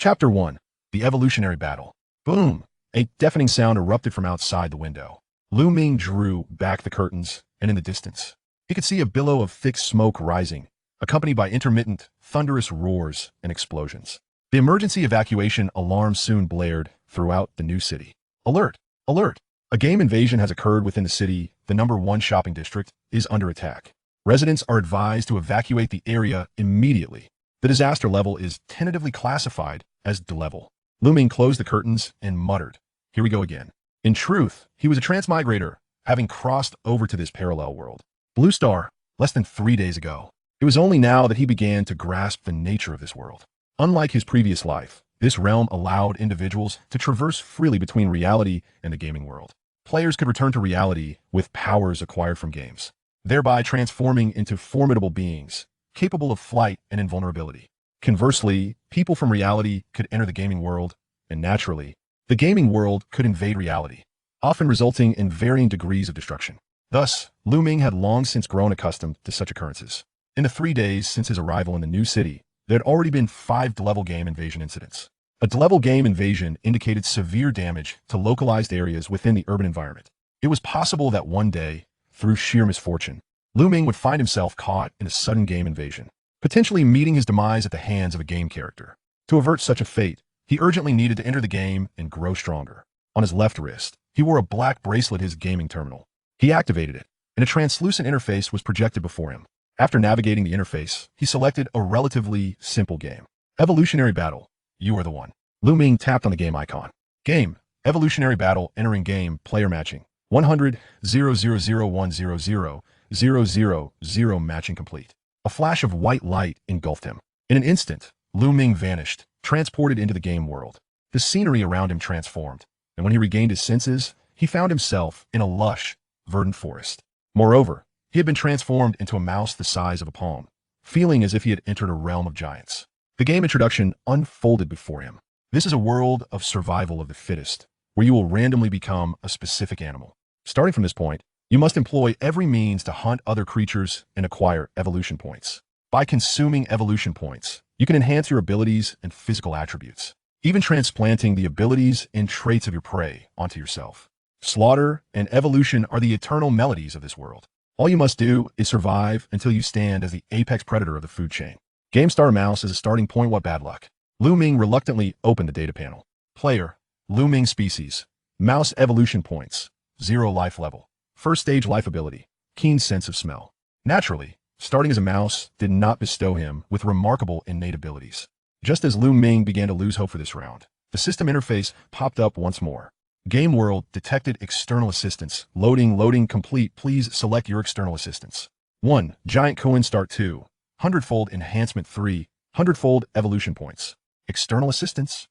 Chapter 1. The Evolutionary Battle. Boom! A deafening sound erupted from outside the window. Luming drew back the curtains, and in the distance, he could see a billow of thick smoke rising, accompanied by intermittent, thunderous roars and explosions. The emergency evacuation alarm soon blared throughout the new city. Alert! Alert! A game invasion has occurred within the city. The #1 shopping district is under attack. Residents are advised to evacuate the area immediately. The disaster level is tentatively classified as D level. Luming closed the curtains and muttered, "Here we go again." In truth, he was a transmigrator, having crossed over to this parallel world. Blue Star, less than 3 days ago. It was only now that he began to grasp the nature of this world. Unlike his previous life, this realm allowed individuals to traverse freely between reality and the gaming world. Players could return to reality with powers acquired from games, thereby transforming into formidable beings, capable of flight and invulnerability. Conversely, people from reality could enter the gaming world, and naturally, the gaming world could invade reality, often resulting in varying degrees of destruction. Thus, Luming had long since grown accustomed to such occurrences. In the 3 days since his arrival in the new city, there had already been 5 D-level game invasion incidents. A D-level game invasion indicated severe damage to localized areas within the urban environment. It was possible that one day, through sheer misfortune, Luming would find himself caught in a sudden game invasion, potentially meeting his demise at the hands of a game character. To avert such a fate, he urgently needed to enter the game and grow stronger. On his left wrist, he wore a black bracelet, his gaming terminal. He activated it, and a translucent interface was projected before him. After navigating the interface, he selected a relatively simple game. Evolutionary Battle. You are the one. Luming tapped on the game icon. Game. Evolutionary Battle. Entering game. Player matching. 100-000-100-000 matching complete. A flash of white light engulfed him. In an instant, Luming vanished, transported into the game world. The scenery around him transformed, and when he regained his senses, he found himself in a lush, verdant forest. Moreover, he had been transformed into a mouse the size of a palm, feeling as if he had entered a realm of giants. The game introduction unfolded before him. This is a world of survival of the fittest, where you will randomly become a specific animal. Starting from this point, you must employ every means to hunt other creatures and acquire evolution points. By consuming evolution points, you can enhance your abilities and physical attributes, even transplanting the abilities and traits of your prey onto yourself. Slaughter and evolution are the eternal melodies of this world. All you must do is survive until you stand as the apex predator of the food chain. GameStar Mouse is a starting point. What bad luck. Luming reluctantly opened the data panel. Player, Luming species, mouse evolution points, 0 life level. First stage life ability, keen sense of smell. Naturally, starting as a mouse did not bestow him with remarkable innate abilities. Just as Luming began to lose hope for this round, the system interface popped up once more. Game World detected external assistance. Loading complete. Please select your external assistance. 1. Giant Coin Start. 2. 100-fold enhancement. 3. 100-fold evolution points. External assistance.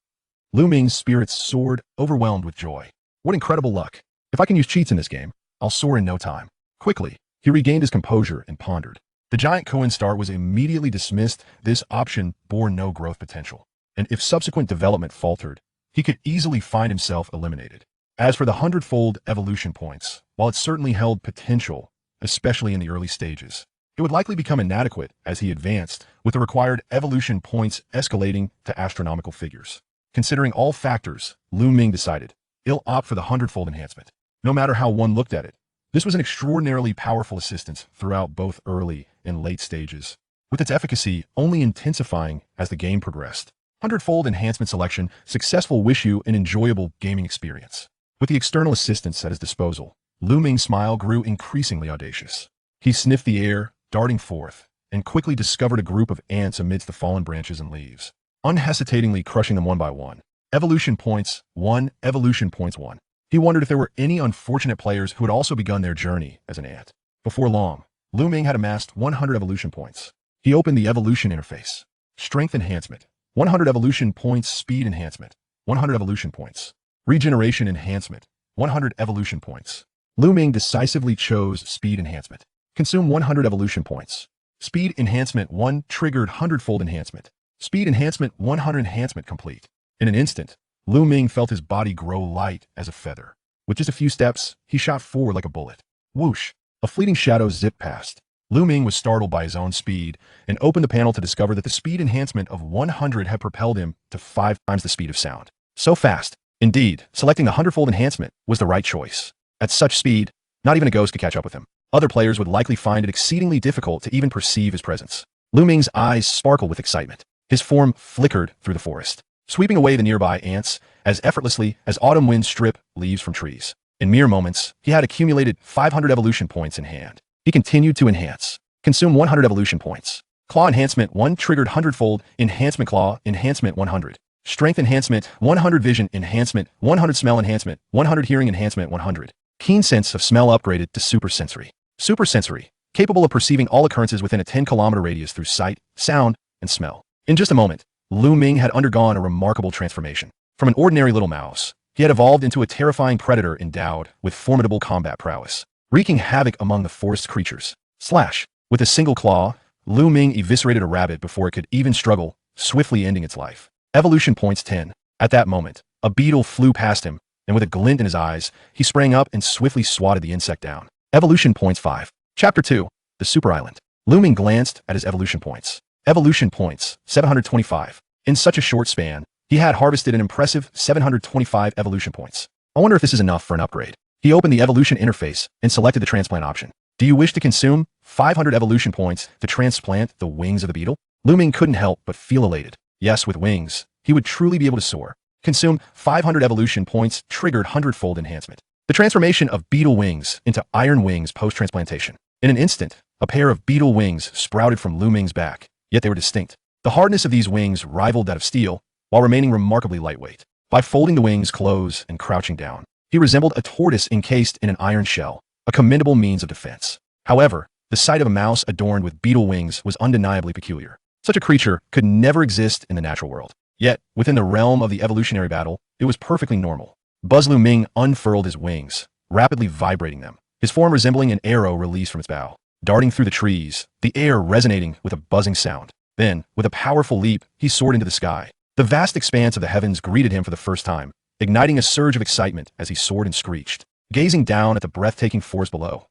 Luming's spirits soared, overwhelmed with joy. What incredible luck. If I can use cheats in this game, I'll soar in no time. Quickly, he regained his composure and pondered. The giant Coin Start was immediately dismissed. This option bore no growth potential, and if subsequent development faltered, he could easily find himself eliminated. As for the 100-fold evolution points, while it certainly held potential, especially in the early stages, it would likely become inadequate as he advanced, with the required evolution points escalating to astronomical figures. Considering all factors, Luming decided, he'll opt for the 100-fold enhancement. No matter how one looked at it, this was an extraordinarily powerful assistance throughout both early and late stages, with its efficacy only intensifying as the game progressed. 100-fold enhancement selection successful. Wish you an enjoyable gaming experience. With the external assistance at his disposal, Luming's smile grew increasingly audacious. He sniffed the air, darting forth, and quickly discovered a group of ants amidst the fallen branches and leaves, unhesitatingly crushing them one by one. Evolution points 1. Evolution points 1. He wondered if there were any unfortunate players who had also begun their journey as an ant. Before long, Luming had amassed 100 evolution points. He opened the evolution interface. Strength enhancement. 100 evolution points. Speed enhancement. 100 evolution points. Regeneration enhancement. 100 evolution points. Luming decisively chose speed enhancement. Consume 100 evolution points. Speed enhancement 1 triggered 100-fold enhancement. Speed enhancement 100 enhancement complete. In an instant, Luming felt his body grow light as a feather. With just a few steps, he shot forward like a bullet. Whoosh! A fleeting shadow zipped past. Luming was startled by his own speed and opened the panel to discover that the speed enhancement of 100 had propelled him to 5 times the speed of sound. So fast. Indeed, selecting the hundredfold enhancement was the right choice. At such speed, not even a ghost could catch up with him. Other players would likely find it exceedingly difficult to even perceive his presence. Luming's eyes sparkled with excitement. His form flickered through the forest, sweeping away the nearby ants as effortlessly as autumn winds strip leaves from trees. In mere moments, he had accumulated 500 evolution points in hand. He continued to enhance. Consume 100 evolution points. Claw enhancement 1 triggered hundredfold. Enhancement claw enhancement 100. Strength enhancement 100. Vision enhancement 100. Smell enhancement 100. Hearing enhancement 100. Keen sense of smell upgraded to super sensory. Super sensory, capable of perceiving all occurrences within a 10-kilometer radius through sight, sound, and smell. In just a moment, Luming had undergone a remarkable transformation. From an ordinary little mouse, he had evolved into a terrifying predator endowed with formidable combat prowess, wreaking havoc among the forest creatures. Slash! With a single claw, Luming eviscerated a rabbit before it could even struggle, swiftly ending its life. Evolution points 10. At that moment, a beetle flew past him, and with a glint in his eyes, he sprang up and swiftly swatted the insect down. Evolution points 5. Chapter 2. The Super Island. Luming glanced at his evolution points. Evolution points 725. In such a short span, he had harvested an impressive 725 evolution points. I wonder if this is enough for an upgrade. He opened the evolution interface and selected the transplant option. Do you wish to consume 500 evolution points to transplant the wings of the beetle? Luming couldn't help but feel elated. Yes, with wings, he would truly be able to soar. Consume 500 evolution points triggered hundredfold enhancement. The transformation of beetle wings into iron wings post-transplantation. In an instant, a pair of beetle wings sprouted from Luming's back, yet they were distinct. The hardness of these wings rivaled that of steel, while remaining remarkably lightweight. By folding the wings close and crouching down, he resembled a tortoise encased in an iron shell, a commendable means of defense. However, the sight of a mouse adorned with beetle wings was undeniably peculiar. Such a creature could never exist in the natural world. Yet, within the realm of the evolutionary battle, it was perfectly normal. Buzz Luming unfurled his wings, rapidly vibrating them, his form resembling an arrow released from its bow. Darting through the trees, the air resonating with a buzzing sound. Then, with a powerful leap, he soared into the sky. The vast expanse of the heavens greeted him for the first time, igniting a surge of excitement as he soared and screeched, gazing down at the breathtaking forest below.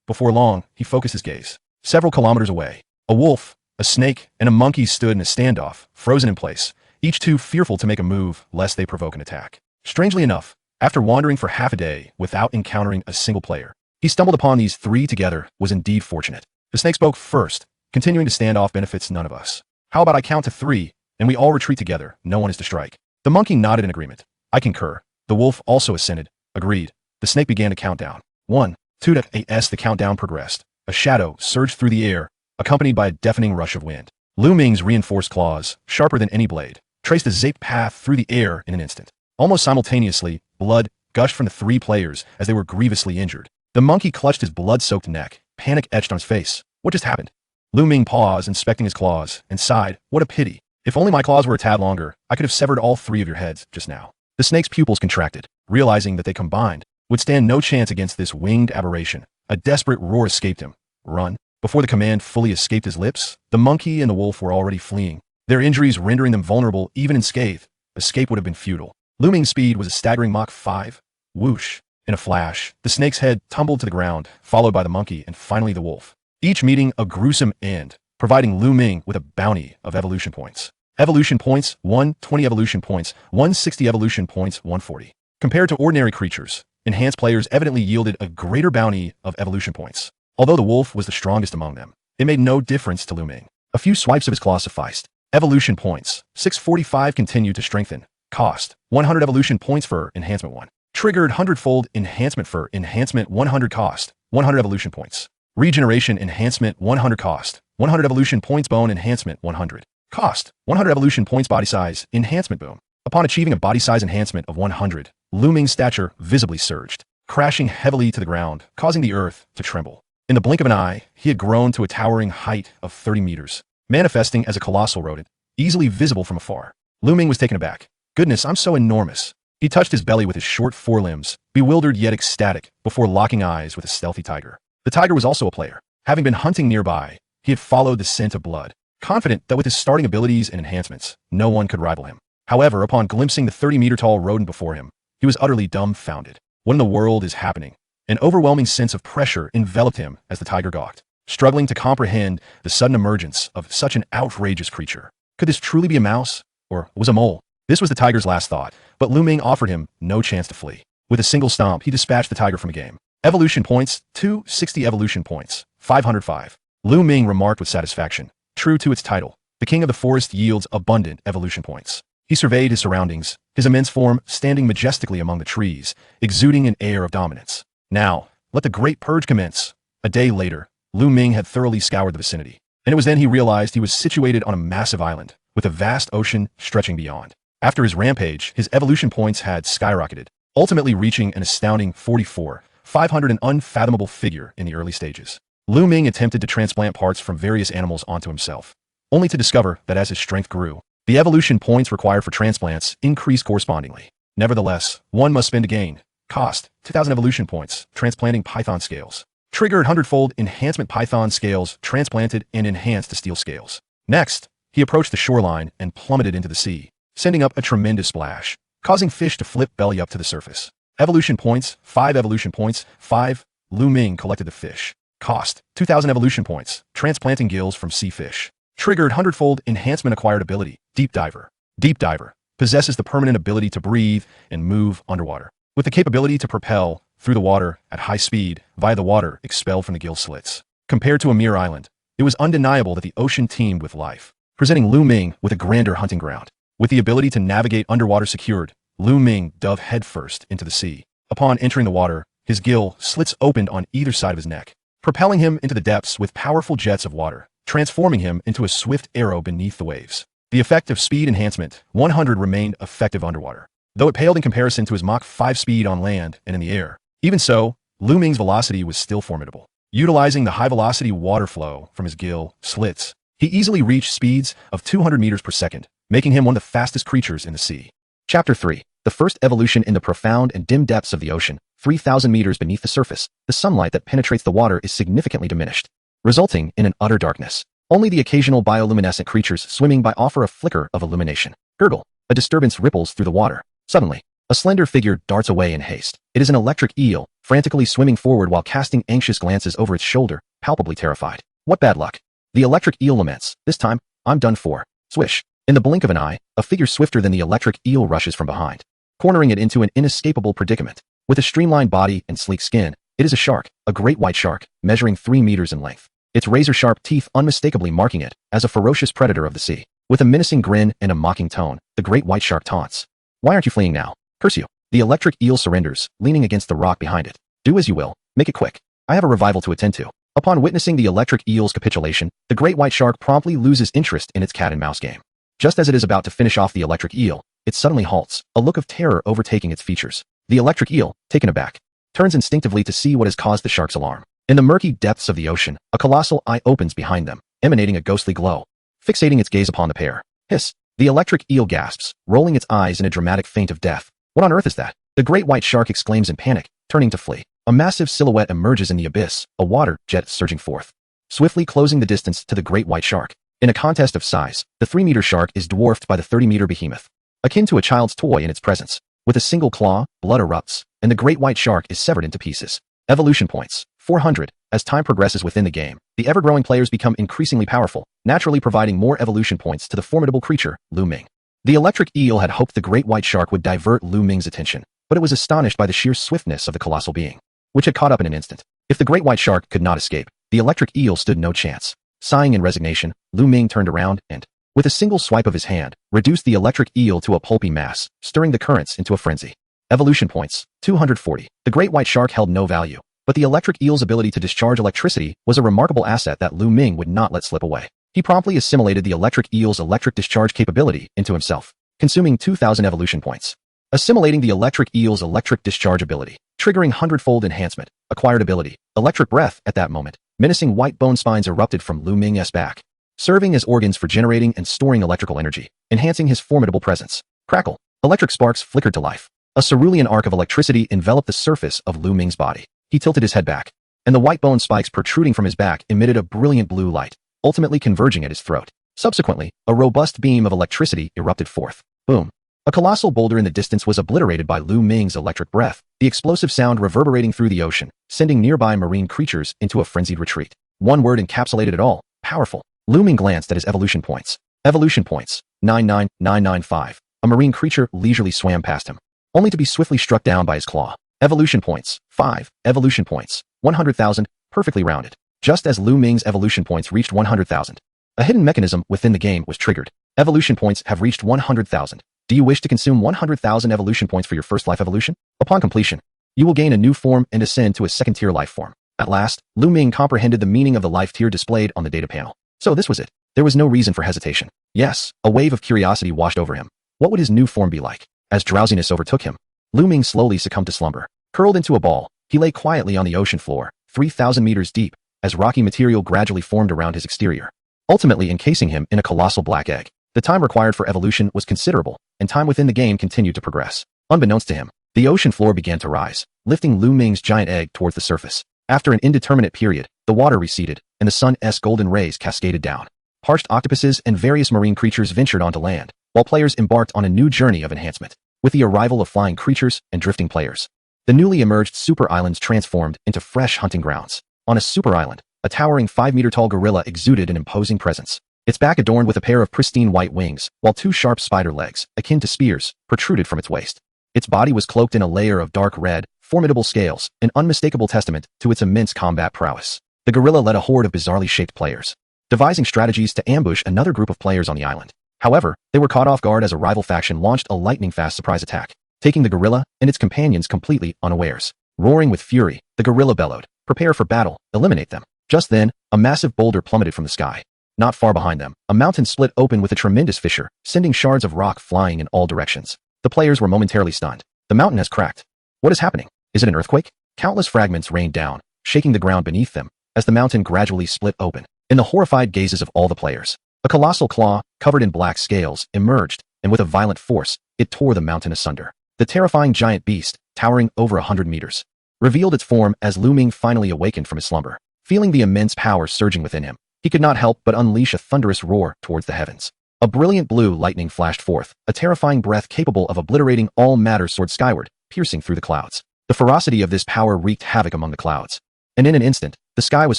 Before long, he focused his gaze. Several kilometers away, a wolf, a snake, and a monkey stood in a standoff, frozen in place, each too fearful to make a move lest they provoke an attack. Strangely enough, after wandering for half a day without encountering a single player, he stumbled upon these three together was indeed fortunate. The snake spoke first. Continuing to stand off benefits none of us. How about I count to 3, and we all retreat together, no one is to strike. The monkey nodded in agreement. I concur. The wolf also assented. Agreed. The snake began to count down. 1, 2 to 8 as the countdown progressed. A shadow surged through the air, accompanied by a deafening rush of wind. Luming's reinforced claws, sharper than any blade, traced a zaped path through the air in an instant. Almost simultaneously, blood gushed from the 3 players as they were grievously injured. The monkey clutched his blood-soaked neck, panic etched on his face. What just happened? Luming paused, inspecting his claws, and sighed. What a pity. If only my claws were a tad longer, I could have severed all 3 of your heads just now. The snake's pupils contracted, realizing that they combined would stand no chance against this winged aberration. A desperate roar escaped him. Run. Before the command fully escaped his lips, the monkey and the wolf were already fleeing, their injuries rendering them vulnerable even in scathe. Escape would have been futile. Luming's speed was a staggering Mach 5. Whoosh. In a flash, the snake's head tumbled to the ground, followed by the monkey and finally the wolf. Each meeting a gruesome end, providing Luming with a bounty of evolution points. Evolution points 120 evolution points, 160 evolution points, 140. Compared to ordinary creatures, enhanced players evidently yielded a greater bounty of evolution points. Although the wolf was the strongest among them, it made no difference to Luming. A few swipes of his claw sufficed. Evolution points 645 continued to strengthen. Cost 100 evolution points for enhancement 1. Triggered hundredfold enhancement for enhancement 100 cost 100 evolution points. Regeneration enhancement 100 cost 100 evolution points. Bone enhancement 100 cost 100 evolution points. Body size enhancement boom. Upon achieving a body size enhancement of 100, Luming's stature visibly surged, crashing heavily to the ground, causing the earth to tremble. In the blink of an eye, he had grown to a towering height of 30 meters, manifesting as a colossal rodent, easily visible from afar. Luming was taken aback. Goodness, I'm so enormous. He touched his belly with his short forelimbs, bewildered yet ecstatic, before locking eyes with a stealthy tiger. The tiger was also a player. Having been hunting nearby, he had followed the scent of blood, confident that with his starting abilities and enhancements, no one could rival him. However, upon glimpsing the 30-meter-tall rodent before him, he was utterly dumbfounded. What in the world is happening? An overwhelming sense of pressure enveloped him as the tiger gawked. struggling to comprehend the sudden emergence of such an outrageous creature. Could this truly be a mouse? Or was a mole? This was the tiger's last thought, but Luming offered him no chance to flee. With a single stomp, he dispatched the tiger from the game. Evolution points, 260 evolution points, 505. Luming remarked with satisfaction. True to its title, the king of the forest yields abundant evolution points. He surveyed his surroundings, his immense form standing majestically among the trees, exuding an air of dominance. Now, let the great purge commence. A day later, Luming had thoroughly scoured the vicinity, and it was then he realized he was situated on a massive island, with a vast ocean stretching beyond. After his rampage, his evolution points had skyrocketed, ultimately reaching an astounding 44, 500, an unfathomable figure in the early stages. Luming attempted to transplant parts from various animals onto himself, only to discover that as his strength grew, the evolution points required for transplants increased correspondingly. Nevertheless, one must spend to gain. Cost, 2,000 evolution points, transplanting python scales. Triggered hundredfold enhancement python scales, transplanted and enhanced to steel scales. Next, he approached the shoreline and plummeted into the sea, sending up a tremendous splash, causing fish to flip belly up to the surface. Evolution points, 5 evolution points, 5. Luming collected the fish. Cost, 2,000 evolution points, transplanting gills from sea fish. Triggered hundredfold enhancement acquired ability, Deep Diver. Deep Diver possesses the permanent ability to breathe and move underwater, with the capability to propel through the water at high speed via the water expelled from the gill slits. Compared to a mere island, it was undeniable that the ocean teemed with life, presenting Luming with a grander hunting ground. With the ability to navigate underwater secured, Luming dove headfirst into the sea. Upon entering the water, his gill slits opened on either side of his neck, propelling him into the depths with powerful jets of water, transforming him into a swift arrow beneath the waves. The effect of speed enhancement, 100, remained effective underwater, though it paled in comparison to his Mach 5 speed on land and in the air. Even so, Luming's velocity was still formidable. Utilizing the high-velocity water flow from his gill slits, he easily reached speeds of 200 meters per second, making him one of the fastest creatures in the sea. Chapter 3. The first evolution. In the profound and dim depths of the ocean, 3,000 meters beneath the surface, the sunlight that penetrates the water is significantly diminished, resulting in an utter darkness. Only the occasional bioluminescent creatures swimming by offer a flicker of illumination. Gurgle. A disturbance ripples through the water. Suddenly, a slender figure darts away in haste. It is an electric eel, frantically swimming forward while casting anxious glances over its shoulder, palpably terrified. What bad luck. The electric eel laments. This time, I'm done for. Swish. In the blink of an eye, a figure swifter than the electric eel rushes from behind, cornering it into an inescapable predicament. With a streamlined body and sleek skin, it is a shark, a great white shark, measuring 3 meters in length. Its razor-sharp teeth unmistakably marking it as a ferocious predator of the sea. With a menacing grin and a mocking tone, the great white shark taunts. Why aren't you fleeing now? Curse you. The electric eel surrenders, leaning against the rock behind it. Do as you will. Make it quick. I have a revival to attend to. Upon witnessing the electric eel's capitulation, the great white shark promptly loses interest in its cat and mouse game. Just as it is about to finish off the electric eel, it suddenly halts, a look of terror overtaking its features. The electric eel, taken aback, turns instinctively to see what has caused the shark's alarm. In the murky depths of the ocean, a colossal eye opens behind them, emanating a ghostly glow, fixating its gaze upon the pair. Hiss! The electric eel gasps, rolling its eyes in a dramatic feint of death. What on earth is that? The great white shark exclaims in panic, turning to flee. A massive silhouette emerges in the abyss, a water jet surging forth, swiftly closing the distance to the great white shark. In a contest of size, the 3-meter shark is dwarfed by the 30-meter behemoth, akin to a child's toy in its presence. With a single claw, blood erupts, and the great white shark is severed into pieces. Evolution points, 400. As time progresses within the game, the ever-growing players become increasingly powerful, naturally providing more evolution points to the formidable creature, Luming. The electric eel had hoped the great white shark would divert Luming's attention, but it was astonished by the sheer swiftness of the colossal being, which had caught up in an instant. If the great white shark could not escape, the electric eel stood no chance. Sighing in resignation, Luming turned around and, with a single swipe of his hand, reduced the electric eel to a pulpy mass, stirring the currents into a frenzy. Evolution points, 240. The great white shark held no value, but the electric eel's ability to discharge electricity was a remarkable asset that Luming would not let slip away. He promptly assimilated the electric eel's electric discharge capability into himself, consuming 2,000 evolution points. Assimilating the electric eel's electric discharge ability, triggering hundredfold enhancement, acquired ability, electric breath. At that moment, menacing white bone spines erupted from Luming's back, serving as organs for generating and storing electrical energy, enhancing his formidable presence. Crackle. Electric sparks flickered to life. A cerulean arc of electricity enveloped the surface of Luming's body. He tilted his head back, and the white bone spikes protruding from his back emitted a brilliant blue light, ultimately converging at his throat. Subsequently, a robust beam of electricity erupted forth. Boom. A colossal boulder in the distance was obliterated by Luming's electric breath, the explosive sound reverberating through the ocean, sending nearby marine creatures into a frenzied retreat. One word encapsulated it all: powerful. Luming glanced at his evolution points. Evolution points: 99995. A marine creature leisurely swam past him, only to be swiftly struck down by his claw. Evolution points: 5. Evolution points: 100,000, perfectly rounded. Just as Luming's evolution points reached 100,000, a hidden mechanism within the game was triggered. Evolution points have reached 100,000. Do you wish to consume 100,000 evolution points for your first life evolution? Upon completion, you will gain a new form and ascend to a second-tier life form. At last, Luming comprehended the meaning of the life tier displayed on the data panel. So this was it. There was no reason for hesitation. Yes, a wave of curiosity washed over him. What would his new form be like? As drowsiness overtook him, Luming slowly succumbed to slumber. Curled into a ball, he lay quietly on the ocean floor, 3,000 meters deep, as rocky material gradually formed around his exterior, ultimately encasing him in a colossal black egg. The time required for evolution was considerable, and time within the game continued to progress. Unbeknownst to him, the ocean floor began to rise, lifting Luming's giant egg towards the surface. After an indeterminate period, the water receded, and the sun's golden rays cascaded down. Parched octopuses and various marine creatures ventured onto land, while players embarked on a new journey of enhancement. With the arrival of flying creatures and drifting players, the newly emerged super islands transformed into fresh hunting grounds. On a super island, a towering 5-meter-tall gorilla exuded an imposing presence. Its back adorned with a pair of pristine white wings, while 2 sharp spider legs, akin to spears, protruded from its waist. Its body was cloaked in a layer of dark red, formidable scales, an unmistakable testament to its immense combat prowess. The gorilla led a horde of bizarrely shaped players, devising strategies to ambush another group of players on the island. However, they were caught off guard as a rival faction launched a lightning-fast surprise attack, taking the gorilla and its companions completely unawares. Roaring with fury, the gorilla bellowed, "Prepare for battle, eliminate them." Just then, a massive boulder plummeted from the sky. Not far behind them, a mountain split open with a tremendous fissure, sending shards of rock flying in all directions. The players were momentarily stunned. The mountain has cracked. What is happening? Is it an earthquake? Countless fragments rained down, shaking the ground beneath them, as the mountain gradually split open. In the horrified gazes of all the players, a colossal claw, covered in black scales, emerged, and with a violent force, it tore the mountain asunder. The terrifying giant beast, towering over 100 meters, revealed its form as Luming finally awakened from his slumber. Feeling the immense power surging within him, he could not help but unleash a thunderous roar towards the heavens. A brilliant blue lightning flashed forth, a terrifying breath capable of obliterating all matter soared skyward, piercing through the clouds. The ferocity of this power wreaked havoc among the clouds, and in an instant, the sky was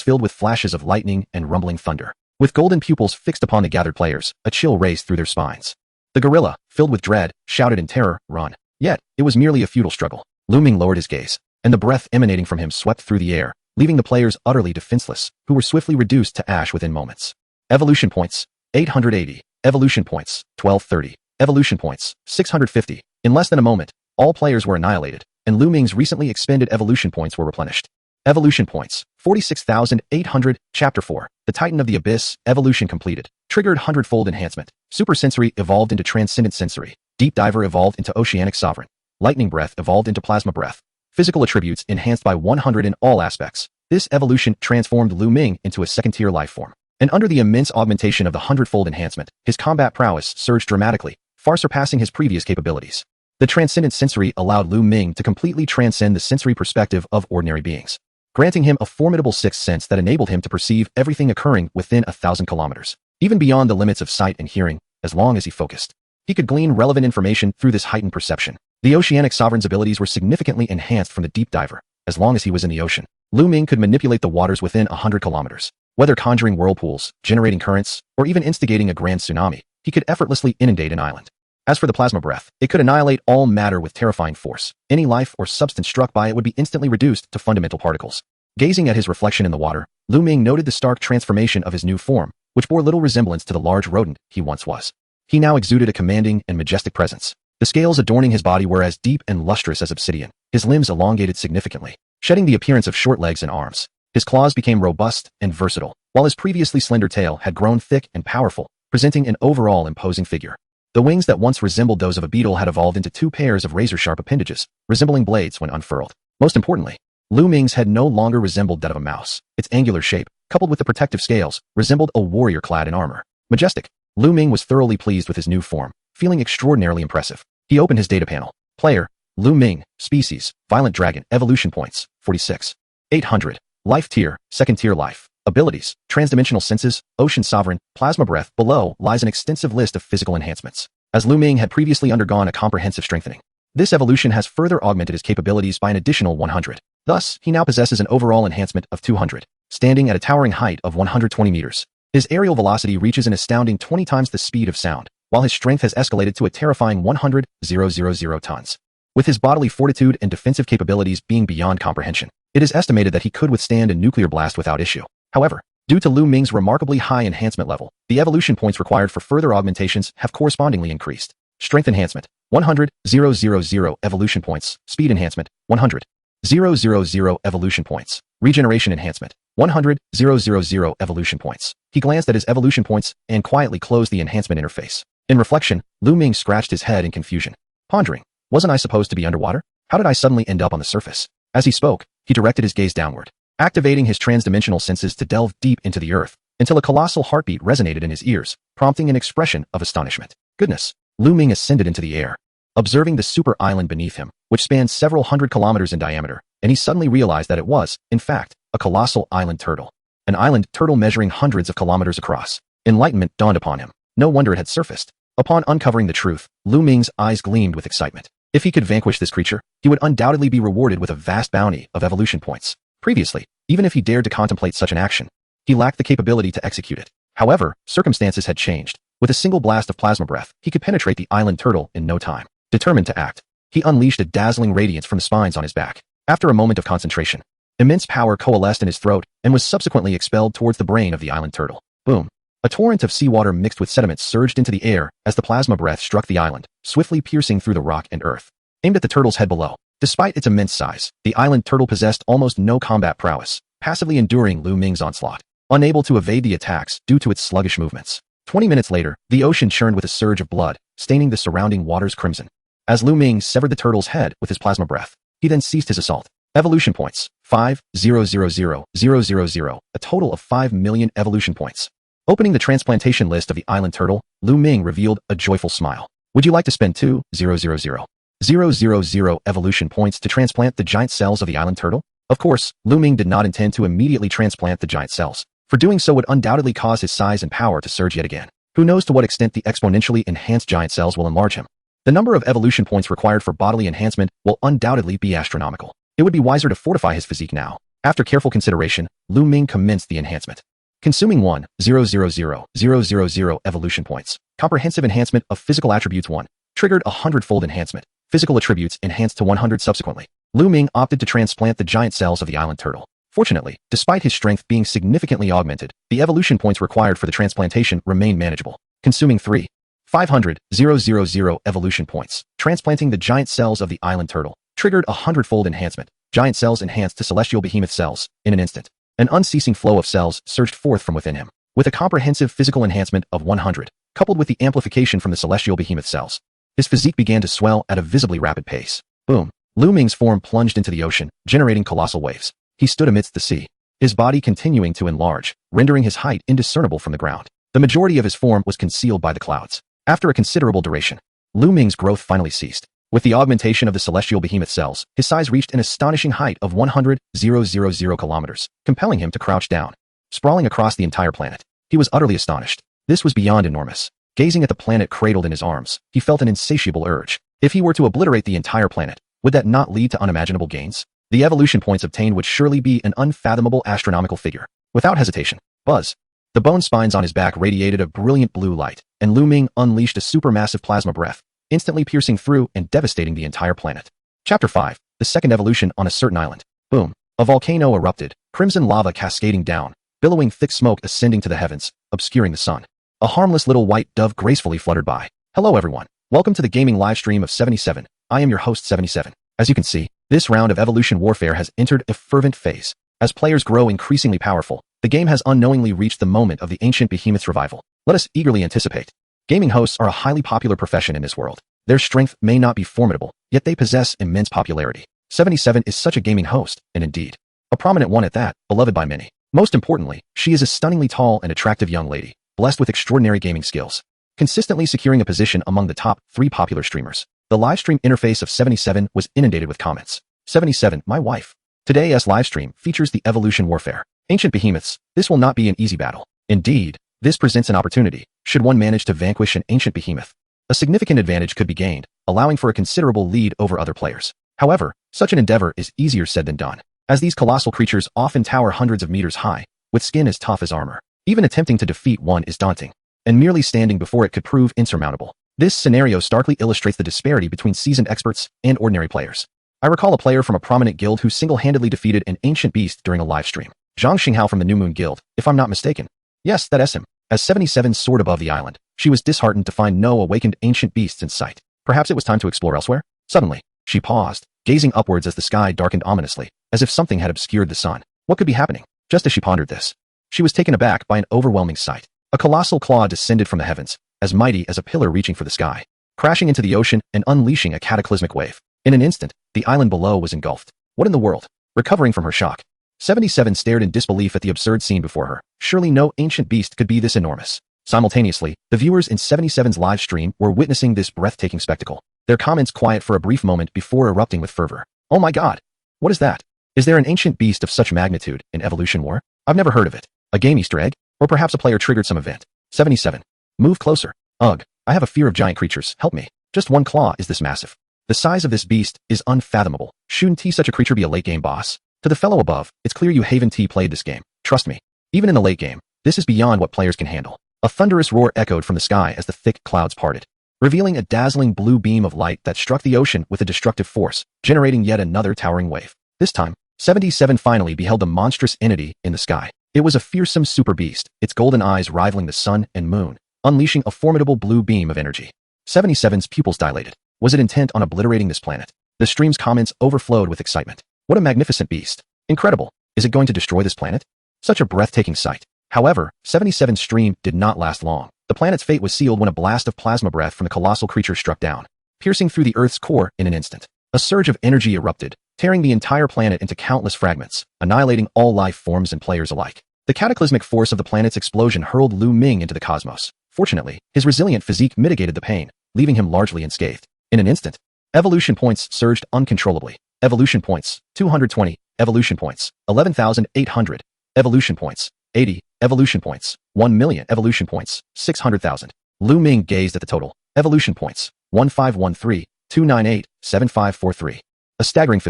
filled with flashes of lightning and rumbling thunder. With golden pupils fixed upon the gathered players, a chill raced through their spines. The gorilla, filled with dread, shouted in terror, "Run!" Yet, it was merely a futile struggle. Luming lowered his gaze, and the breath emanating from him swept through the air, leaving the players utterly defenseless, who were swiftly reduced to ash within moments. Evolution points: 880. Evolution points: 1230. Evolution points: 650. In less than a moment, all players were annihilated, and Luming's recently expended evolution points were replenished. Evolution points: 46,800. Chapter 4. The Titan of the Abyss. Evolution completed. Triggered hundredfold enhancement. Super Sensory evolved into Transcendent Sensory. Deep Diver evolved into Oceanic Sovereign. Lightning Breath evolved into Plasma Breath. Physical attributes enhanced by 100 in all aspects. This evolution transformed Luming into a second-tier life form. And under the immense augmentation of the hundredfold enhancement, his combat prowess surged dramatically, far surpassing his previous capabilities. The Transcendent Sensory allowed Luming to completely transcend the sensory perspective of ordinary beings, granting him a formidable sixth sense that enabled him to perceive everything occurring within 1,000 kilometers, even beyond the limits of sight and hearing, as long as he focused. He could glean relevant information through this heightened perception. The Oceanic Sovereign's abilities were significantly enhanced from the Deep Diver. As long as he was in the ocean, Luming could manipulate the waters within 100 kilometers. Whether conjuring whirlpools, generating currents, or even instigating a grand tsunami, he could effortlessly inundate an island. As for the Plasma Breath, it could annihilate all matter with terrifying force. Any life or substance struck by it would be instantly reduced to fundamental particles. Gazing at his reflection in the water, Luming noted the stark transformation of his new form, which bore little resemblance to the large rodent he once was. He now exuded a commanding and majestic presence. The scales adorning his body were as deep and lustrous as obsidian. His limbs elongated significantly, shedding the appearance of short legs and arms. His claws became robust and versatile, while his previously slender tail had grown thick and powerful, presenting an overall imposing figure. The wings that once resembled those of a beetle had evolved into 2 pairs of razor-sharp appendages, resembling blades when unfurled. Most importantly, Luming's head no longer resembled that of a mouse. Its angular shape, coupled with the protective scales, resembled a warrior clad in armor. Majestic, Luming was thoroughly pleased with his new form, feeling extraordinarily impressive. He opened his data panel. Player: Luming. Species: Violent Dragon. Evolution points: 46. 800. Life tier: Second tier life. Abilities: Transdimensional Senses, Ocean Sovereign, Plasma Breath. Below lies an extensive list of physical enhancements. As Luming had previously undergone a comprehensive strengthening, this evolution has further augmented his capabilities by an additional 100. Thus, he now possesses an overall enhancement of 200. standing at a towering height of 120 meters. His aerial velocity reaches an astounding 20 times the speed of sound, while his strength has escalated to a terrifying 100,000 tons. With his bodily fortitude and defensive capabilities being beyond comprehension, it is estimated that he could withstand a nuclear blast without issue. However, due to Luming's remarkably high enhancement level, the evolution points required for further augmentations have correspondingly increased. Strength enhancement, 100,000 evolution points. Speed enhancement, 100,000 evolution points. Regeneration enhancement, 100,000 evolution points. He glanced at his evolution points and quietly closed the enhancement interface. In reflection, Luming scratched his head in confusion, pondering, wasn't I supposed to be underwater? How did I suddenly end up on the surface? As he spoke, he directed his gaze downward, activating his transdimensional senses to delve deep into the earth, until a colossal heartbeat resonated in his ears, prompting an expression of astonishment. Goodness! Luming ascended into the air, observing the super island beneath him, which spans several hundred kilometers in diameter, and he suddenly realized that it was, in fact, a colossal island turtle. An island turtle measuring hundreds of kilometers across. Enlightenment dawned upon him. No wonder it had surfaced. Upon uncovering the truth, Luming's eyes gleamed with excitement. If he could vanquish this creature, he would undoubtedly be rewarded with a vast bounty of evolution points. Previously, even if he dared to contemplate such an action, he lacked the capability to execute it. However, circumstances had changed. With a single blast of plasma breath, he could penetrate the island turtle in no time. Determined to act, he unleashed a dazzling radiance from the spines on his back. After a moment of concentration, immense power coalesced in his throat and was subsequently expelled towards the brain of the island turtle. Boom! A torrent of seawater mixed with sediment surged into the air as the plasma breath struck the island, swiftly piercing through the rock and earth. Aimed at the turtle's head below. Despite its immense size, the island turtle possessed almost no combat prowess, passively enduring Luming's onslaught, unable to evade the attacks due to its sluggish movements. 20 minutes later, the ocean churned with a surge of blood, staining the surrounding waters crimson. As Luming severed the turtle's head with his plasma breath, he then ceased his assault. Evolution points, 5,000,000, a total of 5 million evolution points. Opening the transplantation list of the island turtle, Luming revealed a joyful smile. Would you like to spend 2,000,000 evolution points to transplant the giant cells of the island turtle? Of course, Luming did not intend to immediately transplant the giant cells, for doing so would undoubtedly cause his size and power to surge yet again. Who knows to what extent the exponentially enhanced giant cells will enlarge him? The number of evolution points required for bodily enhancement will undoubtedly be astronomical. It would be wiser to fortify his physique now. After careful consideration, Luming commenced the enhancement. Consuming 1,000,000 evolution points. Comprehensive enhancement of physical attributes 1. Triggered a 100-fold enhancement. Physical attributes enhanced to 100 subsequently. Luming opted to transplant the giant cells of the island turtle. Fortunately, despite his strength being significantly augmented, the evolution points required for the transplantation remained manageable. Consuming 3,500,000 evolution points. Transplanting the giant cells of the island turtle. Triggered a 100-fold enhancement. Giant cells enhanced to celestial behemoth cells in an instant. An unceasing flow of cells surged forth from within him. With a comprehensive physical enhancement of 100, coupled with the amplification from the celestial behemoth cells, his physique began to swell at a visibly rapid pace. Boom! Luming's form plunged into the ocean, generating colossal waves. He stood amidst the sea, his body continuing to enlarge, rendering his height indiscernible from the ground. The majority of his form was concealed by the clouds. After a considerable duration, Luming's growth finally ceased. With the augmentation of the celestial behemoth cells, his size reached an astonishing height of 100,000 kilometers, compelling him to crouch down, sprawling across the entire planet. He was utterly astonished. This was beyond enormous. Gazing at the planet cradled in his arms, he felt an insatiable urge. If he were to obliterate the entire planet, would that not lead to unimaginable gains? The evolution points obtained would surely be an unfathomable astronomical figure. Without hesitation, buzz! The bone spines on his back radiated a brilliant blue light, and Luming unleashed a supermassive plasma breath, instantly piercing through and devastating the entire planet. Chapter 5. The second evolution on a certain island. Boom! A volcano erupted, crimson lava cascading down, billowing thick smoke ascending to the heavens, obscuring the sun. A harmless little white dove gracefully fluttered by. Hello everyone. Welcome to the gaming livestream of 77. I am your host 77. As you can see, this round of evolution warfare has entered a fervent phase. As players grow increasingly powerful, the game has unknowingly reached the moment of the ancient behemoth's revival. Let us eagerly anticipate. Gaming hosts are a highly popular profession in this world. Their strength may not be formidable, yet they possess immense popularity. 77 is such a gaming host, and indeed, a prominent one at that, beloved by many. Most importantly, she is a stunningly tall and attractive young lady, blessed with extraordinary gaming skills, consistently securing a position among the top 3 popular streamers. The livestream interface of 77 was inundated with comments. 77, my wife. Today's livestream features the evolution warfare. Ancient behemoths, this will not be an easy battle. Indeed, this presents an opportunity, should one manage to vanquish an ancient behemoth. A significant advantage could be gained, allowing for a considerable lead over other players. However, such an endeavor is easier said than done. as these colossal creatures often tower hundreds of meters high, with skin as tough as armor. Even attempting to defeat one is daunting, and merely standing before it could prove insurmountable. This scenario starkly illustrates the disparity between seasoned experts and ordinary players. I recall a player from a prominent guild who single-handedly defeated an ancient beast during a live stream. Zhang Xinghao from the New Moon Guild, if I'm not mistaken. Yes, that's him. As 77 soared above the island, she was disheartened to find no awakened ancient beasts in sight. Perhaps it was time to explore elsewhere? Suddenly, she paused, gazing upwards as the sky darkened ominously, as if something had obscured the sun. What could be happening? Just as she pondered this, she was taken aback by an overwhelming sight. A colossal claw descended from the heavens, as mighty as a pillar reaching for the sky, crashing into the ocean and unleashing a cataclysmic wave. In an instant, the island below was engulfed. What in the world? Recovering from her shock, 77 stared in disbelief at the absurd scene before her. Surely no ancient beast could be this enormous. Simultaneously, the viewers in 77's live stream were witnessing this breathtaking spectacle, their comments quiet for a brief moment before erupting with fervor. Oh my god! What is that? Is there an ancient beast of such magnitude in Evolution War? I've never heard of it. A game Easter egg? Or perhaps a player triggered some event. 77. Move closer. Ugh, I have a fear of giant creatures. Help me. Just one claw is this massive. The size of this beast is unfathomable. Shouldn't such a creature be a late-game boss? To the fellow above, it's clear you haven't played this game. Trust me. Even in the late game, this is beyond what players can handle. A thunderous roar echoed from the sky as the thick clouds parted, revealing a dazzling blue beam of light that struck the ocean with a destructive force, generating yet another towering wave. This time, 77 finally beheld the monstrous entity in the sky. It was a fearsome super beast, its golden eyes rivaling the sun and moon, unleashing a formidable blue beam of energy. 77's pupils dilated. Was it intent on obliterating this planet? The stream's comments overflowed with excitement. What a magnificent beast. Incredible. Is it going to destroy this planet? Such a breathtaking sight. However, 77's stream did not last long. The planet's fate was sealed when a blast of plasma breath from the colossal creature struck down, piercing through the Earth's core in an instant. A surge of energy erupted, tearing the entire planet into countless fragments, annihilating all life forms and players alike. The cataclysmic force of the planet's explosion hurled Luming into the cosmos. Fortunately, his resilient physique mitigated the pain, leaving him largely unscathed. In an instant, evolution points surged uncontrollably. Evolution points, 220. Evolution points, 11,800. Evolution points, 80. Evolution points, 1,000,000. Evolution points, 600,000. Luming gazed at the total. Evolution points, 1513,298,7543. A staggering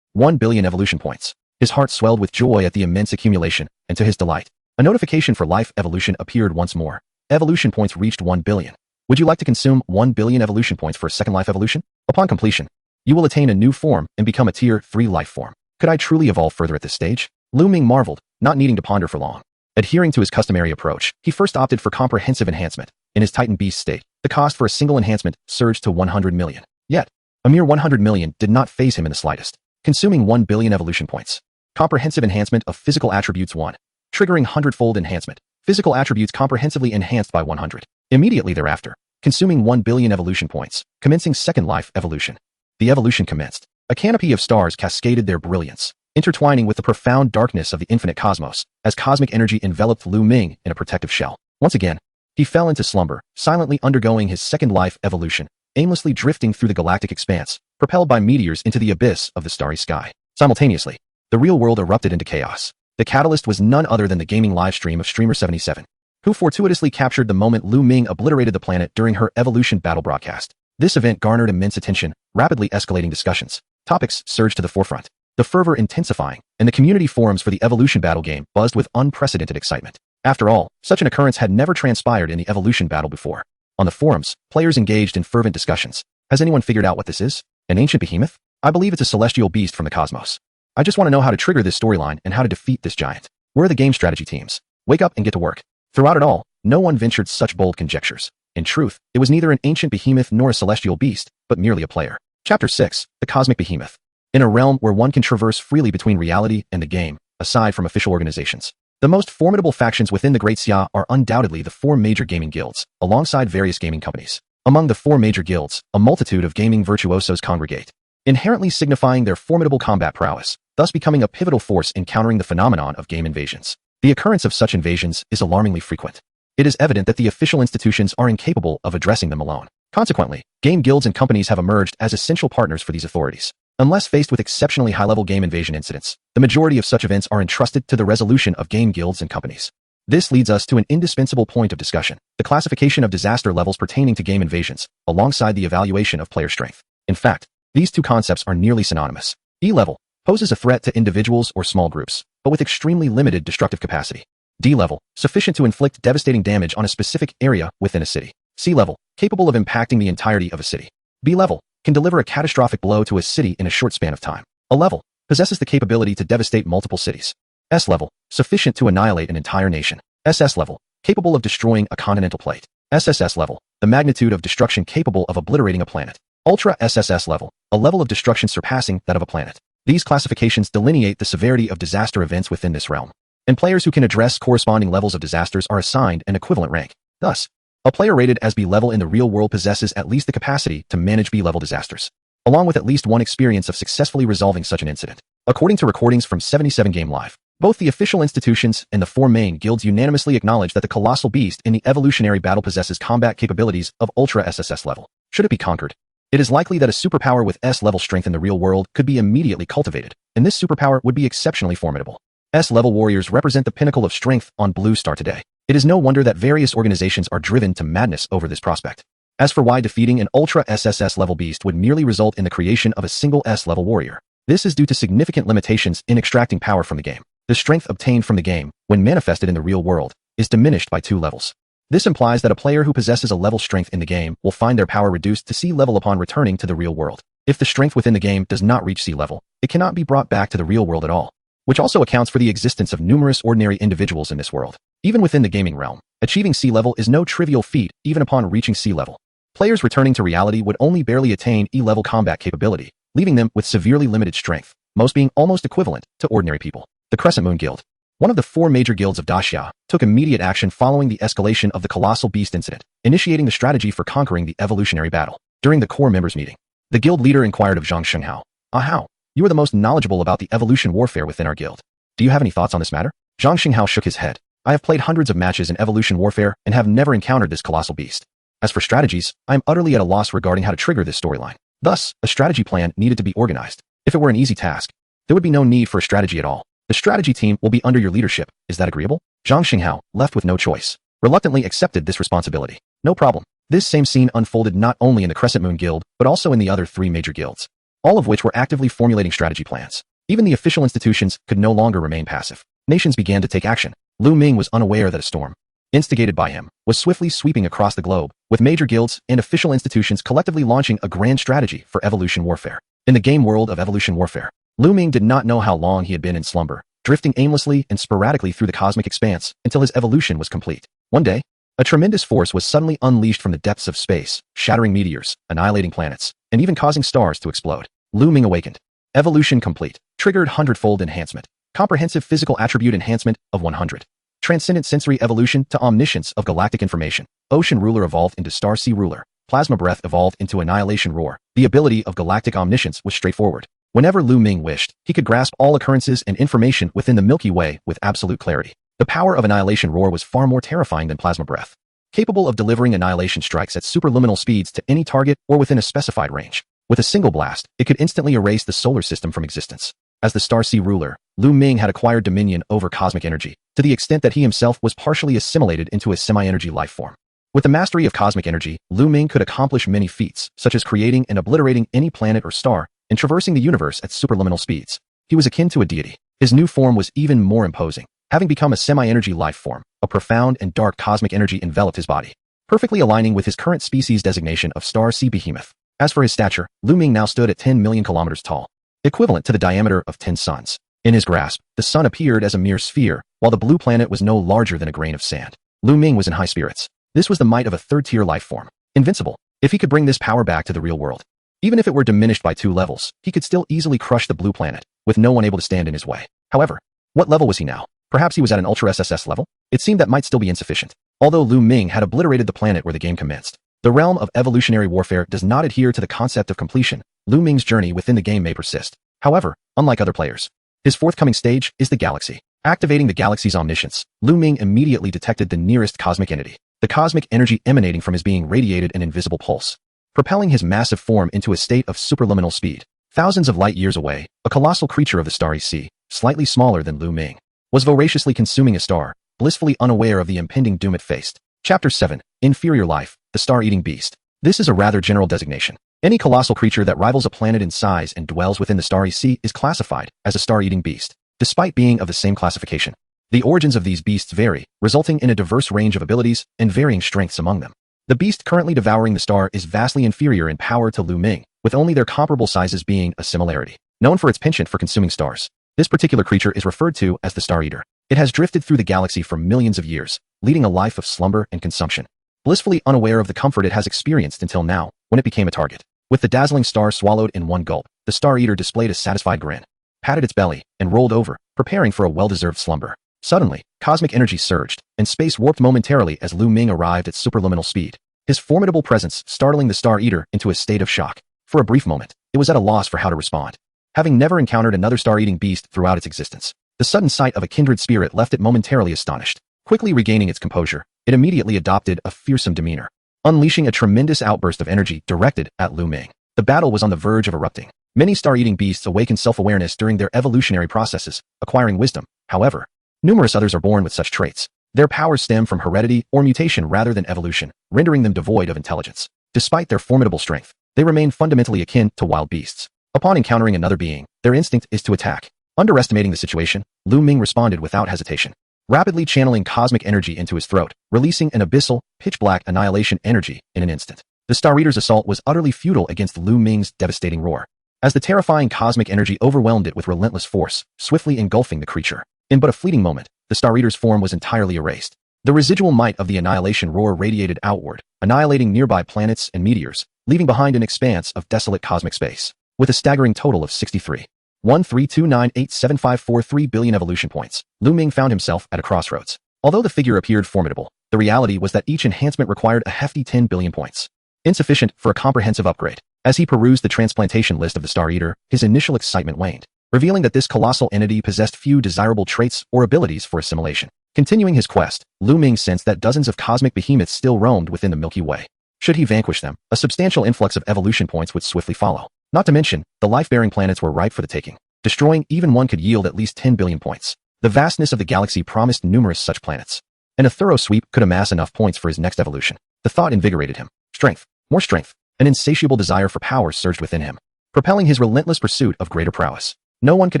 1 billion evolution points. His heart swelled with joy at the immense accumulation, and to his delight, a notification for life evolution appeared once more. Evolution points reached 1 billion. Would you like to consume 1 billion evolution points for a second life evolution? Upon completion, you will attain a new form and become a Tier 3 life form. Could I truly evolve further at this stage? Luming marveled, not needing to ponder for long. Adhering to his customary approach, he first opted for comprehensive enhancement. In his Titan Beast state, the cost for a single enhancement surged to 100 million. Yet, a mere 100 million did not faze him in the slightest, consuming 1 billion evolution points. Comprehensive enhancement of physical attributes 1. Triggering 100-fold enhancement. Physical attributes comprehensively enhanced by 100. Immediately thereafter, consuming 1 billion evolution points, commencing second life evolution. The evolution commenced. A canopy of stars cascaded their brilliance, intertwining with the profound darkness of the infinite cosmos, as cosmic energy enveloped Luming in a protective shell. Once again, he fell into slumber, silently undergoing his second life evolution, aimlessly drifting through the galactic expanse, propelled by meteors into the abyss of the starry sky. Simultaneously, the real world erupted into chaos. The catalyst was none other than the gaming livestream of streamer 77, who fortuitously captured the moment Luming obliterated the planet during her evolution battle broadcast. This event garnered immense attention, rapidly escalating discussions. Topics surged to the forefront, the fervor intensifying, and the community forums for the evolution battle game buzzed with unprecedented excitement. After all, such an occurrence had never transpired in the evolution battle before. On the forums, players engaged in fervent discussions. Has anyone figured out what this is? An ancient behemoth? I believe it's a celestial beast from the cosmos. I just want to know how to trigger this storyline and how to defeat this giant. Where are the game strategy teams? Wake up and get to work. Throughout it all, no one ventured such bold conjectures. In truth, it was neither an ancient behemoth nor a celestial beast, but merely a player. Chapter 6, The Cosmic Behemoth. In a realm where one can traverse freely between reality and the game, aside from official organizations, the most formidable factions within the Great Xia are undoubtedly the 4 major gaming guilds, alongside various gaming companies. Among the 4 major guilds, a multitude of gaming virtuosos congregate, inherently signifying their formidable combat prowess, thus becoming a pivotal force in countering the phenomenon of game invasions. The occurrence of such invasions is alarmingly frequent. It is evident that the official institutions are incapable of addressing them alone. Consequently, game guilds and companies have emerged as essential partners for these authorities. Unless faced with exceptionally high-level game invasion incidents, the majority of such events are entrusted to the resolution of game guilds and companies. This leads us to an indispensable point of discussion, the classification of disaster levels pertaining to game invasions, alongside the evaluation of player strength. In fact, these two concepts are nearly synonymous. E-level, poses a threat to individuals or small groups, but with extremely limited destructive capacity. D level, sufficient to inflict devastating damage on a specific area within a city. C level, capable of impacting the entirety of a city. B level, can deliver a catastrophic blow to a city in a short span of time. A level, possesses the capability to devastate multiple cities. S level, sufficient to annihilate an entire nation. SS level, capable of destroying a continental plate. SSS level, the magnitude of destruction capable of obliterating a planet. Ultra SSS level, a level of destruction surpassing that of a planet. These classifications delineate the severity of disaster events within this realm, and players who can address corresponding levels of disasters are assigned an equivalent rank. Thus, a player rated as B level in the real world possesses at least the capacity to manage B level disasters, along with at least one experience of successfully resolving such an incident. According to recordings from 77 Game Live, both the official institutions and the four main guilds unanimously acknowledge that the colossal beast in the evolutionary battle possesses combat capabilities of Ultra SSS level. Should it be conquered, it is likely that a superpower with S-level strength in the real world could be immediately cultivated, and this superpower would be exceptionally formidable. S-level warriors represent the pinnacle of strength on Blue Star today. It is no wonder that various organizations are driven to madness over this prospect. As for why defeating an Ultra SSS level beast would merely result in the creation of a single S-level warrior, this is due to significant limitations in extracting power from the game. The strength obtained from the game, when manifested in the real world, is diminished by 2 levels. This implies that a player who possesses a level strength in the game will find their power reduced to C level upon returning to the real world. If the strength within the game does not reach C level, it cannot be brought back to the real world at all, which also accounts for the existence of numerous ordinary individuals in this world. Even within the gaming realm, achieving C level is no trivial feat even upon reaching C level. Players returning to reality would only barely attain E level combat capability, leaving them with severely limited strength, most being almost equivalent to ordinary people. The Crescent Moon Guild, one of the 4 major guilds of Daxia, took immediate action following the escalation of the Colossal Beast incident, initiating the strategy for conquering the evolutionary battle. During the core members meeting, the guild leader inquired of Zhang Shenghao, "How? You are the most knowledgeable about the evolution warfare within our guild. Do you have any thoughts on this matter?" Zhang Shenghao shook his head. "I have played hundreds of matches in evolution warfare and have never encountered this colossal beast. As for strategies, I am utterly at a loss regarding how to trigger this storyline. Thus, a strategy plan needed to be organized. If it were an easy task, there would be no need for a strategy at all. The strategy team will be under your leadership. Is that agreeable?" Zhang Shenghao, left with no choice, reluctantly accepted this responsibility. No problem. This same scene unfolded not only in the Crescent Moon Guild, but also in the other 3 major guilds, all of which were actively formulating strategy plans. Even the official institutions could no longer remain passive. Nations began to take action. Luming was unaware that a storm, instigated by him, was swiftly sweeping across the globe, with major guilds and official institutions collectively launching a grand strategy for evolution warfare. In the game world of evolution warfare, Luming did not know how long he had been in slumber, drifting aimlessly and sporadically through the cosmic expanse until his evolution was complete. One day, a tremendous force was suddenly unleashed from the depths of space, shattering meteors, annihilating planets, and even causing stars to explode. Luming awakened. Evolution complete. Triggered 100-fold enhancement. Comprehensive physical attribute enhancement of 100. Transcendent sensory evolution to omniscience of galactic information. Ocean ruler evolved into star sea ruler. Plasma breath evolved into annihilation roar. The ability of galactic omniscience was straightforward. Whenever Luming wished, he could grasp all occurrences and information within the Milky Way with absolute clarity. The power of Annihilation Roar was far more terrifying than Plasma Breath, capable of delivering annihilation strikes at superluminal speeds to any target or within a specified range. With a single blast, it could instantly erase the solar system from existence. As the Star Sea ruler, Luming had acquired dominion over cosmic energy, to the extent that he himself was partially assimilated into a semi-energy life form. With the mastery of cosmic energy, Luming could accomplish many feats, such as creating and obliterating any planet or star, and traversing the universe at superluminal speeds. He was akin to a deity. His new form was even more imposing. Having become a semi-energy life form, a profound and dark cosmic energy enveloped his body, perfectly aligning with his current species designation of Star Sea Behemoth. As for his stature, Luming now stood at 10 million kilometers tall, equivalent to the diameter of 10 suns. In his grasp, the sun appeared as a mere sphere, while the blue planet was no larger than a grain of sand. Luming was in high spirits. This was the might of a third-tier life form. Invincible. If he could bring this power back to the real world, even if it were diminished by 2 levels, he could still easily crush the blue planet, with no one able to stand in his way. However, what level was he now? Perhaps he was at an Ultra SSS level? It seemed that might still be insufficient. Although Luming had obliterated the planet where the game commenced, the realm of evolutionary warfare does not adhere to the concept of completion. Luming's journey within the game may persist. However, unlike other players, his forthcoming stage is the galaxy. Activating the galaxy's omniscience, Luming immediately detected the nearest cosmic entity. The cosmic energy emanating from his being radiated an invisible pulse, propelling his massive form into a state of superluminal speed. Thousands of light years away, a colossal creature of the starry sea, slightly smaller than Luming, was voraciously consuming a star, blissfully unaware of the impending doom it faced. Chapter 7, Inferior Life, the Star-Eating Beast. This is a rather general designation. Any colossal creature that rivals a planet in size and dwells within the starry sea is classified as a star-eating beast, despite being of the same classification. The origins of these beasts vary, resulting in a diverse range of abilities and varying strengths among them. The beast currently devouring the star is vastly inferior in power to Luming, with only their comparable sizes being a similarity. Known for its penchant for consuming stars, this particular creature is referred to as the Star Eater. It has drifted through the galaxy for millions of years, leading a life of slumber and consumption, blissfully unaware of the comfort it has experienced until now, when it became a target. With the dazzling star swallowed in one gulp, the Star Eater displayed a satisfied grin, patted its belly, and rolled over, preparing for a well-deserved slumber. Suddenly, cosmic energy surged, and space warped momentarily as Luming arrived at superluminal speed, his formidable presence startling the Star Eater into a state of shock. For a brief moment, it was at a loss for how to respond. Having never encountered another star-eating beast throughout its existence, the sudden sight of a kindred spirit left it momentarily astonished. Quickly regaining its composure, it immediately adopted a fearsome demeanor, unleashing a tremendous outburst of energy directed at Luming. The battle was on the verge of erupting. Many star-eating beasts awaken self-awareness during their evolutionary processes, acquiring wisdom. However, numerous others are born with such traits. Their powers stem from heredity or mutation rather than evolution, rendering them devoid of intelligence. Despite their formidable strength, they remain fundamentally akin to wild beasts. Upon encountering another being, their instinct is to attack. Underestimating the situation, Luming responded without hesitation, rapidly channeling cosmic energy into his throat, releasing an abyssal, pitch-black annihilation energy in an instant. The Star Eater's assault was utterly futile against Luming's devastating roar, as the terrifying cosmic energy overwhelmed it with relentless force, swiftly engulfing the creature. In but a fleeting moment, the Star Eater's form was entirely erased. The residual might of the annihilation roar radiated outward, annihilating nearby planets and meteors, leaving behind an expanse of desolate cosmic space. With a staggering total of 63.132987543 billion evolution points, Luming found himself at a crossroads. Although the figure appeared formidable, the reality was that each enhancement required a hefty 10 billion points, insufficient for a comprehensive upgrade. As he perused the transplantation list of the Star Eater, his initial excitement waned, revealing that this colossal entity possessed few desirable traits or abilities for assimilation. Continuing his quest, Luming sensed that dozens of cosmic behemoths still roamed within the Milky Way. Should he vanquish them, a substantial influx of evolution points would swiftly follow. Not to mention, the life-bearing planets were ripe for the taking. Destroying even one could yield at least 10 billion points. The vastness of the galaxy promised numerous such planets, and a thorough sweep could amass enough points for his next evolution. The thought invigorated him. Strength, more strength, an insatiable desire for power surged within him, propelling his relentless pursuit of greater prowess. No one could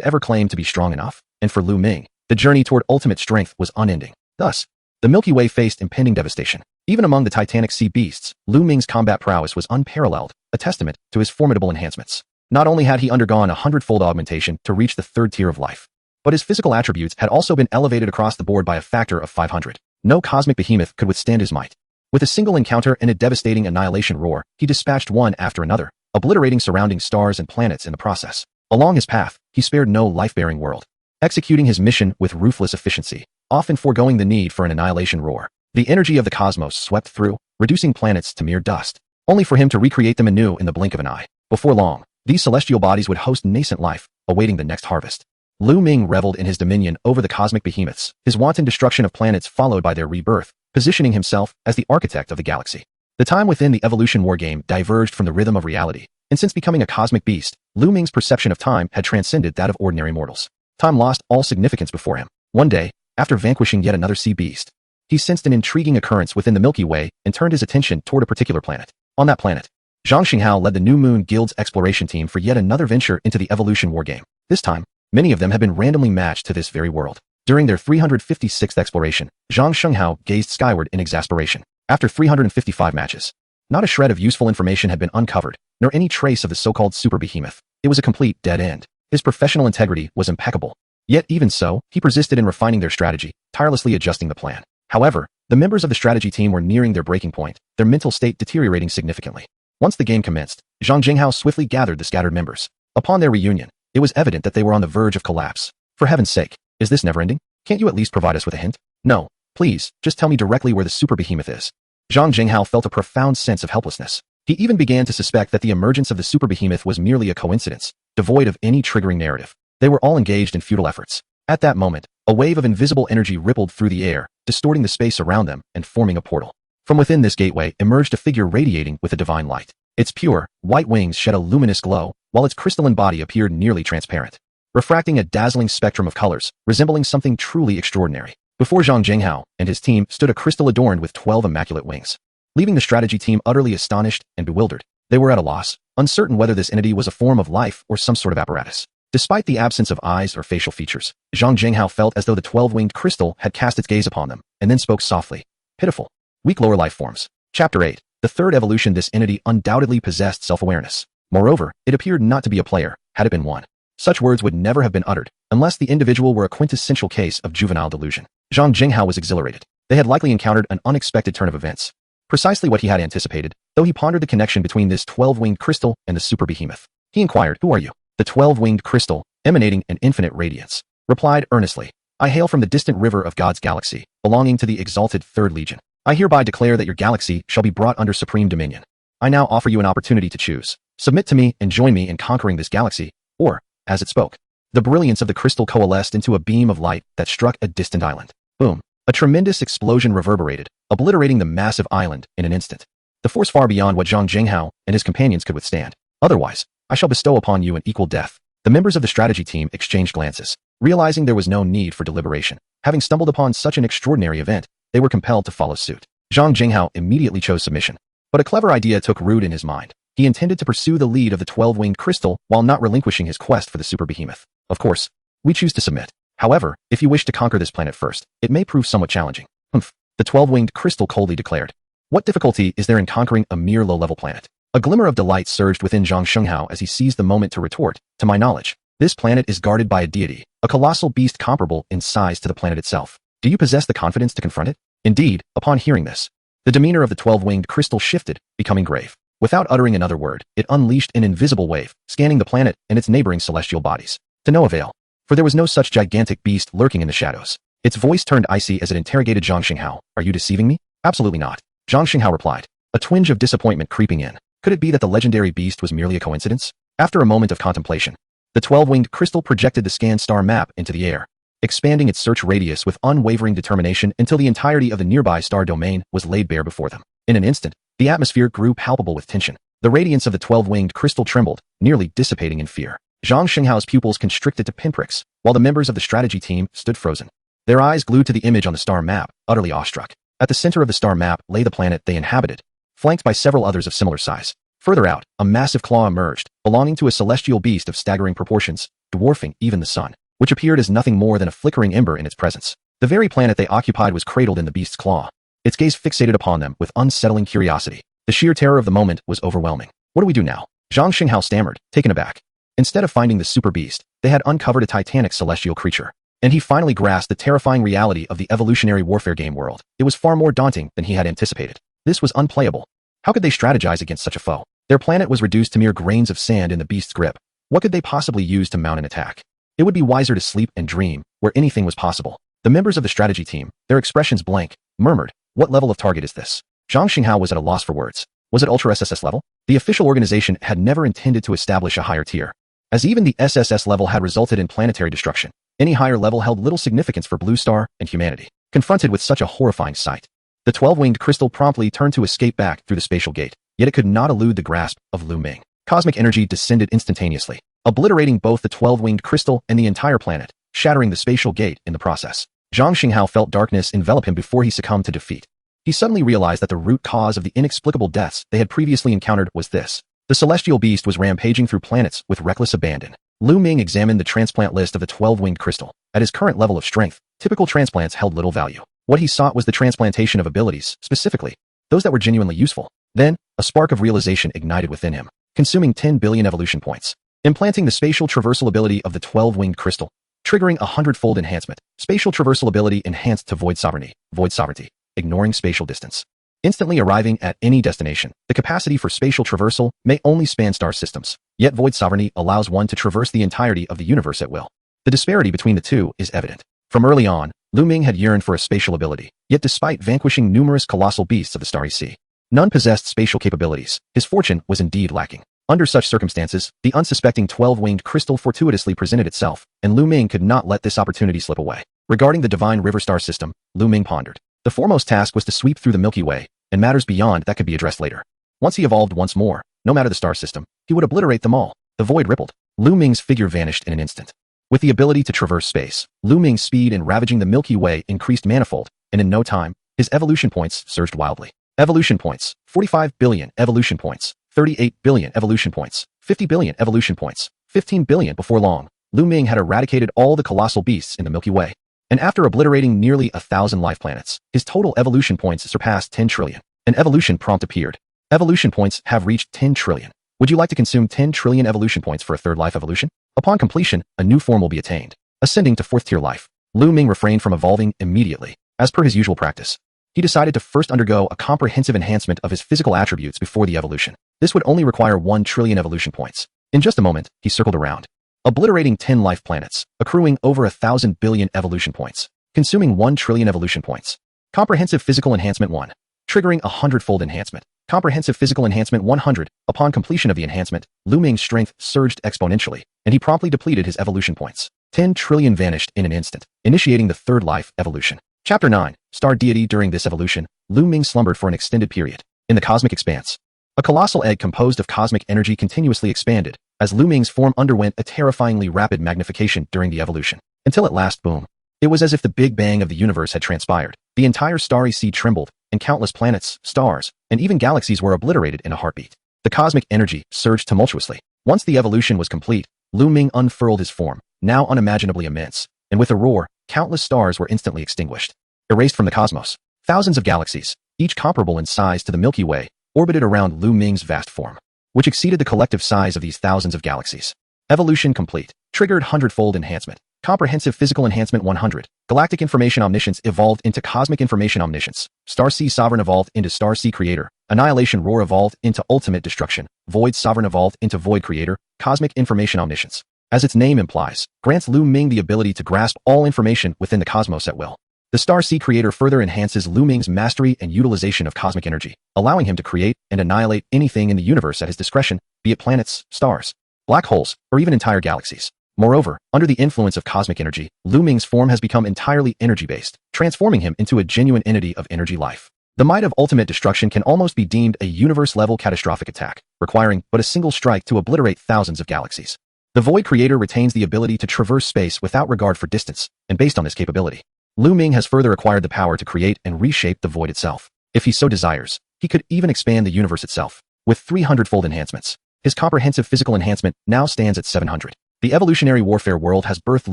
ever claim to be strong enough, and for Luming, the journey toward ultimate strength was unending. Thus, the Milky Way faced impending devastation. Even among the titanic sea beasts, Luming's combat prowess was unparalleled, a testament to his formidable enhancements. Not only had he undergone a 100-fold augmentation to reach the third tier of life, but his physical attributes had also been elevated across the board by a factor of 500. No cosmic behemoth could withstand his might. With a single encounter and a devastating annihilation roar, he dispatched one after another, obliterating surrounding stars and planets in the process. Along his path, he spared no life-bearing world, executing his mission with ruthless efficiency, often foregoing the need for an annihilation roar. The energy of the cosmos swept through, reducing planets to mere dust, only for him to recreate them anew in the blink of an eye. Before long, these celestial bodies would host nascent life, awaiting the next harvest. Luming reveled in his dominion over the cosmic behemoths, his wanton destruction of planets followed by their rebirth, positioning himself as the architect of the galaxy. The time within the evolution wargame diverged from the rhythm of reality, and since becoming a cosmic beast, Luming's perception of time had transcended that of ordinary mortals. Time lost all significance before him. One day, after vanquishing yet another sea beast, he sensed an intriguing occurrence within the Milky Way and turned his attention toward a particular planet. On that planet, Zhang Xinghao led the New Moon Guild's exploration team for yet another venture into the evolution wargame. This time, many of them had been randomly matched to this very world. During their 356th exploration, Zhang Xinghao gazed skyward in exasperation. After 355 matches, not a shred of useful information had been uncovered, nor any trace of the so-called super behemoth. It was a complete dead end. His professional integrity was impeccable. Yet even so, he persisted in refining their strategy, tirelessly adjusting the plan. However, the members of the strategy team were nearing their breaking point, their mental state deteriorating significantly. Once the game commenced, Zhang Jinghao swiftly gathered the scattered members. Upon their reunion, it was evident that they were on the verge of collapse. For heaven's sake, is this never-ending? Can't you at least provide us with a hint? No, please, just tell me directly where the super behemoth is. Zhang Jinghao felt a profound sense of helplessness. He even began to suspect that the emergence of the super behemoth was merely a coincidence, devoid of any triggering narrative. They were all engaged in futile efforts. At that moment, a wave of invisible energy rippled through the air, distorting the space around them and forming a portal. From within this gateway emerged a figure radiating with a divine light. Its pure, white wings shed a luminous glow, while its crystalline body appeared nearly transparent, refracting a dazzling spectrum of colors, resembling something truly extraordinary. Before Zhang Jinghao and his team stood a crystal adorned with 12 immaculate wings. leaving the strategy team utterly astonished and bewildered. They were at a loss, uncertain whether this entity was a form of life or some sort of apparatus. Despite the absence of eyes or facial features, Zhang Jinghao felt as though the 12-winged crystal had cast its gaze upon them, and then spoke softly. Pitiful. Weak lower life forms. Chapter 8. The third evolution. This entity undoubtedly possessed self-awareness. Moreover, it appeared not to be a player, had it been one. Such words would never have been uttered, unless the individual were a quintessential case of juvenile delusion. Zhang Jinghao was exhilarated. They had likely encountered an unexpected turn of events. Precisely what he had anticipated, though he pondered the connection between this 12-winged crystal and the super behemoth. He inquired, "Who are you?" The 12-winged crystal, emanating an infinite radiance, replied earnestly, "I hail from the distant river of God's galaxy, belonging to the exalted Third Legion. I hereby declare that your galaxy shall be brought under supreme dominion. I now offer you an opportunity to choose. Submit to me and join me in conquering this galaxy, or," as it spoke, the brilliance of the crystal coalesced into a beam of light that struck a distant island. Boom. A tremendous explosion reverberated, obliterating the massive island in an instant. The force far beyond what Zhang Jinghao and his companions could withstand. "Otherwise, I shall bestow upon you an equal death." The members of the strategy team exchanged glances. Realizing there was no need for deliberation, having stumbled upon such an extraordinary event, they were compelled to follow suit. Zhang Jinghao immediately chose submission. But a clever idea took root in his mind. He intended to pursue the lead of the 12-winged crystal while not relinquishing his quest for the super behemoth. "Of course, we choose to submit. However, if you wish to conquer this planet first, it may prove somewhat challenging." "Humph," the 12-winged crystal coldly declared. "What difficulty is there in conquering a mere low-level planet?" A glimmer of delight surged within Zhang Shenghao as he seized the moment to retort, "To my knowledge, this planet is guarded by a deity, a colossal beast comparable in size to the planet itself. Do you possess the confidence to confront it?" Indeed, upon hearing this, the demeanor of the 12-winged crystal shifted, becoming grave. Without uttering another word, it unleashed an invisible wave, scanning the planet and its neighboring celestial bodies. To no avail, for there was no such gigantic beast lurking in the shadows. Its voice turned icy as it interrogated Zhang Shenghao. "Are you deceiving me?" "Absolutely not," Zhang Shenghao replied, a twinge of disappointment creeping in. Could it be that the legendary beast was merely a coincidence? After a moment of contemplation, the 12-winged crystal projected the scanned star map into the air, expanding its search radius with unwavering determination until the entirety of the nearby star domain was laid bare before them. In an instant, the atmosphere grew palpable with tension. The radiance of the 12-winged crystal trembled, nearly dissipating in fear. Zhang Shenghao's pupils constricted to pinpricks, while the members of the strategy team stood frozen, their eyes glued to the image on the star map, utterly awestruck. At the center of the star map lay the planet they inhabited, flanked by several others of similar size. Further out, a massive claw emerged, belonging to a celestial beast of staggering proportions, dwarfing even the sun, which appeared as nothing more than a flickering ember in its presence. The very planet they occupied was cradled in the beast's claw, its gaze fixated upon them with unsettling curiosity. The sheer terror of the moment was overwhelming. "What do we do now?" Zhang Shenghao stammered, taken aback. Instead of finding the super beast, they had uncovered a titanic celestial creature. And he finally grasped the terrifying reality of the evolutionary warfare game world. It was far more daunting than he had anticipated. This was unplayable. How could they strategize against such a foe? Their planet was reduced to mere grains of sand in the beast's grip. What could they possibly use to mount an attack? It would be wiser to sleep and dream, where anything was possible. The members of the strategy team, their expressions blank, murmured, "What level of target is this?" Zhang Xinghao was at a loss for words. Was it Ultra SSS level? The official organization had never intended to establish a higher tier, as even the SSS level had resulted in planetary destruction. Any higher level held little significance for Blue Star and humanity. Confronted with such a horrifying sight, the 12-winged crystal promptly turned to escape back through the spatial gate, yet it could not elude the grasp of Luming. Cosmic energy descended instantaneously, obliterating both the 12-winged crystal and the entire planet, shattering the spatial gate in the process. Zhang Xinghao felt darkness envelop him before he succumbed to defeat. He suddenly realized that the root cause of the inexplicable deaths they had previously encountered was this. The celestial beast was rampaging through planets with reckless abandon. Luming examined the transplant list of the 12-winged crystal. At his current level of strength, typical transplants held little value. What he sought was the transplantation of abilities, specifically, those that were genuinely useful. Then, a spark of realization ignited within him, consuming 10 billion evolution points. Implanting the spatial traversal ability of the 12-winged crystal, triggering a 100-fold enhancement. Spatial traversal ability enhanced to void sovereignty, ignoring spatial distance. Instantly arriving at any destination, the capacity for spatial traversal may only span star systems, yet void sovereignty allows one to traverse the entirety of the universe at will. The disparity between the two is evident. From early on, Luming had yearned for a spatial ability, yet despite vanquishing numerous colossal beasts of the starry sea, none possessed spatial capabilities. His fortune was indeed lacking. Under such circumstances, the unsuspecting 12-winged crystal fortuitously presented itself, and Luming could not let this opportunity slip away. Regarding the divine river star system, Luming pondered. The foremost task was to sweep through the Milky Way, and matters beyond that could be addressed later. Once he evolved once more, no matter the star system, he would obliterate them all. The void rippled. Luming's figure vanished in an instant. With the ability to traverse space, Luming's speed in ravaging the Milky Way increased manifold, and in no time, his evolution points surged wildly. Evolution points, 45 billion evolution points, 38 billion evolution points, 50 billion evolution points, 15 billion. Before long, Luming had eradicated all the colossal beasts in the Milky Way. And after obliterating nearly 1,000 life planets, his total evolution points surpassed 10 trillion. An evolution prompt appeared. Evolution points have reached 10 trillion. Would you like to consume 10 trillion evolution points for a third life evolution? Upon completion, a new form will be attained, ascending to fourth tier life. Luming refrained from evolving immediately. As per his usual practice, he decided to first undergo a comprehensive enhancement of his physical attributes before the evolution. This would only require 1 trillion evolution points. In just a moment, he circled around, obliterating 10 life planets, accruing over 1,000 billion evolution points, consuming 1 trillion evolution points. Comprehensive physical enhancement 1. Triggering a 100-fold enhancement. Comprehensive physical enhancement 100. Upon completion of the enhancement, Luming's strength surged exponentially, and he promptly depleted his evolution points. 10 trillion vanished in an instant, initiating the third life evolution. Chapter 9. Star Deity. During this evolution, Luming slumbered for an extended period. In the cosmic expanse, a colossal egg composed of cosmic energy continuously expanded, as Luming's form underwent a terrifyingly rapid magnification during the evolution. Until at last, boom. It was as if the Big Bang of the universe had transpired. The entire starry sea trembled, and countless planets, stars, and even galaxies were obliterated in a heartbeat. The cosmic energy surged tumultuously. Once the evolution was complete, Luming unfurled his form, now unimaginably immense, and with a roar, countless stars were instantly extinguished. Erased from the cosmos, thousands of galaxies, each comparable in size to the Milky Way, orbited around Luming's vast form, which exceeded the collective size of these thousands of galaxies. Evolution complete. Triggered 100-fold enhancement. Comprehensive physical enhancement 100. Galactic information omniscience evolved into cosmic information omniscience. Star Sea Sovereign evolved into Star Sea Creator. Annihilation Roar evolved into ultimate destruction. Void Sovereign evolved into Void Creator. Cosmic information omniscience, as its name implies, grants Luming the ability to grasp all information within the cosmos at will. The Star Sea Creator further enhances Luming's mastery and utilization of cosmic energy, allowing him to create and annihilate anything in the universe at his discretion, be it planets, stars, black holes, or even entire galaxies. Moreover, under the influence of cosmic energy, Luming's form has become entirely energy-based, transforming him into a genuine entity of energy life. The might of ultimate destruction can almost be deemed a universe-level catastrophic attack, requiring but a single strike to obliterate thousands of galaxies. The Void Creator retains the ability to traverse space without regard for distance, and based on this capability, Luming has further acquired the power to create and reshape the void itself. If he so desires, he could even expand the universe itself, with 300-fold enhancements. His comprehensive physical enhancement now stands at 700. The evolutionary warfare world has birthed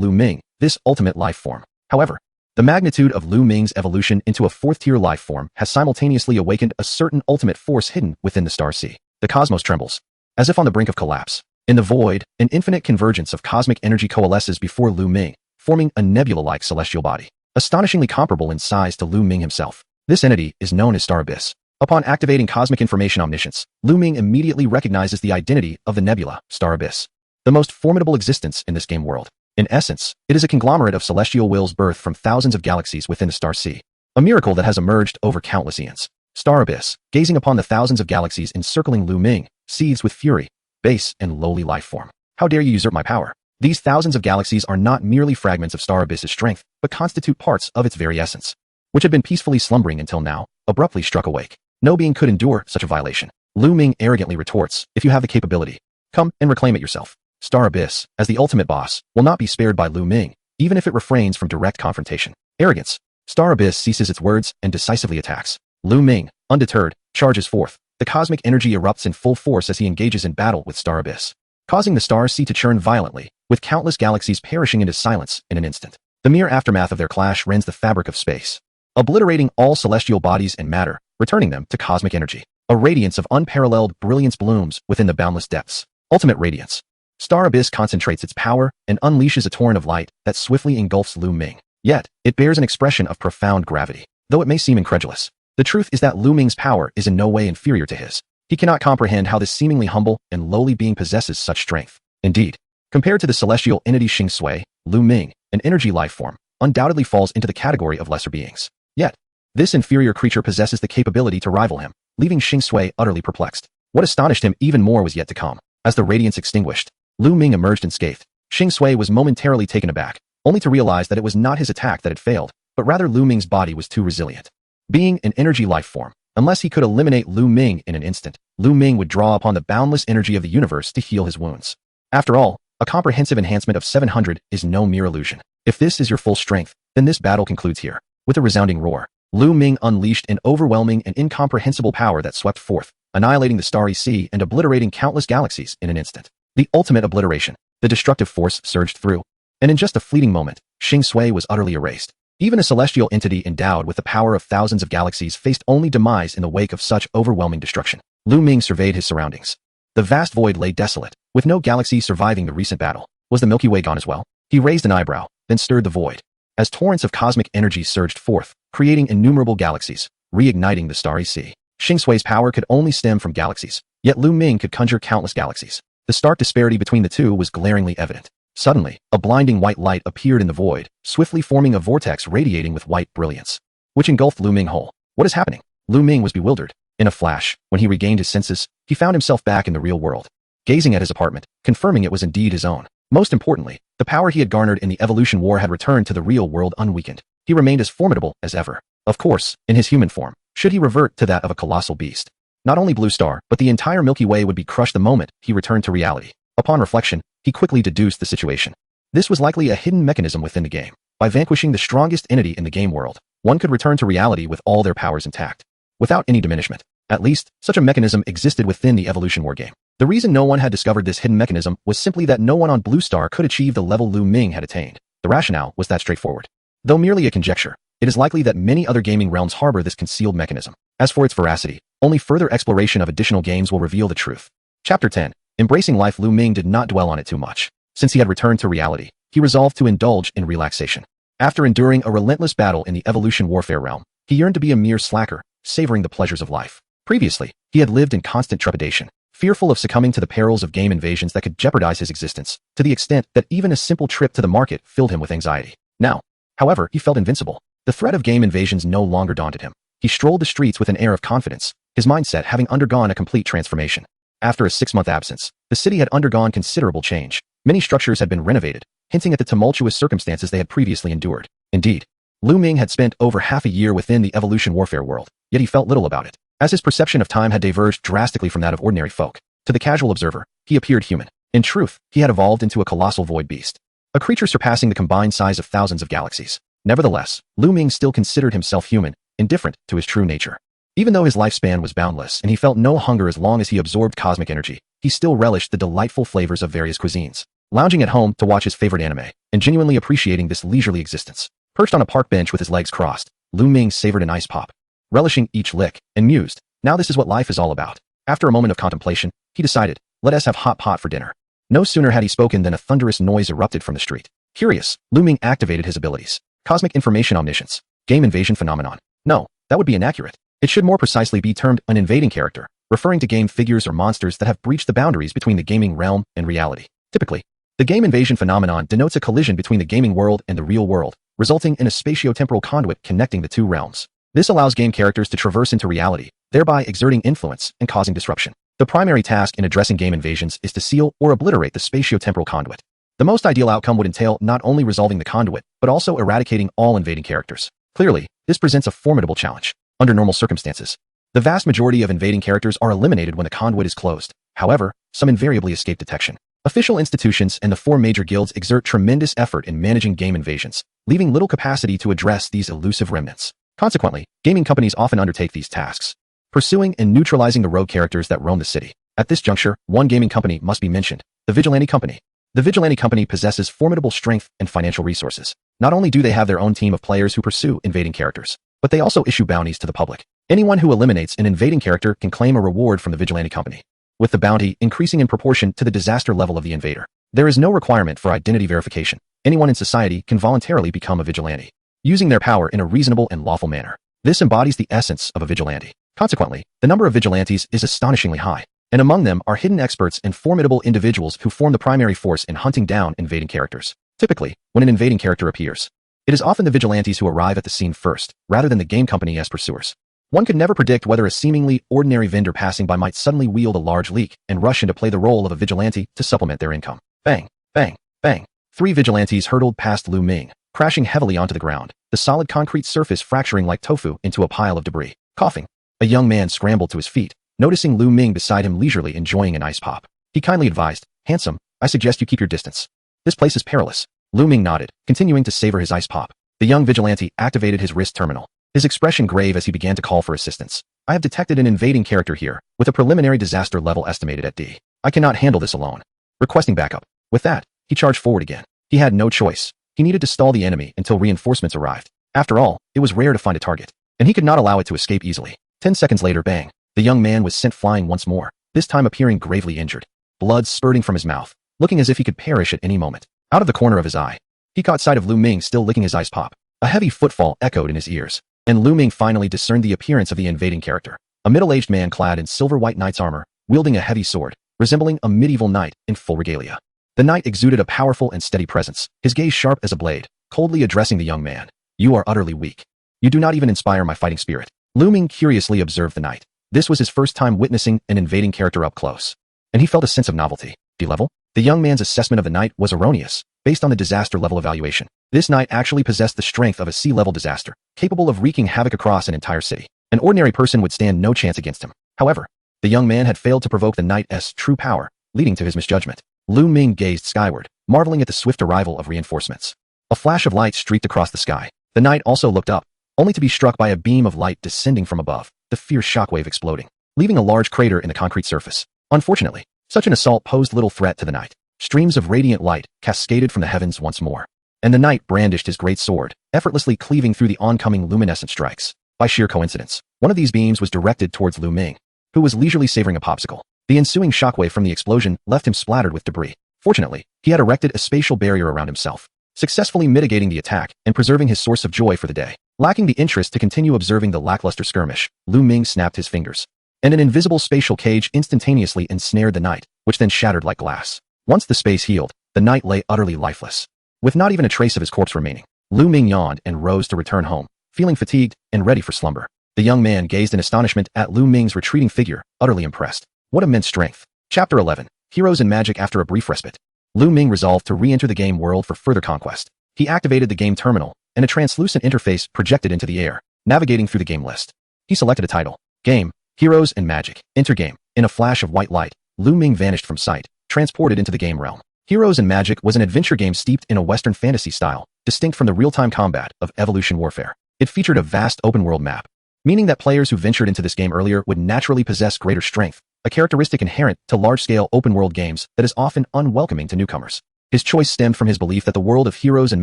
Luming, this ultimate life form. However, the magnitude of Luming's evolution into a fourth-tier life form has simultaneously awakened a certain ultimate force hidden within the star sea. The cosmos trembles, as if on the brink of collapse. In the void, an infinite convergence of cosmic energy coalesces before Luming, forming a nebula-like celestial body, astonishingly comparable in size to Luming himself. This entity is known as Star Abyss. Upon activating cosmic information omniscience, Luming immediately recognizes the identity of the nebula, Star Abyss, the most formidable existence in this game world. In essence, it is a conglomerate of celestial wills birthed from thousands of galaxies within the star sea, a miracle that has emerged over countless eons. Star Abyss, gazing upon the thousands of galaxies encircling Luming, seethes with fury, base and lowly life form. How dare you usurp my power? These thousands of galaxies are not merely fragments of Star Abyss's strength, but constitute parts of its very essence, which had been peacefully slumbering until now, abruptly struck awake. No being could endure such a violation. Luming arrogantly retorts, if you have the capability, come and reclaim it yourself. Star Abyss, as the ultimate boss, will not be spared by Luming, even if it refrains from direct confrontation. Arrogance. Star Abyss ceases its words and decisively attacks. Luming, undeterred, charges forth. The cosmic energy erupts in full force as he engages in battle with Star Abyss, causing the star sea to churn violently, with countless galaxies perishing into silence in an instant. The mere aftermath of their clash rends the fabric of space, obliterating all celestial bodies and matter, returning them to cosmic energy. A radiance of unparalleled brilliance blooms within the boundless depths. Ultimate radiance. Star Abyss concentrates its power and unleashes a torrent of light that swiftly engulfs Luming. Yet, it bears an expression of profound gravity, though it may seem incredulous. The truth is that Luming's power is in no way inferior to his. He cannot comprehend how this seemingly humble and lowly being possesses such strength. Indeed, compared to the celestial entity Xing Sui, Luming, an energy life form, undoubtedly falls into the category of lesser beings. Yet, this inferior creature possesses the capability to rival him, leaving Xing Sui utterly perplexed. What astonished him even more was yet to come. As the radiance extinguished, Luming emerged unscathed. Xing Sui was momentarily taken aback, only to realize that it was not his attack that had failed, but rather Luming's body was too resilient. Being an energy life form, unless he could eliminate Luming in an instant, Luming would draw upon the boundless energy of the universe to heal his wounds. After all, a comprehensive enhancement of 700 is no mere illusion. If this is your full strength, then this battle concludes here. With a resounding roar, Luming unleashed an overwhelming and incomprehensible power that swept forth, annihilating the starry sea and obliterating countless galaxies in an instant. The ultimate obliteration. The destructive force surged through, and in just a fleeting moment, Xing Sui was utterly erased. Even a celestial entity endowed with the power of thousands of galaxies faced only demise in the wake of such overwhelming destruction. Luming surveyed his surroundings. The vast void lay desolate, with no galaxy surviving the recent battle. Was the Milky Way gone as well? He raised an eyebrow, then stirred the void. As torrents of cosmic energy surged forth, creating innumerable galaxies, reigniting the starry sea. Xing Sui's power could only stem from galaxies, yet Luming could conjure countless galaxies. The stark disparity between the two was glaringly evident. Suddenly, a blinding white light appeared in the void, swiftly forming a vortex radiating with white brilliance, which engulfed Luming whole. What is happening? Luming was bewildered. In a flash, when he regained his senses, he found himself back in the real world, gazing at his apartment, confirming it was indeed his own. Most importantly, the power he had garnered in the evolution war had returned to the real world unweakened. He remained as formidable as ever. Of course, in his human form, should he revert to that of a colossal beast. Not only Blue Star, but the entire Milky Way would be crushed the moment he returned to reality. Upon reflection, he quickly deduced the situation. This was likely a hidden mechanism within the game. By vanquishing the strongest entity in the game world, one could return to reality with all their powers intact, without any diminishment. At least, such a mechanism existed within the Evolution War game. The reason no one had discovered this hidden mechanism was simply that no one on Blue Star could achieve the level Luming had attained. The rationale was that straightforward. Though merely a conjecture, it is likely that many other gaming realms harbor this concealed mechanism. As for its veracity, only further exploration of additional games will reveal the truth. Chapter 10. Embracing life. Luming did not dwell on it too much. Since he had returned to reality, he resolved to indulge in relaxation. After enduring a relentless battle in the evolution warfare realm, he yearned to be a mere slacker, savoring the pleasures of life. Previously, he had lived in constant trepidation, fearful of succumbing to the perils of game invasions that could jeopardize his existence, to the extent that even a simple trip to the market filled him with anxiety. Now, however, he felt invincible. The threat of game invasions no longer daunted him. He strolled the streets with an air of confidence, his mindset having undergone a complete transformation. After a 6-month absence, the city had undergone considerable change. Many structures had been renovated, hinting at the tumultuous circumstances they had previously endured. Indeed, Luming had spent over half a year within the evolution warfare world, yet he felt little about it, as his perception of time had diverged drastically from that of ordinary folk. To the casual observer, he appeared human. In truth, he had evolved into a colossal void beast, a creature surpassing the combined size of thousands of galaxies. Nevertheless, Luming still considered himself human, indifferent to his true nature. Even though his lifespan was boundless and he felt no hunger as long as he absorbed cosmic energy, he still relished the delightful flavors of various cuisines, lounging at home to watch his favorite anime, and genuinely appreciating this leisurely existence. Perched on a park bench with his legs crossed, Luming savored an ice pop, relishing each lick, and mused, now this is what life is all about. After a moment of contemplation, he decided, let us have hot pot for dinner. No sooner had he spoken than a thunderous noise erupted from the street. Curious, Luming activated his abilities. Cosmic information omniscience. Game invasion phenomenon. No, that would be inaccurate. It should more precisely be termed an invading character, referring to game figures or monsters that have breached the boundaries between the gaming realm and reality. Typically, the game invasion phenomenon denotes a collision between the gaming world and the real world, resulting in a spatio-temporal conduit connecting the two realms. This allows game characters to traverse into reality, thereby exerting influence and causing disruption. The primary task in addressing game invasions is to seal or obliterate the spatio-temporal conduit. The most ideal outcome would entail not only resolving the conduit, but also eradicating all invading characters. Clearly, this presents a formidable challenge. Under normal circumstances, the vast majority of invading characters are eliminated when the conduit is closed. However, some invariably escape detection. Official institutions and the 4 major guilds exert tremendous effort in managing game invasions, leaving little capacity to address these elusive remnants. Consequently, gaming companies often undertake these tasks, pursuing and neutralizing the rogue characters that roam the city. At this juncture, one gaming company must be mentioned, the Vigilante Company. The Vigilante Company possesses formidable strength and financial resources. Not only do they have their own team of players who pursue invading characters, but they also issue bounties to the public. Anyone who eliminates an invading character can claim a reward from the Vigilante Company, with the bounty increasing in proportion to the disaster level of the invader. There is no requirement for identity verification. Anyone in society can voluntarily become a vigilante, using their power in a reasonable and lawful manner. This embodies the essence of a vigilante. Consequently, the number of vigilantes is astonishingly high, and among them are hidden experts and formidable individuals who form the primary force in hunting down invading characters. Typically, when an invading character appears, it is often the vigilantes who arrive at the scene first, rather than the game company as pursuers. One could never predict whether a seemingly ordinary vendor passing by might suddenly wield a large leak and rush in to play the role of a vigilante to supplement their income. Bang, bang, bang. 3 vigilantes hurtled past Luming, crashing heavily onto the ground, the solid concrete surface fracturing like tofu into a pile of debris. Coughing, a young man scrambled to his feet, noticing Luming beside him leisurely enjoying an ice pop. He kindly advised, handsome, I suggest you keep your distance. This place is perilous. Luming nodded, continuing to savor his ice pop. The young vigilante activated his wrist terminal. his expression grave as he began to call for assistance. I have detected an invading character here, with a preliminary disaster level estimated at D. I cannot handle this alone. Requesting backup. With that, he charged forward again. He had no choice. He needed to stall the enemy until reinforcements arrived. After all, it was rare to find a target, and he could not allow it to escape easily. 10 seconds later, bang. The young man was sent flying once more, this time appearing gravely injured. Blood spurting from his mouth, looking as if he could perish at any moment. Out of the corner of his eye, he caught sight of Luming still licking his ice pop. A heavy footfall echoed in his ears, and Luming finally discerned the appearance of the invading character. A middle-aged man clad in silver-white knight's armor, wielding a heavy sword, resembling a medieval knight in full regalia. The knight exuded a powerful and steady presence, his gaze sharp as a blade, coldly addressing the young man. You are utterly weak. You do not even inspire my fighting spirit. Luming curiously observed the knight. This was his first time witnessing an invading character up close, and he felt a sense of novelty. D-level? The young man's assessment of the knight was erroneous, based on the disaster level evaluation. This knight actually possessed the strength of a C-level disaster, capable of wreaking havoc across an entire city. An ordinary person would stand no chance against him. However, the young man had failed to provoke the knight's true power, leading to his misjudgment. Luming gazed skyward, marveling at the swift arrival of reinforcements. A flash of light streaked across the sky. The knight also looked up, only to be struck by a beam of light descending from above, the fierce shockwave exploding, leaving a large crater in the concrete surface. Unfortunately, such an assault posed little threat to the knight. Streams of radiant light cascaded from the heavens once more, and the knight brandished his great sword, effortlessly cleaving through the oncoming luminescent strikes. By sheer coincidence, one of these beams was directed towards Luming, who was leisurely savoring a popsicle. The ensuing shockwave from the explosion left him splattered with debris. Fortunately, he had erected a spatial barrier around himself, successfully mitigating the attack and preserving his source of joy for the day. Lacking the interest to continue observing the lackluster skirmish, Luming snapped his fingers, and an invisible spatial cage instantaneously ensnared the knight, which then shattered like glass. Once the space healed, the knight lay utterly lifeless, with not even a trace of his corpse remaining. Luming yawned and rose to return home, feeling fatigued and ready for slumber. The young man gazed in astonishment at Luming's retreating figure, utterly impressed. What immense strength. Chapter 11. Heroes and Magic. After a brief respite, Luming resolved to re-enter the game world for further conquest. He activated the game terminal, and a translucent interface projected into the air, navigating through the game list. He selected a title. Game, Heroes and Magic. Enter game. In a flash of white light, Luming vanished from sight, transported into the game realm. Heroes and Magic was an adventure game steeped in a Western fantasy style, distinct from the real-time combat of evolution warfare. It featured a vast open-world map, meaning that players who ventured into this game earlier would naturally possess greater strength, a characteristic inherent to large-scale open-world games that is often unwelcoming to newcomers. His choice stemmed from his belief that the world of Heroes and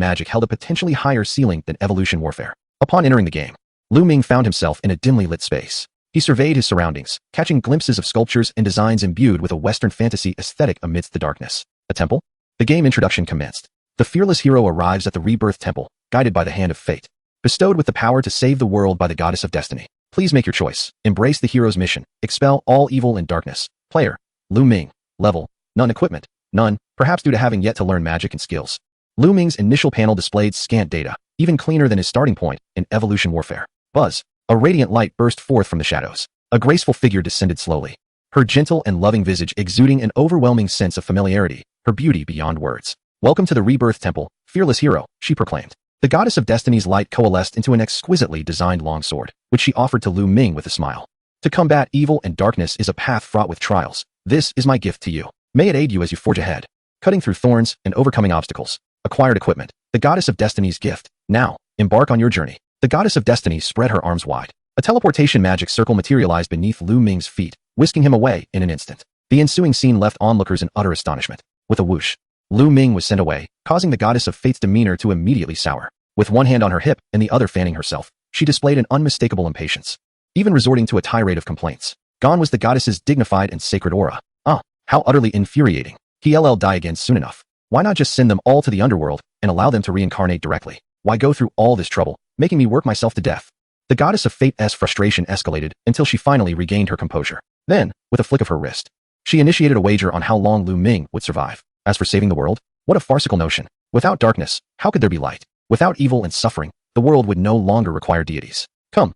Magic held a potentially higher ceiling than evolution warfare. Upon entering the game, Luming found himself in a dimly lit space. He surveyed his surroundings, catching glimpses of sculptures and designs imbued with a Western fantasy aesthetic amidst the darkness. A temple? The game introduction commenced. The fearless hero arrives at the Rebirth Temple, guided by the hand of fate, bestowed with the power to save the world by the goddess of destiny. Please make your choice. Embrace the hero's mission. Expel all evil and darkness. Player, Luming. Level, none. Equipment, none, perhaps due to having yet to learn magic and skills. Luming's initial panel displayed scant data, even cleaner than his starting point in evolution warfare. Buzz. A radiant light burst forth from the shadows. A graceful figure descended slowly, her gentle and loving visage exuding an overwhelming sense of familiarity, her beauty beyond words. Welcome to the Rebirth Temple, fearless hero, she proclaimed. The goddess of destiny's light coalesced into an exquisitely designed longsword, which she offered to Luming with a smile. To combat evil and darkness is a path fraught with trials. This is my gift to you. May it aid you as you forge ahead, cutting through thorns and overcoming obstacles. Acquired equipment. The goddess of destiny's gift. Now, embark on your journey. The goddess of destiny spread her arms wide. A teleportation magic circle materialized beneath Luming's feet, whisking him away in an instant. The ensuing scene left onlookers in utter astonishment. With a whoosh, Luming was sent away, causing the goddess of fate's demeanor to immediately sour. With one hand on her hip and the other fanning herself, she displayed an unmistakable impatience, even resorting to a tirade of complaints. Gone was the goddess's dignified and sacred aura. Ah, how utterly infuriating. He'll die again soon enough. Why not just send them all to the underworld and allow them to reincarnate directly? Why go through all this trouble, making me work myself to death? The goddess of fate's frustration escalated until she finally regained her composure. Then, with a flick of her wrist, she initiated a wager on how long Luming would survive. As for saving the world, what a farcical notion. Without darkness, how could there be light? Without evil and suffering, the world would no longer require deities. Come,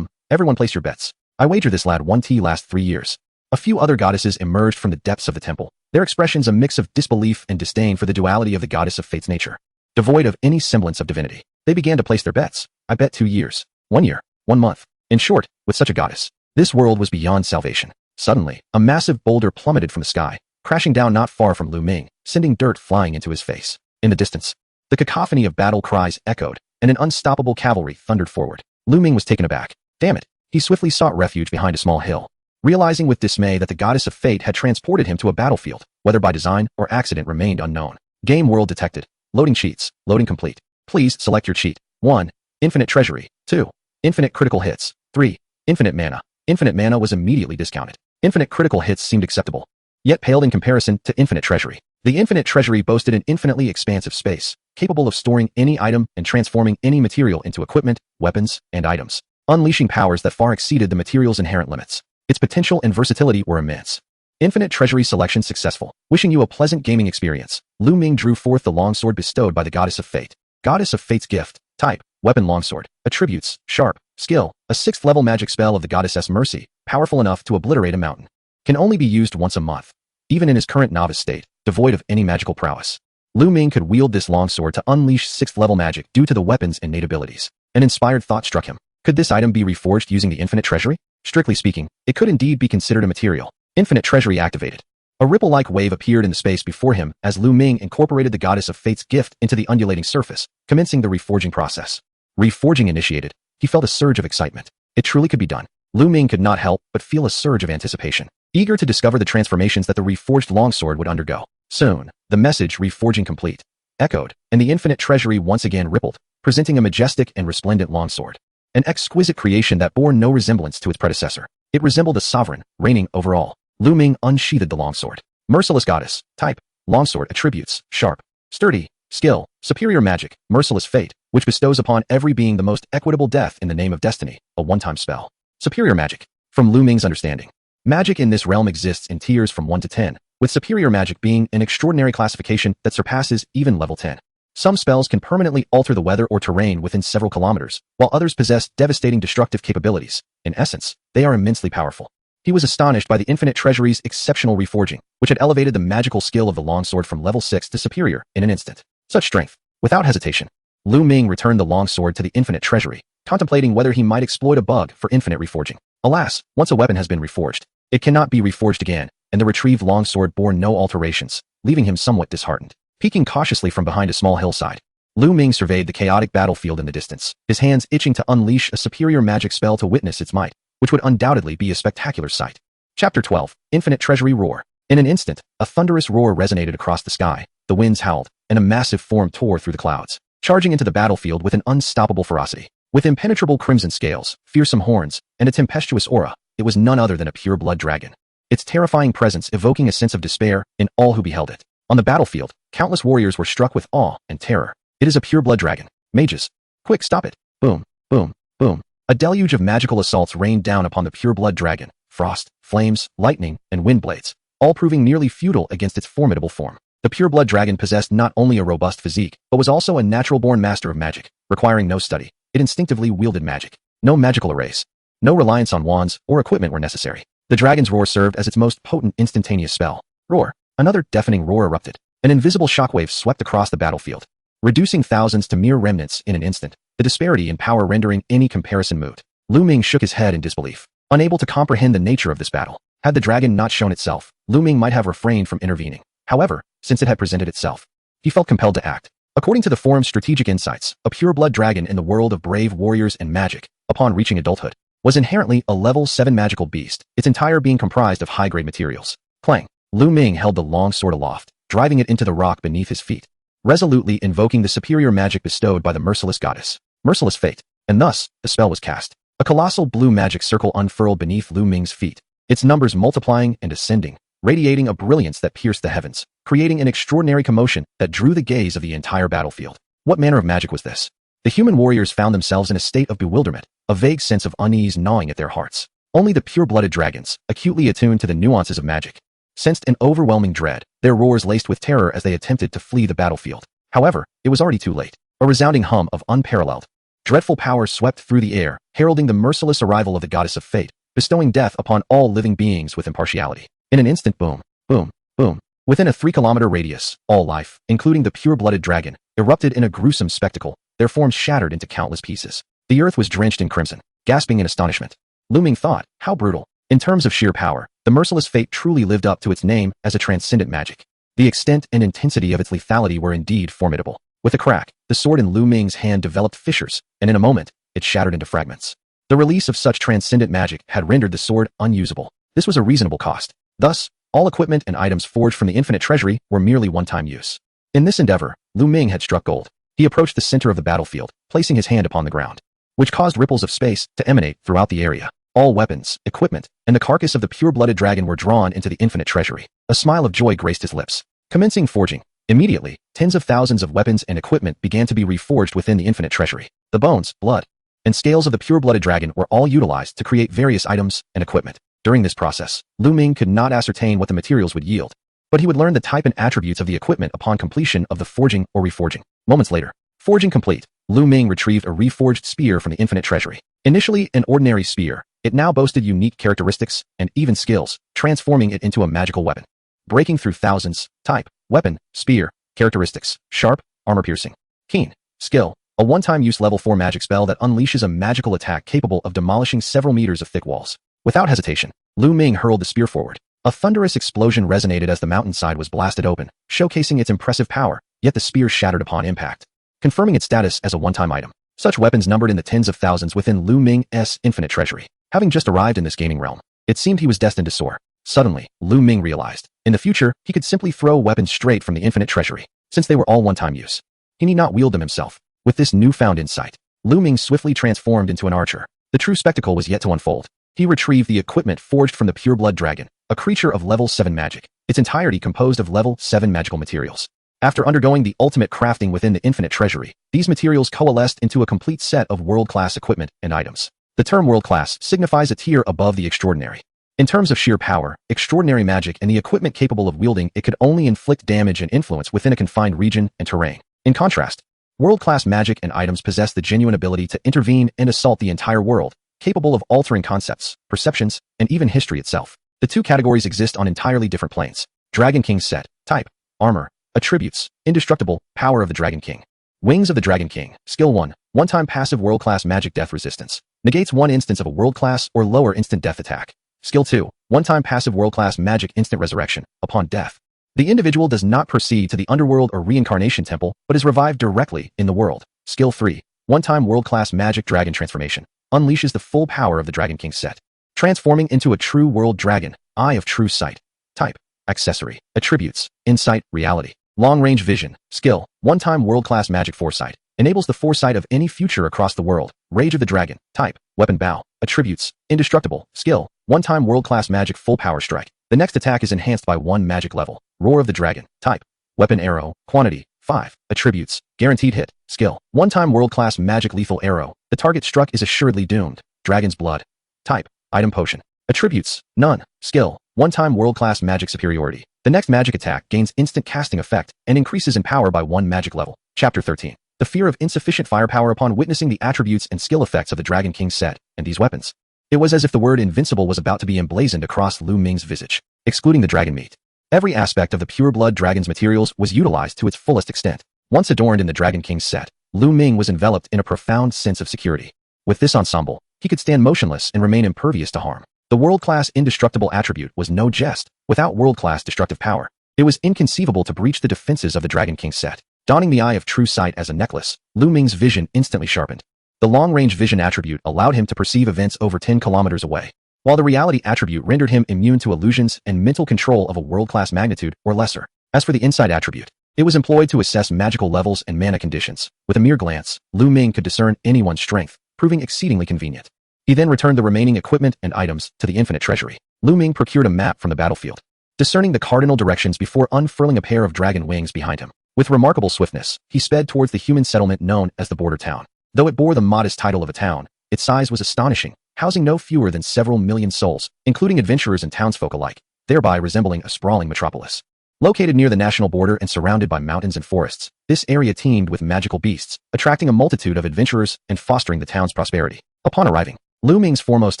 everyone place your bets. I wager this lad won't last 3 years. A few other goddesses emerged from the depths of the temple, their expressions a mix of disbelief and disdain for the duality of the goddess of fate's nature. Devoid of any semblance of divinity, they began to place their bets. I bet 2 years, 1 year, 1 month. In short, with such a goddess, this world was beyond salvation. Suddenly, a massive boulder plummeted from the sky, crashing down not far from Luming, sending dirt flying into his face. In the distance, the cacophony of battle cries echoed, and an unstoppable cavalry thundered forward. Luming was taken aback. Damn it. He swiftly sought refuge behind a small hill, realizing with dismay that the goddess of fate had transported him to a battlefield, whether by design or accident remained unknown. Game world detected. Loading cheats. Loading complete. Please select your cheat. 1. Infinite treasury. 2. Infinite critical hits. 3. Infinite mana. Infinite mana was immediately discounted. Infinite critical hits seemed acceptable, yet paled in comparison to infinite treasury. The infinite treasury boasted an infinitely expansive space, capable of storing any item and transforming any material into equipment, weapons, and items, unleashing powers that far exceeded the material's inherent limits. Its potential and versatility were immense. Infinite treasury selection successful. Wishing you a pleasant gaming experience, Luming drew forth the longsword bestowed by the goddess of fate. Goddess of fate's gift. Type: weapon longsword. Attributes: sharp. Skill: a 6th level magic spell of the goddess's mercy, powerful enough to obliterate a mountain. Can only be used once a month. Even in his current novice state, devoid of any magical prowess, Luming could wield this longsword to unleash 6th level magic due to the weapon's innate abilities. An inspired thought struck him. Could this item be reforged using the infinite treasury? Strictly speaking, it could indeed be considered a material. Infinite treasury activated. A ripple-like wave appeared in the space before him as Luming incorporated the goddess of fate's gift into the undulating surface, commencing the reforging process. Reforging initiated. He felt a surge of excitement. It truly could be done. Luming could not help but feel a surge of anticipation, eager to discover the transformations that the reforged longsword would undergo. Soon, the message "reforging complete" echoed, and the infinite treasury once again rippled, presenting a majestic and resplendent longsword. An exquisite creation that bore no resemblance to its predecessor. It resembled a sovereign, reigning over all. Luming unsheathed the longsword. Merciless goddess. Type: longsword. Attributes: sharp. Sturdy. Skill: superior magic. Merciless fate, which bestows upon every being the most equitable death in the name of destiny. A one-time spell. Superior magic. From Luming's understanding, magic in this realm exists in tiers from 1 to 10, with superior magic being an extraordinary classification that surpasses even level 10. Some spells can permanently alter the weather or terrain within several kilometers, while others possess devastating destructive capabilities. In essence, they are immensely powerful. He was astonished by the infinite treasury's exceptional reforging, which had elevated the magical skill of the longsword from level 6 to superior in an instant. Such strength. Without hesitation, Luming returned the longsword to the infinite treasury, contemplating whether he might exploit a bug for infinite reforging. Alas, once a weapon has been reforged, it cannot be reforged again, and the retrieved longsword bore no alterations, leaving him somewhat disheartened. Peeking cautiously from behind a small hillside, Luming surveyed the chaotic battlefield in the distance, his hands itching to unleash a superior magic spell to witness its might, which would undoubtedly be a spectacular sight. Chapter 12. Infinite Treasury Roar. In an instant, a thunderous roar resonated across the sky, the winds howled, and a massive form tore through the clouds, charging into the battlefield with an unstoppable ferocity. With impenetrable crimson scales, fearsome horns, and a tempestuous aura, it was none other than a pure-blood dragon. Its terrifying presence evoking a sense of despair in all who beheld it. On the battlefield, countless warriors were struck with awe and terror. It is a pure-blood dragon. Mages! Quick, stop it! Boom, boom, boom. A deluge of magical assaults rained down upon the pure-blood dragon. Frost, flames, lightning, and wind blades, all proving nearly futile against its formidable form. The pure-blood dragon possessed not only a robust physique, but was also a natural-born master of magic, requiring no study. It instinctively wielded magic. No magical arrays. No reliance on wands or equipment were necessary. The dragon's roar served as its most potent instantaneous spell. Roar. Another deafening roar erupted. An invisible shockwave swept across the battlefield, reducing thousands to mere remnants in an instant, the disparity in power rendering any comparison moot. Luming shook his head in disbelief, unable to comprehend the nature of this battle. Had the dragon not shown itself, Luming might have refrained from intervening. However, since it had presented itself, he felt compelled to act. According to the forum's strategic insights, a pure-blood dragon in the world of brave warriors and magic, upon reaching adulthood, was inherently a level 7 magical beast, its entire being comprised of high-grade materials. Clang! Luming held the long sword aloft, driving it into the rock beneath his feet, resolutely invoking the superior magic bestowed by the merciless goddess. Merciless fate. And thus, the spell was cast. A colossal blue magic circle unfurled beneath Luming's feet, its numbers multiplying and ascending, radiating a brilliance that pierced the heavens, creating an extraordinary commotion that drew the gaze of the entire battlefield. What manner of magic was this? The human warriors found themselves in a state of bewilderment, a vague sense of unease gnawing at their hearts. Only the pure-blooded dragons, acutely attuned to the nuances of magic, sensed an overwhelming dread, their roars laced with terror as they attempted to flee the battlefield. However, it was already too late. A resounding hum of unparalleled, dreadful power swept through the air, heralding the merciless arrival of the goddess of fate, bestowing death upon all living beings with impartiality. In an instant, boom, boom, boom. Within a 3-kilometer radius, all life, including the pure-blooded dragon, erupted in a gruesome spectacle, their forms shattered into countless pieces. The earth was drenched in crimson, gasping in astonishment. Luming thought, how brutal. In terms of sheer power, the merciless fate truly lived up to its name as a transcendent magic. The extent and intensity of its lethality were indeed formidable. With a crack, the sword in Luming's hand developed fissures, and in a moment, it shattered into fragments. The release of such transcendent magic had rendered the sword unusable. This was a reasonable cost. Thus, all equipment and items forged from the infinite treasury were merely one-time use. In this endeavor, Luming had struck gold. He approached the center of the battlefield, placing his hand upon the ground, which caused ripples of space to emanate throughout the area. All weapons, equipment, and the carcass of the pure-blooded dragon were drawn into the infinite treasury. A smile of joy graced his lips. Commencing forging. Immediately, tens of thousands of weapons and equipment began to be reforged within the infinite treasury. The bones, blood, and scales of the pure-blooded dragon were all utilized to create various items and equipment. During this process, Luming could not ascertain what the materials would yield, but he would learn the type and attributes of the equipment upon completion of the forging or reforging. Moments later, forging complete, Luming retrieved a reforged spear from the infinite treasury. Initially an ordinary spear, it now boasted unique characteristics and even skills, transforming it into a magical weapon. Breaking through thousands. Type, weapon, spear, characteristics, sharp, armor-piercing, keen, skill, a one-time use level 4 magic spell that unleashes a magical attack capable of demolishing several meters of thick walls. Without hesitation, Luming hurled the spear forward. A thunderous explosion resonated as the mountainside was blasted open, showcasing its impressive power, yet the spear shattered upon impact, confirming its status as a one-time item. Such weapons numbered in the tens of thousands within Luming's infinite treasury. Having just arrived in this gaming realm, it seemed he was destined to soar. Suddenly, Luming realized, in the future, he could simply throw weapons straight from the infinite treasury, since they were all one-time use. He need not wield them himself. With this newfound insight, Luming swiftly transformed into an archer. The true spectacle was yet to unfold. He retrieved the equipment forged from the pure-blood dragon, a creature of level 7 magic, its entirety composed of level 7 magical materials. After undergoing the ultimate crafting within the infinite treasury, these materials coalesced into a complete set of world-class equipment and items. The term world-class signifies a tier above the extraordinary. In terms of sheer power, extraordinary magic and the equipment capable of wielding it could only inflict damage and influence within a confined region and terrain. In contrast, world-class magic and items possess the genuine ability to intervene and assault the entire world, capable of altering concepts, perceptions, and even history itself. The two categories exist on entirely different planes. Dragon King set, type, armor, attributes, indestructible, power of the Dragon King. Wings of the Dragon King, skill 1, one-time passive world-class magic death resistance. Negates one instance of a world-class or lower instant death attack. Skill 2, one-time passive world-class magic instant resurrection, upon death. The individual does not proceed to the underworld or reincarnation temple, but is revived directly in the world. Skill 3, one-time world-class magic dragon transformation. Unleashes the full power of the Dragon King set, transforming into a true world dragon, eye of true sight. Type, accessory, attributes, insight, reality. Long-range vision, skill, one-time world-class magic foresight. Enables the foresight of any future across the world. Rage of the dragon, type, weapon bow. Attributes, indestructible, skill, one-time world-class magic full power strike. The next attack is enhanced by 1 magic level. Roar of the dragon, type, weapon arrow, quantity, 5. Attributes, guaranteed hit, skill, one-time world-class magic lethal arrow. The target struck is assuredly doomed. Dragon's blood. Type, item potion. Attributes, none. Skill, one-time world-class magic superiority. The next magic attack gains instant casting effect and increases in power by 1 magic level. Chapter 13. The fear of insufficient firepower upon witnessing the attributes and skill effects of the Dragon King set and these weapons. It was as if the word invincible was about to be emblazoned across Luming's visage, excluding the dragon meat. Every aspect of the pure-blood dragon's materials was utilized to its fullest extent. Once adorned in the Dragon King's set, Luming was enveloped in a profound sense of security. With this ensemble, he could stand motionless and remain impervious to harm. The world-class indestructible attribute was no jest. Without world-class destructive power, it was inconceivable to breach the defenses of the Dragon King set. Donning the eye of true sight as a necklace, Luming's vision instantly sharpened. The long-range vision attribute allowed him to perceive events over 10 kilometers away, while the reality attribute rendered him immune to illusions and mental control of a world-class magnitude or lesser. As for the insight attribute, it was employed to assess magical levels and mana conditions. With a mere glance, Luming could discern anyone's strength, proving exceedingly convenient. He then returned the remaining equipment and items to the infinite treasury. Luming procured a map from the battlefield, discerning the cardinal directions before unfurling a pair of dragon wings behind him. With remarkable swiftness, he sped towards the human settlement known as the border town. Though it bore the modest title of a town, its size was astonishing, housing no fewer than several million souls, including adventurers and townsfolk alike, thereby resembling a sprawling metropolis. Located near the national border and surrounded by mountains and forests, this area teemed with magical beasts, attracting a multitude of adventurers and fostering the town's prosperity. Upon arriving, Luming's foremost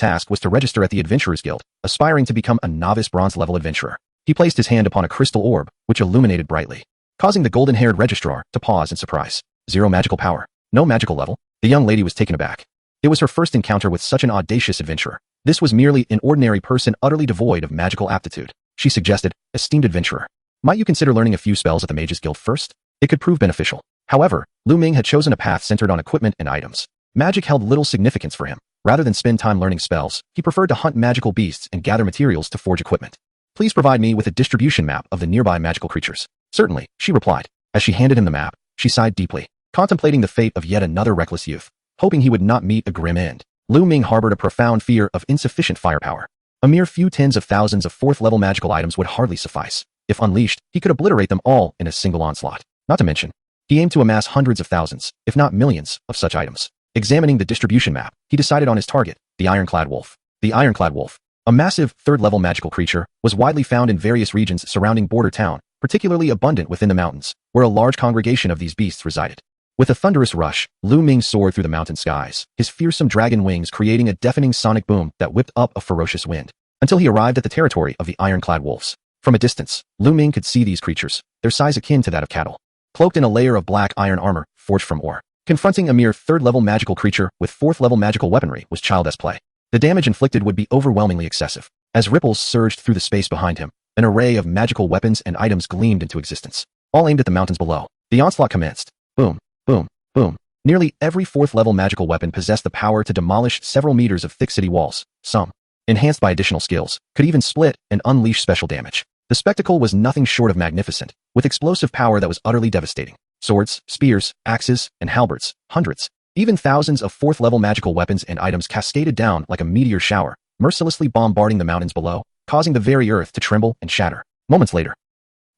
task was to register at the Adventurers Guild, aspiring to become a novice bronze-level adventurer. He placed his hand upon a crystal orb, which illuminated brightly, causing the golden-haired registrar to pause in surprise. 0 magical power. No magical level. The young lady was taken aback. It was her first encounter with such an audacious adventurer. This was merely an ordinary person utterly devoid of magical aptitude. She suggested, esteemed adventurer, might you consider learning a few spells at the Mages Guild first? It could prove beneficial. However, Luming had chosen a path centered on equipment and items. Magic held little significance for him. Rather than spend time learning spells, he preferred to hunt magical beasts and gather materials to forge equipment. Please provide me with a distribution map of the nearby magical creatures. Certainly, she replied. As she handed him the map, she sighed deeply, contemplating the fate of yet another reckless youth, hoping he would not meet a grim end. Luming harbored a profound fear of insufficient firepower. A mere few tens of thousands of fourth-level magical items would hardly suffice. If unleashed, he could obliterate them all in a single onslaught. Not to mention, he aimed to amass hundreds of thousands, if not millions, of such items. Examining the distribution map, he decided on his target, the Ironclad Wolf. The Ironclad Wolf, a massive, third-level magical creature, was widely found in various regions surrounding Border Town, particularly abundant within the mountains, where a large congregation of these beasts resided. With a thunderous rush, Luming soared through the mountain skies, his fearsome dragon wings creating a deafening sonic boom that whipped up a ferocious wind, until he arrived at the territory of the Ironclad Wolves. From a distance, Luming could see these creatures, their size akin to that of cattle, cloaked in a layer of black iron armor forged from ore. Confronting a mere third-level magical creature with fourth-level magical weaponry was child's play. The damage inflicted would be overwhelmingly excessive. As ripples surged through the space behind him, an array of magical weapons and items gleamed into existence, all aimed at the mountains below. The onslaught commenced. Boom, boom, boom. Nearly every fourth-level magical weapon possessed the power to demolish several meters of thick city walls. Some, enhanced by additional skills, could even split and unleash special damage. The spectacle was nothing short of magnificent, with explosive power that was utterly devastating. Swords, spears, axes, and halberds, hundreds, even thousands of fourth-level magical weapons and items cascaded down like a meteor shower, mercilessly bombarding the mountains below, causing the very earth to tremble and shatter. Moments later,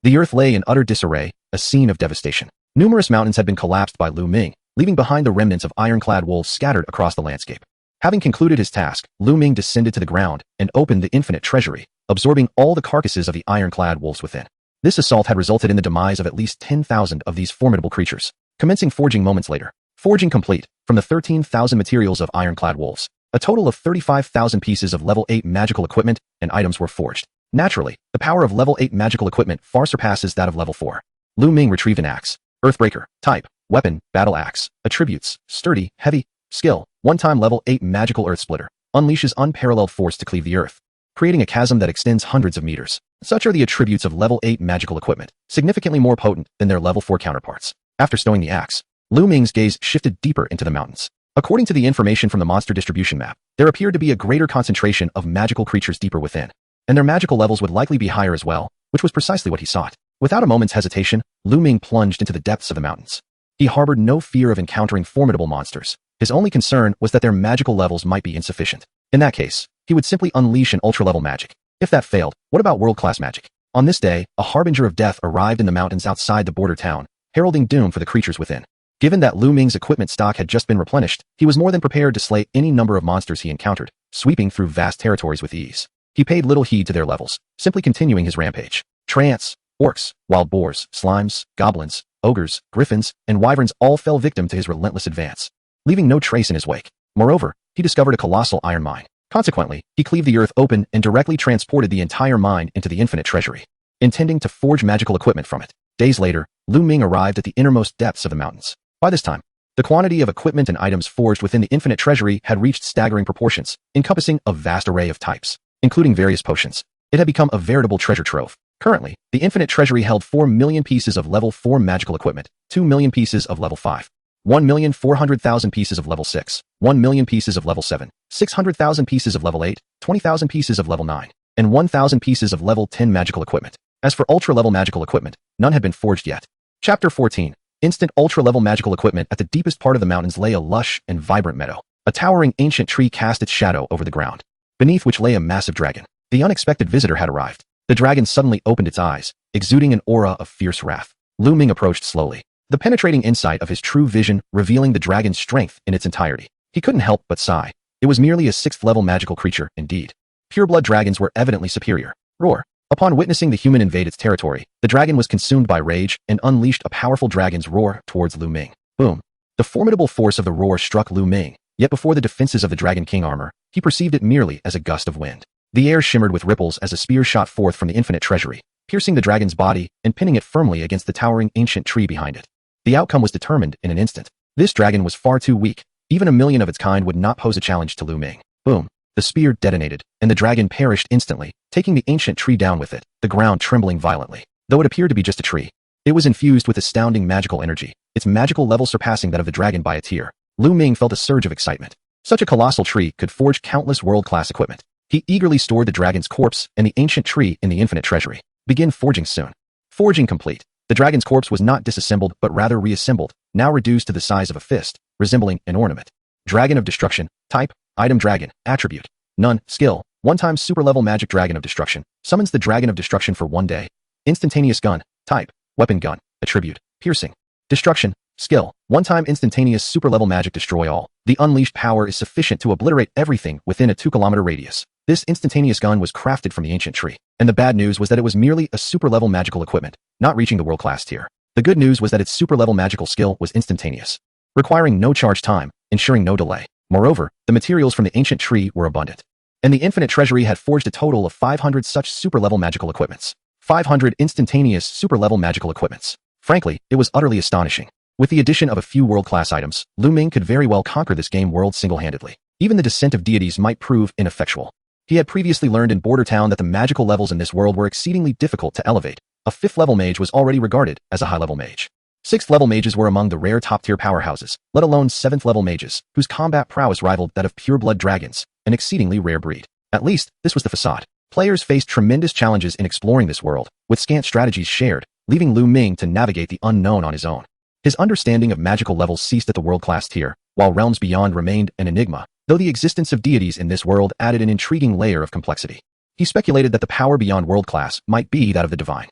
the earth lay in utter disarray, a scene of devastation. Numerous mountains had been collapsed by Luming, leaving behind the remnants of ironclad wolves scattered across the landscape. Having concluded his task, Luming descended to the ground and opened the infinite treasury, absorbing all the carcasses of the ironclad wolves within. This assault had resulted in the demise of at least 10,000 of these formidable creatures. Commencing forging moments later. Forging complete. From the 13,000 materials of ironclad wolves, a total of 35,000 pieces of level 8 magical equipment and items were forged. Naturally, the power of level 8 magical equipment far surpasses that of level 4. Luming retrieved an axe. Earthbreaker. Type. Weapon. Battle axe. Attributes. Sturdy. Heavy. Skill. One-time level 8 magical earth splitter. Unleashes unparalleled force to cleave the earth, creating a chasm that extends hundreds of meters. Such are the attributes of level 8 magical equipment, significantly more potent than their level 4 counterparts. After stowing the axe, Luming's gaze shifted deeper into the mountains. According to the information from the monster distribution map, there appeared to be a greater concentration of magical creatures deeper within, and their magical levels would likely be higher as well, which was precisely what he sought. Without a moment's hesitation, Luming plunged into the depths of the mountains. He harbored no fear of encountering formidable monsters. His only concern was that their magical levels might be insufficient. In that case, he would simply unleash an ultra-level magic. If that failed, what about world-class magic? On this day, a harbinger of death arrived in the mountains outside the border town, heralding doom for the creatures within. Given that Luming's equipment stock had just been replenished, he was more than prepared to slay any number of monsters he encountered, sweeping through vast territories with ease. He paid little heed to their levels, simply continuing his rampage. Trance, orcs, wild boars, slimes, goblins, ogres, griffins, and wyverns all fell victim to his relentless advance, leaving no trace in his wake. Moreover, he discovered a colossal iron mine. Consequently, he cleaved the earth open and directly transported the entire mine into the infinite treasury, intending to forge magical equipment from it. Days later, Luming arrived at the innermost depths of the mountains. By this time, the quantity of equipment and items forged within the infinite treasury had reached staggering proportions, encompassing a vast array of types, including various potions. It had become a veritable treasure trove. Currently, the infinite treasury held 4 million pieces of level 4 magical equipment, 2 million pieces of level 5, 1,400,000 pieces of level 6, 1 million pieces of level 7, 600,000 pieces of level 8, 20,000 pieces of level 9, and 1,000 pieces of level 10 magical equipment. As for ultra-level magical equipment, none had been forged yet. Chapter 14. Instant ultra-level magical equipment. At the deepest part of the mountains lay a lush and vibrant meadow. A towering ancient tree cast its shadow over the ground, beneath which lay a massive dragon. The unexpected visitor had arrived. The dragon suddenly opened its eyes, exuding an aura of fierce wrath. Luming approached slowly, the penetrating insight of his true vision revealing the dragon's strength in its entirety. He couldn't help but sigh. It was merely a 6th-level magical creature, indeed. Pureblood dragons were evidently superior. Roar. Upon witnessing the human invade its territory, the dragon was consumed by rage and unleashed a powerful dragon's roar towards Luming. Boom. The formidable force of the roar struck Luming, yet before the defenses of the Dragon King armor, he perceived it merely as a gust of wind. The air shimmered with ripples as a spear shot forth from the infinite treasury, piercing the dragon's body and pinning it firmly against the towering ancient tree behind it. The outcome was determined in an instant. This dragon was far too weak. Even a million of its kind would not pose a challenge to Luming. Boom. The spear detonated, and the dragon perished instantly, taking the ancient tree down with it, the ground trembling violently. Though it appeared to be just a tree, it was infused with astounding magical energy, its magical level surpassing that of the dragon by a tier. Luming felt a surge of excitement. Such a colossal tree could forge countless world-class equipment. He eagerly stored the dragon's corpse and the ancient tree in the infinite treasury. Begin forging soon. Forging complete. The dragon's corpse was not disassembled but rather reassembled, now reduced to the size of a fist, resembling an ornament. Dragon of Destruction. Type, Item Dragon. Attribute, None. Skill, 1x super-level magic Dragon of Destruction. Summons the Dragon of Destruction for 1 day. Instantaneous gun. Type, Weapon gun. Attribute, Piercing. Destruction. Skill, 1-time instantaneous super-level magic destroy all. The unleashed power is sufficient to obliterate everything within a 2-kilometer radius. This instantaneous gun was crafted from the ancient tree. And the bad news was that it was merely a super-level magical equipment, not reaching the world-class tier. The good news was that its super-level magical skill was instantaneous, requiring no charge time, ensuring no delay. Moreover, the materials from the ancient tree were abundant. And the infinite treasury had forged a total of 500 such super-level magical equipments. 500 instantaneous super-level magical equipments. Frankly, it was utterly astonishing. With the addition of a few world-class items, Luming could very well conquer this game world single-handedly. Even the descent of deities might prove ineffectual. He had previously learned in Border Town that the magical levels in this world were exceedingly difficult to elevate. A 5th-level mage was already regarded as a high-level mage. 6th-level mages were among the rare top-tier powerhouses, let alone 7th-level mages, whose combat prowess rivaled that of pure-blood dragons, an exceedingly rare breed. At least, this was the facade. Players faced tremendous challenges in exploring this world, with scant strategies shared, leaving Luming to navigate the unknown on his own. His understanding of magical levels ceased at the world-class tier, while realms beyond remained an enigma, though the existence of deities in this world added an intriguing layer of complexity. He speculated that the power beyond world-class might be that of the divine.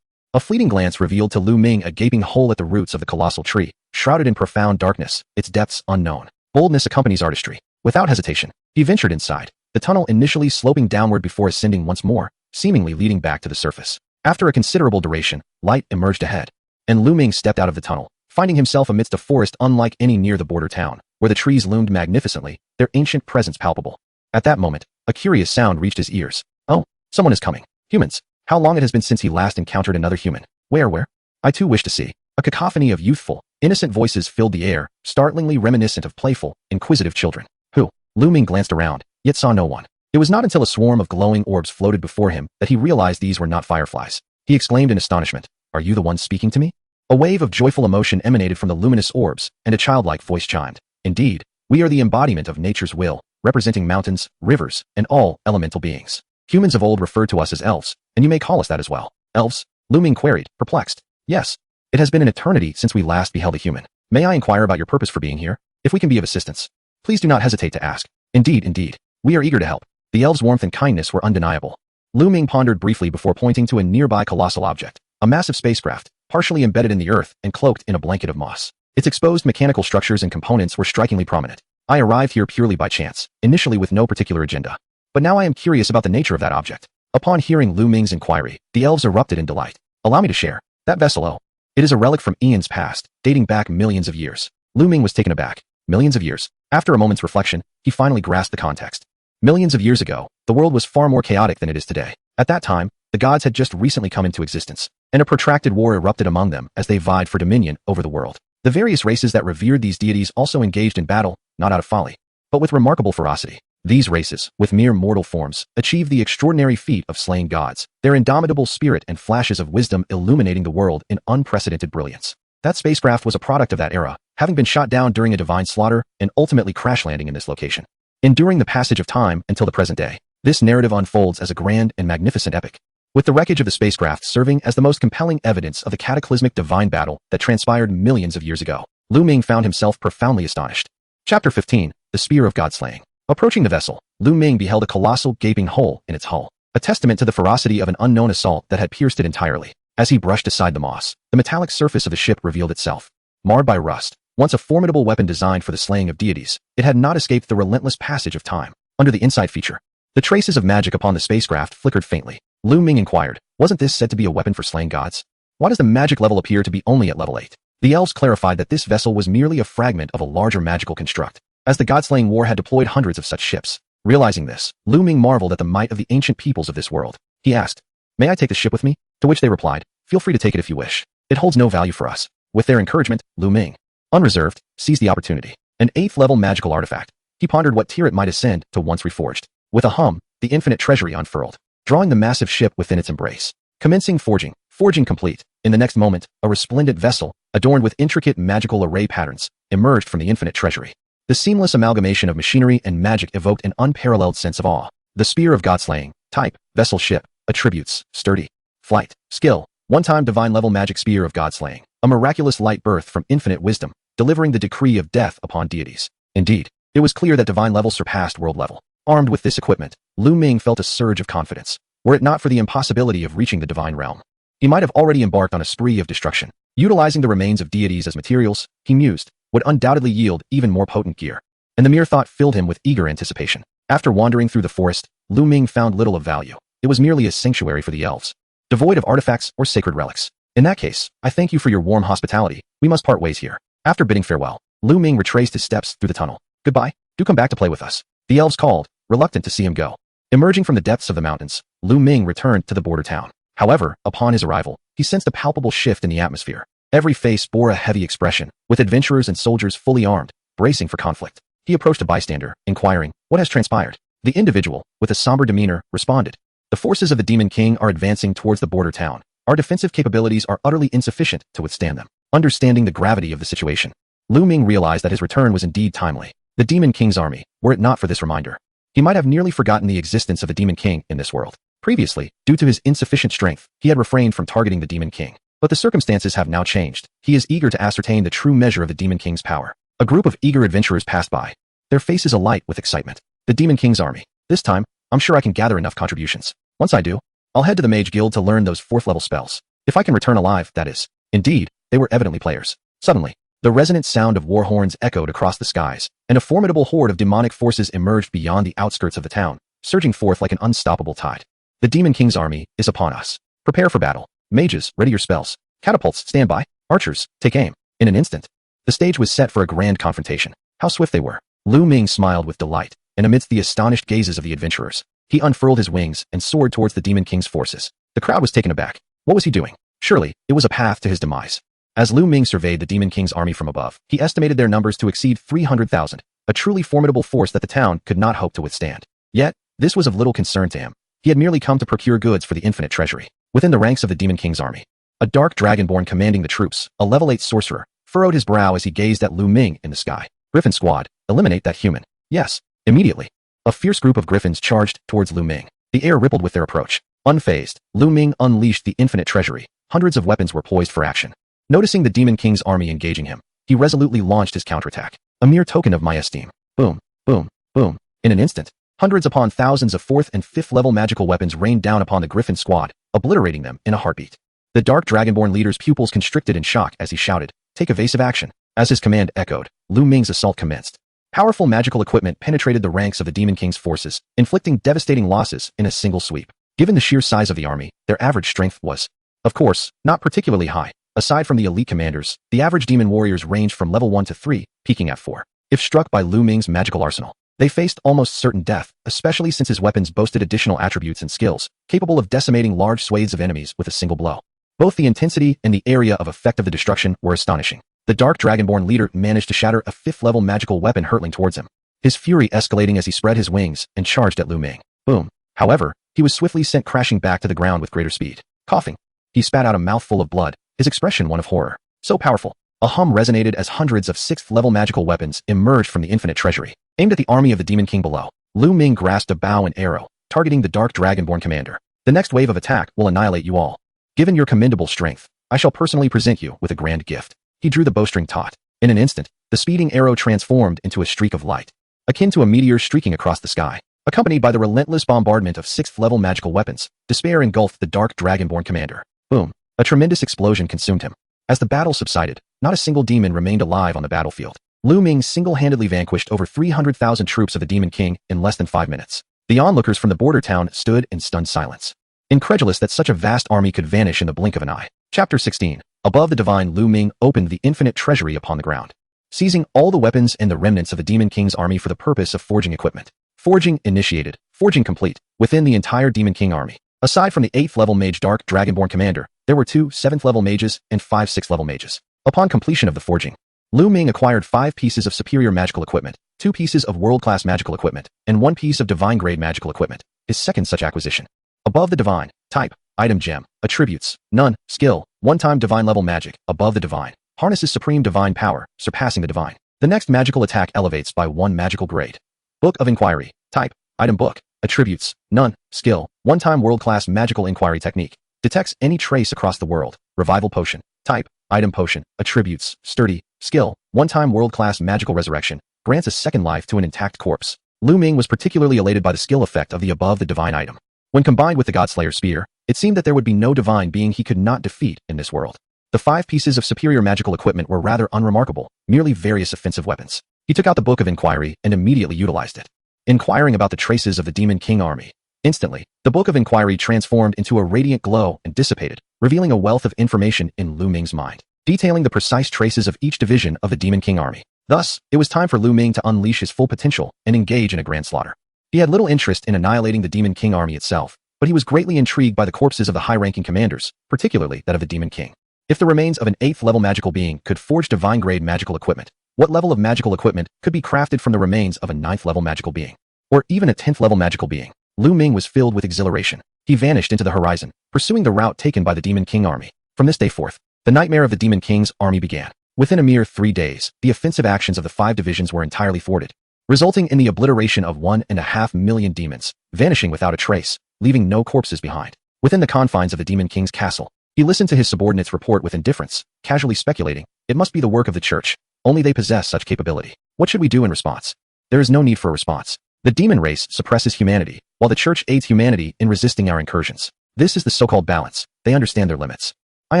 A fleeting glance revealed to Luming a gaping hole at the roots of the colossal tree, shrouded in profound darkness, its depths unknown. Boldness accompanies artistry. Without hesitation, he ventured inside, the tunnel initially sloping downward before ascending once more, seemingly leading back to the surface. After a considerable duration, light emerged ahead, and Luming stepped out of the tunnel, finding himself amidst a forest unlike any near the border town, where the trees loomed magnificently, their ancient presence palpable. At that moment, a curious sound reached his ears. Oh, someone is coming. Humans. How long it has been since he last encountered another human. Where? I too wish to see. A cacophony of youthful, innocent voices filled the air, startlingly reminiscent of playful, inquisitive children. Who? Luming glanced around, yet saw no one. It was not until a swarm of glowing orbs floated before him that he realized these were not fireflies. He exclaimed in astonishment, "Are you the one speaking to me?" A wave of joyful emotion emanated from the luminous orbs, and a childlike voice chimed. Indeed, we are the embodiment of nature's will, representing mountains, rivers, and all elemental beings. Humans of old referred to us as elves, and you may call us that as well. Elves? Luming queried, perplexed. Yes. It has been an eternity since we last beheld a human. May I inquire about your purpose for being here? If we can be of assistance, please do not hesitate to ask. Indeed. We are eager to help. The elves' warmth and kindness were undeniable. Luming pondered briefly before pointing to a nearby colossal object, a massive spacecraft, partially embedded in the earth and cloaked in a blanket of moss. Its exposed mechanical structures and components were strikingly prominent. I arrived here purely by chance, initially with no particular agenda. But now I am curious about the nature of that object. Upon hearing Luming's inquiry, the elves erupted in delight. Allow me to share. That vessel, oh. It is a relic from eons past, dating back millions of years. Luming was taken aback. Millions of years. After a moment's reflection, he finally grasped the context. Millions of years ago, the world was far more chaotic than it is today. At that time, the gods had just recently come into existence, and a protracted war erupted among them as they vied for dominion over the world. The various races that revered these deities also engaged in battle, not out of folly, but with remarkable ferocity. These races, with mere mortal forms, achieved the extraordinary feat of slaying gods, their indomitable spirit and flashes of wisdom illuminating the world in unprecedented brilliance. That spacecraft was a product of that era, having been shot down during a divine slaughter and ultimately crash landing in this location. Enduring the passage of time until the present day, this narrative unfolds as a grand and magnificent epic, with the wreckage of the spacecraft serving as the most compelling evidence of the cataclysmic divine battle that transpired millions of years ago. Luming found himself profoundly astonished. Chapter 15, The Spear of God-Slaying. Approaching the vessel, Luming beheld a colossal gaping hole in its hull, a testament to the ferocity of an unknown assault that had pierced it entirely. As he brushed aside the moss, the metallic surface of the ship revealed itself. Marred by rust, once a formidable weapon designed for the slaying of deities, it had not escaped the relentless passage of time. Under the insight feature, the traces of magic upon the spacecraft flickered faintly. Luming inquired, wasn't this said to be a weapon for slaying gods? Why does the magic level appear to be only at level 8? The elves clarified that this vessel was merely a fragment of a larger magical construct, as the god-slaying war had deployed hundreds of such ships. Realizing this, Luming marveled at the might of the ancient peoples of this world. He asked, "May I take the ship with me?" To which they replied, "Feel free to take it if you wish. It holds no value for us." With their encouragement, Luming, unreserved, seized the opportunity. An 8th-level magical artifact. He pondered what tier it might ascend to once reforged. With a hum, the infinite treasury unfurled, drawing the massive ship within its embrace. Commencing forging. Forging complete. In the next moment, a resplendent vessel, adorned with intricate magical array patterns, emerged from the infinite treasury. The seamless amalgamation of machinery and magic evoked an unparalleled sense of awe. The spear of godslaying, type, vessel ship, attributes, sturdy, flight, skill, one-time divine-level magic spear of godslaying, a miraculous light birth from infinite wisdom, delivering the decree of death upon deities. Indeed, it was clear that divine level surpassed world level. Armed with this equipment, Luming felt a surge of confidence. Were it not for the impossibility of reaching the divine realm, he might have already embarked on a spree of destruction. Utilizing the remains of deities as materials, he mused, would undoubtedly yield even more potent gear. And the mere thought filled him with eager anticipation. After wandering through the forest, Luming found little of value. It was merely a sanctuary for the elves, devoid of artifacts or sacred relics. In that case, I thank you for your warm hospitality. We must part ways here. After bidding farewell, Luming retraced his steps through the tunnel. Goodbye. Do come back to play with us. The elves called, reluctant to see him go. Emerging from the depths of the mountains, Luming returned to the border town. However, upon his arrival, he sensed a palpable shift in the atmosphere. Every face bore a heavy expression, with adventurers and soldiers fully armed, bracing for conflict. He approached a bystander, inquiring, "What has transpired?" The individual, with a somber demeanor, responded, "The forces of the Demon King are advancing towards the border town. Our defensive capabilities are utterly insufficient to withstand them." Understanding the gravity of the situation, Luming realized that his return was indeed timely. The Demon King's army, were it not for this reminder, he might have nearly forgotten the existence of a Demon King in this world. Previously, due to his insufficient strength, he had refrained from targeting the Demon King. But the circumstances have now changed. He is eager to ascertain the true measure of the Demon King's power. A group of eager adventurers passed by, their faces alight with excitement. The Demon King's army. This time, I'm sure I can gather enough contributions. Once I do, I'll head to the Mage Guild to learn those 4th level spells. If I can return alive, that is. Indeed, they were evidently players. Suddenly, the resonant sound of war horns echoed across the skies, and a formidable horde of demonic forces emerged beyond the outskirts of the town, surging forth like an unstoppable tide. The Demon King's army is upon us. Prepare for battle. Mages, ready your spells. Catapults, stand by. Archers, take aim. In an instant, the stage was set for a grand confrontation. How swift they were. Luming smiled with delight, and amidst the astonished gazes of the adventurers, he unfurled his wings and soared towards the Demon King's forces. The crowd was taken aback. What was he doing? Surely, it was a path to his demise. As Luming surveyed the Demon King's army from above, he estimated their numbers to exceed 300,000, a truly formidable force that the town could not hope to withstand. Yet, this was of little concern to him. He had merely come to procure goods for the infinite treasury. Within the ranks of the Demon King's army, a dark dragonborn commanding the troops, a level 8 sorcerer, furrowed his brow as he gazed at Luming in the sky. Griffin squad, eliminate that human. Yes, immediately. A fierce group of griffins charged towards Luming. The air rippled with their approach. Unfazed, Luming unleashed the infinite treasury. Hundreds of weapons were poised for action. Noticing the Demon King's army engaging him, he resolutely launched his counterattack. A mere token of my esteem. Boom, boom, boom. In an instant, hundreds upon thousands of 4th and 5th level magical weapons rained down upon the Griffin squad, obliterating them in a heartbeat. The dark dragonborn leader's pupils constricted in shock as he shouted, "Take evasive action." As his command echoed, Luming's assault commenced. Powerful magical equipment penetrated the ranks of the Demon King's forces, inflicting devastating losses in a single sweep. Given the sheer size of the army, their average strength was, of course, not particularly high. Aside from the elite commanders, the average demon warriors ranged from level 1 to 3, peaking at 4. If struck by Luming's magical arsenal, they faced almost certain death, especially since his weapons boasted additional attributes and skills, capable of decimating large swathes of enemies with a single blow. Both the intensity and the area of effect of the destruction were astonishing. The dark dragonborn leader managed to shatter a 5th level magical weapon hurtling towards him, his fury escalating as he spread his wings and charged at Luming. Boom. However, he was swiftly sent crashing back to the ground with greater speed. Coughing, he spat out a mouthful of blood, his expression one of horror. So powerful. A hum resonated as hundreds of 6th level magical weapons emerged from the infinite treasury. Aimed at the army of the Demon King below, Luming grasped a bow and arrow, targeting the dark dragonborn commander. The next wave of attack will annihilate you all. Given your commendable strength, I shall personally present you with a grand gift. He drew the bowstring taut. In an instant, the speeding arrow transformed into a streak of light, akin to a meteor streaking across the sky. Accompanied by the relentless bombardment of 6th level magical weapons, despair engulfed the dark dragonborn commander. Boom. A tremendous explosion consumed him. As the battle subsided, not a single demon remained alive on the battlefield. Luming single-handedly vanquished over 300,000 troops of the Demon King in less than 5 minutes. The onlookers from the border town stood in stunned silence, incredulous that such a vast army could vanish in the blink of an eye. Chapter 16. Above the divine, Luming opened the infinite treasury upon the ground, seizing all the weapons and the remnants of the Demon King's army for the purpose of forging equipment. Forging initiated. Forging complete. Within the entire Demon King army, aside from the 8th level mage dark dragonborn commander, there were 2 7th level mages and 5 6th level mages. Upon completion of the forging, Luming acquired 5 pieces of superior magical equipment, 2 pieces of world-class magical equipment, and 1 piece of divine-grade magical equipment, his second such acquisition. Above the divine, type, item gem, attributes, none, skill, one-time divine level magic. Above the divine, harnesses supreme divine power, surpassing the divine. The next magical attack elevates by 1 magical grade. Book of Inquiry. Type: Item Book. Attributes: None. Skill: One-time world-class magical inquiry technique. Detects any trace across the world. Revival Potion. Type: Item Potion. Attributes: Sturdy. Skill: One-time world-class magical resurrection. Grants a second life to an intact corpse. Luming was particularly elated by the skill effect of the divine item. When combined with the Godslayer's spear, it seemed that there would be no divine being he could not defeat in this world. The 5 pieces of superior magical equipment were rather unremarkable, merely various offensive weapons. He took out the Book of Inquiry and immediately utilized it. Inquiring about the traces of the Demon King army. Instantly, the Book of Inquiry transformed into a radiant glow and dissipated, revealing a wealth of information in Luming's mind, detailing the precise traces of each division of the Demon King army. Thus, it was time for Luming to unleash his full potential and engage in a grand slaughter. He had little interest in annihilating the Demon King army itself, but he was greatly intrigued by the corpses of the high-ranking commanders, particularly that of the Demon King. If the remains of an 8th-level magical being could forge divine-grade magical equipment, what level of magical equipment could be crafted from the remains of a 9th-level magical being? Or even a 10th-level magical being? Luming was filled with exhilaration. He vanished into the horizon, pursuing the route taken by the Demon King army. From this day forth, the nightmare of the Demon King's army began. Within a mere 3 days, the offensive actions of the 5 divisions were entirely thwarted, resulting in the obliteration of 1.5 million demons, vanishing without a trace, leaving no corpses behind. Within the confines of the Demon King's castle, he listened to his subordinates report with indifference, casually speculating, it must be the work of the church. Only they possess such capability. What should we do in response? There is no need for a response. The demon race suppresses humanity, while the church aids humanity in resisting our incursions. This is the so-called balance. They understand their limits. I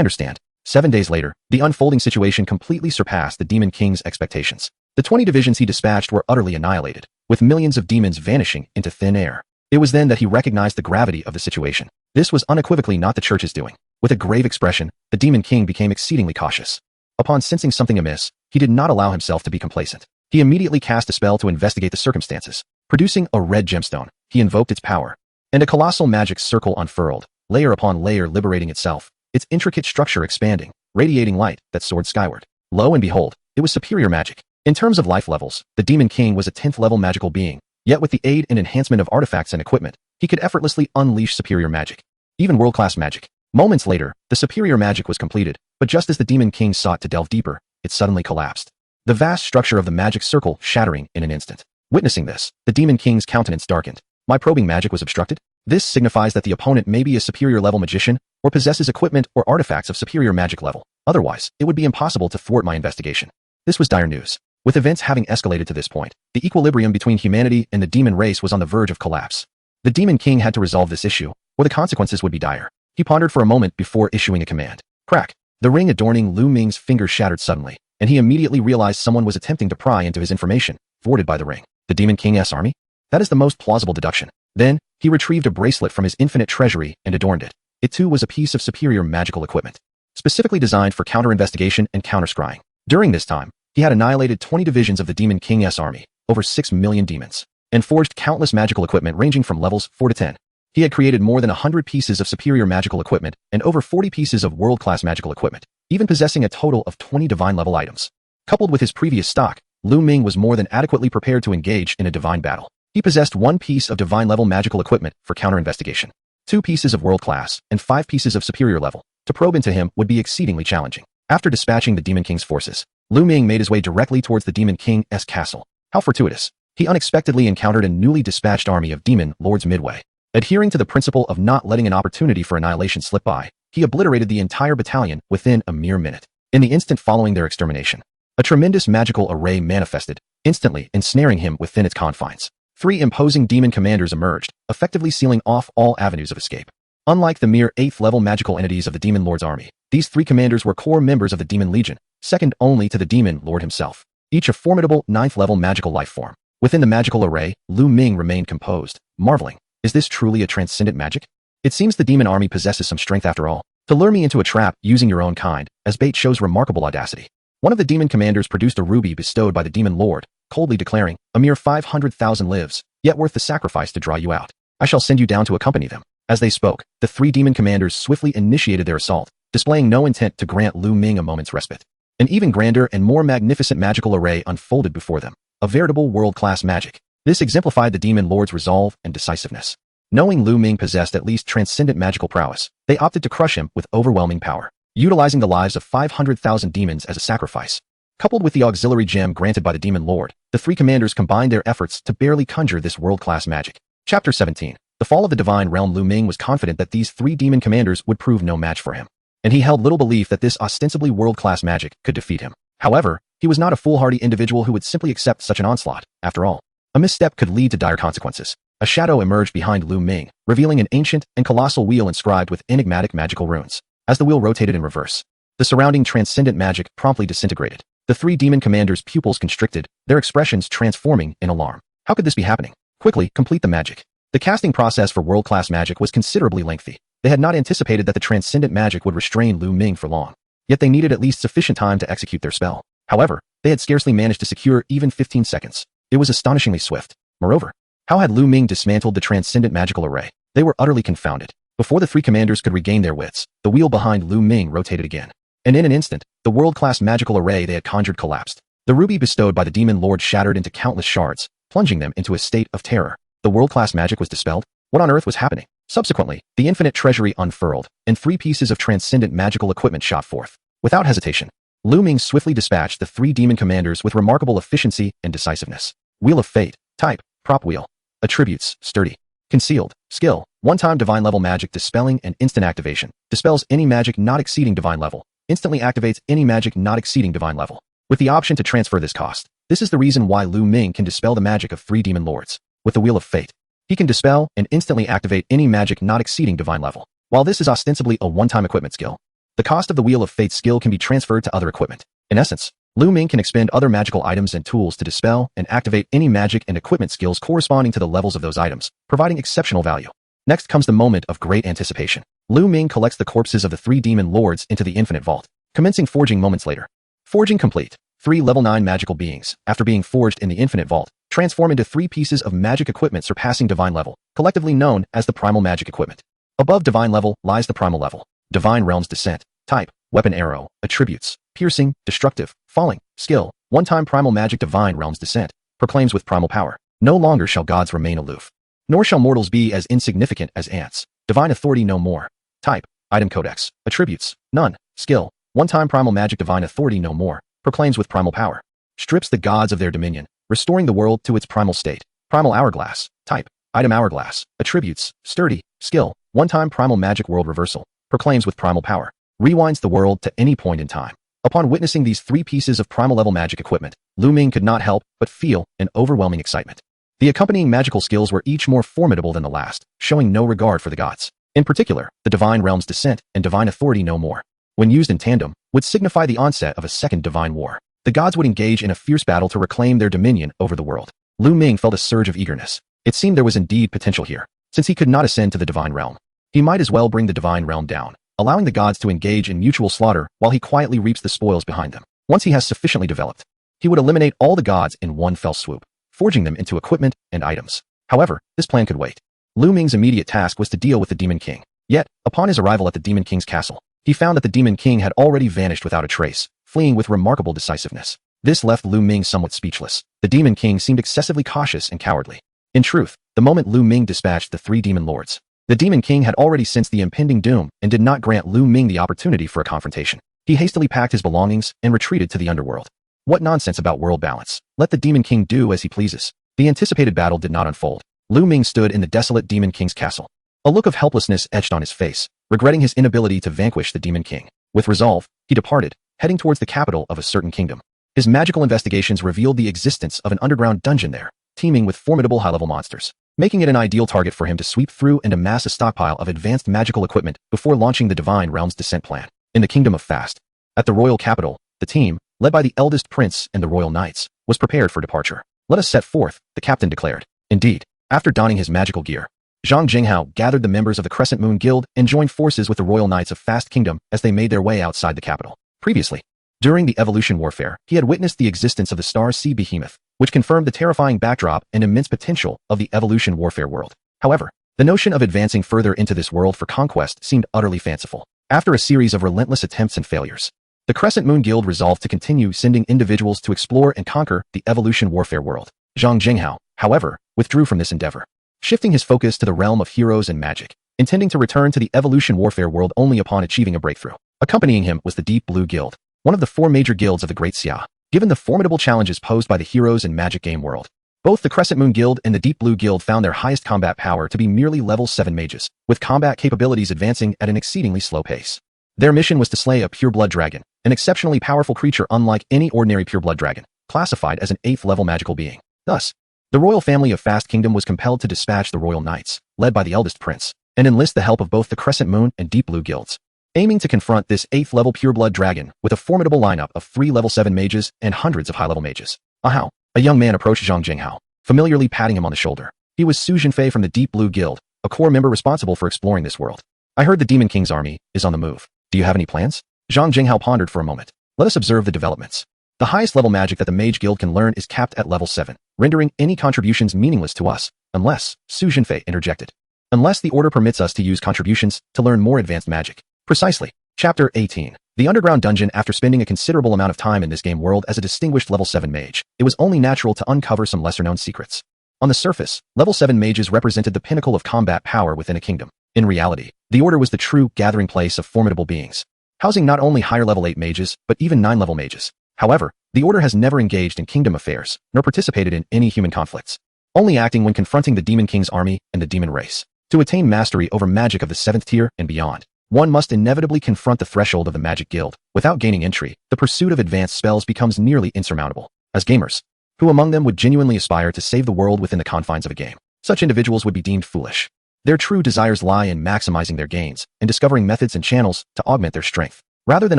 understand. 7 days later, the unfolding situation completely surpassed the Demon King's expectations. The 20 divisions he dispatched were utterly annihilated, with millions of demons vanishing into thin air. It was then that he recognized the gravity of the situation. This was unequivocally not the church's doing. With a grave expression, the Demon King became exceedingly cautious. Upon sensing something amiss, he did not allow himself to be complacent. He immediately cast a spell to investigate the circumstances. Producing a red gemstone, he invoked its power, and a colossal magic circle unfurled, layer upon layer liberating itself, its intricate structure expanding, radiating light that soared skyward. Lo and behold, it was superior magic. In terms of life levels, the Demon King was a 10th-level magical being, yet with the aid and enhancement of artifacts and equipment, he could effortlessly unleash superior magic. Even world-class magic. Moments later, the superior magic was completed, but just as the Demon King sought to delve deeper, it suddenly collapsed. The vast structure of the magic circle shattering in an instant. Witnessing this, the Demon King's countenance darkened. My probing magic was obstructed? This signifies that the opponent may be a superior level magician, or possesses equipment or artifacts of superior magic level. Otherwise, it would be impossible to thwart my investigation. This was dire news. With events having escalated to this point, the equilibrium between humanity and the demon race was on the verge of collapse. The Demon King had to resolve this issue, or the consequences would be dire. He pondered for a moment before issuing a command. Crack! The ring adorning Luming's finger shattered suddenly, and he immediately realized someone was attempting to pry into his information, thwarted by the ring. The Demon King's army? That is the most plausible deduction. Then, he retrieved a bracelet from his infinite treasury and adorned it. It too was a piece of superior magical equipment, specifically designed for counter-investigation and counter-scrying. During this time, he had annihilated 20 divisions of the Demon King's army, over 6 million demons, and forged countless magical equipment ranging from levels 4 to 10. He had created more than 100 pieces of superior magical equipment and over 40 pieces of world-class magical equipment, even possessing a total of 20 divine-level items. Coupled with his previous stock, Luming was more than adequately prepared to engage in a divine battle. He possessed 1 piece of divine-level magical equipment for counter-investigation, 2 pieces of world-class, and 5 pieces of superior level. To probe into him would be exceedingly challenging. After dispatching the Demon King's forces, Luming made his way directly towards the Demon King's castle. How fortuitous. He unexpectedly encountered a newly dispatched army of demon lords midway. Adhering to the principle of not letting an opportunity for annihilation slip by, he obliterated the entire battalion within a mere minute. In the instant following their extermination, a tremendous magical array manifested, instantly ensnaring him within its confines. 3 imposing demon commanders emerged, effectively sealing off all avenues of escape. Unlike the mere 8th-level magical entities of the Demon Lord's army, these 3 commanders were core members of the Demon Legion, second only to the Demon Lord himself, each a formidable 9th-level magical life form. Within the magical array, Luming remained composed, marveling. Is this truly a transcendent magic? It seems the demon army possesses some strength after all. To lure me into a trap using your own kind, as bait shows remarkable audacity. One of the demon commanders produced a ruby bestowed by the Demon Lord, coldly declaring, a mere 500,000 lives, yet worth the sacrifice to draw you out. I shall send you down to accompany them. As they spoke, the 3 demon commanders swiftly initiated their assault, displaying no intent to grant Luming a moment's respite. An even grander and more magnificent magical array unfolded before them, a veritable world-class magic. This exemplified the Demon Lord's resolve and decisiveness. Knowing Luming possessed at least transcendent magical prowess, they opted to crush him with overwhelming power. utilizing the lives of 500,000 demons as a sacrifice. Coupled with the auxiliary gem granted by the Demon Lord, the three commanders combined their efforts to barely conjure this world-class magic. Chapter 17. The Fall of the Divine Realm. Luming was confident that these three demon commanders would prove no match for him, and he held little belief that this ostensibly world-class magic could defeat him. However, he was not a foolhardy individual who would simply accept such an onslaught. After all, a misstep could lead to dire consequences. A shadow emerged behind Luming, revealing an ancient and colossal wheel inscribed with enigmatic magical runes. As the wheel rotated in reverse, the surrounding transcendent magic promptly disintegrated. The three demon commanders' pupils constricted, their expressions transforming in alarm. How could this be happening? Quickly, complete the magic. The casting process for world-class magic was considerably lengthy. They had not anticipated that the transcendent magic would restrain Luming for long. Yet they needed at least sufficient time to execute their spell. However, they had scarcely managed to secure even 15 seconds. It was astonishingly swift. Moreover, how had Luming dismantled the transcendent magical array? They were utterly confounded. Before the three commanders could regain their wits, the wheel behind Luming rotated again. And in an instant, the world-class magical array they had conjured collapsed. The ruby bestowed by the Demon Lord shattered into countless shards, plunging them into a state of terror. The world-class magic was dispelled? What on earth was happening? Subsequently, the infinite treasury unfurled, and three pieces of transcendent magical equipment shot forth. Without hesitation, Luming swiftly dispatched the three demon commanders with remarkable efficiency and decisiveness. Wheel of Fate. Type. Prop wheel. Attributes. Sturdy. Concealed. Skill. One-time divine level magic dispelling and instant activation. Dispels any magic not exceeding divine level. Instantly activates any magic not exceeding divine level. With the option to transfer this cost. This is the reason why Luming can dispel the magic of three demon lords. With the Wheel of Fate, he can dispel and instantly activate any magic not exceeding divine level. While this is ostensibly a one-time equipment skill, the cost of the Wheel of Fate skill can be transferred to other equipment. In essence, Luming can expend other magical items and tools to dispel and activate any magic and equipment skills corresponding to the levels of those items, providing exceptional value. Next comes the moment of great anticipation. Luming collects the corpses of the three demon lords into the infinite vault, commencing forging moments later. Forging complete. Three level 9 magical beings, after being forged in the infinite vault, transform into three pieces of magic equipment surpassing divine level, collectively known as the primal magic equipment. Above divine level lies the primal level. Divine Realms Descent. Type. Weapon arrow. Attributes. Piercing. Destructive. Falling. Skill. One-time primal magic. Divine Realms Descent. Proclaims with primal power. No longer shall gods remain aloof, nor shall mortals be as insignificant as ants. Divine authority no more. Type. Item codex. Attributes. None. Skill. One-time primal magic. Divine authority no more. Proclaims with primal power. Strips the gods of their dominion, restoring the world to its primal state. Primal hourglass. Type. Item hourglass. Attributes. Sturdy. Skill. One-time primal magic. World reversal. Proclaims with primal power. Rewinds the world to any point in time. Upon witnessing these three pieces of primal level magic equipment, Luming could not help but feel an overwhelming excitement. The accompanying magical skills were each more formidable than the last, showing no regard for the gods. In particular, the Divine Realms Descent and Divine Authority no more, when used in tandem, would signify the onset of a second divine war. The gods would engage in a fierce battle to reclaim their dominion over the world. Luming felt a surge of eagerness. It seemed there was indeed potential here. Since he could not ascend to the divine realm, he might as well bring the divine realm down, allowing the gods to engage in mutual slaughter while he quietly reaps the spoils behind them. Once he has sufficiently developed, he would eliminate all the gods in one fell swoop, forging them into equipment and items. However, this plan could wait. Luming's immediate task was to deal with the Demon King. Yet, upon his arrival at the Demon King's castle, he found that the Demon King had already vanished without a trace, fleeing with remarkable decisiveness. This left Luming somewhat speechless. The Demon King seemed excessively cautious and cowardly. In truth, the moment Luming dispatched the three demon lords, the Demon King had already sensed the impending doom and did not grant Luming the opportunity for a confrontation. He hastily packed his belongings and retreated to the underworld. What nonsense about world balance. Let the Demon King do as he pleases. The anticipated battle did not unfold. Luming stood in the desolate Demon King's castle. A look of helplessness etched on his face, regretting his inability to vanquish the Demon King. With resolve, he departed, heading towards the capital of a certain kingdom. His magical investigations revealed the existence of an underground dungeon there, teeming with formidable high-level monsters, making it an ideal target for him to sweep through and amass a stockpile of advanced magical equipment before launching the Divine Realms Descent plan. In the Kingdom of Fast, at the royal capital, the team, led by the eldest prince and the royal knights, was prepared for departure. Let us set forth, the captain declared. Indeed, after donning his magical gear, Zhang Jinghao gathered the members of the Crescent Moon Guild and joined forces with the royal knights of Fast Kingdom as they made their way outside the capital. Previously, during the evolution warfare, he had witnessed the existence of the Star Sea Behemoth, which confirmed the terrifying backdrop and immense potential of the evolution warfare world. However, the notion of advancing further into this world for conquest seemed utterly fanciful. After a series of relentless attempts and failures, the Crescent Moon Guild resolved to continue sending individuals to explore and conquer the evolution warfare world. Zhang Jinghao, however, withdrew from this endeavor, shifting his focus to the realm of heroes and magic, intending to return to the evolution warfare world only upon achieving a breakthrough. Accompanying him was the Deep Blue Guild, one of the 4 major guilds of the Great Xia. Given the formidable challenges posed by the heroes in Magic game world, both the Crescent Moon Guild and the Deep Blue Guild found their highest combat power to be merely level 7 mages, with combat capabilities advancing at an exceedingly slow pace. Their mission was to slay a pure-blood dragon, an exceptionally powerful creature unlike any ordinary pure-blood dragon, classified as an 8th-level magical being. Thus, the royal family of Fast Kingdom was compelled to dispatch the royal knights, led by the eldest prince, and enlist the help of both the Crescent Moon and Deep Blue Guilds, aiming to confront this 8th-level pure-blood dragon with a formidable lineup of 3 level 7 mages and hundreds of high-level mages. Ahau! A young man approached Zhang Jinghao, familiarly patting him on the shoulder. He was Su Jinfei from the Deep Blue Guild, a core member responsible for exploring this world. I heard the Demon King's army is on the move. Do you have any plans? Zhang Jinghao pondered for a moment. Let us observe the developments. The highest level magic that the Mage Guild can learn is capped at level 7, rendering any contributions meaningless to us, unless, Su Jinfei interjected. Unless the order permits us to use contributions to learn more advanced magic. Precisely. Chapter 18. The Underground Dungeon. After spending a considerable amount of time in this game world as a distinguished level 7 mage, it was only natural to uncover some lesser-known secrets. On the surface, level 7 mages represented the pinnacle of combat power within a kingdom. In reality, the order was the true gathering place of formidable beings, housing not only higher level 8 mages, but even 9 level mages. However, the order has never engaged in kingdom affairs, nor participated in any human conflicts, only acting when confronting the Demon King's army and the demon race. To attain mastery over magic of the 7th tier and beyond, one must inevitably confront the threshold of the Magic Guild. Without gaining entry, the pursuit of advanced spells becomes nearly insurmountable. As gamers, who among them would genuinely aspire to save the world within the confines of a game? Such individuals would be deemed foolish. Their true desires lie in maximizing their gains and discovering methods and channels to augment their strength, rather than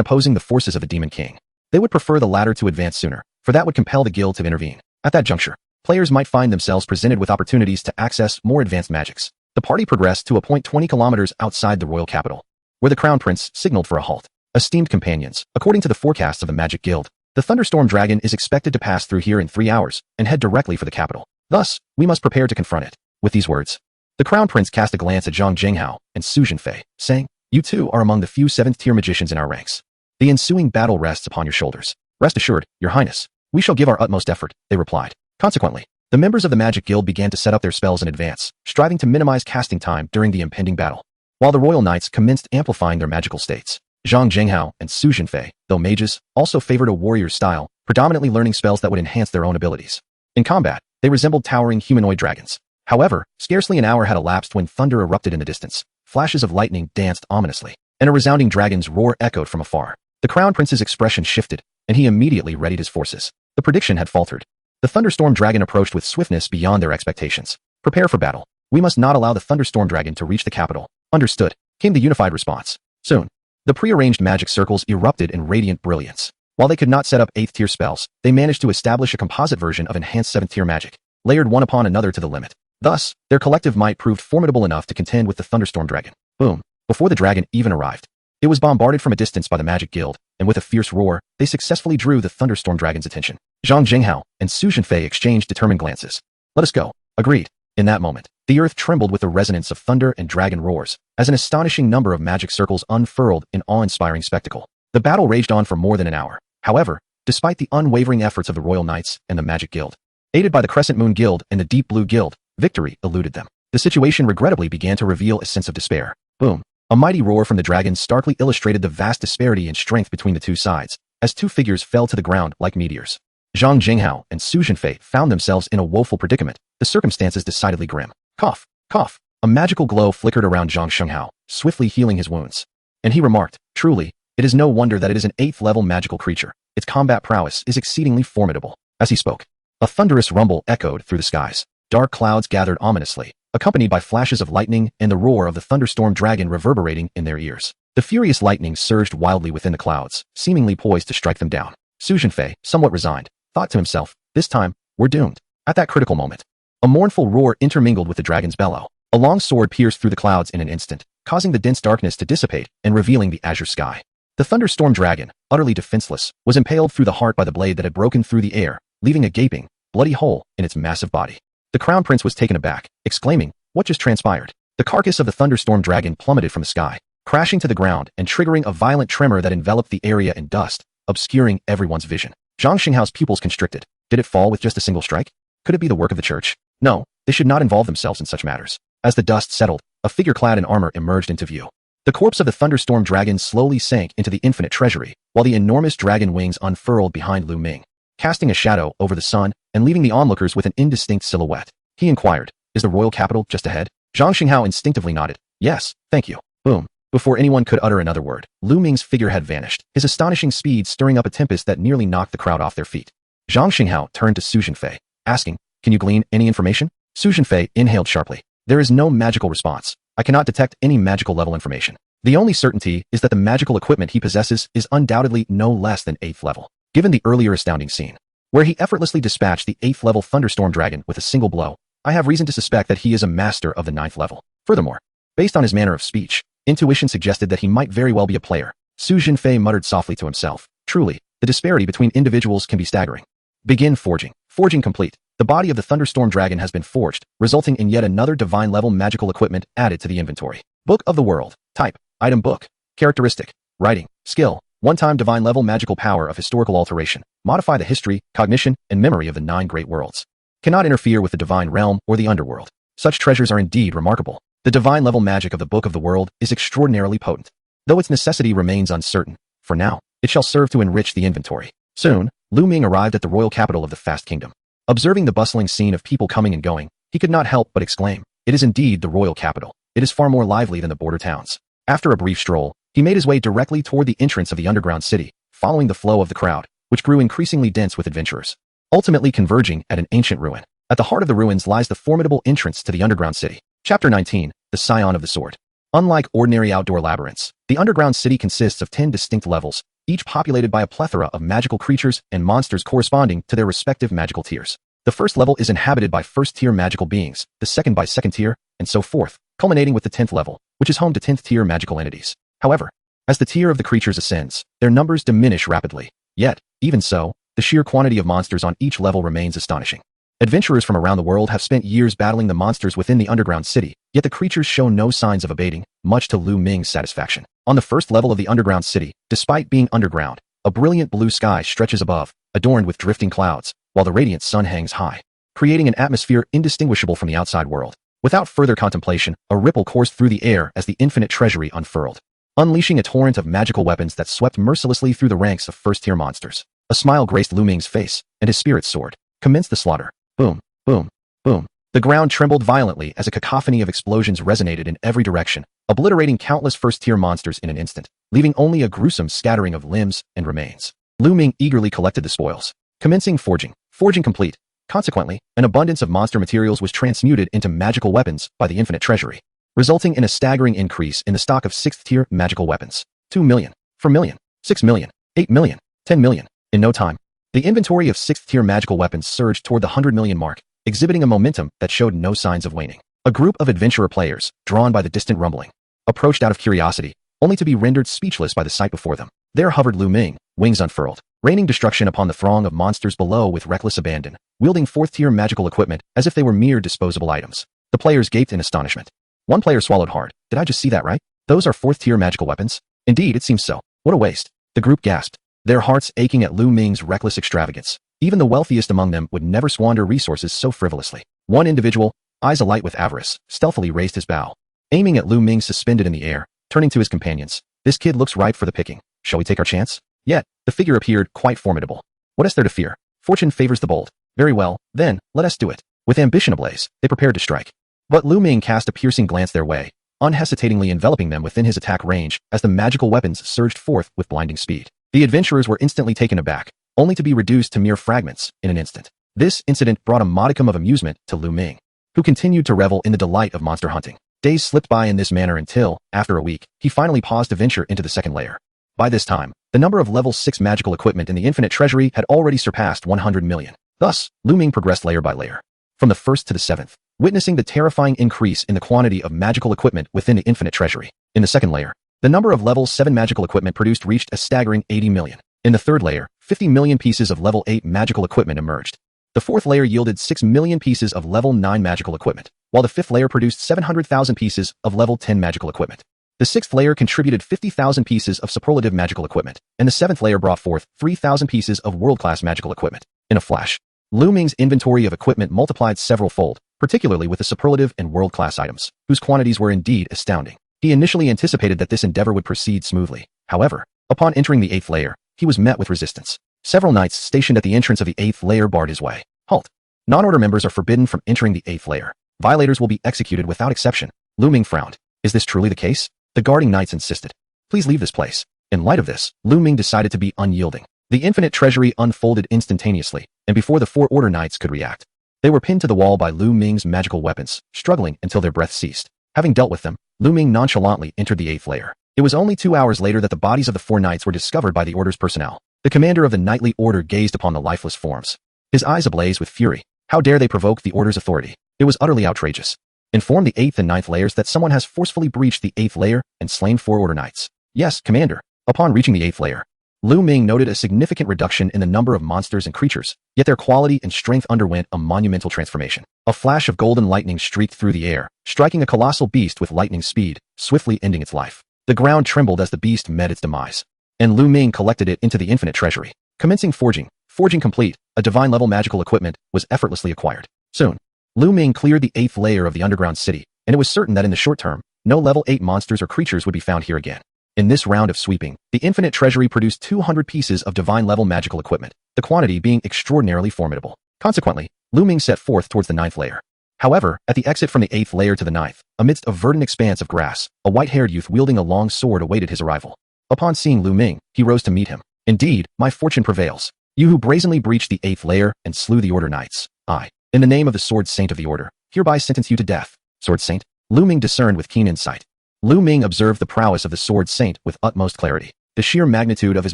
opposing the forces of the Demon King. They would prefer the latter to advance sooner, for that would compel the guild to intervene. At that juncture, players might find themselves presented with opportunities to access more advanced magics. The party progressed to a point 20 kilometers outside the royal capital, where the Crown Prince signaled for a halt. Esteemed companions, according to the forecasts of the Magic Guild, the Thunderstorm Dragon is expected to pass through here in 3 hours and head directly for the capital. Thus, we must prepare to confront it. With these words, the Crown Prince cast a glance at Zhang Jinghao and Su Jinfei, saying, "You two are among the few 7th-tier magicians in our ranks. The ensuing battle rests upon your shoulders. Rest assured, Your Highness, we shall give our utmost effort," they replied. Consequently, the members of the Magic Guild began to set up their spells in advance, striving to minimize casting time during the impending battle, while the royal knights commenced amplifying their magical states. Zhang Jinghao and Su Jinfei, though mages, also favored a warrior's style, predominantly learning spells that would enhance their own abilities. In combat, they resembled towering humanoid dragons. However, scarcely an hour had elapsed when thunder erupted in the distance, flashes of lightning danced ominously, and a resounding dragon's roar echoed from afar. The Crown Prince's expression shifted, and he immediately readied his forces. The prediction had faltered. The Thunderstorm Dragon approached with swiftness beyond their expectations. "Prepare for battle. We must not allow the Thunderstorm Dragon to reach the capital." "Understood," came the unified response. Soon, the prearranged magic circles erupted in radiant brilliance. While they could not set up 8th-tier spells, they managed to establish a composite version of enhanced 7th-tier magic, layered one upon another to the limit. Thus, their collective might proved formidable enough to contend with the Thunderstorm Dragon. Boom! Before the dragon even arrived, it was bombarded from a distance by the Magic Guild, and with a fierce roar, they successfully drew the Thunderstorm Dragon's attention. Zhang Jinghao and Su Jinfei exchanged determined glances. "Let us go." Agreed. In that moment, the earth trembled with the resonance of thunder and dragon roars, as an astonishing number of magic circles unfurled in awe-inspiring spectacle. The battle raged on for more than an hour. However, despite the unwavering efforts of the Royal Knights and the Magic Guild, aided by the Crescent Moon Guild and the Deep Blue Guild, victory eluded them. The situation regrettably began to reveal a sense of despair. Boom! A mighty roar from the dragons starkly illustrated the vast disparity in strength between the two sides, as two figures fell to the ground like meteors. Zhang Jinghao and Su Jinfei found themselves in a woeful predicament, the circumstances decidedly grim. Cough, cough. A magical glow flickered around Zhang Shenghao, swiftly healing his wounds. And he remarked, "Truly, it is no wonder that it is an 8th-level magical creature. Its combat prowess is exceedingly formidable." As he spoke, a thunderous rumble echoed through the skies. Dark clouds gathered ominously, accompanied by flashes of lightning and the roar of the thunderstorm dragon reverberating in their ears. The furious lightning surged wildly within the clouds, seemingly poised to strike them down. Su Jinfei, somewhat resigned, thought to himself, "This time, we're doomed." At that critical moment, a mournful roar intermingled with the dragon's bellow. A long sword pierced through the clouds in an instant, causing the dense darkness to dissipate and revealing the azure sky. The thunderstorm dragon, utterly defenseless, was impaled through the heart by the blade that had broken through the air, leaving a gaping, bloody hole in its massive body. The crown prince was taken aback, exclaiming, "What just transpired?" The carcass of the thunderstorm dragon plummeted from the sky, crashing to the ground and triggering a violent tremor that enveloped the area in dust, obscuring everyone's vision. Zhang Xinghao's pupils constricted. Did it fall with just a single strike? Could it be the work of the church? No, they should not involve themselves in such matters. As the dust settled, a figure clad in armor emerged into view. The corpse of the thunderstorm dragon slowly sank into the infinite treasury, while the enormous dragon wings unfurled behind Luming, casting a shadow over the sun and leaving the onlookers with an indistinct silhouette. He inquired, "Is the royal capital just ahead?" Zhang Xinghao instinctively nodded. "Yes, thank you." Boom. Before anyone could utter another word, Luming's figure had vanished, his astonishing speed stirring up a tempest that nearly knocked the crowd off their feet. Zhang Xinghao turned to Su Zhenfei, asking, "Can you glean any information?" Su Zhenfei inhaled sharply. "There is no magical response. I cannot detect any magical level information. The only certainty is that the magical equipment he possesses is undoubtedly no less than 8th level. Given the earlier astounding scene, where he effortlessly dispatched the 8th level thunderstorm dragon with a single blow, I have reason to suspect that he is a master of the 9th level. Furthermore, based on his manner of speech, intuition suggested that he might very well be a player." Su Zhenfei muttered softly to himself. Truly, the disparity between individuals can be staggering. Begin forging. Forging complete. The body of the thunderstorm dragon has been forged, resulting in yet another divine level magical equipment added to the inventory. Book of the World. Type. Item book. Characteristic. Writing. Skill. One-time divine level magical power of historical alteration. Modify the history, cognition, and memory of the 9 great worlds. Cannot interfere with the divine realm or the underworld. Such treasures are indeed remarkable. The divine level magic of the Book of the World is extraordinarily potent. Though its necessity remains uncertain, for now, it shall serve to enrich the inventory. Soon, Luming arrived at the royal capital of the Fast Kingdom. Observing the bustling scene of people coming and going, he could not help but exclaim, "It is indeed the royal capital. It is far more lively than the border towns." After a brief stroll, he made his way directly toward the entrance of the underground city, following the flow of the crowd, which grew increasingly dense with adventurers, ultimately converging at an ancient ruin. At the heart of the ruins lies the formidable entrance to the underground city. Chapter 19, The Scion of the Sword. Unlike ordinary outdoor labyrinths, the underground city consists of 10 distinct levels, each populated by a plethora of magical creatures and monsters corresponding to their respective magical tiers. The first level is inhabited by first-tier magical beings, the second by second-tier, and so forth, culminating with the 10th level, which is home to 10th-tier magical entities. However, as the tier of the creatures ascends, their numbers diminish rapidly. Yet, even so, the sheer quantity of monsters on each level remains astonishing. Adventurers from around the world have spent years battling the monsters within the underground city, yet the creatures show no signs of abating, much to Lu Ming's satisfaction. On the first level of the underground city, despite being underground, a brilliant blue sky stretches above, adorned with drifting clouds, while the radiant sun hangs high, creating an atmosphere indistinguishable from the outside world. Without further contemplation, a ripple coursed through the air as the infinite treasury unfurled, unleashing a torrent of magical weapons that swept mercilessly through the ranks of first-tier monsters. A smile graced Lu Ming's face, and his spirit soared. Commenced the slaughter. Boom, boom, boom. The ground trembled violently as a cacophony of explosions resonated in every direction, obliterating countless first-tier monsters in an instant, leaving only a gruesome scattering of limbs and remains. Lu Ming eagerly collected the spoils. Commencing forging. Forging complete. Consequently, an abundance of monster materials was transmuted into magical weapons by the infinite treasury, resulting in a staggering increase in the stock of 6th-tier magical weapons. 2 million, 4 million, 6 million, 8 million, 10 million. In no time, the inventory of 6th-tier magical weapons surged toward the 100 million mark, exhibiting a momentum that showed no signs of waning. A group of adventurer players, drawn by the distant rumbling, approached out of curiosity, only to be rendered speechless by the sight before them. There hovered Lu Ming, wings unfurled, raining destruction upon the throng of monsters below with reckless abandon, wielding 4th-tier magical equipment as if they were mere disposable items. The players gaped in astonishment. One player swallowed hard. Did I just see that right? Those are 4th-tier magical weapons? Indeed, it seems so. What a waste. The group gasped, their hearts aching at Lu Ming's reckless extravagance. Even the wealthiest among them would never squander resources so frivolously. One individual, eyes alight with avarice, stealthily raised his bow, aiming at Lu Ming suspended in the air, turning to his companions. This kid looks ripe for the picking. Shall we take our chance? Yet, the figure appeared quite formidable. What is there to fear? Fortune favors the bold. Very well, then, let us do it. With ambition ablaze, they prepared to strike. But Lu Ming cast a piercing glance their way, unhesitatingly enveloping them within his attack range as the magical weapons surged forth with blinding speed. The adventurers were instantly taken aback, only to be reduced to mere fragments in an instant. This incident brought a modicum of amusement to Lu Ming, who continued to revel in the delight of monster hunting. Days slipped by in this manner until, after a week, he finally paused to venture into the second layer. By this time, the number of level 6 magical equipment in the infinite treasury had already surpassed 100 million. Thus, Lu Ming progressed layer by layer, from the 1st to the 7th, witnessing the terrifying increase in the quantity of magical equipment within the infinite treasury. In the second layer, the number of level 7 magical equipment produced reached a staggering 80 million. In the third layer, 50 million pieces of level 8 magical equipment emerged. The fourth layer yielded 6 million pieces of level 9 magical equipment, while the fifth layer produced 700,000 pieces of level 10 magical equipment. The sixth layer contributed 50,000 pieces of superlative magical equipment, and the seventh layer brought forth 3,000 pieces of world-class magical equipment. In a flash, Lu Ming's inventory of equipment multiplied several-fold, particularly with the superlative and world-class items, whose quantities were indeed astounding. He initially anticipated that this endeavor would proceed smoothly. However, upon entering the 8th layer, he was met with resistance. Several knights stationed at the entrance of the 8th layer barred his way. Halt. Non-order members are forbidden from entering the 8th layer. Violators will be executed without exception. Luming frowned. Is this truly the case? The guarding knights insisted. Please leave this place. In light of this, Luming decided to be unyielding. The infinite treasury unfolded instantaneously, and before the 4 order knights could react, they were pinned to the wall by Luming's magical weapons, struggling until their breath ceased. Having dealt with them, Luming nonchalantly entered the 8th layer. It was only 2 hours later that the bodies of the 4 knights were discovered by the order's personnel. The commander of the knightly order gazed upon the lifeless forms, his eyes ablaze with fury. How dare they provoke the order's authority? It was utterly outrageous. Inform the 8th and 9th layers that someone has forcefully breached the 8th layer and slain 4 order knights. Yes, commander. Upon reaching the 8th layer, Luming noted a significant reduction in the number of monsters and creatures, yet their quality and strength underwent a monumental transformation. A flash of golden lightning streaked through the air, striking a colossal beast with lightning speed, swiftly ending its life. The ground trembled as the beast met its demise, and Luming collected it into the infinite treasury. Commencing forging. Forging complete, a divine-level magical equipment was effortlessly acquired. Soon, Luming cleared the 8th layer of the underground city, and it was certain that in the short term, no level 8 monsters or creatures would be found here again. In this round of sweeping, the infinite treasury produced 200 pieces of divine-level magical equipment, the quantity being extraordinarily formidable. Consequently, Luming set forth towards the 9th layer. However, at the exit from the 8th layer to the 9th, amidst a verdant expanse of grass, a white-haired youth wielding a long sword awaited his arrival. Upon seeing Luming, he rose to meet him. Indeed, my fortune prevails. You who brazenly breached the 8th layer and slew the order knights, I, in the name of the Sword Saint of the order, hereby sentence you to death. Sword Saint? Luming discerned with keen insight. Luming observed the prowess of the Sword Saint with utmost clarity. The sheer magnitude of his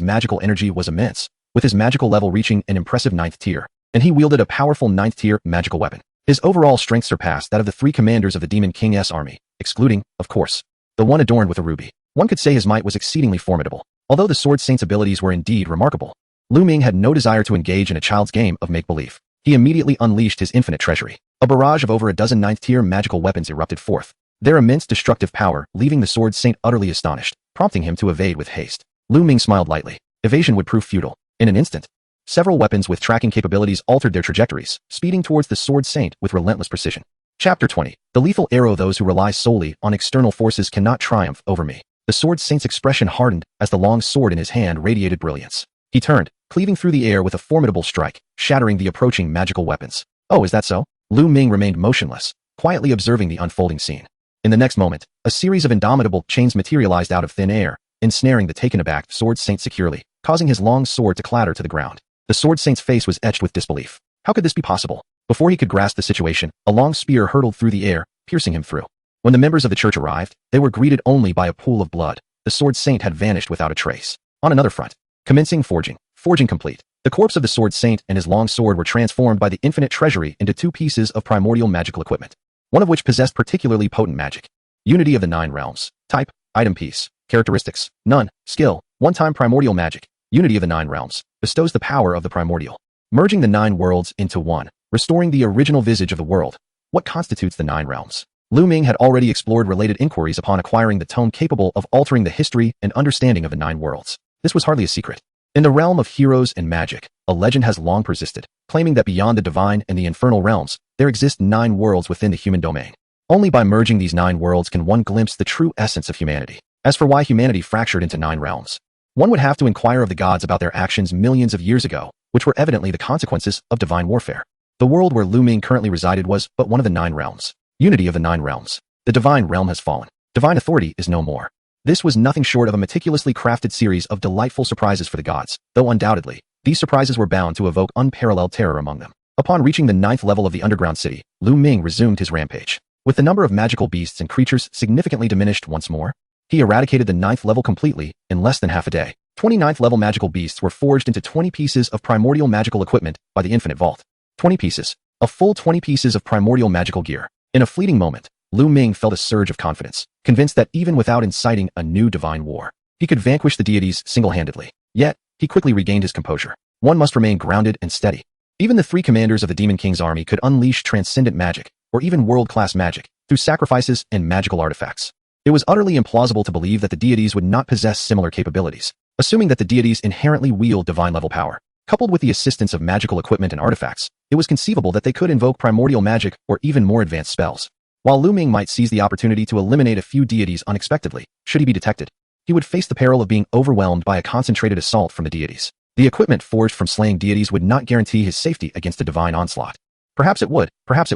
magical energy was immense, with his magical level reaching an impressive 9th tier, and he wielded a powerful 9th tier magical weapon. His overall strength surpassed that of the 3 commanders of the Demon King's army, excluding, of course, the one adorned with a ruby. One could say his might was exceedingly formidable. Although the Sword Saint's abilities were indeed remarkable, Luming had no desire to engage in a child's game of make-believe. He immediately unleashed his infinite treasury. A barrage of over a dozen 9th tier magical weapons erupted forth, their immense destructive power leaving the Sword Saint utterly astonished, prompting him to evade with haste. Luming smiled lightly. Evasion would prove futile. In an instant, several weapons with tracking capabilities altered their trajectories, speeding towards the Sword Saint with relentless precision. Chapter 20. The lethal arrow. Those who rely solely on external forces cannot triumph over me. The Sword Saint's expression hardened as the long sword in his hand radiated brilliance. He turned, cleaving through the air with a formidable strike, shattering the approaching magical weapons. Oh, is that so? Luming remained motionless, quietly observing the unfolding scene. In the next moment, a series of indomitable chains materialized out of thin air, ensnaring the taken-aback Sword Saint securely, causing his long sword to clatter to the ground. The Sword Saint's face was etched with disbelief. How could this be possible? Before he could grasp the situation, a long spear hurtled through the air, piercing him through. When the members of the church arrived, they were greeted only by a pool of blood. The Sword Saint had vanished without a trace. On another front, commencing forging. Forging complete. The corpse of the Sword Saint and his long sword were transformed by the infinite treasury into 2 pieces of primordial magical equipment, one of which possessed particularly potent magic. Unity of the 9 realms. Type, item piece. Characteristics, none. Skill, one-time primordial magic. Unity of the 9 realms. Bestows the power of the primordial, merging the 9 worlds into one, restoring the original visage of the world. What constitutes the 9 realms? Luming had already explored related inquiries upon acquiring the tome capable of altering the history and understanding of the 9 worlds. This was hardly a secret. In the realm of heroes and magic, a legend has long persisted, claiming that beyond the divine and the infernal realms, there exist 9 worlds within the human domain. Only by merging these 9 worlds can one glimpse the true essence of humanity. As for why humanity fractured into 9 realms, one would have to inquire of the gods about their actions millions of years ago, which were evidently the consequences of divine warfare. The world where Luming currently resided was but one of the 9 realms. Unity of the 9 realms. The divine realm has fallen. Divine authority is no more. This was nothing short of a meticulously crafted series of delightful surprises for the gods, though undoubtedly, these surprises were bound to evoke unparalleled terror among them. Upon reaching the 9th level of the underground city, Luming resumed his rampage. With the number of magical beasts and creatures significantly diminished once more, he eradicated the 9th level completely in less than half a day. 29th level magical beasts were forged into 20 pieces of primordial magical equipment by the Infinite Vault. 20 pieces. A full 20 pieces of primordial magical gear. In a fleeting moment, Luming felt a surge of confidence, convinced that even without inciting a new divine war, he could vanquish the deities single-handedly. Yet, he quickly regained his composure. One must remain grounded and steady. Even the 3 commanders of the Demon King's army could unleash transcendent magic, or even world-class magic, through sacrifices and magical artifacts. It was utterly implausible to believe that the deities would not possess similar capabilities. Assuming that the deities inherently wield divine-level power, coupled with the assistance of magical equipment and artifacts, it was conceivable that they could invoke primordial magic or even more advanced spells. While Luming might seize the opportunity to eliminate a few deities unexpectedly, should he be detected, he would face the peril of being overwhelmed by a concentrated assault from the deities. The equipment forged from slaying deities would not guarantee his safety against a divine onslaught. Perhaps it would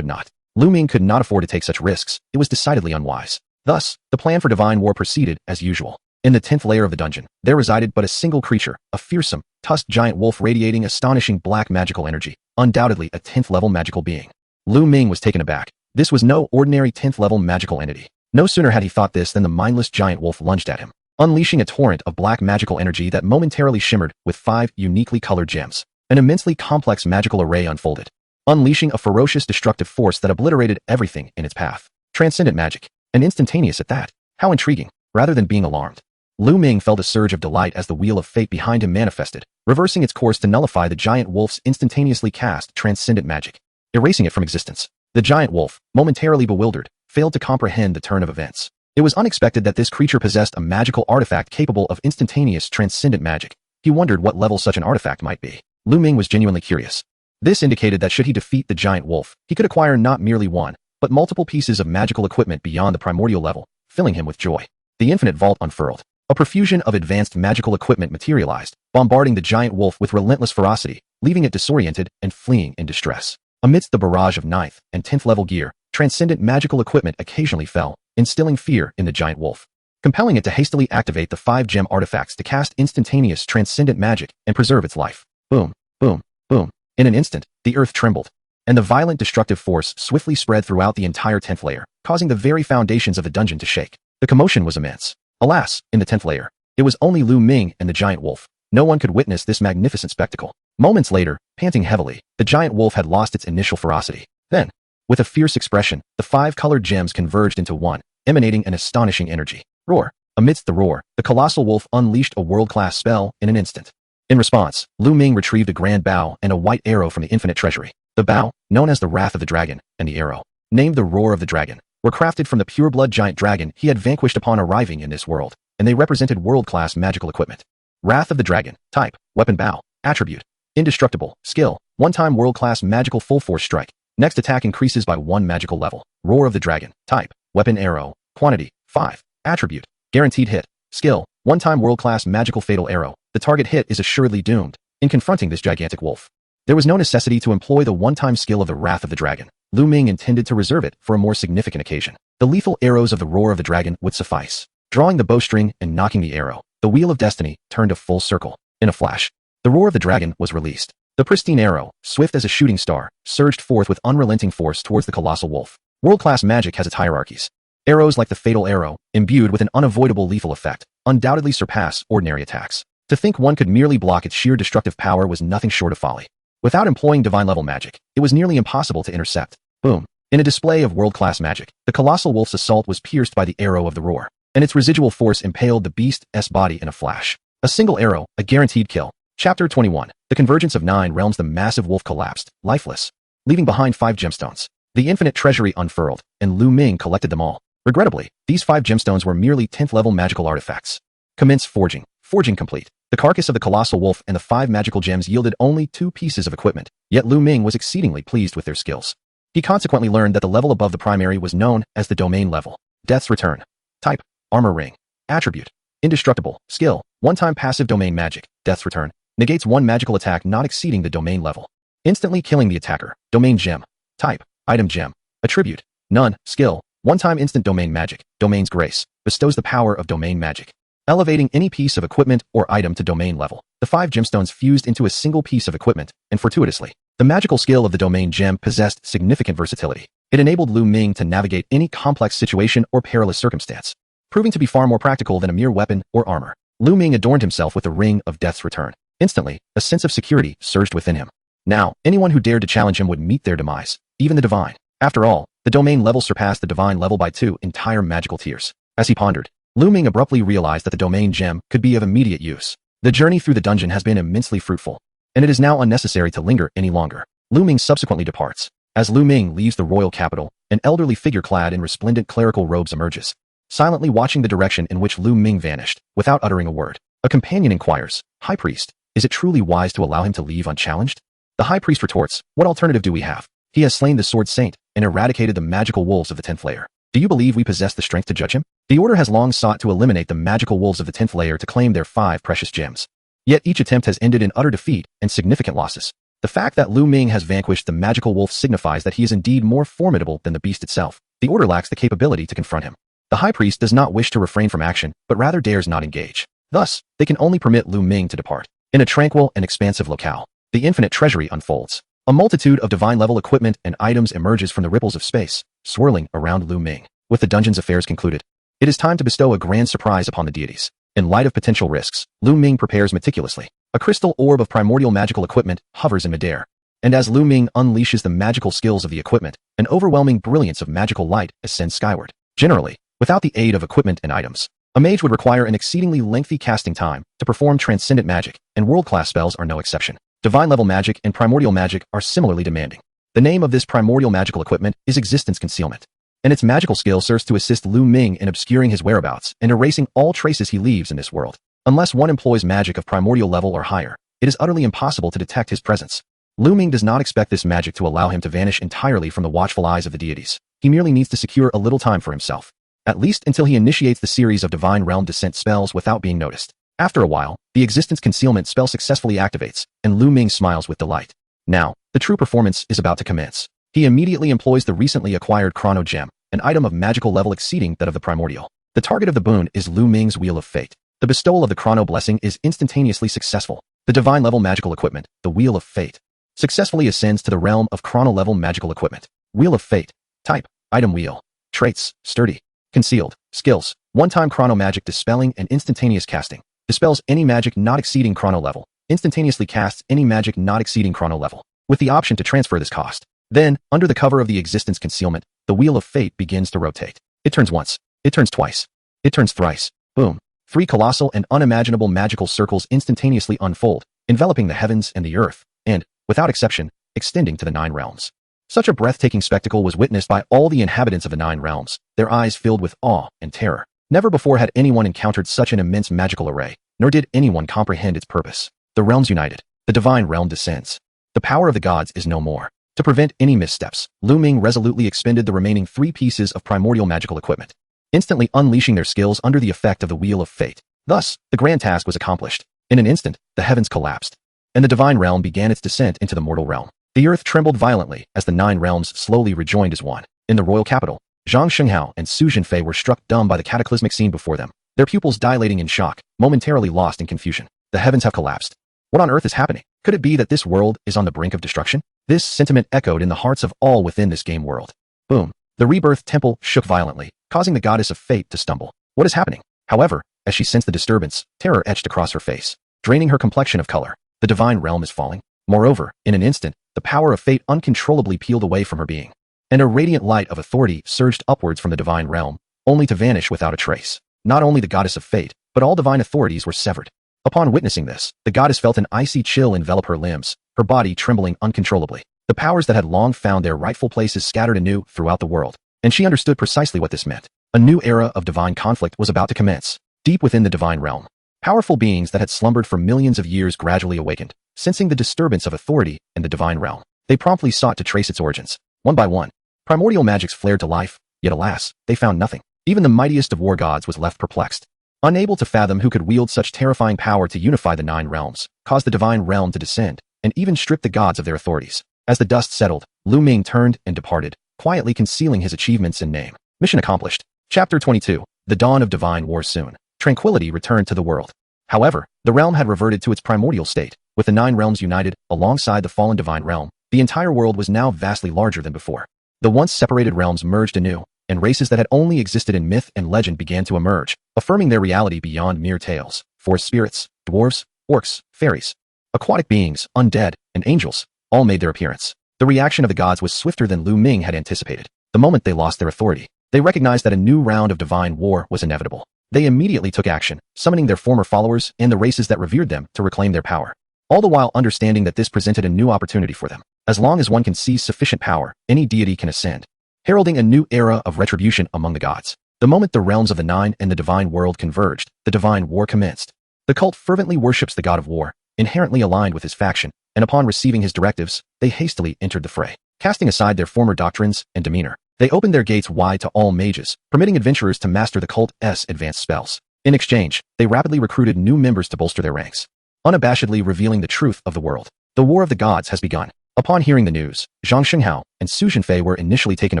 not. Luming could not afford to take such risks. It was decidedly unwise. Thus, the plan for divine war proceeded as usual. In the 10th layer of the dungeon, there resided but a single creature, a fearsome, tusked giant wolf radiating astonishing black magical energy, undoubtedly a 10th level magical being. Luming was taken aback. This was no ordinary 10th level magical entity. No sooner had he thought this than the mindless giant wolf lunged at him, unleashing a torrent of black magical energy that momentarily shimmered with 5 uniquely colored gems. An immensely complex magical array unfolded, unleashing a ferocious destructive force that obliterated everything in its path. Transcendent magic, and instantaneous at that. How intriguing. Rather than being alarmed, Luming felt a surge of delight as the wheel of fate behind him manifested, reversing its course to nullify the giant wolf's instantaneously cast transcendent magic, erasing it from existence. The giant wolf, momentarily bewildered, failed to comprehend the turn of events. It was unexpected that this creature possessed a magical artifact capable of instantaneous transcendent magic. He wondered what level such an artifact might be. Luming was genuinely curious. This indicated that should he defeat the giant wolf, he could acquire not merely one, but multiple pieces of magical equipment beyond the primordial level, filling him with joy. The infinite vault unfurled. A profusion of advanced magical equipment materialized, bombarding the giant wolf with relentless ferocity, leaving it disoriented and fleeing in distress. Amidst the barrage of 9th and 10th level gear, transcendent magical equipment occasionally fell, instilling fear in the giant wolf, compelling it to hastily activate the 5 gem artifacts to cast instantaneous transcendent magic and preserve its life. Boom, boom, boom. In an instant, the earth trembled, and the violent destructive force swiftly spread throughout the entire 10th layer, causing the very foundations of the dungeon to shake. The commotion was immense. Alas, in the 10th layer, it was only Luming and the giant wolf. No one could witness this magnificent spectacle. Moments later, panting heavily, the giant wolf had lost its initial ferocity. Then, with a fierce expression, the 5 colored gems converged into one, emanating an astonishing energy. Roar. Amidst the roar, the colossal wolf unleashed a world-class spell in an instant. In response, Luming retrieved a grand bow and a white arrow from the infinite treasury. The bow, known as the Wrath of the Dragon, and the arrow, named the Roar of the Dragon, were crafted from the pure-blood giant dragon he had vanquished upon arriving in this world, and they represented world-class magical equipment. Wrath of the Dragon. Type: weapon bow. Attribute: indestructible. Skill: one-time world-class magical full-force strike. Next attack increases by 1 magical level. Roar of the Dragon. Type: weapon arrow. Quantity: 5. Attribute: guaranteed hit. Skill: one-time world-class magical fatal arrow. The target hit is assuredly doomed. In confronting this gigantic wolf, there was no necessity to employ the one-time skill of the Wrath of the Dragon. Luming intended to reserve it for a more significant occasion. The lethal arrows of the Roar of the Dragon would suffice. Drawing the bowstring and knocking the arrow, the Wheel of Destiny turned a full circle. In a flash, the Roar of the Dragon was released. The pristine arrow, swift as a shooting star, surged forth with unrelenting force towards the colossal wolf. World-class magic has its hierarchies. Arrows like the fatal arrow, imbued with an unavoidable lethal effect, undoubtedly surpass ordinary attacks. To think one could merely block its sheer destructive power was nothing short of folly. Without employing divine-level magic, it was nearly impossible to intercept. Boom. In a display of world-class magic, the colossal wolf's assault was pierced by the arrow of the roar, and its residual force impaled the beast's body in a flash. A single arrow, a guaranteed kill. Chapter 21. The convergence of 9 realms. The massive wolf collapsed, lifeless, leaving behind 5 gemstones. The infinite treasury unfurled, and Luming collected them all. Regrettably, these 5 gemstones were merely 10th level magical artifacts. Commence forging. Forging complete. The carcass of the colossal wolf and the 5 magical gems yielded only 2 pieces of equipment, yet Luming was exceedingly pleased with their skills. He consequently learned that the level above the primary was known as the domain level. Death's Return. Type: armor ring. Attribute: indestructible. Skill: one-time passive domain magic. Death's Return negates 1 magical attack not exceeding the domain level, instantly killing the attacker. Domain gem. Type: item gem. Attribute: none. Skill: one-time instant domain magic. Domain's grace bestows the power of domain magic, elevating any piece of equipment or item to domain level. The 5 gemstones fused into a single piece of equipment, and fortuitously, the magical skill of the domain gem possessed significant versatility. It enabled Luming to navigate any complex situation or perilous circumstance, proving to be far more practical than a mere weapon or armor. Luming adorned himself with the Ring of Death's Return. Instantly, a sense of security surged within him. Now, anyone who dared to challenge him would meet their demise, even the divine. After all, the domain level surpassed the divine level by 2 entire magical tiers. As he pondered, Luming abruptly realized that the domain gem could be of immediate use. The journey through the dungeon has been immensely fruitful, and it is now unnecessary to linger any longer. Luming subsequently departs. As Luming leaves the royal capital, an elderly figure clad in resplendent clerical robes emerges, silently watching the direction in which Luming vanished, without uttering a word. A companion inquires, "High Priest, is it truly wise to allow him to leave unchallenged?" The High Priest retorts, "What alternative do we have? He has slain the Sword Saint, and eradicated the magical wolves of the 10th layer. Do you believe we possess the strength to judge him? The Order has long sought to eliminate the magical wolves of the 10th layer to claim their 5 precious gems. Yet each attempt has ended in utter defeat and significant losses. The fact that Luming has vanquished the magical wolf signifies that he is indeed more formidable than the beast itself. The Order lacks the capability to confront him. The High Priest does not wish to refrain from action, but rather dares not engage. Thus, they can only permit Luming to depart. In a tranquil and expansive locale, the infinite treasury unfolds. A multitude of divine-level equipment and items emerges from the ripples of space, swirling around Luming. With the dungeon's affairs concluded, it is time to bestow a grand surprise upon the deities. In light of potential risks, Luming prepares meticulously. A crystal orb of primordial magical equipment hovers in midair. And as Luming unleashes the magical skills of the equipment, an overwhelming brilliance of magical light ascends skyward. Generally, without the aid of equipment and items, a mage would require an exceedingly lengthy casting time to perform transcendent magic, and world-class spells are no exception. Divine-level magic and primordial magic are similarly demanding. The name of this primordial magical equipment is Existence Concealment, and its magical skill serves to assist Luming in obscuring his whereabouts and erasing all traces he leaves in this world. Unless one employs magic of primordial level or higher, it is utterly impossible to detect his presence. Luming does not expect this magic to allow him to vanish entirely from the watchful eyes of the deities. He merely needs to secure a little time for himself, at least until he initiates the series of Divine Realm Descent spells without being noticed. After a while, the Existence Concealment spell successfully activates, and Luming smiles with delight. Now, the true performance is about to commence. He immediately employs the recently acquired Chrono Gem, an item of magical level exceeding that of the primordial. The target of the boon is Luming's Wheel of Fate. The bestowal of the Chrono Blessing is instantaneously successful. The divine-level magical equipment, the Wheel of Fate, successfully ascends to the realm of Chrono-level magical equipment. Wheel of Fate. Type: Item Wheel. Traits: Sturdy. Concealed. Skills: One-time Chrono Magic Dispelling and Instantaneous Casting. Dispels any magic not exceeding Chrono level. Instantaneously casts any magic not exceeding Chrono level, with the option to transfer this cost. Then, under the cover of the Existence Concealment, the Wheel of Fate begins to rotate. It turns once. It turns twice. It turns thrice. Boom. 3 colossal and unimaginable magical circles instantaneously unfold, enveloping the heavens and the earth, and, without exception, extending to the 9 realms. Such a breathtaking spectacle was witnessed by all the inhabitants of the 9 realms, their eyes filled with awe and terror. Never before had anyone encountered such an immense magical array, nor did anyone comprehend its purpose. The realms united. The divine realm descends. The power of the gods is no more. To prevent any missteps, Luming resolutely expended the remaining 3 pieces of primordial magical equipment, instantly unleashing their skills under the effect of the Wheel of Fate. Thus, the grand task was accomplished. In an instant, the heavens collapsed, and the divine realm began its descent into the mortal realm. The earth trembled violently as the 9 realms slowly rejoined as one. In the royal capital, Zhang Shenghao and Su Zhenfei were struck dumb by the cataclysmic scene before them, their pupils dilating in shock, momentarily lost in confusion. The heavens have collapsed. What on earth is happening? Could it be that this world is on the brink of destruction? This sentiment echoed in the hearts of all within this game world. Boom. The rebirth temple shook violently, causing the goddess of fate to stumble. What is happening? However, as she sensed the disturbance, terror etched across her face, draining her complexion of color. The divine realm is falling. Moreover, in an instant, the power of fate uncontrollably peeled away from her being, and a radiant light of authority surged upwards from the divine realm, only to vanish without a trace. Not only the goddess of fate, but all divine authorities were severed. Upon witnessing this, the goddess felt an icy chill envelop her limbs, her body trembling uncontrollably. The powers that had long found their rightful places scattered anew throughout the world, and she understood precisely what this meant. A new era of divine conflict was about to commence. Deep within the divine realm, powerful beings that had slumbered for millions of years gradually awakened, sensing the disturbance of authority in the divine realm. They promptly sought to trace its origins. One by one, primordial magics flared to life, yet alas, they found nothing. Even the mightiest of war gods was left perplexed, unable to fathom who could wield such terrifying power to unify the 9 realms, cause the divine realm to descend, and even strip the gods of their authorities. As the dust settled, Luming turned and departed, quietly concealing his achievements and name. Mission accomplished. Chapter 22. The dawn of divine war soon. Tranquility returned to the world. However, the realm had reverted to its primordial state. With the 9 realms united, alongside the fallen divine realm, the entire world was now vastly larger than before. The once separated realms merged anew, and races that had only existed in myth and legend began to emerge, affirming their reality beyond mere tales. Forest spirits, dwarves, orcs, fairies, aquatic beings, undead, and angels all made their appearance. The reaction of the gods was swifter than Luming had anticipated. The moment they lost their authority, they recognized that a new round of divine war was inevitable. They immediately took action, summoning their former followers and the races that revered them to reclaim their power, all the while understanding that this presented a new opportunity for them. As long as one can seize sufficient power, any deity can ascend, heralding a new era of retribution among the gods. The moment the realms of the 9 and the divine world converged, the divine war commenced. The cult fervently worships the god of war, inherently aligned with his faction, and upon receiving his directives, they hastily entered the fray. Casting aside their former doctrines and demeanor, they opened their gates wide to all mages, permitting adventurers to master the cult's advanced spells. In exchange, they rapidly recruited new members to bolster their ranks, unabashedly revealing the truth of the world. The War of the Gods has begun. Upon hearing the news, Zhang Xinghao and Su Zhenfei were initially taken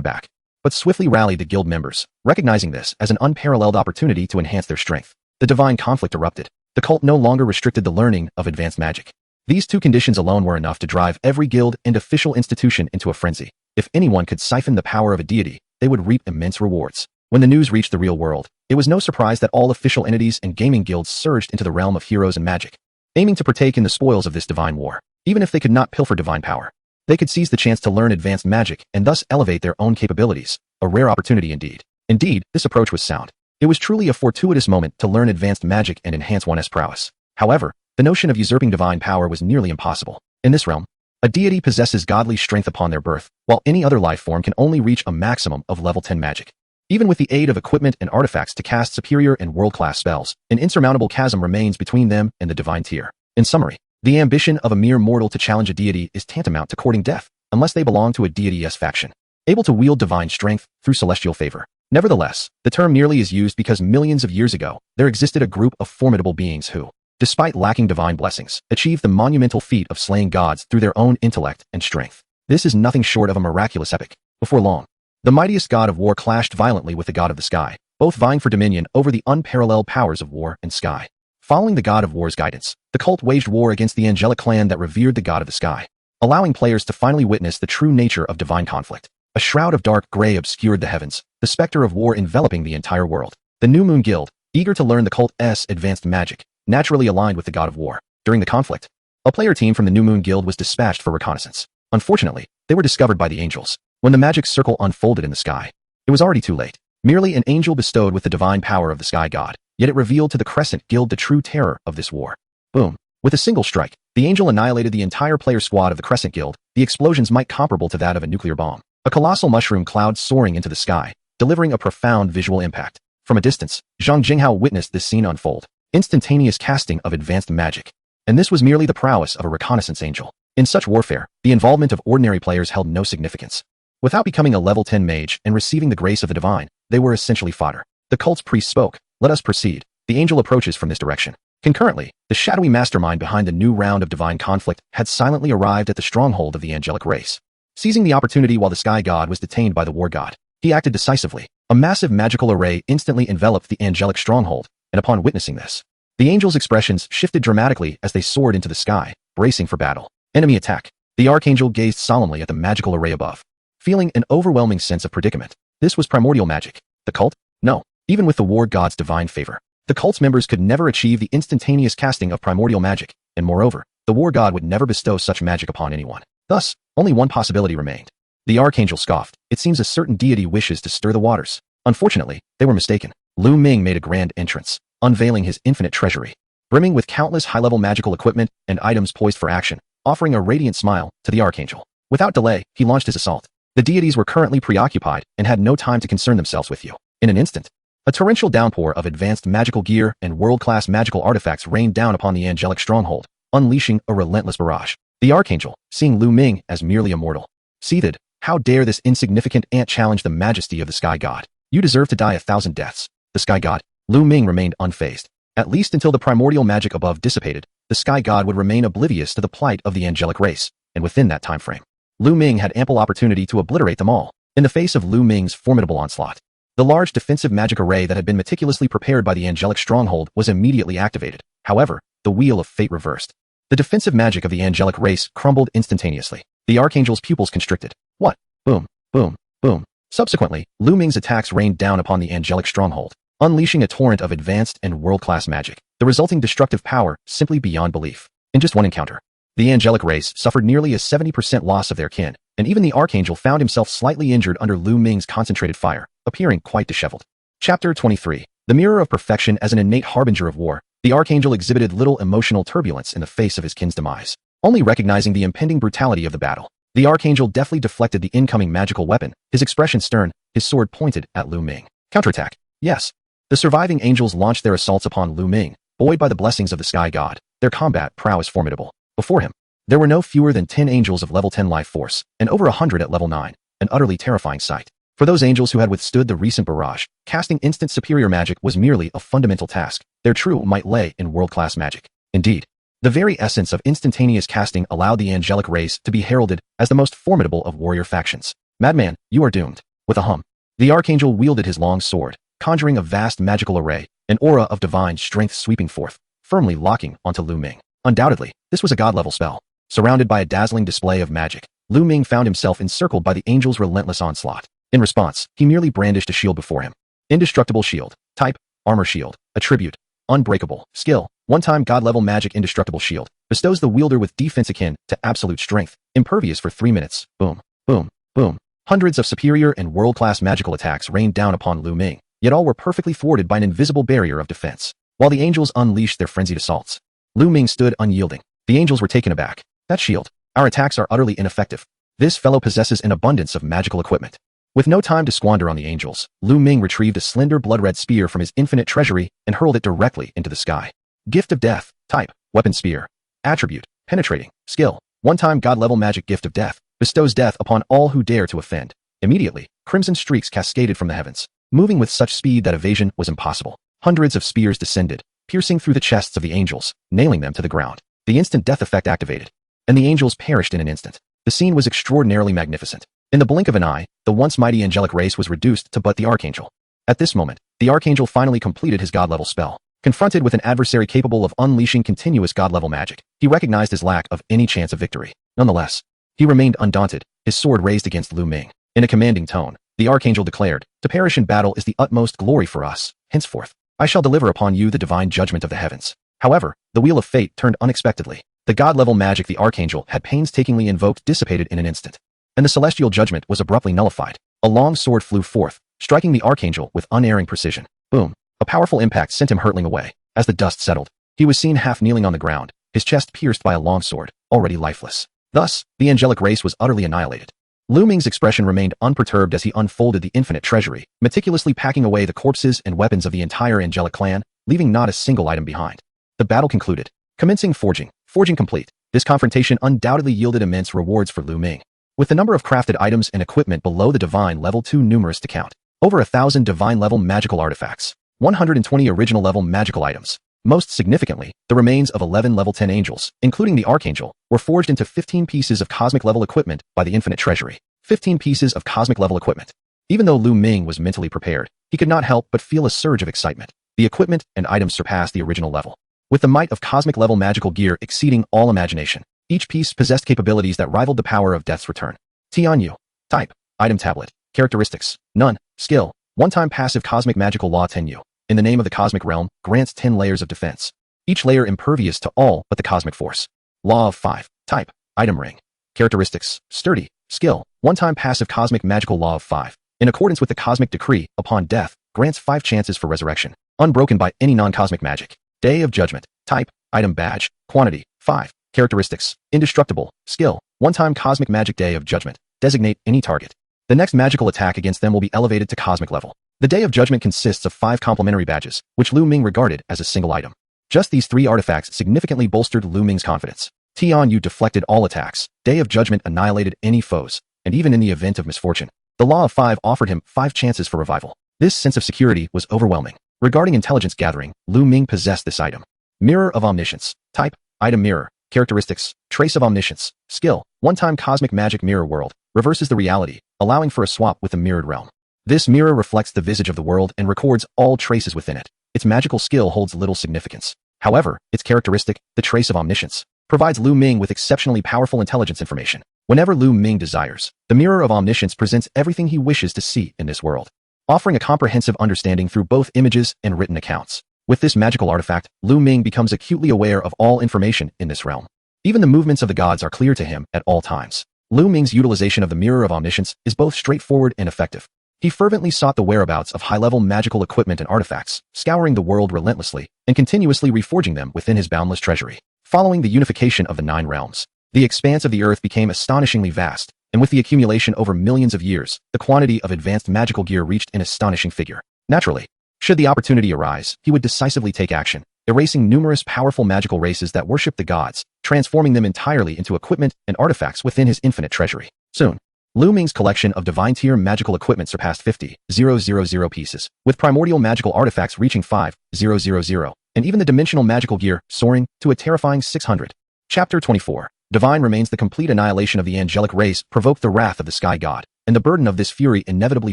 aback, but swiftly rallied the guild members, recognizing this as an unparalleled opportunity to enhance their strength. The divine conflict erupted. The cult no longer restricted the learning of advanced magic. These two conditions alone were enough to drive every guild and official institution into a frenzy. If anyone could siphon the power of a deity, they would reap immense rewards. When the news reached the real world, it was no surprise that all official entities and gaming guilds surged into the realm of heroes and magic, aiming to partake in the spoils of this divine war. Even if they could not pilfer divine power, they could seize the chance to learn advanced magic and thus elevate their own capabilities, a rare opportunity indeed. Indeed, this approach was sound. It was truly a fortuitous moment to learn advanced magic and enhance one's prowess. However, the notion of usurping divine power was nearly impossible. In this realm, a deity possesses godly strength upon their birth, while any other life form can only reach a maximum of level 10 magic. Even with the aid of equipment and artifacts to cast superior and world-class spells, an insurmountable chasm remains between them and the divine tier. In summary, the ambition of a mere mortal to challenge a deity is tantamount to courting death, unless they belong to a deity's faction, able to wield divine strength through celestial favor. Nevertheless, the term merely is used because millions of years ago, there existed a group of formidable beings who, despite lacking divine blessings, achieved the monumental feat of slaying gods through their own intellect and strength. This is nothing short of a miraculous epic. Before long, the mightiest god of war clashed violently with the god of the sky, both vying for dominion over the unparalleled powers of war and sky. Following the god of war's guidance, the cult waged war against the angelic clan that revered the god of the sky, allowing players to finally witness the true nature of divine conflict. A shroud of dark gray obscured the heavens, the specter of war enveloping the entire world. The New Moon Guild, eager to learn the cult's advanced magic, naturally aligned with the god of war. During the conflict, a player team from the New Moon Guild was dispatched for reconnaissance. Unfortunately, they were discovered by the angels. When the magic circle unfolded in the sky, it was already too late. Merely an angel bestowed with the divine power of the sky god, yet it revealed to the Crescent Guild the true terror of this war. Boom. With a single strike, the angel annihilated the entire player squad of the Crescent Guild. The explosions might comparable to that of a nuclear bomb. A colossal mushroom cloud soaring into the sky, delivering a profound visual impact. From a distance, Zhang Jinghao witnessed this scene unfold. Instantaneous casting of advanced magic. And this was merely the prowess of a reconnaissance angel. In such warfare, the involvement of ordinary players held no significance. Without becoming a level 10 mage and receiving the grace of the divine, they were essentially fodder. The cult's priest spoke. Let us proceed. The angel approaches from this direction. Concurrently, the shadowy mastermind behind the new round of divine conflict had silently arrived at the stronghold of the angelic race. Seizing the opportunity while the sky god was detained by the war god, he acted decisively. A massive magical array instantly enveloped the angelic stronghold, and upon witnessing this, the angels' expressions shifted dramatically as they soared into the sky, bracing for battle. Enemy attack. The archangel gazed solemnly at the magical array above, feeling an overwhelming sense of predicament. This was primordial magic. The cult? No. Even with the war god's divine favor, the cult's members could never achieve the instantaneous casting of primordial magic, and moreover, the war god would never bestow such magic upon anyone. Thus, only one possibility remained. The archangel scoffed. It seems a certain deity wishes to stir the waters. Unfortunately, they were mistaken. Luming made a grand entrance, unveiling his infinite treasury, brimming with countless high-level magical equipment and items poised for action, offering a radiant smile to the archangel. Without delay, he launched his assault. The deities were currently preoccupied and had no time to concern themselves with you. In an instant, a torrential downpour of advanced magical gear and world-class magical artifacts rained down upon the angelic stronghold, unleashing a relentless barrage. The archangel, seeing Luming as merely a mortal, seethed. How dare this insignificant ant challenge the majesty of the sky god? You deserve to die 1,000 deaths. The sky god, Luming, remained unfazed. At least until the primordial magic above dissipated, the sky god would remain oblivious to the plight of the angelic race, and within that time frame, Luming had ample opportunity to obliterate them all. In the face of Luming's formidable onslaught, the large defensive magic array that had been meticulously prepared by the angelic stronghold was immediately activated. However, the wheel of fate reversed. The defensive magic of the angelic race crumbled instantaneously. The archangel's pupils constricted. What? Boom, boom, boom. Subsequently, Luming's attacks rained down upon the angelic stronghold, unleashing a torrent of advanced and world-class magic. The resulting destructive power simply beyond belief. In just one encounter, the angelic race suffered nearly a 70% loss of their kin, and even the archangel found himself slightly injured under Luming's concentrated fire, appearing quite disheveled. Chapter 23. The Mirror of Perfection. As an innate harbinger of war, the archangel exhibited little emotional turbulence in the face of his kin's demise. Only recognizing the impending brutality of the battle, the archangel deftly deflected the incoming magical weapon, his expression stern, his sword pointed at Luming. Counterattack. Yes. The surviving angels launched their assaults upon Luming, buoyed by the blessings of the sky god, their combat prowess formidable. Before him, There were no fewer than 10 angels of level 10 life force, and over 100 at level 9, an utterly terrifying sight. For those angels who had withstood the recent barrage, casting instant superior magic was merely a fundamental task. Their true might lay in world-class magic. Indeed, the very essence of instantaneous casting allowed the angelic race to be heralded as the most formidable of warrior factions. Madman, you are doomed. With a hum, the archangel wielded his long sword, conjuring a vast magical array, an aura of divine strength sweeping forth, firmly locking onto Luming. Undoubtedly, this was a god-level spell. Surrounded by a dazzling display of magic, Luming found himself encircled by the angel's relentless onslaught. In response, he merely brandished a shield before him. Indestructible shield. Type, armor shield. Attribute, unbreakable. Skill, one-time god-level magic indestructible shield. Bestows the wielder with defense akin to absolute strength. Impervious for 3 minutes. Boom, boom, boom. Hundreds of superior and world-class magical attacks rained down upon Luming, yet all were perfectly thwarted by an invisible barrier of defense. While the angels unleashed their frenzied assaults, Luming stood unyielding. The angels were taken aback. That shield. Our attacks are utterly ineffective. This fellow possesses an abundance of magical equipment. With no time to squander on the angels, Luming retrieved a slender blood-red spear from his infinite treasury and hurled it directly into the sky. Gift of death. Type, weapon spear. Attribute, penetrating. Skill, one-time god-level magic gift of death. Bestows death upon all who dare to offend. Immediately, crimson streaks cascaded from the heavens, moving with such speed that evasion was impossible. Hundreds of spears descended, piercing through the chests of the angels, nailing them to the ground. The instant death effect activated, and the angels perished in an instant. The scene was extraordinarily magnificent. In the blink of an eye, the once mighty angelic race was reduced to but the archangel. At this moment, the archangel finally completed his god-level spell. Confronted with an adversary capable of unleashing continuous god-level magic, he recognized his lack of any chance of victory. Nonetheless, he remained undaunted, his sword raised against Luming. In a commanding tone, the archangel declared, "To perish in battle is the utmost glory for us. Henceforth, I shall deliver upon you the divine judgment of the heavens." However, the wheel of fate turned unexpectedly. The god-level magic the archangel had painstakingly invoked dissipated in an instant, and the celestial judgment was abruptly nullified. A long sword flew forth, striking the archangel with unerring precision. Boom! A powerful impact sent him hurtling away. As the dust settled, he was seen half kneeling on the ground, his chest pierced by a long sword, already lifeless. Thus, the angelic race was utterly annihilated. Luming's expression remained unperturbed as he unfolded the infinite treasury, meticulously packing away the corpses and weapons of the entire angelic clan, leaving not a single item behind. The battle concluded. Commencing forging. Forging complete. This confrontation undoubtedly yielded immense rewards for Luming. With the number of crafted items and equipment below the divine level too numerous to count. Over 1,000 divine level magical artifacts. 120 original level magical items. Most significantly, the remains of 11 level 10 angels, including the archangel, were forged into 15 pieces of cosmic level equipment by the infinite treasury. 15 pieces of cosmic level equipment. Even though Luming was mentally prepared, he could not help but feel a surge of excitement. The equipment and items surpassed the original level, with the might of cosmic level magical gear exceeding all imagination. Each piece possessed capabilities that rivaled the power of Death's return. Tianyu. Type, item tablet. Characteristics, none. Skill, one-time passive cosmic magical law Tenyu. In the name of the cosmic realm, grants 10 layers of defense. Each layer impervious to all but the cosmic force. Law of 5. Type, item ring. Characteristics, sturdy. Skill, one-time passive cosmic magical law of 5. In accordance with the cosmic decree, upon death, grants 5 chances for resurrection, unbroken by any non-cosmic magic. Day of judgment. Type, item badge. Quantity, 5. Characteristics, indestructible. Skill, one-time cosmic magic day of judgment. Designate any target. The next magical attack against them will be elevated to cosmic level. The Day of Judgment consists of 5 complementary badges, which Luming regarded as a single item. Just these 3 artifacts significantly bolstered Luming's confidence. Tianyu deflected all attacks, Day of Judgment annihilated any foes, and even in the event of misfortune, the Law of 5 offered him 5 chances for revival. This sense of security was overwhelming. Regarding intelligence gathering, Luming possessed this item. Mirror of Omniscience. Type, item mirror. Characteristics, trace of omniscience. Skill, one-time cosmic magic mirror world. Reverses the reality, allowing for a swap with the mirrored realm. This mirror reflects the visage of the world and records all traces within it. Its magical skill holds little significance. However, its characteristic, the trace of omniscience, provides Luming with exceptionally powerful intelligence information. Whenever Luming desires, the mirror of omniscience presents everything he wishes to see in this world, offering a comprehensive understanding through both images and written accounts. With this magical artifact, Luming becomes acutely aware of all information in this realm. Even the movements of the gods are clear to him at all times. Luming's utilization of the Mirror of Omniscience is both straightforward and effective. He fervently sought the whereabouts of high-level magical equipment and artifacts, scouring the world relentlessly and continuously reforging them within his boundless treasury. Following the unification of the 9 realms, the expanse of the earth became astonishingly vast, and with the accumulation over millions of years, the quantity of advanced magical gear reached an astonishing figure. Naturally, should the opportunity arise, he would decisively take action, erasing numerous powerful magical races that worship the gods transforming them entirely into equipment and artifacts within his infinite treasury. Soon, Luming's collection of divine-tier magical equipment surpassed 50,000 pieces, with primordial magical artifacts reaching 5,000, and even the dimensional magical gear soaring to a terrifying 600. Chapter 24. Divine remains. The complete annihilation of the angelic race provoked the wrath of the sky god, and the burden of this fury inevitably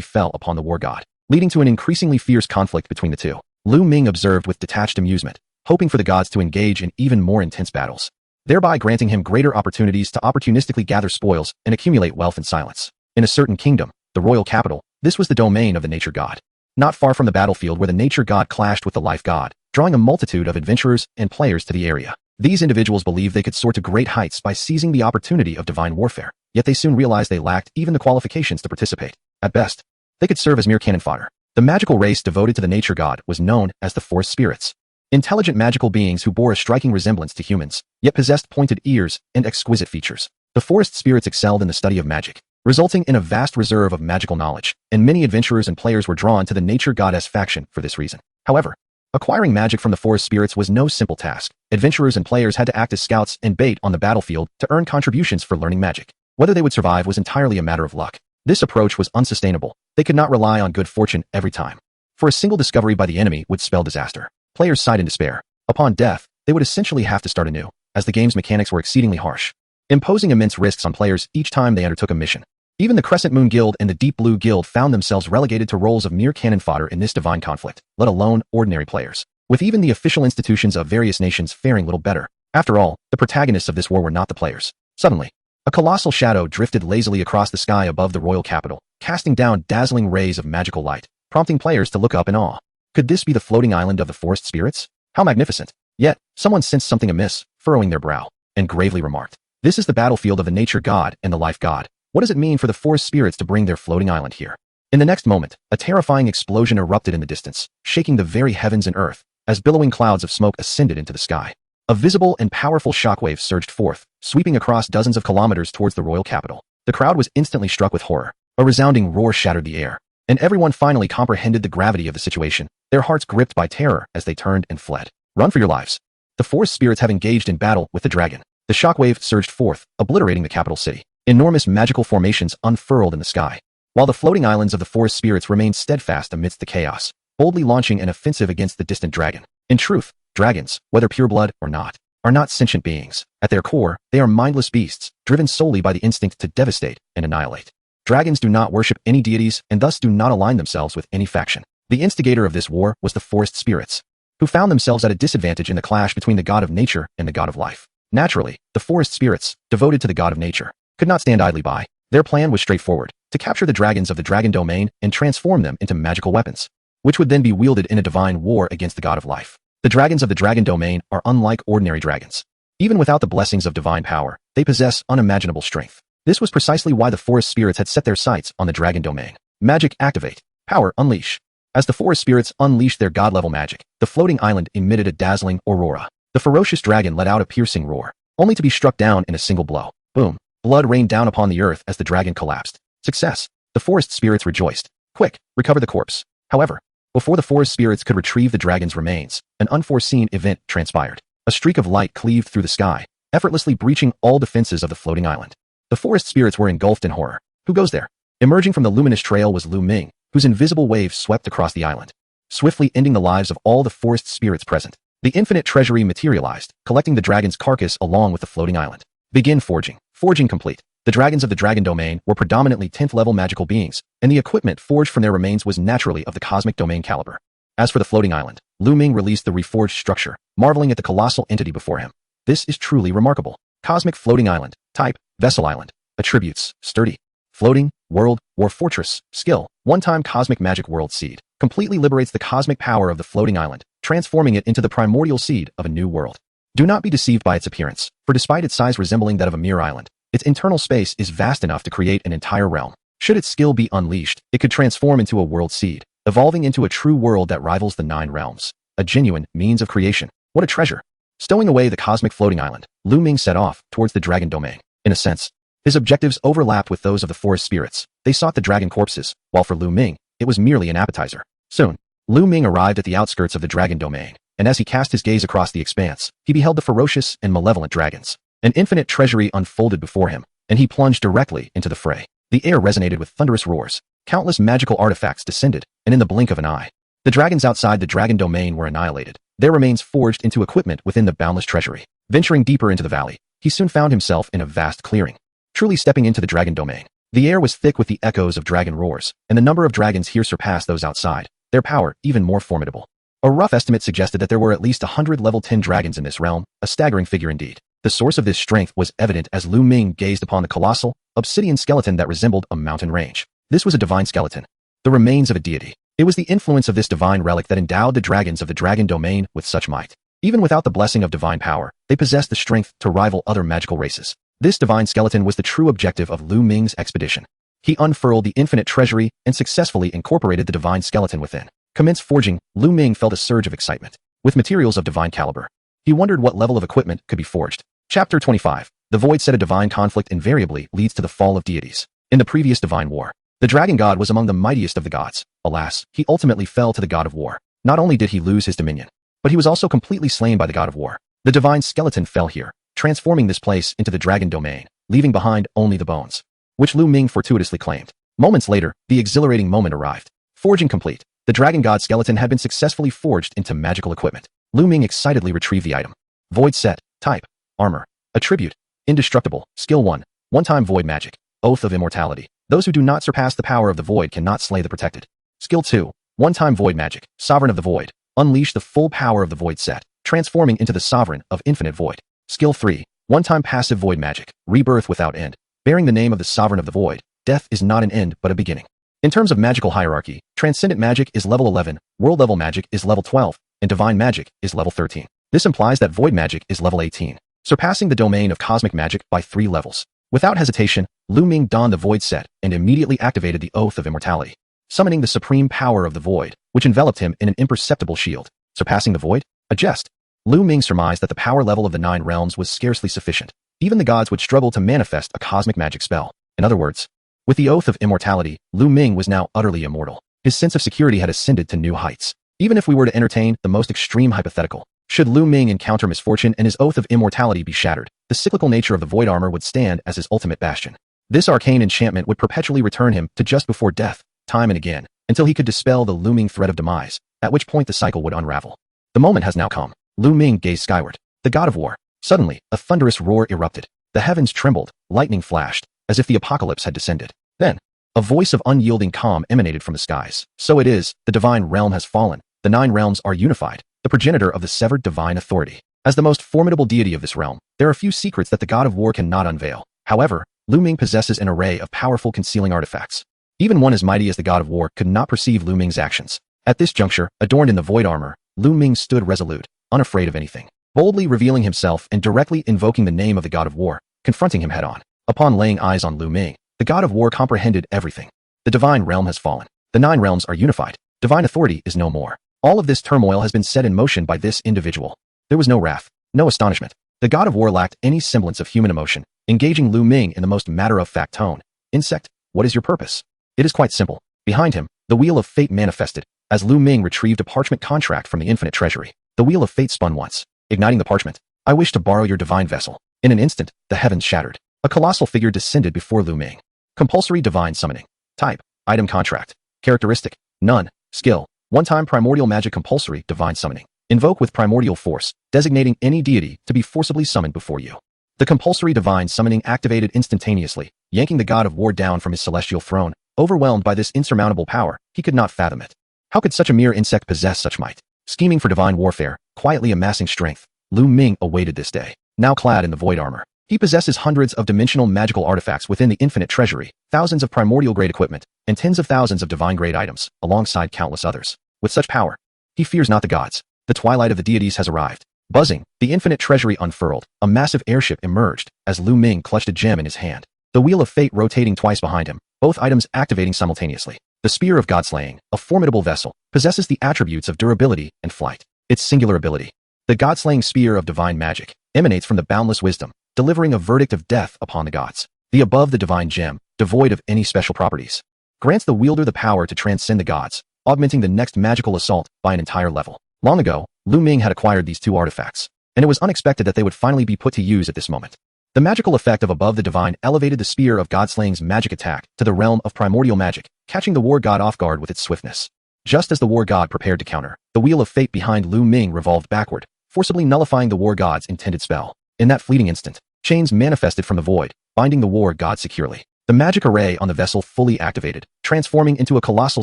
fell upon the war god, leading to an increasingly fierce conflict between the two. Luming observed with detached amusement, hoping for the gods to engage in even more intense battles, thereby granting him greater opportunities to opportunistically gather spoils and accumulate wealth in silence. In a certain kingdom, the royal capital, this was the domain of the nature god. Not far from the battlefield where the nature god clashed with the life god, drawing a multitude of adventurers and players to the area. These individuals believed they could soar to great heights by seizing the opportunity of divine warfare, yet they soon realized they lacked even the qualifications to participate. At best, they could serve as mere cannon fodder. The magical race devoted to the nature god was known as the forest spirits. Intelligent magical beings who bore a striking resemblance to humans, yet possessed pointed ears and exquisite features. The forest spirits excelled in the study of magic, resulting in a vast reserve of magical knowledge, and many adventurers and players were drawn to the nature goddess faction for this reason. However, acquiring magic from the forest spirits was no simple task. Adventurers and players had to act as scouts and bait on the battlefield to earn contributions for learning magic. Whether they would survive was entirely a matter of luck. This approach was unsustainable. They could not rely on good fortune every time, for a single discovery by the enemy would spell disaster. Players sighed in despair. Upon death, they would essentially have to start anew, as the game's mechanics were exceedingly harsh, imposing immense risks on players each time they undertook a mission. Even the Crescent Moon Guild and the Deep Blue Guild found themselves relegated to roles of mere cannon fodder in this divine conflict, let alone ordinary players, with even the official institutions of various nations faring little better. After all, the protagonists of this war were not the players. Suddenly, a colossal shadow drifted lazily across the sky above the royal capital, casting down dazzling rays of magical light, prompting players to look up in awe. Could this be the floating island of the forest spirits? How magnificent! Yet, someone sensed something amiss, furrowing their brow, and gravely remarked, "This is the battlefield of the nature god and the life god. What does it mean for the forest spirits to bring their floating island here?" In the next moment, a terrifying explosion erupted in the distance, shaking the very heavens and earth, as billowing clouds of smoke ascended into the sky. A visible and powerful shockwave surged forth, sweeping across dozens of kilometers towards the royal capital. The crowd was instantly struck with horror. A resounding roar shattered the air, and everyone finally comprehended the gravity of the situation, their hearts gripped by terror as they turned and fled. Run for your lives. The forest spirits have engaged in battle with the dragon. The shockwave surged forth, obliterating the capital city. Enormous magical formations unfurled in the sky, while the floating islands of the forest spirits remained steadfast amidst the chaos, boldly launching an offensive against the distant dragon. In truth, dragons, whether pureblood or not, are not sentient beings. At their core, they are mindless beasts, driven solely by the instinct to devastate and annihilate. Dragons do not worship any deities and thus do not align themselves with any faction. The instigator of this war was the forest spirits, who found themselves at a disadvantage in the clash between the god of nature and the god of life. Naturally, the forest spirits, devoted to the god of nature, could not stand idly by. Their plan was straightforward: to capture the dragons of the dragon domain and transform them into magical weapons, which would then be wielded in a divine war against the god of life. The dragons of the dragon domain are unlike ordinary dragons. Even without the blessings of divine power, they possess unimaginable strength. This was precisely why the forest spirits had set their sights on the dragon domain. Magic activate. Power unleash. As the forest spirits unleashed their god-level magic, the floating island emitted a dazzling aurora. The ferocious dragon let out a piercing roar, only to be struck down in a single blow. Boom. Blood rained down upon the earth as the dragon collapsed. Success. The forest spirits rejoiced. Quick, recover the corpse. However, before the forest spirits could retrieve the dragon's remains, an unforeseen event transpired. A streak of light cleaved through the sky, effortlessly breaching all defenses of the floating island. The forest spirits were engulfed in horror. Who goes there? Emerging from the luminous trail was Luming, whose invisible wave swept across the island, swiftly ending the lives of all the forest spirits present. The infinite treasury materialized, collecting the dragon's carcass along with the floating island. Begin forging. Forging complete. The dragons of the dragon domain were predominantly 10th level magical beings, and the equipment forged from their remains was naturally of the cosmic domain caliber. As for the floating island, Luming released the reforged structure, marveling at the colossal entity before him. This is truly remarkable. Cosmic floating island. Type: vessel island. Attributes: sturdy, floating, world, war fortress, skill, one-time cosmic magic world seed. Completely liberates the cosmic power of the floating island, transforming it into the primordial seed of a new world. Do not be deceived by its appearance, for despite its size resembling that of a mere island, its internal space is vast enough to create an entire realm. Should its skill be unleashed, it could transform into a world seed, evolving into a true world that rivals the 9 realms. A genuine means of creation. What a treasure! Stowing away the cosmic floating island, Luming set off towards the dragon domain. In a sense, his objectives overlapped with those of the forest spirits. They sought the dragon corpses, while for Luming, it was merely an appetizer. Soon, Luming arrived at the outskirts of the dragon domain, and as he cast his gaze across the expanse, he beheld the ferocious and malevolent dragons. An infinite treasury unfolded before him, and he plunged directly into the fray. The air resonated with thunderous roars. Countless magical artifacts descended, and in the blink of an eye, the dragons outside the dragon domain were annihilated, their remains forged into equipment within the boundless treasury. Venturing deeper into the valley, he soon found himself in a vast clearing. Truly stepping into the dragon domain, the air was thick with the echoes of dragon roars, and the number of dragons here surpassed those outside, their power even more formidable. A rough estimate suggested that there were at least 100 level 10 dragons in this realm, a staggering figure indeed. The source of this strength was evident as Luming gazed upon the colossal, obsidian skeleton that resembled a mountain range. This was a divine skeleton, the remains of a deity. It was the influence of this divine relic that endowed the dragons of the dragon domain with such might. Even without the blessing of divine power, they possessed the strength to rival other magical races. This divine skeleton was the true objective of Luming's expedition. He unfurled the infinite treasury and successfully incorporated the divine skeleton within. Commenced forging, Luming felt a surge of excitement. With materials of divine caliber, he wondered what level of equipment could be forged. Chapter 25. The Void said a divine conflict invariably leads to the fall of deities. In the previous divine war, the dragon god was among the mightiest of the gods. Alas, he ultimately fell to the god of war. Not only did he lose his dominion, but he was also completely slain by the god of war. The divine skeleton fell here, transforming this place into the dragon domain, leaving behind only the bones, which Luming fortuitously claimed. Moments later, the exhilarating moment arrived. Forging complete, the dragon god skeleton had been successfully forged into magical equipment. Luming excitedly retrieved the item. Void set, type, armor, attribute, indestructible, skill 1, one-time void magic, oath of immortality. Those who do not surpass the power of the void cannot slay the protected. Skill 2, one-time void magic, sovereign of the void. Unleash the full power of the void set, transforming into the sovereign of infinite void. Skill 3, one-time passive void magic, rebirth without end. Bearing the name of the sovereign of the void, death is not an end but a beginning. In terms of magical hierarchy, transcendent magic is level 11, world level magic is level 12, and divine magic is level 13. This implies that void magic is level 18, surpassing the domain of cosmic magic by 3 levels. Without hesitation, Luming donned the void set and immediately activated the oath of immortality, summoning the supreme power of the void, which enveloped him in an imperceptible shield. Surpassing the void? A jest. Luming surmised that the power level of the 9 realms was scarcely sufficient. Even the gods would struggle to manifest a cosmic magic spell. In other words, with the oath of immortality, Luming was now utterly immortal. His sense of security had ascended to new heights. Even if we were to entertain the most extreme hypothetical, should Luming encounter misfortune and his oath of immortality be shattered, the cyclical nature of the void armor would stand as his ultimate bastion. This arcane enchantment would perpetually return him to just before death, time and again, until he could dispel the looming threat of demise, at which point the cycle would unravel. The moment has now come. Luming gazed skyward. The god of war. Suddenly, a thunderous roar erupted. The heavens trembled, lightning flashed, as if the apocalypse had descended. Then, a voice of unyielding calm emanated from the skies. So it is, the divine realm has fallen. The 9 realms are unified, the progenitor of the severed divine authority. As the most formidable deity of this realm, there are few secrets that the god of war cannot unveil. However, Luming possesses an array of powerful concealing artifacts. Even one as mighty as the god of war could not perceive Luming's actions. At this juncture, adorned in the void armor, Luming stood resolute, unafraid of anything, boldly revealing himself and directly invoking the name of the god of war, confronting him head-on. Upon laying eyes on Luming, the god of war comprehended everything. The divine realm has fallen. The 9 realms are unified. Divine authority is no more. All of this turmoil has been set in motion by this individual. There was no wrath, no astonishment. The god of war lacked any semblance of human emotion, engaging Luming in the most matter-of-fact tone. Insect, what is your purpose? It is quite simple. Behind him, the wheel of fate manifested, as Luming retrieved a parchment contract from the infinite treasury. The wheel of fate spun once, igniting the parchment. I wish to borrow your divine vessel. In an instant, the heavens shattered. A colossal figure descended before Luming. Compulsory divine summoning. Type, item contract. Characteristic, none. Skill, one-time primordial magic compulsory divine summoning. Invoke with primordial force, designating any deity to be forcibly summoned before you. The compulsory divine summoning activated instantaneously, yanking the god of war down from his celestial throne. Overwhelmed by this insurmountable power, he could not fathom it. How could such a mere insect possess such might? Scheming for divine warfare, quietly amassing strength, Luming awaited this day. Now clad in the void armor, he possesses hundreds of dimensional magical artifacts within the infinite treasury, thousands of primordial-grade equipment, and tens of thousands of divine-grade items, alongside countless others. With such power, he fears not the gods. The twilight of the deities has arrived. Buzzing, the infinite treasury unfurled. A massive airship emerged as Luming clutched a gem in his hand. The wheel of fate rotating twice behind him, both items activating simultaneously. The spear of godslaying, a formidable vessel, possesses the attributes of durability and flight. Its singular ability, the godslaying spear of divine magic, emanates from the boundless wisdom, delivering a verdict of death upon the gods. The above the divine gem, devoid of any special properties, grants the wielder the power to transcend the gods, augmenting the next magical assault by an entire level. Long ago, Luming had acquired these two artifacts, and it was unexpected that they would finally be put to use at this moment. The magical effect of Above the Divine elevated the spear of Godslaying's magic attack to the realm of primordial magic, catching the war god off guard with its swiftness. Just as the war god prepared to counter, the wheel of fate behind Luming revolved backward, forcibly nullifying the war god's intended spell. In that fleeting instant, chains manifested from the void, binding the war god securely. The magic array on the vessel fully activated, transforming into a colossal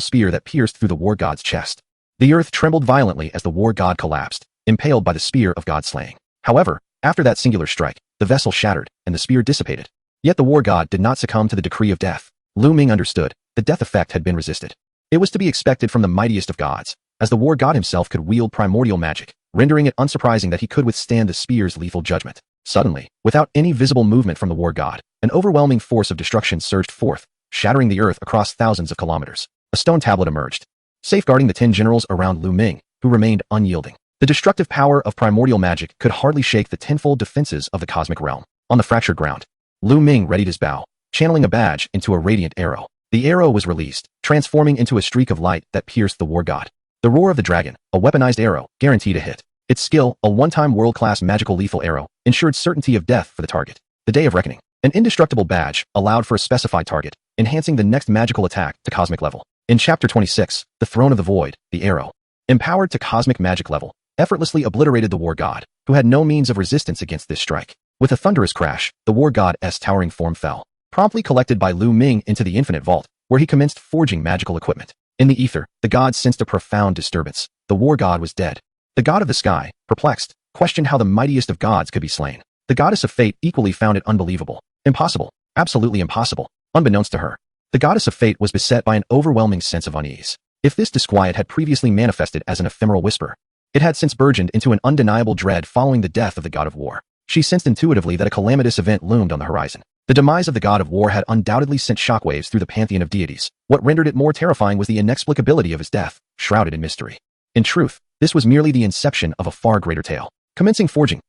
spear that pierced through the war god's chest. The earth trembled violently as the war god collapsed, impaled by the spear of Godslaying. However, after that singular strike, the vessel shattered, and the spear dissipated. Yet the war god did not succumb to the decree of death. Luming understood, the death effect had been resisted. It was to be expected from the mightiest of gods, as the war god himself could wield primordial magic, rendering it unsurprising that he could withstand the spear's lethal judgment. Suddenly, without any visible movement from the war god, an overwhelming force of destruction surged forth, shattering the earth across thousands of kilometers. A stone tablet emerged, safeguarding the 10 generals around Luming, who remained unyielding. The destructive power of primordial magic could hardly shake the tenfold defenses of the cosmic realm. On the fractured ground, Luming readied his bow, channeling a badge into a radiant arrow. The arrow was released, transforming into a streak of light that pierced the war god. The roar of the dragon, a weaponized arrow, guaranteed a hit. Its skill, a one-time world-class magical lethal arrow, ensured certainty of death for the target. The Day of Reckoning, an indestructible badge, allowed for a specified target, enhancing the next magical attack to cosmic level. In Chapter 26, the Throne of the Void, the arrow, empowered to cosmic magic level, effortlessly obliterated the war god, who had no means of resistance against this strike. With a thunderous crash, the war god's towering form fell, promptly collected by Luming into the infinite vault, where he commenced forging magical equipment. In the ether, the gods sensed a profound disturbance. The war god was dead. The god of the sky, perplexed, questioned how the mightiest of gods could be slain. The goddess of fate equally found it unbelievable. Impossible. Absolutely impossible. Unbeknownst to her, the goddess of fate was beset by an overwhelming sense of unease. If this disquiet had previously manifested as an ephemeral whisper, it had since burgeoned into an undeniable dread following the death of the god of war. She sensed intuitively that a calamitous event loomed on the horizon. The demise of the god of war had undoubtedly sent shockwaves through the pantheon of deities. What rendered it more terrifying was the inexplicability of his death, shrouded in mystery. In truth, this was merely the inception of a far greater tale. Commencing forging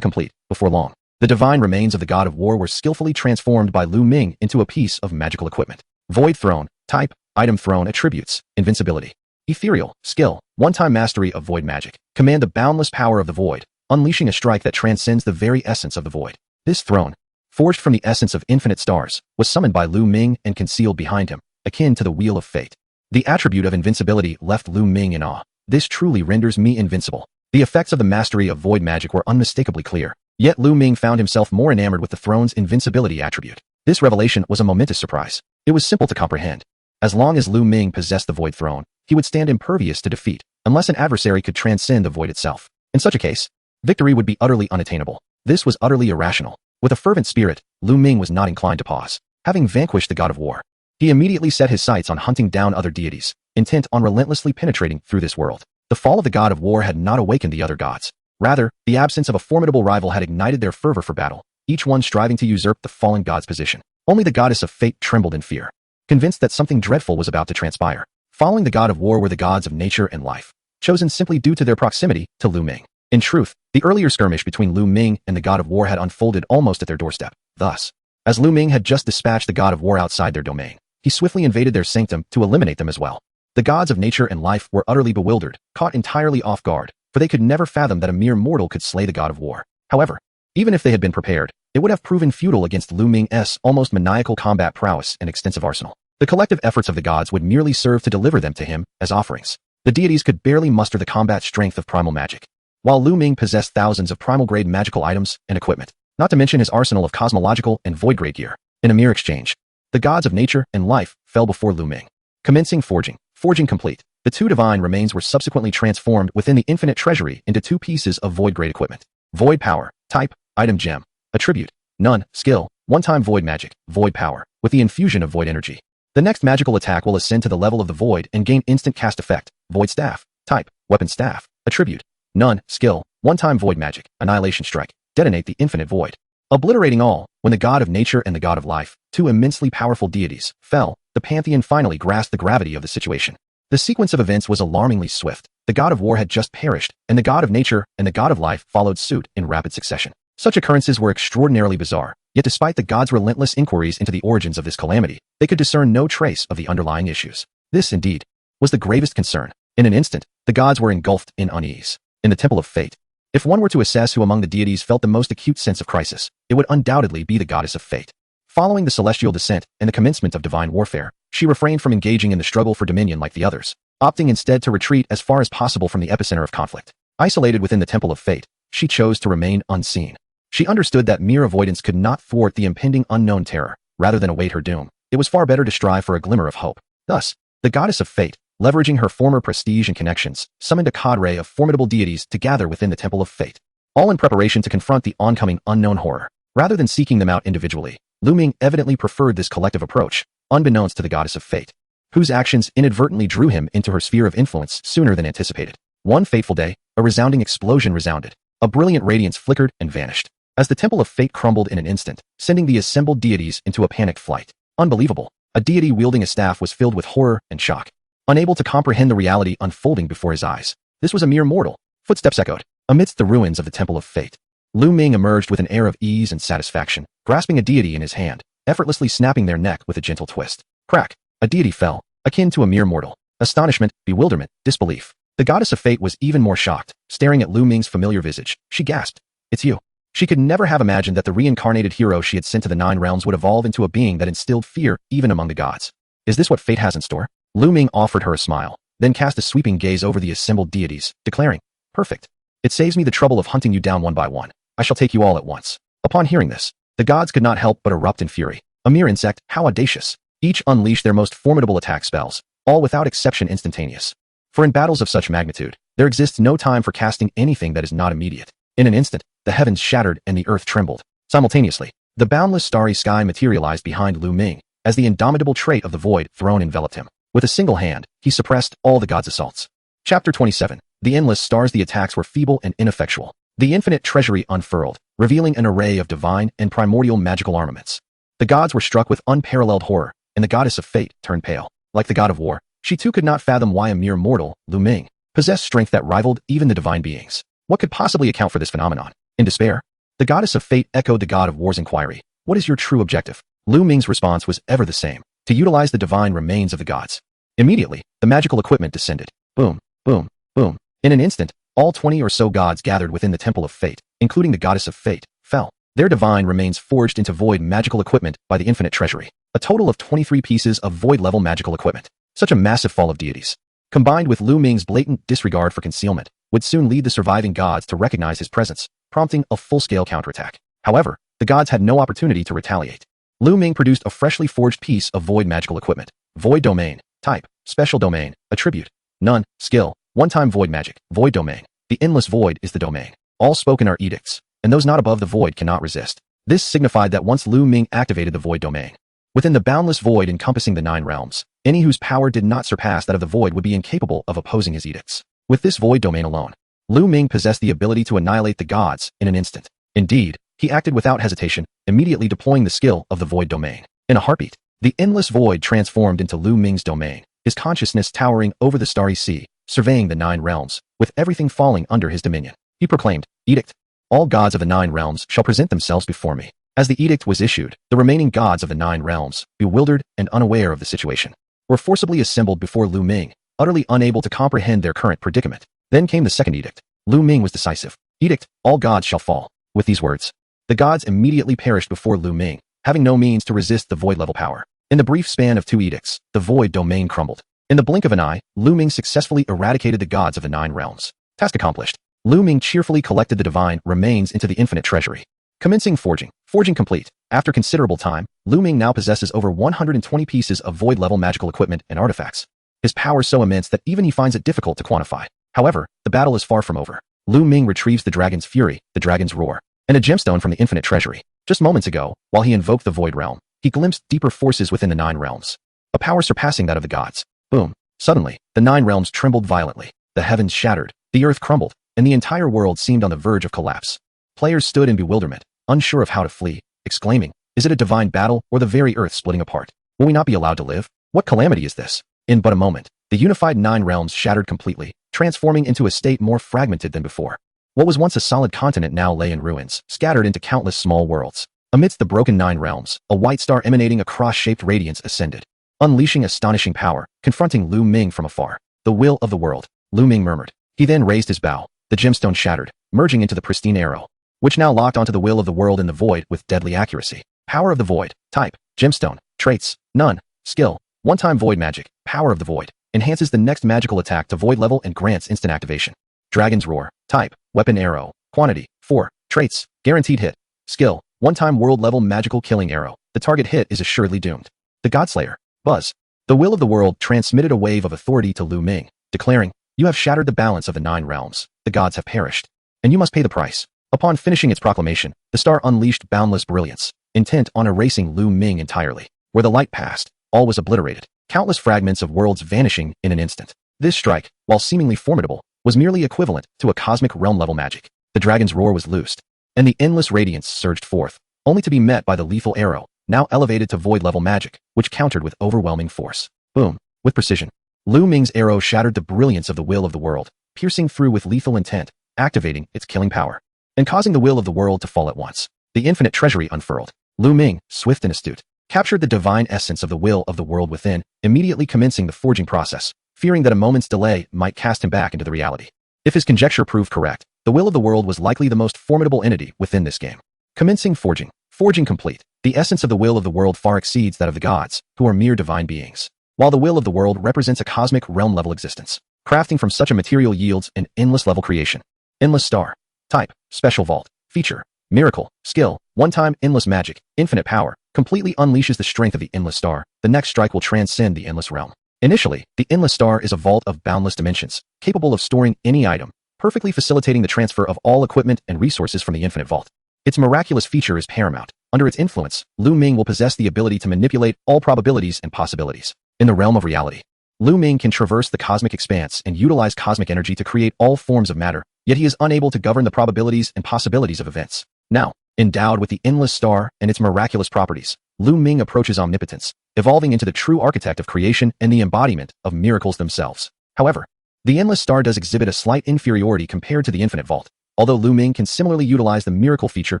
complete, before long. The divine remains of the god of war were skillfully transformed by Luming into a piece of magical equipment. Void Throne, type, item throne attributes, invincibility. Ethereal, skill, one-time mastery of void magic. Command the boundless power of the void, unleashing a strike that transcends the very essence of the void. This throne, forged from the essence of infinite stars, was summoned by Luming and concealed behind him, akin to the wheel of fate. The attribute of invincibility left Luming in awe. This truly renders me invincible. The effects of the mastery of void magic were unmistakably clear. Yet Luming found himself more enamored with the throne's invincibility attribute. This revelation was a momentous surprise. It was simple to comprehend. As long as Luming possessed the void throne, he would stand impervious to defeat, unless an adversary could transcend the void itself. In such a case, victory would be utterly unattainable. This was utterly irrational. With a fervent spirit, Luming was not inclined to pause. Having vanquished the god of war, he immediately set his sights on hunting down other deities, intent on relentlessly penetrating through this world. The fall of the god of war had not awakened the other gods. Rather, the absence of a formidable rival had ignited their fervor for battle, each one striving to usurp the fallen god's position. Only the goddess of fate trembled in fear, convinced that something dreadful was about to transpire. Following the god of war were the gods of nature and life, chosen simply due to their proximity to Luming. In truth, the earlier skirmish between Luming and the god of war had unfolded almost at their doorstep. Thus, as Luming had just dispatched the god of war outside their domain, he swiftly invaded their sanctum to eliminate them as well. The gods of nature and life were utterly bewildered, caught entirely off guard, for they could never fathom that a mere mortal could slay the god of war. However, even if they had been prepared, it would have proven futile against Luming's almost maniacal combat prowess and extensive arsenal. The collective efforts of the gods would merely serve to deliver them to him as offerings. The deities could barely muster the combat strength of primal magic, while Luming possessed thousands of primal-grade magical items and equipment, not to mention his arsenal of cosmological and void-grade gear. In a mere exchange, the gods of nature and life fell before Luming. Commencing forging complete, the two divine remains were subsequently transformed within the infinite treasury into two pieces of void-grade equipment. Void power, type, item gem, attribute, none, skill, one-time void magic, void power, with the infusion of void energy. The next magical attack will ascend to the level of the void and gain instant cast effect. Void staff, type, weapon staff, attribute, none, skill, one-time void magic, annihilation strike, detonate the infinite void. Obliterating all, when the god of nature and the god of life, two immensely powerful deities, fell, the pantheon finally grasped the gravity of the situation. The sequence of events was alarmingly swift. The god of war had just perished, and the god of nature and the god of life followed suit in rapid succession. Such occurrences were extraordinarily bizarre, yet despite the gods' relentless inquiries into the origins of this calamity, they could discern no trace of the underlying issues. This, indeed, was the gravest concern. In an instant, the gods were engulfed in unease. in the Temple of Fate. If one were to assess who among the deities felt the most acute sense of crisis, it would undoubtedly be the goddess of fate. Following the celestial descent and the commencement of divine warfare, she refrained from engaging in the struggle for dominion like the others, opting instead to retreat as far as possible from the epicenter of conflict. Isolated within the Temple of Fate, she chose to remain unseen. She understood that mere avoidance could not thwart the impending unknown terror. Rather than await her doom, it was far better to strive for a glimmer of hope. Thus, the goddess of fate, leveraging her former prestige and connections, summoned a cadre of formidable deities to gather within the Temple of Fate, all in preparation to confront the oncoming unknown horror. Rather than seeking them out individually, Luming evidently preferred this collective approach, unbeknownst to the goddess of fate, whose actions inadvertently drew him into her sphere of influence sooner than anticipated. One fateful day, a resounding explosion resounded. A brilliant radiance flickered and vanished, as the Temple of Fate crumbled in an instant, sending the assembled deities into a panicked flight. Unbelievable. A deity wielding a staff was filled with horror and shock, unable to comprehend the reality unfolding before his eyes. This was a mere mortal. Footsteps echoed. Amidst the ruins of the Temple of Fate, Luming emerged with an air of ease and satisfaction, grasping a deity in his hand, effortlessly snapping their neck with a gentle twist. Crack. A deity fell, akin to a mere mortal. Astonishment, bewilderment, disbelief. The goddess of fate was even more shocked, staring at Luming's familiar visage. She gasped. It's you. She could never have imagined that the reincarnated hero she had sent to the Nine Realms would evolve into a being that instilled fear even among the gods. Is this what fate has in store? Luming offered her a smile, then cast a sweeping gaze over the assembled deities, declaring, Perfect. It saves me the trouble of hunting you down one by one. I shall take you all at once. Upon hearing this, the gods could not help but erupt in fury. A mere insect, how audacious. Each unleashed their most formidable attack spells, all without exception instantaneous. For in battles of such magnitude, there exists no time for casting anything that is not immediate. In an instant, the heavens shattered and the earth trembled. Simultaneously, the boundless starry sky materialized behind Luming, as the indomitable trait of the void throne enveloped him. With a single hand, he suppressed all the gods' assaults. Chapter 27. The endless stars. The attacks were feeble and ineffectual. The infinite treasury unfurled, revealing an array of divine and primordial magical armaments. The gods were struck with unparalleled horror, and the goddess of fate turned pale. Like the god of war, she too could not fathom why a mere mortal, Luming, possessed strength that rivaled even the divine beings. What could possibly account for this phenomenon? In despair, the goddess of fate echoed the god of war's inquiry. What is your true objective? Luming's response was ever the same: to utilize the divine remains of the gods. Immediately, the magical equipment descended. Boom, boom, boom. In an instant, all 20 or so gods gathered within the Temple of Fate, including the goddess of fate, fell. Their divine remains forged into void magical equipment by the infinite treasury. A total of 23 pieces of void-level magical equipment. Such a massive fall of deities, combined with Luming's blatant disregard for concealment, would soon lead the surviving gods to recognize his presence, prompting a full-scale counterattack. However, the gods had no opportunity to retaliate. Luming produced a freshly forged piece of void magical equipment. Void domain. Type: special domain. Attribute: none. Skill: one-time void magic. Void domain. The endless void is the domain. All spoken are edicts, and those not above the void cannot resist. This signified that once Luming activated the void domain, within the boundless void encompassing the Nine Realms, any whose power did not surpass that of the void would be incapable of opposing his edicts. With this void domain alone, Luming possessed the ability to annihilate the gods in an instant. Indeed, he acted without hesitation, immediately deploying the skill of the void domain. In a heartbeat, the endless void transformed into Luming's domain, his consciousness towering over the starry sea, surveying the Nine Realms, with everything falling under his dominion. He proclaimed, Edict. All gods of the Nine Realms shall present themselves before me. As the edict was issued, the remaining gods of the Nine Realms, bewildered and unaware of the situation, were forcibly assembled before Luming, utterly unable to comprehend their current predicament. Then came the second edict. Luming was decisive. Edict: all gods shall fall. With these words, the gods immediately perished before Luming, having no means to resist the void-level power. In the brief span of 2 edicts, the void domain crumbled. In the blink of an eye, Luming successfully eradicated the gods of the Nine Realms. Task accomplished. Luming cheerfully collected the divine remains into the infinite treasury. Commencing forging. Forging complete. After considerable time, Luming now possesses over 120 pieces of void-level magical equipment and artifacts. His power is so immense that even he finds it difficult to quantify. However, the battle is far from over. Luming retrieves the dragon's fury, the dragon's roar, and a gemstone from the infinite treasury. Just moments ago, while he invoked the void realm, he glimpsed deeper forces within the Nine Realms, a power surpassing that of the gods. Boom. Suddenly, the Nine Realms trembled violently. The heavens shattered, the earth crumbled, and the entire world seemed on the verge of collapse. Players stood in bewilderment, unsure of how to flee, exclaiming, is it a divine battle or the very earth splitting apart? Will we not be allowed to live? What calamity is this? In but a moment, the unified Nine Realms shattered completely, transforming into a state more fragmented than before. What was once a solid continent now lay in ruins, scattered into countless small worlds. Amidst the broken Nine Realms, a white star emanating a cross-shaped radiance ascended, unleashing astonishing power, confronting Luming from afar. The will of the world, Luming murmured. He then raised his bow, The gemstone shattered, merging into the pristine arrow, which now locked onto the will of the world in the void with deadly accuracy. Power of the void. Type: gemstone. Traits: none. Skill: one-time void magic. Power of the void. Enhances the next magical attack to void level and grants instant activation. Dragon's roar. Type: weapon arrow. Quantity: 4. Traits: guaranteed hit. Skill: one-time world level magical killing arrow. The target hit is assuredly doomed. The Godslayer. Buzz. The will of the world transmitted a wave of authority to Luming, declaring, "You have shattered the balance of the 9 realms. The gods have perished, and you must pay the price." Upon finishing its proclamation, the star unleashed boundless brilliance, intent on erasing Luming entirely. Where the light passed, all was obliterated, countless fragments of worlds vanishing in an instant. This strike, while seemingly formidable, was merely equivalent to a cosmic realm-level magic. The dragon's roar was loosed, and the endless radiance surged forth, only to be met by the lethal arrow, now elevated to void-level magic, which countered with overwhelming force. Boom. With precision, Luming's arrow shattered the brilliance of the will of the world, piercing through with lethal intent, activating its killing power, and causing the will of the world to fall at once. The infinite treasury unfurled. Luming, swift and astute, captured the divine essence of the will of the world within, immediately commencing the forging process, fearing that a moment's delay might cast him back into the reality. If his conjecture proved correct, the will of the world was likely the most formidable entity within this game. Commencing forging. Forging complete. The essence of the will of the world far exceeds that of the gods, who are mere divine beings, while the will of the world represents a cosmic realm-level existence. Crafting from such a material yields an endless-level creation. Endless star. Type: special vault. Feature: miracle. Skill: one-time endless magic. Infinite power. Completely unleashes the strength of the endless star. The next strike will transcend the endless realm. Initially, the endless star is a vault of boundless dimensions, capable of storing any item, perfectly facilitating the transfer of all equipment and resources from the infinite vault. Its miraculous feature is paramount. Under its influence, Luming will possess the ability to manipulate all probabilities and possibilities. In the realm of reality, Luming can traverse the cosmic expanse and utilize cosmic energy to create all forms of matter, yet he is unable to govern the probabilities and possibilities of events. Now, endowed with the endless star and its miraculous properties, Luming approaches omnipotence, evolving into the true architect of creation and the embodiment of miracles themselves. However, the endless star does exhibit a slight inferiority compared to the infinite vault, although Luming can similarly utilize the miracle feature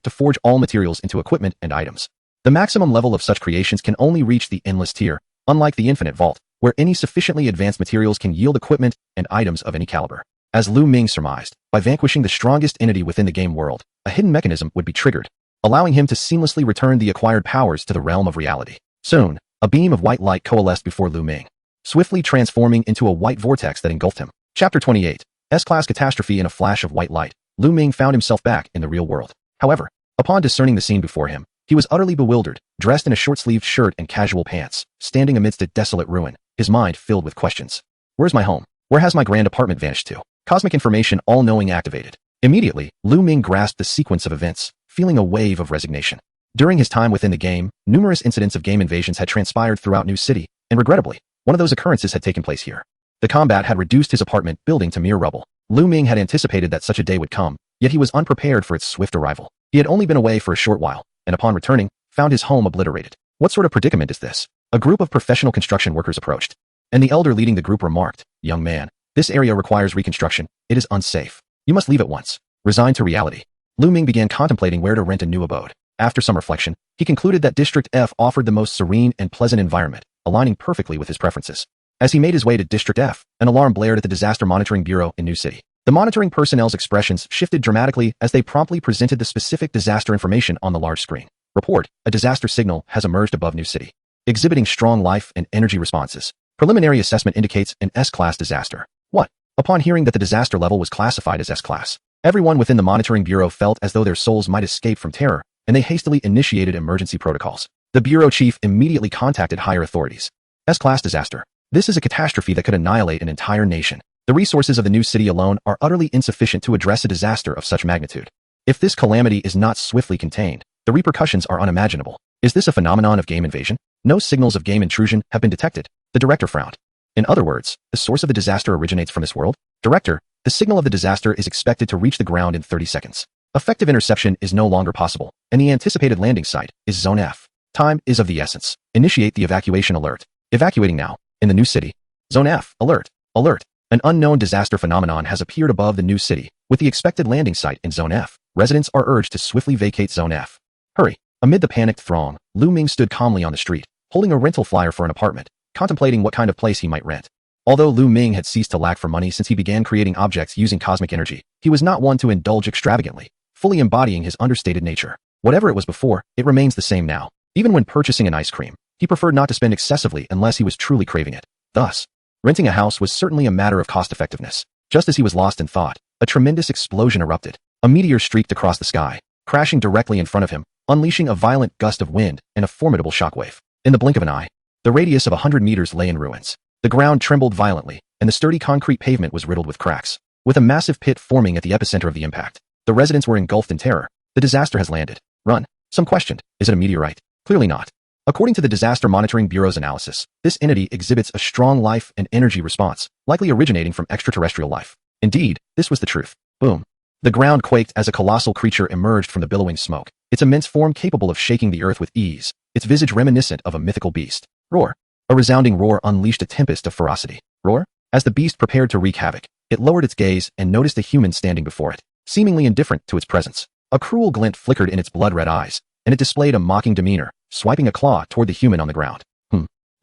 to forge all materials into equipment and items. The maximum level of such creations can only reach the endless tier, unlike the infinite vault, where any sufficiently advanced materials can yield equipment and items of any caliber. As Luming surmised, by vanquishing the strongest entity within the game world, a hidden mechanism would be triggered, allowing him to seamlessly return the acquired powers to the realm of reality. Soon, a beam of white light coalesced before Luming, swiftly transforming into a white vortex that engulfed him. Chapter 28. S-Class Catastrophe. In a flash of white light, Luming found himself back in the real world. However, upon discerning the scene before him, he was utterly bewildered, dressed in a short-sleeved shirt and casual pants, standing amidst a desolate ruin, his mind filled with questions. Where's my home? Where has my grand apartment vanished to? Cosmic information all-knowing activated. Immediately, Luming grasped the sequence of events, feeling a wave of resignation. During his time within the game, numerous incidents of game invasions had transpired throughout New City, and regrettably, one of those occurrences had taken place here. The combat had reduced his apartment building to mere rubble. Luming had anticipated that such a day would come, yet he was unprepared for its swift arrival. He had only been away for a short while, and upon returning, found his home obliterated. What sort of predicament is this? A group of professional construction workers approached, and the elder leading the group remarked, "Young man, this area requires reconstruction. It is unsafe. You must leave at once." Resigned to reality, Luming began contemplating where to rent a new abode. After some reflection, he concluded that District F offered the most serene and pleasant environment, aligning perfectly with his preferences. As he made his way to District F, an alarm blared at the Disaster Monitoring Bureau in New City. The monitoring personnel's expressions shifted dramatically as they promptly presented the specific disaster information on the large screen. Report: a disaster signal has emerged above New City, exhibiting strong life and energy responses. Preliminary assessment indicates an S-Class disaster. What? Upon hearing that the disaster level was classified as S-Class, everyone within the Monitoring Bureau felt as though their souls might escape from terror, and they hastily initiated emergency protocols. The Bureau Chief immediately contacted higher authorities. S-Class disaster. This is a catastrophe that could annihilate an entire nation. The resources of the New City alone are utterly insufficient to address a disaster of such magnitude. If this calamity is not swiftly contained, the repercussions are unimaginable. Is this a phenomenon of game invasion? No signals of game intrusion have been detected. The director frowned. In other words, the source of the disaster originates from this world? Director, the signal of the disaster is expected to reach the ground in 30 seconds. Effective interception is no longer possible, and the anticipated landing site is Zone F. Time is of the essence. Initiate the evacuation alert. Evacuating now. In the New City. Zone F. Alert. Alert. An unknown disaster phenomenon has appeared above the New City, with the expected landing site in Zone F. Residents are urged to swiftly vacate Zone F. Hurry. Amid the panicked throng, Luming stood calmly on the street, holding a rental flyer for an apartment, contemplating what kind of place he might rent. Although Luming had ceased to lack for money since he began creating objects using cosmic energy, He was not one to indulge extravagantly, fully embodying his understated nature. Whatever it was before, it remains the same now. Even when purchasing an ice cream, he preferred not to spend excessively unless he was truly craving it. Thus, renting a house was certainly a matter of cost-effectiveness. Just as he was lost in thought, a tremendous explosion erupted. A meteor streaked across the sky, crashing directly in front of him, unleashing a violent gust of wind and a formidable shockwave. In the blink of an eye, the radius of 100 meters lay in ruins. The ground trembled violently, and the sturdy concrete pavement was riddled with cracks, with a massive pit forming at the epicenter of the impact. The residents were engulfed in terror. The disaster has landed. Run. Some questioned, is it a meteorite? Clearly not. According to the Disaster Monitoring Bureau's analysis, this entity exhibits a strong life and energy response, likely originating from extraterrestrial life. Indeed, this was the truth. Boom. The ground quaked as a colossal creature emerged from the billowing smoke, its immense form capable of shaking the earth with ease, its visage reminiscent of a mythical beast. Roar. A resounding roar unleashed a tempest of ferocity. Roar. As the beast prepared to wreak havoc, it lowered its gaze and noticed a human standing before it, seemingly indifferent to its presence. A cruel glint flickered in its blood-red eyes, and it displayed a mocking demeanor, swiping a claw toward the human on the ground.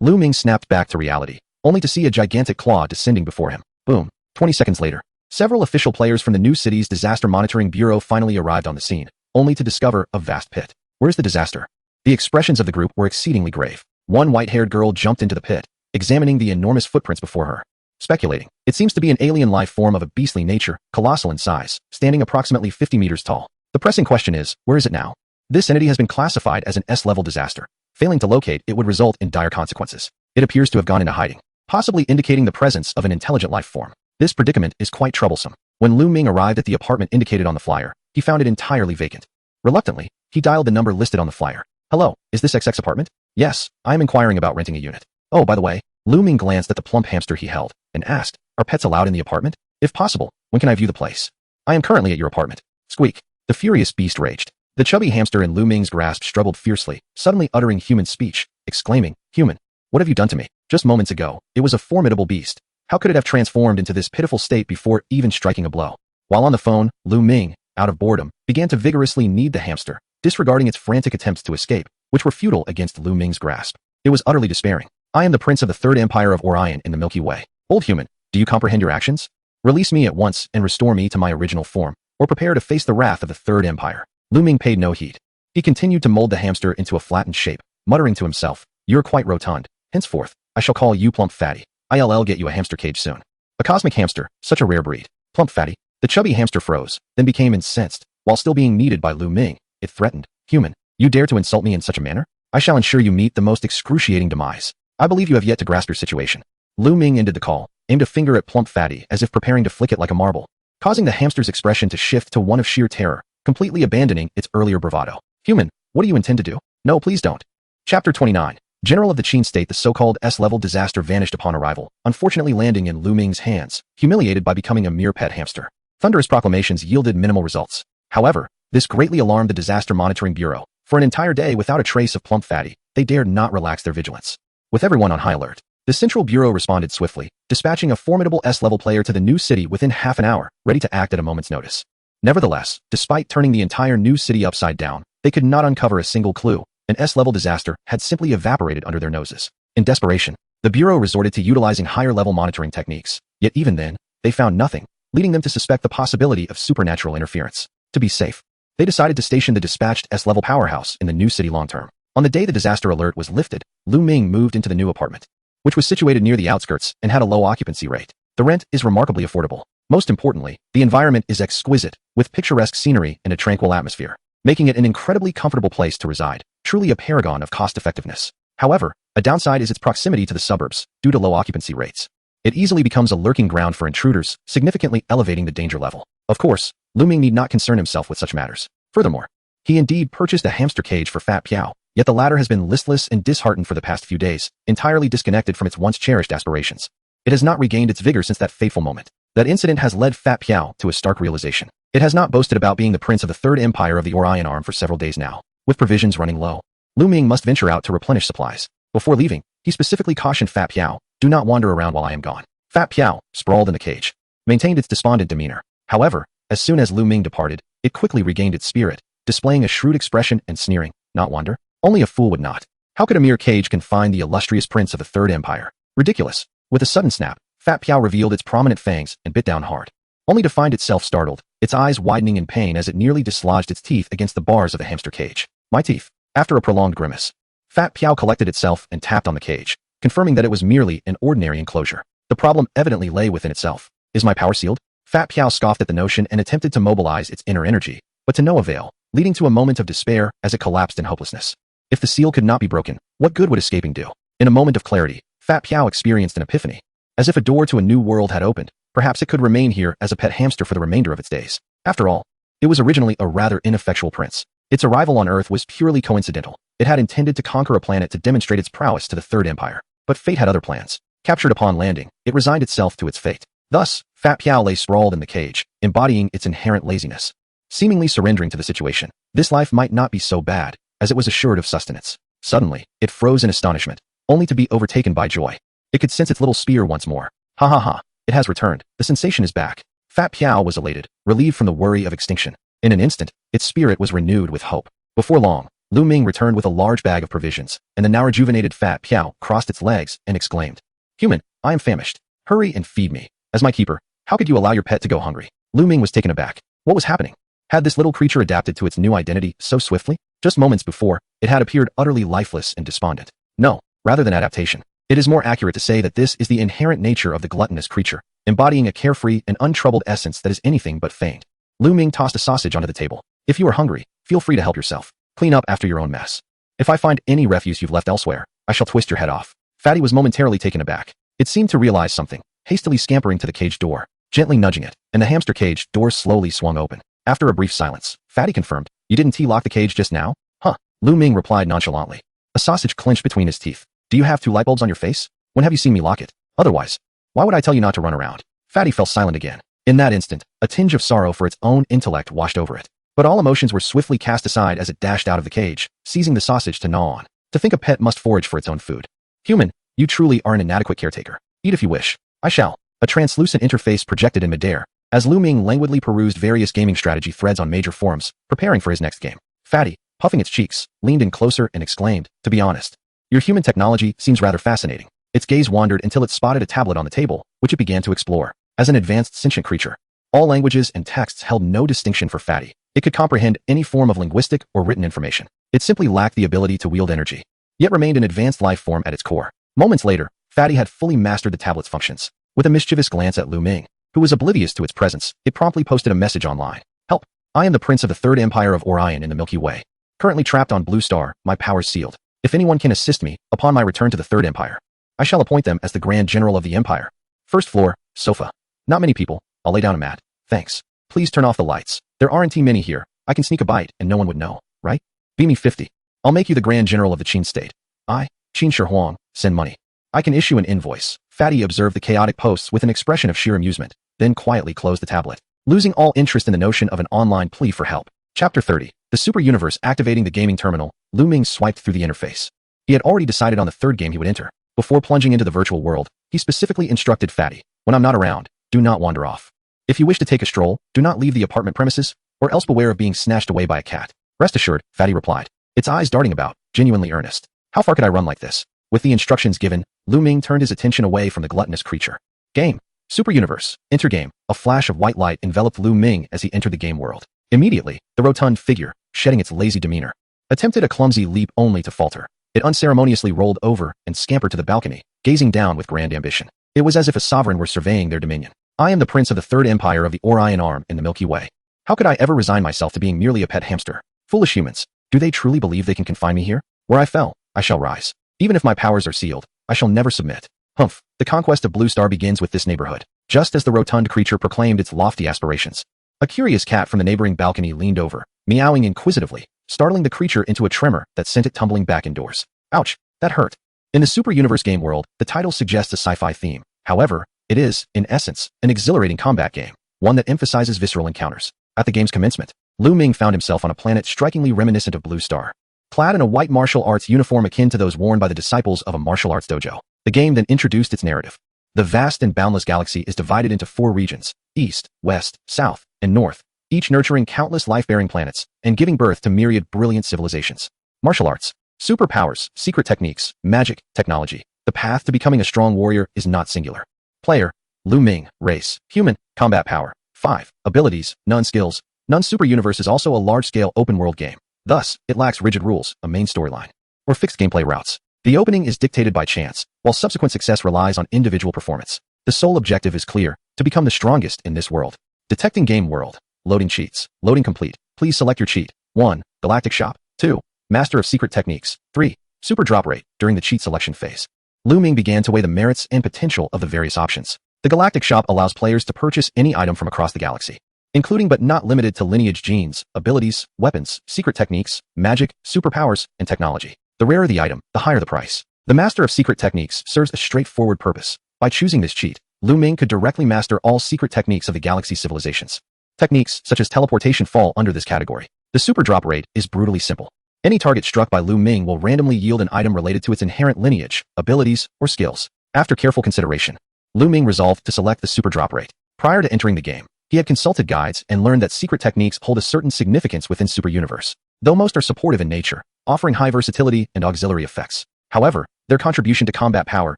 Luming snapped back to reality, only to see a gigantic claw descending before him. Boom. 20 seconds later, several official players from the new city's Disaster Monitoring Bureau finally arrived on the scene, only to discover a vast pit. Where's the disaster? The expressions of the group were exceedingly grave. One white-haired girl jumped into the pit, examining the enormous footprints before her. Speculating, it seems to be an alien life form of a beastly nature, colossal in size, standing approximately 50 meters tall. The pressing question is, where is it now? This entity has been classified as an S-level disaster. Failing to locate it would result in dire consequences. It appears to have gone into hiding, possibly indicating the presence of an intelligent life form. This predicament is quite troublesome. When Luming arrived at the apartment indicated on the flyer, he found it entirely vacant. Reluctantly, he dialed the number listed on the flyer. Hello, is this XX apartment? Yes, I am inquiring about renting a unit. Oh, by the way, Luming glanced at the plump hamster he held and asked, are pets allowed in the apartment? If possible, when can I view the place? I am currently at your apartment. Squeak. The furious beast raged. The chubby hamster in Luming's grasp struggled fiercely, suddenly uttering human speech, exclaiming, Human, what have you done to me? Just moments ago, it was a formidable beast. How could it have transformed into this pitiful state before even striking a blow? While on the phone, Luming, out of boredom, began to vigorously knead the hamster, disregarding its frantic attempts to escape, which were futile against Luming's grasp. It was utterly despairing. I am the prince of the Third Empire of Orion in the Milky Way. Old human, do you comprehend your actions? Release me at once and restore me to my original form, or prepare to face the wrath of the Third Empire. Luming paid no heed. He continued to mold the hamster into a flattened shape, muttering to himself, You're quite rotund. Henceforth, I shall call you Plump Fatty. I'll get you a hamster cage soon. A cosmic hamster, such a rare breed. Plump Fatty. The chubby hamster froze, then became incensed. While still being kneaded by Luming, it threatened, Human, you dare to insult me in such a manner? I shall ensure you meet the most excruciating demise. I believe you have yet to grasp your situation. Luming ended the call, aimed a finger at Plump Fatty as if preparing to flick it like a marble, causing the hamster's expression to shift to one of sheer terror, completely abandoning its earlier bravado. Human, what do you intend to do? No, please don't. Chapter 29. General of the Qin State. The so-called S-level disaster vanished upon arrival, unfortunately landing in Luming's hands, humiliated by becoming a mere pet hamster. Thunderous proclamations yielded minimal results. However, this greatly alarmed the Disaster Monitoring Bureau. For an entire day without a trace of Plump Fatty, they dared not relax their vigilance. With everyone on high alert, the Central Bureau responded swiftly, dispatching a formidable S-level player to the new city within half an hour, ready to act at a moment's notice. Nevertheless, despite turning the entire new city upside down, they could not uncover a single clue. An S-level disaster had simply evaporated under their noses. In desperation, the Bureau resorted to utilizing higher-level monitoring techniques. Yet even then, they found nothing, leading them to suspect the possibility of supernatural interference. To be safe, they decided to station the dispatched S-level powerhouse in the new city long-term. On the day the disaster alert was lifted, Luming moved into the new apartment, which was situated near the outskirts and had a low occupancy rate. The rent is remarkably affordable. Most importantly, the environment is exquisite, with picturesque scenery and a tranquil atmosphere, making it an incredibly comfortable place to reside, truly a paragon of cost-effectiveness. However, a downside is its proximity to the suburbs, due to low occupancy rates. It easily becomes a lurking ground for intruders, significantly elevating the danger level. Of course, Luming need not concern himself with such matters. Furthermore, he indeed purchased a hamster cage for Fat Piao, yet the latter has been listless and disheartened for the past few days, entirely disconnected from its once cherished aspirations. It has not regained its vigor since that fateful moment. That incident has led Fat Piao to a stark realization. It has not boasted about being the prince of the Third Empire of the Orion Arm for several days now. With provisions running low, Luming must venture out to replenish supplies. Before leaving, he specifically cautioned Fat Piao, do not wander around while I am gone. Fat Piao, sprawled in the cage, maintained its despondent demeanor. However, as soon as Luming departed, it quickly regained its spirit, displaying a shrewd expression and sneering, not wander? Only a fool would not. How could a mere cage confine the illustrious prince of the Third Empire? Ridiculous. With a sudden snap, Fat Piao revealed its prominent fangs and bit down hard. only to find itself startled, its eyes widening in pain as it nearly dislodged its teeth against the bars of the hamster cage. My teeth. After a prolonged grimace, Fat Piao collected itself and tapped on the cage, confirming that it was merely an ordinary enclosure. The problem evidently lay within itself. Is my power sealed? Fat Piao scoffed at the notion and attempted to mobilize its inner energy, but to no avail, leading to a moment of despair as it collapsed in hopelessness. If the seal could not be broken, what good would escaping do? In a moment of clarity, Fat Piao experienced an epiphany. As if a door to a new world had opened, perhaps it could remain here as a pet hamster for the remainder of its days. After all, it was originally a rather ineffectual prince. Its arrival on Earth was purely coincidental. It had intended to conquer a planet to demonstrate its prowess to the Third Empire. But fate had other plans. Captured upon landing, it resigned itself to its fate. Thus, Fat Piao lay sprawled in the cage, embodying its inherent laziness. Seemingly surrendering to the situation, this life might not be so bad, as it was assured of sustenance. Suddenly, it froze in astonishment, only to be overtaken by joy. It could sense its little spear once more. Ha ha ha, it has returned. The sensation is back. Fat Piao was elated, relieved from the worry of extinction. In an instant, its spirit was renewed with hope. Before long, Luming returned with a large bag of provisions, and the now rejuvenated Fat Piao crossed its legs and exclaimed, "Human, I am famished. Hurry and feed me. As my keeper, how could you allow your pet to go hungry?" Luming was taken aback. What was happening? Had this little creature adapted to its new identity so swiftly? Just moments before, it had appeared utterly lifeless and despondent. No, rather than adaptation, it is more accurate to say that this is the inherent nature of the gluttonous creature, embodying a carefree and untroubled essence that is anything but feigned. Luming tossed a sausage onto the table. If you are hungry, feel free to help yourself. Clean up after your own mess. If I find any refuse you've left elsewhere, I shall twist your head off. Fatty was momentarily taken aback. It seemed to realize something, hastily scampering to the cage door, gently nudging it, and the hamster cage door slowly swung open. After a brief silence, Fatty confirmed, "You didn't lock the cage just now?" "Huh," Luming replied nonchalantly. A sausage clenched between his teeth. "Do you have 2 light bulbs on your face? When have you seen me lock it? Otherwise, why would I tell you not to run around?" Fatty fell silent again. In that instant, a tinge of sorrow for its own intellect washed over it. But all emotions were swiftly cast aside as it dashed out of the cage, seizing the sausage to gnaw on. To think a pet must forage for its own food. "Human, you truly are an inadequate caretaker. Eat if you wish." "I shall." A translucent interface projected in midair, as Luming languidly perused various gaming strategy threads on major forums, preparing for his next game. Fatty, puffing its cheeks, leaned in closer and exclaimed, "To be honest, your human technology seems rather fascinating." Its gaze wandered until it spotted a tablet on the table, which it began to explore. As an advanced sentient creature, all languages and texts held no distinction for Fatty. It could comprehend any form of linguistic or written information. It simply lacked the ability to wield energy, yet remained an advanced life form at its core. Moments later, Fatty had fully mastered the tablet's functions. With a mischievous glance at Luming, who was oblivious to its presence, it promptly posted a message online. "Help! I am the Prince of the Third Empire of Orion in the Milky Way. Currently trapped on Blue Star, my powers sealed. If anyone can assist me, upon my return to the Third Empire, I shall appoint them as the Grand General of the Empire. First floor, sofa. Not many people. I'll lay down a mat. Thanks. Please turn off the lights. There aren't too many here. I can sneak a bite and no one would know, right? Be me 50. I'll make you the Grand General of the Qin State. I, Qin Shi Huang, send money. I can issue an invoice." Fatty observed the chaotic posts with an expression of sheer amusement, then quietly closed the tablet, losing all interest in the notion of an online plea for help. Chapter 30. The Super Universe. Activating the gaming terminal, Luming swiped through the interface. He had already decided on the third game he would enter. Before plunging into the virtual world, he specifically instructed Fatty, "When I'm not around, do not wander off. If you wish to take a stroll, do not leave the apartment premises, or else beware of being snatched away by a cat." "Rest assured," Fatty replied, its eyes darting about, genuinely earnest. "How far could I run like this?" With the instructions given, Luming turned his attention away from the gluttonous creature. Game. Super Universe. Enter game. A flash of white light enveloped Luming as he entered the game world. Immediately, the rotund figure, shedding its lazy demeanor, attempted a clumsy leap only to falter. It unceremoniously rolled over and scampered to the balcony, gazing down with grand ambition. It was as if a sovereign were surveying their dominion. "I am the Prince of the Third Empire of the Orion Arm in the Milky Way. How could I ever resign myself to being merely a pet hamster? Foolish humans. Do they truly believe they can confine me here? Where I fell, I shall rise. Even if my powers are sealed, I shall never submit. Humph." The conquest of Blue Star begins with this neighborhood. Just as the rotund creature proclaimed its lofty aspirations, a curious cat from the neighboring balcony leaned over, meowing inquisitively, startling the creature into a tremor that sent it tumbling back indoors. Ouch, that hurt. In the Super Universe game world, the title suggests a sci-fi theme. However, it is, in essence, an exhilarating combat game, one that emphasizes visceral encounters. At the game's commencement, Luming found himself on a planet strikingly reminiscent of Blue Star. Clad in a white martial arts uniform akin to those worn by the disciples of a martial arts dojo, the game then introduced its narrative. The vast and boundless galaxy is divided into 4 regions: East, West, South, and North, each nurturing countless life-bearing planets and giving birth to myriad brilliant civilizations. Martial arts, superpowers, secret techniques, magic, technology. The path to becoming a strong warrior is not singular. Player, Luming. Race, human. Combat power, 5. Abilities, none skills. None Super Universe is also a large-scale open-world game. Thus, it lacks rigid rules, a main storyline, or fixed gameplay routes. The opening is dictated by chance, while subsequent success relies on individual performance. The sole objective is clear: to become the strongest in this world. Detecting game world. Loading cheats. Loading complete. Please select your cheat. 1. Galactic Shop. 2. Master of Secret Techniques. 3. Super drop rate. During the cheat selection phase, Luming began to weigh the merits and potential of the various options. The Galactic Shop allows players to purchase any item from across the galaxy, including but not limited to lineage genes, abilities, weapons, secret techniques, magic, superpowers, and technology. The rarer the item, the higher the price. The Master of Secret Techniques serves a straightforward purpose. By choosing this cheat, Luming could directly master all secret techniques of the galaxy's civilizations. Techniques such as teleportation fall under this category. The super drop rate is brutally simple. Any target struck by Luming will randomly yield an item related to its inherent lineage, abilities, or skills. After careful consideration, Luming resolved to select the super drop rate. Prior to entering the game, he had consulted guides and learned that secret techniques hold a certain significance within Super Universe, though most are supportive in nature, offering high versatility and auxiliary effects. However, their contribution to combat power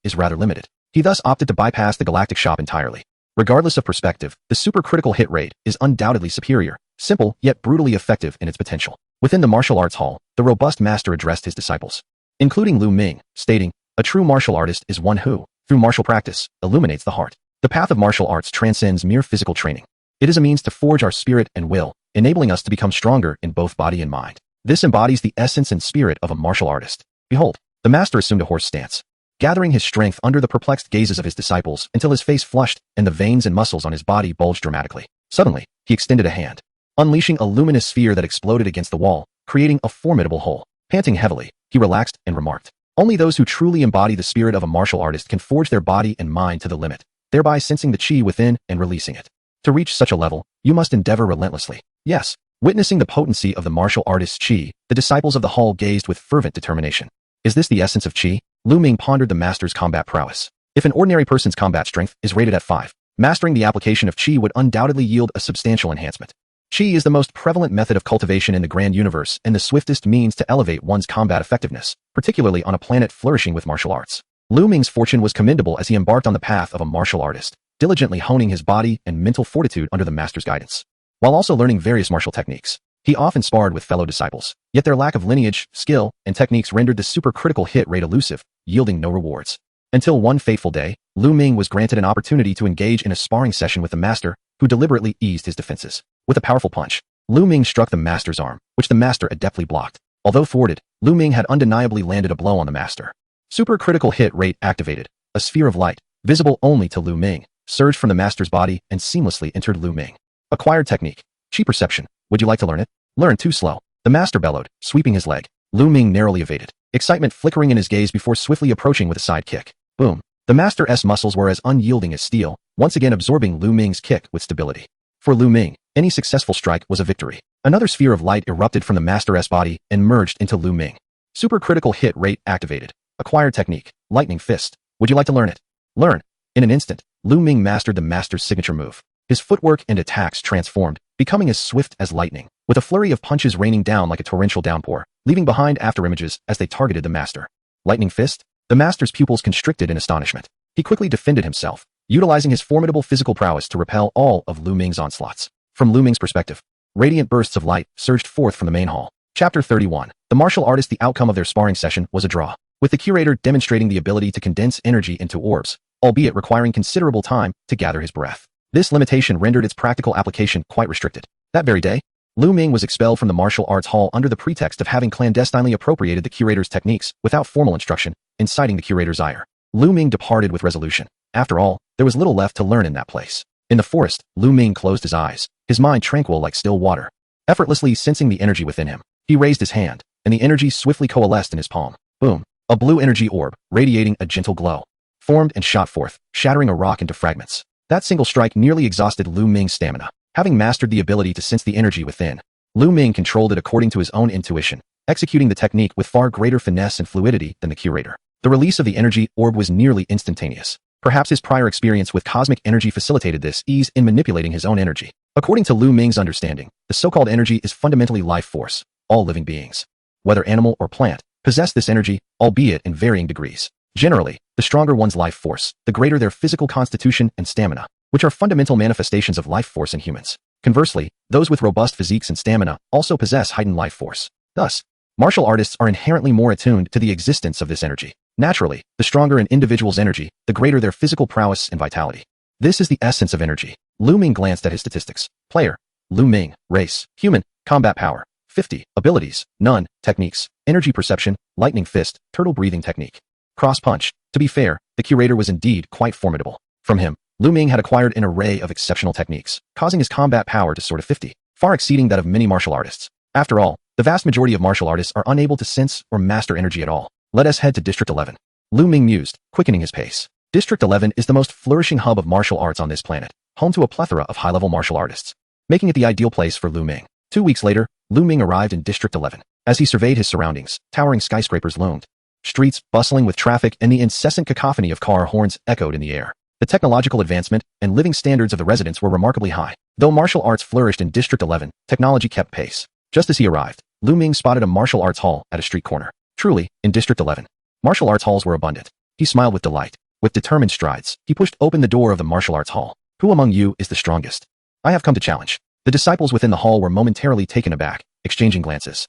is rather limited. He thus opted to bypass the Galactic Shop entirely. Regardless of perspective, the super critical hit rate is undoubtedly superior, simple yet brutally effective in its potential. Within the martial arts hall, the robust master addressed his disciples, including Luming, stating, "A true martial artist is one who, through martial practice, illuminates the heart. The path of martial arts transcends mere physical training. It is a means to forge our spirit and will, enabling us to become stronger in both body and mind. This embodies the essence and spirit of a martial artist." Behold, the master assumed a horse stance, gathering his strength under the perplexed gazes of his disciples until his face flushed and the veins and muscles on his body bulged dramatically. Suddenly, he extended a hand, unleashing a luminous sphere that exploded against the wall, creating a formidable hole. Panting heavily, he relaxed and remarked, "Only those who truly embody the spirit of a martial artist can forge their body and mind to the limit, thereby sensing the chi within and releasing it. To reach such a level, you must endeavor relentlessly." Yes, witnessing the potency of the martial artist's chi, the disciples of the hall gazed with fervent determination. Is this the essence of chi? Luming pondered the master's combat prowess. If an ordinary person's combat strength is rated at 5, mastering the application of chi would undoubtedly yield a substantial enhancement. Chi is the most prevalent method of cultivation in the grand universe and the swiftest means to elevate one's combat effectiveness, particularly on a planet flourishing with martial arts. Luming's fortune was commendable as he embarked on the path of a martial artist, diligently honing his body and mental fortitude under the master's guidance. While also learning various martial techniques, he often sparred with fellow disciples, yet their lack of lineage, skill, and techniques rendered the super-critical hit rate elusive, yielding no rewards. Until one fateful day, Luming was granted an opportunity to engage in a sparring session with the master, who deliberately eased his defenses. With a powerful punch, Luming struck the master's arm, which the master adeptly blocked. Although thwarted, Luming had undeniably landed a blow on the master. Super-critical hit rate activated. A sphere of light, visible only to Luming, surged from the master's body and seamlessly entered Luming. Acquired technique. Chi perception. Would you like to learn it? Learn too slow. The master bellowed, sweeping his leg. Luming narrowly evaded, excitement flickering in his gaze before swiftly approaching with a side kick. Boom. The master's muscles were as unyielding as steel, once again absorbing Luming's kick with stability. For Luming, any successful strike was a victory. Another sphere of light erupted from the master's body and merged into Luming. Super-critical hit rate activated. Acquired technique. Lightning fist. Would you like to learn it? Learn. In an instant, Luming mastered the master's signature move. His footwork and attacks transformed, becoming as swift as lightning, with a flurry of punches raining down like a torrential downpour, leaving behind afterimages as they targeted the master. Lightning fist? The master's pupils constricted in astonishment. He quickly defended himself, utilizing his formidable physical prowess to repel all of Luming's onslaughts. From Luming's perspective, radiant bursts of light surged forth from the main hall. Chapter 31. The martial artist. The outcome of their sparring session was a draw, with the curator demonstrating the ability to condense energy into orbs, albeit requiring considerable time to gather his breath. This limitation rendered its practical application quite restricted. That very day, Luming was expelled from the martial arts hall under the pretext of having clandestinely appropriated the curator's techniques without formal instruction, inciting the curator's ire. Luming departed with resolution. After all, there was little left to learn in that place. In the forest, Luming closed his eyes, his mind tranquil like still water. Effortlessly sensing the energy within him, he raised his hand, and the energy swiftly coalesced in his palm. Boom! A blue energy orb, radiating a gentle glow, formed and shot forth, shattering a rock into fragments. That single strike nearly exhausted Luming's stamina. Having mastered the ability to sense the energy within, Luming controlled it according to his own intuition, executing the technique with far greater finesse and fluidity than the curator. The release of the energy orb was nearly instantaneous. Perhaps his prior experience with cosmic energy facilitated this ease in manipulating his own energy. According to Luming's understanding, the so-called energy is fundamentally life force. All living beings, whether animal or plant, possess this energy, albeit in varying degrees. Generally, the stronger one's life force, the greater their physical constitution and stamina. which are fundamental manifestations of life force in humans. Conversely, those with robust physiques and stamina also possess heightened life force. Thus, martial artists are inherently more attuned to the existence of this energy. Naturally, the stronger an individual's energy, the greater their physical prowess and vitality. This is the essence of energy. Luming glanced at his statistics. Player: Luming. Race: human. Combat power: 50. Abilities: none. Techniques: energy perception, lightning fist, turtle breathing technique. Cross punch. To be fair, the curator was indeed quite formidable. From him, Luming had acquired an array of exceptional techniques, causing his combat power to soar to 50, far exceeding that of many martial artists. After all, the vast majority of martial artists are unable to sense or master energy at all. Let us head to District 11. Luming mused, quickening his pace. District 11 is the most flourishing hub of martial arts on this planet, home to a plethora of high-level martial artists, making it the ideal place for Luming. 2 weeks later, Luming arrived in District 11. As he surveyed his surroundings, towering skyscrapers loomed. Streets bustling with traffic and the incessant cacophony of car horns echoed in the air. The technological advancement and living standards of the residents were remarkably high. Though martial arts flourished in District 11, technology kept pace. Just as he arrived, Luming spotted a martial arts hall at a street corner. Truly, in District 11, martial arts halls were abundant. He smiled with delight. With determined strides, he pushed open the door of the martial arts hall. Who among you is the strongest? I have come to challenge. The disciples within the hall were momentarily taken aback, exchanging glances.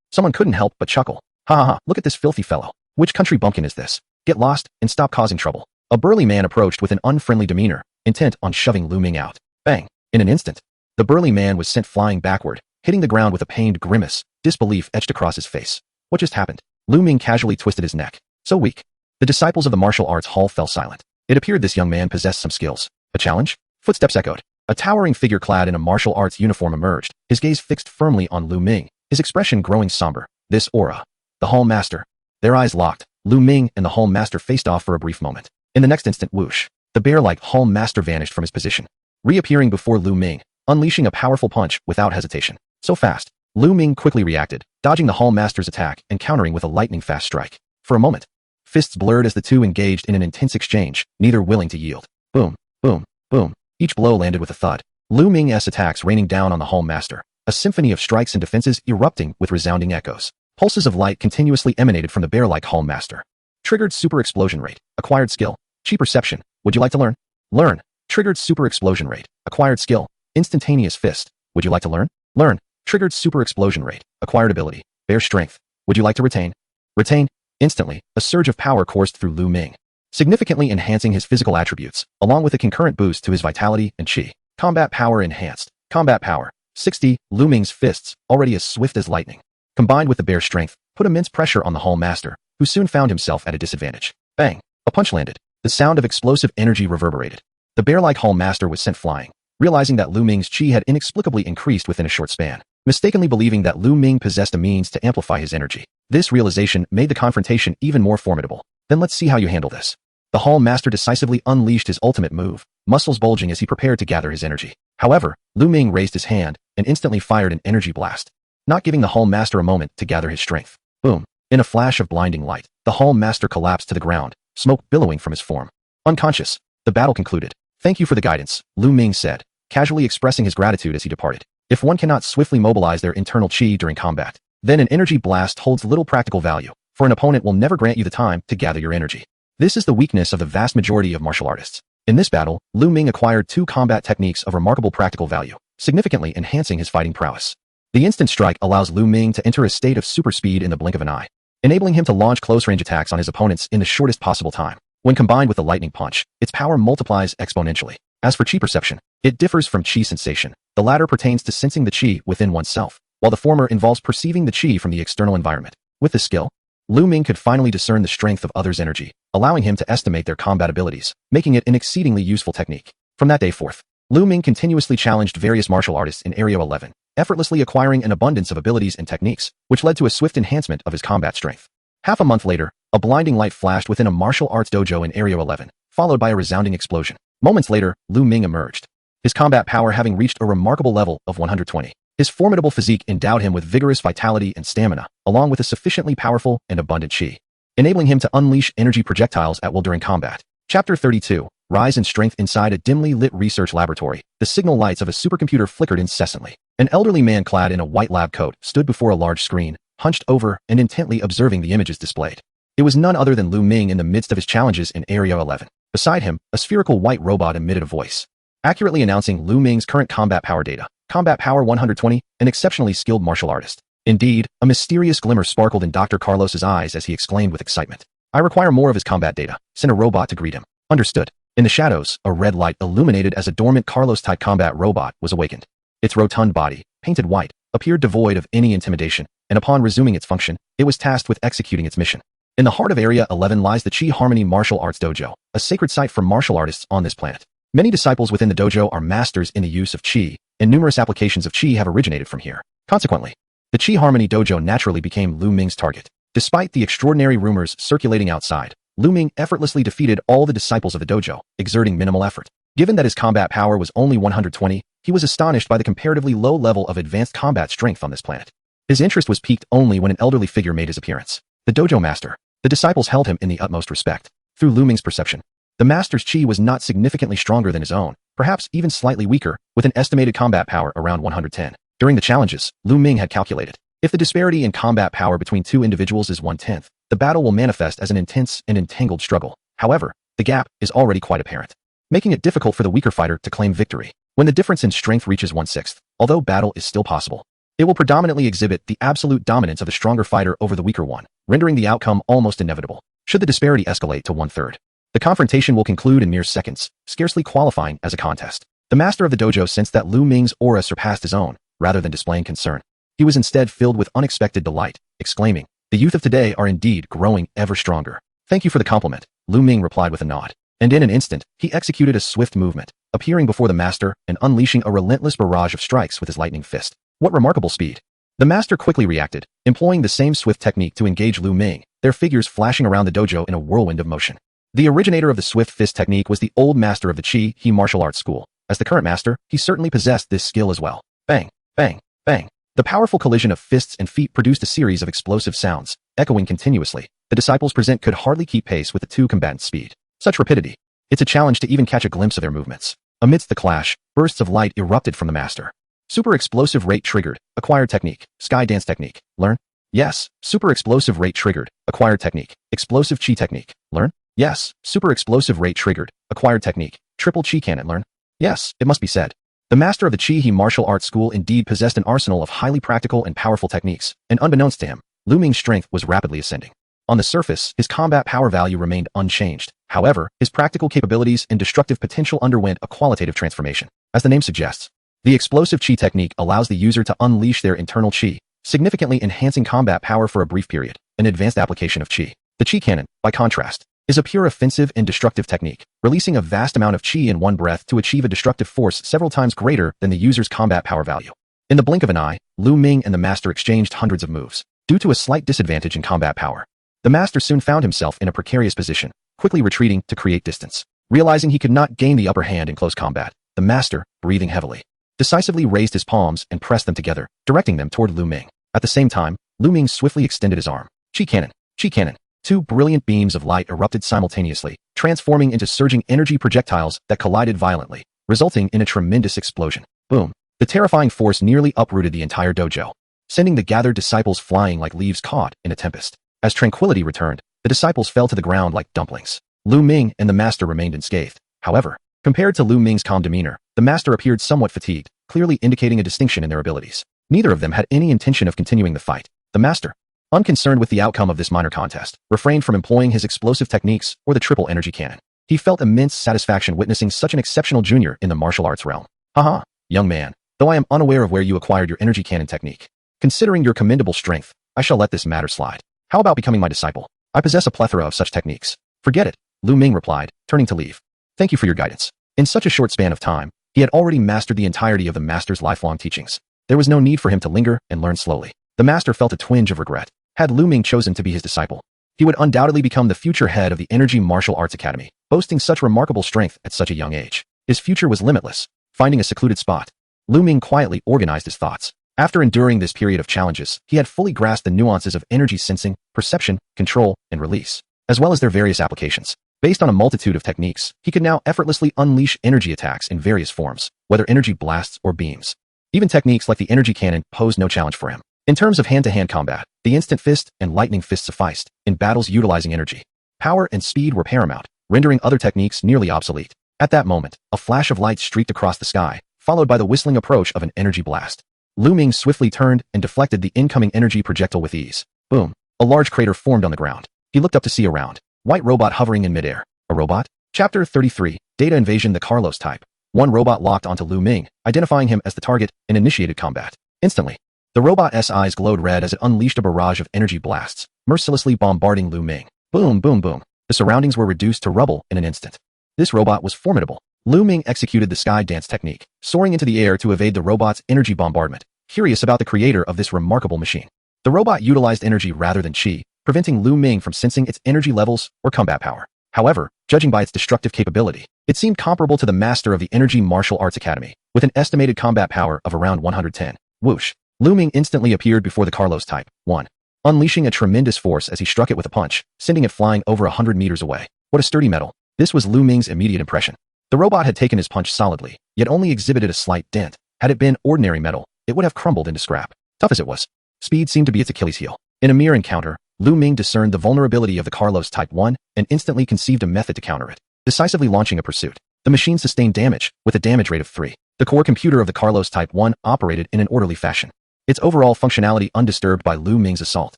Someone couldn't help but chuckle. Ha, look at this filthy fellow. Which country bumpkin is this? Get lost and stop causing trouble. A burly man approached with an unfriendly demeanor, intent on shoving Luming out. Bang! In an instant, the burly man was sent flying backward, hitting the ground with a pained grimace, disbelief etched across his face. What just happened? Luming casually twisted his neck. So weak. The disciples of the martial arts hall fell silent. It appeared this young man possessed some skills. A challenge? Footsteps echoed. A towering figure clad in a martial arts uniform emerged, his gaze fixed firmly on Luming, his expression growing somber. This aura. The hall master. Their eyes locked. Luming and the hall master faced off for a brief moment. In the next instant, whoosh. The bear-like hall master vanished from his position, reappearing before Luming, unleashing a powerful punch without hesitation. So fast, Luming quickly reacted, dodging the hall master's attack and countering with a lightning-fast strike. For a moment, fists blurred as the two engaged in an intense exchange, neither willing to yield. Boom, boom, boom. Each blow landed with a thud. Luming's attacks raining down on the hall master, a symphony of strikes and defenses erupting with resounding echoes. Pulses of light continuously emanated from the bear-like hall master. Triggered super explosion rate. Acquired skill. Chi perception. Would you like to learn? Learn. Triggered super explosion rate. Acquired skill. Instantaneous fist. Would you like to learn? Learn. Triggered super explosion rate. Acquired ability. Bear strength. Would you like to retain? Retain. Instantly, a surge of power coursed through Luming, significantly enhancing his physical attributes, along with a concurrent boost to his vitality and chi. Combat power enhanced. Combat power. 60. Luming's fists, already as swift as lightning, combined with the bear strength, put immense pressure on the hall master, who soon found himself at a disadvantage. Bang! A punch landed. The sound of explosive energy reverberated. The bear-like hall master was sent flying, realizing that Luming's chi had inexplicably increased within a short span, mistakenly believing that Luming possessed a means to amplify his energy. This realization made the confrontation even more formidable. Then let's see how you handle this. The hall master decisively unleashed his ultimate move, muscles bulging as he prepared to gather his energy. However, Luming raised his hand and instantly fired an energy blast, not giving the hall master a moment to gather his strength. Boom. In a flash of blinding light, the hall master collapsed to the ground, smoke billowing from his form. Unconscious, the battle concluded. Thank you for the guidance, Luming said, casually expressing his gratitude as he departed. If one cannot swiftly mobilize their internal chi during combat, then an energy blast holds little practical value, for an opponent will never grant you the time to gather your energy. This is the weakness of the vast majority of martial artists. In this battle, Luming acquired 2 combat techniques of remarkable practical value, significantly enhancing his fighting prowess. The instant strike allows Luming to enter a state of super speed in the blink of an eye, enabling him to launch close-range attacks on his opponents in the shortest possible time. When combined with the lightning punch, its power multiplies exponentially. As for chi perception, it differs from chi sensation. The latter pertains to sensing the chi within oneself, while the former involves perceiving the chi from the external environment. With this skill, Luming could finally discern the strength of others' energy, allowing him to estimate their combat abilities, making it an exceedingly useful technique. From that day forth, Luming continuously challenged various martial artists in Area 11, effortlessly acquiring an abundance of abilities and techniques, which led to a swift enhancement of his combat strength. Half a month later, a blinding light flashed within a martial arts dojo in Area 11, followed by a resounding explosion. Moments later, Luming emerged, his combat power having reached a remarkable level of 120. His formidable physique endowed him with vigorous vitality and stamina, along with a sufficiently powerful and abundant chi, enabling him to unleash energy projectiles at will during combat. Chapter 32. Rise in strength. Inside a dimly lit research laboratory, the signal lights of a supercomputer flickered incessantly. An elderly man clad in a white lab coat stood before a large screen, hunched over and intently observing the images displayed. It was none other than Luming in the midst of his challenges in Area 11. Beside him, a spherical white robot emitted a voice. accurately announcing Luming's current combat power data. Combat power 120, an exceptionally skilled martial artist. Indeed, a mysterious glimmer sparkled in Dr. Carlos's eyes as he exclaimed with excitement. I require more of his combat data. Send a robot to greet him. Understood. In the shadows, a red light illuminated as a dormant Carlos-type combat robot was awakened. Its rotund body, painted white, appeared devoid of any intimidation, and upon resuming its function, it was tasked with executing its mission. In the heart of Area 11 lies the Chi Harmony Martial Arts Dojo, a sacred site for martial artists on this planet. Many disciples within the dojo are masters in the use of Chi, and numerous applications of Chi have originated from here. Consequently, the Chi Harmony Dojo naturally became Luming's target. Despite the extraordinary rumors circulating outside, Luming effortlessly defeated all the disciples of the dojo, exerting minimal effort. Given that his combat power was only 120, he was astonished by the comparatively low level of advanced combat strength on this planet. His interest was piqued only when an elderly figure made his appearance. The dojo master. The disciples held him in the utmost respect. Through Luming's perception, the master's chi was not significantly stronger than his own, perhaps even slightly weaker, with an estimated combat power around 110. During the challenges, Luming had calculated, if the disparity in combat power between two individuals is 1/10, the battle will manifest as an intense and entangled struggle. However, the gap is already quite apparent, making it difficult for the weaker fighter to claim victory. When the difference in strength reaches 1/6, although battle is still possible, it will predominantly exhibit the absolute dominance of the stronger fighter over the weaker one, rendering the outcome almost inevitable. Should the disparity escalate to 1/3, the confrontation will conclude in mere seconds, scarcely qualifying as a contest. The master of the dojo sensed that Luming's aura surpassed his own. Rather than displaying concern, he was instead filled with unexpected delight, exclaiming, "The youth of today are indeed growing ever stronger." "Thank you for the compliment," Luming replied with a nod. And in an instant, he executed a swift movement, appearing before the master and unleashing a relentless barrage of strikes with his lightning fist. What remarkable speed! The master quickly reacted, employing the same swift technique to engage Luming, their figures flashing around the dojo in a whirlwind of motion. The originator of the swift fist technique was the old master of the Chi martial arts school. As the current master, he certainly possessed this skill as well. Bang! Bang! Bang! The powerful collision of fists and feet produced a series of explosive sounds, echoing continuously. The disciples present could hardly keep pace with the two combatants' speed. Such rapidity. It's a challenge to even catch a glimpse of their movements. Amidst the clash, bursts of light erupted from the master. Super explosive rate triggered. Acquired technique. Sky dance technique. Learn? Yes. Super explosive rate triggered. Acquired technique. Explosive chi technique. Learn? Yes. Super explosive rate triggered. Acquired technique. Triple chi cannon. Learn? Yes. It must be said. The master of the Chi martial arts school indeed possessed an arsenal of highly practical and powerful techniques, and unbeknownst to him, Luming's strength was rapidly ascending. On the surface, his combat power value remained unchanged. However, his practical capabilities and destructive potential underwent a qualitative transformation. As the name suggests, the explosive chi technique allows the user to unleash their internal chi, significantly enhancing combat power for a brief period, an advanced application of chi. The chi cannon, by contrast, is a pure offensive and destructive technique, releasing a vast amount of chi in one breath to achieve a destructive force several times greater than the user's combat power value. In the blink of an eye, Luming and the master exchanged hundreds of moves. Due to a slight disadvantage in combat power, the master soon found himself in a precarious position, quickly retreating to create distance. Realizing he could not gain the upper hand in close combat, the master, breathing heavily, decisively raised his palms and pressed them together, directing them toward Luming. At the same time, Luming swiftly extended his arm. Chi cannon. Chi cannon. Two brilliant beams of light erupted simultaneously, transforming into surging energy projectiles that collided violently, resulting in a tremendous explosion. Boom! The terrifying force nearly uprooted the entire dojo, sending the gathered disciples flying like leaves caught in a tempest. As tranquility returned, the disciples fell to the ground like dumplings. Luming and the master remained unscathed. However, compared to Luming's calm demeanor, the master appeared somewhat fatigued, clearly indicating a distinction in their abilities. Neither of them had any intention of continuing the fight. The master, unconcerned with the outcome of this minor contest, refrained from employing his explosive techniques or the triple energy cannon. He felt immense satisfaction witnessing such an exceptional junior in the martial arts realm. Haha, young man, though I am unaware of where you acquired your energy cannon technique, considering your commendable strength, I shall let this matter slide. How about becoming my disciple? I possess a plethora of such techniques. Forget it, Luming replied, turning to leave. Thank you for your guidance. In such a short span of time, he had already mastered the entirety of the master's lifelong teachings. There was no need for him to linger and learn slowly. The master felt a twinge of regret. Had Luming chosen to be his disciple, he would undoubtedly become the future head of the Energy Martial Arts Academy, boasting such remarkable strength at such a young age. His future was limitless. Finding a secluded spot, Luming quietly organized his thoughts. After enduring this period of challenges, he had fully grasped the nuances of energy sensing, perception, control, and release, as well as their various applications. Based on a multitude of techniques, he could now effortlessly unleash energy attacks in various forms, whether energy blasts or beams. Even techniques like the energy cannon posed no challenge for him. In terms of hand-to-hand combat, the instant fist and lightning fist sufficed. In battles utilizing energy, power and speed were paramount, rendering other techniques nearly obsolete. At that moment, a flash of light streaked across the sky, followed by the whistling approach of an energy blast. Luming swiftly turned and deflected the incoming energy projectile with ease. Boom. A large crater formed on the ground. He looked up to see a round, white robot hovering in midair. A robot? Chapter 33, Data Invasion. The Carlos type. One robot locked onto Luming, identifying him as the target, and initiated combat. Instantly, the robot's eyes glowed red as it unleashed a barrage of energy blasts, mercilessly bombarding Luming. Boom, boom, boom. The surroundings were reduced to rubble in an instant. This robot was formidable. Luming executed the sky dance technique, soaring into the air to evade the robot's energy bombardment, curious about the creator of this remarkable machine. The robot utilized energy rather than chi, preventing Luming from sensing its energy levels or combat power. However, judging by its destructive capability, it seemed comparable to the master of the Energy Martial Arts Academy, with an estimated combat power of around 110. Whoosh. Luming instantly appeared before the Carlos type 1, unleashing a tremendous force as he struck it with a punch, sending it flying over 100 meters away. What a sturdy metal. This was Luming's immediate impression. The robot had taken his punch solidly, yet only exhibited a slight dent. Had it been ordinary metal, it would have crumbled into scrap. Tough as it was, speed seemed to be its Achilles heel. In a mere encounter, Luming discerned the vulnerability of the Carlos Type 1 and instantly conceived a method to counter it, decisively launching a pursuit. The machine sustained damage, with a damage rate of 3. The core computer of the Carlos Type 1 operated in an orderly fashion, its overall functionality undisturbed by Luming's assault.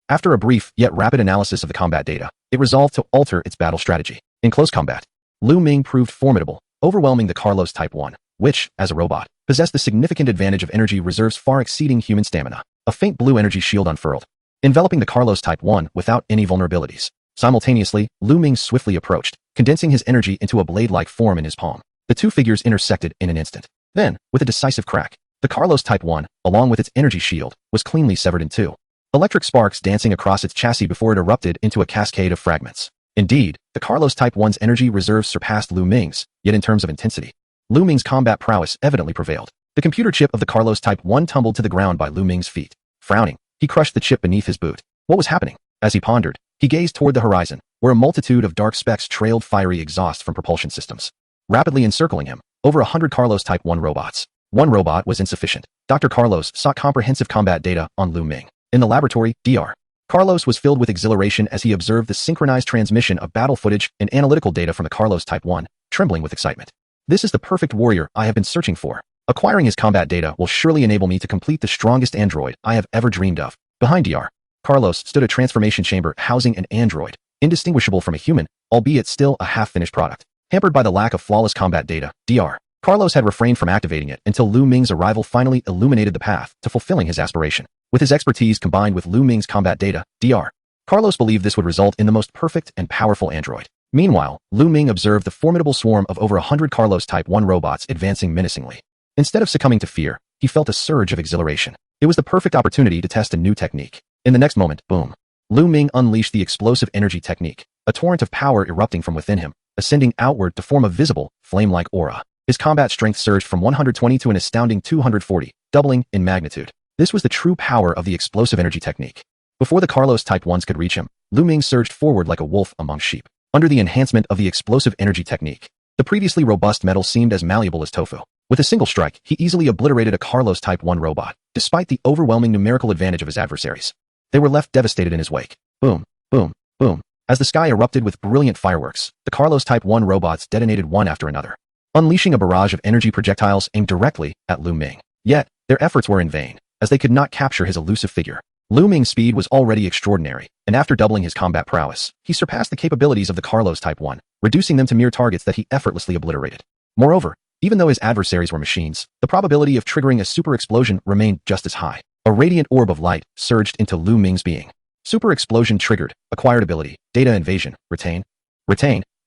After a brief yet rapid analysis of the combat data, it resolved to alter its battle strategy. In close combat, Luming proved formidable, overwhelming the Carlos Type 1, which, as a robot, possessed the significant advantage of energy reserves far exceeding human stamina. A faint blue energy shield unfurled, enveloping the Carlos Type 1 without any vulnerabilities. Simultaneously, Luming swiftly approached, condensing his energy into a blade-like form in his palm. The two figures intersected in an instant. Then, with a decisive crack, the Carlos Type 1, along with its energy shield, was cleanly severed in two, electric sparks dancing across its chassis before it erupted into a cascade of fragments. Indeed, the Carlos Type 1's energy reserves surpassed Luming's, yet in terms of intensity, Luming's combat prowess evidently prevailed. The computer chip of the Carlos Type 1 tumbled to the ground by Luming's feet. Frowning, he crushed the chip beneath his boot. What was happening? As he pondered, he gazed toward the horizon, where a multitude of dark specks trailed fiery exhaust from propulsion systems, rapidly encircling him. Over 100 Carlos Type 1 robots. One robot was insufficient. Dr. Carlos sought comprehensive combat data on Luming. In the laboratory, Dr. Carlos was filled with exhilaration as he observed the synchronized transmission of battle footage and analytical data from the Carlos Type 1, trembling with excitement. This is the perfect warrior I have been searching for. Acquiring his combat data will surely enable me to complete the strongest android I have ever dreamed of. Behind Dr. Carlos stood a transformation chamber housing an android, indistinguishable from a human, albeit still a half-finished product. Hampered by the lack of flawless combat data, Dr. Carlos had refrained from activating it until Luming's arrival finally illuminated the path to fulfilling his aspiration. With his expertise combined with Luming's combat data, Dr. Carlos believed this would result in the most perfect and powerful android. Meanwhile, Luming observed the formidable swarm of over 100 Carlos Type 1 robots advancing menacingly. Instead of succumbing to fear, he felt a surge of exhilaration. It was the perfect opportunity to test a new technique. In the next moment, boom. Luming unleashed the explosive energy technique, a torrent of power erupting from within him, ascending outward to form a visible, flame-like aura. His combat strength surged from 120 to an astounding 240, doubling in magnitude. This was the true power of the explosive energy technique. Before the Carlos Type 1s could reach him, Luming surged forward like a wolf among sheep. Under the enhancement of the explosive energy technique, the previously robust metal seemed as malleable as tofu. With a single strike, he easily obliterated a Carlos Type 1 robot, despite the overwhelming numerical advantage of his adversaries. They were left devastated in his wake. Boom, boom, boom. As the sky erupted with brilliant fireworks, the Carlos Type 1 robots detonated one after another, unleashing a barrage of energy projectiles aimed directly at Luming. Yet, their efforts were in vain, as they could not capture his elusive figure. Luming's speed was already extraordinary, and after doubling his combat prowess, he surpassed the capabilities of the Carlos Type 1, reducing them to mere targets that he effortlessly obliterated. Moreover, even though his adversaries were machines, the probability of triggering a super explosion remained just as high. A radiant orb of light surged into Luming's being. Super explosion triggered, acquired ability, data invasion, retain.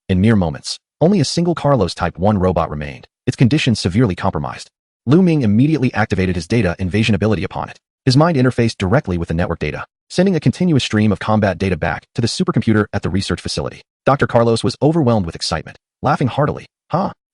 In mere moments, only a single Carlos Type 1 robot remained, its condition severely compromised. Luming immediately activated his data invasion ability upon it. His mind interfaced directly with the network data, sending a continuous stream of combat data back to the supercomputer at the research facility. Dr. Carlos was overwhelmed with excitement, laughing heartily.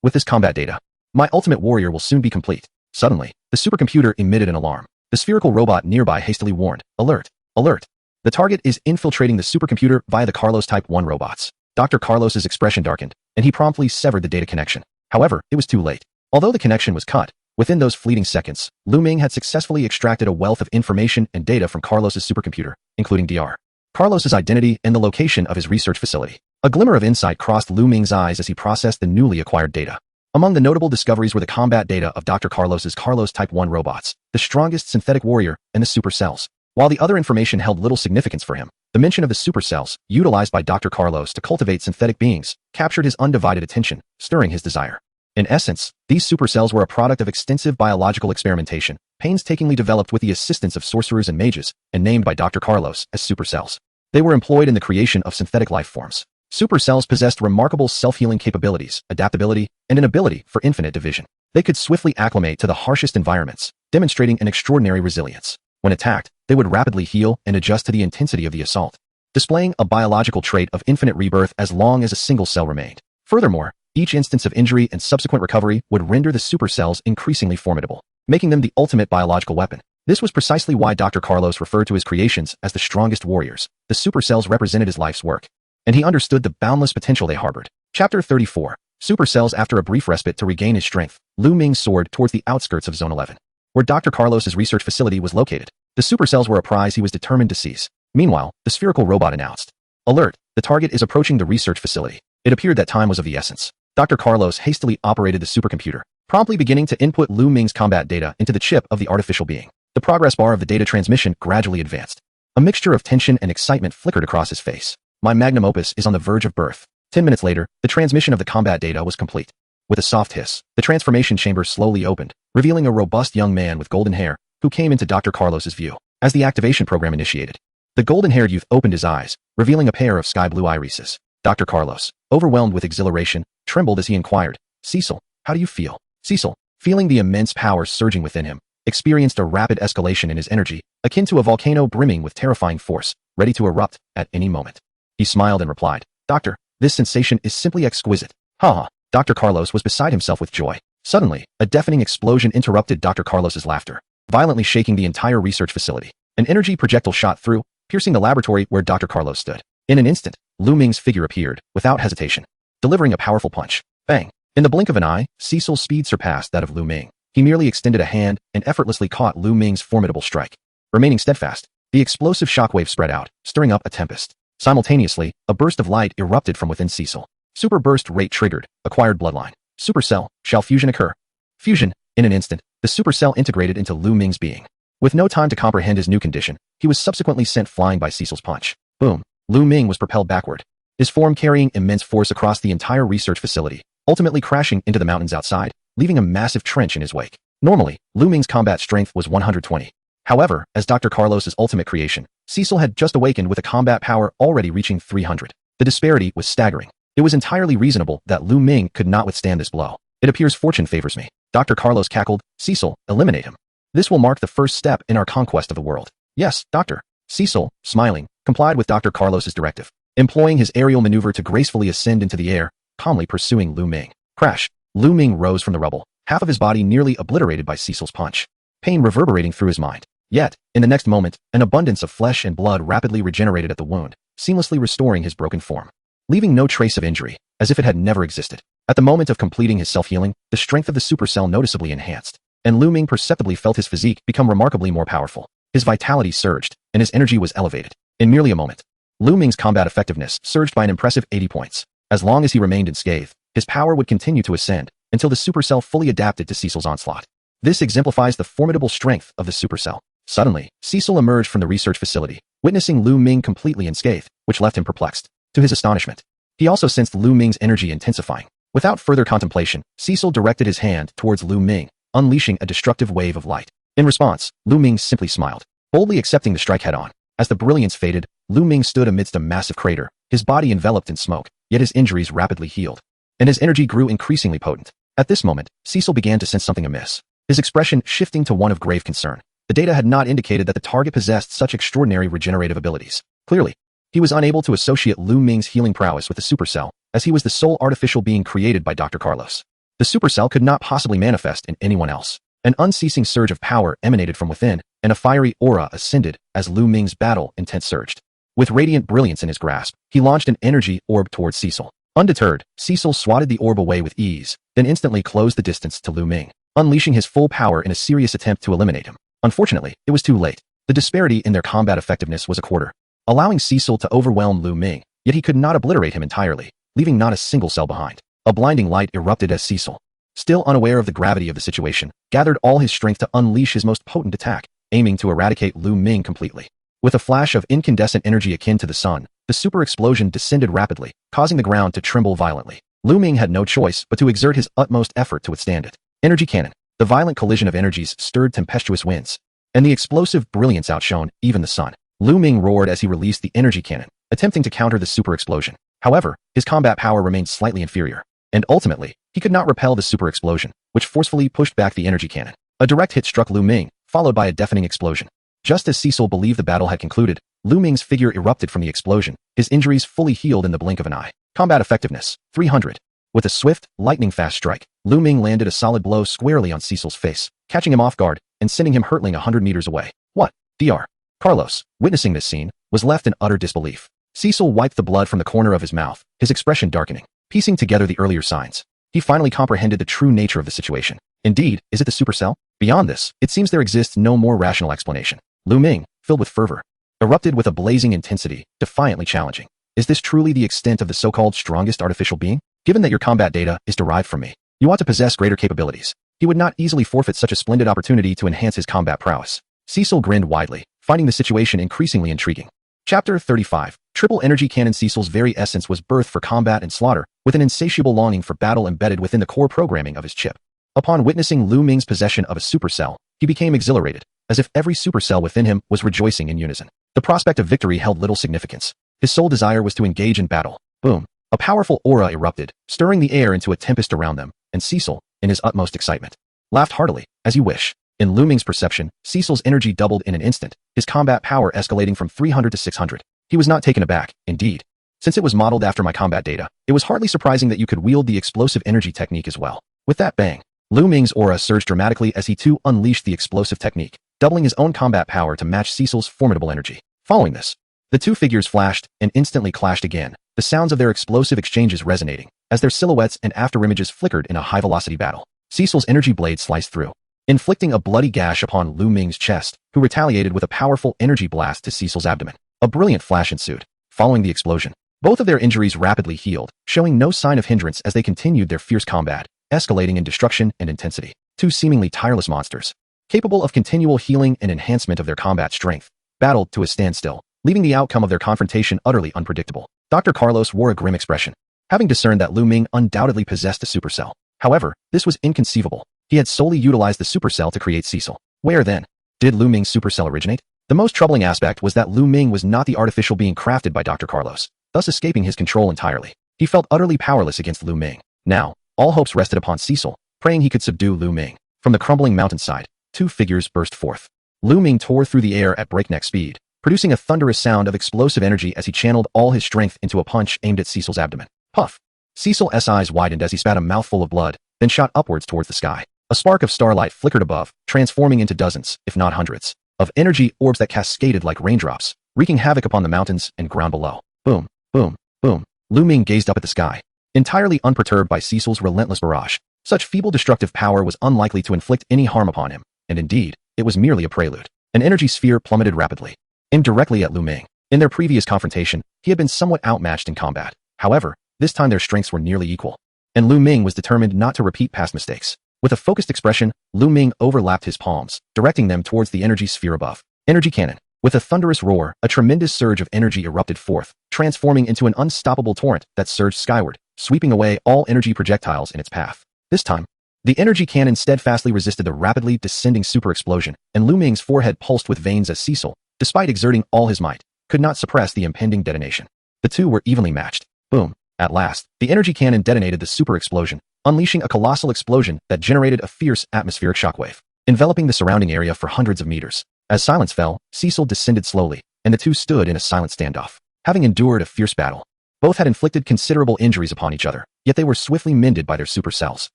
With this combat data, my ultimate warrior will soon be complete. Suddenly, the supercomputer emitted an alarm. The spherical robot nearby hastily warned, "Alert! Alert! The target is infiltrating the supercomputer via the Carlos Type 1 robots." Dr. Carlos's expression darkened, and he promptly severed the data connection. However, it was too late. Although the connection was cut, within those fleeting seconds, Luming had successfully extracted a wealth of information and data from Carlos's supercomputer, including Dr. Carlos's identity and the location of his research facility. A glimmer of insight crossed Luming's eyes as he processed the newly acquired data. Among the notable discoveries were the combat data of Dr. Carlos's Carlos Type 1 robots, the strongest synthetic warrior, and the supercells. While the other information held little significance for him, the mention of the supercells, utilized by Dr. Carlos to cultivate synthetic beings, captured his undivided attention, stirring his desire. In essence, these supercells were a product of extensive biological experimentation, painstakingly developed with the assistance of sorcerers and mages, and named by Dr. Carlos as supercells. They were employed in the creation of synthetic life forms. Supercells possessed remarkable self-healing capabilities, adaptability, and an ability for infinite division. They could swiftly acclimate to the harshest environments, demonstrating an extraordinary resilience. When attacked, they would rapidly heal and adjust to the intensity of the assault, displaying a biological trait of infinite rebirth as long as a single cell remained. Furthermore, each instance of injury and subsequent recovery would render the supercells increasingly formidable, making them the ultimate biological weapon. This was precisely why Dr. Carlos referred to his creations as the strongest warriors. The supercells represented his life's work, and he understood the boundless potential they harbored. Chapter 34. Supercells. After a brief respite to regain his strength, Luming soared towards the outskirts of Zone 11, where Dr. Carlos's research facility was located. The supercells were a prize he was determined to seize. Meanwhile, the spherical robot announced, "Alert, the target is approaching the research facility." It appeared that time was of the essence. Dr. Carlos hastily operated the supercomputer, promptly beginning to input Luming's combat data into the chip of the artificial being. The progress bar of the data transmission gradually advanced. A mixture of tension and excitement flickered across his face. My magnum opus is on the verge of birth. 10 minutes later, the transmission of the combat data was complete. With a soft hiss, the transformation chamber slowly opened, revealing a robust young man with golden hair, who came into Dr. Carlos's view. As the activation program initiated, the golden-haired youth opened his eyes, revealing a pair of sky-blue irises. Dr. Carlos, overwhelmed with exhilaration, trembled as he inquired, "Cecil, how do you feel?" Cecil, feeling the immense power surging within him, experienced a rapid escalation in his energy, akin to a volcano brimming with terrifying force, ready to erupt at any moment. He smiled and replied, "Doctor, this sensation is simply exquisite." Ha! Dr. Carlos was beside himself with joy. Suddenly, a deafening explosion interrupted Dr. Carlos's laughter, violently shaking the entire research facility. An energy projectile shot through, piercing the laboratory where Dr. Carlos stood. In an instant, Luming's figure appeared, without hesitation, delivering a powerful punch. Bang! In the blink of an eye, Cecil's speed surpassed that of Luming. He merely extended a hand and effortlessly caught Luming's formidable strike. Remaining steadfast, the explosive shockwave spread out, stirring up a tempest. Simultaneously, a burst of light erupted from within Cecil. Super burst rate triggered, acquired bloodline. Supercell, shall fusion occur? Fusion. In an instant, the supercell integrated into Luming's being. With no time to comprehend his new condition, he was subsequently sent flying by Cecil's punch. Boom. Luming was propelled backward, his form carrying immense force across the entire research facility, ultimately crashing into the mountains outside, leaving a massive trench in his wake. Normally, Luming's combat strength was 120. However, as Dr. Carlos's ultimate creation, Cecil had just awakened with a combat power already reaching 300. The disparity was staggering. It was entirely reasonable that Luming could not withstand this blow. "It appears fortune favors me." Dr. Carlos cackled. "Cecil, eliminate him. This will mark the first step in our conquest of the world." "Yes, Doctor." Cecil, smiling, complied with Dr. Carlos's directive, employing his aerial maneuver to gracefully ascend into the air, calmly pursuing Luming. Crash! Luming rose from the rubble, half of his body nearly obliterated by Cecil's punch, pain reverberating through his mind. Yet, in the next moment, an abundance of flesh and blood rapidly regenerated at the wound, seamlessly restoring his broken form, leaving no trace of injury, as if it had never existed. At the moment of completing his self-healing, the strength of the supercell noticeably enhanced, and Luming perceptibly felt his physique become remarkably more powerful. His vitality surged, and his energy was elevated. In merely a moment, Luming's combat effectiveness surged by an impressive 80 points. As long as he remained unscathed, his power would continue to ascend, until the supercell fully adapted to Cecil's onslaught. This exemplifies the formidable strength of the supercell. Suddenly, Cecil emerged from the research facility, witnessing Luming completely unscathed, which left him perplexed. To his astonishment, he also sensed Luming's energy intensifying. Without further contemplation, Cecil directed his hand towards Luming, unleashing a destructive wave of light. In response, Luming simply smiled, boldly accepting the strike head-on. As the brilliance faded, Luming stood amidst a massive crater, his body enveloped in smoke, yet his injuries rapidly healed, and his energy grew increasingly potent. At this moment, Cecil began to sense something amiss, his expression shifting to one of grave concern. The data had not indicated that the target possessed such extraordinary regenerative abilities. Clearly, he was unable to associate Luming's healing prowess with the supercell, as he was the sole artificial being created by Dr. Carlos. The supercell could not possibly manifest in anyone else. An unceasing surge of power emanated from within, and a fiery aura ascended as Luming's battle intent surged. With radiant brilliance in his grasp, he launched an energy orb towards Cecil. Undeterred, Cecil swatted the orb away with ease, then instantly closed the distance to Luming, unleashing his full power in a serious attempt to eliminate him. Unfortunately, it was too late. The disparity in their combat effectiveness was a quarter, allowing Cecil to overwhelm Luming, yet he could not obliterate him entirely, leaving not a single cell behind. A blinding light erupted as Cecil, still unaware of the gravity of the situation, gathered all his strength to unleash his most potent attack, aiming to eradicate Luming completely. With a flash of incandescent energy akin to the sun, the super explosion descended rapidly, causing the ground to tremble violently. Luming had no choice but to exert his utmost effort to withstand it. Energy cannon. The violent collision of energies stirred tempestuous winds, and the explosive brilliance outshone even the sun. Luming roared as he released the energy cannon, attempting to counter the super explosion. However, his combat power remained slightly inferior, and ultimately, he could not repel the super explosion, which forcefully pushed back the energy cannon. A direct hit struck Luming, followed by a deafening explosion. Just as Cecil believed the battle had concluded, Luming's figure erupted from the explosion, his injuries fully healed in the blink of an eye. Combat effectiveness, 300. With a swift, lightning-fast strike, Luming landed a solid blow squarely on Cecil's face, catching him off guard and sending him hurtling 100 meters away. What? Dr. Carlos, witnessing this scene, was left in utter disbelief. Cecil wiped the blood from the corner of his mouth, his expression darkening, piecing together the earlier signs. He finally comprehended the true nature of the situation. Indeed, is it the supercell? Beyond this, it seems there exists no more rational explanation. Luming, filled with fervor, erupted with a blazing intensity, defiantly challenging. Is this truly the extent of the so-called strongest artificial being? Given that your combat data is derived from me, you ought to possess greater capabilities. He would not easily forfeit such a splendid opportunity to enhance his combat prowess. Cecil grinned widely, finding the situation increasingly intriguing. Chapter 35. Triple energy cannon. Cecil's very essence was birthed for combat and slaughter, with an insatiable longing for battle embedded within the core programming of his chip. Upon witnessing Luming's possession of a supercell, he became exhilarated, as if every supercell within him was rejoicing in unison. The prospect of victory held little significance. His sole desire was to engage in battle. Boom. A powerful aura erupted, stirring the air into a tempest around them, and Cecil, in his utmost excitement, laughed heartily. As you wish. In Luming's perception, Cecil's energy doubled in an instant, his combat power escalating from 300 to 600. He was not taken aback, indeed. Since it was modeled after my combat data, it was hardly surprising that you could wield the explosive energy technique as well. With that bang, Luming's aura surged dramatically as he too unleashed the explosive technique, doubling his own combat power to match Cecil's formidable energy. Following this, the two figures flashed and instantly clashed again, the sounds of their explosive exchanges resonating, as their silhouettes and afterimages flickered in a high-velocity battle. Cecil's energy blade sliced through, inflicting a bloody gash upon Luming's chest, who retaliated with a powerful energy blast to Cecil's abdomen. A brilliant flash ensued. Following the explosion, both of their injuries rapidly healed, showing no sign of hindrance as they continued their fierce combat, escalating in destruction and intensity. Two seemingly tireless monsters, capable of continual healing and enhancement of their combat strength, battled to a standstill, leaving the outcome of their confrontation utterly unpredictable. Dr. Carlos wore a grim expression, having discerned that Luming undoubtedly possessed a supercell. However, this was inconceivable. He had solely utilized the supercell to create Cecil. Where then did Luming's supercell originate? The most troubling aspect was that Luming was not the artificial being crafted by Dr. Carlos, thus escaping his control entirely. He felt utterly powerless against Luming. Now, all hopes rested upon Cecil, praying he could subdue Luming. From the crumbling mountainside, two figures burst forth. Luming tore through the air at breakneck speed, producing a thunderous sound of explosive energy as he channeled all his strength into a punch aimed at Cecil's abdomen. Puff! Cecil's eyes widened as he spat a mouthful of blood, then shot upwards towards the sky. A spark of starlight flickered above, transforming into dozens, if not hundreds, of energy orbs that cascaded like raindrops, wreaking havoc upon the mountains and ground below. Boom, boom, boom. Luming gazed up at the sky, entirely unperturbed by Cecil's relentless barrage. Such feeble destructive power was unlikely to inflict any harm upon him, and indeed, it was merely a prelude. An energy sphere plummeted rapidly, aimed directly at Luming. In their previous confrontation, he had been somewhat outmatched in combat. However, this time their strengths were nearly equal, and Luming was determined not to repeat past mistakes. With a focused expression, Luming overlapped his palms, directing them towards the energy sphere above. Energy cannon. With a thunderous roar, a tremendous surge of energy erupted forth, transforming into an unstoppable torrent that surged skyward, sweeping away all energy projectiles in its path. This time, the energy cannon steadfastly resisted the rapidly descending super explosion, and Luming's forehead pulsed with veins as Cecil, despite exerting all his might, could not suppress the impending detonation. The two were evenly matched. Boom. At last, the energy cannon detonated the super explosion, unleashing a colossal explosion that generated a fierce atmospheric shockwave, enveloping the surrounding area for hundreds of meters. As silence fell, Cecil descended slowly, and the two stood in a silent standoff. Having endured a fierce battle, both had inflicted considerable injuries upon each other, yet they were swiftly mended by their supercells.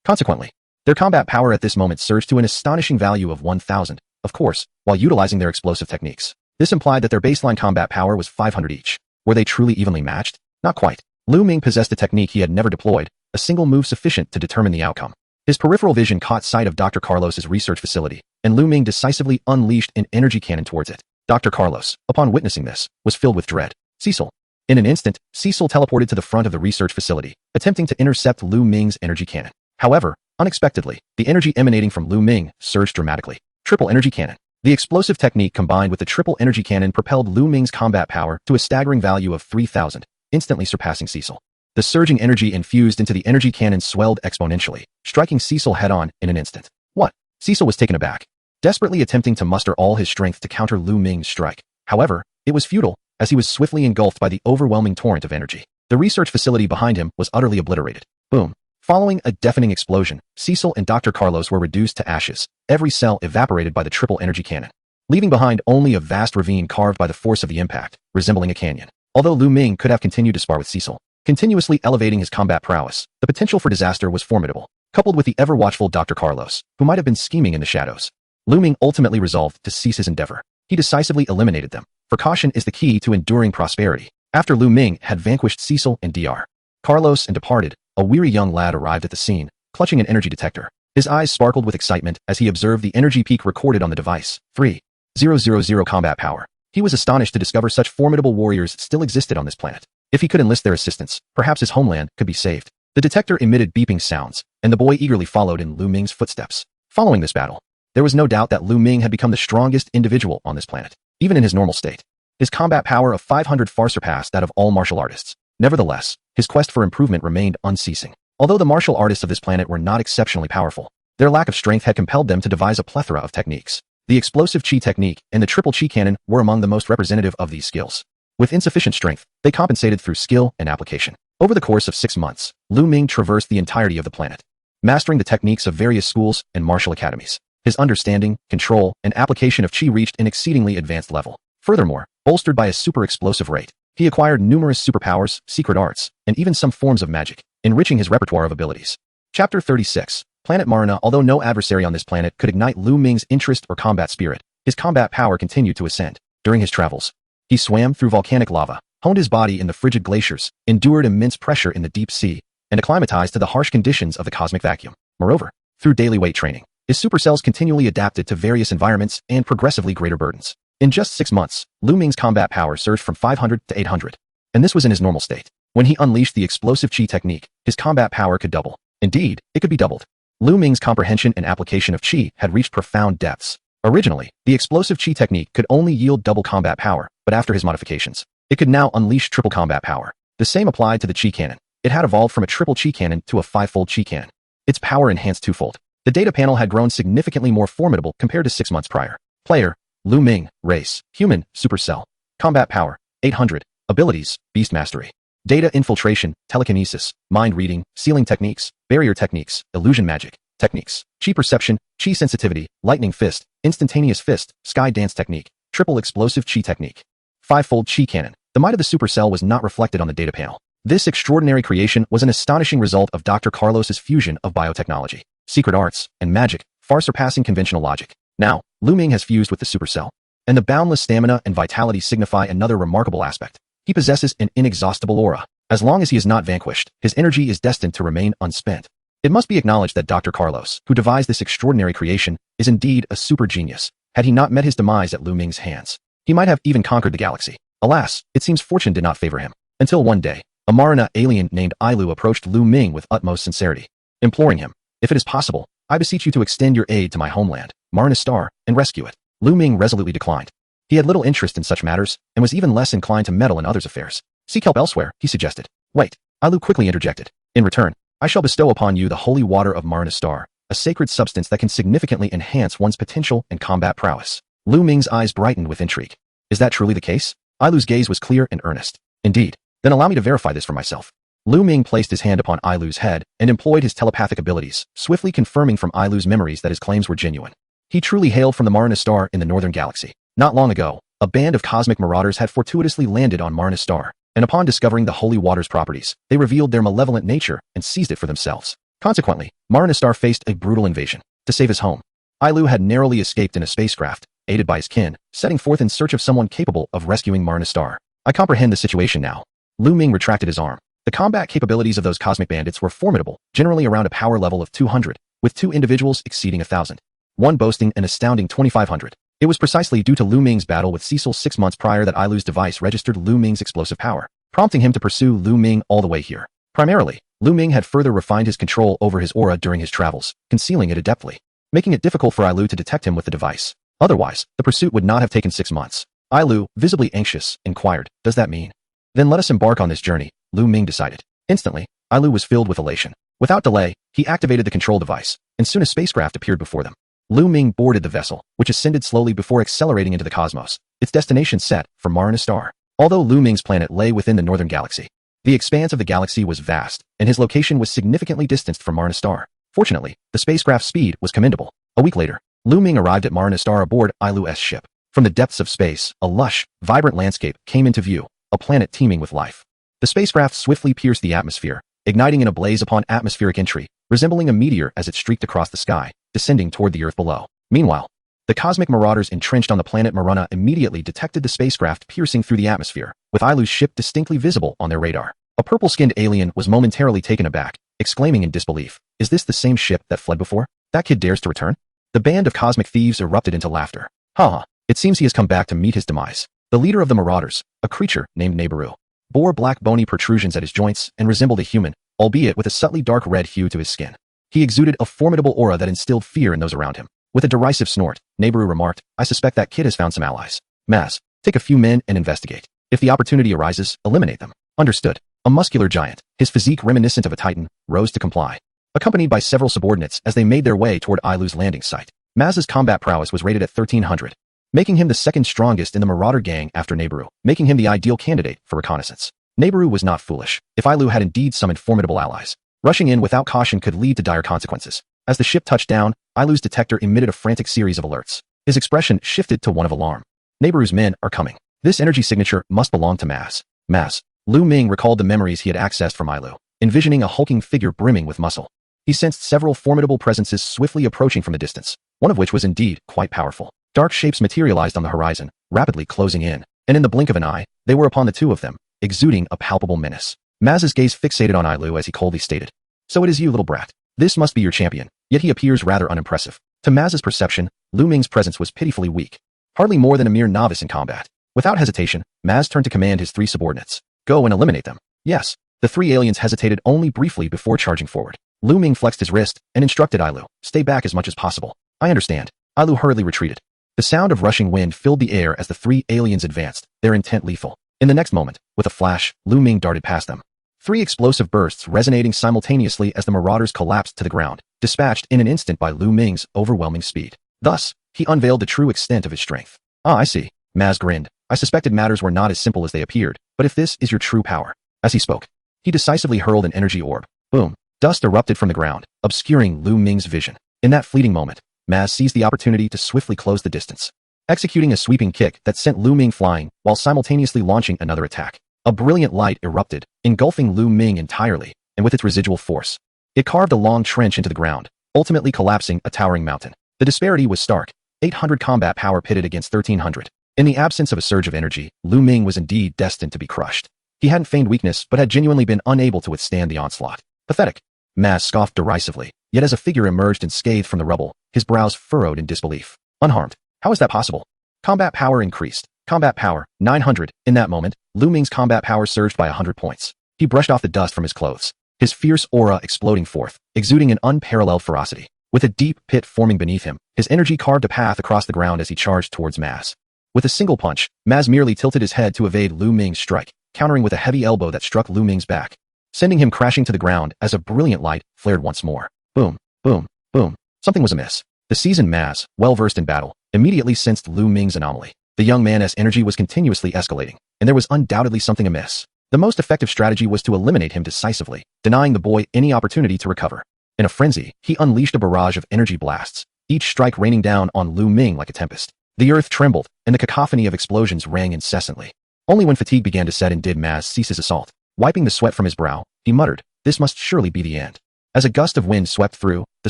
Consequently, their combat power at this moment surged to an astonishing value of 1,000, of course, while utilizing their explosive techniques. This implied that their baseline combat power was 500 each. Were they truly evenly matched? Not quite. Luming possessed a technique he had never deployed, a single move sufficient to determine the outcome. His peripheral vision caught sight of Dr. Carlos's research facility, and Luming decisively unleashed an energy cannon towards it. Dr. Carlos, upon witnessing this, was filled with dread. Cecil, In an instant, Cecil teleported to the front of the research facility, attempting to intercept Luming's energy cannon. However, unexpectedly, the energy emanating from Luming surged dramatically. Triple energy cannon. The explosive technique combined with the triple energy cannon propelled Luming's combat power to a staggering value of 3,000, instantly surpassing Cecil. The surging energy infused into the energy cannon swelled exponentially, striking Cecil head-on in an instant. What? Cecil was taken aback, desperately attempting to muster all his strength to counter Luming's strike. However, it was futile, as he was swiftly engulfed by the overwhelming torrent of energy. The research facility behind him was utterly obliterated. Boom. Following a deafening explosion, Cecil and Dr. Carlos were reduced to ashes, every cell evaporated by the triple energy cannon, leaving behind only a vast ravine carved by the force of the impact, resembling a canyon. Although Luming could have continued to spar with Cecil, continuously elevating his combat prowess, the potential for disaster was formidable. Coupled with the ever-watchful Dr. Carlos, who might have been scheming in the shadows, Luming ultimately resolved to cease his endeavor. He decisively eliminated them, for caution is the key to enduring prosperity. After Luming had vanquished Cecil and Dr. Carlos and departed, a weary young lad arrived at the scene, clutching an energy detector. His eyes sparkled with excitement as he observed the energy peak recorded on the device, 3,000 combat power. He was astonished to discover such formidable warriors still existed on this planet. If he could enlist their assistance, perhaps his homeland could be saved. The detector emitted beeping sounds, and the boy eagerly followed in Luming's footsteps. Following this battle, there was no doubt that Luming had become the strongest individual on this planet, even in his normal state. His combat power of 500 far surpassed that of all martial artists. Nevertheless, his quest for improvement remained unceasing. Although the martial artists of this planet were not exceptionally powerful, their lack of strength had compelled them to devise a plethora of techniques. The explosive chi technique and the triple chi cannon were among the most representative of these skills. With insufficient strength, they compensated through skill and application. Over the course of 6 months, Luming traversed the entirety of the planet, mastering the techniques of various schools and martial academies. His understanding, control, and application of chi reached an exceedingly advanced level. Furthermore, bolstered by a super explosive rate, he acquired numerous superpowers, secret arts, and even some forms of magic, enriching his repertoire of abilities. Chapter 36. Planet Marna. Although no adversary on this planet could ignite Luming's interest or combat spirit, his combat power continued to ascend. During his travels, he swam through volcanic lava, honed his body in the frigid glaciers, endured immense pressure in the deep sea, and acclimatized to the harsh conditions of the cosmic vacuum. Moreover, through daily weight training, his supercells continually adapted to various environments and progressively greater burdens. In just 6 months, Luming's combat power surged from 500 to 800, and this was in his normal state. When he unleashed the explosive chi technique, his combat power could double. Indeed, it could be doubled. Luming's comprehension and application of chi had reached profound depths. Originally, the explosive chi technique could only yield double combat power, but after his modifications, it could now unleash triple combat power. The same applied to the chi cannon. It had evolved from a triple chi cannon to a 5-fold chi cannon. Its power enhanced twofold. The data panel had grown significantly more formidable compared to 6 months prior. Player: Luming, race, human, supercell. Combat power: 800. Abilities: beast mastery. Data infiltration, telekinesis, mind reading, sealing techniques, barrier techniques, illusion magic techniques, chi perception, chi sensitivity, lightning fist, instantaneous fist, sky dance technique, triple explosive chi technique. 5-fold chi cannon. The might of the supercell was not reflected on the data panel. This extraordinary creation was an astonishing result of Dr. Carlos's fusion of biotechnology, secret arts, and magic, far surpassing conventional logic. Now, Luming has fused with the supercell, and the boundless stamina and vitality signify another remarkable aspect. He possesses an inexhaustible aura. As long as he is not vanquished, his energy is destined to remain unspent. It must be acknowledged that Dr. Carlos, who devised this extraordinary creation, is indeed a super genius. Had he not met his demise at Luming's hands, he might have even conquered the galaxy. Alas, it seems fortune did not favor him. Until one day, a Marna alien named Ailu approached Luming with utmost sincerity, imploring him, "If it is possible, I beseech you to extend your aid to my homeland, Marna Star, and rescue it." Luming resolutely declined. He had little interest in such matters, and was even less inclined to meddle in others' affairs. "Seek help elsewhere," he suggested. "Wait," Ailu quickly interjected. "In return, I shall bestow upon you the holy water of Marna Star, a sacred substance that can significantly enhance one's potential and combat prowess." Luming's eyes brightened with intrigue. "Is that truly the case?" Ailu's gaze was clear and earnest. "Indeed. Then allow me to verify this for myself." Luming placed his hand upon Ailu's head and employed his telepathic abilities, swiftly confirming from Ailu's memories that his claims were genuine. He truly hailed from the Marna Star in the northern galaxy. Not long ago, a band of cosmic marauders had fortuitously landed on Marna Star, and upon discovering the holy water's properties, they revealed their malevolent nature and seized it for themselves. Consequently, Marna Star faced a brutal invasion. To save his home, Ailu had narrowly escaped in a spacecraft, aided by his kin, setting forth in search of someone capable of rescuing Marna Star. "I comprehend the situation now." Luming retracted his arm. The combat capabilities of those cosmic bandits were formidable, generally around a power level of 200, with 2 individuals exceeding 1,000. One boasting an astounding 2,500. It was precisely due to Luming's battle with Cecil 6 months prior that Ailu's device registered Luming's explosive power. prompting him to pursue Luming all the way here. Primarily, Luming had further refined his control over his aura during his travels, concealing it adeptly, making it difficult for Ailu to detect him with the device. Otherwise, the pursuit would not have taken 6 months. Ailu, visibly anxious, inquired, "Does that mean?" "Then let us embark on this journey," Luming decided. Instantly, Ailu was filled with elation. Without delay, he activated the control device, and soon a spacecraft appeared before them. Luming boarded the vessel, which ascended slowly before accelerating into the cosmos, its destination set for Marina Star. Although Luming's planet lay within the northern galaxy, the expanse of the galaxy was vast, and his location was significantly distanced from Marina Star. Fortunately, the spacecraft's speed was commendable. A week later, Luming arrived at Marina Star aboard Ailu's ship. From the depths of space, a lush, vibrant landscape came into view, a planet teeming with life. The spacecraft swiftly pierced the atmosphere, igniting in a blaze upon atmospheric entry, resembling a meteor as it streaked across the sky, descending toward the Earth below. Meanwhile, the cosmic marauders entrenched on the planet Marina immediately detected the spacecraft piercing through the atmosphere, with Ailu's ship distinctly visible on their radar. A purple-skinned alien was momentarily taken aback, exclaiming in disbelief, "Is this the same ship that fled before? That kid dares to return?" The band of cosmic thieves erupted into laughter. "Ha! It seems he has come back to meet his demise." The leader of the marauders, a creature named Nebaru, bore black bony protrusions at his joints and resembled a human, albeit with a subtly dark red hue to his skin. He exuded a formidable aura that instilled fear in those around him. With a derisive snort, Nebaru remarked, "I suspect that kid has found some allies. Maz, take a few men and investigate. If the opportunity arises, eliminate them." "Understood." A muscular giant, his physique reminiscent of a titan, rose to comply, accompanied by several subordinates as they made their way toward Ailu's landing site. Maz's combat prowess was rated at 1300, making him the second strongest in the Marauder gang after Nebaru, making him the ideal candidate for reconnaissance. Nebaru was not foolish. If Ailu had indeed summoned formidable allies, rushing in without caution could lead to dire consequences. As the ship touched down, Ailu's detector emitted a frantic series of alerts. His expression shifted to one of alarm. "Nebaru's men are coming. This energy signature must belong to Maz." Maz. Luming recalled the memories he had accessed from Ailu, envisioning a hulking figure brimming with muscle. He sensed several formidable presences swiftly approaching from the distance, one of which was indeed quite powerful. Dark shapes materialized on the horizon, rapidly closing in, and in the blink of an eye, they were upon the two of them, exuding a palpable menace. Maz's gaze fixated on Ailu as he coldly stated, "So it is you, little brat. This must be your champion, yet he appears rather unimpressive." To Maz's perception, Luming's presence was pitifully weak, hardly more than a mere novice in combat. Without hesitation, Maz turned to command his 3 subordinates. "Go and eliminate them." "Yes." The 3 aliens hesitated only briefly before charging forward. Luming flexed his wrist and instructed Ailu, "Stay back as much as possible." "I understand." Ailu hurriedly retreated. The sound of rushing wind filled the air as the 3 aliens advanced, their intent lethal. In the next moment, with a flash, Luming darted past them. 3 explosive bursts resonating simultaneously as the marauders collapsed to the ground, dispatched in an instant by Luming's overwhelming speed. Thus, he unveiled the true extent of his strength. "Ah, I see." Maz grinned. "I suspected matters were not as simple as they appeared, but if this is your true power." As he spoke, he decisively hurled an energy orb. Boom. Dust erupted from the ground, obscuring Luming's vision. In that fleeting moment, Maz seized the opportunity to swiftly close the distance, executing a sweeping kick that sent Luming flying while simultaneously launching another attack. A brilliant light erupted, engulfing Luming entirely, and with its residual force, it carved a long trench into the ground, ultimately collapsing a towering mountain. The disparity was stark, 800 combat power pitted against 1300. In the absence of a surge of energy, Luming was indeed destined to be crushed. He hadn't feigned weakness but had genuinely been unable to withstand the onslaught. "Pathetic." Maz scoffed derisively, yet as a figure emerged unscathed from the rubble, his brows furrowed in disbelief. "Unharmed? How is that possible?" Combat power increased. Combat power, 900. In that moment, Luming's combat power surged by 100 points. He brushed off the dust from his clothes, his fierce aura exploding forth, exuding an unparalleled ferocity. With a deep pit forming beneath him, his energy carved a path across the ground as he charged towards Maz. With a single punch, Maz merely tilted his head to evade Luming's strike, countering with a heavy elbow that struck Luming's back, sending him crashing to the ground as a brilliant light flared once more. Boom, boom, boom. Something was amiss. The seasoned Maz, well-versed in battle, immediately sensed Luming's anomaly. The young man's energy was continuously escalating, and there was undoubtedly something amiss. The most effective strategy was to eliminate him decisively, denying the boy any opportunity to recover. In a frenzy, he unleashed a barrage of energy blasts, each strike raining down on Luming like a tempest. The earth trembled, and the cacophony of explosions rang incessantly. Only when fatigue began to set in did Maz cease his assault. Wiping the sweat from his brow, he muttered, "This must surely be the end." As a gust of wind swept through, the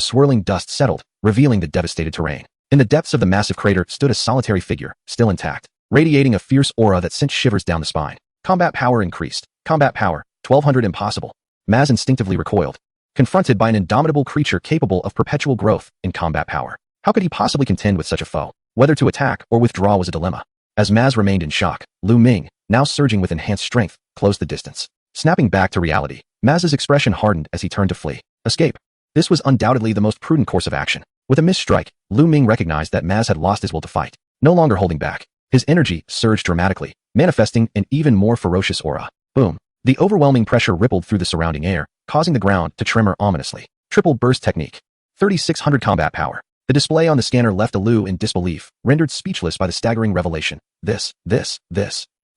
swirling dust settled, revealing the devastated terrain. In the depths of the massive crater stood a solitary figure, still intact, radiating a fierce aura that sent shivers down the spine. Combat power increased. Combat power, 1200. Impossible. Maz instinctively recoiled, confronted by an indomitable creature capable of perpetual growth in combat power. How could he possibly contend with such a foe? Whether to attack or withdraw was a dilemma. As Maz remained in shock, Luming, now surging with enhanced strength, closed the distance. Snapping back to reality, Maz's expression hardened as he turned to flee. Escape. This was undoubtedly the most prudent course of action. With a missed strike, Luming recognized that Maz had lost his will to fight. No longer holding back, his energy surged dramatically, manifesting an even more ferocious aura. Boom. The overwhelming pressure rippled through the surrounding air, causing the ground to tremor ominously. Triple burst technique. 3600 combat power. The display on the scanner left Alu in disbelief, rendered speechless by the staggering revelation. This.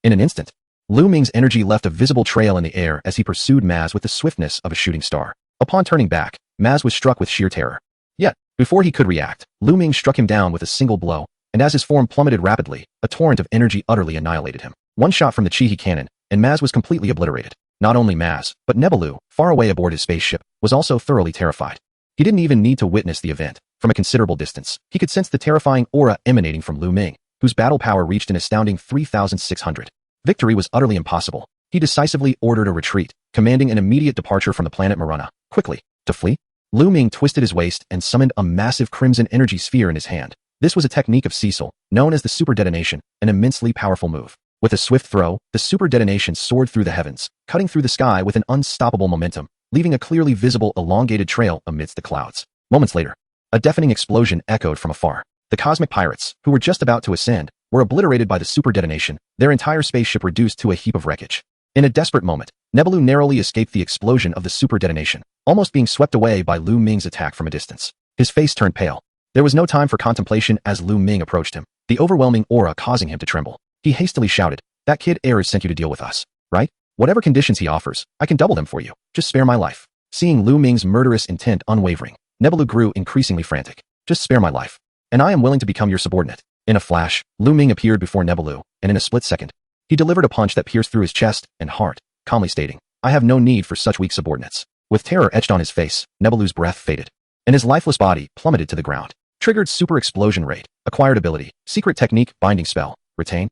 In an instant, Luming's energy left a visible trail in the air as he pursued Maz with the swiftness of a shooting star. Upon turning back, Maz was struck with sheer terror. Yet, before he could react, Luming struck him down with a single blow, and as his form plummeted rapidly, a torrent of energy utterly annihilated him. One shot from the Chi-He cannon, and Maz was completely obliterated. Not only Maz, but Nebelu, far away aboard his spaceship, was also thoroughly terrified. He didn't even need to witness the event. From a considerable distance, he could sense the terrifying aura emanating from Luming, whose battle power reached an astounding 3,600. Victory was utterly impossible. He decisively ordered a retreat, commanding an immediate departure from the planet Marana. Quickly. To flee? Luming twisted his waist and summoned a massive crimson energy sphere in his hand. This was a technique of Cecil, known as the super detonation, an immensely powerful move. With a swift throw, the super detonation soared through the heavens, cutting through the sky with an unstoppable momentum, leaving a clearly visible elongated trail amidst the clouds. Moments later, a deafening explosion echoed from afar. The cosmic pirates, who were just about to ascend, were obliterated by the super detonation, their entire spaceship reduced to a heap of wreckage. In a desperate moment, Nebelu narrowly escaped the explosion of the super detonation, almost being swept away by Luming's attack from a distance. His face turned pale. There was no time for contemplation as Luming approached him, the overwhelming aura causing him to tremble. He hastily shouted, "That kid Ares sent you to deal with us, right? Whatever conditions he offers, I can double them for you. Just spare my life." Seeing Luming's murderous intent unwavering, Nebelu grew increasingly frantic. "Just spare my life, and I am willing to become your subordinate." In a flash, Luming appeared before Nebelu, and in a split second, he delivered a punch that pierced through his chest and heart, calmly stating, "I have no need for such weak subordinates." With terror etched on his face, Nebelu's breath faded, and his lifeless body plummeted to the ground. Triggered super explosion rate, acquired ability, secret technique, binding spell, retain.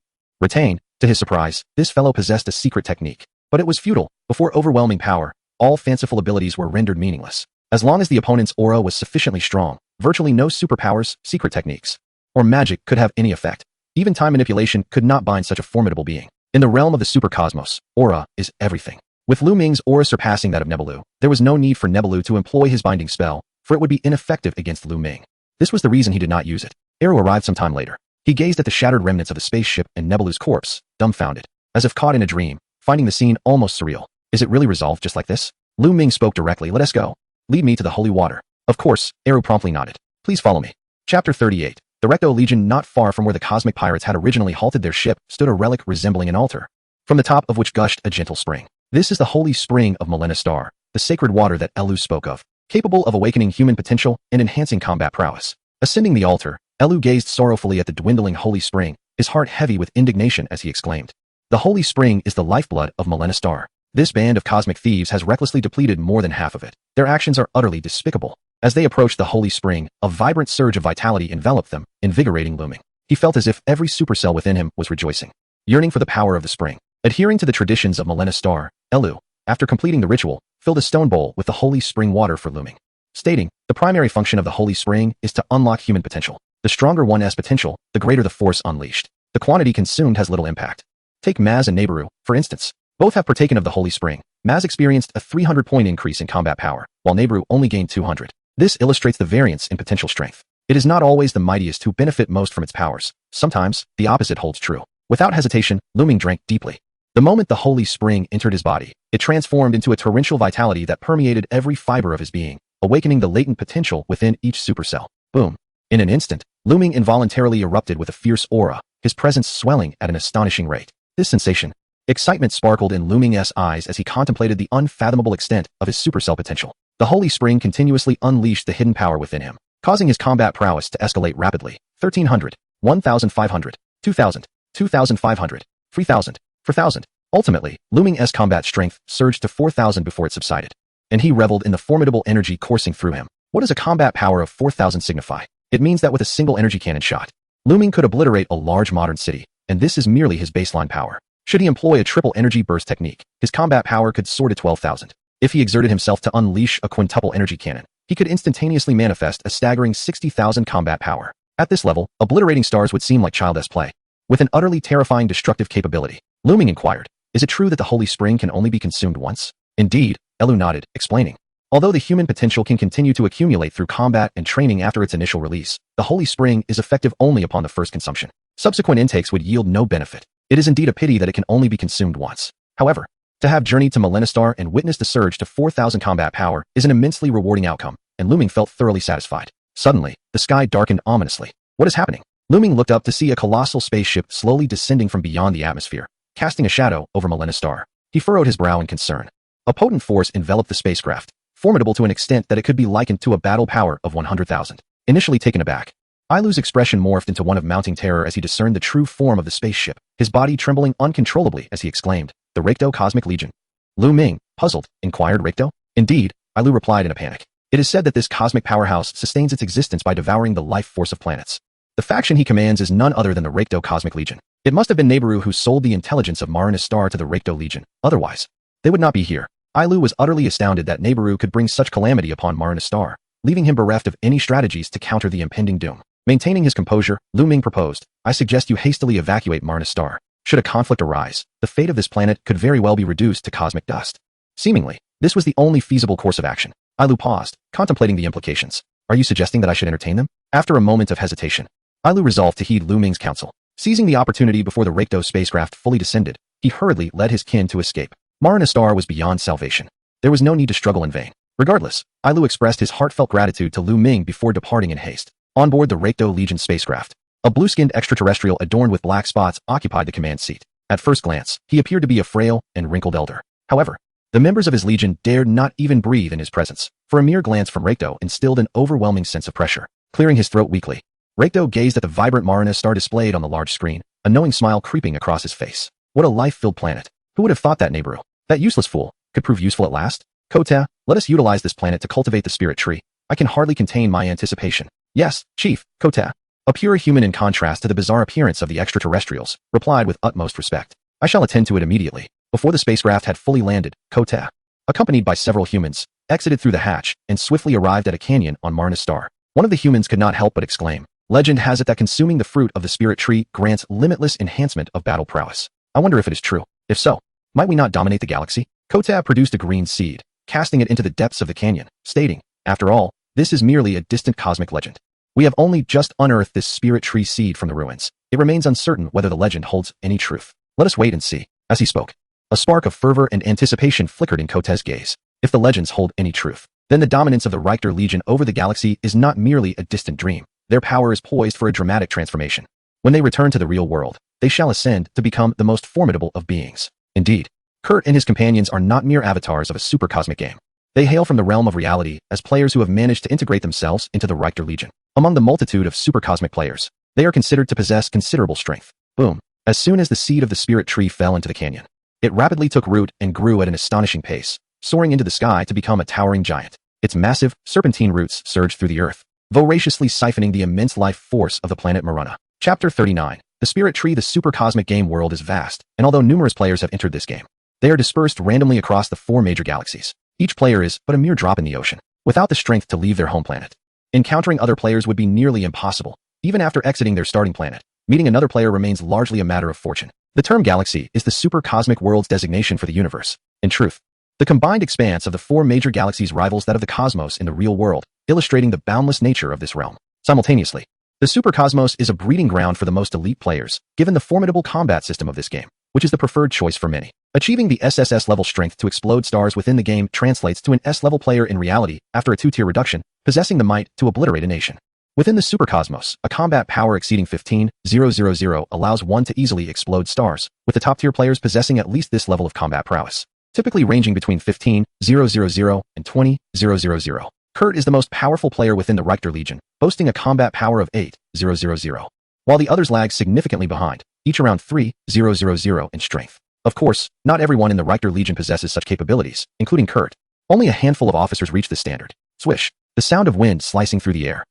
To his surprise, this fellow possessed a secret technique, but it was futile. Before overwhelming power, all fanciful abilities were rendered meaningless. As long as the opponent's aura was sufficiently strong, virtually no superpowers, secret techniques, or magic could have any effect. Even time manipulation could not bind such a formidable being. In the realm of the supercosmos, aura is everything. With Luming's aura surpassing that of Nebelu, there was no need for Nebelu to employ his binding spell, for it would be ineffective against Luming. This was the reason he did not use it. Eru arrived some time later. He gazed at the shattered remnants of the spaceship and Nebelu's corpse, dumbfounded, as if caught in a dream, finding the scene almost surreal. "Is it really resolved just like this?" Luming spoke directly. "Let us go. Lead me to the holy water." "Of course," Eru promptly nodded. "Please follow me." Chapter 38. The Recto Legion. Not far from where the cosmic pirates had originally halted their ship stood a relic resembling an altar, from the top of which gushed a gentle spring. This is the holy spring of Millennia Star, the sacred water that Elu spoke of, capable of awakening human potential and enhancing combat prowess. Ascending the altar, Elu gazed sorrowfully at the dwindling holy spring, his heart heavy with indignation as he exclaimed, "The holy spring is the lifeblood of Millennia Star. This band of cosmic thieves has recklessly depleted more than half of it. Their actions are utterly despicable." As they approached the holy spring, a vibrant surge of vitality enveloped them, invigorating Luming. He felt as if every supercell within him was rejoicing, yearning for the power of the spring. Adhering to the traditions of Millennia Star, Elu, after completing the ritual, filled a stone bowl with the holy spring water for Luming, stating, "The primary function of the holy spring is to unlock human potential. The stronger one has potential, the greater the force unleashed. The quantity consumed has little impact." Take Maz and Neberu, for instance. Both have partaken of the holy spring. Maz experienced a 300-point increase in combat power, while Neberu only gained 200. This illustrates the variance in potential strength. It is not always the mightiest who benefit most from its powers. Sometimes, the opposite holds true. Without hesitation, Luming drank deeply. The moment the holy spring entered his body, it transformed into a torrential vitality that permeated every fiber of his being, awakening the latent potential within each supercell. Boom. In an instant, Luming involuntarily erupted with a fierce aura, his presence swelling at an astonishing rate. This sensation, excitement sparkled in Luming's eyes as he contemplated the unfathomable extent of his supercell potential. The holy spring continuously unleashed the hidden power within him, causing his combat prowess to escalate rapidly. 1,300, 1,500, 2,000, 2,500, 3,000, 4,000. Ultimately, Luming's combat strength surged to 4,000 before it subsided, and he reveled in the formidable energy coursing through him. What does a combat power of 4,000 signify? It means that with a single energy cannon shot, Luming could obliterate a large modern city, and this is merely his baseline power. Should he employ a triple energy burst technique, his combat power could soar to 12,000. If he exerted himself to unleash a quintuple energy cannon, he could instantaneously manifest a staggering 60,000 combat power. At this level, obliterating stars would seem like child's play. With an utterly terrifying destructive capability, Luming inquired, Is it true that the holy spring can only be consumed once? Indeed, Elu nodded, explaining. Although the human potential can continue to accumulate through combat and training after its initial release, the holy spring is effective only upon the first consumption. Subsequent intakes would yield no benefit. It is indeed a pity that it can only be consumed once. However, to have journeyed to Millenistar and witnessed the surge to 4,000 combat power is an immensely rewarding outcome, and Luming felt thoroughly satisfied. Suddenly, the sky darkened ominously. What is happening? Luming looked up to see a colossal spaceship slowly descending from beyond the atmosphere, casting a shadow over Millenistar. He furrowed his brow in concern. A potent force enveloped the spacecraft, formidable to an extent that it could be likened to a battle power of 100,000. Initially taken aback, Ailu's expression morphed into one of mounting terror as he discerned the true form of the spaceship, his body trembling uncontrollably as he exclaimed, "The Reikto Cosmic Legion." Luming, puzzled, inquired Reikto. Indeed, Ailu replied in a panic. It is said that this cosmic powerhouse sustains its existence by devouring the life force of planets. The faction he commands is none other than the Reikto Cosmic Legion. It must have been Nebaru who sold the intelligence of Millenistar to the Reikto Legion. Otherwise, they would not be here. Ailu was utterly astounded that Nebaru could bring such calamity upon Millenistar, leaving him bereft of any strategies to counter the impending doom. Maintaining his composure, Luming proposed, "I suggest you hastily evacuate Millenistar. Should a conflict arise, the fate of this planet could very well be reduced to cosmic dust." Seemingly, this was the only feasible course of action. Ailu paused, contemplating the implications. "Are you suggesting that I should entertain them?" After a moment of hesitation, Ailu resolved to heed Luming's counsel. Seizing the opportunity before the Reikto spacecraft fully descended, he hurriedly led his kin to escape. Millenistar was beyond salvation. There was no need to struggle in vain. Regardless, Ailu expressed his heartfelt gratitude to Luming before departing in haste. On board the Reikto Legion spacecraft, a blue-skinned extraterrestrial adorned with black spots occupied the command seat. At first glance, he appeared to be a frail and wrinkled elder. However, the members of his legion dared not even breathe in his presence, for a mere glance from Reikto instilled an overwhelming sense of pressure. Clearing his throat weakly, Reikto gazed at the vibrant Millenistar displayed on the large screen, a knowing smile creeping across his face. What a life-filled planet. Who would have thought that Nebaru, that useless fool, could prove useful at last? Kota, let us utilize this planet to cultivate the spirit tree. I can hardly contain my anticipation. Yes, Chief, Kota. A pure human in contrast to the bizarre appearance of the extraterrestrials, replied with utmost respect. I shall attend to it immediately. Before the spacecraft had fully landed, Kota, accompanied by several humans, exited through the hatch and swiftly arrived at a canyon on Millenistar. One of the humans could not help but exclaim, "Legend has it that consuming the fruit of the spirit tree grants limitless enhancement of battle prowess. I wonder if it is true. If so, might we not dominate the galaxy?" Kota produced a green seed, casting it into the depths of the canyon, stating, "After all, this is merely a distant cosmic legend. We have only just unearthed this spirit tree seed from the ruins. It remains uncertain whether the legend holds any truth. Let us wait and see." As he spoke, a spark of fervor and anticipation flickered in Kota's gaze. If the legends hold any truth, then the dominance of the Reikto Legion over the galaxy is not merely a distant dream. Their power is poised for a dramatic transformation. When they return to the real world, they shall ascend to become the most formidable of beings. Indeed, Kurt and his companions are not mere avatars of a supercosmic game. They hail from the realm of reality as players who have managed to integrate themselves into the Reikto Legion. Among the multitude of supercosmic players, they are considered to possess considerable strength. Boom. As soon as the seed of the spirit tree fell into the canyon, it rapidly took root and grew at an astonishing pace, soaring into the sky to become a towering giant. Its massive, serpentine roots surged through the earth, voraciously siphoning the immense life force of the planet Maruna. Chapter 39. The spirit tree. The supercosmic game world is vast, and although numerous players have entered this game, they are dispersed randomly across the 4 major galaxies. Each player is but a mere drop in the ocean, without the strength to leave their home planet. Encountering other players would be nearly impossible. Even after exiting their starting planet, meeting another player remains largely a matter of fortune. The term galaxy is the supercosmic world's designation for the universe. In truth, the combined expanse of the 4 major galaxies rivals that of the cosmos in the real world, illustrating the boundless nature of this realm. Simultaneously, the supercosmos is a breeding ground for the most elite players, given the formidable combat system of this game, which is the preferred choice for many. Achieving the SSS level strength to explode stars within the game translates to an S-level player in reality after a 2-tier reduction, possessing the might to obliterate a nation. Within the supercosmos, a combat power exceeding 15,000 allows one to easily explode stars, with the top-tier players possessing at least this level of combat prowess, typically ranging between 15,000 and 20,000. Kurt is the most powerful player within the Reikto Legion, boasting a combat power of 8,000, while the others lag significantly behind, each around 3,000 in strength. Of course, not everyone in the Reikto Legion possesses such capabilities, including Kurt. Only a handful of officers reach this standard. Swish. The sound of wind slicing through the air.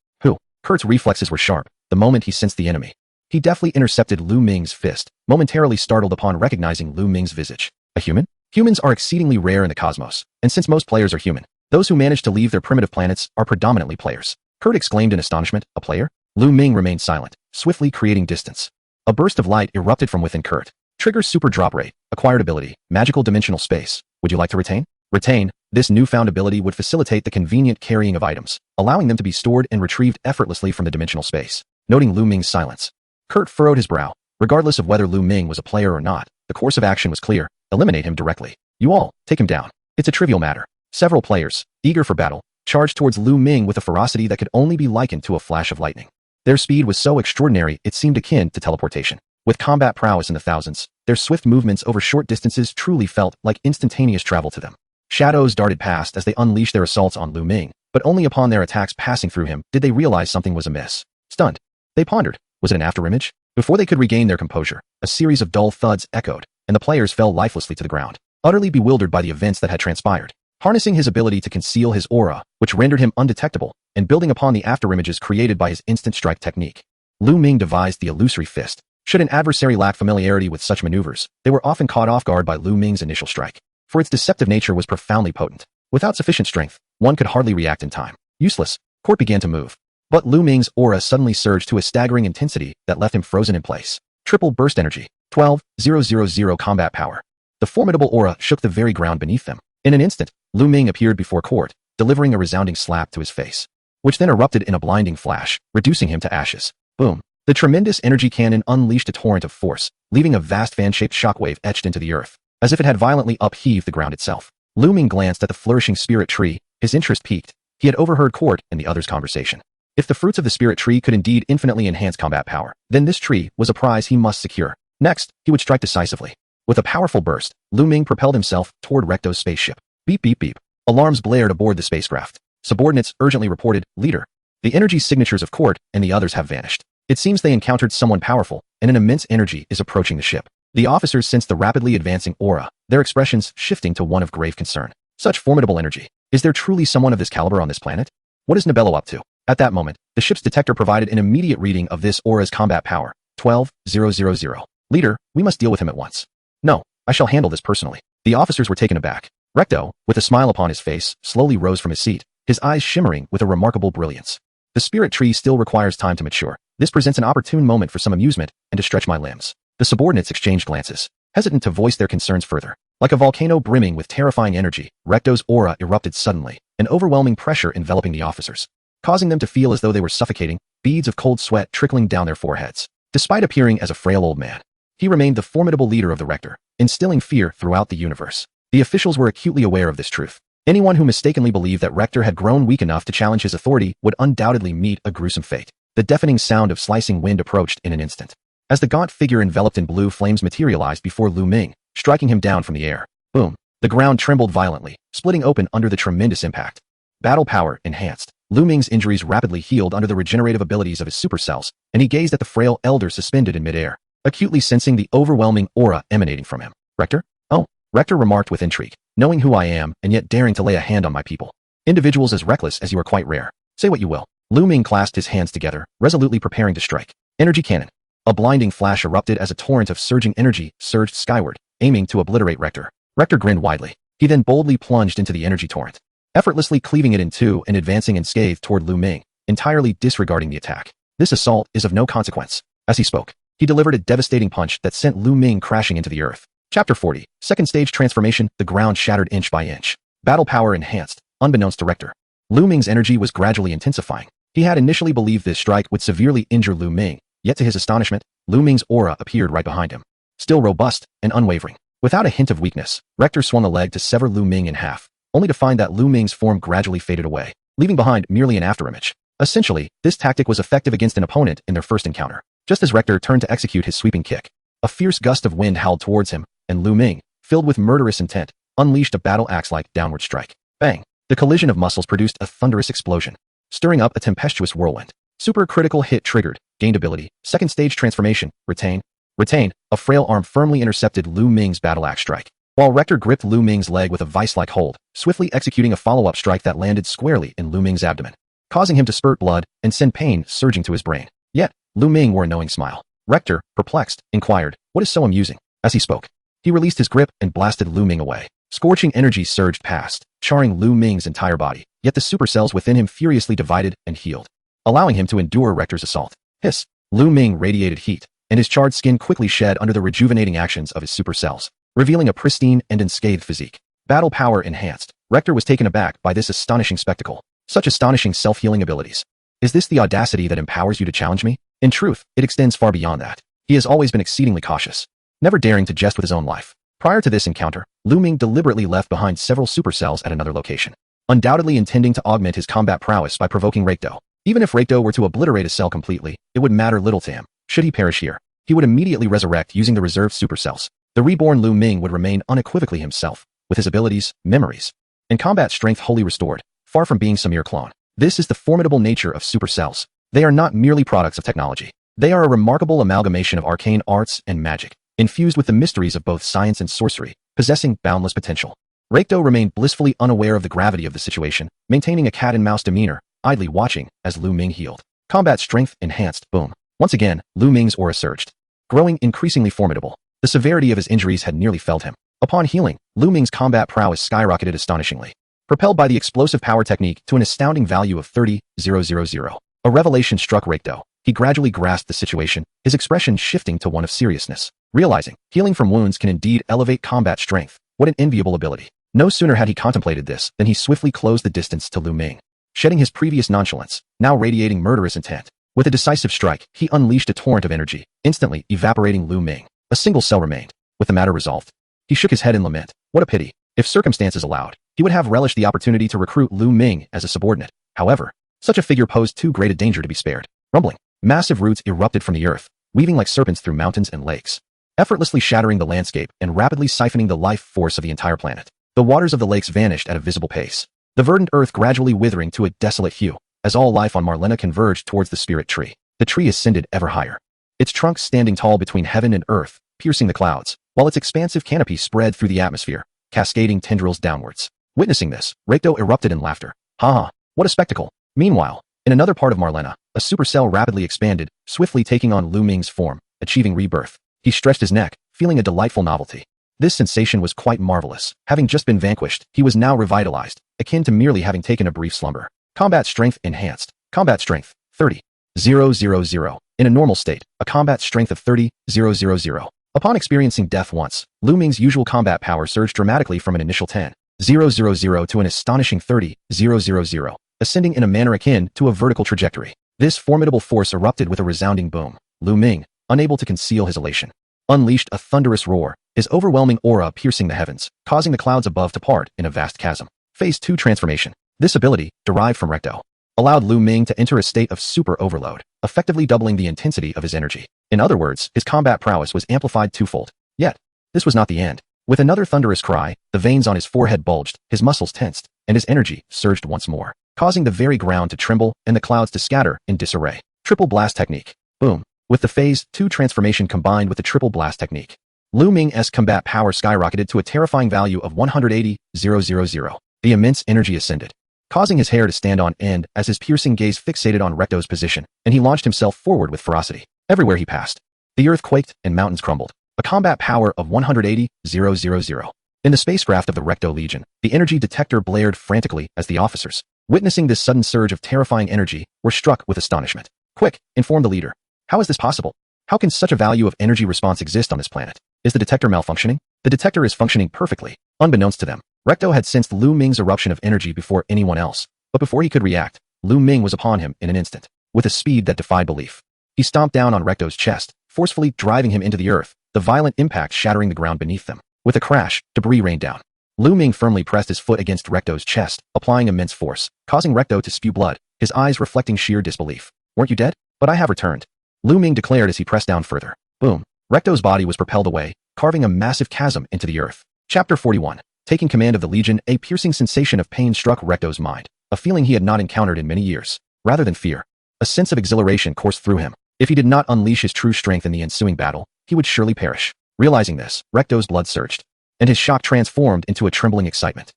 Kurt's reflexes were sharp the moment he sensed the enemy. He deftly intercepted Lu Ming's fist, momentarily startled upon recognizing Lu Ming's visage. A human? Humans are exceedingly rare in the cosmos, and since most players are human, those who manage to leave their primitive planets are predominantly players. Kurt exclaimed in astonishment, "A player?" Lu Ming remained silent, swiftly creating distance. A burst of light erupted from within Kurt, Trigger super drop rate. Acquired ability. Magical dimensional space. Would you like to retain? Retain. This newfound ability would facilitate the convenient carrying of items, allowing them to be stored and retrieved effortlessly from the dimensional space. Noting Luming's silence, Kurt furrowed his brow. Regardless of whether Luming was a player or not, the course of action was clear. Eliminate him directly. You all, take him down. It's a trivial matter. Several players, eager for battle, charged towards Luming with a ferocity that could only be likened to a flash of lightning. Their speed was so extraordinary it seemed akin to teleportation. With combat prowess in the thousands, their swift movements over short distances truly felt like instantaneous travel to them. Shadows darted past as they unleashed their assaults on Luming, but only upon their attacks passing through him did they realize something was amiss. Stunned, they pondered, was it an afterimage? Before they could regain their composure, a series of dull thuds echoed, and the players fell lifelessly to the ground, utterly bewildered by the events that had transpired. Harnessing his ability to conceal his aura, which rendered him undetectable, and building upon the afterimages created by his instant strike technique, Luming devised the illusory fist. Should an adversary lack familiarity with such maneuvers, they were often caught off guard by Luming's initial strike, for its deceptive nature was profoundly potent. Without sufficient strength, one could hardly react in time. Useless, Court began to move. But Luming's aura suddenly surged to a staggering intensity that left him frozen in place. Triple burst energy. 12,000 combat power. The formidable aura shook the very ground beneath them. In an instant, Luming appeared before Court, delivering a resounding slap to his face, which then erupted in a blinding flash, reducing him to ashes. Boom. The tremendous energy cannon unleashed a torrent of force, leaving a vast fan-shaped shockwave etched into the earth, as if it had violently upheaved the ground itself. Luming glanced at the flourishing spirit tree, his interest piqued. He had overheard Court and the others' conversation. If the fruits of the spirit tree could indeed infinitely enhance combat power, then this tree was a prize he must secure. Next, he would strike decisively. With a powerful burst, Luming propelled himself toward Recto's spaceship. Beep beep beep. Alarms blared aboard the spacecraft. Subordinates urgently reported, Leader. The energy signatures of Court and the others have vanished. It seems they encountered someone powerful, and an immense energy is approaching the ship. The officers sensed the rapidly advancing aura, their expressions shifting to one of grave concern. Such formidable energy. Is there truly someone of this caliber on this planet? What is Nebello up to? At that moment, the ship's detector provided an immediate reading of this aura's combat power. 12,000. Leader, we must deal with him at once. No, I shall handle this personally. The officers were taken aback. Recto, with a smile upon his face, slowly rose from his seat, his eyes shimmering with a remarkable brilliance. The spirit tree still requires time to mature. This presents an opportune moment for some amusement and to stretch my limbs. The subordinates exchanged glances, hesitant to voice their concerns further. Like a volcano brimming with terrifying energy, Recto's aura erupted suddenly, an overwhelming pressure enveloping the officers, causing them to feel as though they were suffocating, beads of cold sweat trickling down their foreheads. Despite appearing as a frail old man, he remained the formidable leader of the Rector, instilling fear throughout the universe. The officials were acutely aware of this truth. Anyone who mistakenly believed that Rector had grown weak enough to challenge his authority would undoubtedly meet a gruesome fate. The deafening sound of slicing wind approached in an instant, as the gaunt figure enveloped in blue flames materialized before Luming, striking him down from the air. Boom. The ground trembled violently, splitting open under the tremendous impact. Battle power enhanced. Luming's injuries rapidly healed under the regenerative abilities of his supercells, and he gazed at the frail elder suspended in midair, acutely sensing the overwhelming aura emanating from him. Rector? Oh, Rector remarked with intrigue. Knowing who I am and yet daring to lay a hand on my people. Individuals as reckless as you are quite rare. Say what you will. Luming clasped his hands together, resolutely preparing to strike. Energy cannon. A blinding flash erupted as a torrent of surging energy surged skyward, aiming to obliterate Rector. Rector grinned widely. He then boldly plunged into the energy torrent, effortlessly cleaving it in two and advancing in scathe toward Luming, entirely disregarding the attack. This assault is of no consequence. As he spoke, he delivered a devastating punch that sent Luming crashing into the earth. Chapter 40. Second stage transformation. The ground shattered inch by inch. Battle power enhanced, unbeknownst to Rector. Luming's energy was gradually intensifying. He had initially believed this strike would severely injure Luming, yet to his astonishment, Luming's aura appeared right behind him. Still robust and unwavering. Without a hint of weakness, Rector swung a leg to sever Luming in half, only to find that Luming's form gradually faded away, leaving behind merely an afterimage. Essentially, this tactic was effective against an opponent in their first encounter. Just as Rector turned to execute his sweeping kick, a fierce gust of wind howled towards him, and Luming, filled with murderous intent, unleashed a battle axe-like downward strike. Bang! The collision of muscles produced a thunderous explosion, stirring up a tempestuous whirlwind. Super critical hit triggered. Gained ability. Second stage transformation. Retain. Retain. A frail arm firmly intercepted Luming's battle axe strike, while Rector gripped Luming's leg with a vice-like hold, swiftly executing a follow-up strike that landed squarely in Luming's abdomen, causing him to spurt blood and send pain surging to his brain. Yet, Luming wore a knowing smile. Rector, perplexed, inquired, "What is so amusing?" As he spoke, he released his grip and blasted Luming away. Scorching energy surged past, charring Luming's entire body, yet the supercells within him furiously divided and healed, allowing him to endure Rector's assault. Hiss! Luming radiated heat, and his charred skin quickly shed under the rejuvenating actions of his supercells, revealing a pristine and unscathed physique. Battle power enhanced. Rector was taken aback by this astonishing spectacle. Such astonishing self-healing abilities. Is this the audacity that empowers you to challenge me? In truth, it extends far beyond that. He has always been exceedingly cautious, never daring to jest with his own life. Prior to this encounter, Luming deliberately left behind several supercells at another location, undoubtedly intending to augment his combat prowess by provoking Reikdo. Even if Reikdo were to obliterate a cell completely, it would matter little to him. Should he perish here, he would immediately resurrect using the reserved supercells. The reborn Luming would remain unequivocally himself, with his abilities, memories, and combat strength wholly restored, far from being some mere clone. This is the formidable nature of supercells. They are not merely products of technology. They are a remarkable amalgamation of arcane arts and magic, infused with the mysteries of both science and sorcery, possessing boundless potential. Reikdo remained blissfully unaware of the gravity of the situation, maintaining a cat-and-mouse demeanor, idly watching as Luming healed. Combat strength enhanced. Boom. Once again, Luming's aura surged, growing increasingly formidable. The severity of his injuries had nearly felled him. Upon healing, Luming's combat prowess skyrocketed astonishingly, propelled by the explosive power technique to an astounding value of 30,000. A revelation struck Reikdo. He gradually grasped the situation, his expression shifting to one of seriousness. Realizing, healing from wounds can indeed elevate combat strength. What an enviable ability. No sooner had he contemplated this than he swiftly closed the distance to Luming, shedding his previous nonchalance, now radiating murderous intent. With a decisive strike, he unleashed a torrent of energy, instantly evaporating Luming. A single cell remained. With the matter resolved, he shook his head in lament. What a pity. If circumstances allowed, he would have relished the opportunity to recruit Luming as a subordinate. However, such a figure posed too great a danger to be spared. Rumbling, massive roots erupted from the earth, weaving like serpents through mountains and lakes, effortlessly shattering the landscape and rapidly siphoning the life force of the entire planet. The waters of the lakes vanished at a visible pace, the verdant earth gradually withering to a desolate hue, as all life on Marlena converged towards the spirit tree. The tree ascended ever higher, its trunk standing tall between heaven and earth, piercing the clouds, while its expansive canopy spread through the atmosphere, cascading tendrils downwards. Witnessing this, Reikdo erupted in laughter. Ha! What a spectacle! Meanwhile, in another part of Marlena, a supercell rapidly expanded, swiftly taking on Luming's form, achieving rebirth. He stretched his neck, feeling a delightful novelty. This sensation was quite marvelous. Having just been vanquished, he was now revitalized, akin to merely having taken a brief slumber. Combat strength enhanced. Combat strength, 30,000. In a normal state, a combat strength of 30,000. Upon experiencing death once, Luming's usual combat power surged dramatically from an initial 10,000 to an astonishing 30,000, ascending in a manner akin to a vertical trajectory. This formidable force erupted with a resounding boom. Luming, unable to conceal his elation, unleashed a thunderous roar, his overwhelming aura piercing the heavens, causing the clouds above to part in a vast chasm. Phase 2 transformation. This ability, derived from Reikdo, allowed Luming to enter a state of super overload, effectively doubling the intensity of his energy. In other words, his combat prowess was amplified twofold. Yet, this was not the end. With another thunderous cry, the veins on his forehead bulged, his muscles tensed, and his energy surged once more, causing the very ground to tremble and the clouds to scatter in disarray. Triple blast technique. Boom. With the Phase 2 transformation combined with the triple blast technique, Luming's combat power skyrocketed to a terrifying value of 180,000. The immense energy ascended, causing his hair to stand on end as his piercing gaze fixated on Reikdo's position, and he launched himself forward with ferocity. Everywhere he passed, the earth quaked and mountains crumbled. A combat power of 180,000. In the spacecraft of the Reikdo Legion, the energy detector blared frantically as the officers, witnessing this sudden surge of terrifying energy, were struck with astonishment. Quick, inform the leader. How is this possible? How can such a value of energy response exist on this planet? Is the detector malfunctioning? The detector is functioning perfectly. Unbeknownst to them, Reikdo had sensed Luming's eruption of energy before anyone else, but before he could react, Luming was upon him in an instant, with a speed that defied belief. He stomped down on Reikdo's chest, forcefully driving him into the earth, the violent impact shattering the ground beneath them. With a crash, debris rained down. Luming firmly pressed his foot against Reikdo's chest, applying immense force, causing Reikdo to spew blood, his eyes reflecting sheer disbelief. Weren't you dead? But I have returned, Luming declared as he pressed down further. Boom. Reikdo's body was propelled away, carving a massive chasm into the earth. Chapter 41. Taking command of the Legion, a piercing sensation of pain struck Reikdo's mind, a feeling he had not encountered in many years. Rather than fear, a sense of exhilaration coursed through him. If he did not unleash his true strength in the ensuing battle, he would surely perish. Realizing this, Reikdo's blood surged, and his shock transformed into a trembling excitement.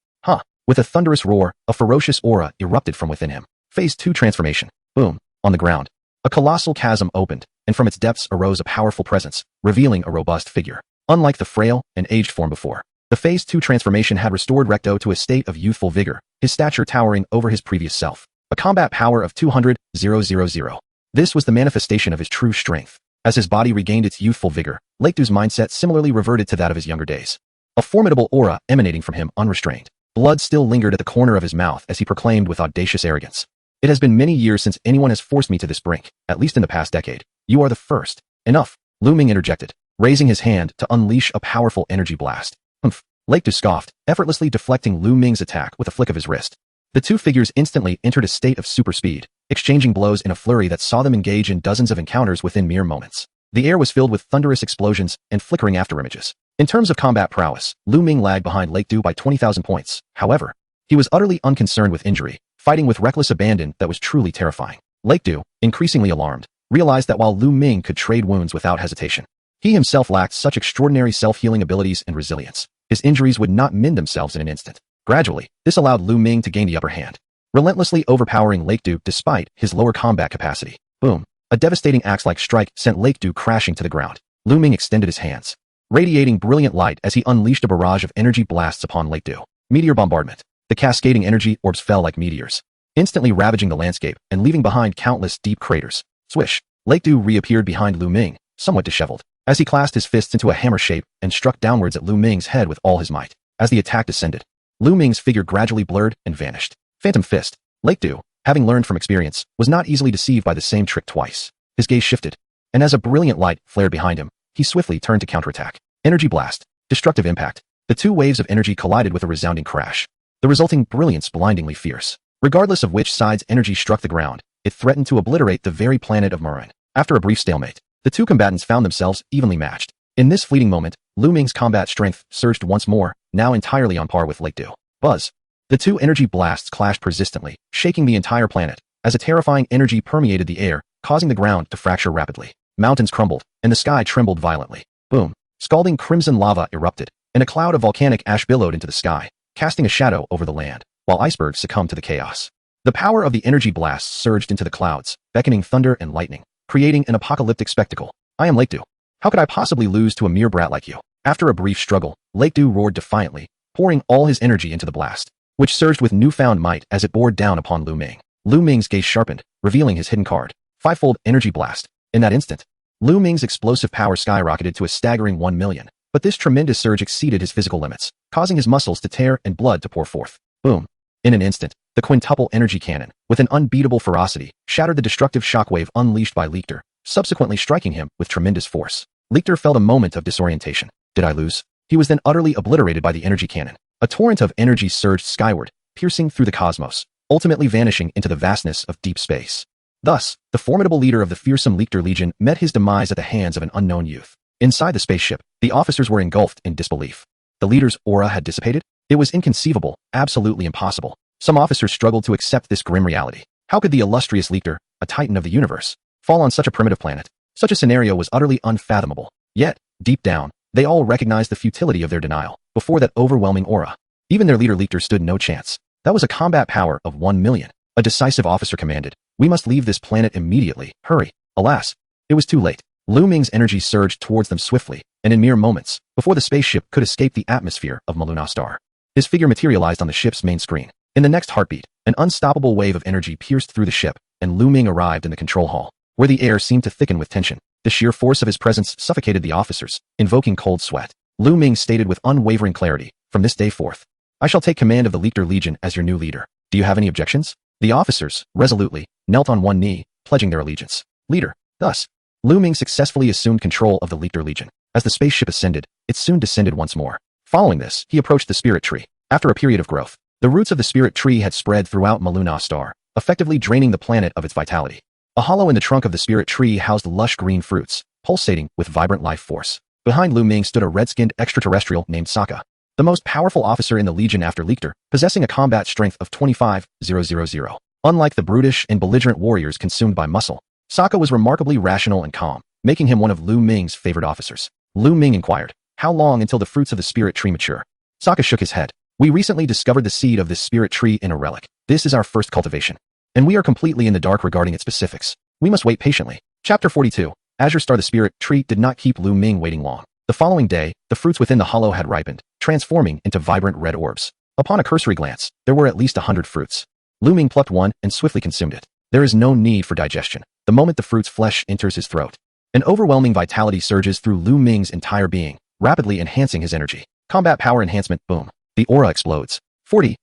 With a thunderous roar, a ferocious aura erupted from within him. Phase 2 transformation. Boom. On the ground, a colossal chasm opened, and from its depths arose a powerful presence, revealing a robust figure. Unlike the frail and aged form before, the Phase 2 transformation had restored Reikdo to a state of youthful vigor, his stature towering over his previous self. A combat power of 200,000. This was the manifestation of his true strength. As his body regained its youthful vigor, Lake Du's mindset similarly reverted to that of his younger days. A formidable aura emanating from him unrestrained. Blood still lingered at the corner of his mouth as he proclaimed with audacious arrogance. It has been many years since anyone has forced me to this brink, at least in the past decade. You are the first. Enough, Luming interjected, raising his hand to unleash a powerful energy blast. Humph. Lake Du scoffed, effortlessly deflecting Luming's attack with a flick of his wrist. The two figures instantly entered a state of super speed, exchanging blows in a flurry that saw them engage in dozens of encounters within mere moments. The air was filled with thunderous explosions and flickering afterimages. In terms of combat prowess, Luming lagged behind Lake Du by 20,000 points. However, he was utterly unconcerned with injury, fighting with reckless abandon that was truly terrifying. Lake Du, increasingly alarmed, realized that while Luming could trade wounds without hesitation, he himself lacked such extraordinary self-healing abilities and resilience. His injuries would not mend themselves in an instant. Gradually, this allowed Luming to gain the upper hand, relentlessly overpowering Lake Du despite his lower combat capacity. Boom. A devastating axe-like strike sent Lake Du crashing to the ground. Luming extended his hands, radiating brilliant light as he unleashed a barrage of energy blasts upon Lake Du. Meteor bombardment. The cascading energy orbs fell like meteors, instantly ravaging the landscape and leaving behind countless deep craters. Swish. Lake Du reappeared behind Luming, somewhat disheveled, as he clasped his fists into a hammer shape and struck downwards at Luming's head with all his might. As the attack descended, Luming's figure gradually blurred and vanished. Phantom fist. Lake Du, having learned from experience, was not easily deceived by the same trick twice. His gaze shifted, and as a brilliant light flared behind him, he swiftly turned to counterattack. Energy blast. Destructive impact. The two waves of energy collided with a resounding crash, the resulting brilliance blindingly fierce. Regardless of which side's energy struck the ground, it threatened to obliterate the very planet of Marin. After a brief stalemate, the two combatants found themselves evenly matched. In this fleeting moment, Luming's combat strength surged once more, now entirely on par with Lake Du. Buzz. The two energy blasts clashed persistently, shaking the entire planet, as a terrifying energy permeated the air, causing the ground to fracture rapidly. Mountains crumbled, and the sky trembled violently. Boom. Scalding crimson lava erupted, and a cloud of volcanic ash billowed into the sky, casting a shadow over the land, while icebergs succumbed to the chaos. The power of the energy blasts surged into the clouds, beckoning thunder and lightning, creating an apocalyptic spectacle. I am Lake Du. How could I possibly lose to a mere brat like you? After a brief struggle, Lake Du roared defiantly, pouring all his energy into the blast, which surged with newfound might as it bore down upon Luming. Luming's gaze sharpened, revealing his hidden card, Fivefold Energy Blast. In that instant, Luming's explosive power skyrocketed to a staggering 1 million, but this tremendous surge exceeded his physical limits, causing his muscles to tear and blood to pour forth. Boom. In an instant, the quintuple energy cannon, with an unbeatable ferocity, shattered the destructive shockwave unleashed by Lichter, subsequently striking him with tremendous force. Lichter felt a moment of disorientation. Did I lose? He was then utterly obliterated by the energy cannon. A torrent of energy surged skyward, piercing through the cosmos, ultimately vanishing into the vastness of deep space. Thus, the formidable leader of the fearsome Lichter Legion met his demise at the hands of an unknown youth. Inside the spaceship, the officers were engulfed in disbelief. The leader's aura had dissipated? It was inconceivable, absolutely impossible. Some officers struggled to accept this grim reality. How could the illustrious Lichter, a titan of the universe, fall on such a primitive planet? Such a scenario was utterly unfathomable. Yet, deep down, they all recognized the futility of their denial before that overwhelming aura. Even their leader Lichter stood no chance. That was a combat power of 1 million. A decisive officer commanded, "We must leave this planet immediately. Hurry." Alas, it was too late. Luming's energy surged towards them swiftly, and in mere moments, before the spaceship could escape the atmosphere of Maluna Star, his figure materialized on the ship's main screen. In the next heartbeat, an unstoppable wave of energy pierced through the ship, and Luming arrived in the control hall, where the air seemed to thicken with tension. The sheer force of his presence suffocated the officers, invoking cold sweat. Luming stated with unwavering clarity, "From this day forth, I shall take command of the Lichter Legion as your new leader. Do you have any objections?" The officers, resolutely, knelt on one knee, pledging their allegiance. Leader. Thus, Luming successfully assumed control of the Lichter Legion. As the spaceship ascended, it soon descended once more. Following this, he approached the spirit tree. After a period of growth, the roots of the spirit tree had spread throughout Maluna Star, effectively draining the planet of its vitality. A hollow in the trunk of the spirit tree housed lush green fruits, pulsating with vibrant life force. Behind Luming stood a red-skinned extraterrestrial named Sokka, the most powerful officer in the Legion after Lichter, possessing a combat strength of 25,000. Unlike the brutish and belligerent warriors consumed by muscle, Sokka was remarkably rational and calm, making him one of Luming's favorite officers. Luming inquired, "How long until the fruits of the spirit tree mature?" Sokka shook his head. "We recently discovered the seed of this spirit tree in a relic. This is our first cultivation, and we are completely in the dark regarding its specifics. We must wait patiently." Chapter 42. Azure Star. The spirit tree did not keep Luming waiting long. The following day, the fruits within the hollow had ripened, transforming into vibrant red orbs. Upon a cursory glance, there were at least 100 fruits. Luming plucked one and swiftly consumed it. There is no need for digestion. The moment the fruit's flesh enters his throat, An overwhelming vitality surges through Luming's entire being, rapidly enhancing his energy. Combat power enhancement, boom. The aura explodes. 40,000,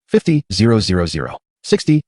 50,000, 60,000,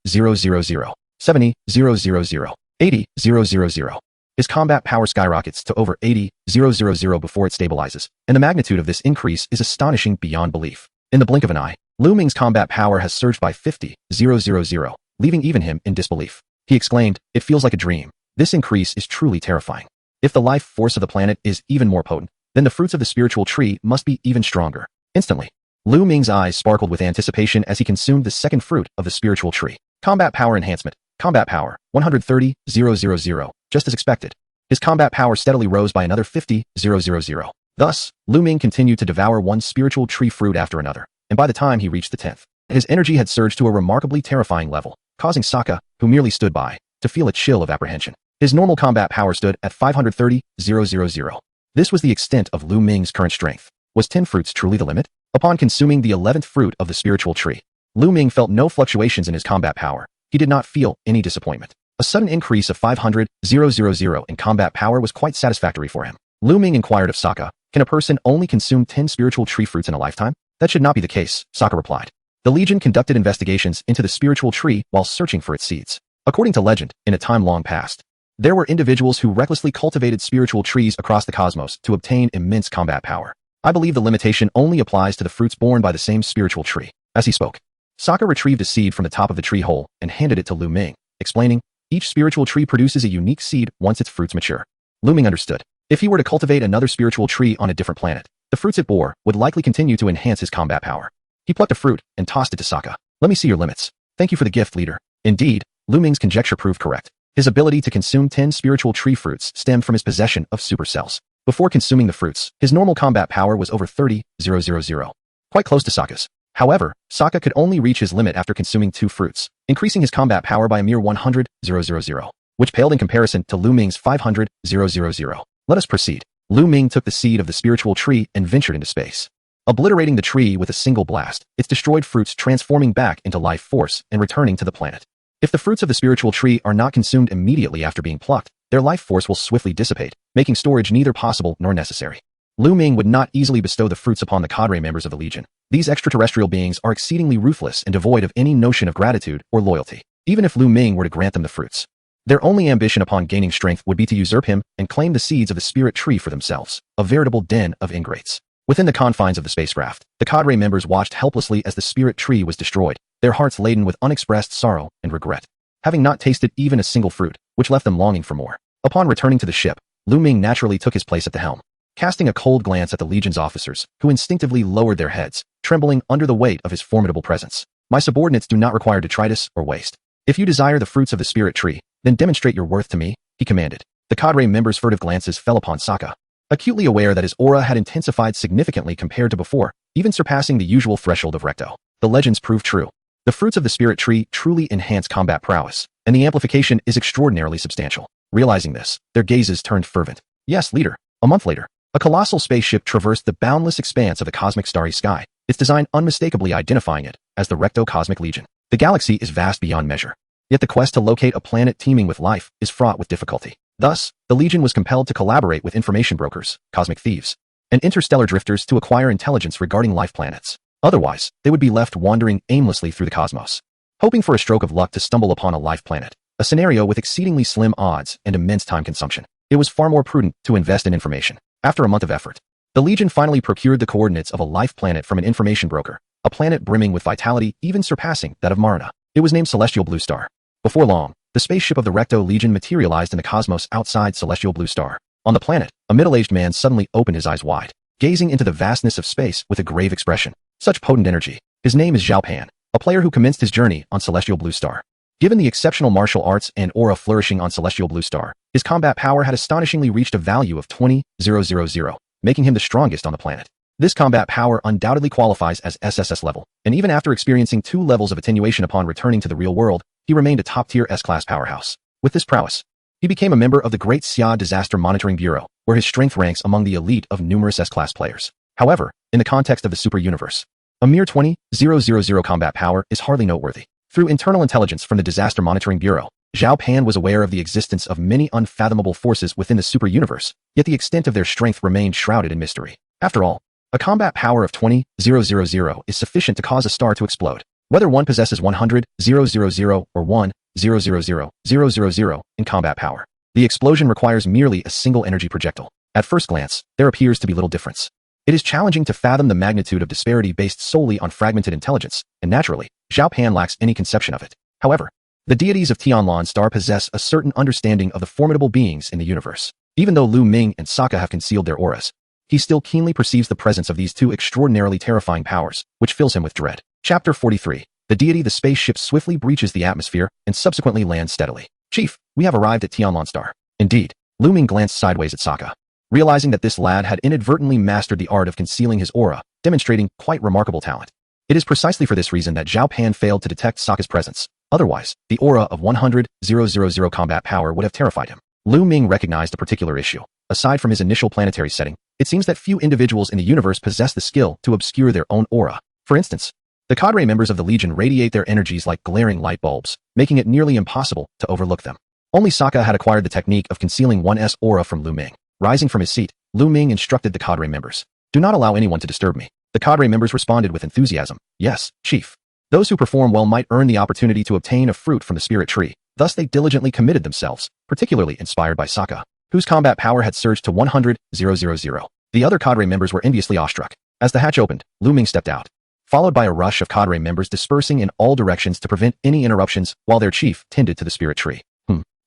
70,000, 80,000. His combat power skyrockets to over 80,000 before it stabilizes, and the magnitude of this increase is astonishing beyond belief. In the blink of an eye, Luming's combat power has surged by 50,000, leaving even him in disbelief. He exclaimed, "It feels like a dream. This increase is truly terrifying. If the life force of the planet is even more potent, then the fruits of the spiritual tree must be even stronger." Instantly, Luming's eyes sparkled with anticipation as he consumed the second fruit of the spiritual tree. Combat power enhancement. Combat power, 130,000, just as expected. His combat power steadily rose by another 50,000. Thus, Luming continued to devour one spiritual tree fruit after another, and by the time he reached the 10th, his energy had surged to a remarkably terrifying level, causing Sokka, who merely stood by, to feel a chill of apprehension. His normal combat power stood at 530,000. This was the extent of Luming's current strength. Was 10 fruits truly the limit? Upon consuming the 11th fruit of the spiritual tree, Luming felt no fluctuations in his combat power. He did not feel any disappointment. A sudden increase of 500,000 in combat power was quite satisfactory for him. Luming inquired of Sokka, "Can a person only consume 10 spiritual tree fruits in a lifetime?" "That should not be the case," Sokka replied. The Legion conducted investigations into the spiritual tree while searching for its seeds. According to legend, in a time long past, there were individuals who recklessly cultivated spiritual trees across the cosmos to obtain immense combat power. I believe the limitation only applies to the fruits born by the same spiritual tree. As he spoke, Sokka retrieved a seed from the top of the tree hole and handed it to Luming, explaining, "Each spiritual tree produces a unique seed once its fruits mature." Luming understood. If he were to cultivate another spiritual tree on a different planet, the fruits it bore would likely continue to enhance his combat power. He plucked a fruit and tossed it to Sokka. "Let me see your limits." "Thank you for the gift, leader." Indeed, Luming's conjecture proved correct. His ability to consume 10 spiritual tree fruits stemmed from his possession of super cells. Before consuming the fruits, his normal combat power was over 30,000, quite close to Sokka's. However, Sokka could only reach his limit after consuming 2 fruits, increasing his combat power by a mere 100,000, which paled in comparison to Luming's 500,000. Let us proceed. Luming took the seed of the spiritual tree and ventured into space. Obliterating the tree with a single blast, its destroyed fruits transforming back into life force and returning to the planet. If the fruits of the spiritual tree are not consumed immediately after being plucked, their life force will swiftly dissipate, making storage neither possible nor necessary. Luming would not easily bestow the fruits upon the cadre members of the Legion. These extraterrestrial beings are exceedingly ruthless and devoid of any notion of gratitude or loyalty. Even if Luming were to grant them the fruits, their only ambition upon gaining strength would be to usurp him and claim the seeds of the spirit tree for themselves, a veritable den of ingrates. Within the confines of the spacecraft, the cadre members watched helplessly as the spirit tree was destroyed, their hearts laden with unexpressed sorrow and regret, having not tasted even a single fruit, which left them longing for more. Upon returning to the ship, Luming naturally took his place at the helm, casting a cold glance at the Legion's officers, who instinctively lowered their heads, trembling under the weight of his formidable presence. "My subordinates do not require detritus or waste. If you desire the fruits of the spirit tree, then demonstrate your worth to me," he commanded. The cadre members' furtive glances fell upon Sokka, acutely aware that his aura had intensified significantly compared to before, even surpassing the usual threshold of recto. The legends proved true. The fruits of the spirit tree truly enhance combat prowess, and the amplification is extraordinarily substantial. Realizing this, their gazes turned fervent. "Yes, leader." A month later, a colossal spaceship traversed the boundless expanse of the cosmic starry sky, its design unmistakably identifying it as the Recto-Cosmic Legion. The galaxy is vast beyond measure, yet the quest to locate a planet teeming with life is fraught with difficulty. Thus, the Legion was compelled to collaborate with information brokers, cosmic thieves, and interstellar drifters to acquire intelligence regarding life planets. Otherwise, they would be left wandering aimlessly through the cosmos, hoping for a stroke of luck to stumble upon a life planet, a scenario with exceedingly slim odds and immense time consumption. It was far more prudent to invest in information. After a month of effort, the Legion finally procured the coordinates of a life planet from an information broker, a planet brimming with vitality even surpassing that of Marna. It was named Celestial Blue Star. Before long, the spaceship of the Recto Legion materialized in the cosmos outside Celestial Blue Star. On the planet, a middle-aged man suddenly opened his eyes wide, gazing into the vastness of space with a grave expression. Such potent energy. His name is Zhao Pan, a player who commenced his journey on Celestial Blue Star. Given the exceptional martial arts and aura flourishing on Celestial Blue Star, his combat power had astonishingly reached a value of 20,000, making him the strongest on the planet. This combat power undoubtedly qualifies as SSS level, and even after experiencing 2 levels of attenuation upon returning to the real world, he remained a top-tier S-class powerhouse. With this prowess, he became a member of the Great Xia Disaster Monitoring Bureau, where his strength ranks among the elite of numerous S-class players. However, in the context of the super universe, a mere 20,000 combat power is hardly noteworthy. Through internal intelligence from the Disaster Monitoring Bureau, Zhao Pan was aware of the existence of many unfathomable forces within the super universe, yet the extent of their strength remained shrouded in mystery. After all, a combat power of 20,000 is sufficient to cause a star to explode. Whether one possesses 100,000 or 1,000,000 in combat power, the explosion requires merely a single energy projectile. At first glance, there appears to be little difference. It is challenging to fathom the magnitude of disparity based solely on fragmented intelligence, and naturally, Zhao Pan lacks any conception of it. However, the deities of Tianlan Star possess a certain understanding of the formidable beings in the universe. Even though Luming and Sokka have concealed their auras, he still keenly perceives the presence of these two extraordinarily terrifying powers, which fills him with dread. Chapter 43. The deity the spaceship swiftly breaches the atmosphere and subsequently lands steadily. Chief, we have arrived at Tianlan Star. Indeed. Luming glanced sideways at Sokka, realizing that this lad had inadvertently mastered the art of concealing his aura, demonstrating quite remarkable talent. It is precisely for this reason that Zhao Pan failed to detect Sokka's presence. Otherwise, the aura of 100,000 combat power would have terrified him. Luming recognized a particular issue. Aside from his initial planetary setting, it seems that few individuals in the universe possess the skill to obscure their own aura. For instance, the cadre members of the Legion radiate their energies like glaring light bulbs, making it nearly impossible to overlook them. Only Sokka had acquired the technique of concealing one's aura from Luming. Rising from his seat, Luming instructed the cadre members, "Do not allow anyone to disturb me." The cadre members responded with enthusiasm, "Yes, Chief." Those who perform well might earn the opportunity to obtain a fruit from the spirit tree. Thus they diligently committed themselves, particularly inspired by Sokka, whose combat power had surged to 100,000. The other cadre members were enviously awestruck. As the hatch opened, Luming stepped out, followed by a rush of cadre members dispersing in all directions to prevent any interruptions while their chief tended to the spirit tree.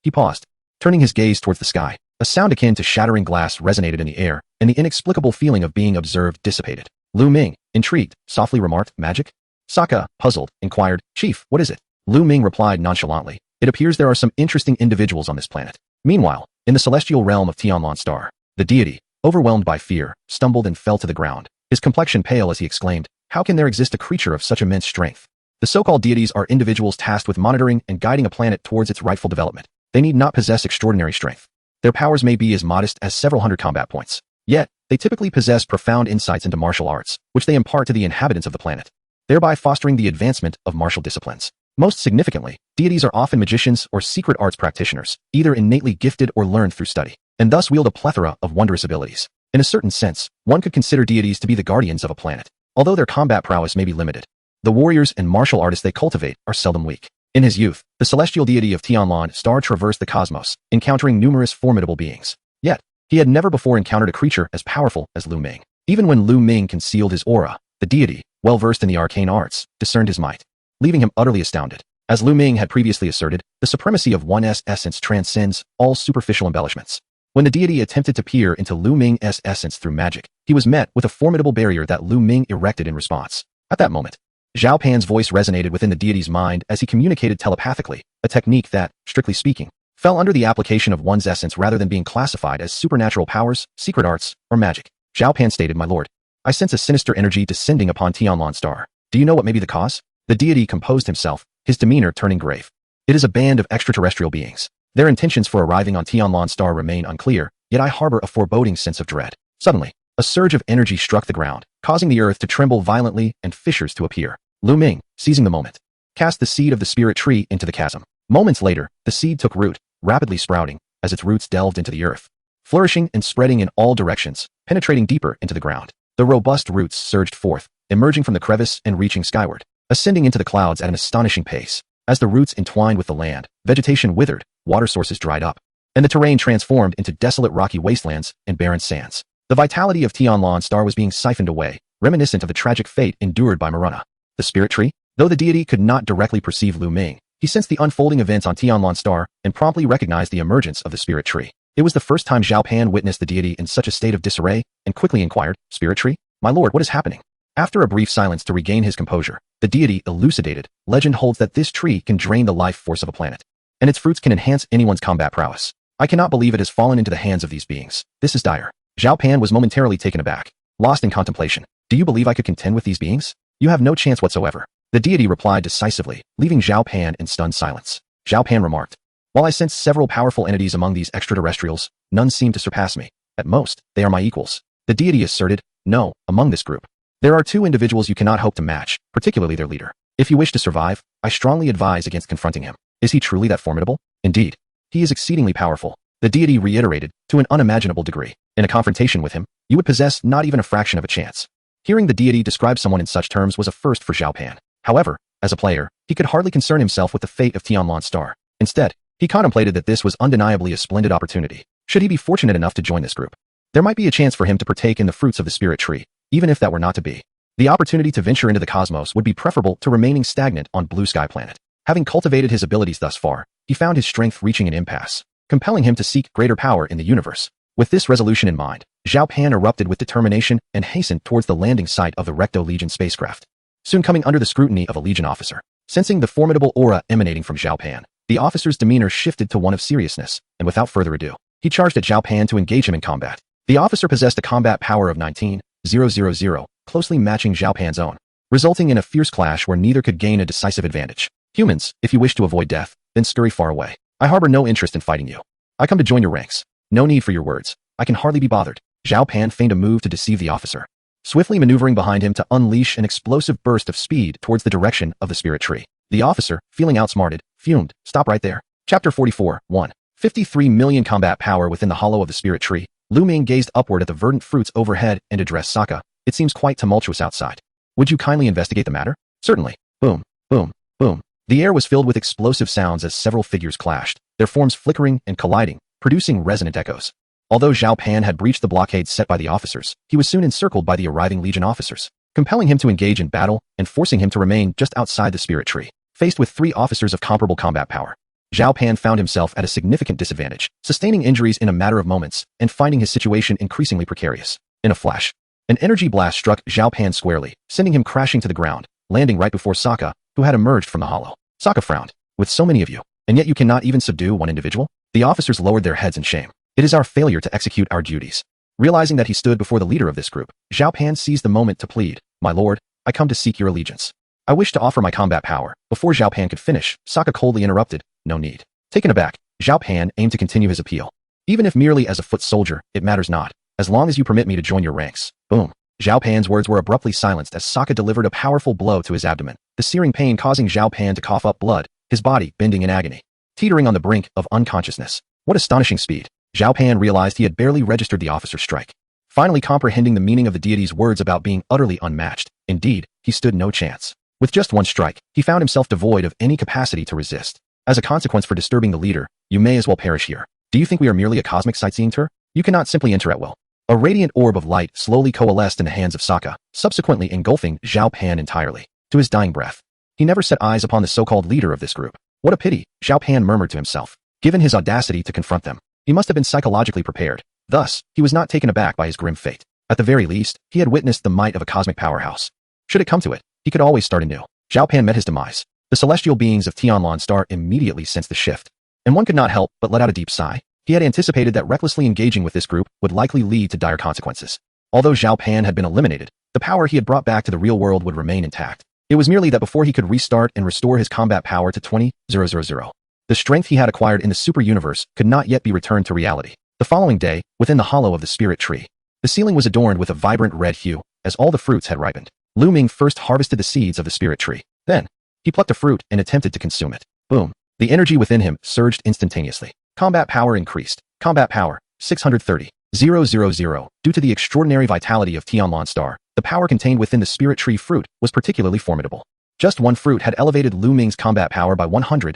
He paused, turning his gaze towards the sky. A sound akin to shattering glass resonated in the air, and the inexplicable feeling of being observed dissipated. Luming, intrigued, softly remarked, "Magic?" Sokka, puzzled, inquired, "Chief, what is it?" Luming replied nonchalantly, "It appears there are some interesting individuals on this planet." Meanwhile, in the celestial realm of Tianlan Star, the deity, overwhelmed by fear, stumbled and fell to the ground, his complexion pale as he exclaimed, "How can there exist a creature of such immense strength?" The so-called deities are individuals tasked with monitoring and guiding a planet towards its rightful development. They need not possess extraordinary strength. Their powers may be as modest as several hundred combat points. Yet, they typically possess profound insights into martial arts, which they impart to the inhabitants of the planet, thereby fostering the advancement of martial disciplines. Most significantly, deities are often magicians or secret arts practitioners, either innately gifted or learned through study, and thus wield a plethora of wondrous abilities. In a certain sense, one could consider deities to be the guardians of a planet. Although their combat prowess may be limited, the warriors and martial artists they cultivate are seldom weak. In his youth, the celestial deity of Tianlan Star traversed the cosmos, encountering numerous formidable beings. Yet, he had never before encountered a creature as powerful as Luming. Even when Luming concealed his aura, the deity, well versed in the arcane arts, discerned his might, leaving him utterly astounded. As Luming had previously asserted, the supremacy of one's essence transcends all superficial embellishments. When the deity attempted to peer into Luming's essence through magic, he was met with a formidable barrier that Luming erected in response. At that moment, Zhao Pan's voice resonated within the deity's mind as he communicated telepathically, a technique that, strictly speaking, fell under the application of one's essence rather than being classified as supernatural powers, secret arts, or magic. Zhao Pan stated, "My lord, I sense a sinister energy descending upon Tianlan Star. Do you know what may be the cause?" The deity composed himself, his demeanor turning grave. "It is a band of extraterrestrial beings. Their intentions for arriving on Tianlan Star remain unclear, yet I harbor a foreboding sense of dread." Suddenly, a surge of energy struck the ground, causing the earth to tremble violently and fissures to appear. Luming, seizing the moment, cast the seed of the spirit tree into the chasm. Moments later, the seed took root, rapidly sprouting as its roots delved into the earth, flourishing and spreading in all directions, penetrating deeper into the ground. The robust roots surged forth, emerging from the crevice and reaching skyward, ascending into the clouds at an astonishing pace. As the roots entwined with the land, vegetation withered, water sources dried up, and the terrain transformed into desolate rocky wastelands and barren sands. The vitality of Tianlan Star was being siphoned away, reminiscent of the tragic fate endured by Maruna. The spirit tree? Though the deity could not directly perceive Luming, he sensed the unfolding events on Tianlan Star and promptly recognized the emergence of the spirit tree. It was the first time Zhao Pan witnessed the deity in such a state of disarray and quickly inquired, "Spirit tree? My lord, what is happening?" After a brief silence to regain his composure, the deity elucidated, "Legend holds that this tree can drain the life force of a planet, and its fruits can enhance anyone's combat prowess. I cannot believe it has fallen into the hands of these beings. This is dire." Zhao Pan was momentarily taken aback, lost in contemplation. "Do you believe I could contend with these beings? You have no chance whatsoever." The deity replied decisively, leaving Zhao Pan in stunned silence. Zhao Pan remarked, "While I sense several powerful entities among these extraterrestrials, none seem to surpass me. At most, they are my equals." The deity asserted, "No, among this group, there are two individuals you cannot hope to match, particularly their leader. If you wish to survive, I strongly advise against confronting him." Is he truly that formidable? Indeed. He is exceedingly powerful. The deity reiterated, to an unimaginable degree. In a confrontation with him, you would possess not even a fraction of a chance. Hearing the deity describe someone in such terms was a first for Zhao Pan. However, as a player, he could hardly concern himself with the fate of Tianlan's star. Instead, he contemplated that this was undeniably a splendid opportunity. Should he be fortunate enough to join this group, there might be a chance for him to partake in the fruits of the spirit tree, even if that were not to be. The opportunity to venture into the cosmos would be preferable to remaining stagnant on Blue Sky Planet. Having cultivated his abilities thus far, he found his strength reaching an impasse, compelling him to seek greater power in the universe. With this resolution in mind, Zhao Pan erupted with determination and hastened towards the landing site of the Recto Legion spacecraft, soon coming under the scrutiny of a Legion officer. Sensing the formidable aura emanating from Zhao Pan, the officer's demeanor shifted to one of seriousness, and without further ado, he charged at Zhao Pan to engage him in combat. The officer possessed a combat power of 19,000, closely matching Zhao Pan's own, resulting in a fierce clash where neither could gain a decisive advantage. Humans, if you wish to avoid death, then scurry far away. I harbor no interest in fighting you. I come to join your ranks. No need for your words. I can hardly be bothered. Zhao Pan feigned a move to deceive the officer, swiftly maneuvering behind him to unleash an explosive burst of speed towards the direction of the spirit tree. The officer, feeling outsmarted, fumed. Stop right there. Chapter 44, 1. 53 million combat power within the hollow of the spirit tree. Luming gazed upward at the verdant fruits overhead and addressed Sokka. It seems quite tumultuous outside. Would you kindly investigate the matter? Certainly. Boom, boom, boom. The air was filled with explosive sounds as several figures clashed, their forms flickering and colliding, producing resonant echoes. Although Zhao Pan had breached the blockade set by the officers, he was soon encircled by the arriving Legion officers, compelling him to engage in battle and forcing him to remain just outside the spirit tree. Faced with 3 officers of comparable combat power, Zhao Pan found himself at a significant disadvantage, sustaining injuries in a matter of moments and finding his situation increasingly precarious. In a flash, an energy blast struck Zhao Pan squarely, sending him crashing to the ground, landing right before Sokka, who had emerged from the hollow. Sokka frowned. With so many of you, and yet you cannot even subdue one individual? The officers lowered their heads in shame. It is our failure to execute our duties. Realizing that he stood before the leader of this group, Zhao Pan seized the moment to plead, My lord, I come to seek your allegiance. I wish to offer my combat power. Before Zhao Pan could finish, Sokka coldly interrupted, No need. Taken aback, Zhao Pan aimed to continue his appeal. Even if merely as a foot soldier, it matters not, as long as you permit me to join your ranks. Boom. Zhao Pan's words were abruptly silenced as Sokka delivered a powerful blow to his abdomen, the searing pain causing Zhao Pan to cough up blood, his body bending in agony, teetering on the brink of unconsciousness. What astonishing speed! Zhao Pan realized he had barely registered the officer's strike. Finally comprehending the meaning of the deity's words about being utterly unmatched, indeed, he stood no chance. With just one strike, he found himself devoid of any capacity to resist. As a consequence for disturbing the leader, you may as well perish here. Do you think we are merely a cosmic sightseeing tour? You cannot simply enter at will. A radiant orb of light slowly coalesced in the hands of Sokka, subsequently engulfing Zhao Pan entirely. To his dying breath, he never set eyes upon the so-called leader of this group. What a pity, Zhao Pan murmured to himself. Given his audacity to confront them, he must have been psychologically prepared. Thus, he was not taken aback by his grim fate. At the very least, he had witnessed the might of a cosmic powerhouse. Should it come to it, he could always start anew. Zhao Pan met his demise. The celestial beings of Tianlan's star immediately sensed the shift, and one could not help but let out a deep sigh. He had anticipated that recklessly engaging with this group would likely lead to dire consequences. Although Zhao Pan had been eliminated, the power he had brought back to the real world would remain intact. It was merely that before he could restart and restore his combat power to 20,000, the strength he had acquired in the super universe could not yet be returned to reality. The following day, within the hollow of the spirit tree, the ceiling was adorned with a vibrant red hue, as all the fruits had ripened. Luming first harvested the seeds of the spirit tree. Then, he plucked a fruit and attempted to consume it. Boom. The energy within him surged instantaneously. Combat power increased. Combat power, 630,000. Due to the extraordinary vitality of Tianlan's star, the power contained within the spirit tree fruit was particularly formidable. Just one fruit had elevated Luming's combat power by 100,000.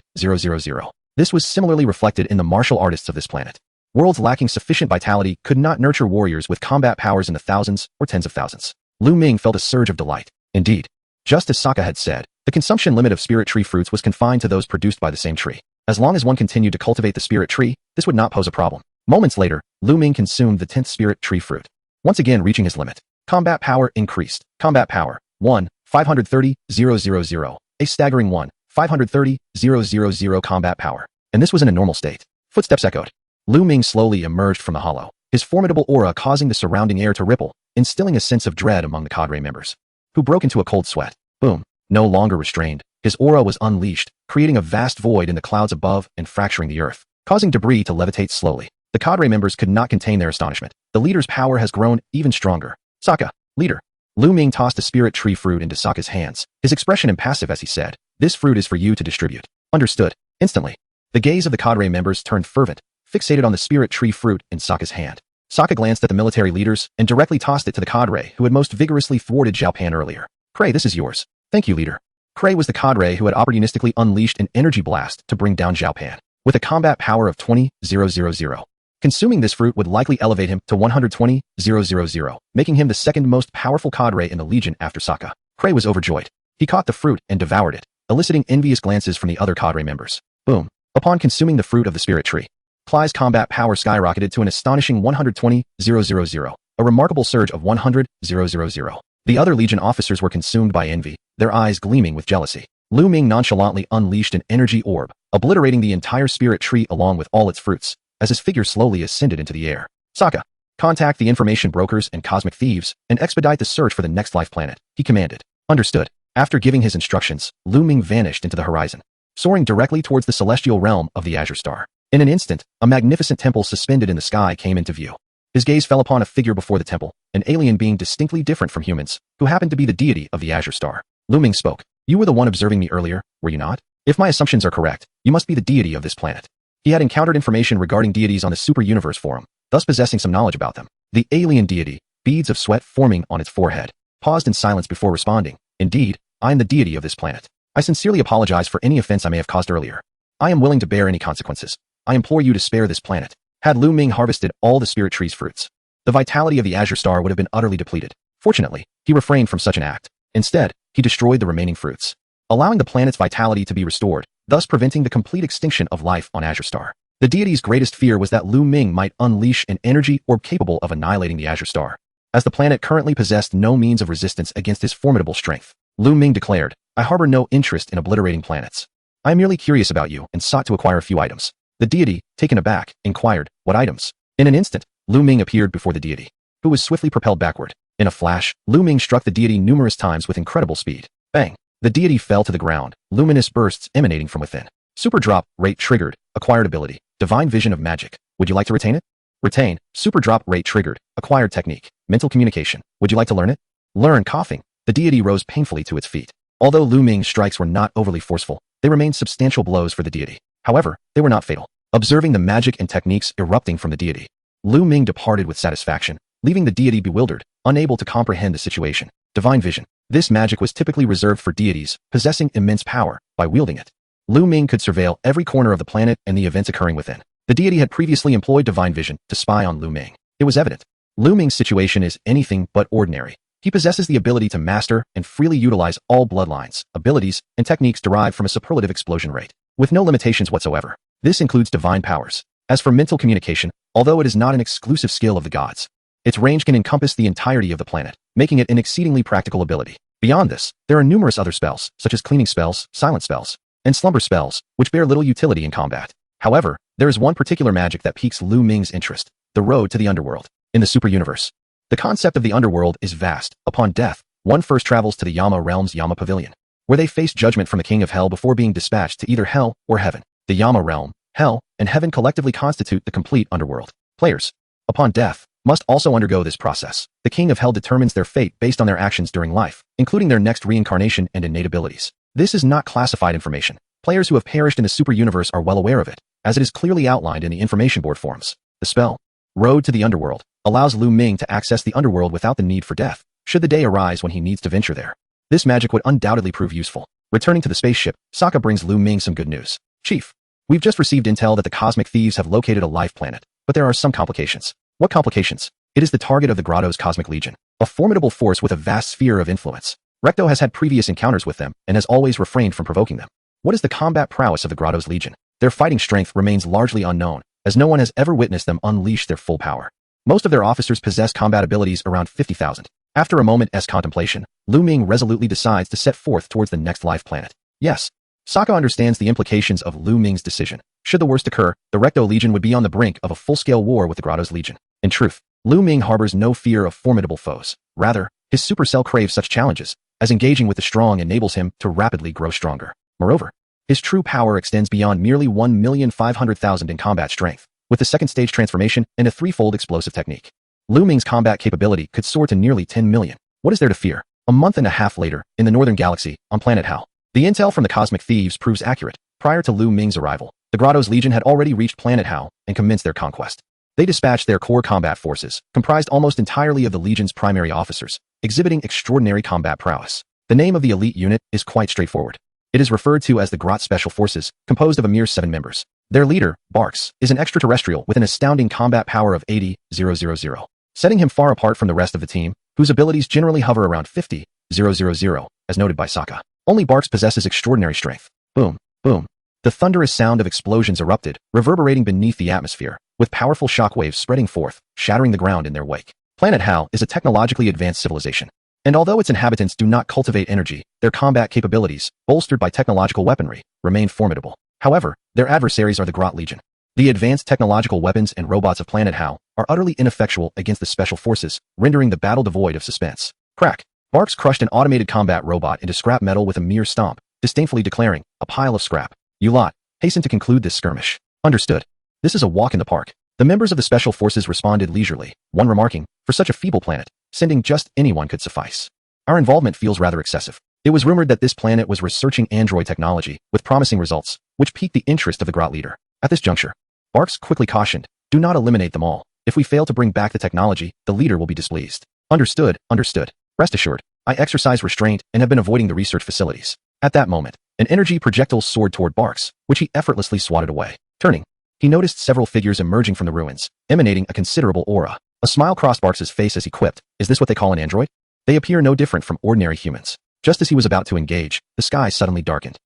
This was similarly reflected in the martial artists of this planet. Worlds lacking sufficient vitality could not nurture warriors with combat powers in the thousands or tens of thousands. Luming felt a surge of delight. Indeed, just as Sokka had said, the consumption limit of spirit tree fruits was confined to those produced by the same tree. As long as one continued to cultivate the spirit tree, this would not pose a problem. Moments later, Luming consumed the 10th spirit tree fruit, once again reaching his limit. Combat power increased. Combat power, 1,530,000. A staggering 1,530,000 combat power. And this was in a normal state. Footsteps echoed. Luming slowly emerged from the hollow, his formidable aura causing the surrounding air to ripple, instilling a sense of dread among the cadre members, who broke into a cold sweat. Boom. No longer restrained, his aura was unleashed, creating a vast void in the clouds above and fracturing the earth, causing debris to levitate slowly. The cadre members could not contain their astonishment. The leader's power has grown even stronger. Sokka, leader. Luming tossed a spirit tree fruit into Sokka's hands, his expression impassive as he said, This fruit is for you to distribute. Understood. Instantly, the gaze of the cadre members turned fervent, fixated on the spirit tree fruit in Sokka's hand. Sokka glanced at the military leaders and directly tossed it to the cadre who had most vigorously thwarted Zhao Pan earlier. Krei, this is yours. Thank you, leader. Krei was the cadre who had opportunistically unleashed an energy blast to bring down Zhao Pan, with a combat power of 20,000. Consuming this fruit would likely elevate him to 120,000, making him the second most powerful cadre in the Legion after Sokka. Krei was overjoyed. He caught the fruit and devoured it, eliciting envious glances from the other cadre members. Boom. Upon consuming the fruit of the spirit tree, Klei's combat power skyrocketed to an astonishing 120,000, a remarkable surge of 100,000. The other Legion officers were consumed by envy, their eyes gleaming with jealousy. Luming nonchalantly unleashed an energy orb, obliterating the entire spirit tree along with all its fruits, as his figure slowly ascended into the air. Sokka, contact the information brokers and cosmic thieves and expedite the search for the next life planet, he commanded. Understood. After giving his instructions, Luming vanished into the horizon, soaring directly towards the celestial realm of the Azure Star. In an instant, a magnificent temple suspended in the sky came into view. His gaze fell upon a figure before the temple, an alien being distinctly different from humans, who happened to be the deity of the Azure Star. Luming spoke. You were the one observing me earlier, were you not? If my assumptions are correct, you must be the deity of this planet. He had encountered information regarding deities on the Super Universe forum, thus possessing some knowledge about them. The alien deity, beads of sweat forming on its forehead, paused in silence before responding. Indeed, I am the deity of this planet. I sincerely apologize for any offense I may have caused earlier. I am willing to bear any consequences. I implore you to spare this planet. Had Luming harvested all the spirit tree's fruits, the vitality of the Azure Star would have been utterly depleted. Fortunately, he refrained from such an act. Instead, he destroyed the remaining fruits, allowing the planet's vitality to be restored, thus preventing the complete extinction of life on Azure Star. The deity's greatest fear was that Luming might unleash an energy orb capable of annihilating the Azure Star, as the planet currently possessed no means of resistance against his formidable strength. Luming declared, I harbor no interest in obliterating planets. I am merely curious about you and sought to acquire a few items. The deity, taken aback, inquired, what items? In an instant, Luming appeared before the deity, who was swiftly propelled backward. In a flash, Luming struck the deity numerous times with incredible speed. Bang! The deity fell to the ground, luminous bursts emanating from within. Super drop, rate triggered, acquired ability, divine vision of magic. Would you like to retain it? Retain, super drop rate triggered, acquired technique, mental communication. Would you like to learn it? Learn, coughing. The deity rose painfully to its feet. Although Luming's strikes were not overly forceful, they remained substantial blows for the deity. However, they were not fatal. Observing the magic and techniques erupting from the deity, Luming departed with satisfaction, leaving the deity bewildered, unable to comprehend the situation. Divine vision. This magic was typically reserved for deities possessing immense power. By wielding it, Luming could surveil every corner of the planet and the events occurring within. The deity had previously employed divine vision to spy on Luming. It was evident. Luming's situation is anything but ordinary. He possesses the ability to master and freely utilize all bloodlines, abilities, and techniques derived from a superlative explosion rate, with no limitations whatsoever. This includes divine powers. As for mental communication, although it is not an exclusive skill of the gods, its range can encompass the entirety of the planet, making it an exceedingly practical ability. Beyond this, there are numerous other spells, such as cleaning spells, silent spells, and slumber spells, which bear little utility in combat. However, there is one particular magic that piques Luming's interest, the road to the underworld. In the super universe, the concept of the underworld is vast. Upon death, one first travels to the Yama realm's Yama Pavilion, where they face judgment from the King of Hell before being dispatched to either Hell or Heaven. The Yama realm, Hell, and Heaven collectively constitute the complete underworld. Players, upon death, must also undergo this process. The King of Hell determines their fate based on their actions during life, including their next reincarnation and innate abilities. This is not classified information. Players who have perished in the super universe are well aware of it, as it is clearly outlined in the information board forums. The spell, Road to the Underworld, allows Luming to access the underworld without the need for death, should the day arise when he needs to venture there. This magic would undoubtedly prove useful. Returning to the spaceship, Sokka brings Luming some good news. Chief, we've just received intel that the cosmic thieves have located a life planet, but there are some complications. What complications? It is the target of the Grotto's Cosmic Legion, a formidable force with a vast sphere of influence. Recto has had previous encounters with them and has always refrained from provoking them. What is the combat prowess of the Grotto's Legion? Their fighting strength remains largely unknown, as no one has ever witnessed them unleash their full power. Most of their officers possess combat abilities around 50,000. After a moment's contemplation, Luming resolutely decides to set forth towards the next life planet. Yes, Sokka understands the implications of Luming's decision. Should the worst occur, the Recto Legion would be on the brink of a full-scale war with the Grotto's Legion. In truth, Luming harbors no fear of formidable foes. Rather, his supercell craves such challenges, as engaging with the strong enables him to rapidly grow stronger. Moreover, his true power extends beyond merely 1,500,000 in combat strength, with the second stage transformation and a threefold explosive technique. Luming's combat capability could soar to nearly 10 million. What is there to fear? A month and a half later, in the Northern Galaxy, on planet Hell, the intel from the Cosmic Thieves proves accurate. Prior to Luming's arrival, the Grotto's Legion had already reached Planet Hao and commenced their conquest. They dispatched their core combat forces, comprised almost entirely of the Legion's primary officers, exhibiting extraordinary combat prowess. The name of the elite unit is quite straightforward. It is referred to as the Grot Special Forces, composed of a mere 7 members. Their leader, Barks, is an extraterrestrial with an astounding combat power of 80,000, setting him far apart from the rest of the team, whose abilities generally hover around 50,000, as noted by Sokka. Only Barks possesses extraordinary strength. Boom, boom. The thunderous sound of explosions erupted, reverberating beneath the atmosphere, with powerful shockwaves spreading forth, shattering the ground in their wake. Planet Hao is a technologically advanced civilization. And although its inhabitants do not cultivate energy, their combat capabilities, bolstered by technological weaponry, remain formidable. However, their adversaries are the Grot Legion. The advanced technological weapons and robots of Planet Hao are utterly ineffectual against the special forces, rendering the battle devoid of suspense. Crack! Barks crushed an automated combat robot into scrap metal with a mere stomp, disdainfully declaring, "A pile of scrap. You lot, hasten to conclude this skirmish." Understood. This is a walk in the park. The members of the special forces responded leisurely, one remarking, "For such a feeble planet, sending just anyone could suffice. Our involvement feels rather excessive." It was rumored that this planet was researching android technology, with promising results, which piqued the interest of the Grot leader. At this juncture, Barks quickly cautioned, "Do not eliminate them all. If we fail to bring back the technology, the leader will be displeased." Understood, understood. Rest assured, I exercise restraint and have been avoiding the research facilities. At that moment, an energy projectile soared toward Barks, which he effortlessly swatted away. Turning, he noticed several figures emerging from the ruins, emanating a considerable aura. A smile crossed Barks' face as he quipped, "Is this what they call an android? They appear no different from ordinary humans." Just as he was about to engage, the sky suddenly darkened.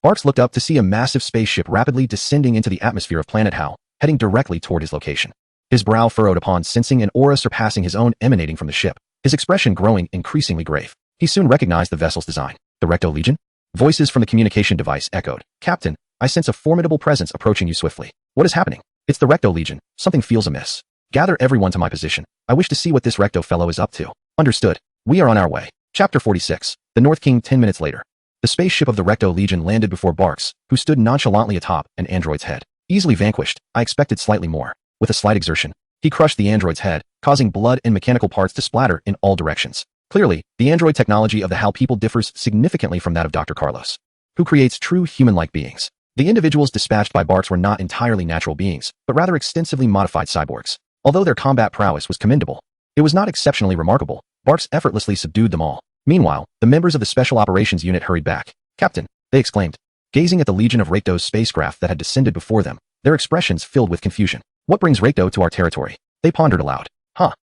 Barks looked up to see a massive spaceship rapidly descending into the atmosphere of Planet Hao, heading directly toward his location. His brow furrowed upon sensing an aura surpassing his own emanating from the ship, his expression growing increasingly grave. He soon recognized the vessel's design. The Recto Legion? Voices from the communication device echoed, "Captain, I sense a formidable presence approaching you swiftly. What is happening?" "It's the Recto Legion. Something feels amiss. Gather everyone to my position. I wish to see what this Recto fellow is up to." Understood. We are on our way. Chapter 46. The North King 10 minutes later. The spaceship of the Recto Legion landed before Barks, who stood nonchalantly atop an android's head. Easily vanquished, I expected slightly more. With a slight exertion, he crushed the android's head, causing blood and mechanical parts to splatter in all directions. Clearly, the android technology of the Hao people differs significantly from that of Dr. Carlos, who creates true human-like beings. The individuals dispatched by Barks were not entirely natural beings, but rather extensively modified cyborgs. Although their combat prowess was commendable, it was not exceptionally remarkable. Barks effortlessly subdued them all. Meanwhile, the members of the Special Operations Unit hurried back. "Captain," they exclaimed, gazing at the Legion of Recto's spacecraft that had descended before them, their expressions filled with confusion. "What brings Recto to our territory?" They pondered aloud.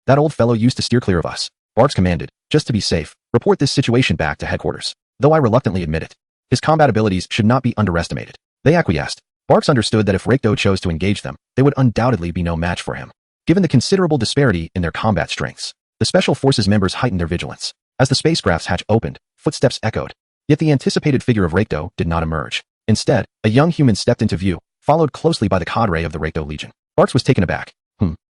That old fellow used to steer clear of us." Barks commanded, "Just to be safe, report this situation back to headquarters." Though I reluctantly admit it, his combat abilities should not be underestimated. They acquiesced. Barks understood that if Recto chose to engage them, they would undoubtedly be no match for him. Given the considerable disparity in their combat strengths, the Special Forces members heightened their vigilance. As the spacecraft's hatch opened, footsteps echoed. Yet the anticipated figure of Recto did not emerge. Instead, a young human stepped into view, followed closely by the cadre of the Recto Legion. Barks was taken aback.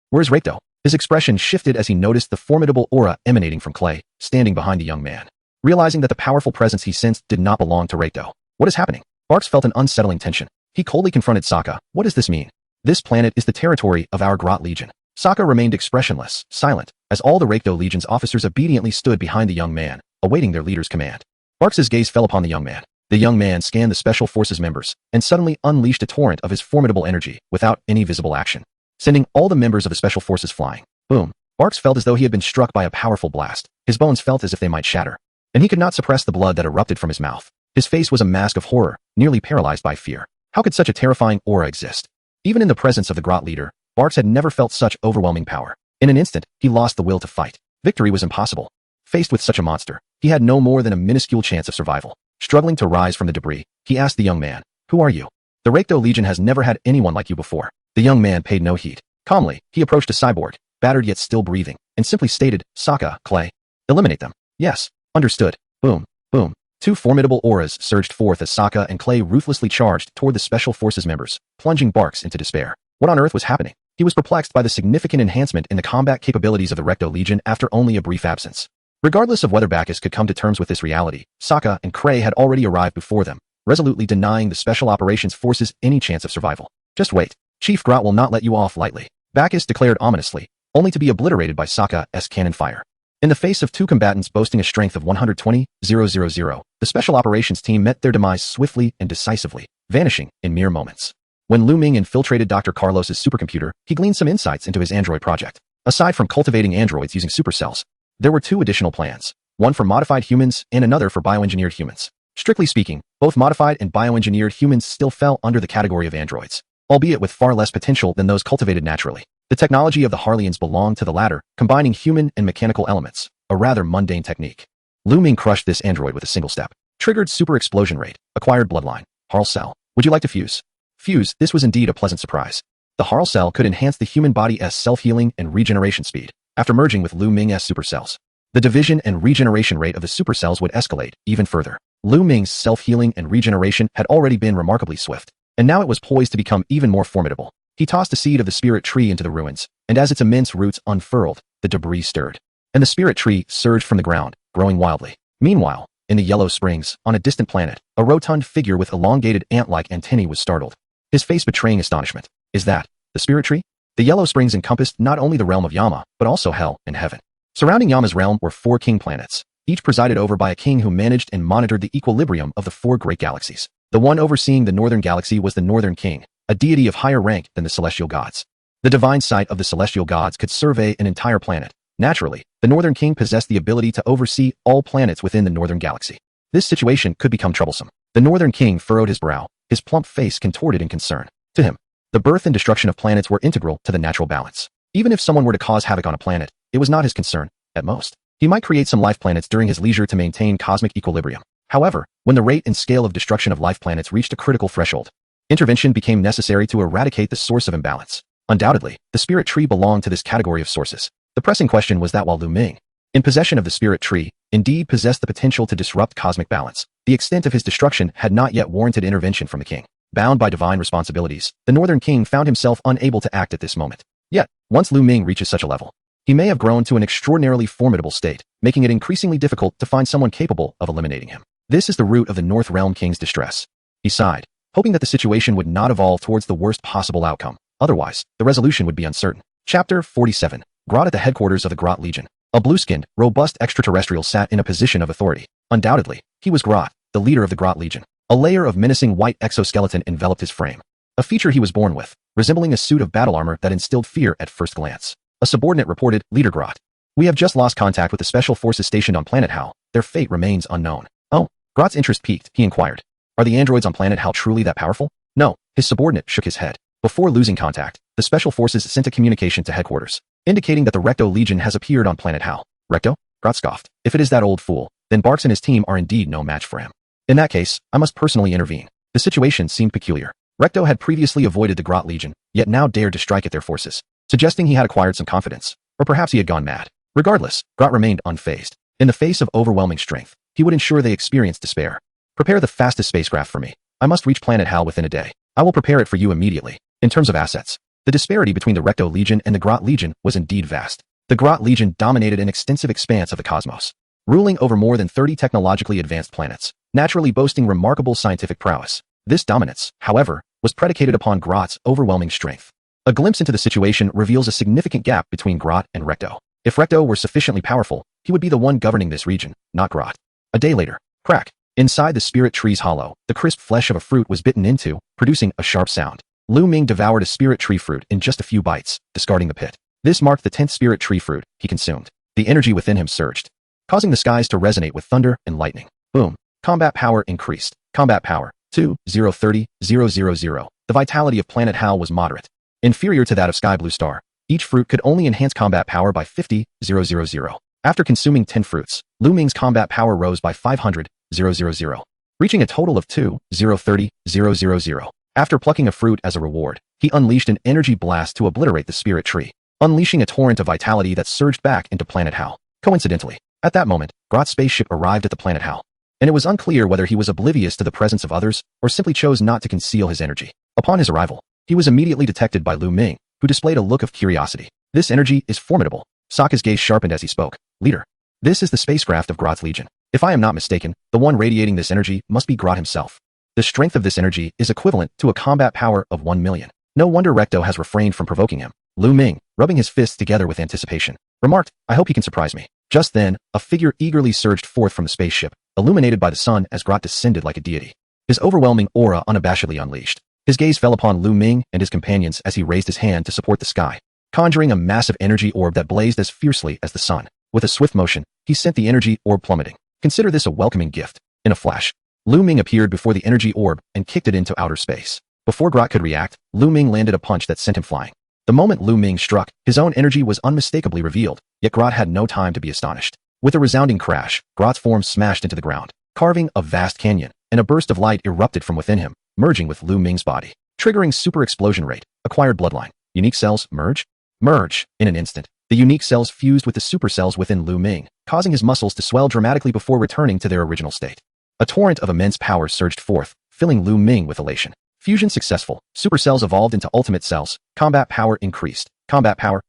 Where's Recto?" His expression shifted as he noticed the formidable aura emanating from Clay, standing behind the young man. Realizing that the powerful presence he sensed did not belong to Recto. What is happening? Barks felt an unsettling tension. He coldly confronted Sokka. "What does this mean?" "This planet is the territory of our Grot Legion." Sokka remained expressionless, silent, as all the Recto Legion's officers obediently stood behind the young man, awaiting their leader's command. Barks's gaze fell upon the young man. The young man scanned the Special Forces members, and suddenly unleashed a torrent of his formidable energy, without any visible action, sending all the members of the Special Forces flying. Boom. Barks felt as though he had been struck by a powerful blast. His bones felt as if they might shatter, and he could not suppress the blood that erupted from his mouth. His face was a mask of horror, nearly paralyzed by fear. How could such a terrifying aura exist? Even in the presence of the Grot leader, Barks had never felt such overwhelming power. In an instant, he lost the will to fight. Victory was impossible. Faced with such a monster, he had no more than a minuscule chance of survival. Struggling to rise from the debris, he asked the young man, "Who are you?" "The Recto Legion has never had anyone like you before." The young man paid no heed. Calmly, he approached a cyborg, battered yet still breathing, and simply stated, "Sokka, Clay. Eliminate them." "Yes, understood." Boom, boom. Two formidable auras surged forth as Sokka and Clay ruthlessly charged toward the Special Forces members, plunging Barks into despair. What on earth was happening? He was perplexed by the significant enhancement in the combat capabilities of the Recto Legion after only a brief absence. Regardless of whether Bacchus could come to terms with this reality, Sokka and Clay had already arrived before them, resolutely denying the Special Operations Forces any chance of survival. "Just wait. Chief Grot will not let you off lightly," Bacchus declared ominously, only to be obliterated by Sokka's cannon fire. In the face of two combatants boasting a strength of 120,000, the Special Operations team met their demise swiftly and decisively. vanishing in mere moments. When Luming infiltrated Dr. Carlos's supercomputer, he gleaned some insights into his android project. Aside from cultivating androids using supercells, there were two additional plans, one for modified humans and another for bioengineered humans. Strictly speaking, both modified and bioengineered humans still fell under the category of androids, albeit with far less potential than those cultivated naturally. The technology of the Harlians belonged to the latter, combining human and mechanical elements, a rather mundane technique. Luming crushed this android with a single step. Triggered super explosion rate, acquired bloodline, Harl cell. Would you like to fuse? Fuse, this was indeed a pleasant surprise. The Harl cell could enhance the human body's self-healing and regeneration speed. After merging with Luming's supercells, the division and regeneration rate of the supercells would escalate even further. Luming's self-healing and regeneration had already been remarkably swift, and now it was poised to become even more formidable. He tossed a seed of the spirit tree into the ruins, and as its immense roots unfurled, the debris stirred, and the spirit tree surged from the ground, growing wildly. Meanwhile, in the Yellow Springs, on a distant planet, a rotund figure with elongated ant-like antennae was startled, his face betraying astonishment. Is that the spirit tree? The Yellow Springs encompassed not only the realm of Yama, but also hell and heaven. Surrounding Yama's realm were 4 king planets, each presided over by a king who managed and monitored the equilibrium of the 4 great galaxies. The one overseeing the northern galaxy was the Northern King, a deity of higher rank than the celestial gods. The divine sight of the celestial gods could survey an entire planet. Naturally, the Northern King possessed the ability to oversee all planets within the northern galaxy. This situation could become troublesome. The Northern King furrowed his brow, his plump face contorted in concern. To him, the birth and destruction of planets were integral to the natural balance. Even if someone were to cause havoc on a planet, it was not his concern. At most, he might create some life planets during his leisure to maintain cosmic equilibrium. However, when the rate and scale of destruction of life planets reached a critical threshold, intervention became necessary to eradicate the source of imbalance. Undoubtedly, the spirit tree belonged to this category of sources. The pressing question was that while Luming, in possession of the spirit tree, indeed possessed the potential to disrupt cosmic balance, the extent of his destruction had not yet warranted intervention from the king. Bound by divine responsibilities, the Northern King found himself unable to act at this moment. Yet, once Luming reaches such a level, he may have grown to an extraordinarily formidable state, making it increasingly difficult to find someone capable of eliminating him. This is the root of the North Realm King's distress. He sighed, hoping that the situation would not evolve towards the worst possible outcome. Otherwise, the resolution would be uncertain. Chapter 47. Grot at the headquarters of the Grot Legion. A blue-skinned, robust extraterrestrial sat in a position of authority. Undoubtedly, he was Grot, the leader of the Grot Legion. A layer of menacing white exoskeleton enveloped his frame, a feature he was born with, resembling a suit of battle armor that instilled fear at first glance. A subordinate reported, Leader Grot. We have just lost contact with the special forces stationed on planet Hal. Their fate remains unknown. Oh, Grot's interest piqued, he inquired. Are the androids on planet Hal truly that powerful? No, his subordinate shook his head. Before losing contact, the special forces sent a communication to headquarters, indicating that the Recto Legion has appeared on planet Hal. Recto? Grot scoffed. If it is that old fool, then Barks and his team are indeed no match for him. In that case, I must personally intervene. The situation seemed peculiar. Recto had previously avoided the Grot Legion, yet now dared to strike at their forces, suggesting he had acquired some confidence, or perhaps he had gone mad. Regardless, Grot remained unfazed. In the face of overwhelming strength, he would ensure they experienced despair. Prepare the fastest spacecraft for me. I must reach planet Hal within a day. I will prepare it for you immediately. In terms of assets, the disparity between the Recto Legion and the Grot Legion was indeed vast. The Grot Legion dominated an extensive expanse of the cosmos, ruling over more than 30 technologically advanced planets, naturally boasting remarkable scientific prowess. This dominance, however, was predicated upon Grot's overwhelming strength. A glimpse into the situation reveals a significant gap between Grot and Recto. If Recto were sufficiently powerful, he would be the one governing this region, not Grot. A day later, crack. Inside the spirit tree's hollow, the crisp flesh of a fruit was bitten into, producing a sharp sound. Luming devoured a spirit tree fruit in just a few bites, discarding the pit. This marked the 10th spirit tree fruit he consumed. The energy within him surged, causing the skies to resonate with thunder and lightning. Boom. Combat power increased. Combat power, 2,030,000. The vitality of planet Hal was moderate, inferior to that of Sky Blue Star. Each fruit could only enhance combat power by 50,000. After consuming 10 fruits, Luming's combat power rose by 500,000, reaching a total of 2,030,000. After plucking a fruit as a reward, he unleashed an energy blast to obliterate the spirit tree, unleashing a torrent of vitality that surged back into planet Hal. Coincidentally, at that moment, Grot's spaceship arrived at the planet Hal, and it was unclear whether he was oblivious to the presence of others or simply chose not to conceal his energy. Upon his arrival, he was immediately detected by Luming, who displayed a look of curiosity. This energy is formidable. Sokka's gaze sharpened as he spoke. Leader, this is the spacecraft of Grot's Legion. If I am not mistaken, the one radiating this energy must be Grot himself. The strength of this energy is equivalent to a combat power of 1 million. No wonder Recto has refrained from provoking him. Luming, rubbing his fists together with anticipation, remarked, I hope he can surprise me. Just then, a figure eagerly surged forth from the spaceship, illuminated by the sun as Grot descended like a deity. his overwhelming aura unabashedly unleashed. His gaze fell upon Luming and his companions as he raised his hand to support the sky, conjuring a massive energy orb that blazed as fiercely as the sun. With a swift motion, he sent the energy orb plummeting. Consider this a welcoming gift. In a flash, Luming appeared before the energy orb and kicked it into outer space. Before Grot could react, Luming landed a punch that sent him flying. The moment Luming struck, his own energy was unmistakably revealed, yet Grot had no time to be astonished. With a resounding crash, Grot's form smashed into the ground, carving a vast canyon, and a burst of light erupted from within him, merging with Luming's body. Triggering super explosion rate, acquired bloodline. Unique cells, merge. Merge. In an instant, the unique cells fused with the super cells within Luming, causing his muscles to swell dramatically before returning to their original state. A torrent of immense power surged forth, filling Luming with elation. Fusion successful. Super cells evolved into ultimate cells. Combat power increased. Combat power,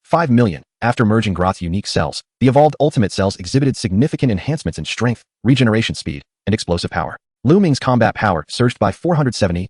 5 million. After merging Grot's unique cells, the evolved ultimate cells exhibited significant enhancements in strength, regeneration speed, and explosive power. Luming's combat power surged by 470,000.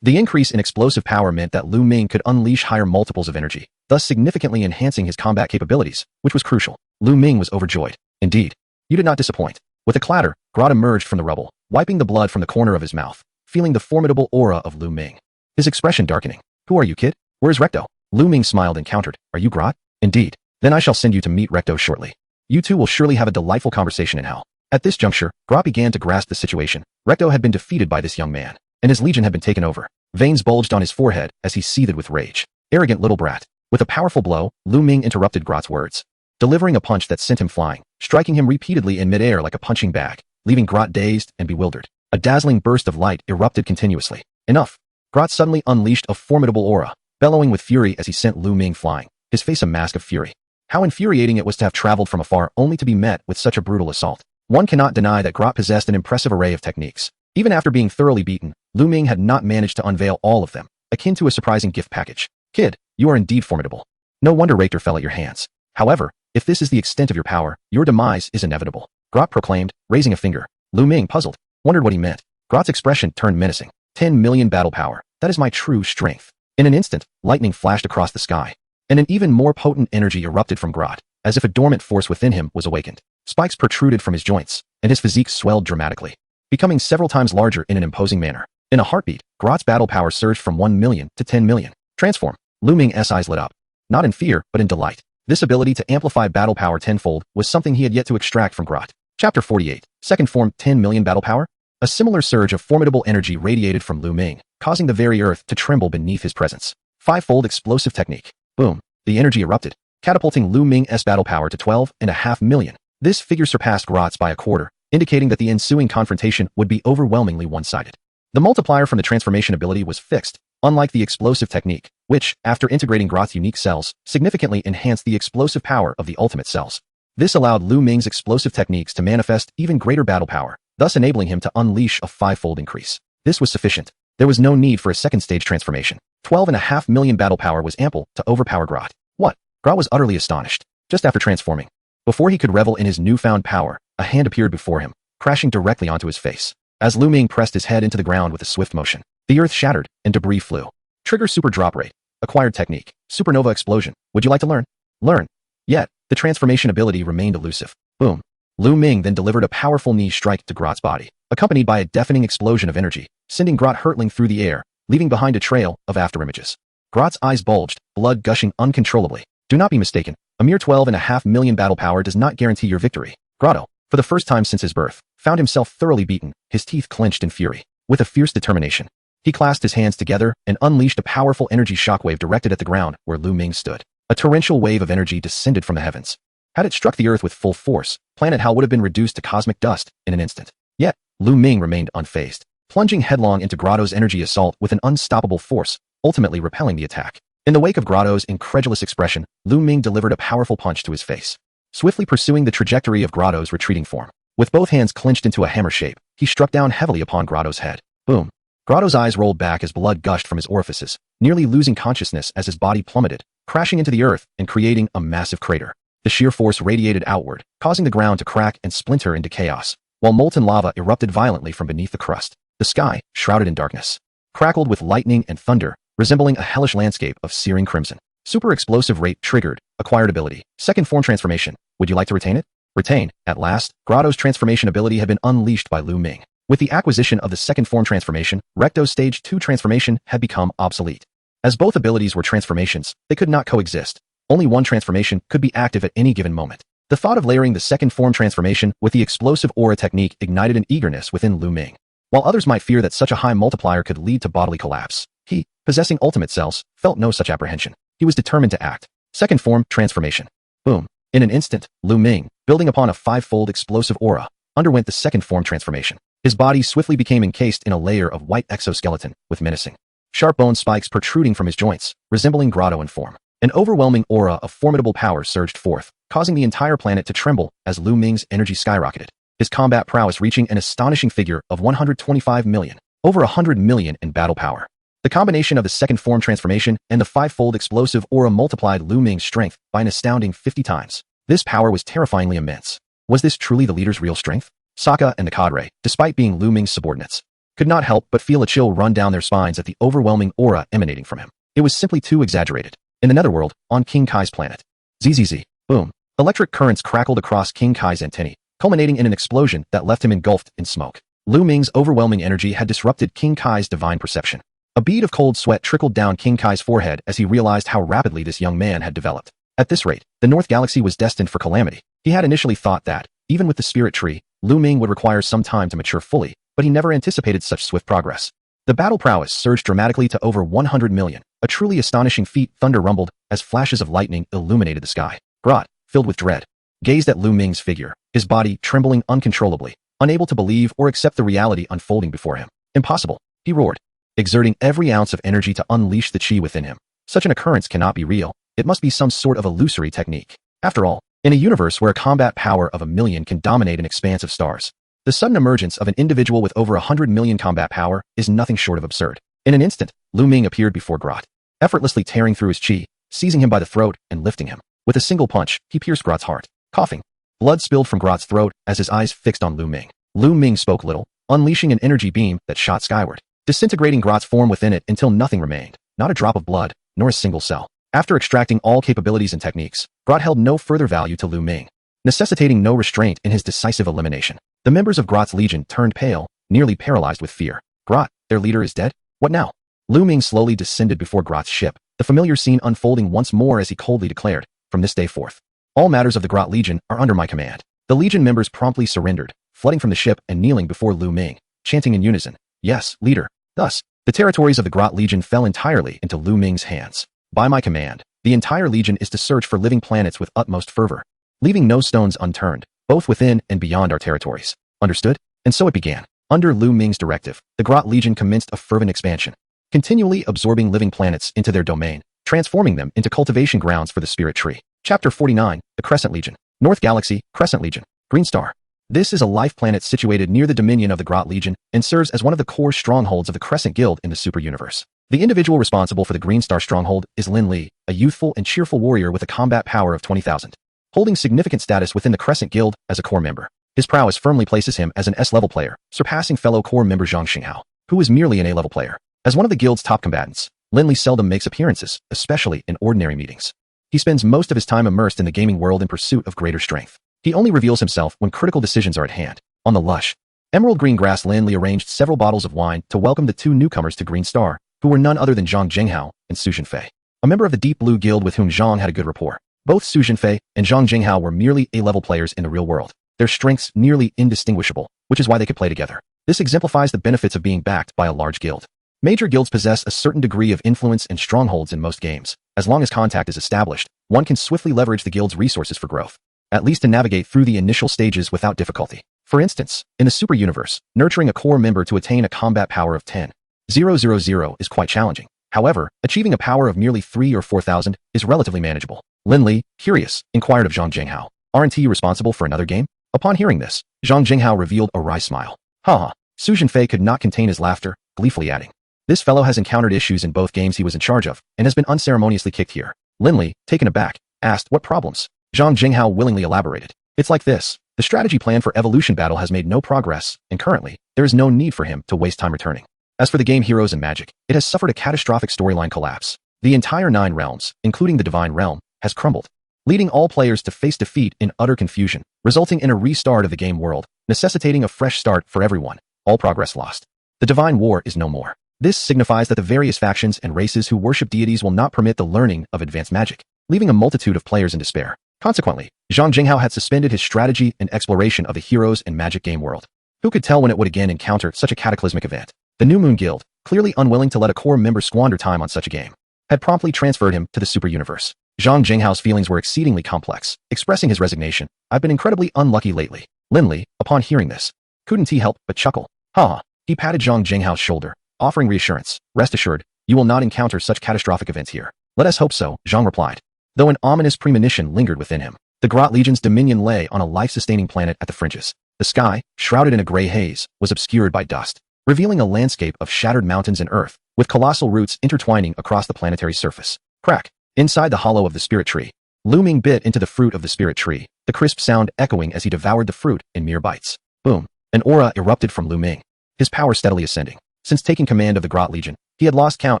The increase in explosive power meant that Luming could unleash higher multiples of energy, thus significantly enhancing his combat capabilities, which was crucial. Luming was overjoyed. Indeed, you did not disappoint. With a clatter, Grot emerged from the rubble, wiping the blood from the corner of his mouth, feeling the formidable aura of Luming. His expression darkening. Who are you, kid? Where is Recto? Luming smiled and countered. Are you Grot? Indeed. Then I shall send you to meet Recto shortly. You two will surely have a delightful conversation in hell. At this juncture, Grot began to grasp the situation. Recto had been defeated by this young man, and his legion had been taken over. Veins bulged on his forehead as he seethed with rage. Arrogant little brat. With a powerful blow, Luming interrupted Grot's words, delivering a punch that sent him flying, striking him repeatedly in midair like a punching bag, leaving Grot dazed and bewildered. A dazzling burst of light erupted continuously. Enough. Grot suddenly unleashed a formidable aura, bellowing with fury as he sent Luming flying, his face a mask of fury. How infuriating it was to have traveled from afar only to be met with such a brutal assault. One cannot deny that Grot possessed an impressive array of techniques. Even after being thoroughly beaten, Luming had not managed to unveil all of them, akin to a surprising gift package. Kid, you are indeed formidable. No wonder Raker fell at your hands. However, if this is the extent of your power, your demise is inevitable, Grot proclaimed, raising a finger. Luming, puzzled, wondered what he meant. Grot's expression turned menacing. 10 million battle power. That is my true strength. In an instant, lightning flashed across the sky, and an even more potent energy erupted from Grot, as if a dormant force within him was awakened. Spikes protruded from his joints, and his physique swelled dramatically, becoming several times larger in an imposing manner. In a heartbeat, Grot's battle power surged from 1 million to 10 million. Transform. Luming's eyes lit up. Not in fear, but in delight. This ability to amplify battle power tenfold was something he had yet to extract from Grot. Chapter 48. Second form, 10 million battle power? A similar surge of formidable energy radiated from Luming, causing the very earth to tremble beneath his presence. Five-fold explosive technique. Boom. The energy erupted, catapulting Luming's battle power to 12.5 million. This figure surpassed Grot's by a quarter, indicating that the ensuing confrontation would be overwhelmingly one-sided. The multiplier from the transformation ability was fixed, unlike the explosive technique, which, after integrating Grot's unique cells, significantly enhanced the explosive power of the ultimate cells. This allowed Luming's explosive techniques to manifest even greater battle power, thus enabling him to unleash a five-fold increase. This was sufficient. There was no need for a second stage transformation. 12.5 million battle power was ample to overpower Grot. What? Grot was utterly astonished. Just after transforming, before he could revel in his newfound power, a hand appeared before him, crashing directly onto his face. As Luming pressed his head into the ground with a swift motion, the earth shattered and debris flew. Trigger super drop rate. Acquired technique. Supernova explosion. Would you like to learn? Learn. Yet, the transformation ability remained elusive. Boom. Luming then delivered a powerful knee strike to Grot's body, accompanied by a deafening explosion of energy, sending Grot hurtling through the air, leaving behind a trail of afterimages. Grot's eyes bulged, blood gushing uncontrollably. Do not be mistaken. A mere 12.5 million battle power does not guarantee your victory. Grotto, for the first time since his birth, found himself thoroughly beaten, his teeth clenched in fury. With a fierce determination, he clasped his hands together and unleashed a powerful energy shockwave directed at the ground where Luming stood. A torrential wave of energy descended from the heavens. Had it struck the earth with full force, planet Hell would have been reduced to cosmic dust in an instant. Yet, Luming remained unfazed, plunging headlong into Grotto's energy assault with an unstoppable force, ultimately repelling the attack. In the wake of Grotto's incredulous expression, Luming delivered a powerful punch to his face, swiftly pursuing the trajectory of Grotto's retreating form. With both hands clenched into a hammer shape, he struck down heavily upon Grotto's head. Boom. Grotto's eyes rolled back as blood gushed from his orifices, nearly losing consciousness as his body plummeted, crashing into the earth and creating a massive crater. The sheer force radiated outward, causing the ground to crack and splinter into chaos, while molten lava erupted violently from beneath the crust. The sky, shrouded in darkness, crackled with lightning and thunder, resembling a hellish landscape of searing crimson. Super explosive rate triggered. Acquired ability. Second form transformation. Would you like to retain it? Retain. At last, Grotto's transformation ability had been unleashed by Luming. With the acquisition of the second form transformation, Recto's Stage 2 transformation had become obsolete. As both abilities were transformations, they could not coexist. Only one transformation could be active at any given moment. The thought of layering the second form transformation with the explosive aura technique ignited an eagerness within Luming. While others might fear that such a high multiplier could lead to bodily collapse, he, possessing ultimate cells, felt no such apprehension. He was determined to act. Second form transformation. Boom. In an instant, Luming, building upon a five-fold explosive aura, underwent the second form transformation. His body swiftly became encased in a layer of white exoskeleton, with menacing, sharp bone spikes protruding from his joints, resembling grotto in form. An overwhelming aura of formidable power surged forth, causing the entire planet to tremble as Luming's energy skyrocketed. His combat prowess reaching an astonishing figure of 125 million, over 100 million in battle power. The combination of the second form transformation and the five-fold explosive aura multiplied Luming's strength by an astounding 50 times. This power was terrifyingly immense. Was this truly the leader's real strength? Sokka and the cadre, despite being Luming's subordinates, could not help but feel a chill run down their spines at the overwhelming aura emanating from him. It was simply too exaggerated. In the netherworld, on King Kai's planet. ZZZ. Boom. Electric currents crackled across King Kai's antennae, culminating in an explosion that left him engulfed in smoke. Luming's overwhelming energy had disrupted King Kai's divine perception. A bead of cold sweat trickled down King Kai's forehead as he realized how rapidly this young man had developed. At this rate, the North Galaxy was destined for calamity. He had initially thought that, even with the spirit tree, Luming would require some time to mature fully, but he never anticipated such swift progress. The battle prowess surged dramatically to over 100 million. A truly astonishing feat. Thunder rumbled as flashes of lightning illuminated the sky. Grot, filled with dread, gazed at Luming's figure, his body trembling uncontrollably, unable to believe or accept the reality unfolding before him. Impossible, he roared, exerting every ounce of energy to unleash the chi within him. Such an occurrence cannot be real. It must be some sort of illusory technique. After all, in a universe where a combat power of 1 million can dominate an expanse of stars, the sudden emergence of an individual with over 100 million combat power is nothing short of absurd. In an instant, Luming appeared before Grot, effortlessly tearing through his chi, seizing him by the throat and lifting him. With a single punch, he pierced Grot's heart. Coughing, blood spilled from Grot's throat as his eyes fixed on Luming. Luming spoke little, unleashing an energy beam that shot skyward, disintegrating Grot's form within it until nothing remained, not a drop of blood, nor a single cell. After extracting all capabilities and techniques, Grot held no further value to Luming, necessitating no restraint in his decisive elimination. The members of Grot's legion turned pale, nearly paralyzed with fear. Grot, their leader is dead? What now? Luming slowly descended before Grot's ship, the familiar scene unfolding once more as he coldly declared, "From this day forth, all matters of the Grot Legion are under my command." The legion members promptly surrendered, flooding from the ship and kneeling before Luming, chanting in unison, "Yes, leader." Thus, the territories of the Grot Legion fell entirely into Luming's hands. By my command, the entire legion is to search for living planets with utmost fervor, leaving no stones unturned, both within and beyond our territories. Understood? And so it began. Under Luming's directive, the Grot Legion commenced a fervent expansion, continually absorbing living planets into their domain, transforming them into cultivation grounds for the spirit tree. Chapter 49, The Crescent Legion. North Galaxy, Crescent Legion. Green Star. This is a life planet situated near the dominion of the Grot Legion and serves as one of the core strongholds of the Crescent Guild in the Super Universe. The individual responsible for the Green Star stronghold is Lin Li, a youthful and cheerful warrior with a combat power of 20,000, holding significant status within the Crescent Guild as a core member. His prowess firmly places him as an S-level player, surpassing fellow core member Zhang Xinghao, who is merely an A-level player. As one of the guild's top combatants, Lin Li seldom makes appearances, especially in ordinary meetings. He spends most of his time immersed in the gaming world in pursuit of greater strength. He only reveals himself when critical decisions are at hand. On the lush, emerald green grass, Lin Li arranged several bottles of wine to welcome the two newcomers to Green Star, who were none other than Zhang Jinghao and Su Jinfei, a member of the Deep Blue Guild with whom Zhang had a good rapport. Both Su Jinfei and Zhang Jinghao were merely A-level players in the real world, their strengths nearly indistinguishable, which is why they could play together. This exemplifies the benefits of being backed by a large guild. Major guilds possess a certain degree of influence and strongholds in most games. As long as contact is established, one can swiftly leverage the guild's resources for growth, at least to navigate through the initial stages without difficulty. For instance, in the Super Universe, nurturing a core member to attain a combat power of 10,000 is quite challenging. However, achieving a power of merely 3 or 4,000 is relatively manageable. Lin Li, curious, inquired of Zhang Jinghao, "Aren't you responsible for another game?" Upon hearing this, Zhang Jinghao revealed a wry smile. Haha. Su Jinfei could not contain his laughter, gleefully adding, "This fellow has encountered issues in both games he was in charge of, and has been unceremoniously kicked here." Lin Li, taken aback, asked what problems. Zhang Jinghao willingly elaborated. "It's like this. The strategy plan for Evolution Battle has made no progress, and currently, there is no need for him to waste time returning. As for the game Heroes and Magic, it has suffered a catastrophic storyline collapse. The entire 9 realms, including the Divine Realm, has crumbled, leading all players to face defeat in utter confusion, resulting in a restart of the game world, necessitating a fresh start for everyone. all progress lost. The divine war is no more. This signifies that the various factions and races who worship deities will not permit the learning of advanced magic, leaving a multitude of players in despair. Consequently, Zhang Jinghao had suspended his strategy and exploration of the heroes and magic game world. Who could tell when it would again encounter such a cataclysmic event? The New Moon Guild, clearly unwilling to let a core member squander time on such a game, had promptly transferred him to the super universe. Zhang Jinghao's feelings were exceedingly complex, expressing his resignation. I've been incredibly unlucky lately. Lin Li, upon hearing this, couldn't he help but chuckle. Haha. He patted Zhang Jinghao's shoulder, offering reassurance. Rest assured, you will not encounter such catastrophic events here. Let us hope so, Zhang replied. Though an ominous premonition lingered within him. The Grot Legion's dominion lay on a life-sustaining planet at the fringes. The sky, shrouded in a gray haze, was obscured by dust, revealing a landscape of shattered mountains and earth, with colossal roots intertwining across the planetary surface. Crack. Inside the hollow of the spirit tree, Luming bit into the fruit of the spirit tree, the crisp sound echoing as he devoured the fruit in mere bites. Boom. An aura erupted from Luming, his power steadily ascending. Since taking command of the Grot Legion, he had lost count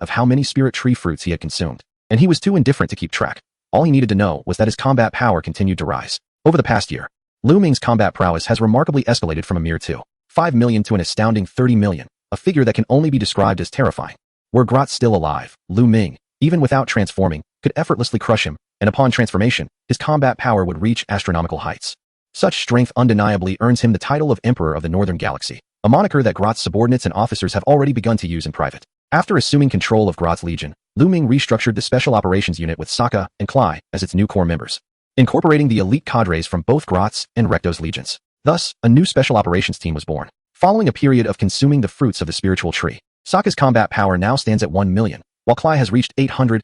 of how many spirit tree fruits he had consumed, and he was too indifferent to keep track. All he needed to know was that his combat power continued to rise. Over the past year, Luming's combat prowess has remarkably escalated from a mere 2.5 million to an astounding 30 million, a figure that can only be described as terrifying. Were Grot still alive, Luming, even without transforming, could effortlessly crush him, and upon transformation, his combat power would reach astronomical heights. Such strength undeniably earns him the title of Emperor of the Northern Galaxy, a moniker that Grot's subordinates and officers have already begun to use in private. After assuming control of Grot's Legion, Luming restructured the Special Operations Unit with Sokka and Klai as its new core members, incorporating the elite cadres from both Grot's and Recto's legions. Thus, a new Special Operations team was born. Following a period of consuming the fruits of the spiritual tree, Sokka's combat power now stands at 1 million, while Klai has reached 800,000.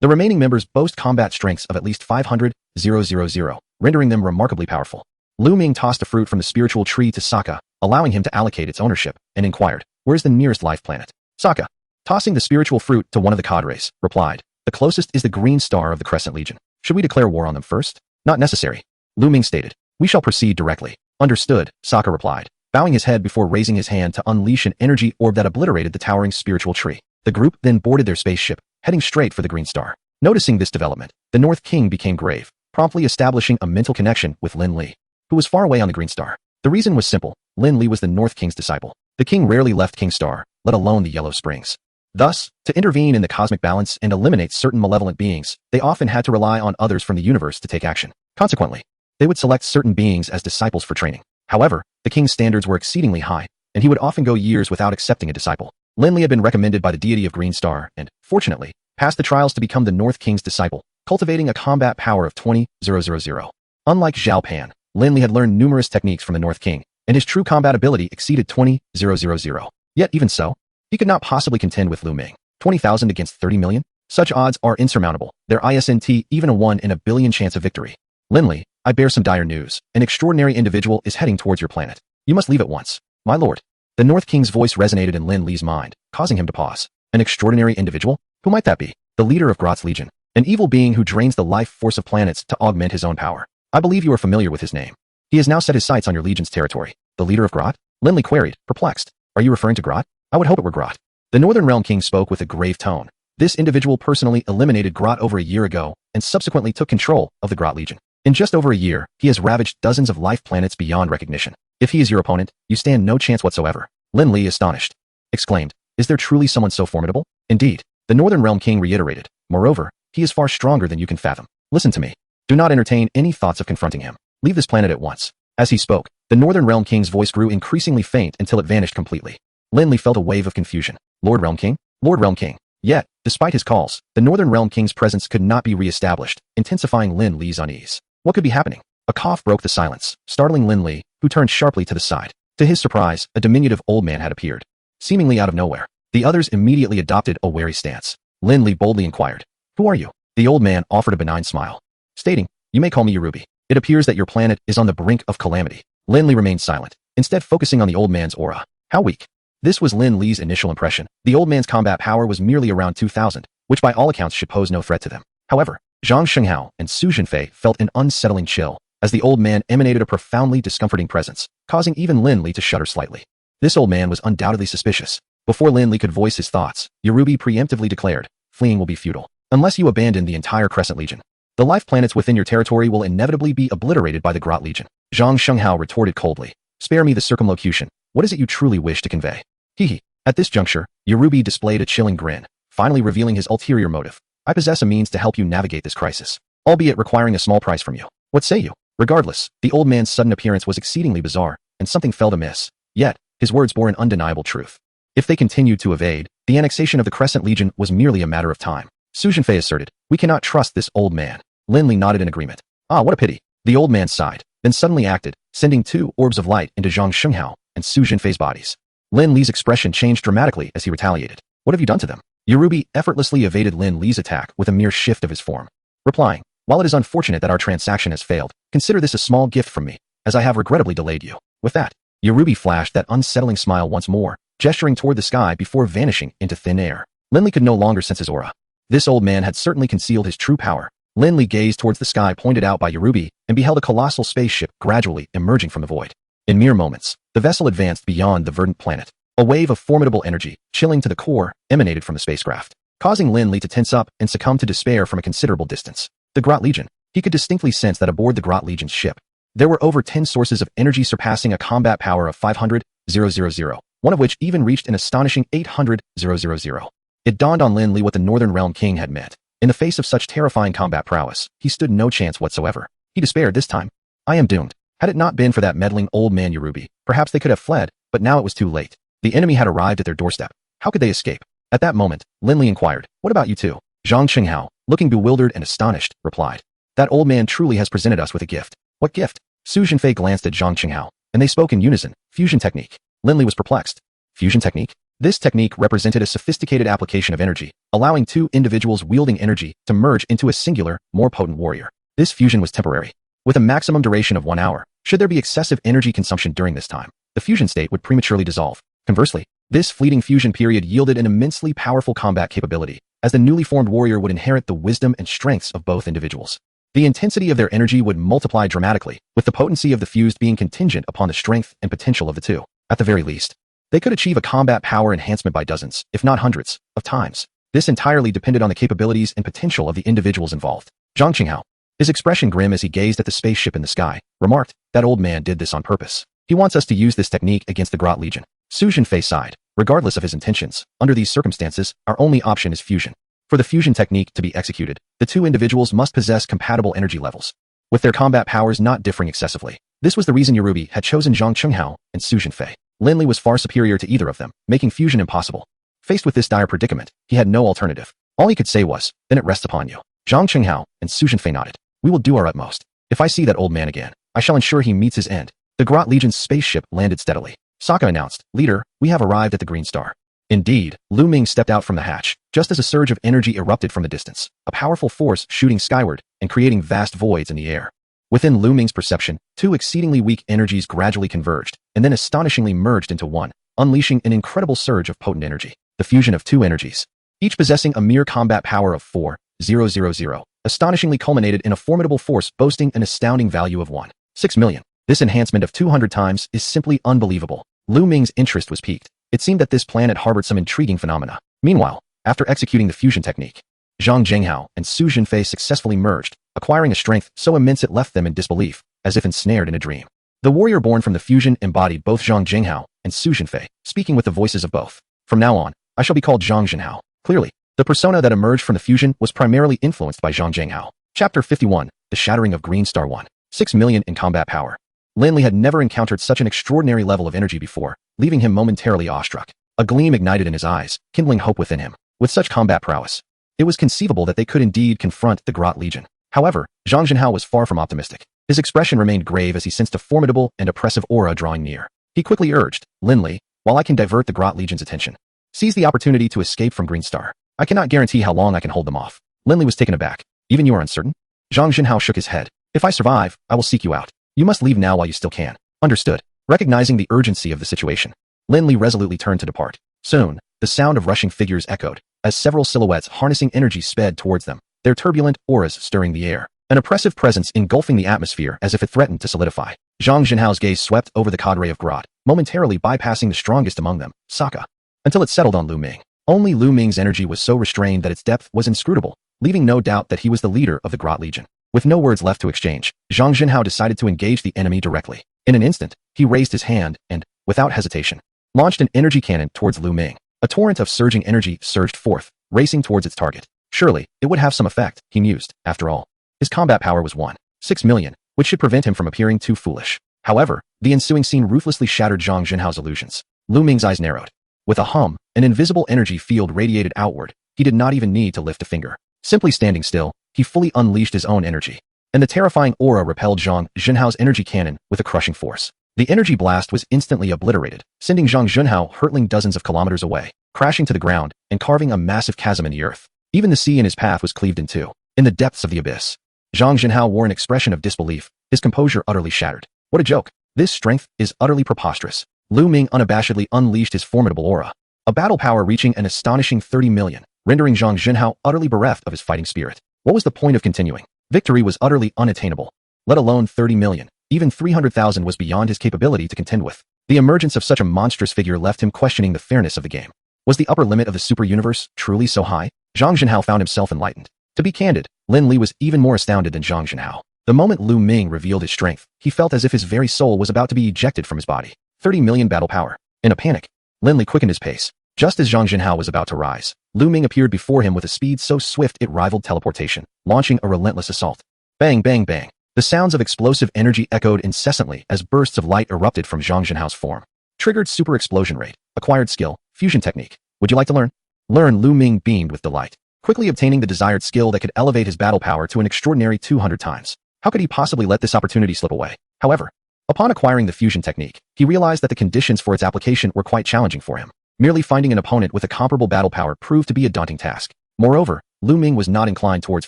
The remaining members boast combat strengths of at least 500,000, rendering them remarkably powerful. Luming tossed a fruit from the spiritual tree to Sokka, allowing him to allocate its ownership, and inquired, "Where's the nearest life planet?" Sokka, tossing the spiritual fruit to one of the cadres, replied, "The closest is the green star of the Crescent Legion. Should we declare war on them first?" "Not necessary," Luming stated. "We shall proceed directly." "Understood," Sokka replied, bowing his head before raising his hand to unleash an energy orb that obliterated the towering spiritual tree. The group then boarded their spaceship, heading straight for the green star. Noticing this development, the North King became grave, promptly establishing a mental connection with Lin Li, who was far away on the green star. The reason was simple. Lin Li was the North King's disciple. The king rarely left King Star, let alone the Yellow Springs. Thus, to intervene in the cosmic balance and eliminate certain malevolent beings, they often had to rely on others from the universe to take action. Consequently, they would select certain beings as disciples for training. However, the king's standards were exceedingly high, and he would often go years without accepting a disciple. Lin Li had been recommended by the deity of Green Star and, fortunately, passed the trials to become the North King's disciple, cultivating a combat power of 20,000. Unlike Zhao Pan, Lin Li had learned numerous techniques from the North King, and his true combat ability exceeded 20,000. Yet even so, he could not possibly contend with Luming. 20,000 against 30 million? Such odds are insurmountable. Their ISNT even a 1 in a billion chance of victory. Lin Li, I bear some dire news. An extraordinary individual is heading towards your planet. You must leave at once. My lord. The North King's voice resonated in Lin Li's mind, causing him to pause. An extraordinary individual? Who might that be? The leader of Grot's Legion. An evil being who drains the life force of planets to augment his own power. I believe you are familiar with his name. He has now set his sights on your legion's territory. The leader of Grot? Lin Li queried, perplexed. Are you referring to Grot? I would hope it were Grot. The Northern Realm King spoke with a grave tone. This individual personally eliminated Grot over a year ago and subsequently took control of the Grot Legion. In just over a year, he has ravaged dozens of life planets beyond recognition. If he is your opponent, you stand no chance whatsoever. Lin Li, astonished, exclaimed, is there truly someone so formidable? Indeed, the Northern Realm King reiterated. Moreover, he is far stronger than you can fathom. Listen to me. Do not entertain any thoughts of confronting him. Leave this planet at once. As he spoke, the Northern Realm King's voice grew increasingly faint until it vanished completely. Lin Li felt a wave of confusion. Lord Realm King? Lord Realm King. Yet, despite his calls, the Northern Realm King's presence could not be re-established, intensifying Lin Li's unease. What could be happening? A cough broke the silence, startling Lin Li, who turned sharply to the side. To his surprise, a diminutive old man had appeared, seemingly out of nowhere. The others immediately adopted a wary stance. Lin Li boldly inquired, "Who are you?" The old man offered a benign smile, stating, "You may call me Yorubi. It appears that your planet is on the brink of calamity." Lin Li remained silent, instead focusing on the old man's aura. How weak. This was Lin Li's initial impression. The old man's combat power was merely around 2,000, which by all accounts should pose no threat to them. However, Zhang Shenghao and Su Zhenfei felt an unsettling chill, as the old man emanated a profoundly discomforting presence, causing even Lin Li to shudder slightly. This old man was undoubtedly suspicious. Before Lin Li could voice his thoughts, Yorubi preemptively declared, "Fleeing will be futile. Unless you abandon the entire Crescent Legion, the life planets within your territory will inevitably be obliterated by the Grot Legion." Zhang Shenghao retorted coldly, "Spare me the circumlocution. What is it you truly wish to convey? Hee. At this juncture, Yorubi displayed a chilling grin, finally revealing his ulterior motive. I possess a means to help you navigate this crisis, albeit requiring a small price from you. What say you? Regardless, the old man's sudden appearance was exceedingly bizarre, and something felt amiss. Yet, his words bore an undeniable truth. If they continued to evade, the annexation of the Crescent Legion was merely a matter of time. Su Jinfei asserted, we cannot trust this old man. Lin Li nodded in agreement. Ah, what a pity. The old man sighed, then suddenly acted, sending 2 orbs of light into Zhang Xinghao and Su Jinfei's bodies. Lin Li's expression changed dramatically as he retaliated. What have you done to them? Yorubi effortlessly evaded Lin Li's attack with a mere shift of his form, replying, while it is unfortunate that our transaction has failed, consider this a small gift from me, as I have regrettably delayed you. With that, Yorubi flashed that unsettling smile once more, gesturing toward the sky before vanishing into thin air. Lin Li could no longer sense his aura. This old man had certainly concealed his true power. Lin Li gazed towards the sky pointed out by Yorubi and beheld a colossal spaceship gradually emerging from the void. In mere moments, the vessel advanced beyond the verdant planet. A wave of formidable energy, chilling to the core, emanated from the spacecraft, causing Lin Li to tense up and succumb to despair from a considerable distance. The Grot Legion. He could distinctly sense that aboard the Grot Legion's ship, there were over 10 sources of energy surpassing a combat power of 500,000, one of which even reached an astonishing 800,000. It dawned on Lin Li what the Northern Realm King had meant. In the face of such terrifying combat prowess, he stood no chance whatsoever. He despaired this time. I am doomed. Had it not been for that meddling old man Yorubi, perhaps they could have fled, but now it was too late. The enemy had arrived at their doorstep. How could they escape? At that moment, Lin Li inquired, what about you two? Zhang Qinghao, looking bewildered and astonished, replied, that old man truly has presented us with a gift. What gift? Su Jinfei glanced at Zhang Qinghao, and they spoke in unison, fusion technique. Lin Li was perplexed. Fusion technique? This technique represented a sophisticated application of energy, allowing 2 individuals wielding energy to merge into a singular, more potent warrior. This fusion was temporary, with a maximum duration of 1 hour. Should there be excessive energy consumption during this time, the fusion state would prematurely dissolve. Conversely, this fleeting fusion period yielded an immensely powerful combat capability, as the newly formed warrior would inherit the wisdom and strengths of both individuals. The intensity of their energy would multiply dramatically, with the potency of the fused being contingent upon the strength and potential of the two. At the very least, they could achieve a combat power enhancement by dozens, if not hundreds, of times. This entirely depended on the capabilities and potential of the individuals involved. Zhang Qinghao, his expression grim as he gazed at the spaceship in the sky, remarked, that old man did this on purpose. He wants us to use this technique against the Grot Legion. Su Jinfei sighed. Regardless of his intentions, under these circumstances, our only option is fusion. For the fusion technique to be executed, the 2 individuals must possess compatible energy levels, with their combat powers not differing excessively. This was the reason Yorubi had chosen Zhang Qinghao and Su Jinfei. Lin Li was far superior to either of them, making fusion impossible. Faced with this dire predicament, he had no alternative. All he could say was, then it rests upon you. Zhang Qinghao and Su Jinfei nodded. We will do our utmost. If I see that old man again, I shall ensure he meets his end. The Grot Legion's spaceship landed steadily. Sokka announced, Leader, we have arrived at the Green Star. Indeed, Luming stepped out from the hatch, just as a surge of energy erupted from the distance, a powerful force shooting skyward and creating vast voids in the air. Within Luming's perception, 2 exceedingly weak energies gradually converged, and then astonishingly merged into one, unleashing an incredible surge of potent energy. The fusion of 2 energies, each possessing a mere combat power of 4,000, astonishingly culminated in a formidable force boasting an astounding value of 1.6 million. This enhancement of 200 times is simply unbelievable. Luming's interest was piqued. It seemed that this planet harbored some intriguing phenomena. Meanwhile, after executing the fusion technique, Zhang Jinghao and Su Jinfei successfully merged, acquiring a strength so immense it left them in disbelief, as if ensnared in a dream. The warrior born from the fusion embodied both Zhang Jinghao and Su Jinfei, speaking with the voices of both. From now on, I shall be called Zhang Jinghao. Clearly, the persona that emerged from the fusion was primarily influenced by Zhang Jinghao. Chapter 51, The Shattering of Green Star 1.6 million in combat power. Lin Li had never encountered such an extraordinary level of energy before, leaving him momentarily awestruck. A gleam ignited in his eyes, kindling hope within him. With such combat prowess, it was conceivable that they could indeed confront the Grot Legion. However, Zhang Jinhao was far from optimistic. His expression remained grave as he sensed a formidable and oppressive aura drawing near. He quickly urged, Lin Li, while I can divert the Grot Legion's attention, seize the opportunity to escape from Green Star. I cannot guarantee how long I can hold them off. Lin Li was taken aback. Even you are uncertain? Zhang Jinhao shook his head. If I survive, I will seek you out. You must leave now while you still can. Understood. Recognizing the urgency of the situation, Lin Li resolutely turned to depart. Soon, the sound of rushing figures echoed, as several silhouettes harnessing energy sped towards them, their turbulent auras stirring the air, an oppressive presence engulfing the atmosphere as if it threatened to solidify. Zhang Jinhao's gaze swept over the cadre of Grot, momentarily bypassing the strongest among them, Sokka, until it settled on Luming. Only Luming's energy was so restrained that its depth was inscrutable, leaving no doubt that he was the leader of the Grot Legion. With no words left to exchange, Zhang Jinhao decided to engage the enemy directly. In an instant, he raised his hand and, without hesitation, launched an energy cannon towards Luming. A torrent of surging energy surged forth, racing towards its target. Surely, it would have some effect, he mused. After all, his combat power was 1.6 million, which should prevent him from appearing too foolish. However, the ensuing scene ruthlessly shattered Zhang Jinhao's illusions. Luming's eyes narrowed. With a hum, an invisible energy field radiated outward. He did not even need to lift a finger. Simply standing still, he fully unleashed his own energy. And the terrifying aura repelled Zhang Jinhao's energy cannon with a crushing force. The energy blast was instantly obliterated, sending Zhang Jinhao hurtling dozens of kilometers away, crashing to the ground and carving a massive chasm in the earth. Even the sea in his path was cleaved in two. In the depths of the abyss, Zhang Jinhao wore an expression of disbelief, his composure utterly shattered. What a joke. This strength is utterly preposterous. Luming unabashedly unleashed his formidable aura, a battle power reaching an astonishing 30 million, rendering Zhang Jinhao utterly bereft of his fighting spirit. What was the point of continuing? Victory was utterly unattainable. Let alone 30 million. Even 300,000 was beyond his capability to contend with. The emergence of such a monstrous figure left him questioning the fairness of the game. Was the upper limit of the super universe truly so high? Zhang Jinhao found himself enlightened. To be candid, Lin Li was even more astounded than Zhang Jinhao. The moment Lu Ming revealed his strength, he felt as if his very soul was about to be ejected from his body. 30 million battle power. In a panic, Lin Li quickened his pace. Just as Zhang Jinhao was about to rise, Lu Ming appeared before him with a speed so swift it rivaled teleportation, launching a relentless assault. Bang, bang, bang. The sounds of explosive energy echoed incessantly as bursts of light erupted from Zhang Jinhao's form. Triggered super explosion rate. Acquired skill. Fusion technique. Would you like to learn? Learn. Lu Ming beamed with delight, quickly obtaining the desired skill that could elevate his battle power to an extraordinary 200 times. How could he possibly let this opportunity slip away? However, upon acquiring the fusion technique, he realized that the conditions for its application were quite challenging for him. Merely finding an opponent with a comparable battle power proved to be a daunting task. Moreover, Lu Ming was not inclined towards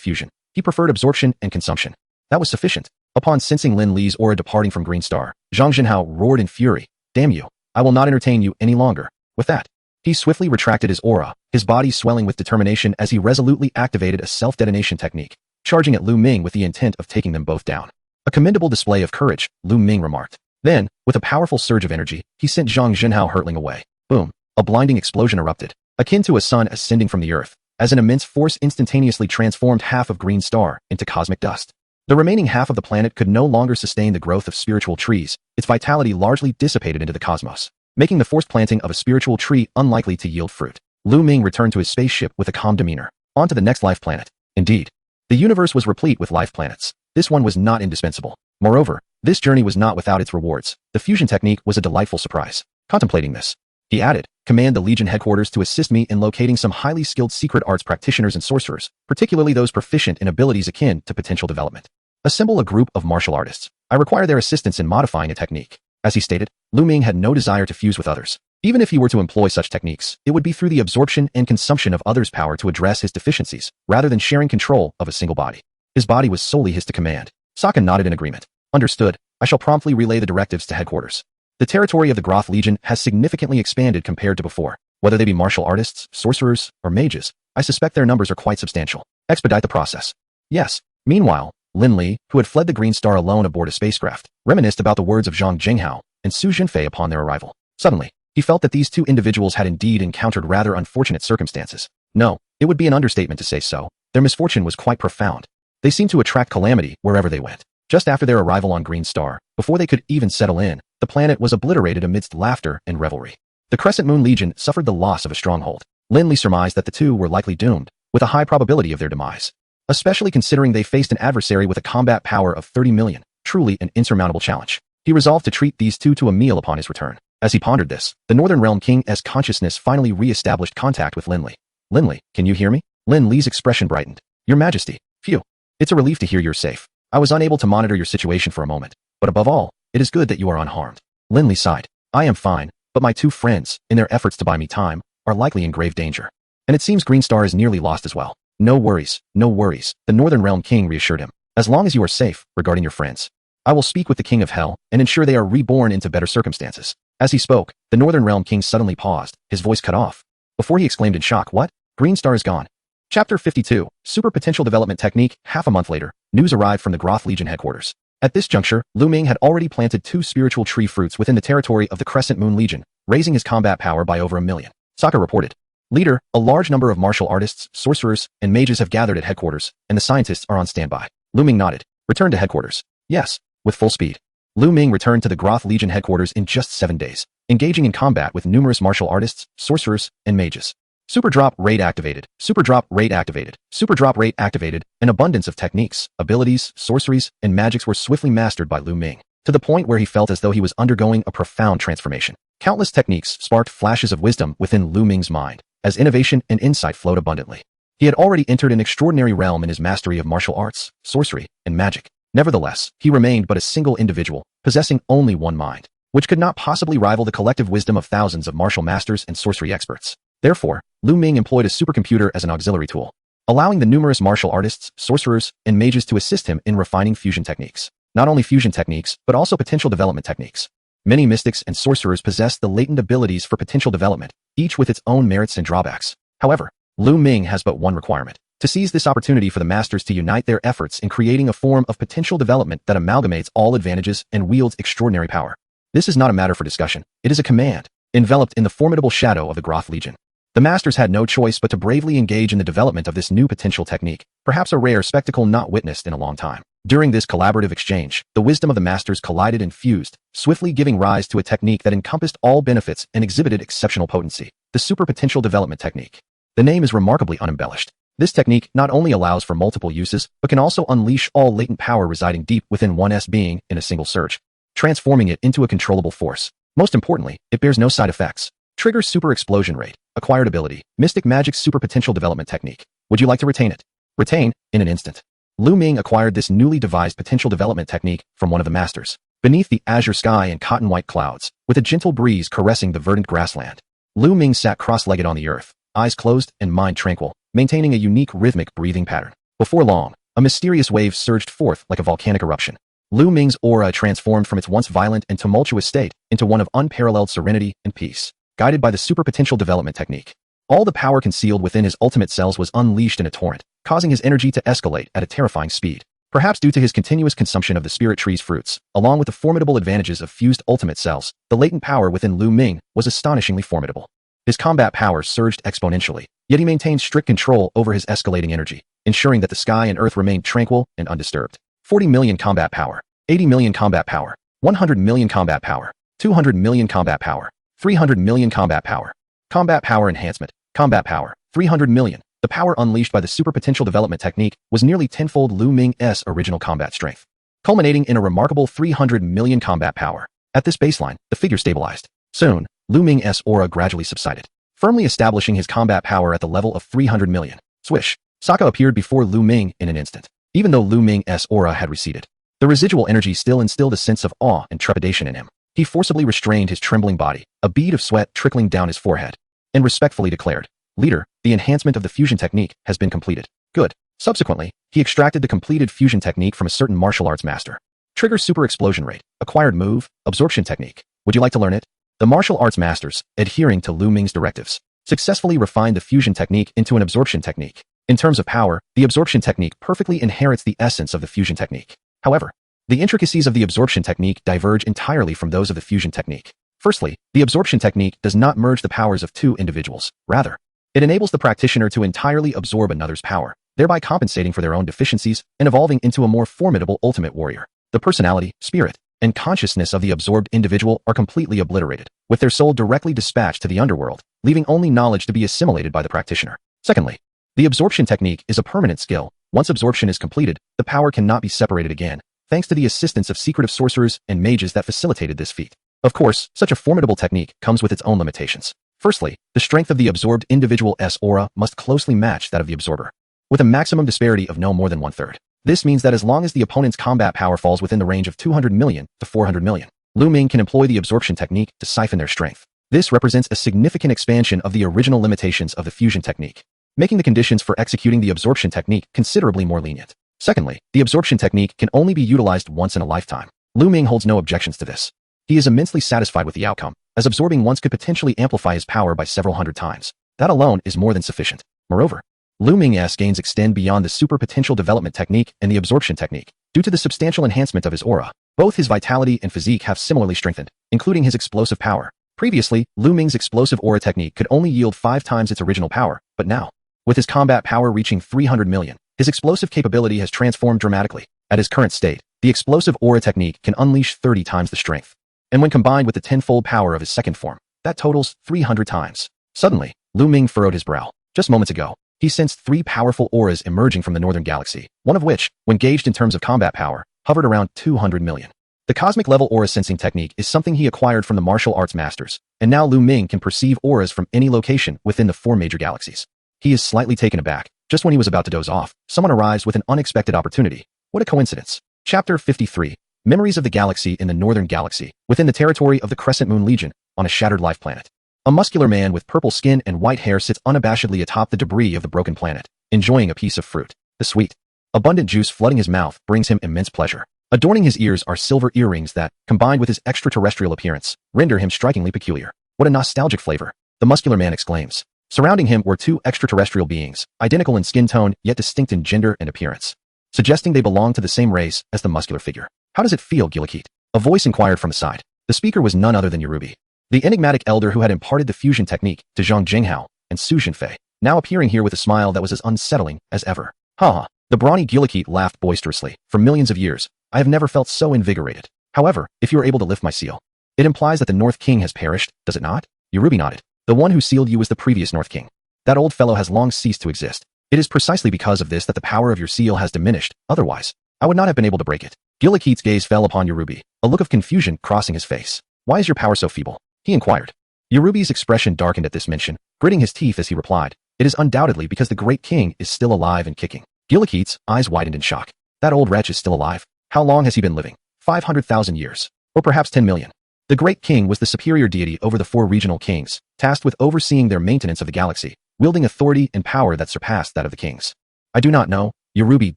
fusion. He preferred absorption and consumption. That was sufficient. Upon sensing Lin Li's aura departing from Green Star, Zhang Jinhao roared in fury. Damn you. I will not entertain you any longer. With that, he swiftly retracted his aura, his body swelling with determination as he resolutely activated a self-detonation technique, charging at Lu Ming with the intent of taking them both down. A commendable display of courage, Lu Ming remarked. Then, with a powerful surge of energy, he sent Zhang Jinhao hurtling away. Boom. A blinding explosion erupted, akin to a sun ascending from the earth, as an immense force instantaneously transformed half of Green Star into cosmic dust. The remaining half of the planet could no longer sustain the growth of spiritual trees, its vitality largely dissipated into the cosmos, making the forced planting of a spiritual tree unlikely to yield fruit. Lu Ming returned to his spaceship with a calm demeanor. On to the next life planet. Indeed, the universe was replete with life planets. This one was not indispensable. Moreover, this journey was not without its rewards. The fusion technique was a delightful surprise. Contemplating this, he added, command the Legion headquarters to assist me in locating some highly skilled secret arts practitioners and sorcerers, particularly those proficient in abilities akin to potential development. Assemble a group of martial artists. I require their assistance in modifying a technique. As he stated, Lu Ming had no desire to fuse with others. Even if he were to employ such techniques, it would be through the absorption and consumption of others' power to address his deficiencies, rather than sharing control of a single body. His body was solely his to command. Sokka nodded in agreement. Understood. I shall promptly relay the directives to headquarters. The territory of the Groth Legion has significantly expanded compared to before. Whether they be martial artists, sorcerers, or mages, I suspect their numbers are quite substantial. Expedite the process. Yes. Meanwhile, Lin Li, who had fled the Green Star alone aboard a spacecraft, reminisced about the words of Zhang Jinhao and Su Jinfei upon their arrival. Suddenly, he felt that these two individuals had indeed encountered rather unfortunate circumstances. No, it would be an understatement to say so. Their misfortune was quite profound. They seemed to attract calamity wherever they went. Just after their arrival on Green Star, before they could even settle in, the planet was obliterated amidst laughter and revelry. The Crescent Moon Legion suffered the loss of a stronghold. Lin Li surmised that the two were likely doomed, with a high probability of their demise. Especially considering they faced an adversary with a combat power of 30 million, truly an insurmountable challenge. He resolved to treat these two to a meal upon his return. As he pondered this, the Northern Realm King's consciousness finally re-established contact with Lin Li. Lin Li, can you hear me? Lin Li's expression brightened. Your Majesty. Phew. It's a relief to hear you're safe. I was unable to monitor your situation for a moment, but above all, it is good that you are unharmed. Lin Li sighed. I am fine, but my two friends, in their efforts to buy me time, are likely in grave danger. And it seems Green Star is nearly lost as well. No worries, no worries, the Northern Realm King reassured him. As long as you are safe, regarding your friends, I will speak with the King of Hell and ensure they are reborn into better circumstances. As he spoke, the Northern Realm King suddenly paused, his voice cut off. Before he exclaimed in shock, what? Green Star is gone. Chapter 52, Super Potential Development Technique. Half a month later, news arrived from the Groth Legion headquarters. At this juncture, Luming had already planted 2 spiritual tree fruits within the territory of the Crescent Moon Legion, raising his combat power by over 1 million. Sokka reported. Leader, a large number of martial artists, sorcerers, and mages have gathered at headquarters, and the scientists are on standby. Luming nodded. Return to headquarters. Yes, with full speed. Luming returned to the Groth Legion headquarters in just 7 days, engaging in combat with numerous martial artists, sorcerers, and mages. Super drop rate activated, super drop rate activated, super drop rate activated. An abundance of techniques, abilities, sorceries, and magics were swiftly mastered by Luming, to the point where he felt as though he was undergoing a profound transformation. Countless techniques sparked flashes of wisdom within Luming's mind, as innovation and insight flowed abundantly. He had already entered an extraordinary realm in his mastery of martial arts, sorcery, and magic. Nevertheless, he remained but a single individual, possessing only one mind, which could not possibly rival the collective wisdom of thousands of martial masters and sorcery experts. Therefore, Luming employed a supercomputer as an auxiliary tool, allowing the numerous martial artists, sorcerers, and mages to assist him in refining fusion techniques. Not only fusion techniques, but also potential development techniques. Many mystics and sorcerers possess the latent abilities for potential development, each with its own merits and drawbacks. However, Luming has but one requirement: to seize this opportunity for the masters to unite their efforts in creating a form of potential development that amalgamates all advantages and wields extraordinary power. This is not a matter for discussion. It is a command, enveloped in the formidable shadow of the Groth Legion. The masters had no choice but to bravely engage in the development of this new potential technique, perhaps a rare spectacle not witnessed in a long time. During this collaborative exchange, the wisdom of the masters collided and fused, swiftly giving rise to a technique that encompassed all benefits and exhibited exceptional potency: the super potential development technique. The name is remarkably unembellished. This technique not only allows for multiple uses, but can also unleash all latent power residing deep within one's being in a single surge, transforming it into a controllable force. Most importantly, it bears no side effects. Trigger super explosion rate, acquired ability, Mystic Magic's super potential development technique. Would you like to retain it? Retain, in an instant. Luming acquired this newly devised potential development technique from one of the masters. Beneath the azure sky and cotton-white clouds, with a gentle breeze caressing the verdant grassland, Luming sat cross-legged on the earth, eyes closed and mind tranquil, maintaining a unique rhythmic breathing pattern. Before long, a mysterious wave surged forth like a volcanic eruption. Luming's aura transformed from its once violent and tumultuous state into one of unparalleled serenity and peace. Guided by the super potential development technique, all the power concealed within his ultimate cells was unleashed in a torrent, causing his energy to escalate at a terrifying speed. Perhaps due to his continuous consumption of the spirit tree's fruits, along with the formidable advantages of fused ultimate cells, the latent power within Luming was astonishingly formidable. His combat power surged exponentially, yet he maintained strict control over his escalating energy, ensuring that the sky and earth remained tranquil and undisturbed. 40 million combat power, 80 million combat power, 100 million combat power, 200 million combat power, 300 million combat power enhancement, combat power, 300 million. The power unleashed by the super potential development technique was nearly tenfold Luming's original combat strength, culminating in a remarkable 300 million combat power. At this baseline, the figure stabilized. Soon, Luming's aura gradually subsided, firmly establishing his combat power at the level of 300 million. Swish! Sokka appeared before Luming in an instant. Even though Luming's aura had receded, the residual energy still instilled a sense of awe and trepidation in him. He forcibly restrained his trembling body, a bead of sweat trickling down his forehead, and respectfully declared, "Leader, the enhancement of the fusion technique has been completed." Good. Subsequently, he extracted the completed fusion technique from a certain martial arts master. Trigger super explosion rate, acquired move, absorption technique. Would you like to learn it? The martial arts masters, adhering to Luming's directives, successfully refined the fusion technique into an absorption technique. In terms of power, the absorption technique perfectly inherits the essence of the fusion technique. However, the intricacies of the absorption technique diverge entirely from those of the fusion technique. Firstly, the absorption technique does not merge the powers of two individuals. Rather, it enables the practitioner to entirely absorb another's power, thereby compensating for their own deficiencies and evolving into a more formidable ultimate warrior. The personality, spirit, and consciousness of the absorbed individual are completely obliterated, with their soul directly dispatched to the underworld, leaving only knowledge to be assimilated by the practitioner. Secondly, the absorption technique is a permanent skill. Once absorption is completed, the power cannot be separated again, thanks to the assistance of secretive sorcerers and mages that facilitated this feat. Of course, such a formidable technique comes with its own limitations. Firstly, the strength of the absorbed individual's aura must closely match that of the absorber, with a maximum disparity of no more than 1/3. This means that as long as the opponent's combat power falls within the range of 200 million to 400 million, Luming can employ the absorption technique to siphon their strength. This represents a significant expansion of the original limitations of the fusion technique, making the conditions for executing the absorption technique considerably more lenient. Secondly, the absorption technique can only be utilized once in a lifetime. Luming holds no objections to this. He is immensely satisfied with the outcome, as absorbing once could potentially amplify his power by several hundred times. That alone is more than sufficient. Moreover, Luming's gains extend beyond the super potential development technique and the absorption technique. Due to the substantial enhancement of his aura, both his vitality and physique have similarly strengthened, including his explosive power. Previously, Luming's explosive aura technique could only yield 5 times its original power, but now, with his combat power reaching 300 million, his explosive capability has transformed dramatically. At his current state, The explosive aura technique can unleash 30 times the strength. And when combined with the tenfold power of his second form, that totals 300 times. Suddenly, Luming furrowed his brow. Just moments ago, he sensed 3 powerful auras emerging from the northern galaxy, one of which, when gauged in terms of combat power, hovered around 200 million. The cosmic-level aura sensing technique is something he acquired from the martial arts masters, and now Luming can perceive auras from any location within the 4 major galaxies. He is slightly taken aback. Just when he was about to doze off, someone arrives with an unexpected opportunity. What a coincidence. Chapter 53. Memories of the Galaxy in the Northern Galaxy, within the territory of the Crescent Moon Legion, on a shattered life planet. A muscular man with purple skin and white hair sits unabashedly atop the debris of the broken planet, enjoying a piece of fruit. The sweet, abundant juice flooding his mouth brings him immense pleasure. Adorning his ears are silver earrings that, combined with his extraterrestrial appearance, render him strikingly peculiar. What a nostalgic flavor, the muscular man exclaims. Surrounding him were 2 extraterrestrial beings, identical in skin tone yet distinct in gender and appearance, suggesting they belong to the same race as the muscular figure. How does it feel, Gillikit? A voice inquired from the side. The speaker was none other than Yorubi, the enigmatic elder who had imparted the fusion technique to Zhang Jinghao and Su Jinfei, now appearing here with a smile that was as unsettling as ever. Ha! The brawny Gillikit laughed boisterously. For millions of years, I have never felt so invigorated. However, if you are able to lift my seal, it implies that the North King has perished, does it not? Yorubi nodded. The one who sealed you was the previous North King. That old fellow has long ceased to exist. It is precisely because of this that the power of your seal has diminished. Otherwise, I would not have been able to break it. Gillikit's gaze fell upon Yorubi, a look of confusion crossing his face. Why is your power so feeble? He inquired. Yorubi's expression darkened at this mention, gritting his teeth as he replied. It is undoubtedly because the great king is still alive and kicking. Gillikit's eyes widened in shock. That old wretch is still alive. How long has he been living? 500,000 years. Or perhaps 10 million. The great king was the superior deity over the 4 regional kings, tasked with overseeing their maintenance of the galaxy, wielding authority and power that surpassed that of the kings. I do not know, Yorubi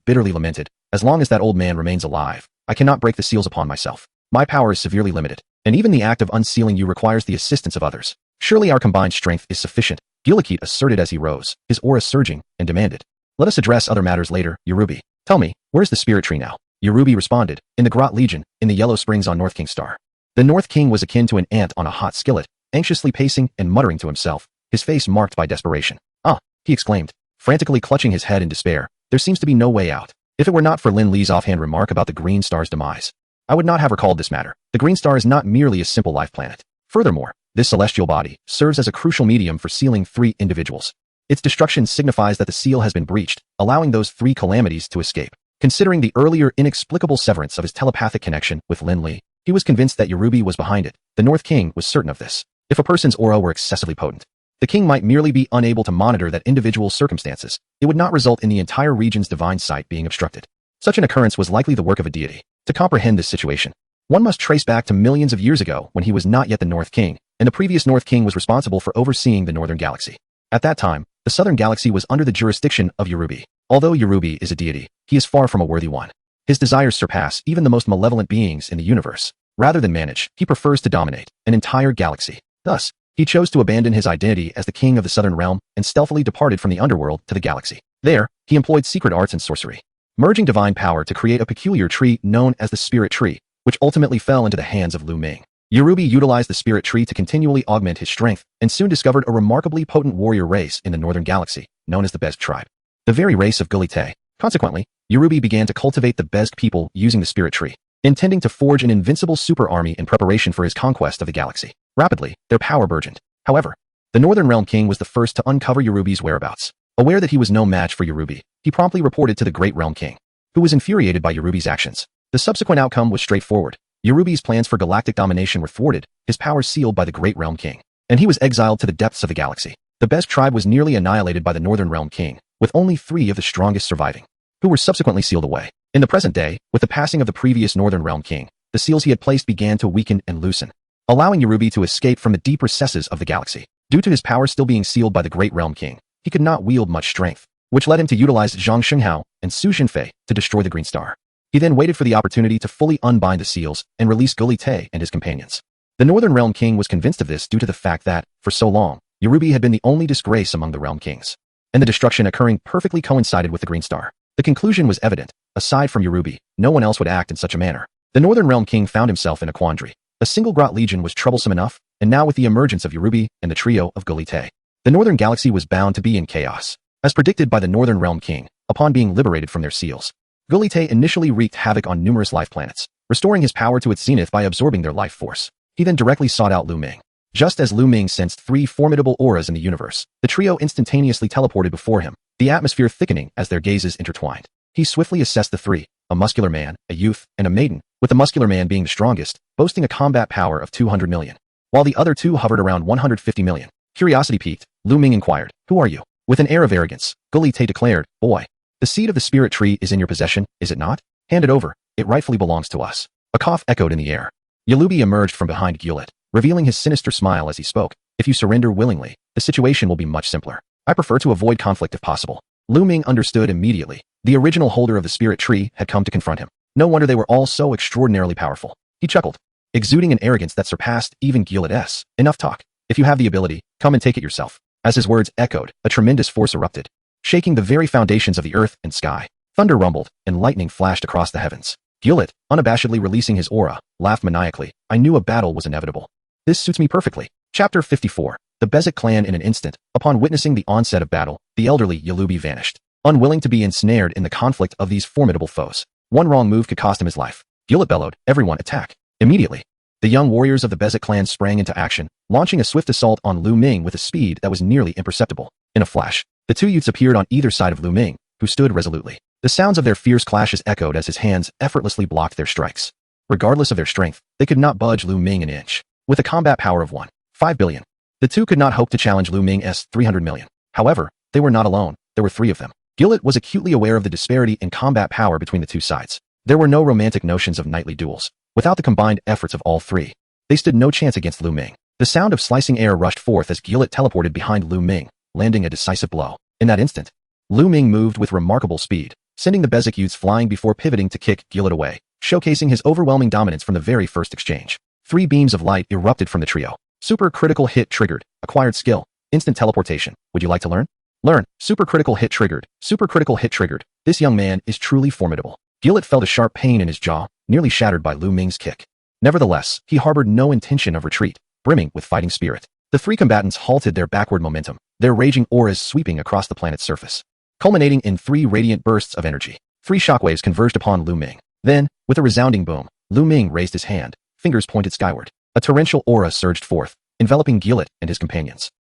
bitterly lamented. As long as that old man remains alive, I cannot break the seals upon myself. My power is severely limited, and even the act of unsealing you requires the assistance of others. Surely our combined strength is sufficient, Gillikit asserted as he rose, his aura surging, and demanded. Let us address other matters later, Yorubi. Tell me, where's the spirit tree now? Yorubi responded, in the Grot Legion, in the Yellow Springs on North King Star. The North King was akin to an ant on a hot skillet, anxiously pacing and muttering to himself, his face marked by desperation. Ah, he exclaimed, frantically clutching his head in despair. There seems to be no way out. If it were not for Lin Li's offhand remark about the Green Star's demise, I would not have recalled this matter. The Green Star is not merely a simple life planet. Furthermore, this celestial body serves as a crucial medium for sealing 3 individuals. Its destruction signifies that the seal has been breached, allowing those 3 calamities to escape. Considering the earlier inexplicable severance of his telepathic connection with Lin Li, he was convinced that Yorubi was behind it. The North King was certain of this. If a person's aura were excessively potent, the king might merely be unable to monitor that individual's circumstances. It would not result in the entire region's divine sight being obstructed. Such an occurrence was likely the work of a deity. To comprehend this situation, one must trace back to millions of years ago when he was not yet the North King, and the previous North King was responsible for overseeing the Northern Galaxy. At that time, the Southern Galaxy was under the jurisdiction of Yorubi. Although Yorubi is a deity, he is far from a worthy one. His desires surpass even the most malevolent beings in the universe. Rather than manage, he prefers to dominate an entire galaxy. Thus, he chose to abandon his identity as the king of the Southern Realm and stealthily departed from the underworld to the galaxy. There, he employed secret arts and sorcery, merging divine power to create a peculiar tree known as the Spirit Tree, which ultimately fell into the hands of Luming. Yorubi utilized the Spirit Tree to continually augment his strength and soon discovered a remarkably potent warrior race in the Northern Galaxy, known as the Bezg tribe. The very race of Gulite. Consequently, Yorubi began to cultivate the Bezg people using the Spirit Tree, intending to forge an invincible super army in preparation for his conquest of the galaxy. Rapidly, their power burgeoned. However, the Northern Realm King was the first to uncover Yorubi's whereabouts. Aware that he was no match for Yorubi, he promptly reported to the Great Realm King, who was infuriated by Yorubi's actions. The subsequent outcome was straightforward. Yorubi's plans for galactic domination were thwarted, his powers sealed by the Great Realm King, and he was exiled to the depths of the galaxy. The Bezg tribe was nearly annihilated by the Northern Realm King, with only 3 of the strongest surviving, who were subsequently sealed away. In the present day, with the passing of the previous Northern Realm King, the seals he had placed began to weaken and loosen, allowing Yorubi to escape from the deep recesses of the galaxy. Due to his power still being sealed by the Great Realm King, he could not wield much strength, which led him to utilize Zhang Shenghao and Su Jinfei to destroy the Green Star. He then waited for the opportunity to fully unbind the seals and release Gulite and his companions. The Northern Realm King was convinced of this due to the fact that, for so long, Yorubi had been the only disgrace among the Realm Kings, and the destruction occurring perfectly coincided with the Green Star. The conclusion was evident. Aside from Yorubi, no one else would act in such a manner. The Northern Realm King found himself in a quandary. A single Grot Legion was troublesome enough, and now with the emergence of Yorubi and the trio of Gulite, the Northern Galaxy was bound to be in chaos. As predicted by the Northern Realm King, upon being liberated from their seals, Gulite initially wreaked havoc on numerous life planets, restoring his power to its zenith by absorbing their life force. He then directly sought out Luming. Just as Luming sensed 3 formidable auras in the universe, the trio instantaneously teleported before him, the atmosphere thickening as their gazes intertwined. He swiftly assessed the 3, a muscular man, a youth, and a maiden, with the muscular man being the strongest, boasting a combat power of 200 million, while the other 2 hovered around 150 million. Curiosity piqued, Luming inquired, "Who are you?" With an air of arrogance, Gulite declared, "Boy, the seed of the spirit tree is in your possession, is it not? Hand it over, it rightfully belongs to us." A cough echoed in the air. Yalubi emerged from behind Gulet, revealing his sinister smile as he spoke. "If you surrender willingly, the situation will be much simpler. I prefer to avoid conflict if possible." Luming understood immediately. The original holder of the spirit tree had come to confront him. No wonder they were all so extraordinarily powerful. He chuckled, exuding an arrogance that surpassed even Gulet's. "Enough talk. If you have the ability, come and take it yourself." As his words echoed, a tremendous force erupted, shaking the very foundations of the earth and sky. Thunder rumbled, and lightning flashed across the heavens. Gulet, unabashedly releasing his aura, laughed maniacally. "I knew a battle was inevitable. This suits me perfectly." Chapter 54. The Bezek clan in an instant. Upon witnessing the onset of battle, the elderly Yalubi vanished, unwilling to be ensnared in the conflict of these formidable foes. One wrong move could cost him his life. Gulet bellowed, "Everyone attack!" Immediately, the young warriors of the Bezek clan sprang into action, launching a swift assault on Luming with a speed that was nearly imperceptible. In a flash, the 2 youths appeared on either side of Luming, who stood resolutely. The sounds of their fierce clashes echoed as his hands effortlessly blocked their strikes. Regardless of their strength, they could not budge Luming an inch. With a combat power of 1.5 billion, the 2 could not hope to challenge Luming's 300 million. However, they were not alone. There were 3 of them. Gulet was acutely aware of the disparity in combat power between the 2 sides. There were no romantic notions of knightly duels. Without the combined efforts of all 3, they stood no chance against Luming. The sound of slicing air rushed forth as Gulet teleported behind Luming, landing a decisive blow. In that instant, Luming moved with remarkable speed, sending the Bezek youths flying before pivoting to kick Gulet away, showcasing his overwhelming dominance from the very first exchange. 3 beams of light erupted from the trio. Super critical hit triggered. Acquired skill. Instant teleportation. Would you like to learn? Learn. Super critical hit triggered. Super critical hit triggered. This young man is truly formidable. Gulet felt a sharp pain in his jaw, nearly shattered by Luming's kick. Nevertheless, he harbored no intention of retreat, brimming with fighting spirit. The 3 combatants halted their backward momentum, their raging auras sweeping across the planet's surface, culminating in 3 radiant bursts of energy. 3 shockwaves converged upon Luming. Then, with a resounding boom, Luming raised his hand, fingers pointed skyward. A torrential aura surged forth, enveloping Gulet and his companions.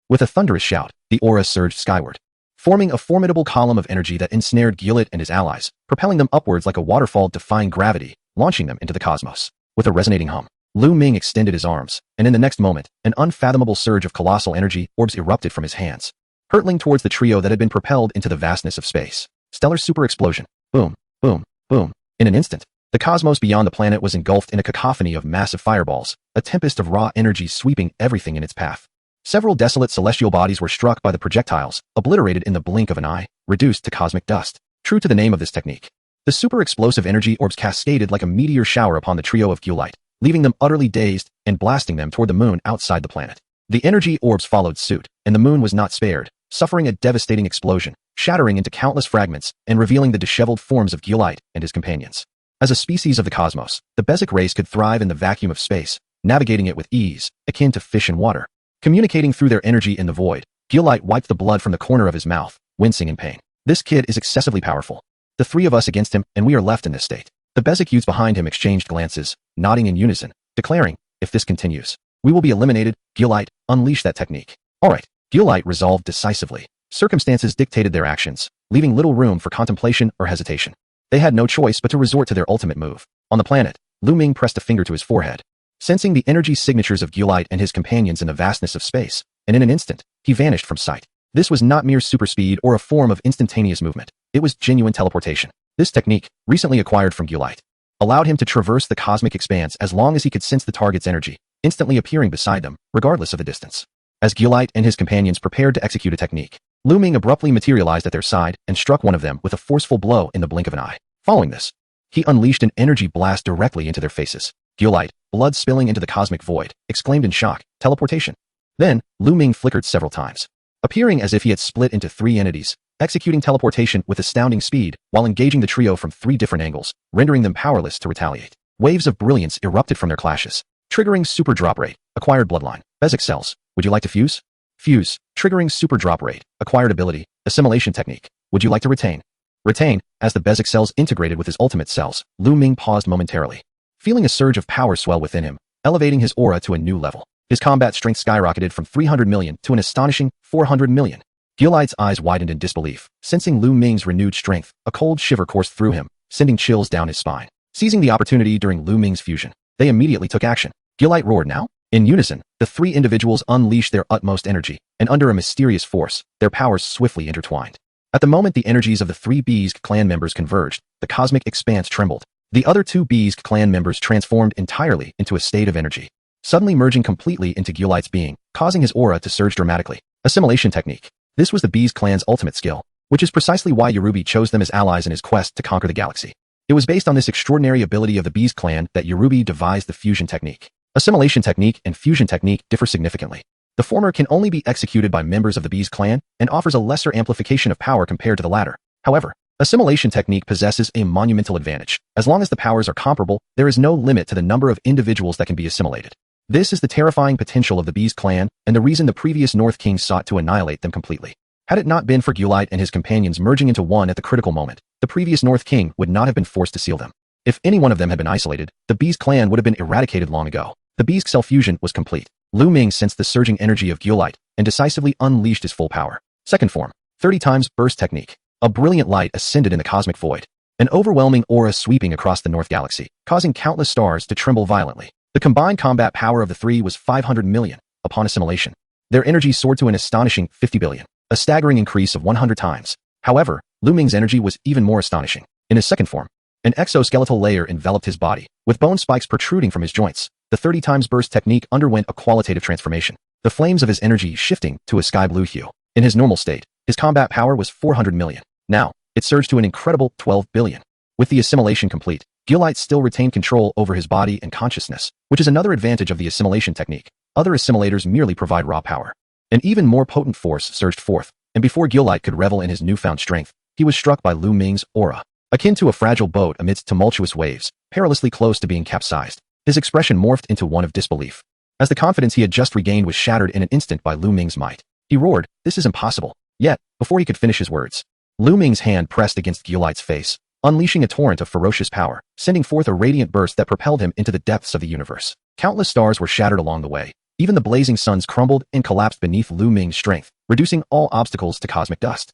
With a thunderous shout, the aura surged skyward, forming a formidable column of energy that ensnared Gulet and his allies, propelling them upwards like a waterfall defying gravity, launching them into the cosmos. With a resonating hum, Luming extended his arms, and in the next moment, an unfathomable surge of colossal energy orbs erupted from his hands, hurtling towards the trio that had been propelled into the vastness of space. Stellar super explosion. Boom, boom, boom. In an instant, the cosmos beyond the planet was engulfed in a cacophony of massive fireballs, a tempest of raw energy sweeping everything in its path. Several desolate celestial bodies were struck by the projectiles, obliterated in the blink of an eye, reduced to cosmic dust. True to the name of this technique, the super explosive energy orbs cascaded like a meteor shower upon the trio of Gulet, leaving them utterly dazed and blasting them toward the moon outside the planet. The energy orbs followed suit, and the moon was not spared, suffering a devastating explosion, shattering into countless fragments and revealing the disheveled forms of Gulet and his companions. As a species of the cosmos, the Bezek race could thrive in the vacuum of space, navigating it with ease, akin to fish in water. Communicating through their energy in the void, Gulet wiped the blood from the corner of his mouth, wincing in pain. "This kid is excessively powerful. The 3 of us against him, and we are left in this state." The Bezek youths behind him exchanged glances, nodding in unison, declaring, "If this continues, we will be eliminated. Gulet, unleash that technique." All right. Gulet resolved decisively. Circumstances dictated their actions, leaving little room for contemplation or hesitation. They had no choice but to resort to their ultimate move. On the planet, Luming pressed a finger to his forehead, sensing the energy signatures of Gulet and his companions in the vastness of space, and in an instant, he vanished from sight. This was not mere super speed or a form of instantaneous movement. It was genuine teleportation. This technique, recently acquired from Gulet, allowed him to traverse the cosmic expanse as long as he could sense the target's energy, instantly appearing beside them, regardless of the distance. As Gulet and his companions prepared to execute a technique, Luming abruptly materialized at their side and struck one of them with a forceful blow in the blink of an eye. Following this, he unleashed an energy blast directly into their faces. Gulet, blood spilling into the cosmic void, exclaimed in shock, "Teleportation." Then, Luming flickered several times, appearing as if he had split into 3 entities, executing teleportation with astounding speed while engaging the trio from 3 different angles, rendering them powerless to retaliate. Waves of brilliance erupted from their clashes, triggering super drop rate, acquired bloodline, Bezek cells. Would you like to fuse? Fuse, triggering super drop rate, acquired ability, assimilation technique. Would you like to retain? Retain, as the basic cells integrated with his ultimate cells, Luming paused momentarily. Feeling a surge of power swell within him, elevating his aura to a new level. His combat strength skyrocketed from 300 million to an astonishing 400 million. Gillight's eyes widened in disbelief. Sensing Luming's renewed strength, a cold shiver coursed through him, sending chills down his spine. Seizing the opportunity during Luming's fusion, they immediately took action. Gillight roared now. In unison, the three individuals unleashed their utmost energy, and under a mysterious force, their powers swiftly intertwined. At the moment the energies of the three Beast clan members converged, the cosmic expanse trembled. The other two Beast clan members transformed entirely into a state of energy, suddenly merging completely into Gillight's being, causing his aura to surge dramatically. Assimilation technique. This was the Beast clan's ultimate skill, which is precisely why Yorubi chose them as allies in his quest to conquer the galaxy. It was based on this extraordinary ability of the Beast clan that Yorubi devised the fusion technique. Assimilation technique and fusion technique differ significantly. The former can only be executed by members of the Beast clan and offers a lesser amplification of power compared to the latter. However, assimilation technique possesses a monumental advantage. As long as the powers are comparable, there is no limit to the number of individuals that can be assimilated. This is the terrifying potential of the Beast clan and the reason the previous North Kings sought to annihilate them completely. Had it not been for Gillight and his companions merging into one at the critical moment, the previous North King would not have been forced to seal them. If any one of them had been isolated, the Beast clan would have been eradicated long ago. The Beast cell fusion was complete. Luming sensed the surging energy of Gillight and decisively unleashed his full power. Second form, 30 times burst technique. A brilliant light ascended in the cosmic void. An overwhelming aura sweeping across the North Galaxy, causing countless stars to tremble violently. The combined combat power of the three was 500 million. Upon assimilation, their energy soared to an astonishing 50 billion, a staggering increase of 100 times. However, Luming's energy was even more astonishing. In his second form, an exoskeletal layer enveloped his body, with bone spikes protruding from his joints. The 30 times burst technique underwent a qualitative transformation, the flames of his energy shifting to a sky blue hue. In his normal state, his combat power was 400 million. Now, it surged to an incredible 12 billion. With the assimilation complete, Gillight still retained control over his body and consciousness, which is another advantage of the assimilation technique. Other assimilators merely provide raw power. An even more potent force surged forth, and before Gillight could revel in his newfound strength, he was struck by Luming's aura. Akin to a fragile boat amidst tumultuous waves, perilously close to being capsized. His expression morphed into one of disbelief, as the confidence he had just regained was shattered in an instant by Luming's might. He roared, "This is impossible." Yet, before he could finish his words, Luming's hand pressed against Gillight's face, unleashing a torrent of ferocious power, sending forth a radiant burst that propelled him into the depths of the universe. Countless stars were shattered along the way. Even the blazing suns crumbled and collapsed beneath Luming's strength, reducing all obstacles to cosmic dust.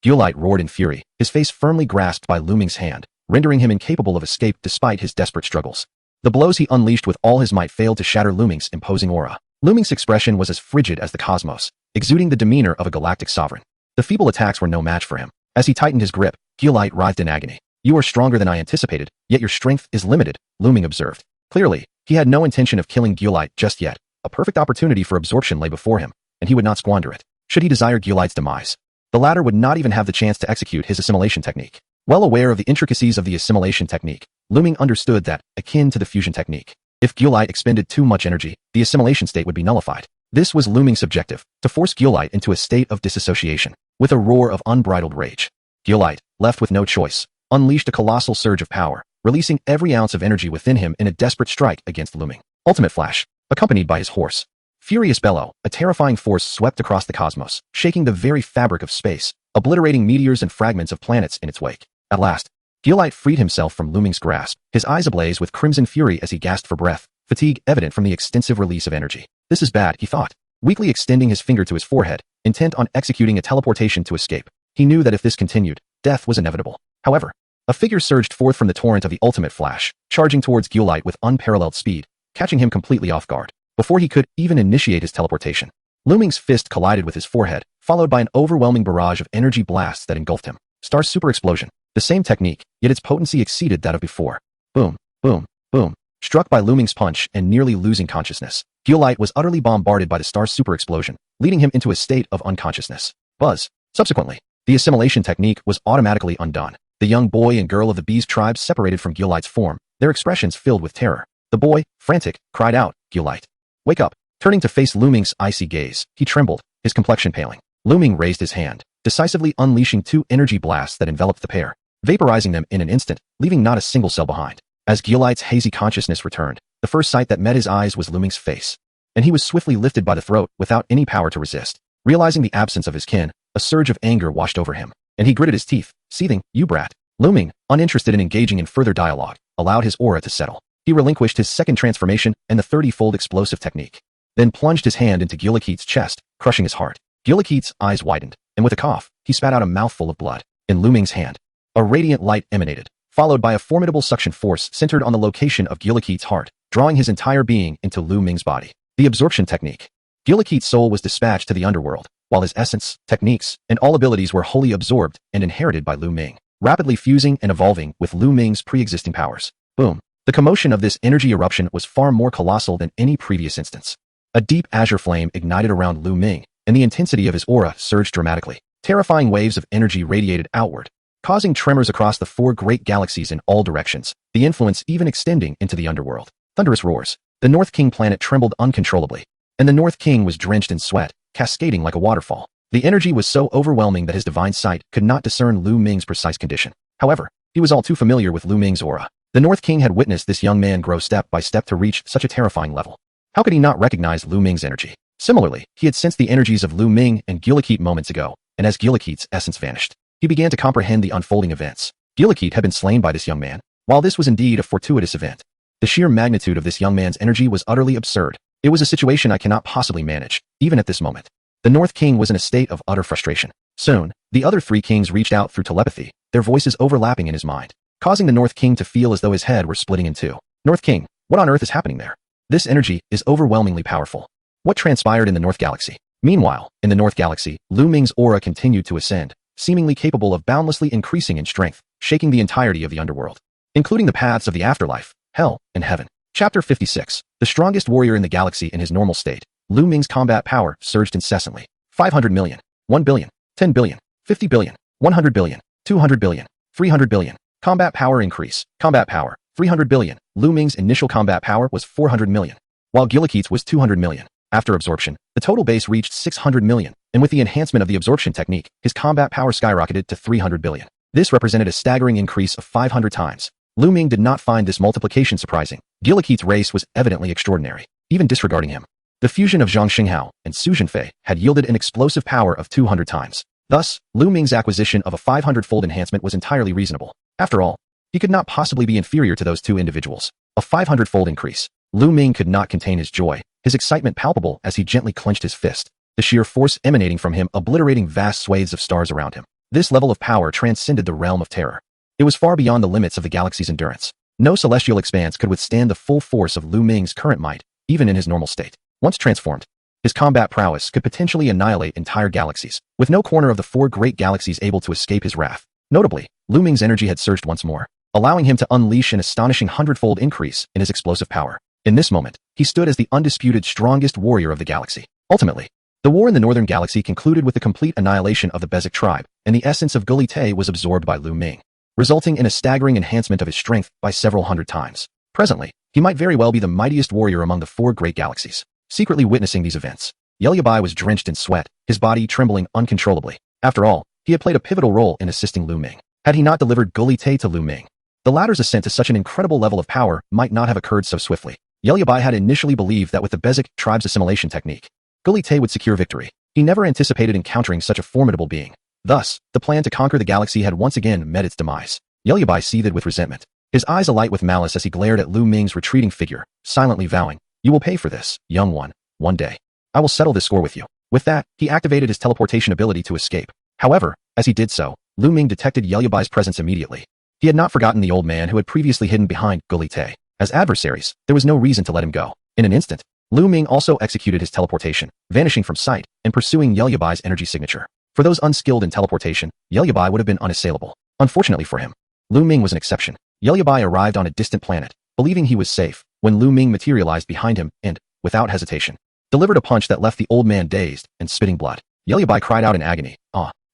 Gillight roared in fury, his face firmly grasped by Luming's hand, rendering him incapable of escape despite his desperate struggles. The blows he unleashed with all his might failed to shatter Luming's imposing aura. Luming's expression was as frigid as the cosmos, exuding the demeanor of a galactic sovereign. The feeble attacks were no match for him. As he tightened his grip, Gillight writhed in agony. "You are stronger than I anticipated, yet your strength is limited," Luming observed. Clearly, he had no intention of killing Gillight just yet. A perfect opportunity for absorption lay before him, and he would not squander it. Should he desire Gillight's demise, the latter would not even have the chance to execute his assimilation technique. Well aware of the intricacies of the assimilation technique, Luming understood that, akin to the fusion technique, if Gillight expended too much energy, the assimilation state would be nullified. This was Luming's objective, to force Gillight into a state of disassociation. With a roar of unbridled rage, Gillight, left with no choice, unleashed a colossal surge of power, releasing every ounce of energy within him in a desperate strike against Luming. Ultimate flash, accompanied by his hoarse, furious bellow, a terrifying force swept across the cosmos, shaking the very fabric of space, obliterating meteors and fragments of planets in its wake. At last, Gillight freed himself from Luming's grasp, his eyes ablaze with crimson fury as he gasped for breath, fatigue evident from the extensive release of energy. This is bad, he thought, weakly extending his finger to his forehead, intent on executing a teleportation to escape. He knew that if this continued, death was inevitable. However, a figure surged forth from the torrent of the ultimate flash, charging towards Gillight with unparalleled speed, catching him completely off guard. Before he could even initiate his teleportation, Luming's fist collided with his forehead, followed by an overwhelming barrage of energy blasts that engulfed him. Star super explosion. The same technique, yet its potency exceeded that of before. Boom, boom, boom. Struck by Luming's punch and nearly losing consciousness, Gillight was utterly bombarded by the star super explosion, leading him into a state of unconsciousness. Buzz. Subsequently, the assimilation technique was automatically undone. The young boy and girl of the Beast tribe separated from Gillight's form, their expressions filled with terror. The boy, frantic, cried out, "Gillight, wake up!" Turning to face Luming's icy gaze, he trembled, his complexion paling. Luming raised his hand, decisively unleashing two energy blasts that enveloped the pair, vaporizing them in an instant, leaving not a single cell behind. As Gillight's hazy consciousness returned, the first sight that met his eyes was Luming's face, and he was swiftly lifted by the throat without any power to resist. Realizing the absence of his kin, a surge of anger washed over him. and he gritted his teeth, seething, "You brat." Luming, uninterested in engaging in further dialogue, allowed his aura to settle. He relinquished his second transformation and the 30-fold explosive technique, then plunged his hand into Gillikit's chest, crushing his heart. Gillikit's eyes widened, and with a cough, he spat out a mouthful of blood. In Luming's hand, a radiant light emanated, followed by a formidable suction force centered on the location of Gillikit's heart, drawing his entire being into Luming's body. The absorption technique. Gillikit's soul was dispatched to the underworld, while his essence, techniques, and all abilities were wholly absorbed and inherited by Luming, rapidly fusing and evolving with Luming's pre-existing powers. Boom. The commotion of this energy eruption was far more colossal than any previous instance. A deep azure flame ignited around Luming, and the intensity of his aura surged dramatically. Terrifying waves of energy radiated outward, causing tremors across the 4 great galaxies in all directions, the influence even extending into the underworld. Thunderous roars. The North King planet trembled uncontrollably, and the North King was drenched in sweat, cascading like a waterfall. The energy was so overwhelming that his divine sight could not discern Luming's precise condition. However, he was all too familiar with Luming's aura. The North King had witnessed this young man grow step by step to reach such a terrifying level. How could he not recognize Luming's energy? Similarly, he had sensed the energies of Luming and Gillikit moments ago, and as Gillikit's essence vanished, he began to comprehend the unfolding events. Gillikit had been slain by this young man. While this was indeed a fortuitous event, the sheer magnitude of this young man's energy was utterly absurd. It was a situation I cannot possibly manage, even at this moment. The North King was in a state of utter frustration. Soon, the other 3 kings reached out through telepathy, their voices overlapping in his mind, causing the North King to feel as though his head were splitting in two. North King, what on earth is happening there? This energy is overwhelmingly powerful. What transpired in the North Galaxy? Meanwhile, in the North Galaxy, Luming's aura continued to ascend, seemingly capable of boundlessly increasing in strength, shaking the entirety of the underworld, including the paths of the afterlife, hell, and heaven. Chapter 56. The strongest warrior in the galaxy in his normal state, Luming's combat power surged incessantly. 500 million, 1 billion, 10 billion, 50 billion, 100 billion, 200 billion, 300 billion. Combat power increase. Combat power, 300 billion. Luming's initial combat power was 400 million, while Gillikit's was 200 million. After absorption, the total base reached 600 million, and with the enhancement of the absorption technique, his combat power skyrocketed to 300 billion. This represented a staggering increase of 500 times. Luming did not find this multiplication surprising. Gillikit's race was evidently extraordinary, even disregarding him. The fusion of Zhang Xinghao and Su Zhenfei had yielded an explosive power of 200 times. Thus, Luming's acquisition of a 500-fold enhancement was entirely reasonable. After all, he could not possibly be inferior to those 2 individuals. A 500-fold increase. Luming could not contain his joy, his excitement palpable as he gently clenched his fist, the sheer force emanating from him obliterating vast swathes of stars around him. This level of power transcended the realm of terror. It was far beyond the limits of the galaxy's endurance. No celestial expanse could withstand the full force of Luming's current might, even in his normal state. Once transformed, his combat prowess could potentially annihilate entire galaxies, with no corner of the 4 great galaxies able to escape his wrath. Notably, Luming's energy had surged once more, allowing him to unleash an astonishing 100-fold increase in his explosive power. In this moment, he stood as the undisputed strongest warrior of the galaxy. Ultimately, the war in the Northern Galaxy concluded with the complete annihilation of the Bezic tribe, and the essence of Gulite was absorbed by Luming, resulting in a staggering enhancement of his strength by several hundred times. Presently, he might very well be the mightiest warrior among the 4 great galaxies. Secretly witnessing these events, Yelyabai was drenched in sweat, his body trembling uncontrollably. After all, he had played a pivotal role in assisting Luming. Had he not delivered Gulite to Luming, the latter's ascent to such an incredible level of power might not have occurred so swiftly. Yelyabai had initially believed that with the Bezic tribe's assimilation technique, Gulite would secure victory. He never anticipated encountering such a formidable being. Thus, the plan to conquer the galaxy had once again met its demise. Yelyabai seethed with resentment, his eyes alight with malice as he glared at Luming's retreating figure, silently vowing, "You will pay for this, young one day. I will settle this score with you." With that, he activated his teleportation ability to escape. However, as he did so, Luming detected Yelyabai's presence immediately. He had not forgotten the old man who had previously hidden behind Gulite. As adversaries, there was no reason to let him go. In an instant, Luming also executed his teleportation, vanishing from sight and pursuing Yelyabai's energy signature. For those unskilled in teleportation, Yelyabai would have been unassailable. Unfortunately for him, Luming was an exception. Yelyabai arrived on a distant planet, believing he was safe, when Luming materialized behind him and, without hesitation, delivered a punch that left the old man dazed and spitting blood. Yelyabai cried out in agony.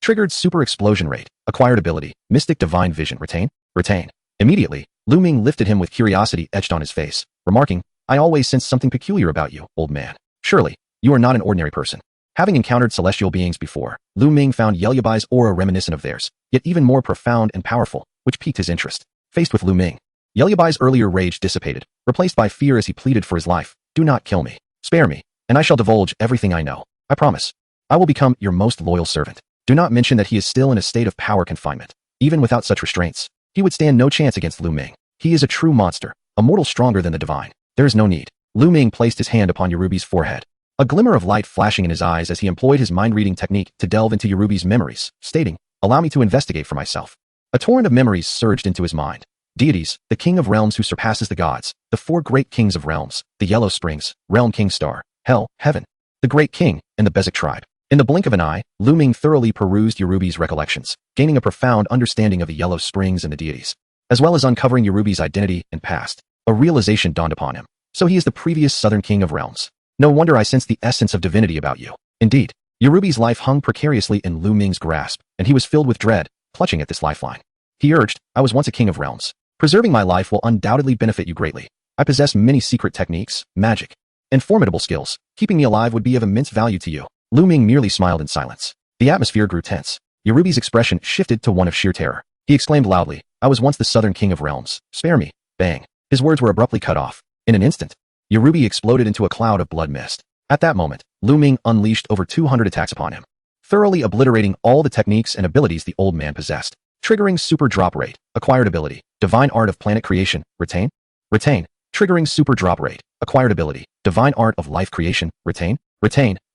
Triggered super explosion rate, acquired ability, mystic divine vision, retain. Immediately, Luming lifted him with curiosity etched on his face, remarking, "I always sensed something peculiar about you, old man. Surely, you are not an ordinary person." Having encountered celestial beings before, Luming found Yelyabai's aura reminiscent of theirs, yet even more profound and powerful, which piqued his interest. Faced with Luming, Yelyabai's earlier rage dissipated, replaced by fear as he pleaded for his life. "Do not kill me. Spare me, and I shall divulge everything I know. I promise. I will become your most loyal servant." Do not mention that he is still in a state of power confinement. Even without such restraints, he would stand no chance against Luming. He is a true monster, a mortal stronger than the divine. There is no need. Luming placed his hand upon Yorubi's forehead. A glimmer of light flashing in his eyes as he employed his mind-reading technique to delve into Yorubi's memories, stating, "Allow me to investigate for myself." A torrent of memories surged into his mind. Deities, the king of realms who surpasses the gods, the four great kings of realms, the Yellow Springs, Realm King Star, Hell, Heaven, the Great King, and the Bezic tribe. In the blink of an eye, Luming thoroughly perused Yorubi's recollections, gaining a profound understanding of the Yellow Springs and the deities, as well as uncovering Yorubi's identity and past. A realization dawned upon him. So he is the previous Southern King of Realms. No wonder I sense the essence of divinity about you. Indeed, Yorubi's life hung precariously in Luming's grasp, and he was filled with dread, clutching at this lifeline. He urged, "I was once a king of realms. Preserving my life will undoubtedly benefit you greatly. I possess many secret techniques, magic, and formidable skills. Keeping me alive would be of immense value to you." Luming merely smiled in silence. The atmosphere grew tense. Yorubi's expression shifted to one of sheer terror. He exclaimed loudly, "I was once the Southern King of Realms. Spare me." Bang. His words were abruptly cut off. In an instant, Yorubi exploded into a cloud of blood mist. At that moment, Luming unleashed over 200 attacks upon him, thoroughly obliterating all the techniques and abilities the old man possessed. Triggering super drop rate, acquired ability, divine art of planet creation, retain, triggering super drop rate, acquired ability, divine art of life creation, retain,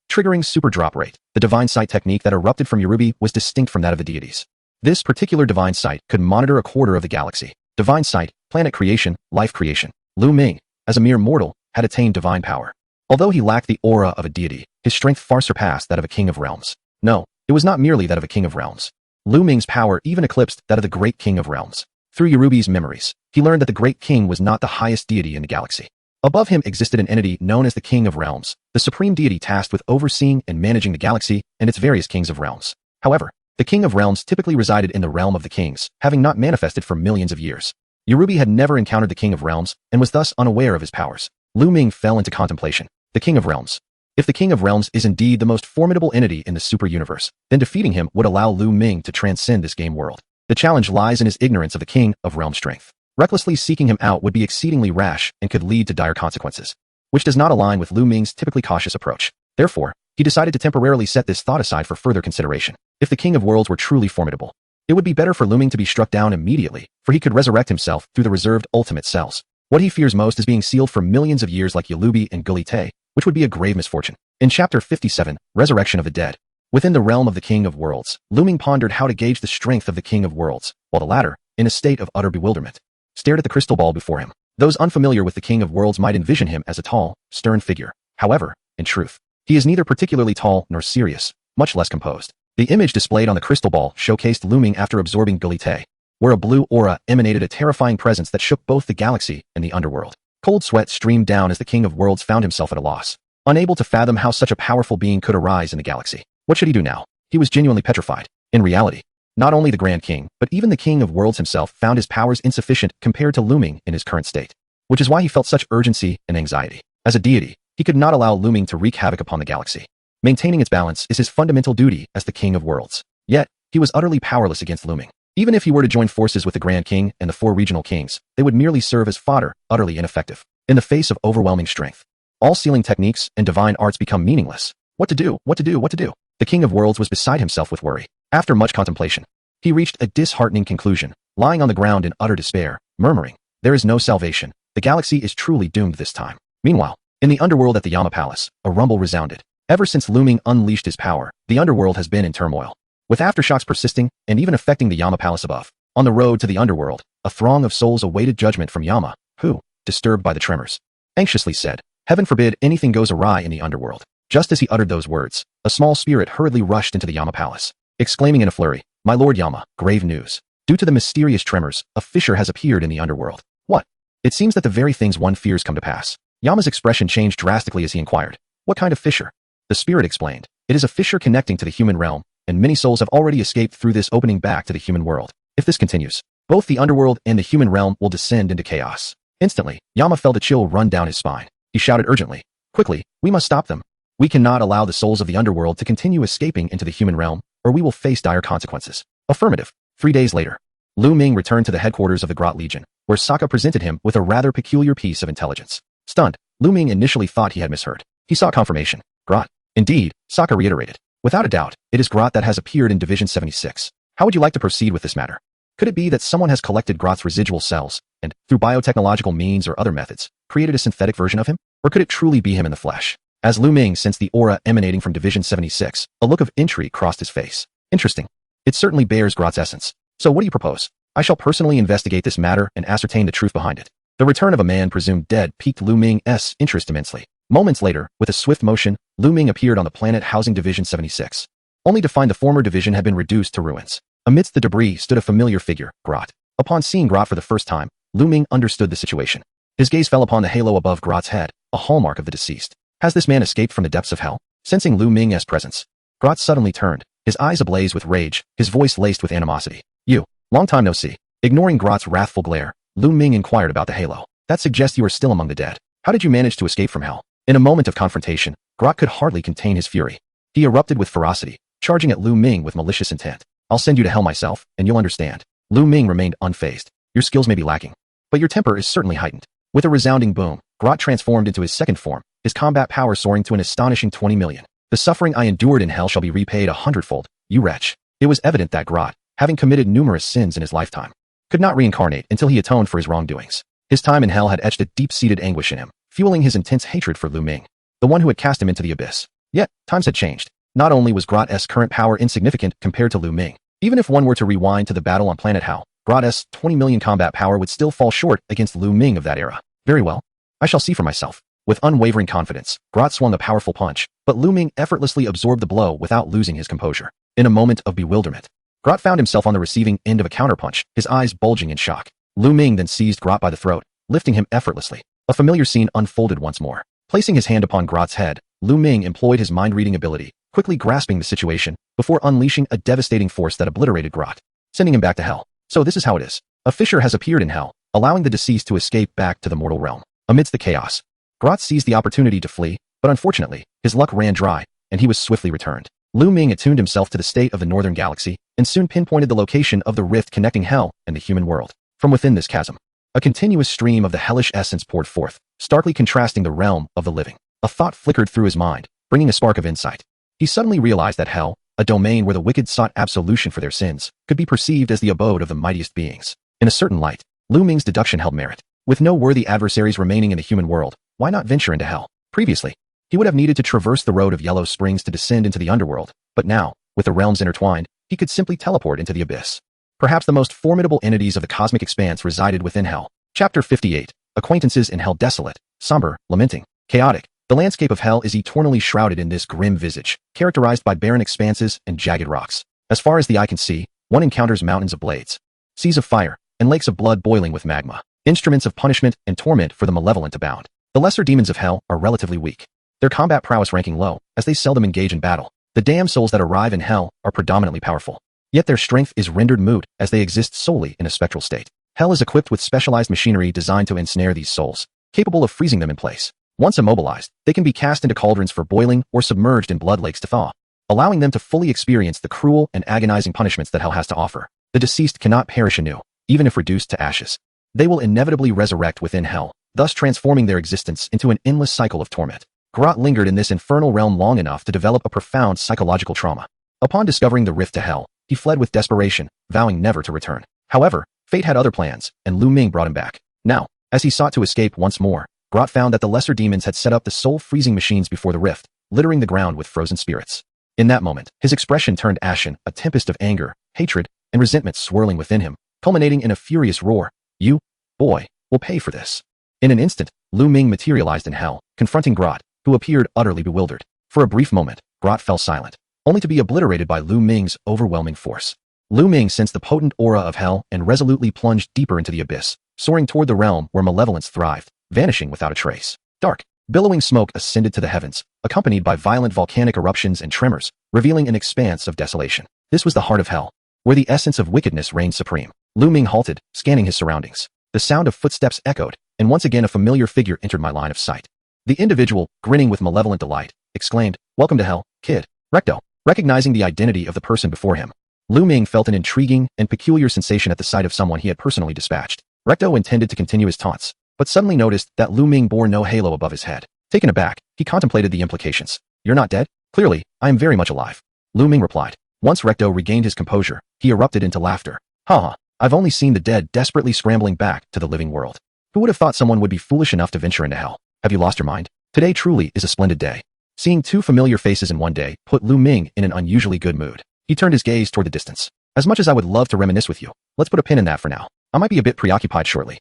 triggering super drop rate. The divine sight technique that erupted from Yorubi was distinct from that of the deities. This particular divine sight could monitor a quarter of the galaxy. Divine sight, planet creation, life creation. Luming, as a mere mortal, had attained divine power. Although he lacked the aura of a deity, his strength far surpassed that of a king of realms. No, it was not merely that of a king of realms. Luming's power even eclipsed that of the great king of realms. Through Yorubi's memories, he learned that the great king was not the highest deity in the galaxy. Above him existed an entity known as the king of realms, the supreme deity tasked with overseeing and managing the galaxy and its various kings of realms. However, the king of realms typically resided in the realm of the kings, having not manifested for millions of years. Yorubi had never encountered the king of realms and was thus unaware of his powers. Luming fell into contemplation. The king of realms. If the king of realms is indeed the most formidable entity in the super universe, then defeating him would allow Luming to transcend this game world. The challenge lies in his ignorance of the king of realm strength. Recklessly seeking him out would be exceedingly rash and could lead to dire consequences, which does not align with Luming's typically cautious approach. Therefore, he decided to temporarily set this thought aside for further consideration. If the king of worlds were truly formidable, it would be better for Luming to be struck down immediately, for he could resurrect himself through the reserved ultimate cells. What he fears most is being sealed for millions of years like Yorubi and Gulite, which would be a grave misfortune. In Chapter 57, Resurrection of the Dead, within the realm of the King of Worlds, Luming pondered how to gauge the strength of the King of Worlds, while the latter, in a state of utter bewilderment, stared at the crystal ball before him. Those unfamiliar with the King of Worlds might envision him as a tall, stern figure. However, in truth, he is neither particularly tall nor serious, much less composed. The image displayed on the crystal ball showcased Luming after absorbing Gulite, where a blue aura emanated a terrifying presence that shook both the galaxy and the underworld. Cold sweat streamed down as the King of Worlds found himself at a loss, unable to fathom how such a powerful being could arise in the galaxy. What should he do now? He was genuinely petrified. In reality, not only the Grand King, but even the King of Worlds himself found his powers insufficient compared to Luming in his current state, which is why he felt such urgency and anxiety. As a deity, he could not allow Luming to wreak havoc upon the galaxy. Maintaining its balance is his fundamental duty as the King of Worlds. Yet, he was utterly powerless against Luming. Even if he were to join forces with the Grand King and the four regional kings, they would merely serve as fodder, utterly ineffective. In the face of overwhelming strength, all sealing techniques and divine arts become meaningless. What to do? The King of Worlds was beside himself with worry. After much contemplation, he reached a disheartening conclusion, lying on the ground in utter despair, murmuring, "There is no salvation. The galaxy is truly doomed this time." Meanwhile, in the underworld at the Yama Palace, a rumble resounded. Ever since Luming unleashed his power, the underworld has been in turmoil, with aftershocks persisting and even affecting the Yama Palace above. On the road to the underworld, a throng of souls awaited judgment from Yama, who, disturbed by the tremors, anxiously said, "Heaven forbid anything goes awry in the underworld." Just as he uttered those words, a small spirit hurriedly rushed into the Yama Palace, exclaiming in a flurry, "My lord Yama, grave news. Due to the mysterious tremors, a fissure has appeared in the underworld." What? It seems that the very things one fears come to pass. Yama's expression changed drastically as he inquired, "What kind of fissure?" The spirit explained, "It is a fissure connecting to the human realm, and many souls have already escaped through this opening back to the human world. If this continues, both the underworld and the human realm will descend into chaos." Instantly, Yama felt a chill run down his spine. He shouted urgently, "Quickly, we must stop them. We cannot allow the souls of the underworld to continue escaping into the human realm, or we will face dire consequences." Affirmative. 3 days later, Luming returned to the headquarters of the Grot Legion, where Sokka presented him with a rather peculiar piece of intelligence. Stunned, Luming initially thought he had misheard. He saw confirmation. Grot. Indeed, Sokka reiterated. Without a doubt, it is Grot that has appeared in Division 76. How would you like to proceed with this matter? Could it be that someone has collected Grot's residual cells and, through biotechnological means or other methods, created a synthetic version of him? Or could it truly be him in the flesh? As Luming sensed the aura emanating from Division 76, a look of intrigue crossed his face. Interesting. It certainly bears Grot's essence. So what do you propose? I shall personally investigate this matter and ascertain the truth behind it. The return of a man presumed dead piqued Luming's interest immensely. Moments later, with a swift motion, Luming appeared on the planet housing Division 76, only to find the former division had been reduced to ruins. Amidst the debris stood a familiar figure, Grot. Upon seeing Grot for the first time, Luming understood the situation. His gaze fell upon the halo above Grot's head, a hallmark of the deceased. Has this man escaped from the depths of hell? Sensing Luming's presence, Grot suddenly turned, his eyes ablaze with rage, his voice laced with animosity. You, long time no see. Ignoring Grot's wrathful glare, Luming inquired about the halo. That suggests you are still among the dead. How did you manage to escape from hell? In a moment of confrontation, Grot could hardly contain his fury. He erupted with ferocity, charging at Luming with malicious intent. I'll send you to hell myself, and you'll understand. Luming remained unfazed. Your skills may be lacking, but your temper is certainly heightened. With a resounding boom, Grot transformed into his second form, his combat power soaring to an astonishing 20 million. The suffering I endured in hell shall be repaid 100-fold, you wretch. It was evident that Grot, having committed numerous sins in his lifetime, could not reincarnate until he atoned for his wrongdoings. His time in hell had etched a deep-seated anguish in him, fueling his intense hatred for Luming, the one who had cast him into the abyss. Yet, times had changed. Not only was Grot's current power insignificant compared to Luming, even if one were to rewind to the battle on planet Hell, Grot's 20 million combat power would still fall short against Luming of that era. Very well. I shall see for myself. With unwavering confidence, Grot swung a powerful punch, but Luming effortlessly absorbed the blow without losing his composure. In a moment of bewilderment, Grot found himself on the receiving end of a counterpunch, his eyes bulging in shock. Luming then seized Grot by the throat, lifting him effortlessly. A familiar scene unfolded once more. Placing his hand upon Grot's head, Luming employed his mind-reading ability, quickly grasping the situation, before unleashing a devastating force that obliterated Grot, sending him back to hell. So this is how it is. A fissure has appeared in hell, allowing the deceased to escape back to the mortal realm. Amidst the chaos, Grot seized the opportunity to flee, but unfortunately, his luck ran dry, and he was swiftly returned. Luming attuned himself to the state of the northern galaxy, and soon pinpointed the location of the rift connecting hell and the human world. From within this chasm, a continuous stream of the hellish essence poured forth, starkly contrasting the realm of the living. A thought flickered through his mind, bringing a spark of insight. He suddenly realized that hell, a domain where the wicked sought absolution for their sins, could be perceived as the abode of the mightiest beings. In a certain light, Luming's deduction held merit. With no worthy adversaries remaining in the human world, why not venture into hell? Previously, he would have needed to traverse the road of Yellow Springs to descend into the underworld, but now, with the realms intertwined, he could simply teleport into the abyss. Perhaps the most formidable entities of the cosmic expanse resided within hell. Chapter 58. Acquaintances in hell. Desolate, somber, lamenting, chaotic. The landscape of hell is eternally shrouded in this grim visage, characterized by barren expanses and jagged rocks. As far as the eye can see, one encounters mountains of blades, seas of fire, and lakes of blood boiling with magma. Instruments of punishment and torment for the malevolent abound. The lesser demons of hell are relatively weak, their combat prowess ranking low, as they seldom engage in battle. The damned souls that arrive in hell are predominantly powerful, yet their strength is rendered moot as they exist solely in a spectral state. Hell is equipped with specialized machinery designed to ensnare these souls, capable of freezing them in place. Once immobilized, they can be cast into cauldrons for boiling or submerged in blood lakes to thaw, allowing them to fully experience the cruel and agonizing punishments that hell has to offer. The deceased cannot perish anew, even if reduced to ashes. They will inevitably resurrect within hell, thus transforming their existence into an endless cycle of torment. Grot lingered in this infernal realm long enough to develop a profound psychological trauma. Upon discovering the rift to hell, he fled with desperation, vowing never to return. However, fate had other plans, and Luming brought him back. Now, as he sought to escape once more, Grot found that the lesser demons had set up the soul-freezing machines before the rift, littering the ground with frozen spirits. In that moment, his expression turned ashen, a tempest of anger, hatred, and resentment swirling within him, culminating in a furious roar. You, boy, will pay for this. In an instant, Luming materialized in hell, confronting Grot, who appeared utterly bewildered. For a brief moment, Grot fell silent, only to be obliterated by Luming's overwhelming force. Luming sensed the potent aura of hell and resolutely plunged deeper into the abyss, soaring toward the realm where malevolence thrived, vanishing without a trace. Dark, billowing smoke ascended to the heavens, accompanied by violent volcanic eruptions and tremors, revealing an expanse of desolation. This was the heart of hell, where the essence of wickedness reigned supreme. Luming halted, scanning his surroundings. The sound of footsteps echoed, and once again a familiar figure entered my line of sight. The individual, grinning with malevolent delight, exclaimed, "Welcome to hell, kid." Recto, recognizing the identity of the person before him, Luming felt an intriguing and peculiar sensation at the sight of someone he had personally dispatched. Recto intended to continue his taunts, but suddenly noticed that Luming bore no halo above his head. Taken aback, he contemplated the implications. "You're not dead? Clearly, I am very much alive." Luming replied. Once Recto regained his composure, he erupted into laughter. Haha, I've only seen the dead desperately scrambling back to the living world. Who would have thought someone would be foolish enough to venture into hell? Have you lost your mind? Today truly is a splendid day. Seeing two familiar faces in one day put Luming in an unusually good mood. He turned his gaze toward the distance. As much as I would love to reminisce with you, let's put a pin in that for now. I might be a bit preoccupied shortly.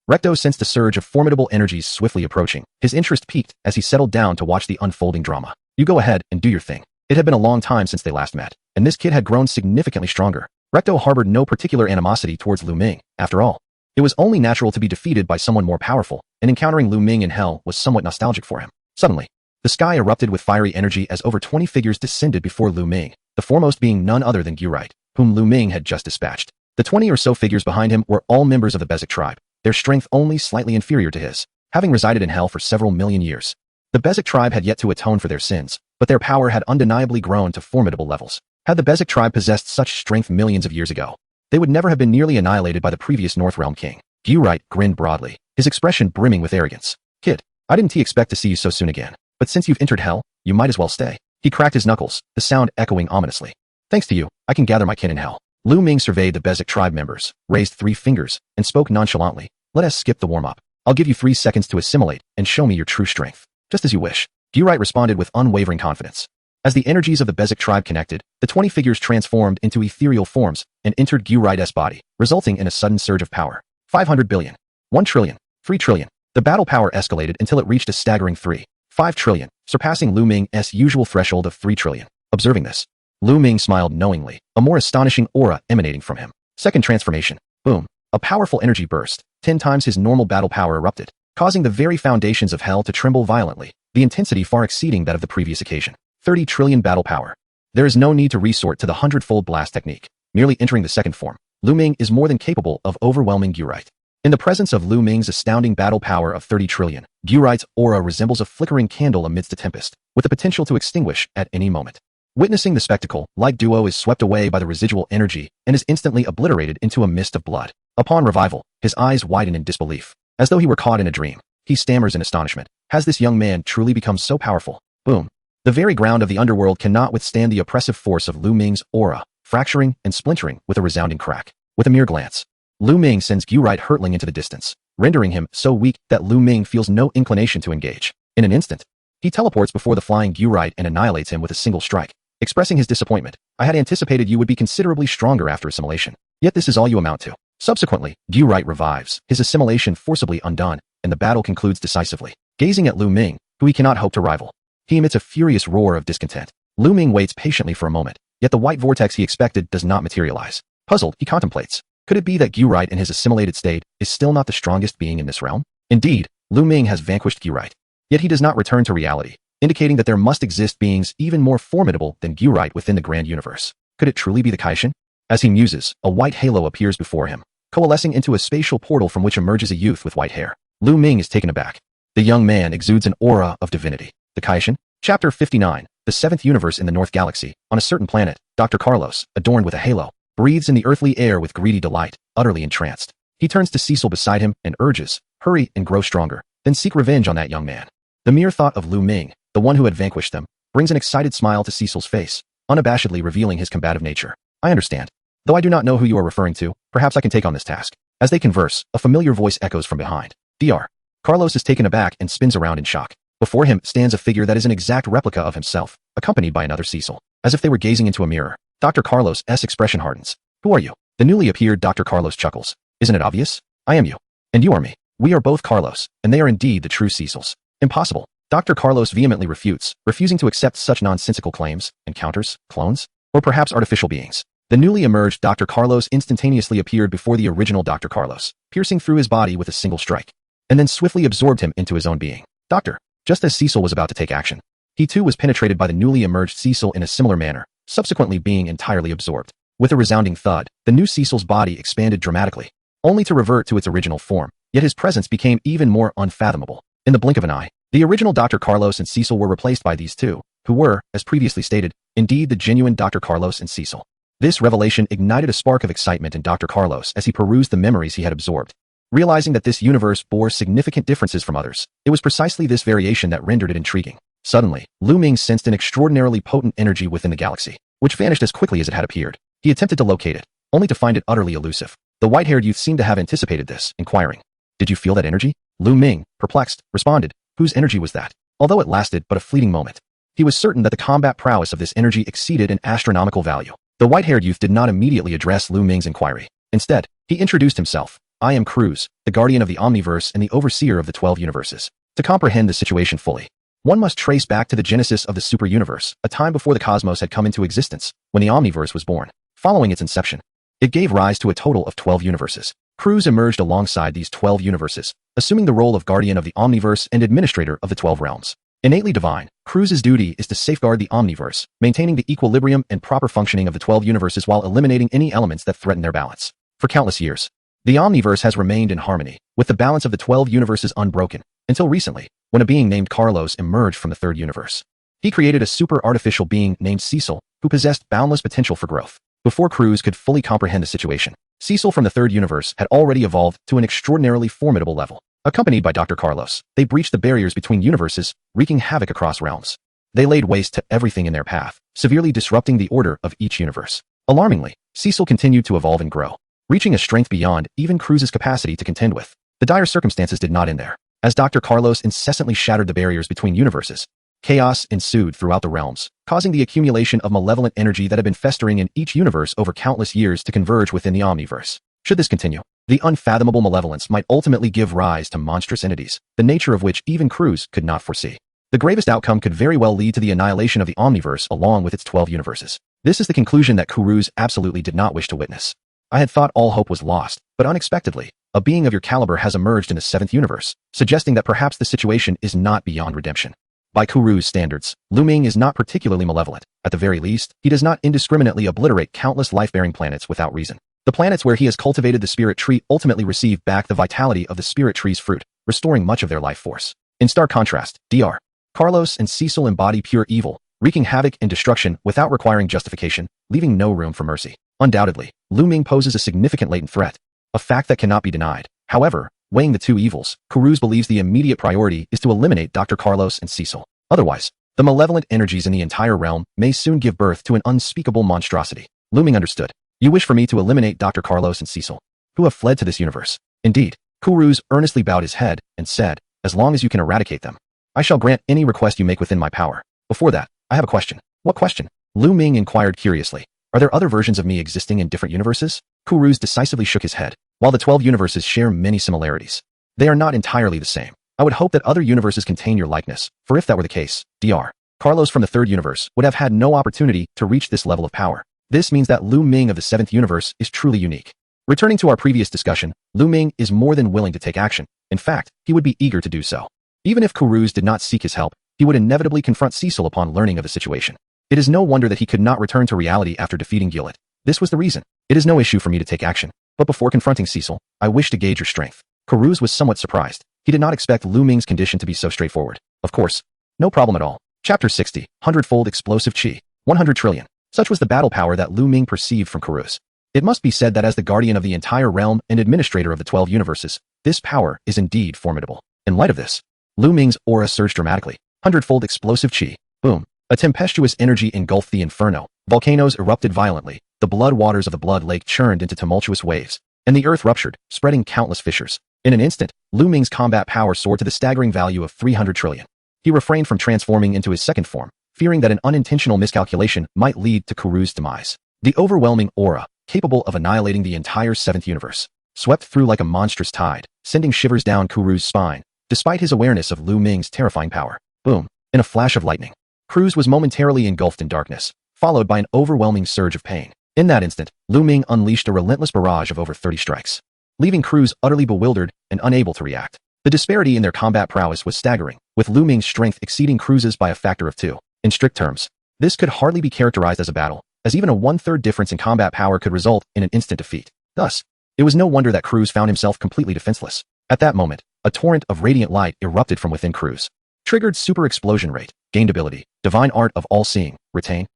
Recto sensed a surge of formidable energies swiftly approaching. His interest peaked as he settled down to watch the unfolding drama. You go ahead and do your thing. It had been a long time since they last met, and this kid had grown significantly stronger. Recto harbored no particular animosity towards Luming, after all. It was only natural to be defeated by someone more powerful, and encountering Luming in hell was somewhat nostalgic for him. Suddenly, the sky erupted with fiery energy as over 20 figures descended before Luming, the foremost being none other than Gurite, whom Luming had just dispatched. The 20 or so figures behind him were all members of the Bezic tribe, their strength only slightly inferior to his, having resided in hell for several million years. The Bezic tribe had yet to atone for their sins, but their power had undeniably grown to formidable levels. Had the Bezic tribe possessed such strength millions of years ago, they would never have been nearly annihilated by the previous North Realm king. Gurite grinned broadly, his expression brimming with arrogance. Kid, I didn't expect to see you so soon again, but since you've entered hell, you might as well stay. He cracked his knuckles, the sound echoing ominously. Thanks to you, I can gather my kin in hell. Luming surveyed the Bezic tribe members, raised 3 fingers, and spoke nonchalantly. Let us skip the warm-up. I'll give you 3 seconds to assimilate and show me your true strength. Just as you wish. Gurite responded with unwavering confidence. As the energies of the Bezic tribe connected, the 20 figures transformed into ethereal forms and entered Gurite's body, resulting in a sudden surge of power. 500 billion. 1 trillion. 3 trillion. The battle power escalated until it reached a staggering 3.5 trillion, surpassing Luming's usual threshold of 3 trillion. Observing this, Luming smiled knowingly, a more astonishing aura emanating from him. Second transformation. Boom. A powerful energy burst, 10 times his normal battle power erupted, causing the very foundations of hell to tremble violently, the intensity far exceeding that of the previous occasion. 30 trillion battle power. There is no need to resort to the 100-fold blast technique. Merely entering the second form, Luming is more than capable of overwhelming Gurite. In the presence of Luming's astounding battle power of 30 trillion, Gurite's aura resembles a flickering candle amidst a tempest, with the potential to extinguish at any moment. Witnessing the spectacle, like Duo is swept away by the residual energy and is instantly obliterated into a mist of blood. Upon revival, his eyes widen in disbelief, as though he were caught in a dream. He stammers in astonishment. Has this young man truly become so powerful? Boom. The very ground of the underworld cannot withstand the oppressive force of Luming's aura, fracturing and splintering with a resounding crack. With a mere glance, Luming sends Gurite hurtling into the distance, rendering him so weak that Luming feels no inclination to engage. In an instant, he teleports before the flying Gurite and annihilates him with a single strike. Expressing his disappointment, I had anticipated you would be considerably stronger after assimilation. Yet this is all you amount to. Subsequently, Gurite revives, his assimilation forcibly undone, and the battle concludes decisively. Gazing at Luming, who he cannot hope to rival, he emits a furious roar of discontent. Luming waits patiently for a moment, yet the white vortex he expected does not materialize. Puzzled, he contemplates. Could it be that Gurite in his assimilated state is still not the strongest being in this realm? Indeed, Luming has vanquished Gurite. Yet he does not return to reality, indicating that there must exist beings even more formidable than Gurite within the grand universe. Could it truly be the Kaishin? As he muses, a white halo appears before him, coalescing into a spatial portal from which emerges a youth with white hair. Luming is taken aback. The young man exudes an aura of divinity. The Kaishin? Chapter 59, the 7th universe in the North Galaxy. On a certain planet, Dr. Carlos, adorned with a halo, breathes in the earthly air with greedy delight, utterly entranced. He turns to Cecil beside him and urges, hurry and grow stronger, then seek revenge on that young man. The mere thought of Luming, the one who had vanquished them, brings an excited smile to Cecil's face, unabashedly revealing his combative nature. I understand. Though I do not know who you are referring to, perhaps I can take on this task. As they converse, a familiar voice echoes from behind. Dr. Carlos is taken aback and spins around in shock. Before him stands a figure that is an exact replica of himself, accompanied by another Cecil. As if they were gazing into a mirror, Dr. Carlos' expression hardens. Who are you? The newly appeared Dr. Carlos chuckles. Isn't it obvious? I am you. And you are me. We are both Carlos, and they are indeed the true Cecils. Impossible. Dr. Carlos vehemently refutes, refusing to accept such nonsensical claims, encounters, clones, or perhaps artificial beings. The newly emerged Dr. Carlos instantaneously appeared before the original Dr. Carlos, piercing through his body with a single strike, and then swiftly absorbed him into his own being. Doctor. Just as Cecil was about to take action, he too was penetrated by the newly emerged Cecil in a similar manner, subsequently being entirely absorbed. With a resounding thud, the new Cecil's body expanded dramatically, only to revert to its original form, yet his presence became even more unfathomable. In the blink of an eye, the original Dr. Carlos and Cecil were replaced by these two, who were, as previously stated, indeed the genuine Dr. Carlos and Cecil. This revelation ignited a spark of excitement in Dr. Carlos as he perused the memories he had absorbed. Realizing that this universe bore significant differences from others, it was precisely this variation that rendered it intriguing. Suddenly, Luming sensed an extraordinarily potent energy within the galaxy, which vanished as quickly as it had appeared. He attempted to locate it, only to find it utterly elusive. The white-haired youth seemed to have anticipated this, inquiring, "Did you feel that energy?" Luming, perplexed, responded, "Whose energy was that?" Although it lasted but a fleeting moment, he was certain that the combat prowess of this energy exceeded an astronomical value. The white-haired youth did not immediately address Luming's inquiry. Instead, he introduced himself. "I am Cruz, the guardian of the Omniverse and the overseer of the 12 universes." To comprehend the situation fully, one must trace back to the genesis of the super-universe, a time before the cosmos had come into existence, when the Omniverse was born. Following its inception, it gave rise to a total of 12 universes. Cruz emerged alongside these 12 universes, assuming the role of guardian of the Omniverse and administrator of the 12 realms. Innately divine, Cruz's duty is to safeguard the Omniverse, maintaining the equilibrium and proper functioning of the 12 universes while eliminating any elements that threaten their balance. For countless years, the Omniverse has remained in harmony, with the balance of the 12 universes unbroken, until recently, when a being named Carlos emerged from the third universe. He created a super-artificial being named Cecil, who possessed boundless potential for growth. Before Cruz could fully comprehend the situation, Cecil from the third universe had already evolved to an extraordinarily formidable level. Accompanied by Dr. Carlos, they breached the barriers between universes, wreaking havoc across realms. They laid waste to everything in their path, severely disrupting the order of each universe. Alarmingly, Cecil continued to evolve and grow, reaching a strength beyond even Cruz's capacity to contend with. The dire circumstances did not end there. As Dr. Carlos incessantly shattered the barriers between universes, chaos ensued throughout the realms, causing the accumulation of malevolent energy that had been festering in each universe over countless years to converge within the Omniverse. Should this continue, the unfathomable malevolence might ultimately give rise to monstrous entities, the nature of which even Cruz could not foresee. The gravest outcome could very well lead to the annihilation of the Omniverse along with its 12 universes. This is the conclusion that Cruz absolutely did not wish to witness. I had thought all hope was lost, but unexpectedly, a being of your caliber has emerged in the 7th universe, suggesting that perhaps the situation is not beyond redemption. By Cruz's standards, Luming is not particularly malevolent. At the very least, he does not indiscriminately obliterate countless life-bearing planets without reason. The planets where he has cultivated the spirit tree ultimately receive back the vitality of the spirit tree's fruit, restoring much of their life force. In stark contrast, Dr. Carlos and Cecil embody pure evil, wreaking havoc and destruction without requiring justification, leaving no room for mercy. Undoubtedly, Luming poses a significant latent threat, a fact that cannot be denied. However, weighing the two evils, Cruz believes the immediate priority is to eliminate Dr. Carlos and Cecil. Otherwise, the malevolent energies in the entire realm may soon give birth to an unspeakable monstrosity. Luming understood. "You wish for me to eliminate Dr. Carlos and Cecil, who have fled to this universe." Indeed, Cruz earnestly bowed his head and said, "As long as you can eradicate them, I shall grant any request you make within my power. Before that, I have a question." "What question?" Luming inquired curiously. "Are there other versions of me existing in different universes?" Cruz decisively shook his head. "While the 12 universes share many similarities, they are not entirely the same. I would hope that other universes contain your likeness, for if that were the case, Dr. Carlos from the third universe would have had no opportunity to reach this level of power. This means that Luming of the 7th universe is truly unique." Returning to our previous discussion, Luming is more than willing to take action. In fact, he would be eager to do so. Even if Cruz did not seek his help, he would inevitably confront Cecil upon learning of the situation. It is no wonder that he could not return to reality after defeating Gillett. This was the reason. "It is no issue for me to take action, but before confronting Cecil, I wish to gauge your strength." Cruz was somewhat surprised. He did not expect Luming's condition to be so straightforward. "Of course. No problem at all." Chapter 60, Hundredfold Explosive Chi, 100 trillion. Such was the battle power that Luming perceived from Cruz. It must be said that as the guardian of the entire realm and administrator of the 12 universes, this power is indeed formidable. In light of this, Luming's aura surged dramatically. Hundredfold Explosive Chi. Boom. A tempestuous energy engulfed the inferno. Volcanoes erupted violently. The blood waters of the blood lake churned into tumultuous waves, and the earth ruptured, spreading countless fissures. In an instant, Luming's combat power soared to the staggering value of 300 trillion. He refrained from transforming into his second form, fearing that an unintentional miscalculation might lead to Cruz's demise. The overwhelming aura, capable of annihilating the entire 7th universe, swept through like a monstrous tide, sending shivers down Cruz's spine, despite his awareness of Luming's terrifying power. Boom. In a flash of lightning, Cruz was momentarily engulfed in darkness, followed by an overwhelming surge of pain. In that instant, Luming unleashed a relentless barrage of over 30 strikes, leaving Cruz utterly bewildered and unable to react. The disparity in their combat prowess was staggering, with Luming's strength exceeding Cruz's by a factor of 2. In strict terms, this could hardly be characterized as a battle, as even a one-third difference in combat power could result in an instant defeat. Thus, it was no wonder that Cruz found himself completely defenseless. At that moment, a torrent of radiant light erupted from within Cruz. Triggered super explosion rate, gained ability, divine art of all-seeing, retain,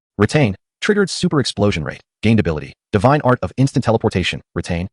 triggered super explosion rate, gained ability, divine art of instant teleportation, retain.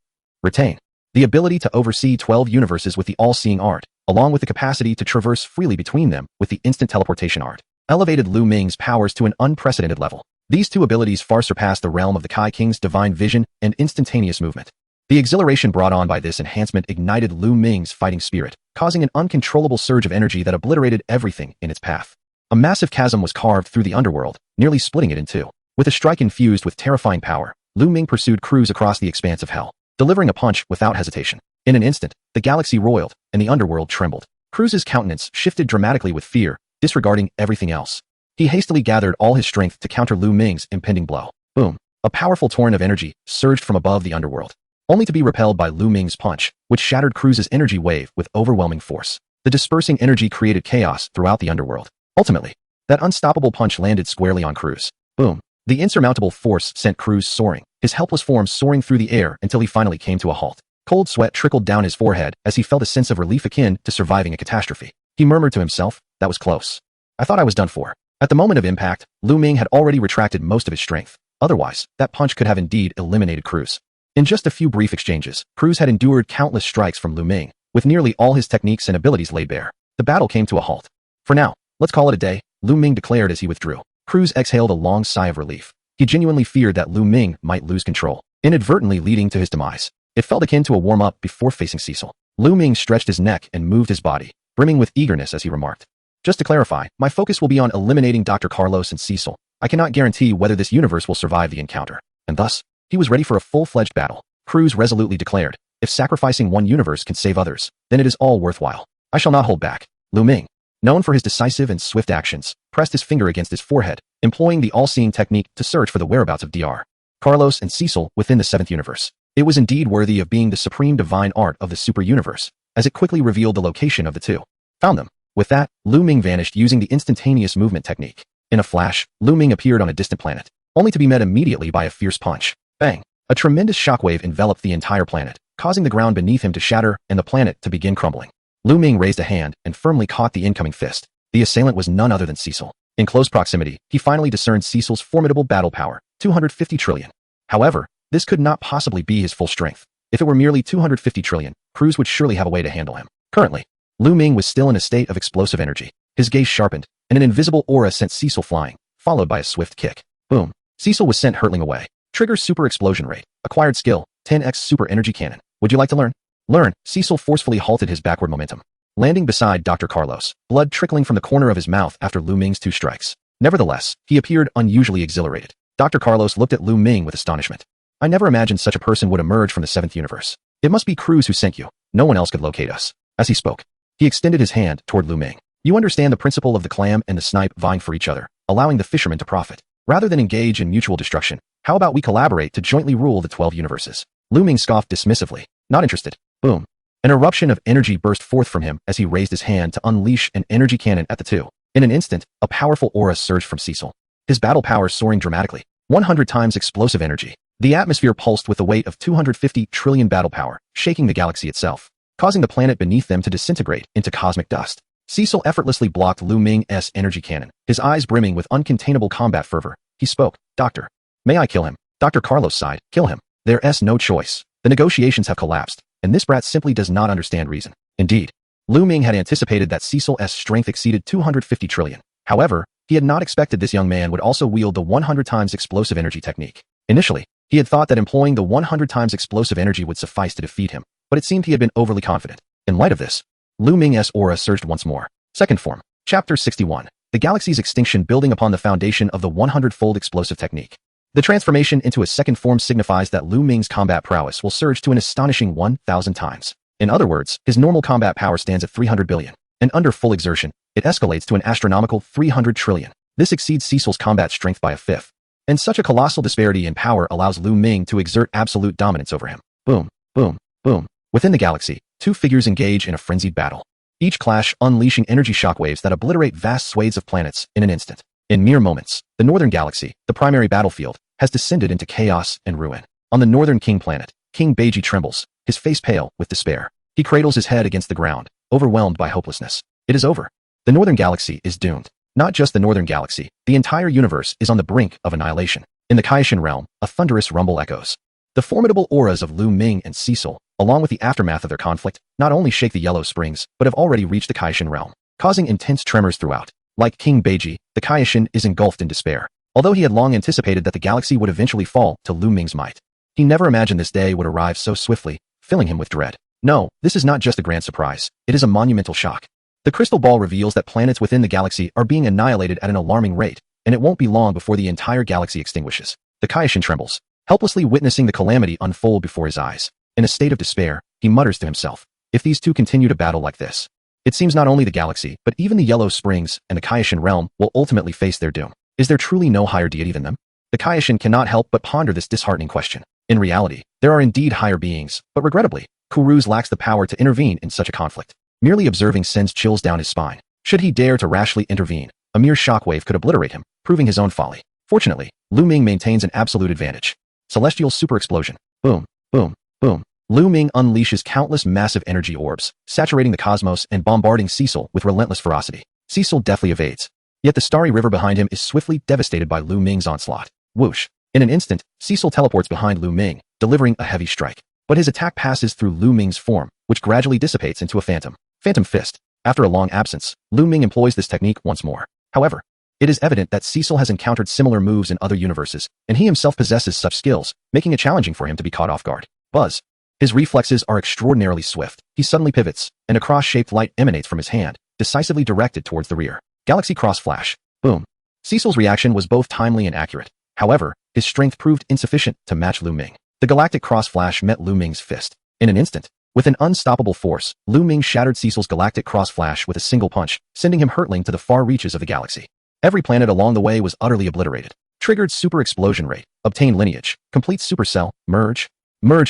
The ability to oversee 12 universes with the all-seeing art, along with the capacity to traverse freely between them with the instant teleportation art. elevated Luming's powers to an unprecedented level. These two abilities far surpassed the realm of the Kai King's divine vision and instantaneous movement. The exhilaration brought on by this enhancement ignited Luming's fighting spirit, causing an uncontrollable surge of energy that obliterated everything in its path. A massive chasm was carved through the underworld, nearly splitting it in two. With a strike infused with terrifying power, Luming pursued Cruz across the expanse of hell, delivering a punch without hesitation. In an instant, the galaxy roiled, and the underworld trembled. Cruz's countenance shifted dramatically with fear, disregarding everything else. He hastily gathered all his strength to counter Luming's impending blow. Boom! A powerful torrent of energy surged from above the underworld, only to be repelled by Luming's punch, which shattered Cruz's energy wave with overwhelming force. The dispersing energy created chaos throughout the underworld. Ultimately, that unstoppable punch landed squarely on Cruz. Boom! The insurmountable force sent Cruz soaring, his helpless form soaring through the air until he finally came to a halt. Cold sweat trickled down his forehead as he felt a sense of relief akin to surviving a catastrophe. He murmured to himself, "That was close. I thought I was done for." At the moment of impact, Luming had already retracted most of his strength. Otherwise, that punch could have indeed eliminated Cruz. In just a few brief exchanges, Cruz had endured countless strikes from Luming, with nearly all his techniques and abilities laid bare. The battle came to a halt. "For now, let's call it a day," Luming declared as he withdrew. Cruz exhaled a long sigh of relief. He genuinely feared that Luming might lose control, inadvertently leading to his demise. It felt akin to a warm-up before facing Cecil. Luming stretched his neck and moved his body, brimming with eagerness as he remarked, "Just to clarify, my focus will be on eliminating Dr. Carlos and Cecil. I cannot guarantee whether this universe will survive the encounter." And thus, he was ready for a full-fledged battle. Cruz resolutely declared, "If sacrificing one universe can save others, then it is all worthwhile. I shall not hold back." Luming, known for his decisive and swift actions, pressed his finger against his forehead, employing the all-seeing technique to search for the whereabouts of Dr. Carlos and Cecil within the seventh universe. It was indeed worthy of being the supreme divine art of the super universe, as it quickly revealed the location of the two. Found them. With that, Luming vanished using the instantaneous movement technique. In a flash, Luming appeared on a distant planet, only to be met immediately by a fierce punch. Bang! A tremendous shockwave enveloped the entire planet, causing the ground beneath him to shatter and the planet to begin crumbling. Luming raised a hand and firmly caught the incoming fist. The assailant was none other than Cecil. In close proximity, he finally discerned Cecil's formidable battle power, 250 trillion. However, this could not possibly be his full strength. If it were merely 250 trillion, Cruz would surely have a way to handle him. Currently, Luming was still in a state of explosive energy. His gaze sharpened, and an invisible aura sent Cecil flying, followed by a swift kick. Boom! Cecil was sent hurtling away. Trigger super explosion rate. Acquired skill, 10x super energy cannon. Would you like to learn? Learn. Cecil forcefully halted his backward momentum, landing beside Dr. Carlos, blood trickling from the corner of his mouth after Luming's two strikes. Nevertheless, he appeared unusually exhilarated. Dr. Carlos looked at Luming with astonishment. "I never imagined such a person would emerge from the seventh universe. It must be Cruz who sent you. No one else could locate us." As he spoke, he extended his hand toward Luming. "You understand the principle of the clam and the snipe vying for each other, allowing the fisherman to profit. Rather than engage in mutual destruction, how about we collaborate to jointly rule the 12 universes?" Luming scoffed dismissively. "Not interested." Boom! An eruption of energy burst forth from him as he raised his hand to unleash an energy cannon at the two. In an instant, a powerful aura surged from Cecil, his battle power soaring dramatically. 100 times explosive energy. The atmosphere pulsed with the weight of 250 trillion battle power, shaking the galaxy itself, causing the planet beneath them to disintegrate into cosmic dust. Cecil effortlessly blocked Luming's energy cannon, his eyes brimming with uncontainable combat fervor. He spoke, "Doctor, may I kill him?" Dr. Carlos sighed, "Kill him. There's no choice. The negotiations have collapsed, and this brat simply does not understand reason." Indeed, Luming had anticipated that Cecil's strength exceeded 250 trillion. However, he had not expected this young man would also wield the 100 times explosive energy technique. Initially, he had thought that employing the 100 times explosive energy would suffice to defeat him, but it seemed he had been overly confident. In light of this, Luming's aura surged once more. Second form. Chapter 61. The galaxy's extinction building upon the foundation of the 100-fold explosive technique. The transformation into a second form signifies that Luming's combat prowess will surge to an astonishing 1,000 times. In other words, his normal combat power stands at 300 billion, and under full exertion, it escalates to an astronomical 300 trillion. This exceeds Cecil's combat strength by a fifth. And such a colossal disparity in power allows Luming to exert absolute dominance over him. Boom, boom, boom. Within the galaxy, two figures engage in a frenzied battle, each clash unleashing energy shockwaves that obliterate vast swathes of planets in an instant. In mere moments, the northern galaxy, the primary battlefield, has descended into chaos and ruin. On the northern king planet, King Beiji trembles, his face pale with despair. He cradles his head against the ground, overwhelmed by hopelessness. It is over. The northern galaxy is doomed. Not just the northern galaxy, the entire universe is on the brink of annihilation. In the Kaishan realm, a thunderous rumble echoes. The formidable auras of Luming and Cecil, along with the aftermath of their conflict, not only shake the Yellow Springs, but have already reached the Kaishan realm, causing intense tremors throughout. Like King Beiji, the Kaioshin is engulfed in despair. Although he had long anticipated that the galaxy would eventually fall to Luming's might, he never imagined this day would arrive so swiftly, filling him with dread. No, this is not just a grand surprise. It is a monumental shock. The crystal ball reveals that planets within the galaxy are being annihilated at an alarming rate, and it won't be long before the entire galaxy extinguishes. The Kaioshin trembles, helplessly witnessing the calamity unfold before his eyes. In a state of despair, he mutters to himself, if these two continue to battle like this, it seems not only the galaxy, but even the Yellow Springs and the Kaioshin realm will ultimately face their doom. Is there truly no higher deity than them? The Kaioshin cannot help but ponder this disheartening question. In reality, there are indeed higher beings, but regrettably, Kuruz lacks the power to intervene in such a conflict. Merely observing sends chills down his spine. Should he dare to rashly intervene, a mere shockwave could obliterate him, proving his own folly. Fortunately, Luming maintains an absolute advantage. Celestial super explosion. Boom, boom, boom. Luming unleashes countless massive energy orbs, saturating the cosmos and bombarding Cecil with relentless ferocity. Cecil deftly evades. Yet the starry river behind him is swiftly devastated by Luming's onslaught. Whoosh. In an instant, Cecil teleports behind Luming, delivering a heavy strike. But his attack passes through Luming's form, which gradually dissipates into a phantom. Phantom Fist. After a long absence, Luming employs this technique once more. However, it is evident that Cecil has encountered similar moves in other universes, and he himself possesses such skills, making it challenging for him to be caught off guard. Buzz. His reflexes are extraordinarily swift. He suddenly pivots, and a cross-shaped light emanates from his hand, decisively directed towards the rear. Galaxy Cross Flash. Boom. Cecil's reaction was both timely and accurate. However, his strength proved insufficient to match Luming. The Galactic Cross Flash met Luming's fist. In an instant, with an unstoppable force, Luming shattered Cecil's Galactic Cross Flash with a single punch, sending him hurtling to the far reaches of the galaxy. Every planet along the way was utterly obliterated. Triggered super explosion rate. Obtained lineage. Complete supercell. Merge.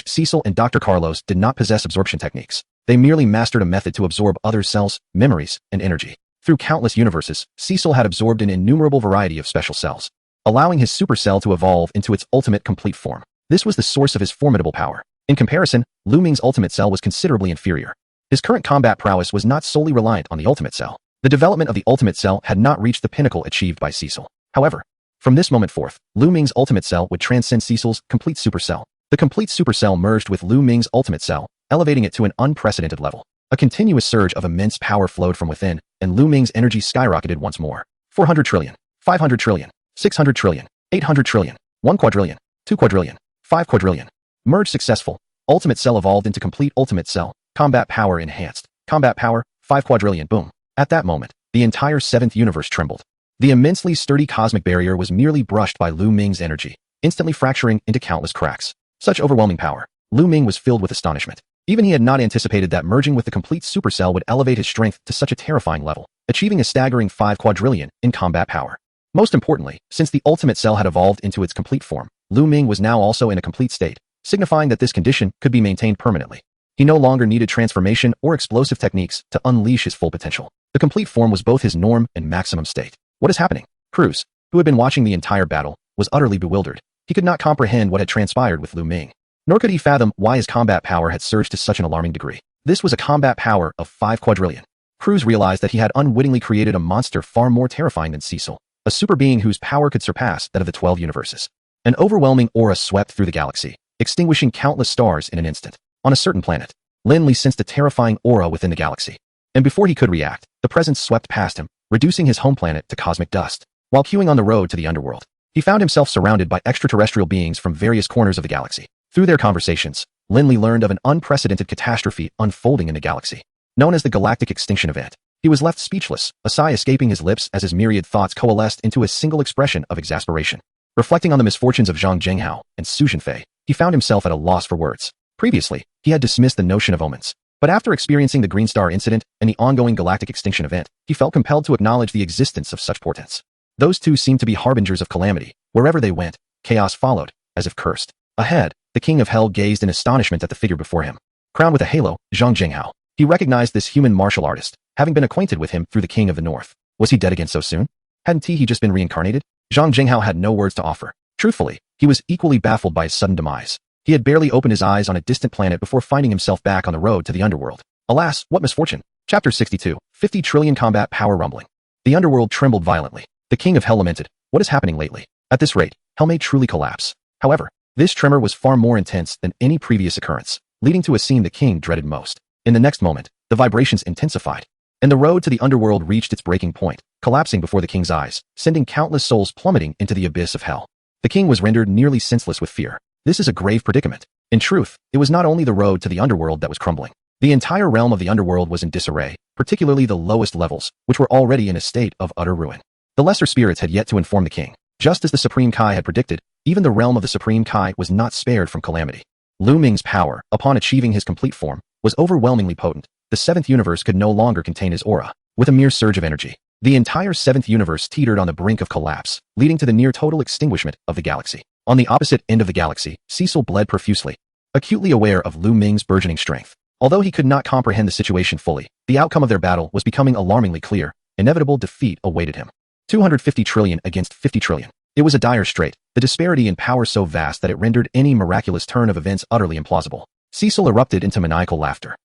Cecil and Dr. Carlos did not possess absorption techniques. They merely mastered a method to absorb other cells, memories, and energy. Through countless universes, Cecil had absorbed an innumerable variety of special cells, allowing his supercell to evolve into its ultimate complete form. This was the source of his formidable power. In comparison, Luming's ultimate cell was considerably inferior. His current combat prowess was not solely reliant on the ultimate cell. The development of the ultimate cell had not reached the pinnacle achieved by Cecil. However, from this moment forth, Luming's ultimate cell would transcend Cecil's complete supercell. The complete supercell merged with Luming's ultimate cell, elevating it to an unprecedented level. A continuous surge of immense power flowed from within, and Luming's energy skyrocketed once more. 400 trillion, 500 trillion, 600 trillion, 800 trillion, 1 quadrillion, 2 quadrillion, 5 quadrillion. Merge successful. Ultimate cell evolved into complete ultimate cell. Combat power enhanced. Combat power, 5 quadrillion. Boom. At that moment, the entire 7th universe trembled. The immensely sturdy cosmic barrier was merely brushed by Luming's energy, instantly fracturing into countless cracks. Such overwhelming power. Luming was filled with astonishment. Even he had not anticipated that merging with the complete supercell would elevate his strength to such a terrifying level, achieving a staggering 5 quadrillion in combat power. Most importantly, since the ultimate cell had evolved into its complete form, Luming was now also in a complete state, signifying that this condition could be maintained permanently. He no longer needed transformation or explosive techniques to unleash his full potential. The complete form was both his norm and maximum state. What is happening? Cruz, who had been watching the entire battle, was utterly bewildered. He could not comprehend what had transpired with Luming, nor could he fathom why his combat power had surged to such an alarming degree. This was a combat power of 5 quadrillion. Cruz realized that he had unwittingly created a monster far more terrifying than Cecil, a super being whose power could surpass that of the 12 universes. An overwhelming aura swept through the galaxy, extinguishing countless stars in an instant. On a certain planet, Lin Li sensed a terrifying aura within the galaxy, and before he could react, the presence swept past him, reducing his home planet to cosmic dust. While queuing on the road to the underworld, he found himself surrounded by extraterrestrial beings from various corners of the galaxy. Through their conversations, Lin Li learned of an unprecedented catastrophe unfolding in the galaxy, known as the Galactic Extinction Event. He was left speechless, a sigh escaping his lips as his myriad thoughts coalesced into a single expression of exasperation. Reflecting on the misfortunes of Zhang Zhenghao and Su Zhenfei, he found himself at a loss for words. Previously, he had dismissed the notion of omens, but after experiencing the Green Star incident and the ongoing Galactic Extinction Event, he felt compelled to acknowledge the existence of such portents. Those two seemed to be harbingers of calamity. Wherever they went, chaos followed, as if cursed. Ahead, the King of Hell gazed in astonishment at the figure before him. Crowned with a halo, Zhang Zhenghao. He recognized this human martial artist, having been acquainted with him through the King of the North. Was he dead again so soon? Hadn't he just been reincarnated? Zhang Zhenghao had no words to offer. Truthfully, he was equally baffled by his sudden demise. He had barely opened his eyes on a distant planet before finding himself back on the road to the underworld. Alas, what misfortune! Chapter 62, 50 trillion combat power rumbling. The underworld trembled violently. The King of Hell lamented, "What is happening lately? At this rate, Hell may truly collapse." However, this tremor was far more intense than any previous occurrence, leading to a scene the king dreaded most. In the next moment, the vibrations intensified. and the road to the underworld reached its breaking point, collapsing before the king's eyes, sending countless souls plummeting into the abyss of hell. The king was rendered nearly senseless with fear. This is a grave predicament. In truth, it was not only the road to the underworld that was crumbling. The entire realm of the underworld was in disarray, particularly the lowest levels, which were already in a state of utter ruin. The lesser spirits had yet to inform the king. Just as the Supreme Kai had predicted, even the realm of the Supreme Kai was not spared from calamity. Luming's power, upon achieving his complete form, was overwhelmingly potent. The seventh universe could no longer contain his aura. With a mere surge of energy, the entire seventh universe teetered on the brink of collapse, leading to the near-total extinguishment of the galaxy. On the opposite end of the galaxy, Cecil bled profusely, acutely aware of Luming's burgeoning strength. Although he could not comprehend the situation fully, the outcome of their battle was becoming alarmingly clear. Inevitable defeat awaited him. 250 trillion against 50 trillion. It was a dire strait, the disparity in power so vast that it rendered any miraculous turn of events utterly implausible. Cecil erupted into maniacal laughter.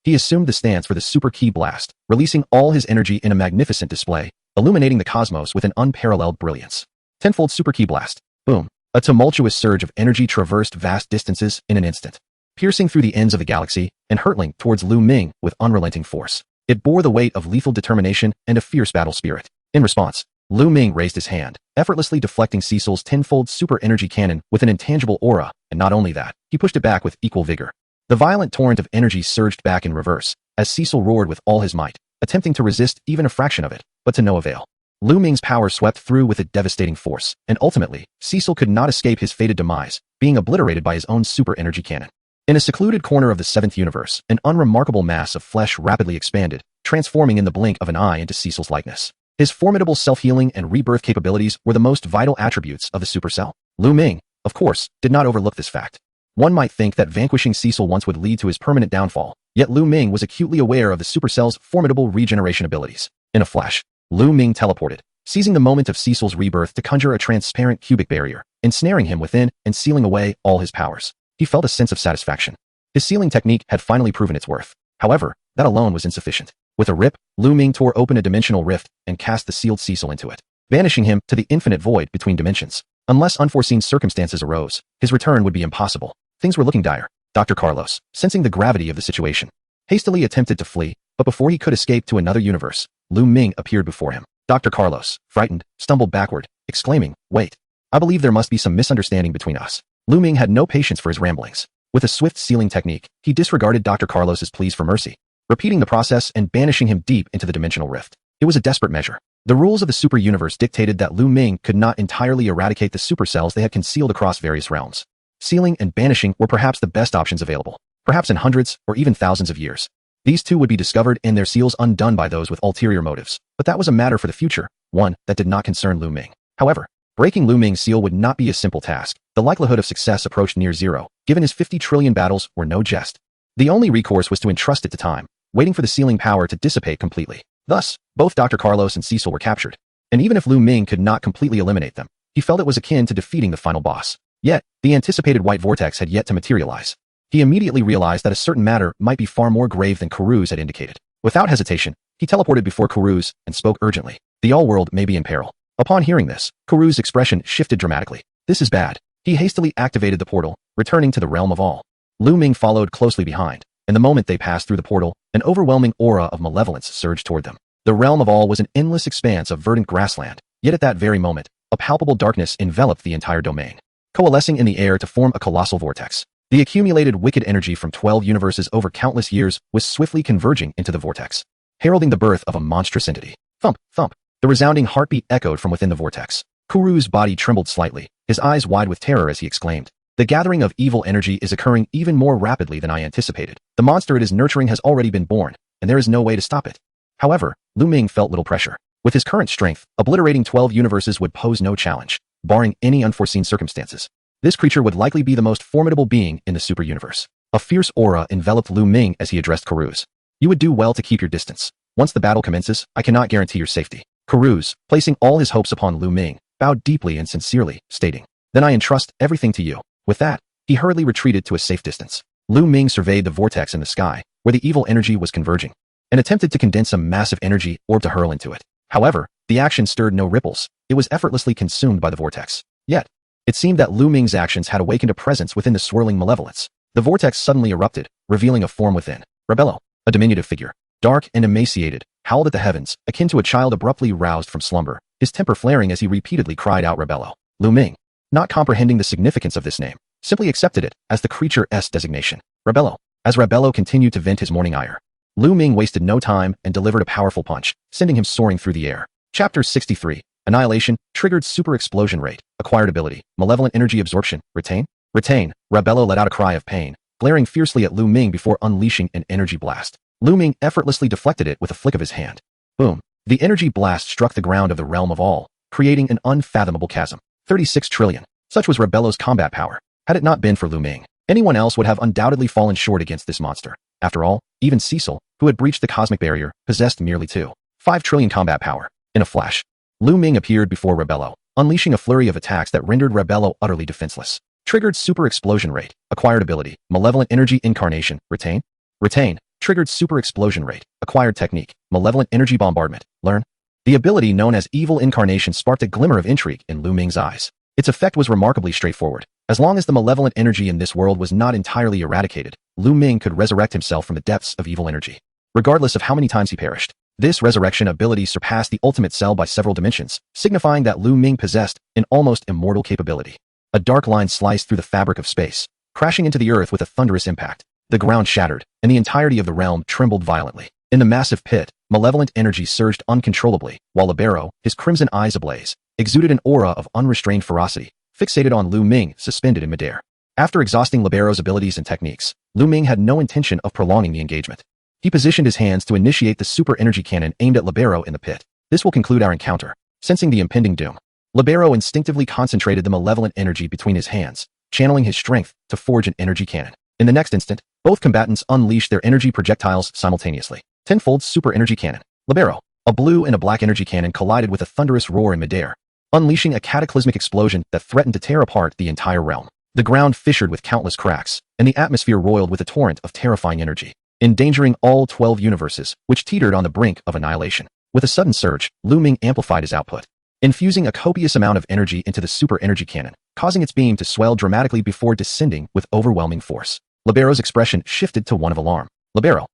He assumed the stance for the super ki blast, releasing all his energy in a magnificent display, illuminating the cosmos with an unparalleled brilliance. Tenfold super ki blast. Boom. A tumultuous surge of energy traversed vast distances in an instant, piercing through the ends of the galaxy and hurtling towards Luming with unrelenting force. It bore the weight of lethal determination and a fierce battle spirit. In response, Luming raised his hand, effortlessly deflecting Cecil's tenfold super energy cannon with an intangible aura, and not only that, he pushed it back with equal vigor. The violent torrent of energy surged back in reverse, as Cecil roared with all his might, attempting to resist even a fraction of it, but to no avail. Luming's power swept through with a devastating force, and ultimately, Cecil could not escape his fated demise, being obliterated by his own super energy cannon. In a secluded corner of the seventh universe, an unremarkable mass of flesh rapidly expanded, transforming in the blink of an eye into Cecil's likeness. His formidable self-healing and rebirth capabilities were the most vital attributes of the supercell. Luming, of course, did not overlook this fact. One might think that vanquishing Cecil once would lead to his permanent downfall, yet Luming was acutely aware of the supercell's formidable regeneration abilities. In a flash, Luming teleported, seizing the moment of Cecil's rebirth to conjure a transparent cubic barrier, ensnaring him within and sealing away all his powers. He felt a sense of satisfaction. His sealing technique had finally proven its worth. However, that alone was insufficient. With a rip, Luming tore open a dimensional rift and cast the sealed Cecil into it, banishing him to the infinite void between dimensions. Unless unforeseen circumstances arose, his return would be impossible. Things were looking dire. Dr. Carlos, sensing the gravity of the situation, hastily attempted to flee, but before he could escape to another universe, Luming appeared before him. Dr. Carlos, frightened, stumbled backward, exclaiming, "Wait. I believe there must be some misunderstanding between us." Luming had no patience for his ramblings. With a swift sealing technique, he disregarded Dr. Carlos's pleas for mercy, repeating the process and banishing him deep into the dimensional rift. It was a desperate measure. The rules of the super universe dictated that Luming could not entirely eradicate the supercells they had concealed across various realms. Sealing and banishing were perhaps the best options available, perhaps in hundreds or even thousands of years. These two would be discovered and their seals undone by those with ulterior motives, but that was a matter for the future, one that did not concern Luming. However, breaking Luming's seal would not be a simple task. The likelihood of success approached near zero, given his 50 trillion battles were no jest. The only recourse was to entrust it to time, waiting for the sealing power to dissipate completely. Thus, both Dr. Carlos and Cecil were captured, and even if Luming could not completely eliminate them, he felt it was akin to defeating the final boss. Yet, the anticipated white vortex had yet to materialize. He immediately realized that a certain matter might be far more grave than Karuz had indicated. Without hesitation, he teleported before Karuz and spoke urgently. The all-world may be in peril. Upon hearing this, Karuz's expression shifted dramatically. This is bad. He hastily activated the portal, returning to the realm of all. Luming followed closely behind, and the moment they passed through the portal, an overwhelming aura of malevolence surged toward them. The realm of all was an endless expanse of verdant grassland, yet at that very moment, a palpable darkness enveloped the entire domain, coalescing in the air to form a colossal vortex. The accumulated wicked energy from 12 universes over countless years was swiftly converging into the vortex, heralding the birth of a monstrous entity. Thump, thump. The resounding heartbeat echoed from within the vortex. Kuruz's body trembled slightly, his eyes wide with terror as he exclaimed, "The gathering of evil energy is occurring even more rapidly than I anticipated. The monster it is nurturing has already been born, and there is no way to stop it." However, Luming felt little pressure. With his current strength, obliterating 12 universes would pose no challenge, barring any unforeseen circumstances. This creature would likely be the most formidable being in the super universe. A fierce aura enveloped Luming as he addressed Karuz. "You would do well to keep your distance. Once the battle commences, I cannot guarantee your safety." Karuz, placing all his hopes upon Luming, bowed deeply and sincerely, stating, "Then I entrust everything to you." With that, he hurriedly retreated to a safe distance. Luming surveyed the vortex in the sky, where the evil energy was converging, and attempted to condense a massive energy orb to hurl into it. However, the action stirred no ripples. It was effortlessly consumed by the vortex. Yet, it seemed that Luming's actions had awakened a presence within the swirling malevolence. The vortex suddenly erupted, revealing a form within. Rebello, a diminutive figure. dark and emaciated, howled at the heavens, akin to a child abruptly roused from slumber, his temper flaring as he repeatedly cried out Rebello. Luming, not comprehending the significance of this name, simply accepted it as the creature's designation. Rebello. As Rebello continued to vent his morning ire, Luming wasted no time and delivered a powerful punch, sending him soaring through the air. Chapter 63. Annihilation, triggered super explosion rate, acquired ability, malevolent energy absorption, retain? Retain. Rebello let out a cry of pain, glaring fiercely at Luming before unleashing an energy blast. Luming effortlessly deflected it with a flick of his hand. Boom. The energy blast struck the ground of the realm of all, creating an unfathomable chasm. 36 trillion. Such was Rebello's combat power. Had it not been for Luming, anyone else would have undoubtedly fallen short against this monster. After all, even Cecil, who had breached the cosmic barrier, possessed merely 2.5 trillion combat power. In a flash, Luming appeared before Rebello, unleashing a flurry of attacks that rendered Rebello utterly defenseless. Triggered super explosion rate, acquired ability, malevolent energy incarnation, retain? Retain. Triggered super explosion rate, acquired technique, malevolent energy bombardment, learn? The ability known as evil incarnation sparked a glimmer of intrigue in Luming's eyes. Its effect was remarkably straightforward. As long as the malevolent energy in this world was not entirely eradicated, Luming could resurrect himself from the depths of evil energy. Regardless of how many times he perished, this resurrection ability surpassed the ultimate cell by several dimensions, signifying that Luming possessed an almost immortal capability. A dark line sliced through the fabric of space, crashing into the earth with a thunderous impact. The ground shattered, and the entirety of the realm trembled violently. In the massive pit, malevolent energy surged uncontrollably, while Libero, his crimson eyes ablaze, exuded an aura of unrestrained ferocity, fixated on Luming, suspended in midair. After exhausting Libero's abilities and techniques, Luming had no intention of prolonging the engagement. He positioned his hands to initiate the super energy cannon aimed at Libero in the pit. This will conclude our encounter. Sensing the impending doom, Libero instinctively concentrated the malevolent energy between his hands, channeling his strength to forge an energy cannon. In the next instant, both combatants unleashed their energy projectiles simultaneously. Tenfold super energy cannon. Libero. A blue and a black energy cannon collided with a thunderous roar in midair, unleashing a cataclysmic explosion that threatened to tear apart the entire realm. The ground fissured with countless cracks, and the atmosphere roiled with a torrent of terrifying energy, endangering all 12 universes, which teetered on the brink of annihilation. With a sudden surge, Luming amplified his output, infusing a copious amount of energy into the super energy cannon, causing its beam to swell dramatically before descending with overwhelming force. Libero's expression shifted to one of alarm. Libero.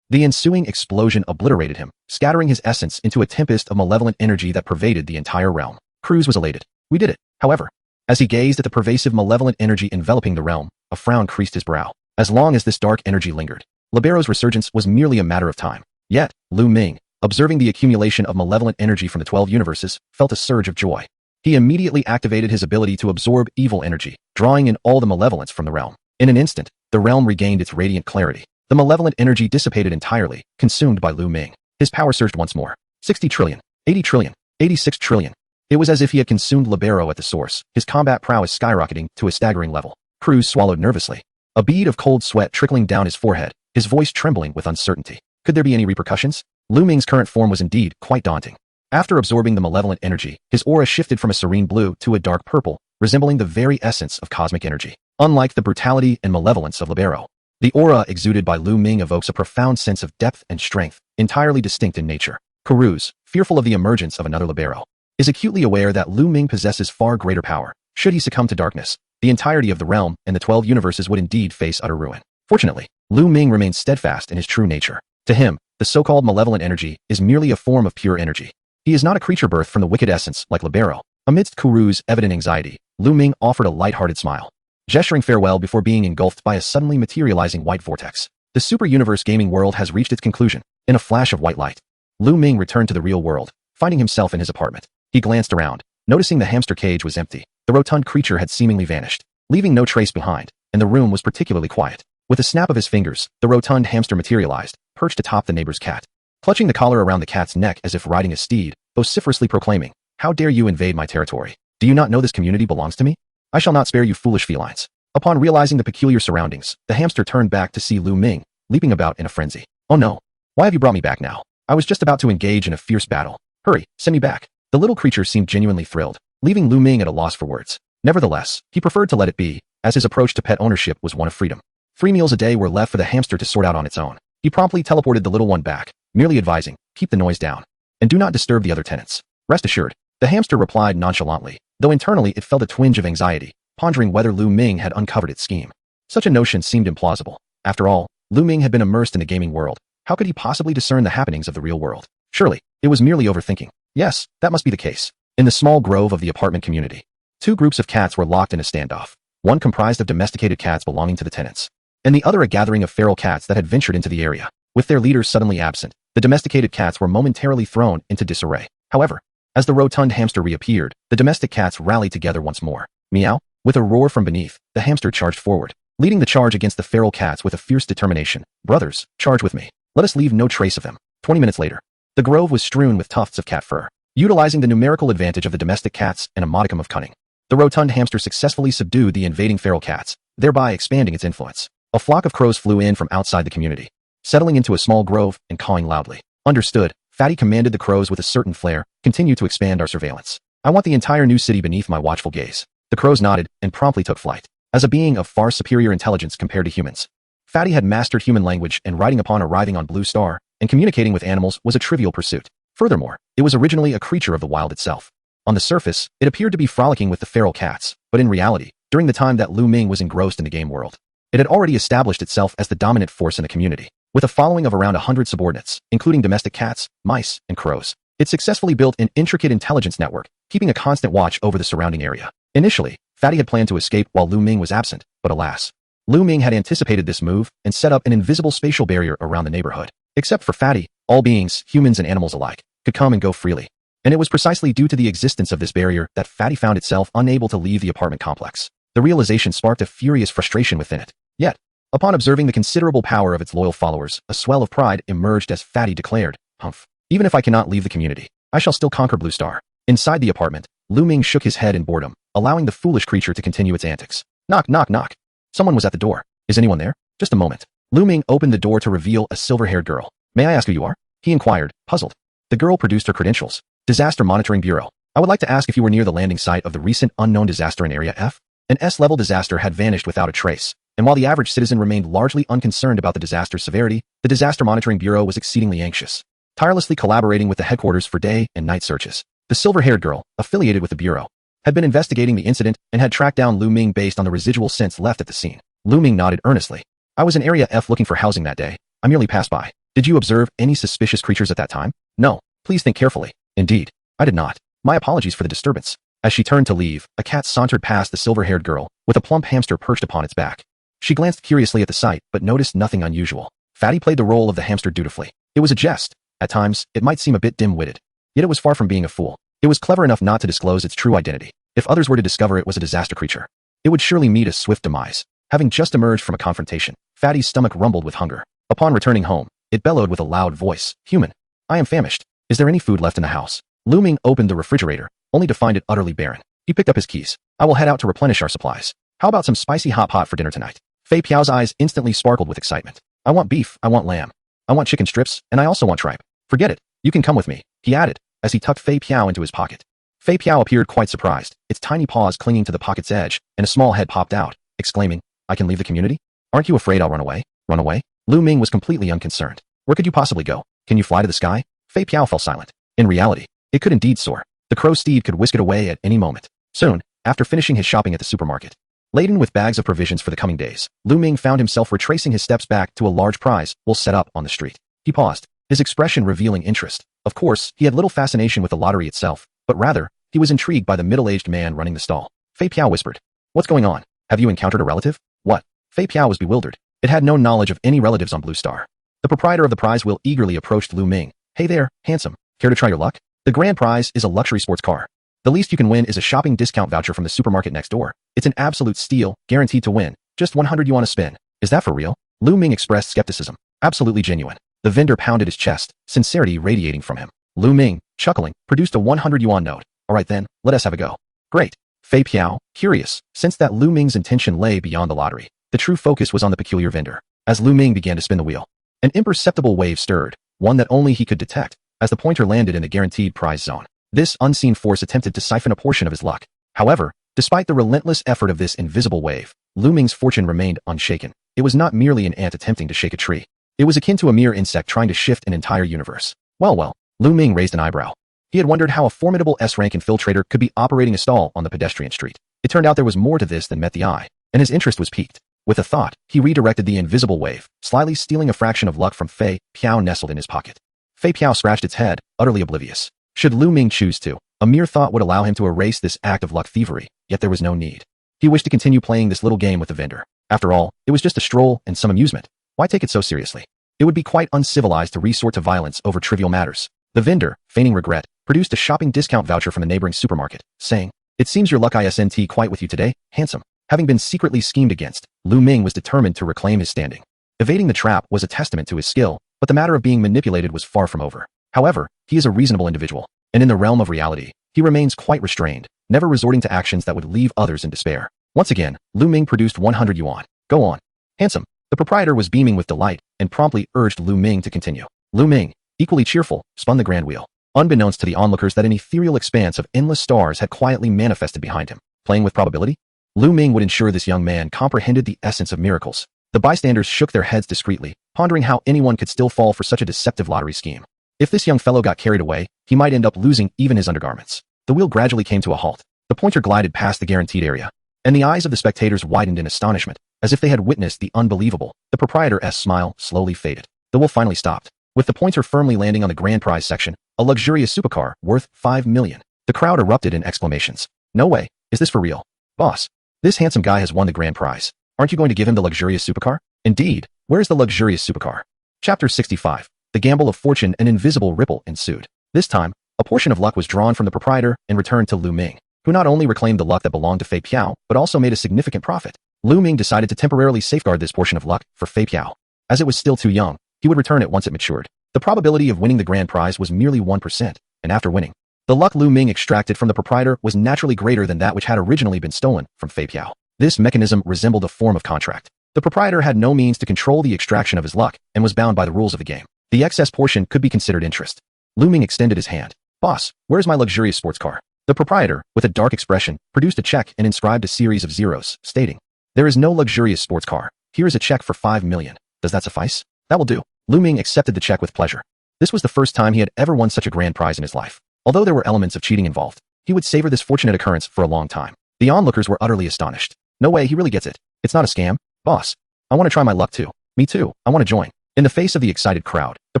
The ensuing explosion obliterated him, scattering his essence into a tempest of malevolent energy that pervaded the entire realm. Cruz was elated. We did it. However, as he gazed at the pervasive malevolent energy enveloping the realm, a frown creased his brow. As long as this dark energy lingered, Libero's resurgence was merely a matter of time. Yet, Luming, observing the accumulation of malevolent energy from the 12 universes, felt a surge of joy. He immediately activated his ability to absorb evil energy, drawing in all the malevolence from the realm. In an instant, the realm regained its radiant clarity. The malevolent energy dissipated entirely, consumed by Luming. His power surged once more. 60 trillion, 80 trillion, 86 trillion. It was as if he had consumed Libero at the source, his combat prowess skyrocketing to a staggering level. Cruz swallowed nervously, a bead of cold sweat trickling down his forehead, his voice trembling with uncertainty. Could there be any repercussions? Luming's current form was indeed quite daunting. After absorbing the malevolent energy, his aura shifted from a serene blue to a dark purple, resembling the very essence of cosmic energy. Unlike the brutality and malevolence of Libero, the aura exuded by Luming evokes a profound sense of depth and strength, entirely distinct in nature. Cruz, fearful of the emergence of another Libero, is acutely aware that Luming possesses far greater power. Should he succumb to darkness, the entirety of the realm and the 12 universes would indeed face utter ruin. Fortunately, Luming remains steadfast in his true nature. To him, the so-called malevolent energy is merely a form of pure energy. He is not a creature birthed from the wicked essence like Libero. Amidst Cruz's evident anxiety, Luming offered a light-hearted smile, gesturing farewell before being engulfed by a suddenly materializing white vortex. The super-universe gaming world has reached its conclusion. In a flash of white light, Luming returned to the real world, finding himself in his apartment. He glanced around, noticing the hamster cage was empty. The rotund creature had seemingly vanished, leaving no trace behind, and the room was particularly quiet. With a snap of his fingers, the rotund hamster materialized, perched atop the neighbor's cat, clutching the collar around the cat's neck as if riding a steed, vociferously proclaiming, "How dare you invade my territory? Do you not know this community belongs to me? I shall not spare you foolish felines." Upon realizing the peculiar surroundings, the hamster turned back to see Luming, leaping about in a frenzy. "Oh no! Why have you brought me back now? I was just about to engage in a fierce battle. Hurry, send me back." The little creature seemed genuinely thrilled, leaving Luming at a loss for words. Nevertheless, he preferred to let it be, as his approach to pet ownership was one of freedom. 3 meals a day were left for the hamster to sort out on its own. He promptly teleported the little one back, merely advising, "Keep the noise down, and do not disturb the other tenants." Rest assured, the hamster replied nonchalantly, though internally it felt a twinge of anxiety, pondering whether Luming had uncovered its scheme. Such a notion seemed implausible. After all, Luming had been immersed in the gaming world. How could he possibly discern the happenings of the real world? Surely, it was merely overthinking. Yes, that must be the case. In the small grove of the apartment community, two groups of cats were locked in a standoff. One comprised of domesticated cats belonging to the tenants, and the other a gathering of feral cats that had ventured into the area. With their leaders suddenly absent, the domesticated cats were momentarily thrown into disarray. However, as the rotund hamster reappeared, the domestic cats rallied together once more. Meow! With a roar from beneath, the hamster charged forward, leading the charge against the feral cats with a fierce determination. Brothers, charge with me. Let us leave no trace of them. 20 minutes later, the grove was strewn with tufts of cat fur. Utilizing the numerical advantage of the domestic cats and a modicum of cunning, the rotund hamster successfully subdued the invading feral cats, thereby expanding its influence. A flock of crows flew in from outside the community, settling into a small grove and cawing loudly. Understood, Fatty commanded the crows with a certain flair, continue to expand our surveillance. I want the entire new city beneath my watchful gaze. The crows nodded and promptly took flight. As a being of far superior intelligence compared to humans, Fatty had mastered human language, and writing upon arriving on Blue Star and communicating with animals was a trivial pursuit. Furthermore, it was originally a creature of the wild itself. On the surface, it appeared to be frolicking with the feral cats, but in reality, during the time that Luming was engrossed in the game world, it had already established itself as the dominant force in the community. With a following of around 100 subordinates, including domestic cats, mice, and crows, it successfully built an intricate intelligence network, keeping a constant watch over the surrounding area. Initially, Fatty had planned to escape while Luming was absent, but alas, Luming had anticipated this move and set up an invisible spatial barrier around the neighborhood. Except for Fatty, all beings, humans and animals alike, could come and go freely. And it was precisely due to the existence of this barrier that Fatty found itself unable to leave the apartment complex. The realization sparked a furious frustration within it. Yet, upon observing the considerable power of its loyal followers, a swell of pride emerged as Fatty declared, "Humph. Even if I cannot leave the community, I shall still conquer Blue Star." Inside the apartment, Luming shook his head in boredom, allowing the foolish creature to continue its antics. Knock, knock, knock. Someone was at the door. Is anyone there? Just a moment. Luming opened the door to reveal a silver-haired girl. May I ask who you are? He inquired, puzzled. The girl produced her credentials. Disaster Monitoring Bureau. I would like to ask if you were near the landing site of the recent unknown disaster in Area F. An S-level disaster had vanished without a trace, and while the average citizen remained largely unconcerned about the disaster's severity, the Disaster Monitoring Bureau was exceedingly anxious, tirelessly collaborating with the headquarters for day and night searches. The silver-haired girl, affiliated with the Bureau, had been investigating the incident and had tracked down Luming based on the residual scents left at the scene. Luming nodded earnestly. I was in Area F looking for housing that day. I merely passed by. Did you observe any suspicious creatures at that time? No. Please think carefully. Indeed, I did not. My apologies for the disturbance. As she turned to leave, a cat sauntered past the silver-haired girl, with a plump hamster perched upon its back. She glanced curiously at the sight, but noticed nothing unusual. Fatty played the role of the hamster dutifully. It was a jest. At times, it might seem a bit dim-witted. Yet it was far from being a fool. It was clever enough not to disclose its true identity. If others were to discover it was a disaster creature, it would surely meet a swift demise. Having just emerged from a confrontation, Fatty's stomach rumbled with hunger. Upon returning home, it bellowed with a loud voice, "Human, I am famished. Is there any food left in the house?" Luming opened the refrigerator, only to find it utterly barren. He picked up his keys. I will head out to replenish our supplies. How about some spicy hot pot for dinner tonight? Fei Piao's eyes instantly sparkled with excitement. I want beef, I want lamb. I want chicken strips, and I also want tripe. Forget it. You can come with me, he added, as he tucked Fei Piao into his pocket. Fei Piao appeared quite surprised, its tiny paws clinging to the pocket's edge, and a small head popped out, exclaiming, I can leave the community? Aren't you afraid I'll run away? Run away? Luming was completely unconcerned. Where could you possibly go? Can you fly to the sky? Fei Piao fell silent. In reality, it could indeed soar. The crow steed could whisk it away at any moment. Soon, after finishing his shopping at the supermarket, laden with bags of provisions for the coming days, Luming found himself retracing his steps back to a large prize well set up on the street. He paused, his expression revealing interest. Of course, he had little fascination with the lottery itself, but rather, he was intrigued by the middle-aged man running the stall. Fei Piao whispered, What's going on? Have you encountered a relative? What? Fei Piao was bewildered. It had no knowledge of any relatives on Blue Star. The proprietor of the prize wheel eagerly approached Luming. Hey there, handsome. Care to try your luck? The grand prize is a luxury sports car. The least you can win is a shopping discount voucher from the supermarket next door. It's an absolute steal, guaranteed to win. Just 100 yuan a spin. Is that for real? Luming expressed skepticism. Absolutely genuine. The vendor pounded his chest, sincerity radiating from him. Luming, chuckling, produced a 100 yuan note. All right then, let us have a go. Great. Fei Piao, curious, sensed that Luming's intention lay beyond the lottery. The true focus was on the peculiar vendor. As Luming began to spin the wheel, an imperceptible wave stirred, one that only he could detect, as the pointer landed in the guaranteed prize zone. This unseen force attempted to siphon a portion of his luck. However, despite the relentless effort of this invisible wave, Luming's fortune remained unshaken. It was not merely an ant attempting to shake a tree. It was akin to a mere insect trying to shift an entire universe. Well, Luming raised an eyebrow. He had wondered how a formidable S-rank infiltrator could be operating a stall on the pedestrian street. It turned out there was more to this than met the eye, and his interest was piqued. With a thought, he redirected the invisible wave, slyly stealing a fraction of luck from Fei Piao nestled in his pocket. Fei Piao scratched its head, utterly oblivious. Should Luming choose to, a mere thought would allow him to erase this act of luck thievery, yet there was no need. He wished to continue playing this little game with the vendor. After all, it was just a stroll and some amusement. Why take it so seriously? It would be quite uncivilized to resort to violence over trivial matters. The vendor, feigning regret, produced a shopping discount voucher from the neighboring supermarket, saying, "It seems your luck isn't quite with you today, handsome." Having been secretly schemed against, Luming was determined to reclaim his standing. Evading the trap was a testament to his skill, but the matter of being manipulated was far from over. However, he is a reasonable individual, and in the realm of reality, he remains quite restrained, never resorting to actions that would leave others in despair. Once again, Luming produced 100 yuan. "Go on. Handsome." The proprietor was beaming with delight and promptly urged Luming to continue. Luming, equally cheerful, spun the grand wheel. Unbeknownst to the onlookers that an ethereal expanse of endless stars had quietly manifested behind him. Playing with probability? Luming would ensure this young man comprehended the essence of miracles. The bystanders shook their heads discreetly, pondering how anyone could still fall for such a deceptive lottery scheme. If this young fellow got carried away, he might end up losing even his undergarments. The wheel gradually came to a halt. The pointer glided past the guaranteed area, and the eyes of the spectators widened in astonishment, as if they had witnessed the unbelievable. The proprietor's smile slowly faded. The wheel finally stopped, with the pointer firmly landing on the grand prize section, a luxurious supercar worth 5 million. The crowd erupted in exclamations. "No way, is this for real? Boss, this handsome guy has won the grand prize. Aren't you going to give him the luxurious supercar?" "Indeed, where is the luxurious supercar?" Chapter 65. The gamble of fortune. An invisible ripple ensued. This time, a portion of luck was drawn from the proprietor and returned to Luming, who not only reclaimed the luck that belonged to Fei Piao, but also made a significant profit. Luming decided to temporarily safeguard this portion of luck for Fei Piao. As it was still too young, he would return it once it matured. The probability of winning the grand prize was merely 1%, and after winning, the luck Luming extracted from the proprietor was naturally greater than that which had originally been stolen from Fei Piao. This mechanism resembled a form of contract. The proprietor had no means to control the extraction of his luck and was bound by the rules of the game. The excess portion could be considered interest. Luming extended his hand. "Boss, where's my luxurious sports car?" The proprietor, with a dark expression, produced a check and inscribed a series of zeros, stating, "There is no luxurious sports car. Here is a check for 5 million. Does that suffice?" "That will do." Luming accepted the check with pleasure. This was the first time he had ever won such a grand prize in his life. Although there were elements of cheating involved, he would savor this fortunate occurrence for a long time. The onlookers were utterly astonished. "No way, he really gets it. It's not a scam. Boss, I want to try my luck too." "Me too, I want to join." In the face of the excited crowd, the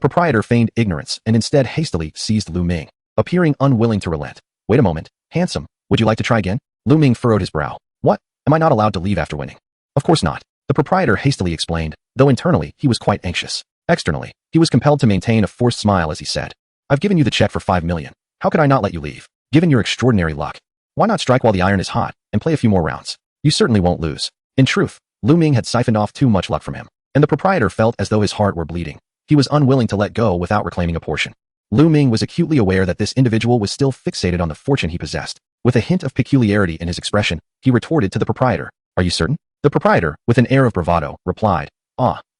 proprietor feigned ignorance and instead hastily seized Luming, appearing unwilling to relent. "Wait a moment, handsome, would you like to try again?" Luming furrowed his brow. "What? Am I not allowed to leave after winning?" "Of course not," the proprietor hastily explained, though internally he was quite anxious. Externally, he was compelled to maintain a forced smile as he said, "I've given you the check for 5 million. How could I not let you leave? Given your extraordinary luck, why not strike while the iron is hot and play a few more rounds? You certainly won't lose." In truth, Luming had siphoned off too much luck from him, and the proprietor felt as though his heart were bleeding. He was unwilling to let go without reclaiming a portion. Luming was acutely aware that this individual was still fixated on the fortune he possessed. With a hint of peculiarity in his expression, he retorted to the proprietor, "Are you certain?" The proprietor, with an air of bravado, replied,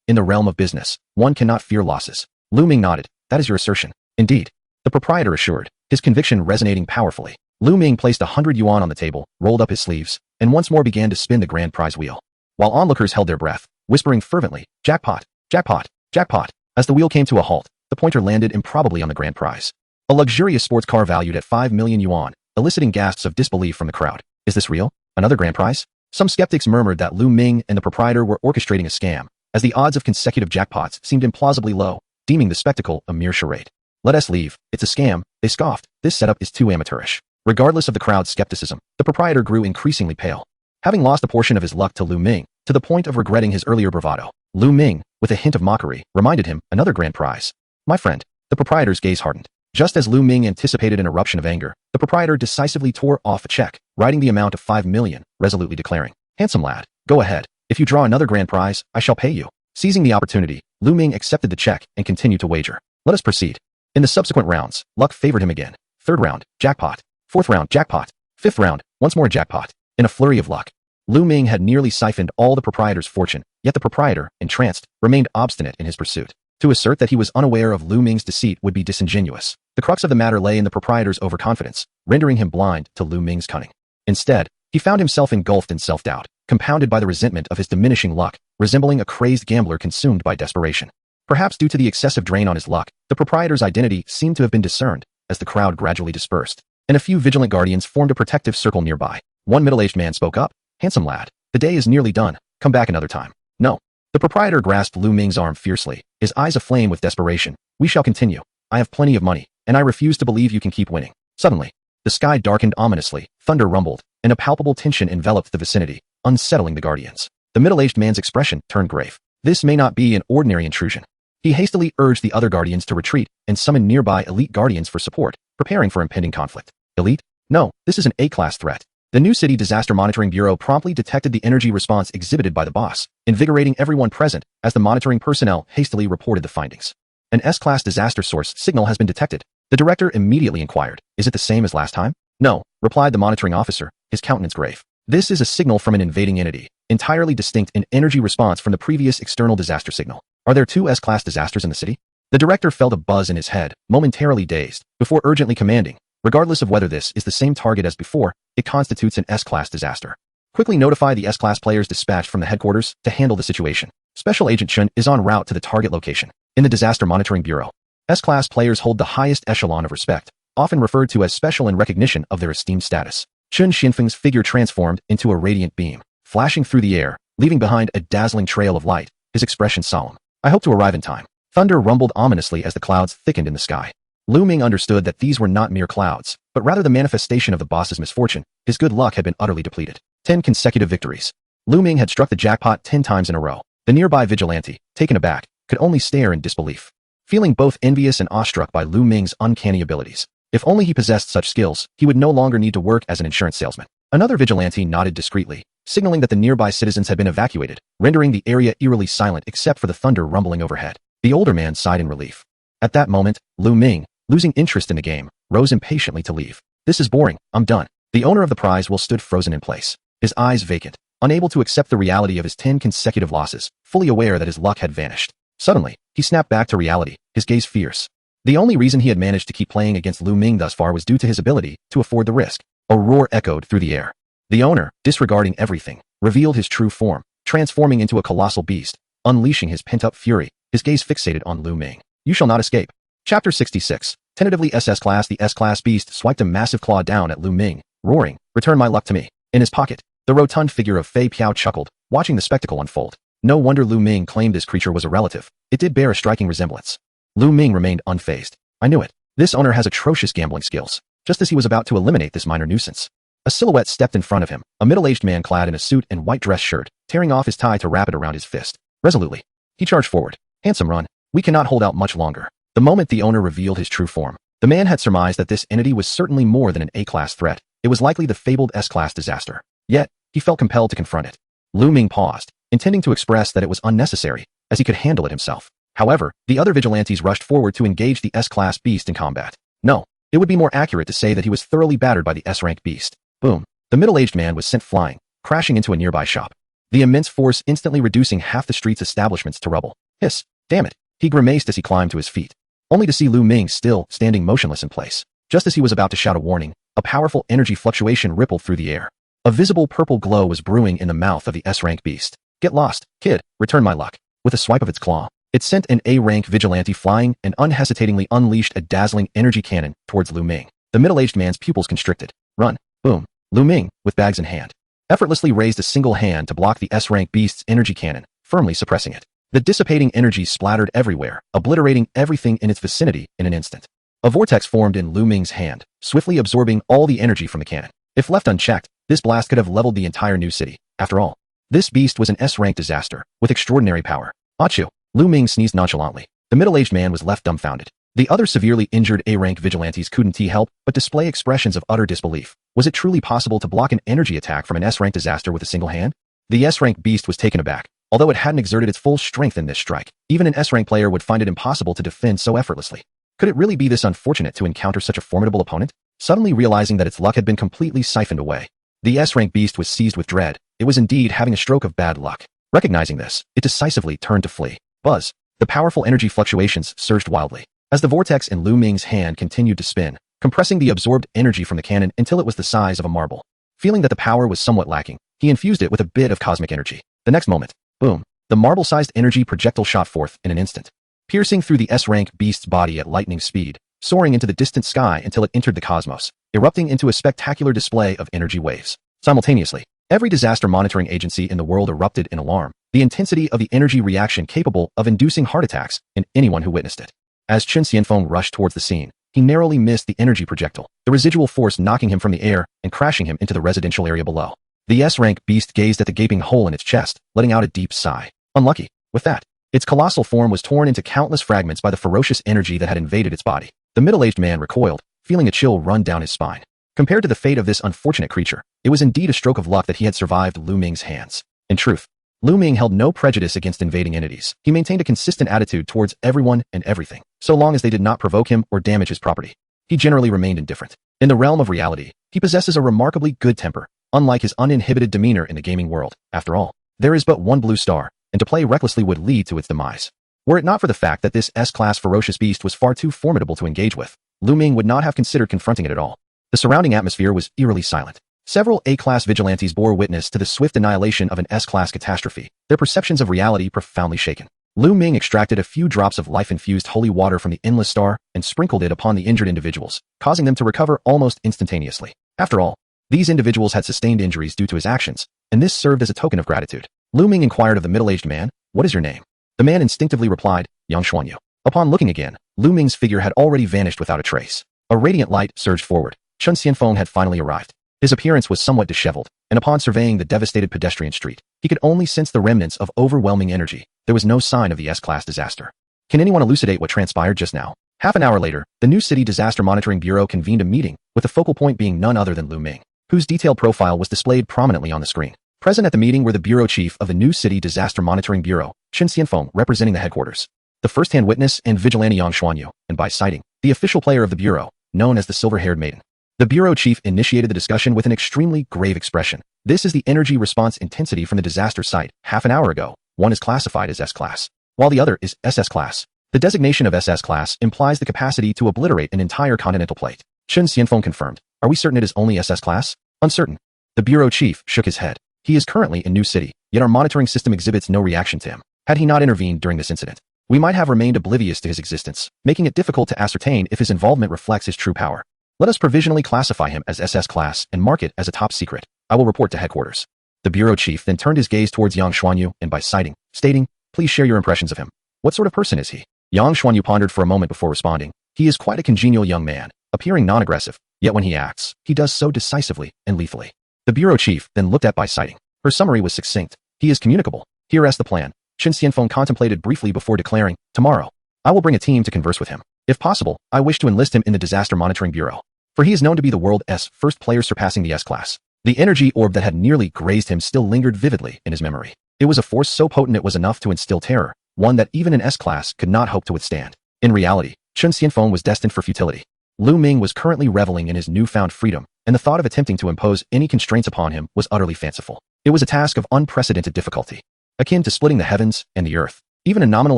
"In the realm of business, one cannot fear losses." Luming nodded. "That is your assertion." "Indeed," the proprietor assured, his conviction resonating powerfully. Luming placed 100 yuan on the table, rolled up his sleeves, and once more began to spin the grand prize wheel. While onlookers held their breath, whispering fervently, "Jackpot! Jackpot! Jackpot!" As the wheel came to a halt, the pointer landed improbably on the grand prize. A luxurious sports car valued at 5 million yuan, eliciting gasps of disbelief from the crowd. "Is this real? Another grand prize?" Some skeptics murmured that Luming and the proprietor were orchestrating a scam, as the odds of consecutive jackpots seemed implausibly low, deeming the spectacle a mere charade. "Let us leave. It's a scam," they scoffed. "This setup is too amateurish." Regardless of the crowd's skepticism, the proprietor grew increasingly pale. Having lost a portion of his luck to Luming, to the point of regretting his earlier bravado, Luming, with a hint of mockery, reminded him, "Another grand prize." "My friend." The proprietor's gaze hardened. Just as Luming anticipated an eruption of anger, the proprietor decisively tore off a check, writing the amount of 5 million, resolutely declaring, "Handsome lad, go ahead. If you draw another grand prize, I shall pay you." Seizing the opportunity, Luming accepted the check and continued to wager. "Let us proceed." In the subsequent rounds, luck favored him again. Third round, jackpot. Fourth round, jackpot. Fifth round, once more jackpot. In a flurry of luck, Luming had nearly siphoned all the proprietor's fortune, yet the proprietor, entranced, remained obstinate in his pursuit. To assert that he was unaware of Luming's deceit would be disingenuous. The crux of the matter lay in the proprietor's overconfidence, rendering him blind to Luming's cunning. Instead, he found himself engulfed in self-doubt, compounded by the resentment of his diminishing luck, resembling a crazed gambler consumed by desperation. Perhaps due to the excessive drain on his luck, the proprietor's identity seemed to have been discerned, as the crowd gradually dispersed, and a few vigilant guardians formed a protective circle nearby. One middle-aged man spoke up, "Handsome lad, the day is nearly done. Come back another time. No. The proprietor grasped Luming's arm fiercely, his eyes aflame with desperation. We shall continue. I have plenty of money, and I refuse to believe you can keep winning. Suddenly, the sky darkened ominously, thunder rumbled, and a palpable tension enveloped the vicinity, unsettling the guardians. The middle-aged man's expression turned grave. This may not be an ordinary intrusion. He hastily urged the other guardians to retreat and summoned nearby elite guardians for support, preparing for impending conflict. Elite? No, this is an A-class threat. The New City Disaster Monitoring Bureau promptly detected the energy response exhibited by the boss, invigorating everyone present as the monitoring personnel hastily reported the findings. An S-class disaster source signal has been detected. The director immediately inquired, is it the same as last time? No, replied the monitoring officer, his countenance grave. This is a signal from an invading entity, entirely distinct in energy response from the previous external disaster signal. Are there two S-class disasters in the city? The director felt a buzz in his head, momentarily dazed, before urgently commanding, regardless of whether this is the same target as before, it constitutes an S-class disaster. Quickly notify the S-class players dispatched from the headquarters to handle the situation. Special Agent Chun is en route to the target location. In the Disaster Monitoring Bureau, S-class players hold the highest echelon of respect, often referred to as special in recognition of their esteemed status. Chun Xinfeng's figure transformed into a radiant beam, flashing through the air, leaving behind a dazzling trail of light, his expression solemn. I hope to arrive in time. Thunder rumbled ominously as the clouds thickened in the sky. Luming understood that these were not mere clouds, but rather the manifestation of the boss's misfortune. His good luck had been utterly depleted. 10 consecutive victories. Luming had struck the jackpot 10 times in a row. The nearby vigilante, taken aback, could only stare in disbelief, feeling both envious and awestruck by Luming's uncanny abilities. If only he possessed such skills, he would no longer need to work as an insurance salesman. Another vigilante nodded discreetly, signaling that the nearby citizens had been evacuated, rendering the area eerily silent except for the thunder rumbling overhead. The older man sighed in relief. At that moment, Luming, losing interest in the game, rose impatiently to leave. This is boring, I'm done. The owner of the prize will stood frozen in place, his eyes vacant, unable to accept the reality of his 10 consecutive losses, fully aware that his luck had vanished. Suddenly, he snapped back to reality, his gaze fierce. The only reason he had managed to keep playing against Luming thus far was due to his ability to afford the risk. A roar echoed through the air. The owner, disregarding everything, revealed his true form, transforming into a colossal beast, unleashing his pent-up fury, his gaze fixated on Luming. You shall not escape. Chapter 66. Tentatively SS-class. The S-class beast swiped a massive claw down at Luming, roaring, return my luck to me. In his pocket, the rotund figure of Fei Piao chuckled, watching the spectacle unfold. No wonder Luming claimed this creature was a relative. It did bear a striking resemblance. Luming remained unfazed. I knew it. This owner has atrocious gambling skills. Just as he was about to eliminate this minor nuisance, a silhouette stepped in front of him, a middle-aged man clad in a suit and white dress shirt, tearing off his tie to wrap it around his fist. Resolutely, he charged forward. Handsome run. We cannot hold out much longer. The moment the owner revealed his true form, the man had surmised that this entity was certainly more than an A-class threat. It was likely the fabled S-class disaster. Yet, he felt compelled to confront it. Luming paused, intending to express that it was unnecessary, as he could handle it himself. However, the other vigilantes rushed forward to engage the S-class beast in combat. No, it would be more accurate to say that he was thoroughly battered by the S-rank beast. Boom. The middle-aged man was sent flying, crashing into a nearby shop. The immense force instantly reducing half the street's establishments to rubble. Hiss. Damn it. He grimaced as he climbed to his feet, only to see Luming still standing motionless in place. Just as he was about to shout a warning, a powerful energy fluctuation rippled through the air. A visible purple glow was brewing in the mouth of the S-rank beast. Get lost, kid. Return my luck. With a swipe of its claw, it sent an A-rank vigilante flying and unhesitatingly unleashed a dazzling energy cannon towards Luming. The middle-aged man's pupils constricted. Run. Boom. Luming, with bags in hand, effortlessly raised a single hand to block the S-rank beast's energy cannon, firmly suppressing it. The dissipating energy splattered everywhere, obliterating everything in its vicinity in an instant. A vortex formed in Luming's hand, swiftly absorbing all the energy from the cannon. If left unchecked, this blast could have leveled the entire new city. After all, this beast was an S-rank disaster, with extraordinary power. Achoo! Luming sneezed nonchalantly. The middle-aged man was left dumbfounded. The other severely injured A-rank vigilantes couldn't help but display expressions of utter disbelief. Was it truly possible to block an energy attack from an S-rank disaster with a single hand? The S-rank beast was taken aback. Although it hadn't exerted its full strength in this strike, even an S-rank player would find it impossible to defend so effortlessly. Could it really be this unfortunate to encounter such a formidable opponent? Suddenly realizing that its luck had been completely siphoned away, the S-rank beast was seized with dread. It was indeed having a stroke of bad luck. Recognizing this, it decisively turned to flee. Buzz. The powerful energy fluctuations surged wildly, as the vortex in Luming's hand continued to spin, compressing the absorbed energy from the cannon until it was the size of a marble. Feeling that the power was somewhat lacking, he infused it with a bit of cosmic energy. The next moment, boom, the marble-sized energy projectile shot forth in an instant, piercing through the S-rank beast's body at lightning speed, soaring into the distant sky until it entered the cosmos, erupting into a spectacular display of energy waves. Simultaneously, Every disaster monitoring agency in the world erupted in alarm, the intensity of the energy reaction capable of inducing heart attacks in anyone who witnessed it. As Chen Xianfeng rushed towards the scene, he narrowly missed the energy projectile, the residual force knocking him from the air and crashing him into the residential area below. The S-rank beast gazed at the gaping hole in its chest, letting out a deep sigh. Unlucky. With that, its colossal form was torn into countless fragments by the ferocious energy that had invaded its body. The middle-aged man recoiled, feeling a chill run down his spine. Compared to the fate of this unfortunate creature, it was indeed a stroke of luck that he had survived Luming's hands. In truth, Luming held no prejudice against invading entities. He maintained a consistent attitude towards everyone and everything, so long as they did not provoke him or damage his property. He generally remained indifferent. In the realm of reality, he possesses a remarkably good temper, unlike his uninhibited demeanor in the gaming world. After all, there is but one blue star, and to play recklessly would lead to its demise. Were it not for the fact that this S-class ferocious beast was far too formidable to engage with, Luming would not have considered confronting it at all. The surrounding atmosphere was eerily silent. Several A-class vigilantes bore witness to the swift annihilation of an S-class catastrophe, their perceptions of reality profoundly shaken. Luming extracted a few drops of life-infused holy water from the endless star and sprinkled it upon the injured individuals, causing them to recover almost instantaneously. After all, these individuals had sustained injuries due to his actions, and this served as a token of gratitude. Luming inquired of the middle-aged man, "What is your name?" The man instinctively replied, "Yang Xuanyu." Upon looking again, Luming's figure had already vanished without a trace. A radiant light surged forward. Chen Xianfeng had finally arrived. His appearance was somewhat disheveled, and upon surveying the devastated pedestrian street, he could only sense the remnants of overwhelming energy. There was no sign of the S-class disaster. Can anyone elucidate what transpired just now? Half an hour later, the New City Disaster Monitoring Bureau convened a meeting, with the focal point being none other than Luming, whose detailed profile was displayed prominently on the screen. Present at the meeting were the bureau chief of the New City Disaster Monitoring Bureau, Chen Xianfeng, representing the headquarters, the first-hand witness and vigilante Yang Xuanyu, and by sighting, the official player of the bureau, known as the Silver-Haired Maiden. The bureau chief initiated the discussion with an extremely grave expression. "This is the energy response intensity from the disaster site. Half an hour ago, one is classified as S-class, while the other is SS-class. The designation of SS-class implies the capacity to obliterate an entire continental plate." Chen Xianfeng confirmed. "Are we certain it is only SS-class?" "Uncertain." The bureau chief shook his head. "He is currently in New City, yet our monitoring system exhibits no reaction to him. Had he not intervened during this incident, we might have remained oblivious to his existence, making it difficult to ascertain if his involvement reflects his true power. Let us provisionally classify him as SS-class and mark it as a top secret. I will report to headquarters." The bureau chief then turned his gaze towards Yang Xuanyu and by sighting, stating, "Please share your impressions of him. What sort of person is he?" Yang Xuanyu pondered for a moment before responding. "He is quite a congenial young man, appearing non-aggressive, yet when he acts, he does so decisively and lethally." The bureau chief then looked at by sighting. Her summary was succinct. "He is communicable. Here is the plan." Chen Xianfeng contemplated briefly before declaring, "Tomorrow, I will bring a team to converse with him. If possible, I wish to enlist him in the Disaster Monitoring Bureau, for he is known to be the world's first player surpassing the S-class." The energy orb that had nearly grazed him still lingered vividly in his memory. It was a force so potent it was enough to instill terror, one that even an S-class could not hope to withstand. In reality, Chen Xianfeng was destined for futility. Luming was currently reveling in his newfound freedom, and the thought of attempting to impose any constraints upon him was utterly fanciful. It was a task of unprecedented difficulty, akin to splitting the heavens and the earth. Even a nominal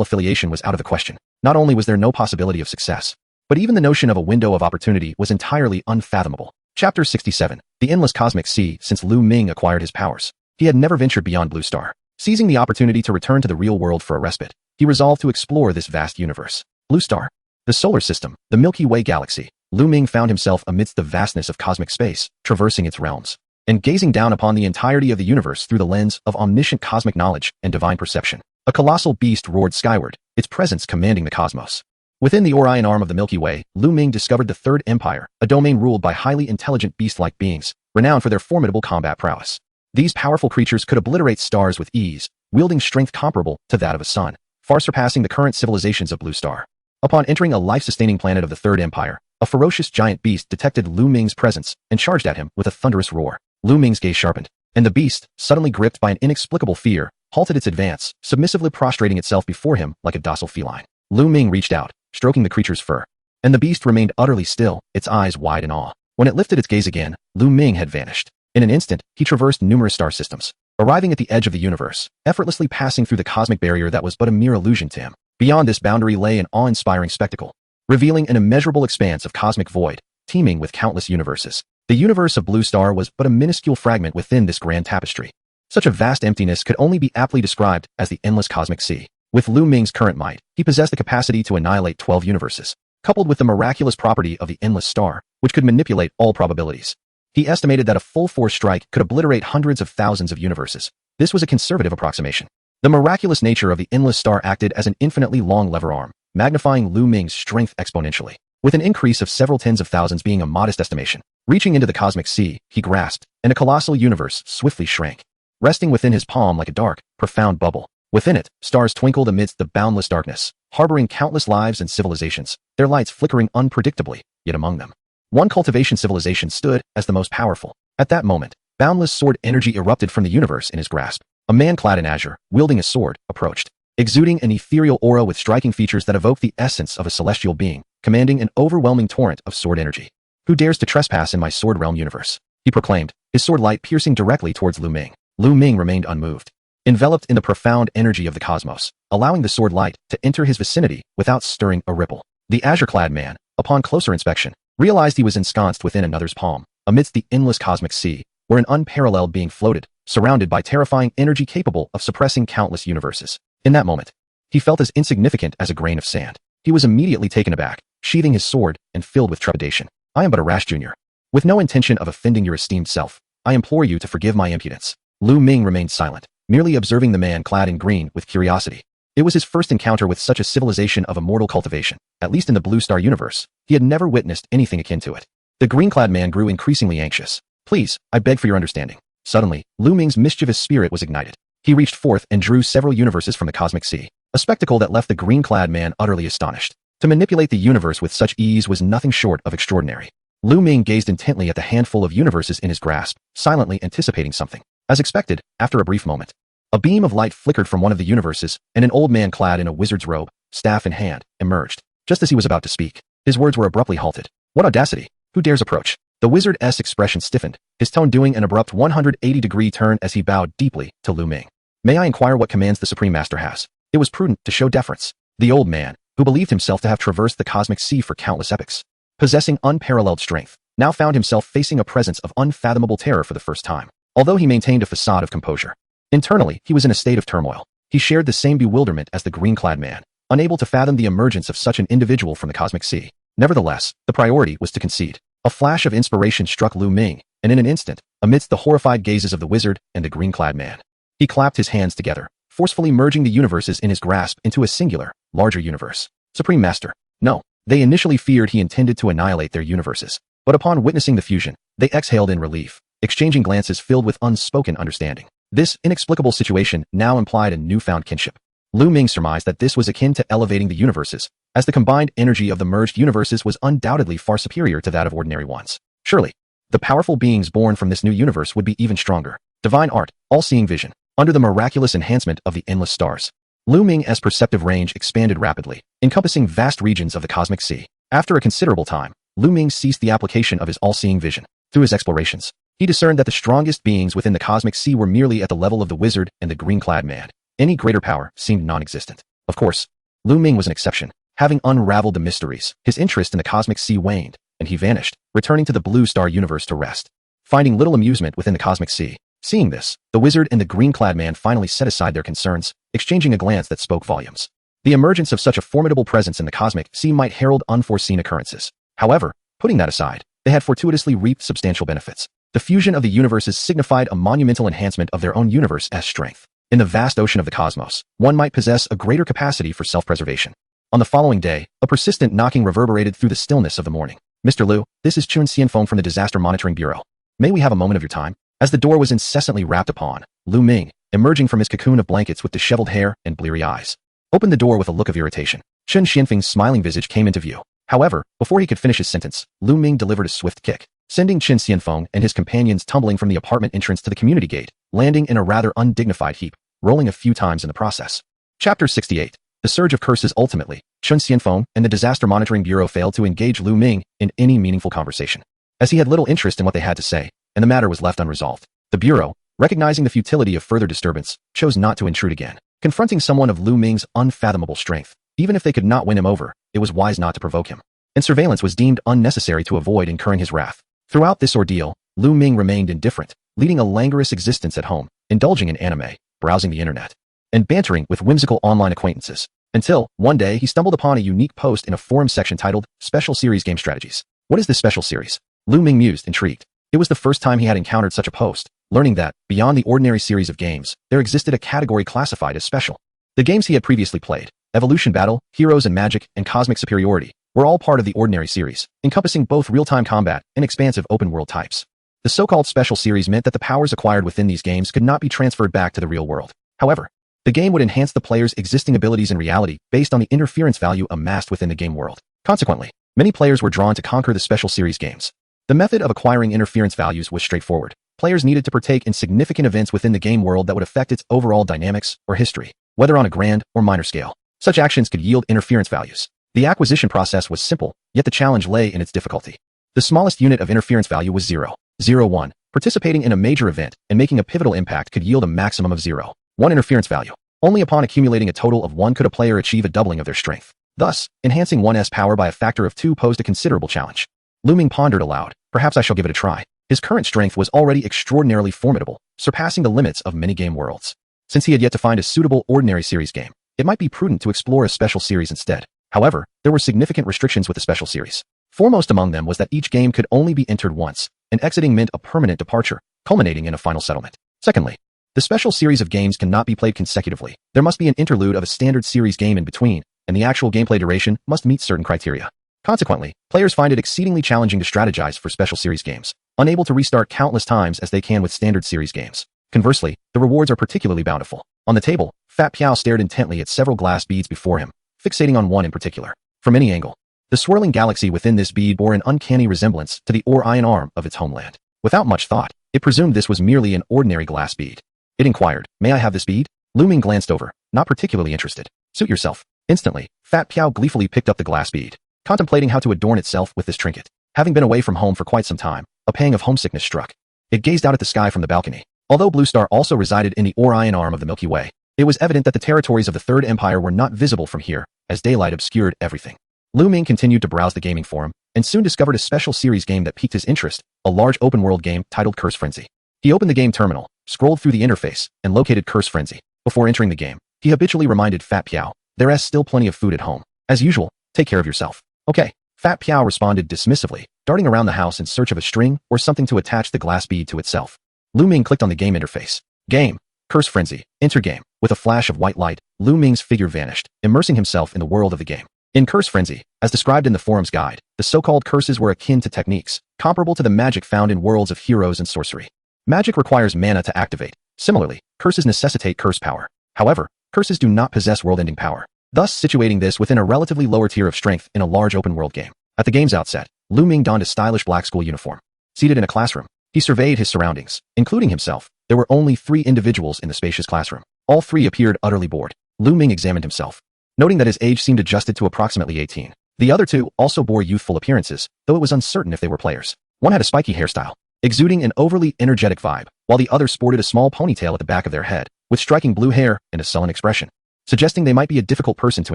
affiliation was out of the question. Not only was there no possibility of success, but even the notion of a window of opportunity was entirely unfathomable. Chapter 67. The Endless Cosmic Sea. Since Luming acquired his powers, he had never ventured beyond Blue Star. Seizing the opportunity to return to the real world for a respite, he resolved to explore this vast universe. Blue Star, the solar system, the Milky Way galaxy. Luming found himself amidst the vastness of cosmic space, traversing its realms, and gazing down upon the entirety of the universe through the lens of omniscient cosmic knowledge and divine perception. A colossal beast roared skyward, its presence commanding the cosmos. Within the Orion arm of the Milky Way, Luming discovered the Third Empire, a domain ruled by highly intelligent beast-like beings, renowned for their formidable combat prowess. These powerful creatures could obliterate stars with ease, wielding strength comparable to that of a sun, far surpassing the current civilizations of Blue Star. Upon entering a life-sustaining planet of the Third Empire, a ferocious giant beast detected Luming's presence and charged at him with a thunderous roar. Luming's gaze sharpened, and the beast, suddenly gripped by an inexplicable fear, halted its advance, submissively prostrating itself before him like a docile feline. Luming reached out, stroking the creature's fur, and the beast remained utterly still, its eyes wide in awe. When it lifted its gaze again, Luming had vanished. In an instant, he traversed numerous star systems, arriving at the edge of the universe, effortlessly passing through the cosmic barrier that was but a mere illusion to him. Beyond this boundary lay an awe-inspiring spectacle, revealing an immeasurable expanse of cosmic void, teeming with countless universes. The universe of Blue Star was but a minuscule fragment within this grand tapestry. Such a vast emptiness could only be aptly described as the endless cosmic sea. With Luming's current might, he possessed the capacity to annihilate 12 universes, coupled with the miraculous property of the endless star, which could manipulate all probabilities. He estimated that a full force strike could obliterate hundreds of thousands of universes. This was a conservative approximation. The miraculous nature of the endless star acted as an infinitely long lever arm, magnifying Luming's strength exponentially, with an increase of several tens of thousands being a modest estimation. Reaching into the cosmic sea, he grasped, and a colossal universe swiftly shrank, resting within his palm like a dark, profound bubble. Within it, stars twinkled amidst the boundless darkness, harboring countless lives and civilizations, their lights flickering unpredictably, yet among them, one cultivation civilization stood as the most powerful. At that moment, boundless sword energy erupted from the universe in his grasp. A man clad in azure, wielding a sword, approached, exuding an ethereal aura with striking features that evoked the essence of a celestial being, commanding an overwhelming torrent of sword energy. "Who dares to trespass in my sword realm universe?" he proclaimed, his sword light piercing directly towards Luming. Luming remained unmoved, enveloped in the profound energy of the cosmos, allowing the sword light to enter his vicinity without stirring a ripple. The azure-clad man, upon closer inspection, realized he was ensconced within another's palm, amidst the endless cosmic sea, where an unparalleled being floated, surrounded by terrifying energy capable of suppressing countless universes. In that moment, he felt as insignificant as a grain of sand. He was immediately taken aback, sheathing his sword and filled with trepidation. "I am but a rash junior. With no intention of offending your esteemed self, I implore you to forgive my impudence." Luming remained silent, merely observing the man clad in green with curiosity. It was his first encounter with such a civilization of immortal cultivation. At least in the Blue Star universe, he had never witnessed anything akin to it. The green-clad man grew increasingly anxious. "Please, I beg for your understanding." Suddenly, Luming's mischievous spirit was ignited. He reached forth and drew several universes from the cosmic sea, a spectacle that left the green-clad man utterly astonished. To manipulate the universe with such ease was nothing short of extraordinary. Luming gazed intently at the handful of universes in his grasp, silently anticipating something. As expected, after a brief moment, a beam of light flickered from one of the universes, and an old man clad in a wizard's robe, staff in hand, emerged. Just as he was about to speak, his words were abruptly halted. "What audacity! Who dares approach?" The wizard's expression stiffened, his tone doing an abrupt 180-degree turn as he bowed deeply to Luming. "May I inquire what commands the Supreme Master has?" It was prudent to show deference. The old man, who believed himself to have traversed the cosmic sea for countless epochs, possessing unparalleled strength, now found himself facing a presence of unfathomable terror for the first time. Although he maintained a facade of composure, internally he was in a state of turmoil. He shared the same bewilderment as the green-clad man, unable to fathom the emergence of such an individual from the cosmic sea. Nevertheless, the priority was to concede. A flash of inspiration struck Luming, and in an instant, amidst the horrified gazes of the wizard and the green-clad man, he clapped his hands together, forcefully merging the universes in his grasp into a singular, larger universe. "Supreme Master." No. They initially feared he intended to annihilate their universes, but upon witnessing the fusion, they exhaled in relief, exchanging glances filled with unspoken understanding. This inexplicable situation now implied a newfound kinship. Luming surmised that this was akin to elevating the universes, as the combined energy of the merged universes was undoubtedly far superior to that of ordinary ones. Surely, the powerful beings born from this new universe would be even stronger. Divine art, all-seeing vision, under the miraculous enhancement of the endless stars. Luming's perceptive range expanded rapidly, encompassing vast regions of the cosmic sea. After a considerable time, Luming ceased the application of his all-seeing vision. Through his explorations, he discerned that the strongest beings within the cosmic sea were merely at the level of the wizard and the green-clad man. Any greater power seemed non-existent. Of course, Luming was an exception. Having unraveled the mysteries, his interest in the cosmic sea waned, and he vanished, returning to the Blue Star universe to rest, finding little amusement within the cosmic sea. Seeing this, the wizard and the green-clad man finally set aside their concerns, exchanging a glance that spoke volumes. The emergence of such a formidable presence in the cosmic sea might herald unforeseen occurrences. However, putting that aside, they had fortuitously reaped substantial benefits. The fusion of the universes signified a monumental enhancement of their own universe as strength. In the vast ocean of the cosmos, one might possess a greater capacity for self-preservation. On the following day, a persistent knocking reverberated through the stillness of the morning. "Mr. Liu, this is Chun Xianfeng from the Disaster Monitoring Bureau. May we have a moment of your time?" As the door was incessantly rapped upon, Luming, emerging from his cocoon of blankets with disheveled hair and bleary eyes, opened the door with a look of irritation. Chun Xianfeng's smiling visage came into view. However, before he could finish his sentence, Luming delivered a swift kick, sending Chun Xianfeng and his companions tumbling from the apartment entrance to the community gate, landing in a rather undignified heap, rolling a few times in the process. Chapter 68. The Surge of Curses. Ultimately, Chun Xianfeng and the Disaster Monitoring Bureau failed to engage Luming in any meaningful conversation, as he had little interest in what they had to say, and the matter was left unresolved. The Bureau, recognizing the futility of further disturbance, chose not to intrude again. Confronting someone of Luming's unfathomable strength, even if they could not win him over, it was wise not to provoke him, and surveillance was deemed unnecessary to avoid incurring his wrath. Throughout this ordeal, Luming remained indifferent, leading a languorous existence at home, indulging in anime, browsing the internet, and bantering with whimsical online acquaintances, until, one day, he stumbled upon a unique post in a forum section titled, "Special Series Game Strategies." What is this special series? Luming mused, intrigued. It was the first time he had encountered such a post, learning that, beyond the ordinary series of games, there existed a category classified as special. The games he had previously played, Evolution Battle, Heroes and Magic, and Cosmic Superiority, were all part of the ordinary series, encompassing both real-time combat and expansive open-world types. The so-called special series meant that the powers acquired within these games could not be transferred back to the real world. However, the game would enhance the player's existing abilities in reality based on the interference value amassed within the game world. Consequently, many players were drawn to conquer the special series games. The method of acquiring interference values was straightforward. Players needed to partake in significant events within the game world that would affect its overall dynamics or history, whether on a grand or minor scale. Such actions could yield interference values. The acquisition process was simple, yet the challenge lay in its difficulty. The smallest unit of interference value was 0.01. Participating in a major event and making a pivotal impact could yield a maximum of 0.1 interference value. Only upon accumulating a total of 1 could a player achieve a doubling of their strength. Thus, enhancing one's power by a factor of 2 posed a considerable challenge. Luming pondered aloud, perhaps I shall give it a try. His current strength was already extraordinarily formidable, surpassing the limits of many game worlds. Since he had yet to find a suitable ordinary series game, it might be prudent to explore a special series instead. However, there were significant restrictions with the special series. Foremost among them was that each game could only be entered once, and exiting meant a permanent departure, culminating in a final settlement. Secondly, the special series of games cannot be played consecutively. There must be an interlude of a standard series game in between, and the actual gameplay duration must meet certain criteria. Consequently, players find it exceedingly challenging to strategize for special series games, unable to restart countless times as they can with standard series games. Conversely, the rewards are particularly bountiful. On the table, Fat Piao stared intently at several glass beads before him, fixating on one in particular. From any angle, the swirling galaxy within this bead bore an uncanny resemblance to the Orion arm of its homeland. Without much thought, it presumed this was merely an ordinary glass bead. It inquired, "May I have this bead?" Luming glanced over, not particularly interested. "Suit yourself." Instantly, Fat Piao gleefully picked up the glass bead, contemplating how to adorn itself with this trinket. Having been away from home for quite some time, a pang of homesickness struck. It gazed out at the sky from the balcony. Although Blue Star also resided in the Orion arm of the Milky Way, it was evident that the territories of the Third Empire were not visible from here, as daylight obscured everything. Luming continued to browse the gaming forum, and soon discovered a special series game that piqued his interest, a large open-world game titled Curse Frenzy. He opened the game terminal, scrolled through the interface, and located Curse Frenzy. Before entering the game, he habitually reminded Fat Piao, "There's still plenty of food at home. As usual, take care of yourself." "Okay." Fat Piao responded dismissively, darting around the house in search of a string or something to attach the glass bead to itself. Luming clicked on the game interface. Game. Curse Frenzy. Enter game. With a flash of white light, Luming's figure vanished, immersing himself in the world of the game. In Curse Frenzy, as described in the forum's guide, the so-called curses were akin to techniques, comparable to the magic found in worlds of heroes and sorcery. Magic requires mana to activate. Similarly, curses necessitate curse power. However, curses do not possess world-ending power, thus situating this within a relatively lower tier of strength in a large open-world game. At the game's outset, Luming donned a stylish black school uniform. Seated in a classroom, he surveyed his surroundings, including himself. There were only 3 individuals in the spacious classroom. All 3 appeared utterly bored. Luming examined himself, noting that his age seemed adjusted to approximately 18. The other 2 also bore youthful appearances, though it was uncertain if they were players. One had a spiky hairstyle, exuding an overly energetic vibe, while the other sported a small ponytail at the back of their head, with striking blue hair and a sullen expression, suggesting they might be a difficult person to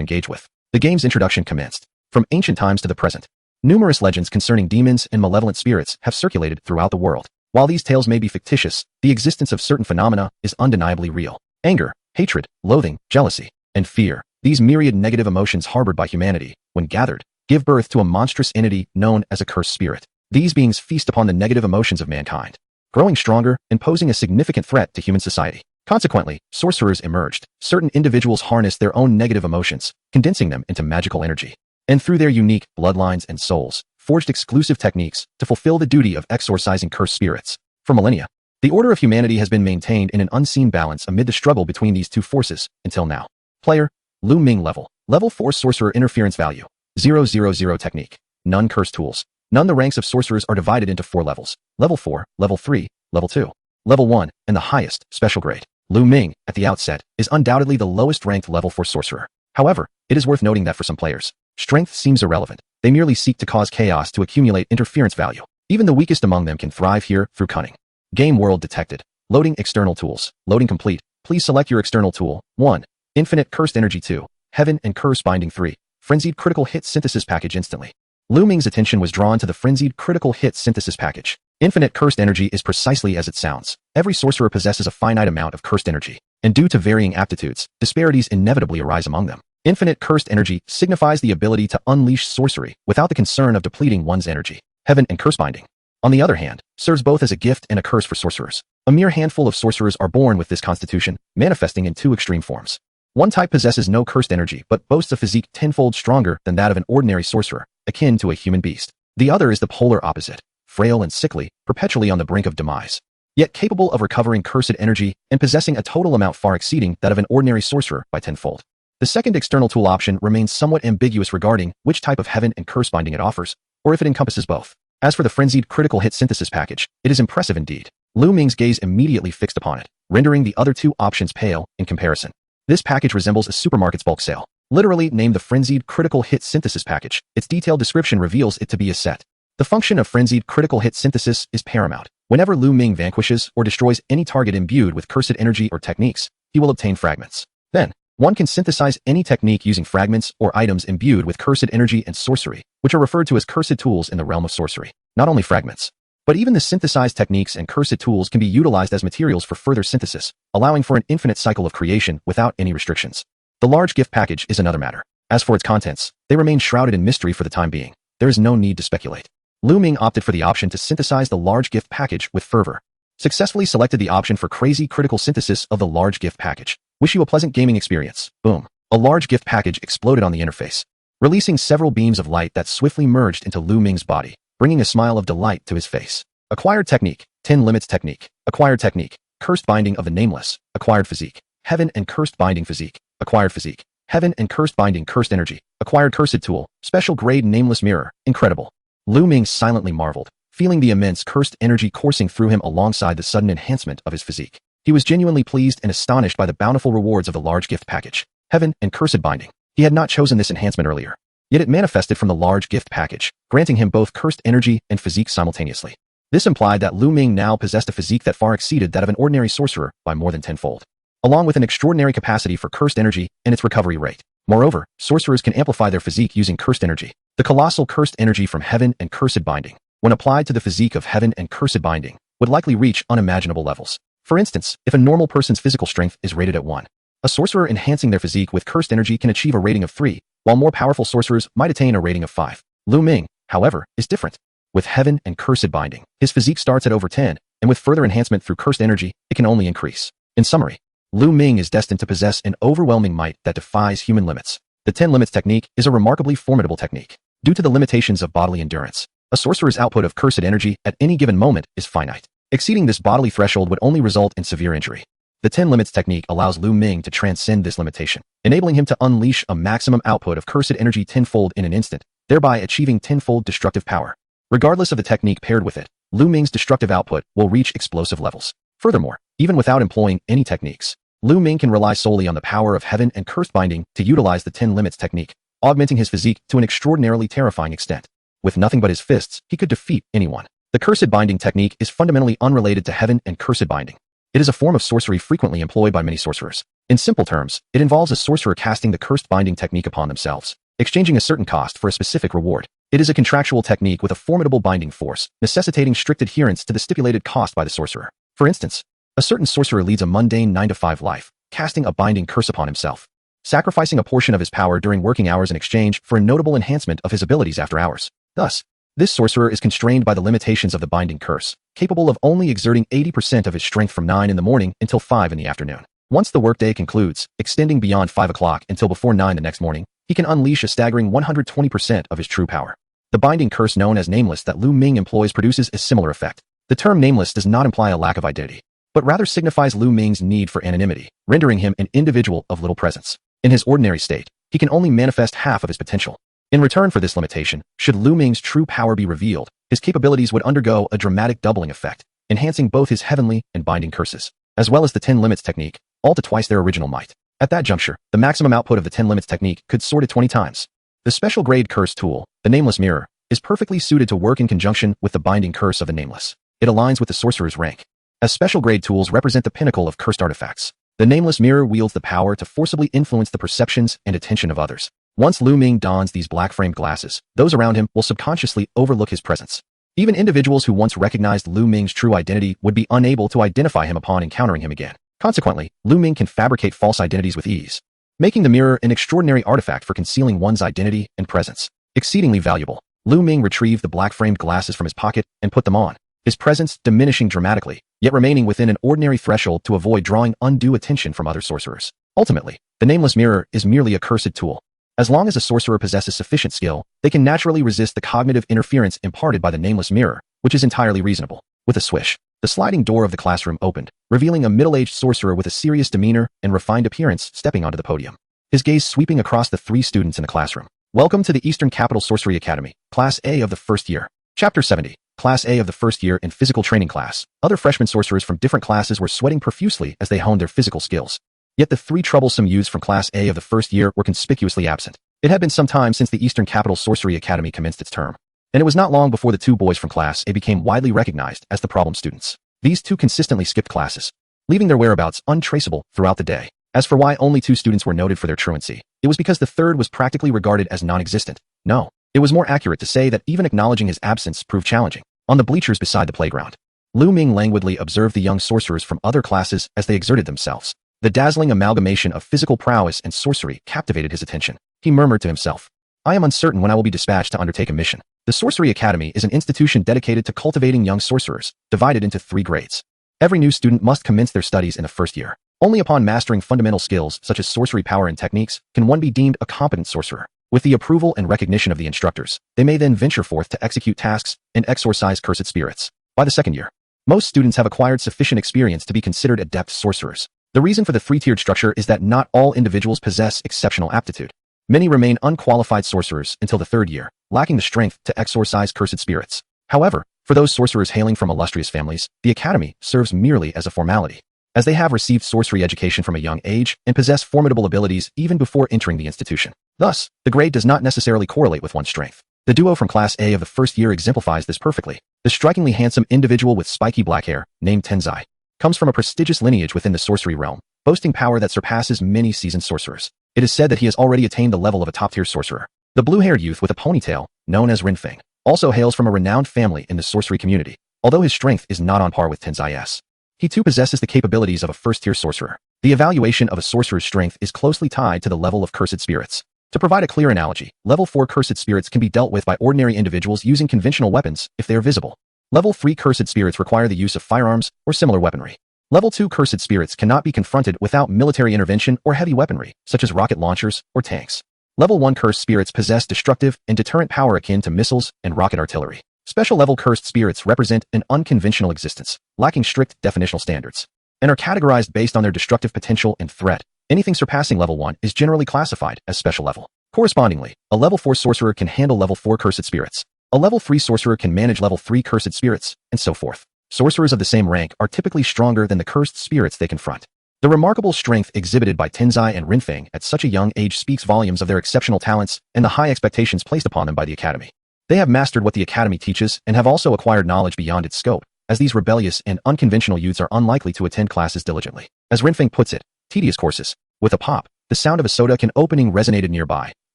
engage with. The game's introduction commenced. From ancient times to the present, numerous legends concerning demons and malevolent spirits have circulated throughout the world. While these tales may be fictitious, the existence of certain phenomena is undeniably real. Anger, hatred, loathing, jealousy, and fear, these myriad negative emotions harbored by humanity, when gathered, give birth to a monstrous entity known as a cursed spirit. These beings feast upon the negative emotions of mankind, growing stronger and posing a significant threat to human society. Consequently, sorcerers emerged. Certain individuals harnessed their own negative emotions, condensing them into magical energy, and through their unique bloodlines and souls, forged exclusive techniques to fulfill the duty of exorcising cursed spirits. For millennia, the order of humanity has been maintained in an unseen balance amid the struggle between these 2 forces, until now. Player, Luming level. Level 4 sorcerer interference value. 000 technique. None curse tools. None. The ranks of sorcerers are divided into 4 levels. Level 4, Level 3, Level 2, Level 1, and the highest, special grade. Luming, at the outset, is undoubtedly the lowest ranked Level 4 sorcerer. However, it is worth noting that for some players, strength seems irrelevant. They merely seek to cause chaos to accumulate interference value. Even the weakest among them can thrive here through cunning. Game world detected. Loading external tools. Loading complete. Please select your external tool. 1. Infinite Cursed Energy. 2. Heaven and Curse Binding. 3. Frenzied Critical Hit Synthesis Package. Instantly, Luming's attention was drawn to the Frenzied Critical Hit Synthesis Package. Infinite Cursed Energy is precisely as it sounds. Every sorcerer possesses a finite amount of cursed energy, and due to varying aptitudes, disparities inevitably arise among them. Infinite Cursed Energy signifies the ability to unleash sorcery without the concern of depleting one's energy. Heaven and Curse Binding. on the other hand, serves both as a gift and a curse for sorcerers. A mere handful of sorcerers are born with this constitution, manifesting in two extreme forms. One type possesses no cursed energy but boasts a physique tenfold stronger than that of an ordinary sorcerer, akin to a human beast. The other is the polar opposite, frail and sickly, perpetually on the brink of demise, yet capable of recovering cursed energy and possessing a total amount far exceeding that of an ordinary sorcerer by tenfold. The second external tool option remains somewhat ambiguous regarding which type of heaven and curse binding it offers, or if it encompasses both. As for the frenzied critical hit synthesis package, it is impressive indeed. Luming's gaze immediately fixed upon it, rendering the other two options pale in comparison. This package resembles a supermarket's bulk sale. Literally named the Frenzied Critical Hit Synthesis Package, its detailed description reveals it to be a set. The function of Frenzied Critical Hit Synthesis is paramount. Whenever Luming vanquishes or destroys any target imbued with cursed energy or techniques, he will obtain fragments. Then, one can synthesize any technique using fragments or items imbued with cursed energy and sorcery, which are referred to as cursed tools in the realm of sorcery. Not only fragments, but even the synthesized techniques and cursed tools can be utilized as materials for further synthesis, allowing for an infinite cycle of creation without any restrictions. The large gift package is another matter. As for its contents, they remain shrouded in mystery for the time being. There is no need to speculate. Luming opted for the option to synthesize the large gift package with fervor. Successfully selected the option for crazy critical synthesis of the large gift package. Wish you a pleasant gaming experience. Boom. A large gift package exploded on the interface, releasing several beams of light that swiftly merged into Luming's body, bringing a smile of delight to his face. Acquired technique, 10 limits technique. Acquired technique, cursed binding of the nameless. Acquired physique, heaven and cursed binding physique. Acquired physique, heaven and cursed binding cursed energy. Acquired cursed tool, special grade nameless mirror. Incredible. Luming silently marveled, feeling the immense cursed energy coursing through him alongside the sudden enhancement of his physique. He was genuinely pleased and astonished by the bountiful rewards of the large gift package. Heaven and cursed binding. He had not chosen this enhancement earlier, yet it manifested from the large gift package, granting him both cursed energy and physique simultaneously. This implied that Luming now possessed a physique that far exceeded that of an ordinary sorcerer by more than tenfold, along with an extraordinary capacity for cursed energy and its recovery rate. Moreover, sorcerers can amplify their physique using cursed energy. The colossal cursed energy from heaven and cursed binding, when applied to the physique of heaven and cursed binding, would likely reach unimaginable levels. For instance, if a normal person's physical strength is rated at 1, a sorcerer enhancing their physique with cursed energy can achieve a rating of 3, while more powerful sorcerers might attain a rating of 5. Luming, however, is different. With heaven and cursed binding, his physique starts at over 10, and with further enhancement through cursed energy, it can only increase. In summary, Luming is destined to possess an overwhelming might that defies human limits. The 10 limits technique is a remarkably formidable technique. Due to the limitations of bodily endurance, a sorcerer's output of cursed energy at any given moment is finite. Exceeding this bodily threshold would only result in severe injury. The 10 limits technique allows Luming to transcend this limitation, enabling him to unleash a maximum output of cursed energy tenfold in an instant, thereby achieving tenfold destructive power. Regardless of the technique paired with it, Luming's destructive output will reach explosive levels. Furthermore, even without employing any techniques, Luming can rely solely on the power of heaven and cursed binding to utilize the 10 limits technique, augmenting his physique to an extraordinarily terrifying extent. With nothing but his fists, he could defeat anyone. The cursed binding technique is fundamentally unrelated to heaven and cursed binding. It is a form of sorcery frequently employed by many sorcerers. In simple terms, it involves a sorcerer casting the cursed binding technique upon themselves, exchanging a certain cost for a specific reward. It is a contractual technique with a formidable binding force, necessitating strict adherence to the stipulated cost by the sorcerer. For instance, a certain sorcerer leads a mundane 9-to-5 life, casting a binding curse upon himself, sacrificing a portion of his power during working hours in exchange for a notable enhancement of his abilities after hours. Thus, this sorcerer is constrained by the limitations of the binding curse, capable of only exerting 80% of his strength from 9 in the morning until 5 in the afternoon. Once the workday concludes, extending beyond 5 o'clock until before 9 the next morning, he can unleash a staggering 120% of his true power. The binding curse known as Nameless that Luming employs produces a similar effect. The term Nameless does not imply a lack of identity, but rather signifies Luming's need for anonymity, rendering him an individual of little presence. In his ordinary state, he can only manifest half of his potential. In return for this limitation, should Luming's true power be revealed, his capabilities would undergo a dramatic doubling effect, enhancing both his heavenly and binding curses, as well as the 10 limits technique, all to twice their original might. At that juncture, the maximum output of the 10 limits technique could soar to 20 times. The special grade curse tool, the Nameless Mirror, is perfectly suited to work in conjunction with the binding curse of the Nameless. It aligns with the sorcerer's rank, as special grade tools represent the pinnacle of cursed artifacts. The Nameless Mirror wields the power to forcibly influence the perceptions and attention of others. Once Luming dons these black-framed glasses, those around him will subconsciously overlook his presence. Even individuals who once recognized Luming's true identity would be unable to identify him upon encountering him again. Consequently, Luming can fabricate false identities with ease, making the mirror an extraordinary artifact for concealing one's identity and presence. Exceedingly valuable. Luming retrieved the black-framed glasses from his pocket and put them on, his presence diminishing dramatically, yet remaining within an ordinary threshold to avoid drawing undue attention from other sorcerers. Ultimately, the nameless mirror is merely a cursed tool. As long as a sorcerer possesses sufficient skill, they can naturally resist the cognitive interference imparted by the nameless mirror, which is entirely reasonable. With a swish, the sliding door of the classroom opened, revealing a middle-aged sorcerer with a serious demeanor and refined appearance stepping onto the podium. His gaze sweeping across the 3 students in the classroom. Welcome to the Eastern Capital Sorcery Academy, Class A of the first year. Chapter 70. Class A of the first year in physical training class. Other freshman sorcerers from different classes were sweating profusely as they honed their physical skills. Yet the 3 troublesome youths from Class A of the first year were conspicuously absent. It had been some time since the Eastern Capital Sorcery Academy commenced its term, and it was not long before the 2 boys from Class A became widely recognized as the problem students. These 2 consistently skipped classes, leaving their whereabouts untraceable throughout the day. As for why only 2 students were noted for their truancy, it was because the third was practically regarded as non-existent. No, it was more accurate to say that even acknowledging his absence proved challenging. On the bleachers beside the playground, Luming languidly observed the young sorcerers from other classes as they exerted themselves. The dazzling amalgamation of physical prowess and sorcery captivated his attention. He murmured to himself, "I am uncertain when I will be dispatched to undertake a mission." The Sorcery Academy is an institution dedicated to cultivating young sorcerers, divided into 3 grades. Every new student must commence their studies in the first year. Only upon mastering fundamental skills such as sorcery power and techniques can one be deemed a competent sorcerer. With the approval and recognition of the instructors, they may then venture forth to execute tasks and exorcise cursed spirits. By the second year, most students have acquired sufficient experience to be considered adept sorcerers. The reason for the 3-tiered structure is that not all individuals possess exceptional aptitude. Many remain unqualified sorcerers until the 3rd year, lacking the strength to exorcise cursed spirits. However, for those sorcerers hailing from illustrious families, the academy serves merely as a formality, as they have received sorcery education from a young age and possess formidable abilities even before entering the institution. Thus, the grade does not necessarily correlate with one's strength. The duo from Class A of the first year exemplifies this perfectly. The strikingly handsome individual with spiky black hair, named Tenzai, comes from a prestigious lineage within the sorcery realm, boasting power that surpasses many seasoned sorcerers. It is said that he has already attained the level of a top-tier sorcerer. The blue-haired youth with a ponytail, known as Renfeng, also hails from a renowned family in the sorcery community, although his strength is not on par with Tenzai's. He too possesses the capabilities of a first-tier sorcerer. The evaluation of a sorcerer's strength is closely tied to the level of cursed spirits. To provide a clear analogy, level 4 cursed spirits can be dealt with by ordinary individuals using conventional weapons if they are visible. Level 3 cursed spirits require the use of firearms or similar weaponry. Level 2 cursed spirits cannot be confronted without military intervention or heavy weaponry, such as rocket launchers or tanks. Level 1 cursed spirits possess destructive and deterrent power akin to missiles and rocket artillery. Special level cursed spirits represent an unconventional existence, lacking strict definitional standards, and are categorized based on their destructive potential and threat. Anything surpassing level 1 is generally classified as special level. Correspondingly, a level 4 sorcerer can handle level 4 cursed spirits. A level 3 sorcerer can manage level 3 cursed spirits, and so forth. Sorcerers of the same rank are typically stronger than the cursed spirits they confront. The remarkable strength exhibited by Tenzai and Renfeng at such a young age speaks volumes of their exceptional talents and the high expectations placed upon them by the academy. They have mastered what the academy teaches and have also acquired knowledge beyond its scope, as these rebellious and unconventional youths are unlikely to attend classes diligently. As Renfeng puts it, tedious courses. With a pop, the sound of a soda can opening resonated nearby,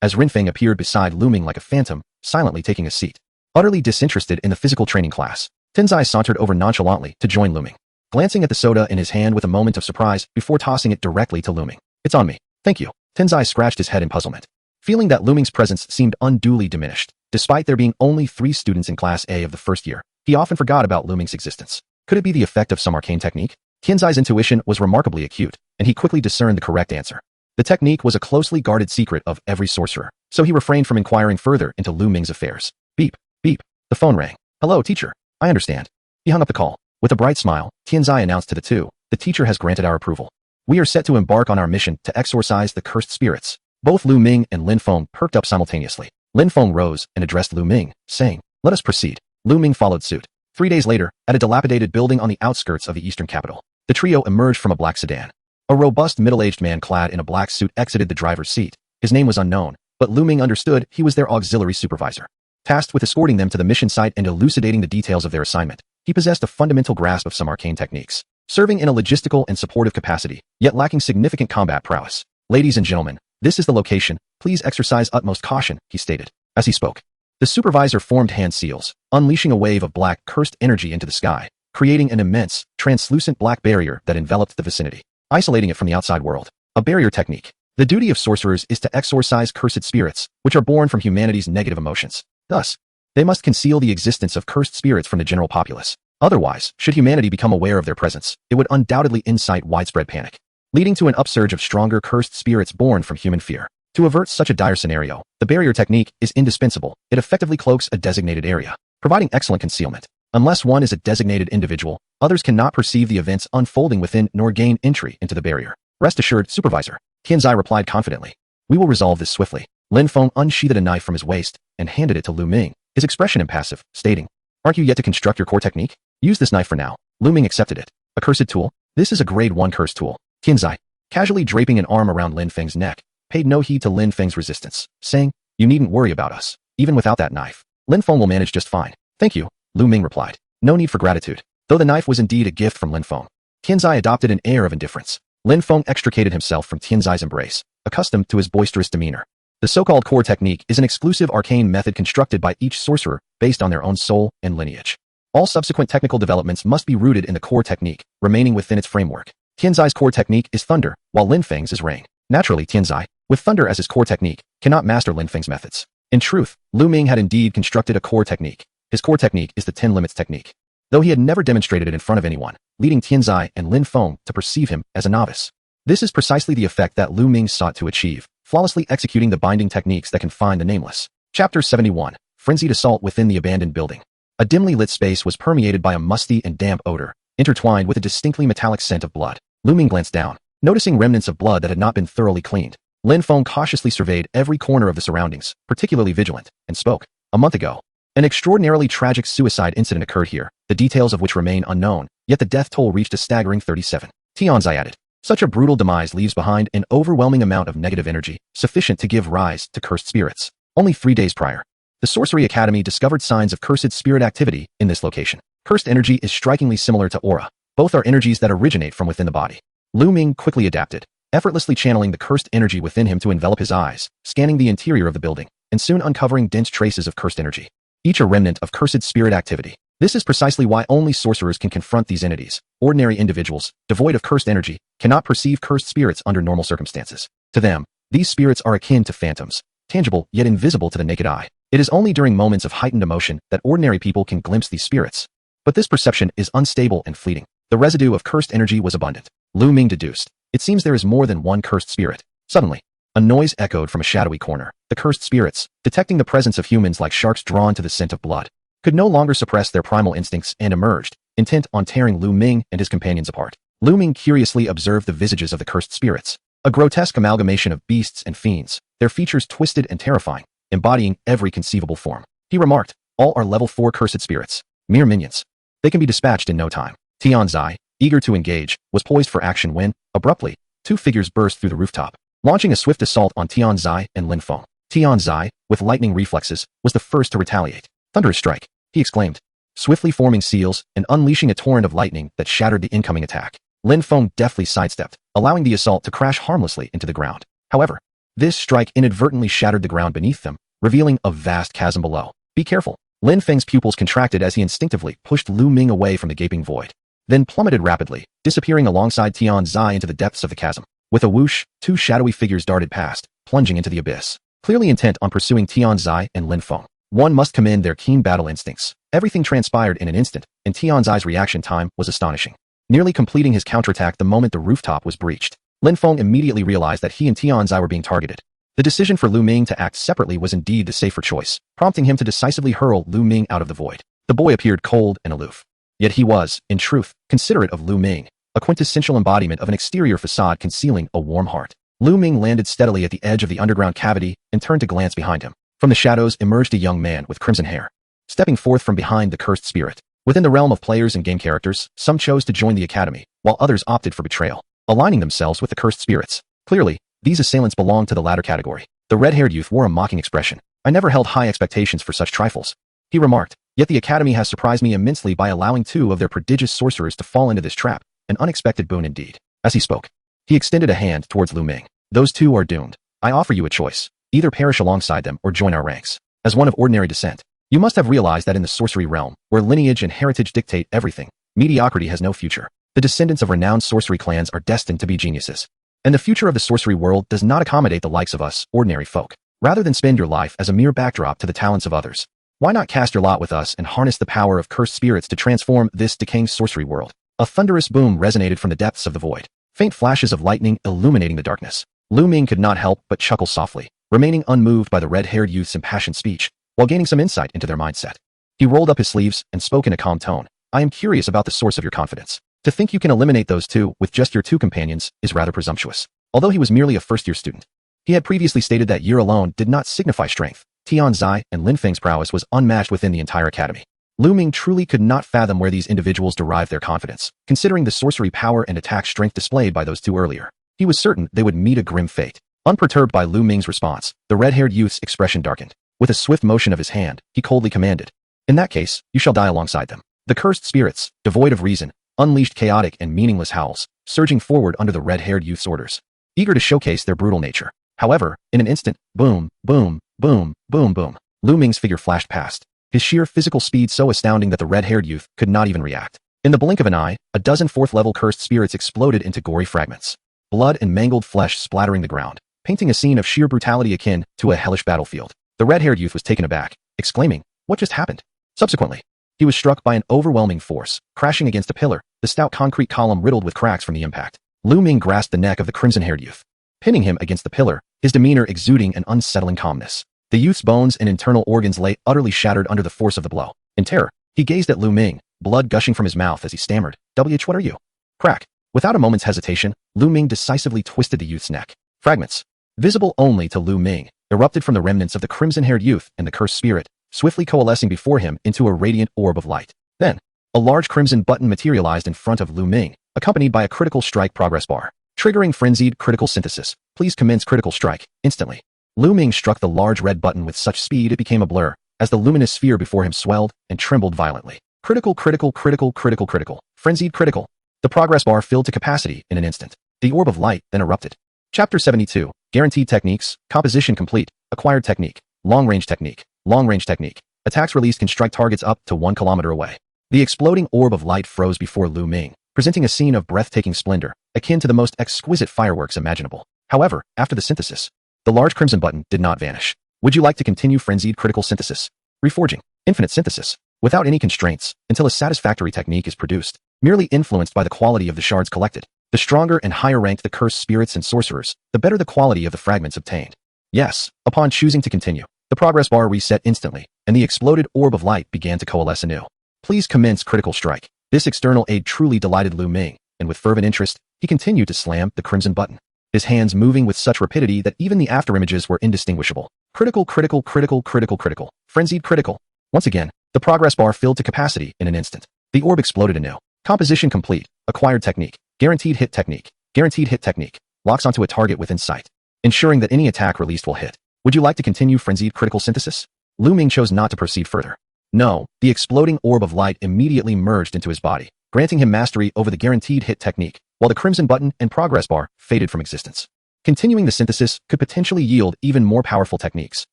as Renfeng appeared beside Luming like a phantom, silently taking a seat. Utterly disinterested in the physical training class, Tenzai sauntered over nonchalantly to join Luming, glancing at the soda in his hand with a moment of surprise before tossing it directly to Luming. "It's on me. Thank you." Tenzai scratched his head in puzzlement, feeling that Luming's presence seemed unduly diminished. Despite there being only 3 students in Class A of the first year, he often forgot about Luming's existence. Could it be the effect of some arcane technique? Tenzai's intuition was remarkably acute, and he quickly discerned the correct answer. The technique was a closely guarded secret of every sorcerer, so he refrained from inquiring further into Luming's affairs. Beep, beep. The phone rang. "Hello, teacher. I understand." He hung up the call. With a bright smile, Tenzai announced to the 2, "The teacher has granted our approval. We are set to embark on our mission to exorcise the cursed spirits." Both Luming and Linfeng perked up simultaneously. Linfeng rose and addressed Luming, saying, "Let us proceed." Luming followed suit. 3 days later, at a dilapidated building on the outskirts of the eastern capital, the trio emerged from a black sedan. A robust middle-aged man clad in a black suit exited the driver's seat. His name was unknown, but Luming understood he was their auxiliary supervisor. Tasked with escorting them to the mission site and elucidating the details of their assignment, he possessed a fundamental grasp of some arcane techniques, serving in a logistical and supportive capacity, yet lacking significant combat prowess. "Ladies and gentlemen, this is the location. Please exercise utmost caution," he stated. As he spoke, the supervisor formed hand seals, unleashing a wave of black, cursed energy into the sky, creating an immense, translucent black barrier that enveloped the vicinity, isolating it from the outside world. A barrier technique. The duty of sorcerers is to exorcise cursed spirits, which are born from humanity's negative emotions. Thus, They must conceal the existence of cursed spirits from the general populace. Otherwise, should humanity become aware of their presence, it would undoubtedly incite widespread panic, leading to an upsurge of stronger cursed spirits born from human fear. To avert such a dire scenario, the barrier technique is indispensable. It effectively cloaks a designated area, providing excellent concealment. Unless one is a designated individual, others cannot perceive the events unfolding within nor gain entry into the barrier. Rest assured, Supervisor. Tianzai replied confidently. We will resolve this swiftly. Lin Feng unsheathed a knife from his waist and handed it to Luming, his expression impassive, stating, Aren't you yet to construct your core technique? Use this knife for now. Luming accepted it. A cursed tool? This is a grade 1 cursed tool. Tianzai, casually draping an arm around Lin Feng's neck, paid no heed to Lin Feng's resistance, saying, You needn't worry about us. Even without that knife, Lin Feng will manage just fine. Thank you, Luming replied. No need for gratitude. Though the knife was indeed a gift from Lin Feng, Tianzai adopted an air of indifference. Lin Feng extricated himself from Tianzai's embrace, accustomed to his boisterous demeanor. The so-called core technique is an exclusive arcane method constructed by each sorcerer based on their own soul and lineage. All subsequent technical developments must be rooted in the core technique, remaining within its framework. Tianzai's core technique is thunder, while Lin Feng's is rain. Naturally, Tianzai, with thunder as his core technique, cannot master Lin Feng's methods. In truth, Luming had indeed constructed a core technique. His core technique is the 10 limits technique, though he had never demonstrated it in front of anyone, leading Tianzai and Lin Feng to perceive him as a novice. This is precisely the effect that Luming sought to achieve, flawlessly executing the binding techniques that confine the nameless. Chapter 71. Frenzied assault within the abandoned building. A dimly lit space was permeated by a musty and damp odor, intertwined with a distinctly metallic scent of blood. Luming glanced down, noticing remnants of blood that had not been thoroughly cleaned. Lin Feng cautiously surveyed every corner of the surroundings, particularly vigilant, and spoke. A month ago, an extraordinarily tragic suicide incident occurred here, the details of which remain unknown, yet the death toll reached a staggering 37. Tianzai added. Such a brutal demise leaves behind an overwhelming amount of negative energy, sufficient to give rise to cursed spirits. Only 3 days prior, the Sorcery Academy discovered signs of cursed spirit activity in this location. Cursed energy is strikingly similar to aura. Both are energies that originate from within the body. Luming quickly adapted, effortlessly channeling the cursed energy within him to envelop his eyes, scanning the interior of the building, and soon uncovering dense traces of cursed energy, each a remnant of cursed spirit activity. This is precisely why only sorcerers can confront these entities. Ordinary individuals, devoid of cursed energy, cannot perceive cursed spirits under normal circumstances. To them, these spirits are akin to phantoms, tangible yet invisible to the naked eye. It is only during moments of heightened emotion that ordinary people can glimpse these spirits. But this perception is unstable and fleeting. The residue of cursed energy was abundant. Luming deduced. It seems there is more than one cursed spirit. Suddenly, a noise echoed from a shadowy corner. The cursed spirits, detecting the presence of humans like sharks drawn to the scent of blood, could no longer suppress their primal instincts and emerged, intent on tearing Luming and his companions apart. Luming curiously observed the visages of the cursed spirits, a grotesque amalgamation of beasts and fiends, their features twisted and terrifying, embodying every conceivable form. He remarked, all are level 4 cursed spirits, mere minions. They can be dispatched in no time. Tianzai, eager to engage, was poised for action when, abruptly, 2 figures burst through the rooftop, launching a swift assault on Tianzai and Lin Feng. Tianzai, with lightning reflexes, was the first to retaliate. Thunderous strike, he exclaimed, swiftly forming seals and unleashing a torrent of lightning that shattered the incoming attack. Lin Feng deftly sidestepped, allowing the assault to crash harmlessly into the ground. However, this strike inadvertently shattered the ground beneath them, revealing a vast chasm below. Be careful. Lin Feng's pupils contracted as he instinctively pushed Luming away from the gaping void, then plummeted rapidly, disappearing alongside Tianzai into the depths of the chasm. With a whoosh, 2 shadowy figures darted past, plunging into the abyss, clearly intent on pursuing Tianzai and Lin Feng. One must commend their keen battle instincts. Everything transpired in an instant, and Tianzai's reaction time was astonishing, nearly completing his counterattack the moment the rooftop was breached. Lin Feng immediately realized that he and Tianzai were being targeted. The decision for Luming to act separately was indeed the safer choice, prompting him to decisively hurl Luming out of the void. The boy appeared cold and aloof. Yet he was, in truth, considerate of Luming, a quintessential embodiment of an exterior facade concealing a warm heart. Luming landed steadily at the edge of the underground cavity and turned to glance behind him. From the shadows emerged a young man with crimson hair, stepping forth from behind the cursed spirit. Within the realm of players and game characters, some chose to join the academy, while others opted for betrayal, aligning themselves with the cursed spirits. Clearly, these assailants belonged to the latter category. The red-haired youth wore a mocking expression. I never held high expectations for such trifles, he remarked. Yet the academy has surprised me immensely by allowing 2 of their prodigious sorcerers to fall into this trap, an unexpected boon indeed. As he spoke, he extended a hand towards Luming. Those 2 are doomed. I offer you a choice. Either perish alongside them or join our ranks. As one of ordinary descent, you must have realized that in the sorcery realm, where lineage and heritage dictate everything, mediocrity has no future. The descendants of renowned sorcery clans are destined to be geniuses. And the future of the sorcery world does not accommodate the likes of us, ordinary folk. Rather than spend your life as a mere backdrop to the talents of others, Why not cast your lot with us and harness the power of cursed spirits to transform this decaying sorcery world? A thunderous boom resonated from the depths of the void. Faint flashes of lightning illuminating the darkness. Luming could not help but chuckle softly, remaining unmoved by the red-haired youth's impassioned speech, while gaining some insight into their mindset. He rolled up his sleeves and spoke in a calm tone. I am curious about the source of your confidence. To think you can eliminate those two with just your two companions is rather presumptuous. Although he was merely a first-year student, he had previously stated that year alone did not signify strength. Tianzai and Lin Feng's prowess was unmatched within the entire academy. Luming truly could not fathom where these individuals derived their confidence, considering the sorcery power and attack strength displayed by those two earlier. He was certain they would meet a grim fate. Unperturbed by Luming's response, the red-haired youth's expression darkened. With a swift motion of his hand, he coldly commanded, "In that case, you shall die alongside them." The cursed spirits, devoid of reason, unleashed chaotic and meaningless howls, surging forward under the red-haired youth's orders, eager to showcase their brutal nature. However, in an instant, boom, boom, boom, boom, boom, Luming's figure flashed past, his sheer physical speed so astounding that the red-haired youth could not even react. In the blink of an eye, a dozen fourth-level cursed spirits exploded into gory fragments, blood and mangled flesh splattering the ground, painting a scene of sheer brutality akin to a hellish battlefield. The red-haired youth was taken aback, exclaiming, "What just happened?" Subsequently, he was struck by an overwhelming force, crashing against a pillar, the stout concrete column riddled with cracks from the impact. Luming grasped the neck of the crimson-haired youth, pinning him against the pillar, his demeanor exuding an unsettling calmness. The youth's bones and internal organs lay utterly shattered under the force of the blow. In terror, he gazed at Luming, blood gushing from his mouth as he stammered, "What are you?" Crack. Without a moment's hesitation, Luming decisively twisted the youth's neck. Fragments, visible only to Luming, erupted from the remnants of the crimson-haired youth and the cursed spirit, swiftly coalescing before him into a radiant orb of light. Then, a large crimson button materialized in front of Luming, accompanied by a critical strike progress bar, triggering frenzied critical synthesis. Please commence critical strike, instantly. Luming struck the large red button with such speed it became a blur, as the luminous sphere before him swelled and trembled violently. Critical, critical, critical, critical, critical, frenzied critical. The progress bar filled to capacity in an instant. The orb of light then erupted. Chapter 72, Guaranteed Techniques, Composition Complete, Acquired Technique, Long-Range Technique, Long-Range Technique. Attacks released can strike targets up to 1 kilometer away. The exploding orb of light froze before Luming, presenting a scene of breathtaking splendor, akin to the most exquisite fireworks imaginable. However, after the synthesis, the large crimson button did not vanish. Would you like to continue frenzied critical synthesis? Reforging. Infinite synthesis. Without any constraints, until a satisfactory technique is produced, merely influenced by the quality of the shards collected. The stronger and higher ranked the cursed spirits and sorcerers, the better the quality of the fragments obtained. Yes, upon choosing to continue, the progress bar reset instantly, and the exploded orb of light began to coalesce anew. Please commence critical strike. This external aid truly delighted Luming, and with fervent interest, he continued to slam the crimson button, his hands moving with such rapidity that even the afterimages were indistinguishable. Critical, critical, critical, critical, critical, frenzied critical. Once again, the progress bar filled to capacity in an instant. The orb exploded anew. Composition complete. Acquired technique. Guaranteed hit technique. Guaranteed hit technique. Locks onto a target within sight, ensuring that any attack released will hit. Would you like to continue frenzied critical synthesis? Luming chose not to proceed further. No, the exploding orb of light immediately merged into his body, granting him mastery over the guaranteed hit technique, while the crimson button and progress bar faded from existence. Continuing the synthesis could potentially yield even more powerful techniques,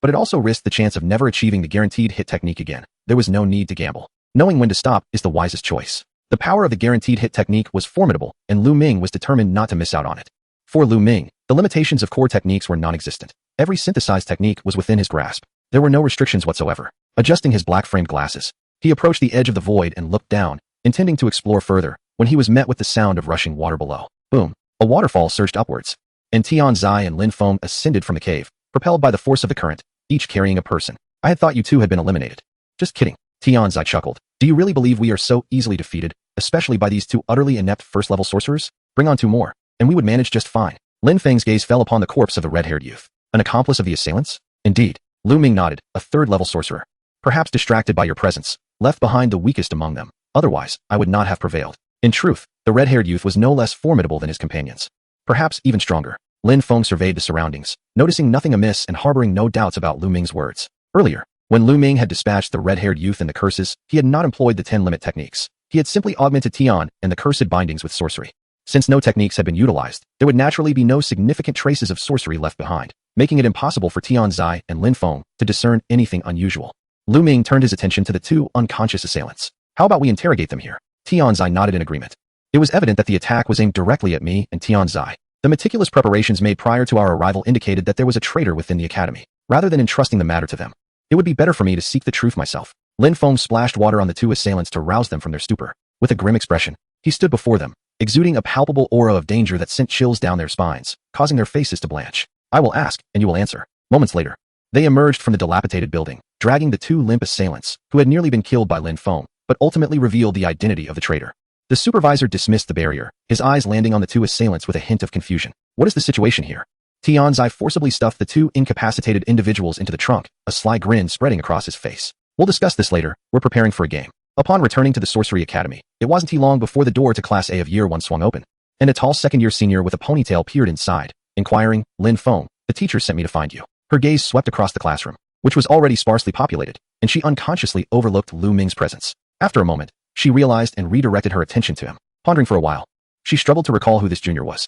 but it also risked the chance of never achieving the guaranteed hit technique again. There was no need to gamble. Knowing when to stop is the wisest choice. The power of the guaranteed hit technique was formidable, and Luming was determined not to miss out on it. For Luming, the limitations of core techniques were non-existent. Every synthesized technique was within his grasp. There were no restrictions whatsoever. Adjusting his black-framed glasses, he approached the edge of the void and looked down, intending to explore further, when he was met with the sound of rushing water below. Boom! A waterfall surged upwards, and Tianzai and Lin Feng ascended from the cave, propelled by the force of the current, each carrying a person. I had thought you two had been eliminated. Just kidding. Tianzai chuckled. Do you really believe we are so easily defeated, especially by these two utterly inept first-level sorcerers? Bring on two more, and we would manage just fine. Lin Feng's gaze fell upon the corpse of the red-haired youth. An accomplice of the assailants? Indeed. Luming nodded, a third-level sorcerer. Perhaps distracted by your presence, left behind the weakest among them. Otherwise, I would not have prevailed. In truth, the red-haired youth was no less formidable than his companions. Perhaps even stronger. Lin Feng surveyed the surroundings, noticing nothing amiss and harboring no doubts about Luming's words. Earlier, when Luming had dispatched the red-haired youth and the curses, he had not employed the 10 limit techniques. He had simply augmented Tian and the cursed bindings with sorcery. Since no techniques had been utilized, there would naturally be no significant traces of sorcery left behind, making it impossible for Tianzai and Lin Feng to discern anything unusual. Luming turned his attention to the two unconscious assailants. How about we interrogate them here? Tianzai nodded in agreement. It was evident that the attack was aimed directly at me and Tianzai. The meticulous preparations made prior to our arrival indicated that there was a traitor within the academy. Rather than entrusting the matter to them, It would be better for me to seek the truth myself. Lin Feng splashed water on the two assailants to rouse them from their stupor. With a grim expression, he stood before them, exuding a palpable aura of danger that sent chills down their spines, causing their faces to blanch. I will ask, and you will answer. Moments later, they emerged from the dilapidated building, dragging the two limp assailants, who had nearly been killed by Lin Feng, but ultimately revealed the identity of the traitor. The supervisor dismissed the barrier, his eyes landing on the two assailants with a hint of confusion. What is the situation here? Tianzai forcibly stuffed the two incapacitated individuals into the trunk, a sly grin spreading across his face. We'll discuss this later, we're preparing for a game. Upon returning to the Sorcery Academy, it wasn't long before the door to Class A of Year 1 swung open, and a tall second-year senior with a ponytail peered inside, inquiring, Lin Feng, the teacher sent me to find you. Her gaze swept across the classroom, which was already sparsely populated, and she unconsciously overlooked Luming's presence. After a moment, she realized and redirected her attention to him. Pondering for a while, she struggled to recall who this junior was.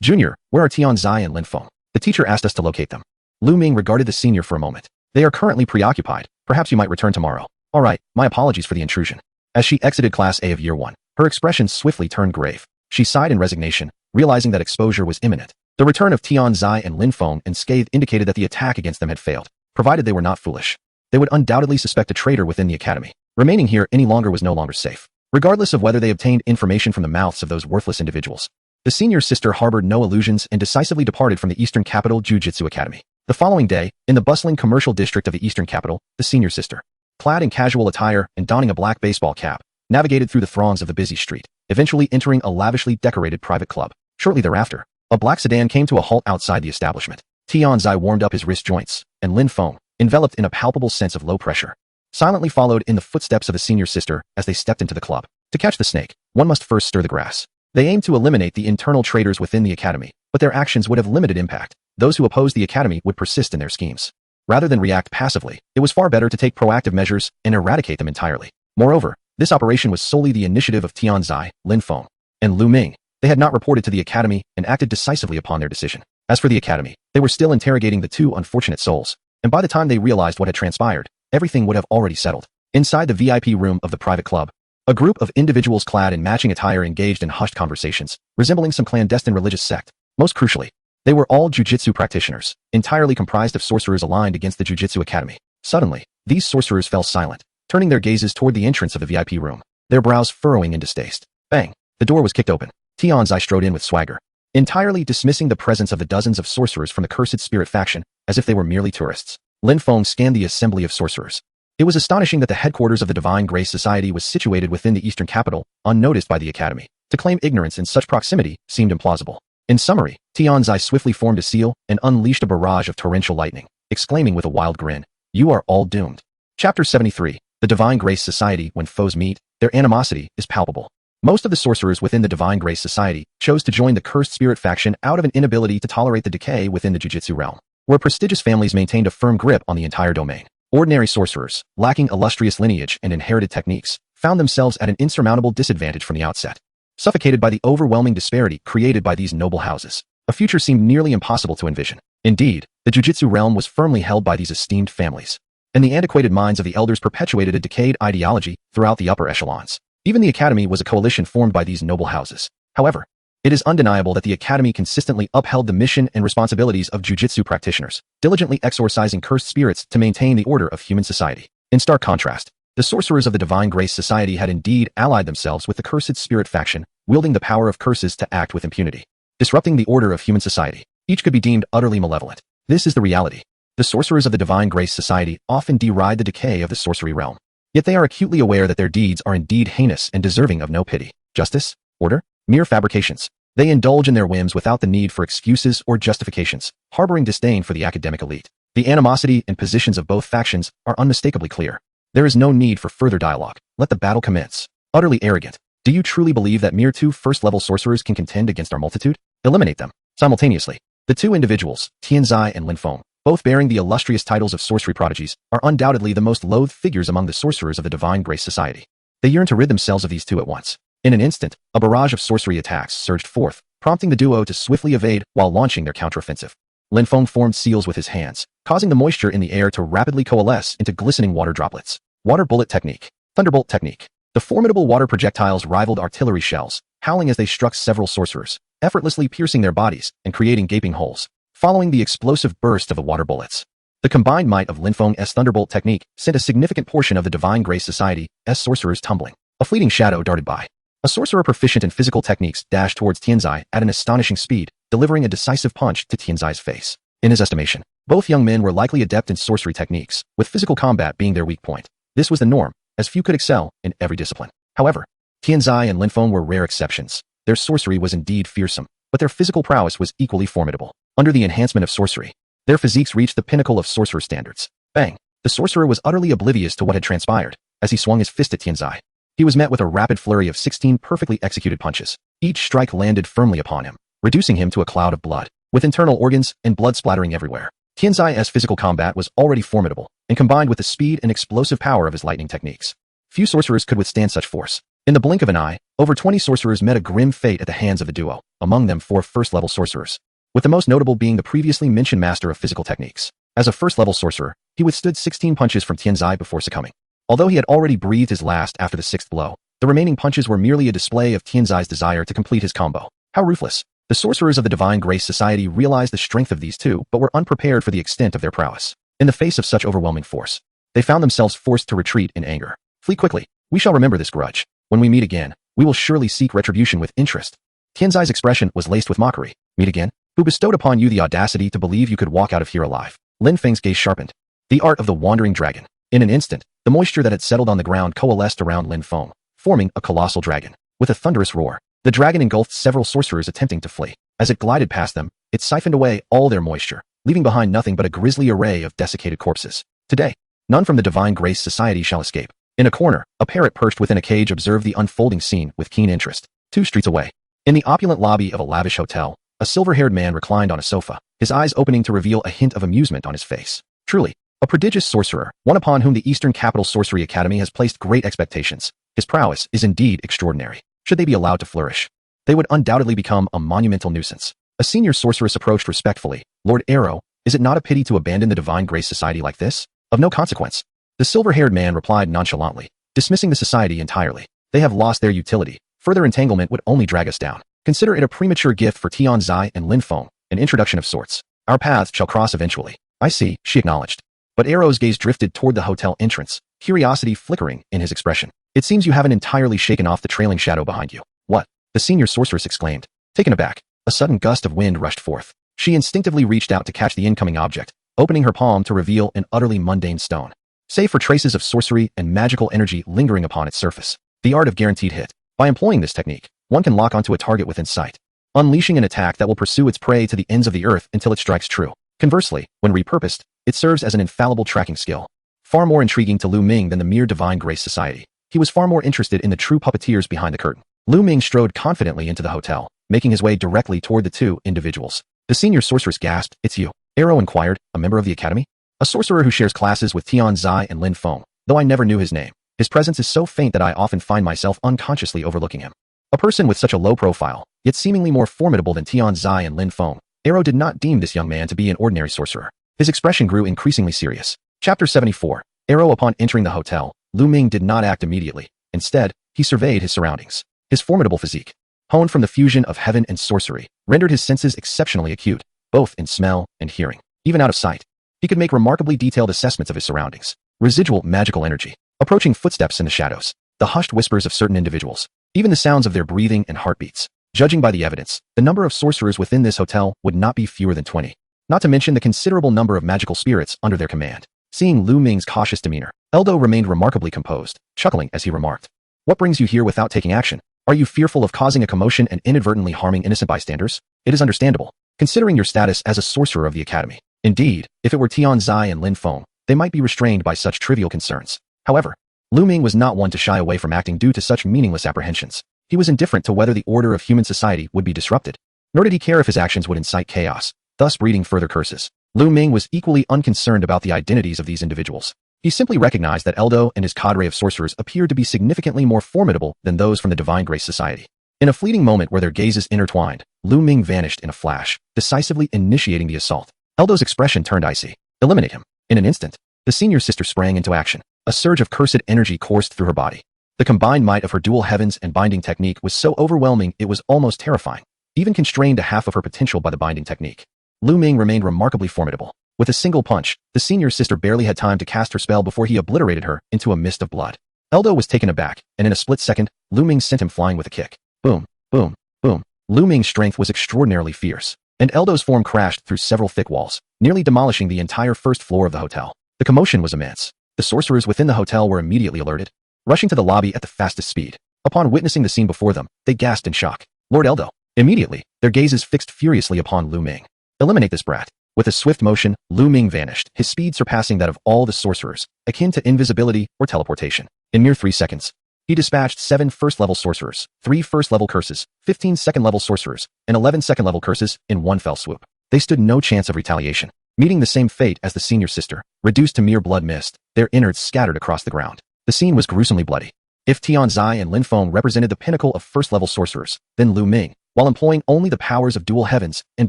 Junior, where are Tianzai and Lin Feng? The teacher asked us to locate them. Luming regarded the senior for a moment. They are currently preoccupied. Perhaps you might return tomorrow. All right, my apologies for the intrusion. As she exited Class A of Year 1, her expression swiftly turned grave. She sighed in resignation, realizing that exposure was imminent. The return of Tianzai and Lin Feng unscathed indicated that the attack against them had failed, provided they were not foolish. They would undoubtedly suspect a traitor within the academy. Remaining here any longer was no longer safe, regardless of whether they obtained information from the mouths of those worthless individuals. The senior sister harbored no illusions and decisively departed from the Eastern Capital Jiu-Jitsu Academy. The following day, in the bustling commercial district of the Eastern Capital, the senior sister, clad in casual attire and donning a black baseball cap, navigated through the throngs of the busy street, eventually entering a lavishly decorated private club. Shortly thereafter, a black sedan came to a halt outside the establishment. Tianzai warmed up his wrist joints, and Lin Feng, enveloped in a palpable sense of low pressure, silently followed in the footsteps of the senior sister as they stepped into the club. To catch the snake, one must first stir the grass. They aimed to eliminate the internal traitors within the academy, but their actions would have limited impact. Those who opposed the academy would persist in their schemes. Rather than react passively, it was far better to take proactive measures and eradicate them entirely. Moreover, this operation was solely the initiative of Tianzai, Lin Feng, and Luming. They had not reported to the academy and acted decisively upon their decision. As for the academy, they were still interrogating the two unfortunate souls, and by the time they realized what had transpired, everything would have already settled. Inside the VIP room of the private club, a group of individuals clad in matching attire engaged in hushed conversations, resembling some clandestine religious sect. Most crucially, they were all jiu-jitsu practitioners, entirely comprised of sorcerers aligned against the Jiu-Jitsu Academy. Suddenly, these sorcerers fell silent, turning their gazes toward the entrance of the VIP room, their brows furrowing in distaste. Bang! The door was kicked open. Tianzai strode in with swagger, entirely dismissing the presence of the dozens of sorcerers from the Cursed Spirit faction as if they were merely tourists. Lin Feng scanned the assembly of sorcerers. It was astonishing that the headquarters of the Divine Grace Society was situated within the Eastern Capital, unnoticed by the Academy. To claim ignorance in such proximity seemed implausible. In summary, Tianzai swiftly formed a seal and unleashed a barrage of torrential lightning, exclaiming with a wild grin, "You are all doomed." Chapter 73. The Divine Grace Society. When foes meet, their animosity is palpable. Most of the sorcerers within the Divine Grace Society chose to join the Cursed Spirit faction out of an inability to tolerate the decay within the Jiu-Jitsu realm, where prestigious families maintained a firm grip on the entire domain. Ordinary sorcerers, lacking illustrious lineage and inherited techniques, found themselves at an insurmountable disadvantage from the outset. Suffocated by the overwhelming disparity created by these noble houses, a future seemed nearly impossible to envision. Indeed, the Jiu-Jitsu realm was firmly held by these esteemed families, and the antiquated minds of the elders perpetuated a decayed ideology throughout the upper echelons. Even the Academy was a coalition formed by these noble houses. However, it is undeniable that the Academy consistently upheld the mission and responsibilities of Jiu-Jitsu practitioners, diligently exorcising cursed spirits to maintain the order of human society. In stark contrast, the sorcerers of the Divine Grace Society had indeed allied themselves with the Cursed Spirit faction, wielding the power of curses to act with impunity, disrupting the order of human society. Each could be deemed utterly malevolent. This is the reality. The sorcerers of the Divine Grace Society often deride the decay of the sorcery realm. Yet they are acutely aware that their deeds are indeed heinous and deserving of no pity. Justice? Order? Mere fabrications. They indulge in their whims without the need for excuses or justifications, harboring disdain for the academic elite. The animosity and positions of both factions are unmistakably clear. There is no need for further dialogue. Let the battle commence. Utterly arrogant. Do you truly believe that mere two first-level sorcerers can contend against our multitude? Eliminate them. Simultaneously, the two individuals, Tianzai and Lin Feng, both bearing the illustrious titles of sorcery prodigies, are undoubtedly the most loathed figures among the sorcerers of the Divine Grace Society. They yearn to rid themselves of these two at once. In an instant, a barrage of sorcery attacks surged forth, prompting the duo to swiftly evade while launching their counteroffensive. Lin Feng formed seals with his hands, causing the moisture in the air to rapidly coalesce into glistening water droplets. Water bullet technique. Thunderbolt technique. The formidable water projectiles rivaled artillery shells, howling as they struck several sorcerers, effortlessly piercing their bodies and creating gaping holes. Following the explosive burst of the water bullets, The combined might of Lin Feng's Thunderbolt technique sent a significant portion of the Divine Grace Society's sorcerers tumbling. A fleeting shadow darted by. A sorcerer proficient in physical techniques dashed towards Tianzai at an astonishing speed, delivering a decisive punch to Tianzai's face. In his estimation, both young men were likely adept in sorcery techniques, with physical combat being their weak point. This was the norm, as few could excel in every discipline. However, Tianzai and Lin Feng were rare exceptions. Their sorcery was indeed fearsome, but their physical prowess was equally formidable. Under the enhancement of sorcery, their physiques reached the pinnacle of sorcerer standards. Bang! The sorcerer was utterly oblivious to what had transpired as he swung his fist at Tianzai. He was met with a rapid flurry of 16 perfectly executed punches. Each strike landed firmly upon him, reducing him to a cloud of blood, with internal organs and blood splattering everywhere. Tianzai's physical combat was already formidable, and combined with the speed and explosive power of his lightning techniques, few sorcerers could withstand such force. In the blink of an eye, over 20 sorcerers met a grim fate at the hands of the duo, among them 4 first-level sorcerers, with the most notable being the previously mentioned master of physical techniques. As a first-level sorcerer, he withstood 16 punches from Tianzai before succumbing. Although he had already breathed his last after the 6th blow, the remaining punches were merely a display of Tianzai's desire to complete his combo. How ruthless! The sorcerers of the Divine Grace Society realized the strength of these two, but were unprepared for the extent of their prowess. In the face of such overwhelming force, they found themselves forced to retreat in anger. Flee quickly. We shall remember this grudge. When we meet again, we will surely seek retribution with interest. Tianzai's expression was laced with mockery. Meet again? Who bestowed upon you the audacity to believe you could walk out of here alive? Lin Feng's gaze sharpened. The art of the wandering dragon. In an instant, the moisture that had settled on the ground coalesced around Lin Feng, forming a colossal dragon. With a thunderous roar, the dragon engulfed several sorcerers attempting to flee. As it glided past them, it siphoned away all their moisture, leaving behind nothing but a grisly array of desiccated corpses. Today, none from the Divine Grace Society shall escape. In a corner, a parrot perched within a cage observed the unfolding scene with keen interest. 2 streets away, in the opulent lobby of a lavish hotel, a silver-haired man reclined on a sofa, his eyes opening to reveal a hint of amusement on his face. Truly, a prodigious sorcerer, one upon whom the Eastern Capital Sorcery Academy has placed great expectations. His prowess is indeed extraordinary. Should they be allowed to flourish, they would undoubtedly become a monumental nuisance. A senior sorceress approached respectfully. Lord Arrow, is it not a pity to abandon the Divine Grace Society like this? Of no consequence. The silver-haired man replied nonchalantly, dismissing the society entirely. They have lost their utility. Further entanglement would only drag us down. Consider it a premature gift for Tianzai and Lin Feng, an introduction of sorts. Our paths shall cross eventually. I see, she acknowledged. But Arrow's gaze drifted toward the hotel entrance, curiosity flickering in his expression. It seems you haven't entirely shaken off the trailing shadow behind you. What? The senior sorceress exclaimed. Taken aback, a sudden gust of wind rushed forth. She instinctively reached out to catch the incoming object, opening her palm to reveal an utterly mundane stone, save for traces of sorcery and magical energy lingering upon its surface. The art of guaranteed hit. By employing this technique, one can lock onto a target within sight, unleashing an attack that will pursue its prey to the ends of the earth until it strikes true. Conversely, when repurposed, it serves as an infallible tracking skill. Far more intriguing to Luming than the mere Divine Grace Society. He was far more interested in the true puppeteers behind the curtain. Luming strode confidently into the hotel, making his way directly toward the 2 individuals. The senior sorceress gasped, "It's you?" Arrow inquired, "A member of the academy?" "A sorcerer who shares classes with Tianzai and Lin Feng, though I never knew his name. His presence is so faint that I often find myself unconsciously overlooking him." A person with such a low profile, yet seemingly more formidable than Tianzai and Lin Feng, Arrow did not deem this young man to be an ordinary sorcerer. His expression grew increasingly serious. Chapter 74. Arrow. Upon entering the hotel, Luming did not act immediately. Instead, he surveyed his surroundings. His formidable physique, honed from the fusion of heaven and sorcery, rendered his senses exceptionally acute, both in smell and hearing. Even out of sight, he could make remarkably detailed assessments of his surroundings. Residual magical energy, approaching footsteps in the shadows, the hushed whispers of certain individuals, even the sounds of their breathing and heartbeats. Judging by the evidence, the number of sorcerers within this hotel would not be fewer than 20. Not to mention the considerable number of magical spirits under their command. Seeing Lu Ming's cautious demeanor, Eldo remained remarkably composed, chuckling as he remarked, "What brings you here without taking action? Are you fearful of causing a commotion and inadvertently harming innocent bystanders? It is understandable, considering your status as a sorcerer of the academy. Indeed, if it were Tianzai and Lin Feng, they might be restrained by such trivial concerns." However, Lu Ming was not one to shy away from acting due to such meaningless apprehensions. He was indifferent to whether the order of human society would be disrupted, nor did he care if his actions would incite chaos, thus breeding further curses. Lu Ming was equally unconcerned about the identities of these individuals. He simply recognized that Eldo and his cadre of sorcerers appeared to be significantly more formidable than those from the Divine Grace Society. In a fleeting moment where their gazes intertwined, Lu Ming vanished in a flash, decisively initiating the assault. Eldo's expression turned icy. Eliminate him. In an instant, the senior sister sprang into action. A surge of cursed energy coursed through her body. The combined might of her dual heavens and binding technique was so overwhelming it was almost terrifying, even constrained to half of her potential by the binding technique. Lu Ming remained remarkably formidable. With a single punch, the senior sister barely had time to cast her spell before he obliterated her into a mist of blood. Eldo was taken aback, and in a split second, Luming sent him flying with a kick. Boom, boom, boom. Luming's strength was extraordinarily fierce, and Eldo's form crashed through several thick walls, nearly demolishing the entire first floor of the hotel. The commotion was immense. The sorcerers within the hotel were immediately alerted, rushing to the lobby at the fastest speed. Upon witnessing the scene before them, they gasped in shock. Lord Eldo. Immediately, their gazes fixed furiously upon Luming. Eliminate this brat. With a swift motion, Luming vanished, his speed surpassing that of all the sorcerers, akin to invisibility or teleportation. In mere 3 seconds, he dispatched 7 first-level sorcerers, 3 first-level curses, 15 second-level sorcerers, and 11 second-level curses in one fell swoop. They stood no chance of retaliation, meeting the same fate as the senior sister, reduced to mere blood mist, their innards scattered across the ground. The scene was gruesomely bloody. If Tianzai and Linfeng represented the pinnacle of first-level sorcerers, then Luming, while employing only the powers of dual heavens and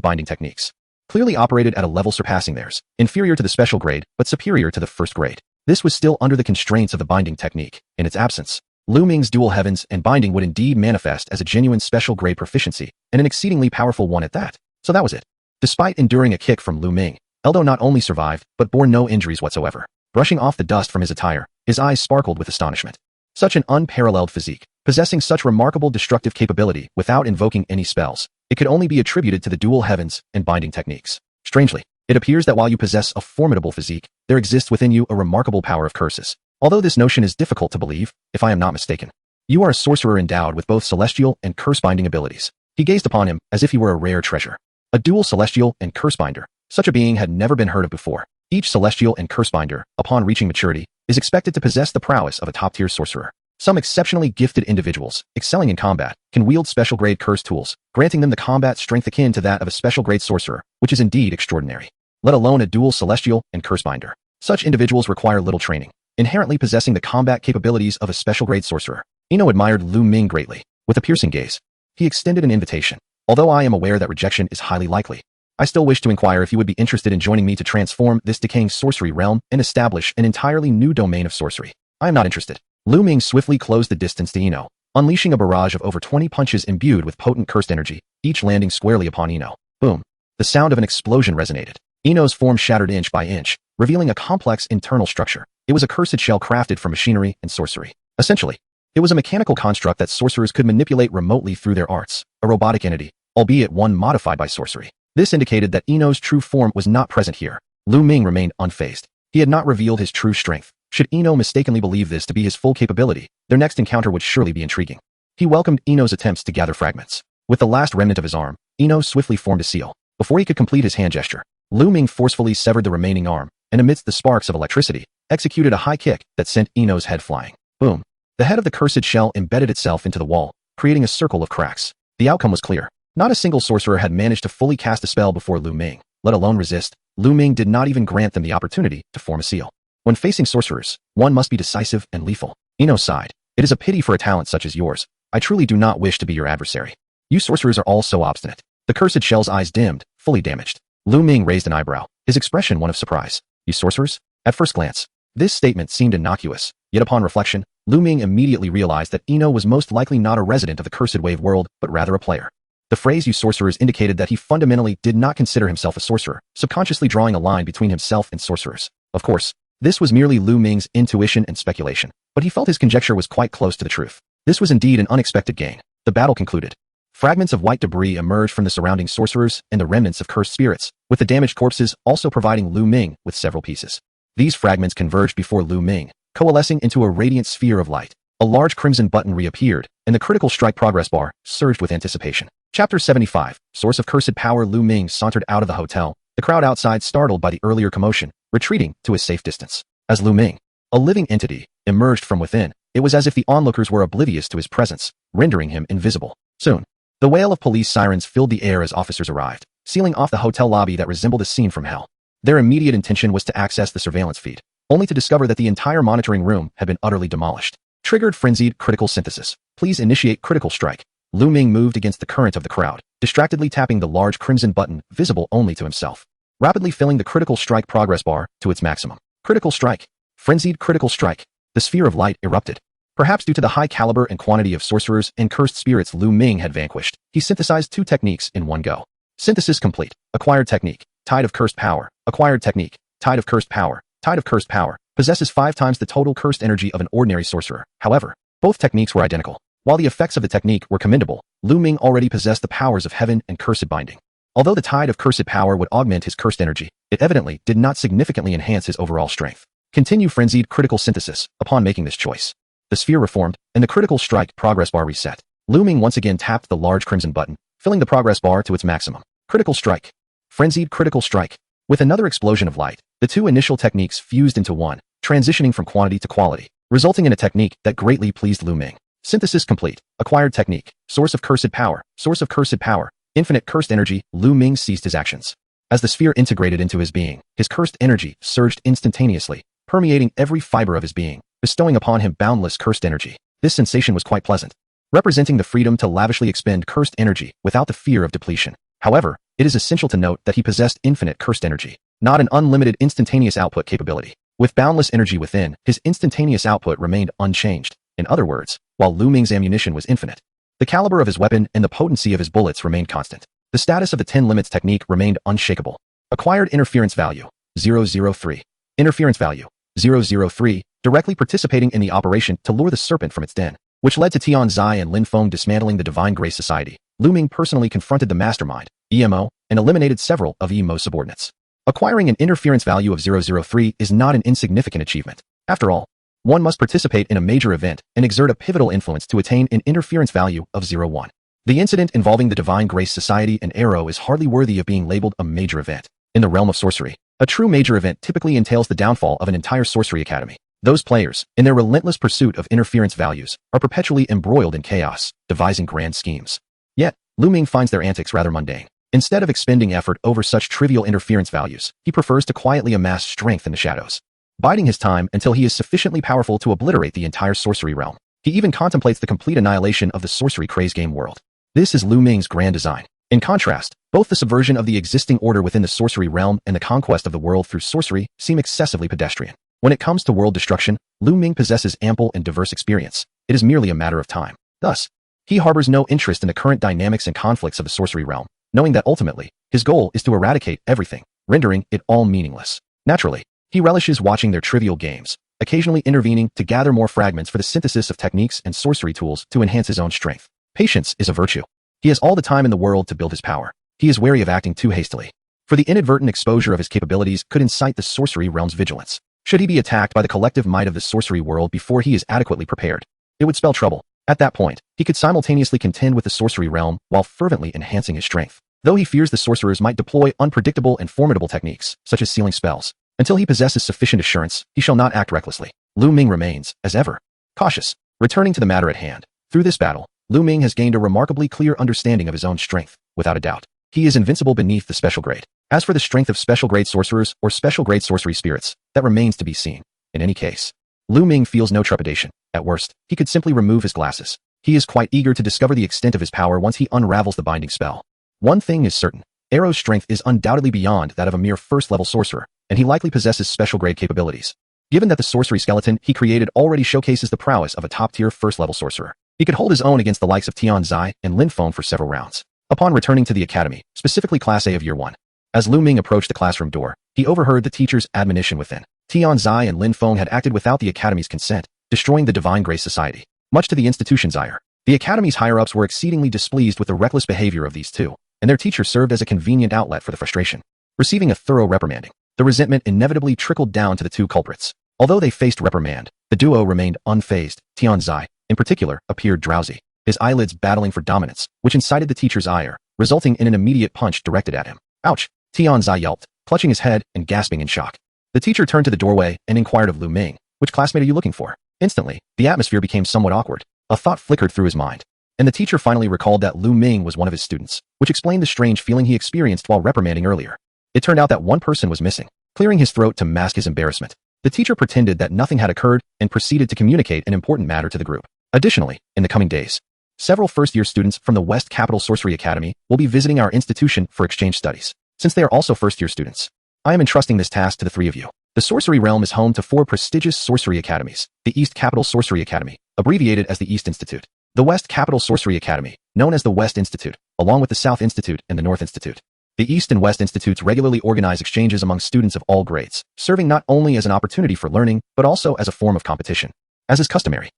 binding techniques, clearly operated at a level surpassing theirs, inferior to the special grade but superior to the first grade. This was still under the constraints of the binding technique. In its absence, Luming's dual heavens and binding would indeed manifest as a genuine special grade proficiency, and an exceedingly powerful one at that. So that was it. Despite enduring a kick from Luming, Eldo not only survived, but bore no injuries whatsoever. Brushing off the dust from his attire, his eyes sparkled with astonishment. Such an unparalleled physique, possessing such remarkable destructive capability without invoking any spells, it could only be attributed to the dual heavens and binding techniques. Strangely, it appears that while you possess a formidable physique, there exists within you a remarkable power of curses. Although this notion is difficult to believe, if I am not mistaken, you are a sorcerer endowed with both celestial and curse-binding abilities. He gazed upon him as if he were a rare treasure. A dual celestial and curse-binder. Such a being had never been heard of before. Each celestial and curse-binder, upon reaching maturity, is expected to possess the prowess of a top-tier sorcerer. Some exceptionally gifted individuals, excelling in combat, can wield special-grade curse tools, granting them the combat strength akin to that of a special-grade sorcerer, which is indeed extraordinary. Let alone a dual celestial and curse-binder. Such individuals require little training, inherently possessing the combat capabilities of a special-grade sorcerer. Ino admired Luming greatly. With a piercing gaze, he extended an invitation. Although I am aware that rejection is highly likely, I still wish to inquire if you would be interested in joining me to transform this decaying sorcery realm and establish an entirely new domain of sorcery. I am not interested. Luming swiftly closed the distance to Ino, unleashing a barrage of over 20 punches imbued with potent cursed energy, each landing squarely upon Ino. Boom. The sound of an explosion resonated. Ino's form shattered inch by inch, revealing a complex internal structure. It was a cursed shell crafted from machinery and sorcery. Essentially, it was a mechanical construct that sorcerers could manipulate remotely through their arts, a robotic entity, albeit one modified by sorcery. This indicated that Ino's true form was not present here. Luming remained unfazed. He had not revealed his true strength. Should Ino mistakenly believe this to be his full capability, their next encounter would surely be intriguing. He welcomed Ino's attempts to gather fragments. With the last remnant of his arm, Ino swiftly formed a seal. Before he could complete his hand gesture, Luming forcefully severed the remaining arm, and amidst the sparks of electricity, executed a high kick that sent Ino's head flying. Boom. The head of the cursed shell embedded itself into the wall, creating a circle of cracks. The outcome was clear. Not a single sorcerer had managed to fully cast a spell before Luming, let alone resist. Luming did not even grant them the opportunity to form a seal. When facing sorcerers, one must be decisive and lethal. Ino sighed. It is a pity for a talent such as yours. I truly do not wish to be your adversary. You sorcerers are all so obstinate. The cursed shell's eyes dimmed, fully damaged. Luming raised an eyebrow, his expression one of surprise. You sorcerers? At first glance, this statement seemed innocuous, yet upon reflection, Luming immediately realized that Ino was most likely not a resident of the Cursed Wave world, but rather a player. The phrase you sorcerers indicated that he fundamentally did not consider himself a sorcerer, subconsciously drawing a line between himself and sorcerers. Of course, this was merely Luming's intuition and speculation, but he felt his conjecture was quite close to the truth. This was indeed an unexpected gain. The battle concluded. Fragments of white debris emerged from the surrounding sorcerers and the remnants of cursed spirits, with the damaged corpses also providing Luming with several pieces. These fragments converged before Luming, coalescing into a radiant sphere of light. A large crimson button reappeared, and the critical strike progress bar surged with anticipation. Chapter 75, Source of Cursed Power. Luming sauntered out of the hotel, the crowd outside startled by the earlier commotion, retreating to a safe distance. As Luming, a living entity, emerged from within, it was as if the onlookers were oblivious to his presence, rendering him invisible. Soon, the wail of police sirens filled the air as officers arrived, sealing off the hotel lobby that resembled a scene from hell. Their immediate intention was to access the surveillance feed, only to discover that the entire monitoring room had been utterly demolished. Triggered frenzied critical synthesis. Please initiate critical strike. Luming moved against the current of the crowd, distractedly tapping the large crimson button visible only to himself, rapidly filling the critical strike progress bar to its maximum. Critical strike. Frenzied critical strike. The sphere of light erupted. Perhaps due to the high caliber and quantity of sorcerers and cursed spirits Luming had vanquished, he synthesized two techniques in one go. Synthesis complete. Acquired technique. Tide of Cursed Power. Acquired technique. Tide of Cursed Power. Tide of Cursed Power possesses 5 times the total cursed energy of an ordinary sorcerer. However, both techniques were identical. While the effects of the technique were commendable, Luming already possessed the powers of heaven and cursed binding. Although the Tide of Cursed Power would augment his cursed energy, it evidently did not significantly enhance his overall strength. Continue frenzied critical synthesis upon making this choice. The sphere reformed, and the critical strike progress bar reset. Luming once again tapped the large crimson button, filling the progress bar to its maximum. Critical strike. Frenzied critical strike. With another explosion of light, the two initial techniques fused into one, transitioning from quantity to quality, resulting in a technique that greatly pleased Luming. Synthesis complete. Acquired technique. Source of cursed power. Source of cursed power. Infinite cursed energy. Luming ceased his actions. As the sphere integrated into his being, his cursed energy surged instantaneously, permeating every fiber of his being, bestowing upon him boundless cursed energy. This sensation was quite pleasant, representing the freedom to lavishly expend cursed energy without the fear of depletion. However, it is essential to note that he possessed infinite cursed energy, not an unlimited instantaneous output capability. With boundless energy within, his instantaneous output remained unchanged. In other words, while Luming's ammunition was infinite, the caliber of his weapon and the potency of his bullets remained constant. The status of the 10 limits technique remained unshakable. Acquired interference value, 003. Interference value, 003, directly participating in the operation to lure the serpent from its den, which led to Tian Zai and Lin Feng dismantling the Divine Grace Society. Luming personally confronted the mastermind, EMO, and eliminated several of EMO's subordinates. Acquiring an interference value of 003 is not an insignificant achievement. After all, one must participate in a major event and exert a pivotal influence to attain an interference value of 01. The incident involving the Divine Grace Society and Arrow is hardly worthy of being labeled a major event. In the realm of sorcery, a true major event typically entails the downfall of an entire sorcery academy. Those players, in their relentless pursuit of interference values, are perpetually embroiled in chaos, devising grand schemes. Yet, Luming finds their antics rather mundane. Instead of expending effort over such trivial interference values, he prefers to quietly amass strength in the shadows, biding his time until he is sufficiently powerful to obliterate the entire sorcery realm. He even contemplates the complete annihilation of the sorcery craze game world. This is Luming's grand design. In contrast, both the subversion of the existing order within the sorcery realm and the conquest of the world through sorcery seem excessively pedestrian. When it comes to world destruction, Luming possesses ample and diverse experience. It is merely a matter of time. Thus, he harbors no interest in the current dynamics and conflicts of the sorcery realm, knowing that ultimately, his goal is to eradicate everything, rendering it all meaningless. Naturally, he relishes watching their trivial games, occasionally intervening to gather more fragments for the synthesis of techniques and sorcery tools to enhance his own strength. Patience is a virtue. He has all the time in the world to build his power. He is wary of acting too hastily, for the inadvertent exposure of his capabilities could incite the sorcery realm's vigilance. Should he be attacked by the collective might of the sorcery world before he is adequately prepared, it would spell trouble. At that point, he could simultaneously contend with the sorcery realm while fervently enhancing his strength. Though he fears the sorcerers might deploy unpredictable and formidable techniques, such as sealing spells, until he possesses sufficient assurance, he shall not act recklessly. Luming remains, as ever, cautious. Returning to the matter at hand, through this battle, Luming has gained a remarkably clear understanding of his own strength. Without a doubt, he is invincible beneath the special grade. As for the strength of special grade sorcerers or special grade sorcery spirits, that remains to be seen. In any case, Luming feels no trepidation. At worst, he could simply remove his glasses. He is quite eager to discover the extent of his power once he unravels the binding spell. One thing is certain. Arrow's strength is undoubtedly beyond that of a mere first-level sorcerer, and he likely possesses special grade capabilities. Given that the sorcery skeleton he created already showcases the prowess of a top-tier first-level sorcerer, he could hold his own against the likes of Tian Zai and Lin Feng for several rounds. Upon returning to the academy, specifically Class A of Year 1, as Luming approached the classroom door, he overheard the teacher's admonition within. Tian Zai and Lin Feng had acted without the academy's consent, destroying the Divine Grace Society. Much to the institution's ire, the academy's higher-ups were exceedingly displeased with the reckless behavior of these two, and their teacher served as a convenient outlet for the frustration. Receiving a thorough reprimanding, the resentment inevitably trickled down to the two culprits. Although they faced reprimand, the duo remained unfazed. Tian Zai, in particular, appeared drowsy, his eyelids battling for dominance, which incited the teacher's ire, resulting in an immediate punch directed at him. Ouch! Tian Zai yelped, clutching his head and gasping in shock. The teacher turned to the doorway and inquired of Luming, "Which classmate are you looking for?" Instantly, the atmosphere became somewhat awkward. A thought flickered through his mind, and the teacher finally recalled that Luming was one of his students, which explained the strange feeling he experienced while reprimanding earlier. It turned out that one person was missing. Clearing his throat to mask his embarrassment, the teacher pretended that nothing had occurred and proceeded to communicate an important matter to the group. Additionally, in the coming days, several first-year students from the West Capital Sorcery Academy will be visiting our institution for exchange studies. Since they are also first-year students, I am entrusting this task to the three of you. The sorcery realm is home to 4 prestigious sorcery academies: the East Capital Sorcery Academy, abbreviated as the East Institute; the West Capital Sorcery Academy, known as the West Institute, along with the South Institute and the North Institute; The East and West Institutes regularly organize exchanges among students of all grades, serving not only as an opportunity for learning, but also as a form of competition. As is customary.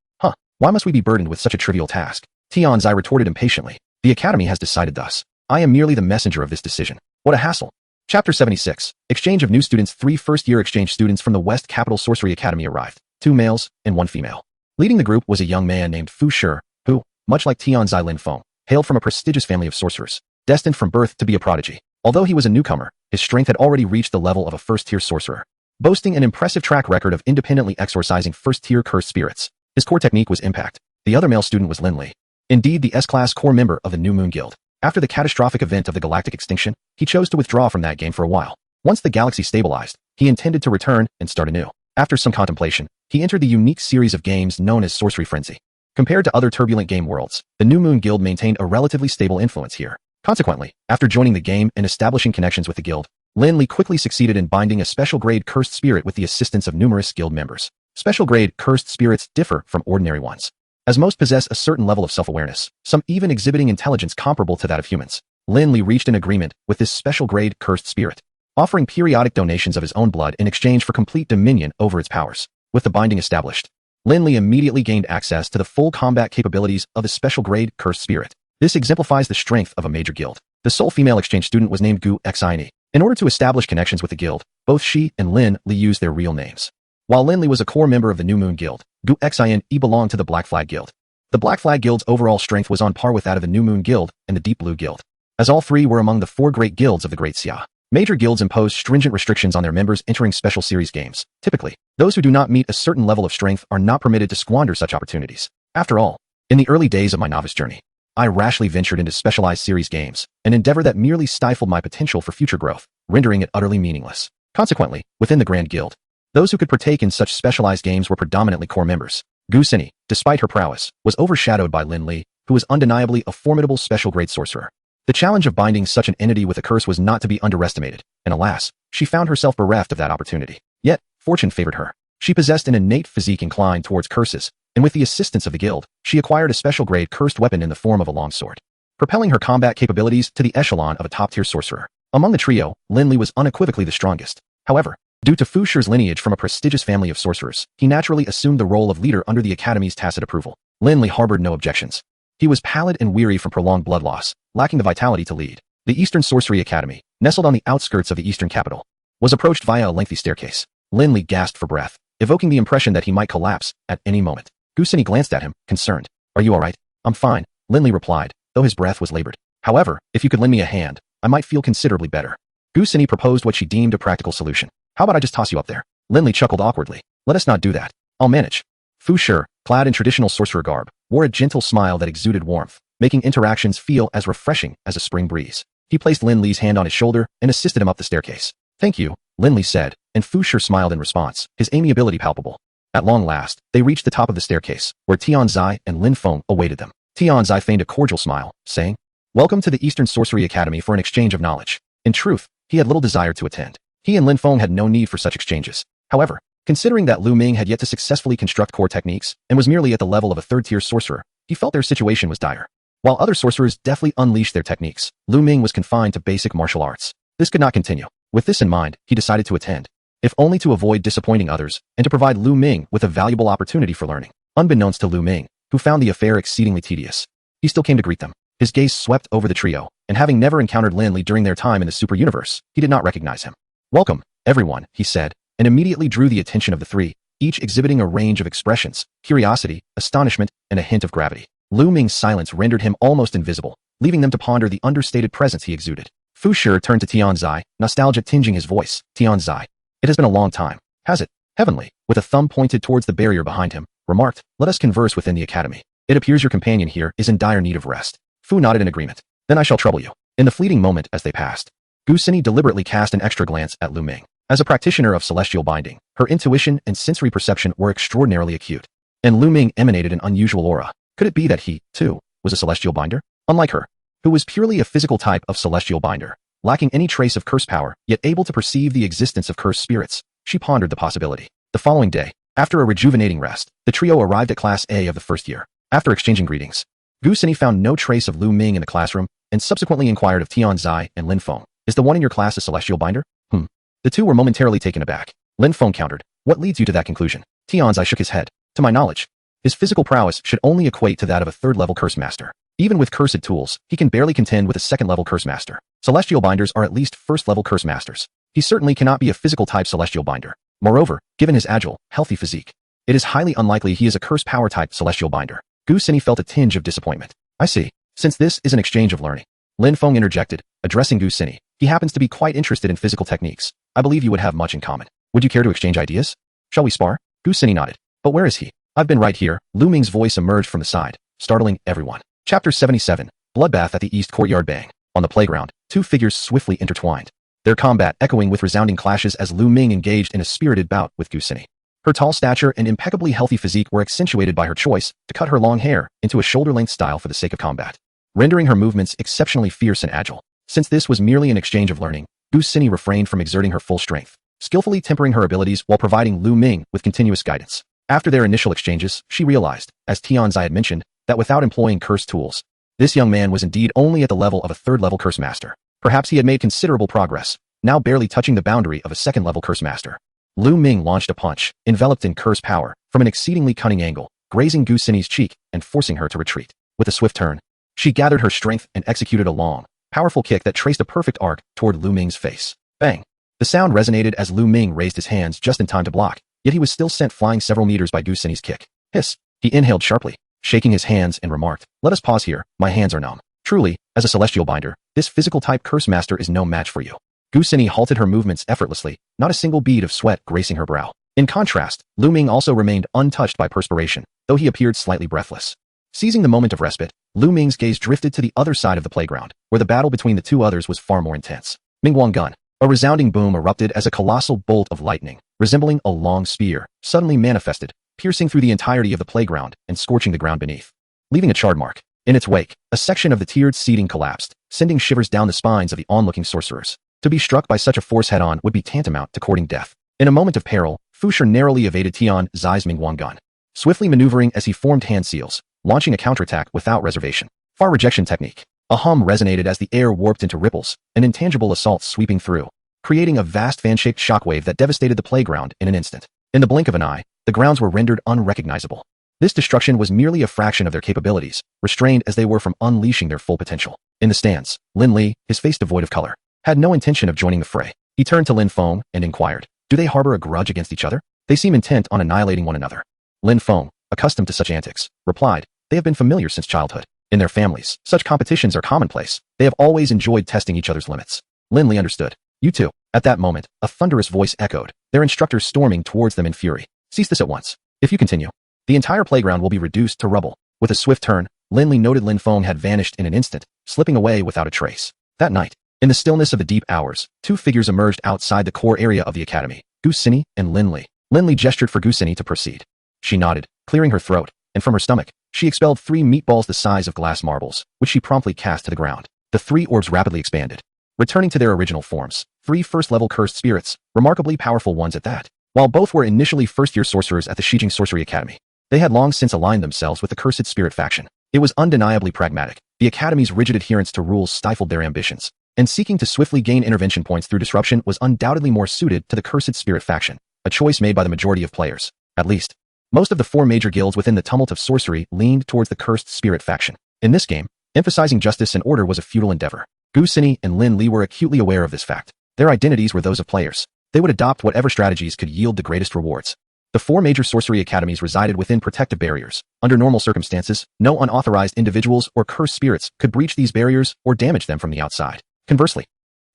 Why must we be burdened with such a trivial task? Tianzai retorted impatiently. The Academy has decided thus. I am merely the messenger of this decision. What a hassle. Chapter 76. Exchange of new students. 3 first-year exchange students from the West Capital Sorcery Academy arrived. 2 males and 1 female. Leading the group was a young man named Fu Shi, who, much like Tianzai Linfeng, hailed from a prestigious family of sorcerers, destined from birth to be a prodigy. Although he was a newcomer, his strength had already reached the level of a first-tier sorcerer, boasting an impressive track record of independently exorcising first-tier cursed spirits. His core technique was impact. The other male student was Lin Li. Indeed, the S-class core member of the New Moon Guild. After the catastrophic event of the galactic extinction, he chose to withdraw from that game for a while. Once the galaxy stabilized, he intended to return and start anew. After some contemplation, he entered the unique series of games known as Sorcery Frenzy. Compared to other turbulent game worlds, the New Moon Guild maintained a relatively stable influence here. Consequently, after joining the game and establishing connections with the guild, Lin Li quickly succeeded in binding a special grade cursed spirit with the assistance of numerous guild members. Special grade cursed spirits differ from ordinary ones, as most possess a certain level of self-awareness, some even exhibiting intelligence comparable to that of humans. Lin Li reached an agreement with this special grade cursed spirit, offering periodic donations of his own blood in exchange for complete dominion over its powers. With the binding established, Lin Li immediately gained access to the full combat capabilities of the special grade cursed spirit. This exemplifies the strength of a major guild. The sole female exchange student was named Gu Xini. In order to establish connections with the guild, both she and Lin Li used their real names. While Lin Li was a core member of the New Moon Guild, Gu Xini belonged to the Black Flag Guild. The Black Flag Guild's overall strength was on par with that of the New Moon Guild and the Deep Blue Guild, as all 3 were among the 4 great guilds of the Great Xia. Major guilds impose stringent restrictions on their members entering special series games. Typically, those who do not meet a certain level of strength are not permitted to squander such opportunities. After all, in the early days of my novice journey, I rashly ventured into specialized series games, an endeavor that merely stifled my potential for future growth, rendering it utterly meaningless. Consequently, within the Grand Guild, those who could partake in such specialized games were predominantly core members. Gu Xini, despite her prowess, was overshadowed by Lin Li, who was undeniably a formidable special-grade sorcerer. The challenge of binding such an entity with a curse was not to be underestimated, and alas, she found herself bereft of that opportunity. Yet, fortune favored her. She possessed an innate physique inclined towards curses, and with the assistance of the guild, she acquired a special-grade cursed weapon in the form of a longsword, propelling her combat capabilities to the echelon of a top-tier sorcerer. Among the trio, Lin Li was unequivocally the strongest. However, due to Fu Shi's lineage from a prestigious family of sorcerers, he naturally assumed the role of leader under the Academy's tacit approval. Lin Li harbored no objections. He was pallid and weary from prolonged blood loss, lacking the vitality to lead. The Eastern Sorcery Academy, nestled on the outskirts of the Eastern capital, was approached via a lengthy staircase. Lin Li gasped for breath, evoking the impression that he might collapse at any moment. Gu Xini glanced at him, concerned. Are you all right? I'm fine, Lin Li replied, though his breath was labored. However, if you could lend me a hand, I might feel considerably better. Gu Xini proposed what she deemed a practical solution. How about I just toss you up there? Lin Li chuckled awkwardly. Let us not do that. I'll manage. Fu Shi, clad in traditional sorcerer garb, wore a gentle smile that exuded warmth, making interactions feel as refreshing as a spring breeze. He placed Lin Li's hand on his shoulder and assisted him up the staircase. Thank you, Lin Li said, and Fu Shi smiled in response, his amiability palpable. At long last, they reached the top of the staircase, where Tianzai and Linfeng awaited them. Tianzai feigned a cordial smile, saying, Welcome to the Eastern Sorcery Academy for an exchange of knowledge. In truth, he had little desire to attend. He and Linfeng had no need for such exchanges. However, considering that Luming had yet to successfully construct core techniques and was merely at the level of a third-tier sorcerer, he felt their situation was dire. While other sorcerers deftly unleashed their techniques, Luming was confined to basic martial arts. This could not continue. With this in mind, he decided to attend, if only to avoid disappointing others and to provide Luming with a valuable opportunity for learning. Unbeknownst to Luming, who found the affair exceedingly tedious, he still came to greet them. His gaze swept over the trio, and having never encountered Lin Li during their time in the super universe, he did not recognize him. Welcome, everyone, he said, and immediately drew the attention of the 3, each exhibiting a range of expressions, curiosity, astonishment, and a hint of gravity. Luming's silence rendered him almost invisible, leaving them to ponder the understated presence he exuded. Fu Shi turned to Tianzai, nostalgia tinging his voice. Tianzai, it has been a long time, has it? Heavenly, with a thumb pointed towards the barrier behind him, remarked, Let us converse within the academy. It appears your companion here is in dire need of rest. Fu nodded in agreement. Then I shall trouble you. In the fleeting moment as they passed, Gu Xini deliberately cast an extra glance at Luming. As a practitioner of celestial binding, her intuition and sensory perception were extraordinarily acute, and Luming emanated an unusual aura. Could it be that he, too, was a celestial binder? Unlike her, who was purely a physical type of celestial binder, lacking any trace of curse power, yet able to perceive the existence of cursed spirits, she pondered the possibility. The following day, after a rejuvenating rest, the trio arrived at Class A of the first year. After exchanging greetings, Gu Xini found no trace of Luming in the classroom and subsequently inquired of Tianzai and Linfeng. Is the one in your class a celestial binder? The two were momentarily taken aback. Lin Feng countered. What leads you to that conclusion? Tian's eye shook his head. To my knowledge, his physical prowess should only equate to that of a third-level curse master. Even with cursed tools, he can barely contend with a second-level curse master. Celestial binders are at least first-level curse masters. He certainly cannot be a physical-type celestial binder. Moreover, given his agile, healthy physique, it is highly unlikely he is a curse power-type celestial binder. Gu Sini felt a tinge of disappointment. I see. Since this is an exchange of learning, Lin Feng interjected, addressing Gu Sini. He happens to be quite interested in physical techniques. I believe you would have much in common. Would you care to exchange ideas? Shall we spar? Gu Sini nodded. But where is he? I've been right here. Luming's voice emerged from the side, startling everyone. Chapter 77. Bloodbath at the East Courtyard. Bang. On the playground, two figures swiftly intertwined, their combat echoing with resounding clashes as Luming engaged in a spirited bout with Gu Sini. Her tall stature and impeccably healthy physique were accentuated by her choice to cut her long hair into a shoulder-length style for the sake of combat, rendering her movements exceptionally fierce and agile. Since this was merely an exchange of learning, Gu Sini refrained from exerting her full strength, skillfully tempering her abilities while providing Luming with continuous guidance. After their initial exchanges, she realized, as Tian's eye had mentioned, that without employing curse tools, this young man was indeed only at the level of a third-level curse master. Perhaps he had made considerable progress, now barely touching the boundary of a second-level curse master. Luming launched a punch, enveloped in curse power, from an exceedingly cunning angle, grazing Gu Sini's cheek and forcing her to retreat. With a swift turn, she gathered her strength and executed a long, powerful kick that traced a perfect arc toward Luming's face. Bang! The sound resonated as Luming raised his hands just in time to block, yet he was still sent flying several meters by Gu Sini's kick. Hiss! He inhaled sharply, shaking his hands and remarked, let us pause here, my hands are numb. Truly, as a celestial binder, this physical-type curse master is no match for you. Gu Sini halted her movements effortlessly, not a single bead of sweat gracing her brow. In contrast, Luming also remained untouched by perspiration, though he appeared slightly breathless. Seizing the moment of respite, Luming's gaze drifted to the other side of the playground, where the battle between the two others was far more intense. Mingguang gun. A resounding boom erupted as a colossal bolt of lightning, resembling a long spear, suddenly manifested, piercing through the entirety of the playground and scorching the ground beneath, leaving a charred mark. In its wake, a section of the tiered seating collapsed, sending shivers down the spines of the onlooking sorcerers. To be struck by such a force head-on would be tantamount to courting death. In a moment of peril, Fusher narrowly evaded Tian Zai's Mingguang gun, swiftly maneuvering as he formed hand seals, launching a counterattack without reservation. Far rejection technique. A hum resonated as the air warped into ripples, an intangible assault sweeping through, creating a vast fan-shaped shockwave that devastated the playground in an instant. In the blink of an eye, the grounds were rendered unrecognizable. This destruction was merely a fraction of their capabilities, restrained as they were from unleashing their full potential. In the stands, Lin Li, his face devoid of color, had no intention of joining the fray. He turned to Lin Feng and inquired, do they harbor a grudge against each other? They seem intent on annihilating one another. Lin Feng, accustomed to such antics, replied, they have been familiar since childhood. In their families, such competitions are commonplace. They have always enjoyed testing each other's limits. Lin Li understood. You too. At that moment, a thunderous voice echoed, their instructors storming towards them in fury. Cease this at once. If you continue, the entire playground will be reduced to rubble. With a swift turn, Lin Li noted Lin Feng had vanished in an instant, slipping away without a trace. That night, in the stillness of the deep hours, two figures emerged outside the core area of the academy, Gu Sini and Lin Li. Lin Li gestured for Gu Sini to proceed. She nodded, clearing her throat, and from her stomach, she expelled 3 meatballs the size of glass marbles, which she promptly cast to the ground. The 3 orbs rapidly expanded, returning to their original forms, 3 first-level cursed spirits, remarkably powerful ones at that. While both were initially first-year sorcerers at the Shijing Sorcery Academy, they had long since aligned themselves with the Cursed Spirit faction. It was undeniably pragmatic. The Academy's rigid adherence to rules stifled their ambitions, and seeking to swiftly gain intervention points through disruption was undoubtedly more suited to the Cursed Spirit faction, a choice made by the majority of players. At least, most of the 4 major guilds within the tumult of sorcery leaned towards the Cursed Spirit faction. In this game, emphasizing justice and order was a futile endeavor. Gu Sini and Lin Li were acutely aware of this fact. Their identities were those of players. They would adopt whatever strategies could yield the greatest rewards. The 4 major sorcery academies resided within protective barriers. Under normal circumstances, no unauthorized individuals or cursed spirits could breach these barriers or damage them from the outside. Conversely,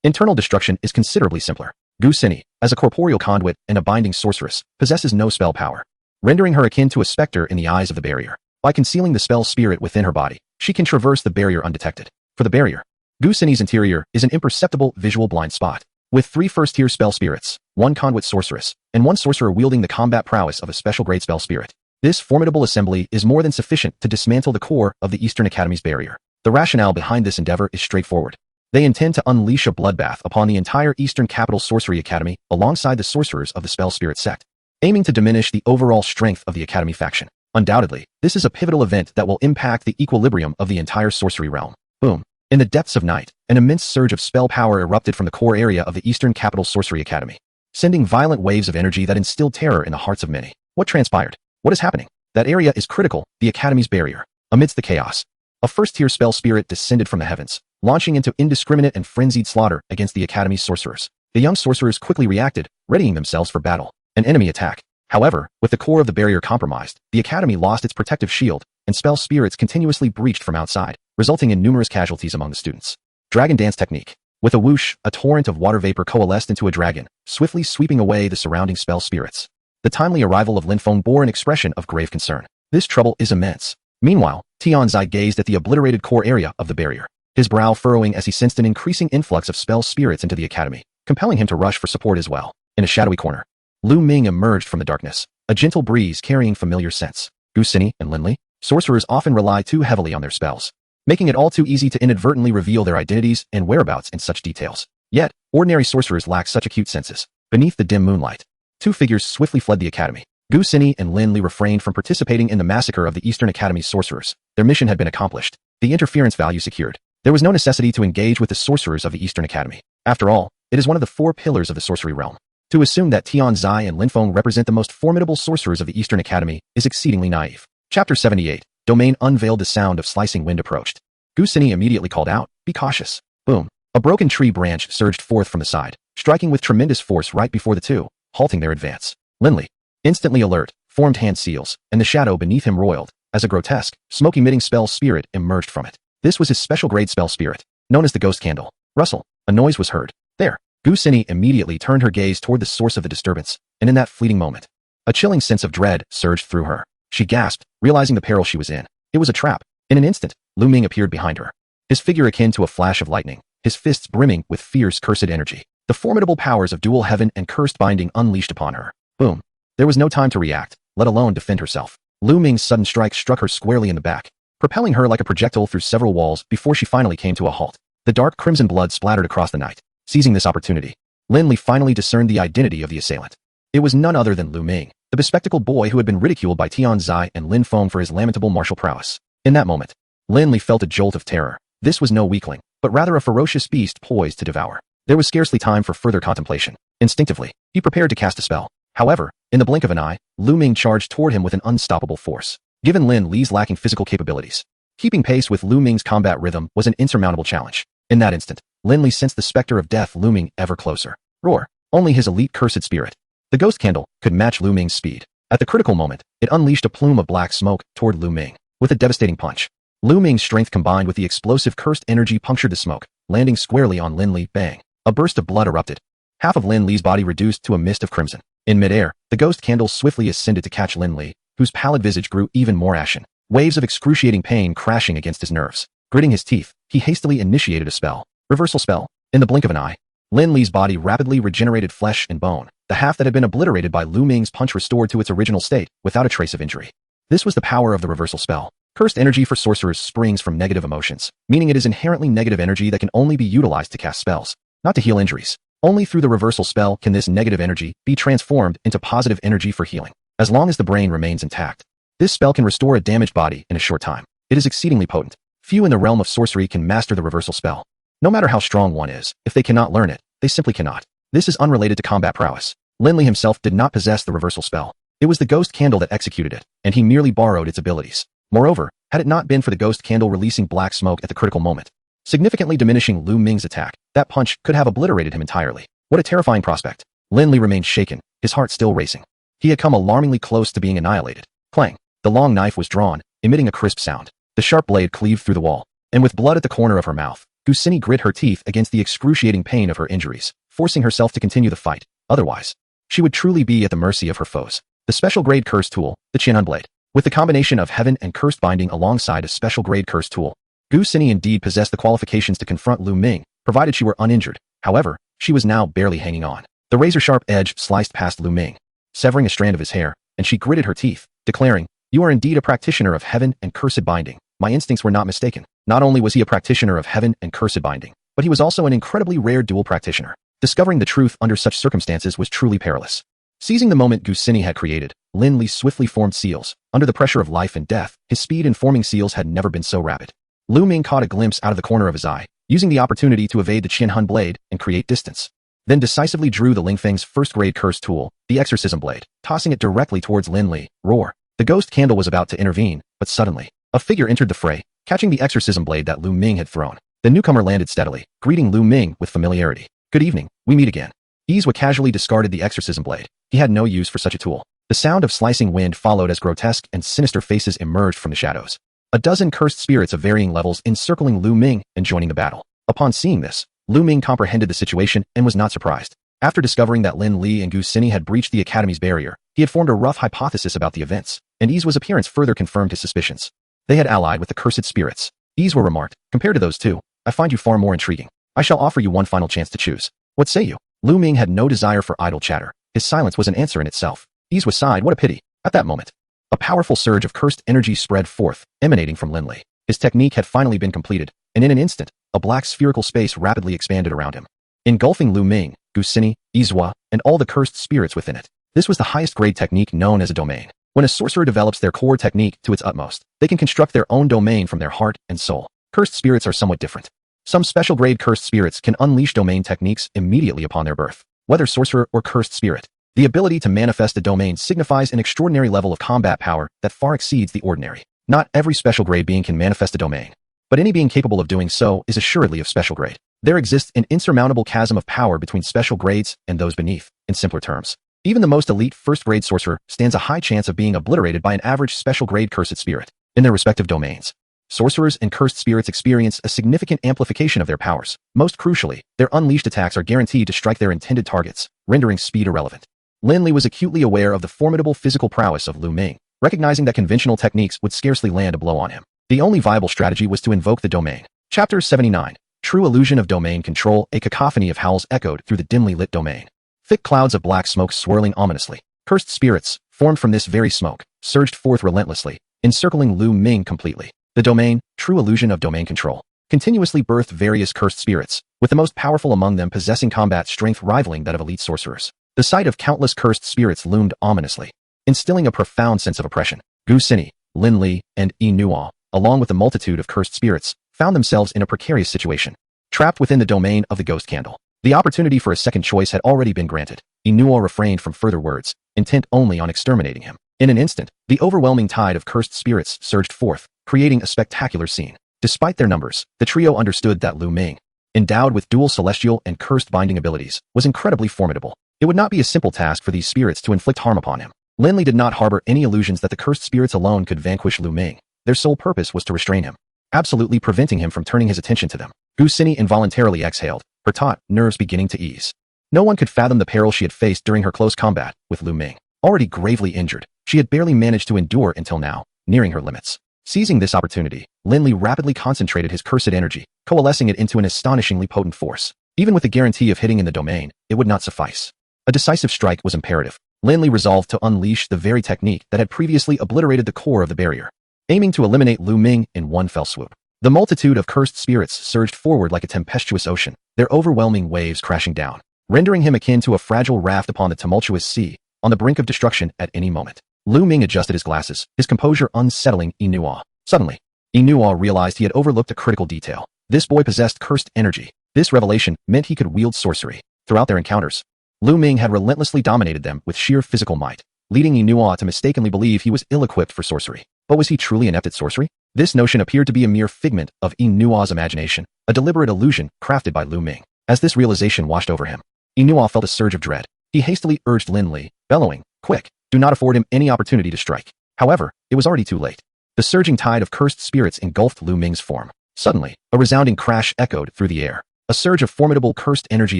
internal destruction is considerably simpler. Gu Sini, as a corporeal conduit and a binding sorceress, possesses no spell power, rendering her akin to a specter in the eyes of the barrier. By concealing the spell spirit within her body, she can traverse the barrier undetected. For the barrier, Gu Sini's interior is an imperceptible visual blind spot. With 3 first-tier spell spirits, 1 conduit sorceress, and 1 sorcerer wielding the combat prowess of a special grade spell spirit, this formidable assembly is more than sufficient to dismantle the core of the Eastern Academy's barrier. The rationale behind this endeavor is straightforward. They intend to unleash a bloodbath upon the entire Eastern Capital Sorcery Academy alongside the sorcerers of the spell spirit sect, aiming to diminish the overall strength of the Academy faction. Undoubtedly, this is a pivotal event that will impact the equilibrium of the entire sorcery realm. Boom. In the depths of night, an immense surge of spell power erupted from the core area of the Eastern Capital Sorcery Academy, sending violent waves of energy that instilled terror in the hearts of many. What transpired? What is happening? That area is critical, the Academy's barrier. Amidst the chaos, a first-tier spell spirit descended from the heavens, launching into indiscriminate and frenzied slaughter against the Academy's sorcerers. The young sorcerers quickly reacted, readying themselves for battle. An enemy attack. However, with the core of the barrier compromised, the Academy lost its protective shield, and spell spirits continuously breached from outside, resulting in numerous casualties among the students. Dragon Dance Technique. With a whoosh, a torrent of water vapor coalesced into a dragon, swiftly sweeping away the surrounding spell spirits. The timely arrival of Linfeng bore an expression of grave concern. This trouble is immense. Meanwhile, Tianzai gazed at the obliterated core area of the barrier, his brow furrowing as he sensed an increasing influx of spell spirits into the Academy, compelling him to rush for support as well. In a shadowy corner, Luming emerged from the darkness, a gentle breeze carrying familiar scents. Gu Xini and Linli, sorcerers often rely too heavily on their spells, making it all too easy to inadvertently reveal their identities and whereabouts in such details. Yet, ordinary sorcerers lack such acute senses. Beneath the dim moonlight, two figures swiftly fled the Academy. Gu Xini and Linli refrained from participating in the massacre of the Eastern Academy's sorcerers. Their mission had been accomplished, the interference value secured. There was no necessity to engage with the sorcerers of the Eastern Academy. After all, it is one of the four pillars of the sorcery realm. To assume that Tianzai and Linfeng represent the most formidable sorcerers of the Eastern Academy is exceedingly naive. Chapter 78. Domain unveiled. The sound of slicing wind approached. Gu Xini immediately called out, "Be cautious." Boom. A broken tree branch surged forth from the side, striking with tremendous force right before the two, halting their advance. Linli, instantly alert, formed hand seals, and the shadow beneath him roiled, as a grotesque, smoke-emitting spell spirit emerged from it. This was his special-grade spell spirit, known as the Ghost Candle. Rustle. A noise was heard. There. Gu Xini immediately turned her gaze toward the source of the disturbance, and in that fleeting moment, a chilling sense of dread surged through her. She gasped, realizing the peril she was in. It was a trap. In an instant, Luming appeared behind her, his figure akin to a flash of lightning, his fists brimming with fierce cursed energy. The formidable powers of dual heaven and cursed binding unleashed upon her. Boom. There was no time to react, let alone defend herself. Luming's sudden strike struck her squarely in the back, propelling her like a projectile through several walls before she finally came to a halt. The dark crimson blood splattered across the night. Seizing this opportunity, Linli finally discerned the identity of the assailant. It was none other than Luming, the bespectacled boy who had been ridiculed by Tianzai and Linfeng for his lamentable martial prowess. In that moment, Linli felt a jolt of terror. This was no weakling, but rather a ferocious beast poised to devour. There was scarcely time for further contemplation. Instinctively, he prepared to cast a spell. However, in the blink of an eye, Luming charged toward him with an unstoppable force. Given Lin Li's lacking physical capabilities, keeping pace with Luming's combat rhythm was an insurmountable challenge. In that instant, Lin Li sensed the specter of death looming ever closer. Roar. Only his elite cursed spirit, the Ghost Candle, could match Luming's speed. At the critical moment, it unleashed a plume of black smoke toward Luming. With a devastating punch, Luming's strength combined with the explosive cursed energy punctured the smoke, landing squarely on Lin Li. Bang. A burst of blood erupted. Half of Lin Li's body reduced to a mist of crimson. In midair, the Ghost Candle swiftly ascended to catch Lin Li, whose pallid visage grew even more ashen, waves of excruciating pain crashing against his nerves. Gritting his teeth, he hastily initiated a spell. Reversal spell. In the blink of an eye, Lin Li's body rapidly regenerated flesh and bone, the half that had been obliterated by Luming's punch restored to its original state, without a trace of injury. This was the power of the reversal spell. Cursed energy for sorcerers springs from negative emotions, meaning it is inherently negative energy that can only be utilized to cast spells, not to heal injuries. Only through the reversal spell can this negative energy be transformed into positive energy for healing, as long as the brain remains intact. This spell can restore a damaged body in a short time. It is exceedingly potent. Few in the realm of sorcery can master the reversal spell. No matter how strong one is, if they cannot learn it, they simply cannot. This is unrelated to combat prowess. Lin Li himself did not possess the reversal spell. It was the Ghost Candle that executed it, and he merely borrowed its abilities. Moreover, had it not been for the Ghost Candle releasing black smoke at the critical moment, significantly diminishing Lu Ming's attack, that punch could have obliterated him entirely. What a terrifying prospect. Lin Li remained shaken, his heart still racing. He had come alarmingly close to being annihilated. Clang. The long knife was drawn, emitting a crisp sound. The sharp blade cleaved through the wall, and with blood at the corner of her mouth, Gu Xini grit her teeth against the excruciating pain of her injuries, forcing herself to continue the fight. Otherwise, she would truly be at the mercy of her foes. The special-grade curse tool, the Qian'an blade. With the combination of heaven and cursed binding alongside a special-grade curse tool, Gu Xini indeed possessed the qualifications to confront Lu Ming, provided she were uninjured. However, she was now barely hanging on. The razor-sharp edge sliced past Lu Ming, severing a strand of his hair, and she gritted her teeth, declaring, "You are indeed a practitioner of heaven and cursed binding." My instincts were not mistaken. Not only was he a practitioner of heaven and cursed binding, but he was also an incredibly rare dual practitioner. Discovering the truth under such circumstances was truly perilous. Seizing the moment Gu Xini had created, Lin Li swiftly formed seals. Under the pressure of life and death, his speed in forming seals had never been so rapid. Luming caught a glimpse out of the corner of his eye, using the opportunity to evade the Qianhun blade and create distance. Then decisively drew the Lingfeng's first-grade curse tool, the exorcism blade, tossing it directly towards Lin Li. Roar. The ghost candle was about to intervene, but suddenly, a figure entered the fray, catching the exorcism blade that Lu Ming had thrown. The newcomer landed steadily, greeting Lu Ming with familiarity. Good evening, we meet again. Izwa casually discarded the exorcism blade. He had no use for such a tool. The sound of slicing wind followed as grotesque and sinister faces emerged from the shadows. A dozen cursed spirits of varying levels encircling Lu Ming and joining the battle. Upon seeing this, Lu Ming comprehended the situation and was not surprised. After discovering that Lin Li and Gu Xini had breached the Academy's barrier, he had formed a rough hypothesis about the events, and Izwa's appearance further confirmed his suspicions. They had allied with the cursed spirits. Izwa remarked, compared to those two, I find you far more intriguing. I shall offer you one final chance to choose. What say you? Lu Ming had no desire for idle chatter. His silence was an answer in itself. Izwa sighed, what a pity. At that moment, a powerful surge of cursed energy spread forth, emanating from Lin Li. His technique had finally been completed, and in an instant, a black spherical space rapidly expanded around him, engulfing Lu Ming, Gu Xini, Izwa, and all the cursed spirits within it. This was the highest grade technique known as a domain. When a sorcerer develops their core technique to its utmost, they can construct their own domain from their heart and soul. Cursed spirits are somewhat different. Some special grade cursed spirits can unleash domain techniques immediately upon their birth. Whether sorcerer or cursed spirit, the ability to manifest a domain signifies an extraordinary level of combat power that far exceeds the ordinary. Not every special grade being can manifest a domain, but any being capable of doing so is assuredly of special grade. There exists an insurmountable chasm of power between special grades and those beneath. In simpler terms, even the most elite first-grade sorcerer stands a high chance of being obliterated by an average special-grade cursed spirit in their respective domains. Sorcerers and cursed spirits experience a significant amplification of their powers. Most crucially, their unleashed attacks are guaranteed to strike their intended targets, rendering speed irrelevant. Lin Li was acutely aware of the formidable physical prowess of Lu Ming, recognizing that conventional techniques would scarcely land a blow on him. The only viable strategy was to invoke the domain. Chapter 79. True illusion of domain control. A cacophony of howls echoed through the dimly lit domain. Thick clouds of black smoke swirling ominously. Cursed spirits, formed from this very smoke, surged forth relentlessly, encircling Lu Ming completely. The domain, true illusion of domain control, continuously birthed various cursed spirits, with the most powerful among them possessing combat strength rivaling that of elite sorcerers. The sight of countless cursed spirits loomed ominously, instilling a profound sense of oppression. Gu Xini, Lin Li, and Yi Nuo, along with a multitude of cursed spirits, found themselves in a precarious situation, trapped within the domain of the ghost candle. The opportunity for a second choice had already been granted. Yi Nuo refrained from further words, intent only on exterminating him. In an instant, the overwhelming tide of cursed spirits surged forth, creating a spectacular scene. Despite their numbers, the trio understood that Lu Ming, endowed with dual celestial and cursed binding abilities, was incredibly formidable. It would not be a simple task for these spirits to inflict harm upon him. Lin Li did not harbor any illusions that the cursed spirits alone could vanquish Lu Ming. Their sole purpose was to restrain him, absolutely preventing him from turning his attention to them. Gu Xini involuntarily exhaled, her taut nerves beginning to ease. No one could fathom the peril she had faced during her close combat with Lu Ming. Already gravely injured, she had barely managed to endure until now, nearing her limits. Seizing this opportunity, Lin Li rapidly concentrated his cursed energy, coalescing it into an astonishingly potent force. Even with the guarantee of hitting in the domain, it would not suffice. A decisive strike was imperative. Lin Li resolved to unleash the very technique that had previously obliterated the core of the barrier, aiming to eliminate Lu Ming in one fell swoop. The multitude of cursed spirits surged forward like a tempestuous ocean, their overwhelming waves crashing down, rendering him akin to a fragile raft upon the tumultuous sea, on the brink of destruction at any moment. Lu Ming adjusted his glasses, his composure unsettling Yi Nuo. Suddenly, Yi Nuo realized he had overlooked a critical detail. This boy possessed cursed energy. This revelation meant he could wield sorcery. Throughout their encounters, Lu Ming had relentlessly dominated them with sheer physical might, leading Yi Nuo to mistakenly believe he was ill-equipped for sorcery. But was he truly inept at sorcery? This notion appeared to be a mere figment of Yi Nuo's imagination, a deliberate illusion crafted by Lu Ming. As this realization washed over him, Yi Nuo felt a surge of dread. He hastily urged Lin Li, bellowing, "Quick, do not afford him any opportunity to strike." However, it was already too late. The surging tide of cursed spirits engulfed Lu Ming's form. Suddenly, a resounding crash echoed through the air. A surge of formidable cursed energy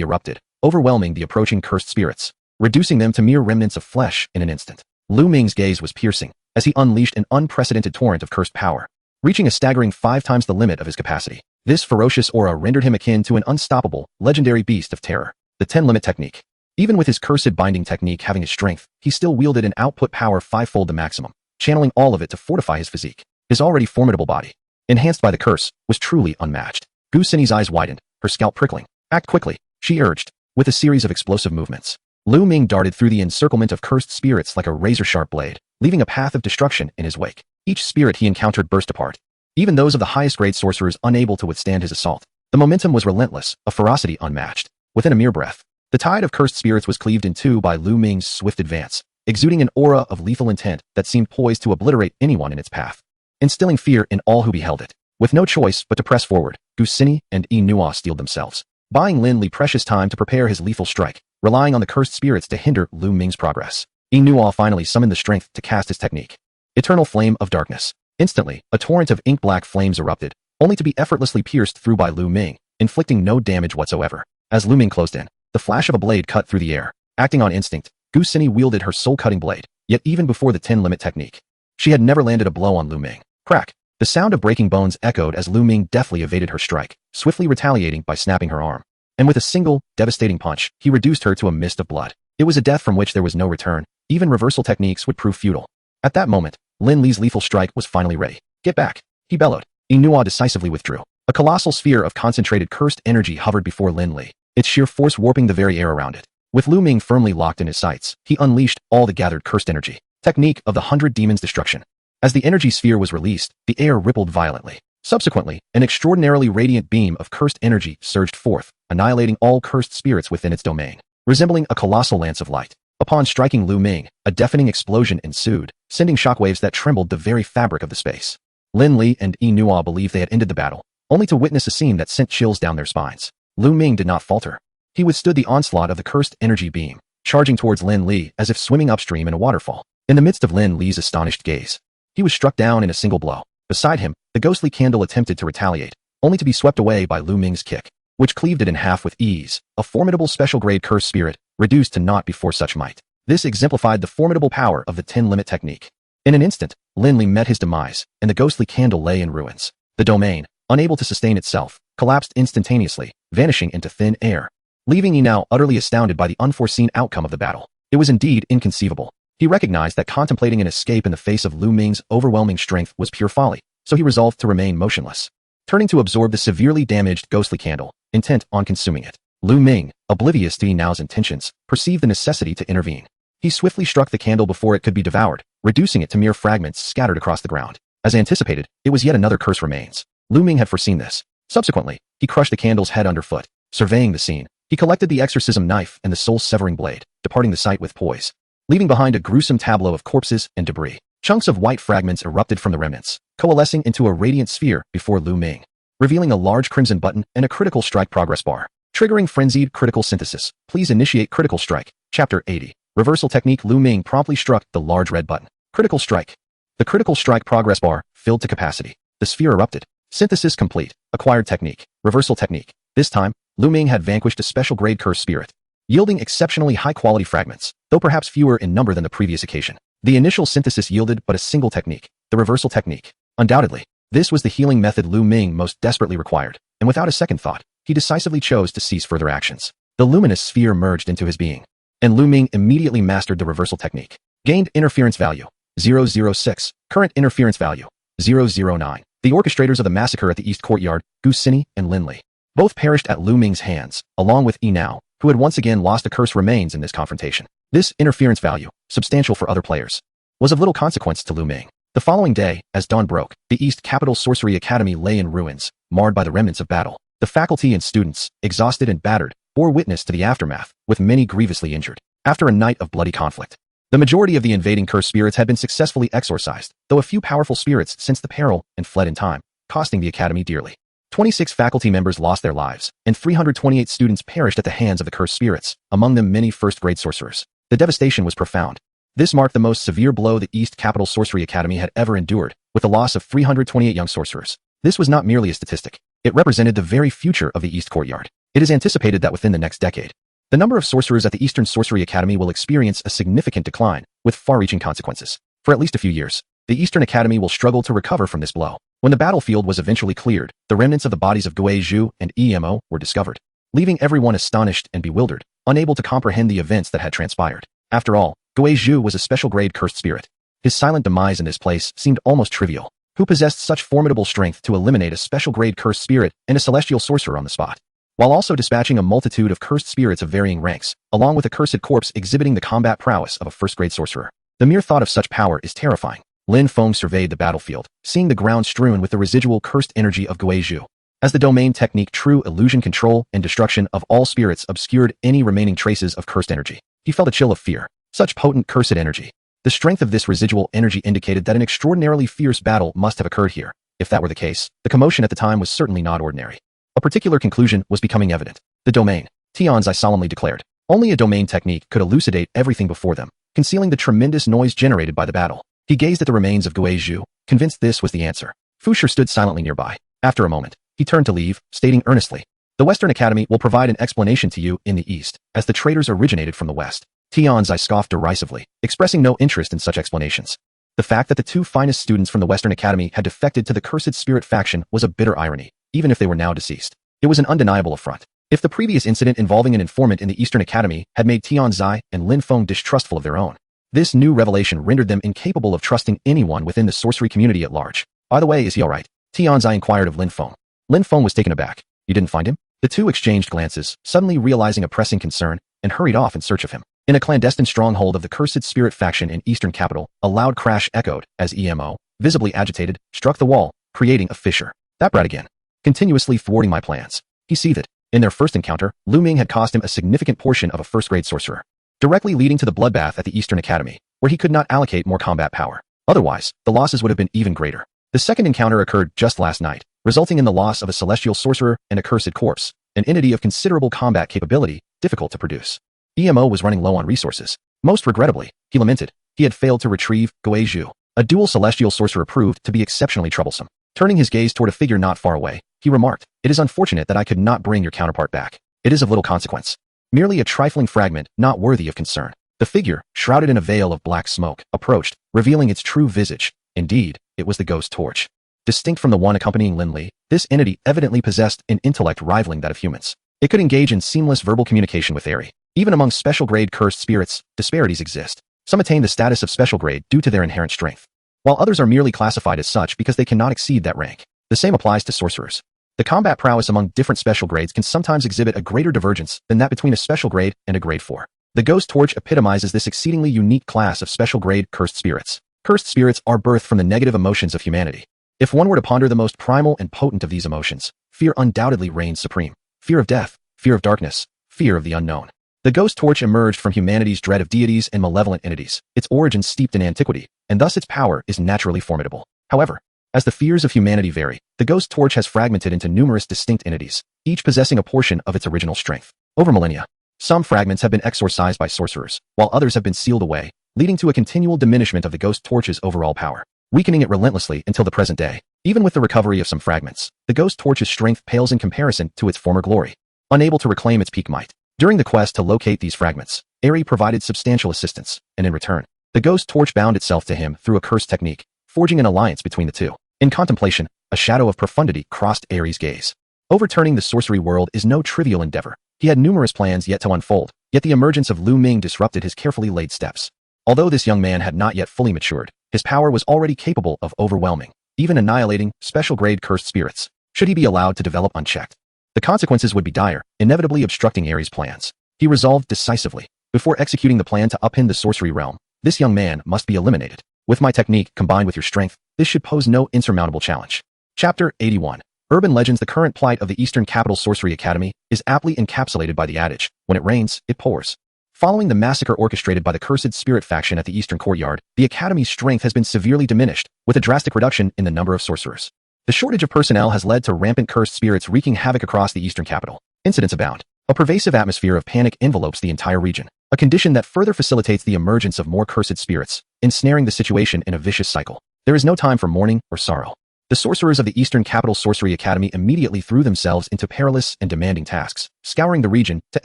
erupted, overwhelming the approaching cursed spirits, reducing them to mere remnants of flesh in an instant. Lu Ming's gaze was piercing, as he unleashed an unprecedented torrent of cursed power, reaching a staggering 5 times the limit of his capacity. This ferocious aura rendered him akin to an unstoppable, legendary beast of terror. The 10-limit technique. Even with his cursed binding technique having his strength, he still wielded an output power 5-fold the maximum, channeling all of it to fortify his physique. His already formidable body, enhanced by the curse, was truly unmatched. Gu Xini's eyes widened, her scalp prickling. "Act quickly," she urged, with a series of explosive movements. Lu Ming darted through the encirclement of cursed spirits like a razor-sharp blade, leaving a path of destruction in his wake. Each spirit he encountered burst apart, even those of the highest grade sorcerers unable to withstand his assault. The momentum was relentless, a ferocity unmatched. Within a mere breath, the tide of cursed spirits was cleaved in two by Luming's swift advance, exuding an aura of lethal intent that seemed poised to obliterate anyone in its path, instilling fear in all who beheld it. With no choice but to press forward, Gusini and Enua steeled themselves, buying Lin Li precious time to prepare his lethal strike, relying on the cursed spirits to hinder Luming's progress. Enua finally summoned the strength to cast his technique. Eternal Flame of Darkness. Instantly, a torrent of ink-black flames erupted, only to be effortlessly pierced through by Luming, inflicting no damage whatsoever. As Luming closed in, the flash of a blade cut through the air. Acting on instinct, Gusini wielded her soul-cutting blade, yet even before the 10-limit technique, she had never landed a blow on Luming. Crack! The sound of breaking bones echoed as Luming deftly evaded her strike, swiftly retaliating by snapping her arm. And with a single, devastating punch, he reduced her to a mist of blood. It was a death from which there was no return. Even reversal techniques would prove futile. At that moment, Lin Li's lethal strike was finally ready. Get back! He bellowed. Enua decisively withdrew. A colossal sphere of concentrated cursed energy hovered before Lin Li, its sheer force warping the very air around it. With Luming firmly locked in his sights, he unleashed all the gathered cursed energy. Technique of the 100 Demons' Destruction. As the energy sphere was released, the air rippled violently. Subsequently, an extraordinarily radiant beam of cursed energy surged forth, annihilating all cursed spirits within its domain, resembling a colossal lance of light. Upon striking Luming, a deafening explosion ensued, sending shockwaves that trembled the very fabric of the space. Lin Li and Enua believed they had ended the battle, only to witness a scene that sent chills down their spines. Luming did not falter. He withstood the onslaught of the cursed energy beam, charging towards Lin Li as if swimming upstream in a waterfall. In the midst of Lin Li's astonished gaze, he was struck down in a single blow. Beside him, the ghostly candle attempted to retaliate, only to be swept away by Luming's kick, which cleaved it in half with ease, a formidable special-grade cursed spirit, reduced to naught before such might. This exemplified the formidable power of the 10-limit technique. In an instant, Lin Li met his demise, and the ghostly candle lay in ruins. The domain, unable to sustain itself, collapsed instantaneously, vanishing into thin air, leaving he now utterly astounded by the unforeseen outcome of the battle. It was indeed inconceivable. He recognized that contemplating an escape in the face of Luming's overwhelming strength was pure folly, so he resolved to remain motionless, turning to absorb the severely damaged ghostly candle, intent on consuming it. Luming, oblivious to Now's intentions, perceived the necessity to intervene. He swiftly struck the candle before it could be devoured, reducing it to mere fragments scattered across the ground. As anticipated, it was yet another curse remains. Luming had foreseen this. Subsequently, he crushed the candle's head underfoot. Surveying the scene, he collected the exorcism knife and the soul-severing blade, departing the site with poise, leaving behind a gruesome tableau of corpses and debris. Chunks of white fragments erupted from the remnants, coalescing into a radiant sphere before Luming, revealing a large crimson button and a critical strike progress bar. Triggering frenzied critical synthesis. Please initiate critical strike. Chapter 80. Reversal technique. Luming promptly struck the large red button. Critical strike. The critical strike progress bar filled to capacity. The sphere erupted. Synthesis complete. Acquired technique. Reversal technique. This time, Luming had vanquished a special grade cursed spirit, yielding exceptionally high-quality fragments, though perhaps fewer in number than the previous occasion. The initial synthesis yielded but a single technique, the reversal technique. Undoubtedly, this was the healing method Luming most desperately required, and without a second thought, he decisively chose to cease further actions. The luminous sphere merged into his being, and Luming immediately mastered the reversal technique. Gained interference value, 006. Current interference value, 009. The orchestrators of the massacre at the East Courtyard, Gusini and Lin Li, both perished at Luming's hands, along with Enao, who had once again lost a curse remains in this confrontation. This interference value, substantial for other players, was of little consequence to Luming. The following day, as dawn broke, the East Capital Sorcery Academy lay in ruins, marred by the remnants of battle. The faculty and students, exhausted and battered, bore witness to the aftermath, with many grievously injured. After a night of bloody conflict, the majority of the invading cursed spirits had been successfully exorcised, though a few powerful spirits sensed the peril and fled in time, costing the academy dearly. 26 faculty members lost their lives, and 328 students perished at the hands of the cursed spirits, among them many first-grade sorcerers. The devastation was profound. This marked the most severe blow the East Capital Sorcery Academy had ever endured, with the loss of 328 young sorcerers. This was not merely a statistic. It represented the very future of the East Courtyard. It is anticipated that within the next decade, the number of sorcerers at the Eastern Sorcery Academy will experience a significant decline, with far-reaching consequences. For at least a few years, the Eastern Academy will struggle to recover from this blow. When the battlefield was eventually cleared, the remnants of the bodies of Guai Zhu and Emo were discovered, leaving everyone astonished and bewildered, unable to comprehend the events that had transpired. After all, Guai Zhu was a special-grade cursed spirit. His silent demise in this place seemed almost trivial. Who possessed such formidable strength to eliminate a special-grade cursed spirit and a celestial sorcerer on the spot, while also dispatching a multitude of cursed spirits of varying ranks, along with a cursed corpse exhibiting the combat prowess of a first-grade sorcerer? The mere thought of such power is terrifying. Lin Feng surveyed the battlefield, seeing the ground strewn with the residual cursed energy of Guizhou. As the domain technique true illusion control and destruction of all spirits obscured any remaining traces of cursed energy, he felt a chill of fear. Such potent cursed energy. The strength of this residual energy indicated that an extraordinarily fierce battle must have occurred here. If that were the case, the commotion at the time was certainly not ordinary. A particular conclusion was becoming evident. The domain. Tianzai solemnly declared. Only a domain technique could elucidate everything before them, concealing the tremendous noise generated by the battle. He gazed at the remains of Guizhou, convinced this was the answer. Fu Shi stood silently nearby. After a moment, he turned to leave, stating earnestly, "The Western Academy will provide an explanation to you in the East, as the traitors originated from the West." Tianzai scoffed derisively, expressing no interest in such explanations. The fact that the two finest students from the Western Academy had defected to the Cursed Spirit faction was a bitter irony, even if they were now deceased. It was an undeniable affront. If the previous incident involving an informant in the Eastern Academy had made Tianzai and Lin Feng distrustful of their own, this new revelation rendered them incapable of trusting anyone within the sorcery community at large. By the way, is he alright? Tianzai inquired of Lin Feng. Lin Feng was taken aback. You didn't find him? The two exchanged glances, suddenly realizing a pressing concern, and hurried off in search of him. In a clandestine stronghold of the Cursed Spirit faction in Eastern Capital, a loud crash echoed as EMO, visibly agitated, struck the wall, creating a fissure. That brat again. Continuously thwarting my plans. He seethed. In their first encounter, Luming had cost him a significant portion of a first-grade sorcerer, directly leading to the bloodbath at the Eastern Academy, where he could not allocate more combat power. Otherwise, the losses would have been even greater. The second encounter occurred just last night, resulting in the loss of a celestial sorcerer and a cursed corpse, an entity of considerable combat capability, difficult to produce. EMO was running low on resources. Most regrettably, he lamented, he had failed to retrieve Guizhou. A dual celestial sorcerer proved to be exceptionally troublesome. Turning his gaze toward a figure not far away, he remarked, "It is unfortunate that I could not bring your counterpart back. It is of little consequence. Merely a trifling fragment, not worthy of concern." The figure, shrouded in a veil of black smoke, approached, revealing its true visage. Indeed, it was the ghost torch. Distinct from the one accompanying Lin Li, this entity evidently possessed an intellect rivaling that of humans. It could engage in seamless verbal communication with Eri. Even among special-grade cursed spirits, disparities exist. Some attain the status of special grade due to their inherent strength, while others are merely classified as such because they cannot exceed that rank. The same applies to sorcerers. The combat prowess among different special grades can sometimes exhibit a greater divergence than that between a special grade and a grade 4. The ghost torch epitomizes this exceedingly unique class of special-grade cursed spirits. Cursed spirits are birthed from the negative emotions of humanity. If one were to ponder the most primal and potent of these emotions, fear undoubtedly reigns supreme. Fear of death, fear of darkness, fear of the unknown. The ghost torch emerged from humanity's dread of deities and malevolent entities, its origins steeped in antiquity, and thus its power is naturally formidable. However, as the fears of humanity vary, the ghost torch has fragmented into numerous distinct entities, each possessing a portion of its original strength. Over millennia, some fragments have been exorcised by sorcerers, while others have been sealed away, leading to a continual diminishment of the ghost torch's overall power, weakening it relentlessly until the present day. Even with the recovery of some fragments, the ghost torch's strength pales in comparison to its former glory, unable to reclaim its peak might. During the quest to locate these fragments, Eri provided substantial assistance, and in return, the ghost torch bound itself to him through a cursed technique, forging an alliance between the two. In contemplation, a shadow of profundity crossed Eri's gaze. Overturning the sorcery world is no trivial endeavor. He had numerous plans yet to unfold, yet the emergence of Luming disrupted his carefully laid steps. Although this young man had not yet fully matured, his power was already capable of overwhelming, even annihilating, special-grade cursed spirits, should he be allowed to develop unchecked. The consequences would be dire, inevitably obstructing Eri's plans. He resolved decisively, before executing the plan to upend the sorcery realm, this young man must be eliminated. With my technique combined with your strength, this should pose no insurmountable challenge. Chapter 81. Urban Legends. The current plight of the Eastern Capital Sorcery Academy is aptly encapsulated by the adage, when it rains, it pours. Following the massacre orchestrated by the Cursed Spirit faction at the Eastern Courtyard, the Academy's strength has been severely diminished, with a drastic reduction in the number of sorcerers. The shortage of personnel has led to rampant cursed spirits wreaking havoc across the Eastern Capital. Incidents abound. A pervasive atmosphere of panic envelopes the entire region, a condition that further facilitates the emergence of more cursed spirits, ensnaring the situation in a vicious cycle. There is no time for mourning or sorrow. The sorcerers of the Eastern Capital Sorcery Academy immediately threw themselves into perilous and demanding tasks, scouring the region to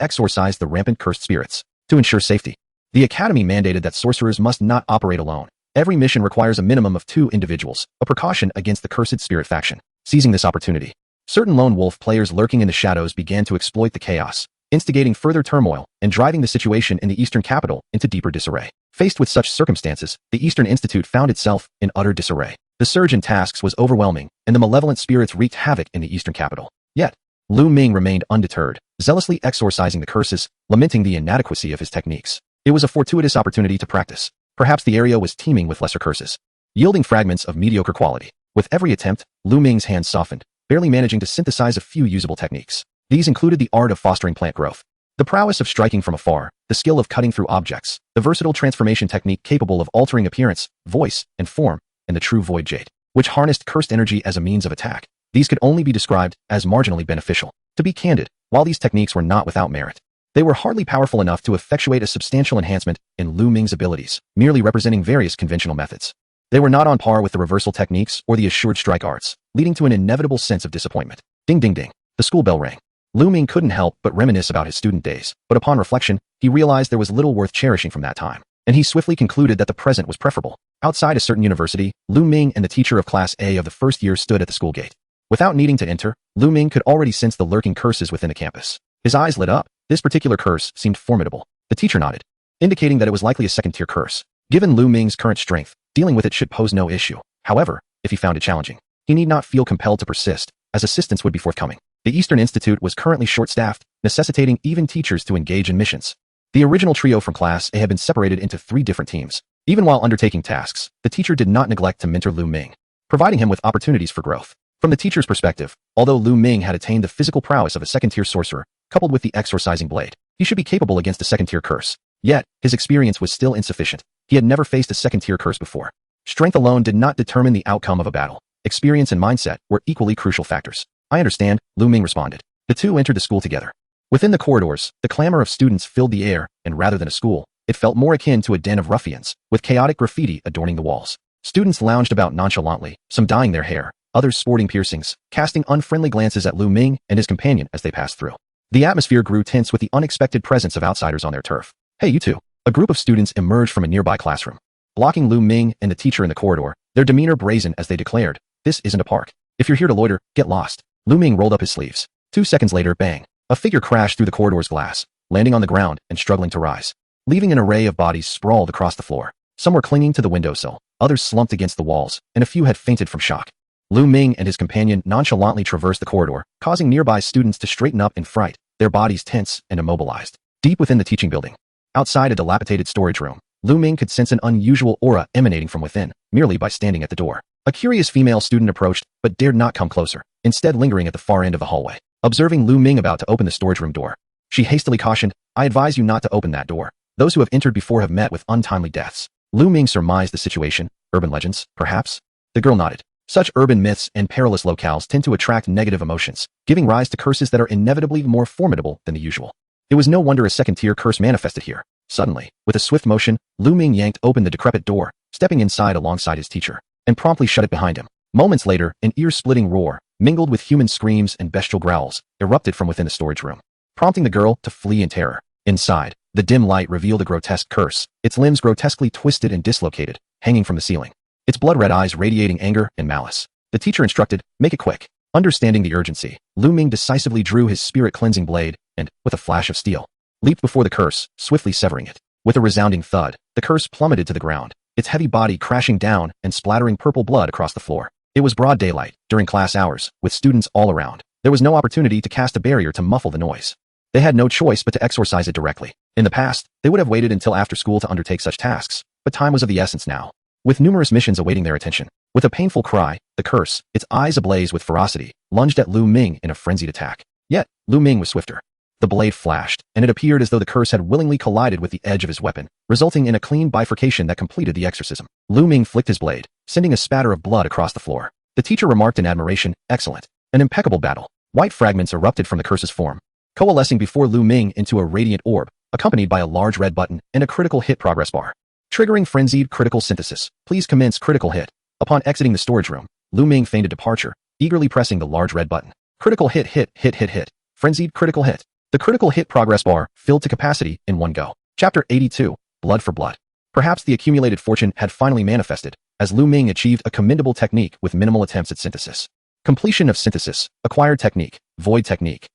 exorcise the rampant cursed spirits. To ensure safety, the Academy mandated that sorcerers must not operate alone. Every mission requires a minimum of 2 individuals, a precaution against the Cursed Spirit faction. Seizing this opportunity, certain lone wolf players lurking in the shadows began to exploit the chaos, instigating further turmoil and driving the situation in the Eastern Capital into deeper disarray. Faced with such circumstances, the Eastern Institute found itself in utter disarray. The surge in tasks was overwhelming, and the malevolent spirits wreaked havoc in the Eastern Capital. Yet, Luming remained undeterred, zealously exorcising the curses, lamenting the inadequacy of his techniques. It was a fortuitous opportunity to practice. Perhaps the area was teeming with lesser curses. yielding fragments of mediocre quality. With every attempt, Luming's hands softened, barely managing to synthesize a few usable techniques. These included the art of fostering plant growth, the prowess of striking from afar, the skill of cutting through objects, the versatile transformation technique capable of altering appearance, voice, and form, and the true void jade, which harnessed cursed energy as a means of attack. These could only be described as marginally beneficial. To be candid, while these techniques were not without merit, they were hardly powerful enough to effectuate a substantial enhancement in Luming's abilities, merely representing various conventional methods. They were not on par with the reversal techniques or the assured strike arts, leading to an inevitable sense of disappointment. Ding ding ding. The school bell rang. Luming couldn't help but reminisce about his student days, but upon reflection, he realized there was little worth cherishing from that time, and he swiftly concluded that the present was preferable. Outside a certain university, Luming and the teacher of Class A of the first year stood at the school gate. Without needing to enter, Luming could already sense the lurking curses within the campus. His eyes lit up. This particular curse seemed formidable. The teacher nodded, indicating that it was likely a second-tier curse. Given Luming's current strength, dealing with it should pose no issue. However, if he found it challenging, he need not feel compelled to persist, as assistance would be forthcoming. The Eastern Institute was currently short-staffed, necessitating even teachers to engage in missions. The original trio from Class A had been separated into 3 different teams. Even while undertaking tasks, the teacher did not neglect to mentor Luming, providing him with opportunities for growth. From the teacher's perspective, although Luming had attained the physical prowess of a second-tier sorcerer, coupled with the exorcising blade, he should be capable against a second-tier curse. Yet, his experience was still insufficient. He had never faced a second-tier curse before. Strength alone did not determine the outcome of a battle. Experience and mindset were equally crucial factors. I understand, Luming responded. The two entered the school together. Within the corridors, the clamor of students filled the air, and rather than a school, it felt more akin to a den of ruffians, with chaotic graffiti adorning the walls. Students lounged about nonchalantly, some dyeing their hair, others sporting piercings, casting unfriendly glances at Luming and his companion as they passed through. The atmosphere grew tense with the unexpected presence of outsiders on their turf. Hey, you two. A group of students emerged from a nearby classroom. Blocking Luming and the teacher in the corridor, their demeanor brazen as they declared, "This isn't a park. If you're here to loiter, get lost." Luming rolled up his sleeves. 2 seconds later, bang. A figure crashed through the corridor's glass, landing on the ground and struggling to rise, leaving an array of bodies sprawled across the floor. Some were clinging to the windowsill, others slumped against the walls, and a few had fainted from shock. Luming and his companion nonchalantly traversed the corridor, causing nearby students to straighten up in fright, their bodies tense and immobilized. Deep within the teaching building, outside a dilapidated storage room, Luming could sense an unusual aura emanating from within, merely by standing at the door. A curious female student approached, but dared not come closer, instead lingering at the far end of the hallway. Observing Luming about to open the storage room door, she hastily cautioned, "I advise you not to open that door. Those who have entered before have met with untimely deaths." Luming surmised the situation. Urban legends, perhaps? The girl nodded. Such urban myths and perilous locales tend to attract negative emotions, giving rise to curses that are inevitably more formidable than the usual. It was no wonder a second-tier curse manifested here. Suddenly, with a swift motion, Luming yanked open the decrepit door, stepping inside alongside his teacher, and promptly shut it behind him. Moments later, an ear-splitting roar, mingled with human screams and bestial growls, erupted from within the storage room, prompting the girl to flee in terror. Inside, the dim light revealed a grotesque curse, its limbs grotesquely twisted and dislocated, hanging from the ceiling, its blood-red eyes radiating anger and malice. The teacher instructed, "Make it quick." Understanding the urgency, Luming decisively drew his spirit-cleansing blade and, with a flash of steel, leaped before the curse, swiftly severing it. With a resounding thud, the curse plummeted to the ground, its heavy body crashing down and splattering purple blood across the floor. It was broad daylight, during class hours, with students all around. There was no opportunity to cast a barrier to muffle the noise. They had no choice but to exorcise it directly. In the past, they would have waited until after school to undertake such tasks, but time was of the essence now. With numerous missions awaiting their attention, with a painful cry, the curse, its eyes ablaze with ferocity, lunged at Luming in a frenzied attack. Yet, Luming was swifter. The blade flashed, and it appeared as though the curse had willingly collided with the edge of his weapon, resulting in a clean bifurcation that completed the exorcism. Luming flicked his blade, sending a spatter of blood across the floor. The teacher remarked in admiration, "Excellent. An impeccable battle." White fragments erupted from the curse's form, coalescing before Luming into a radiant orb, accompanied by a large red button and a critical hit progress bar. Triggering frenzied critical synthesis. Please commence critical hit. Upon exiting the storage room, Luming feigned departure, eagerly pressing the large red button. Critical hit hit hit hit hit. Frenzied critical hit. The critical hit progress bar filled to capacity in one go. Chapter 82, Blood for Blood. Perhaps the accumulated fortune had finally manifested, as Luming achieved a commendable technique with minimal attempts at synthesis. Completion of synthesis, acquired technique, void technique,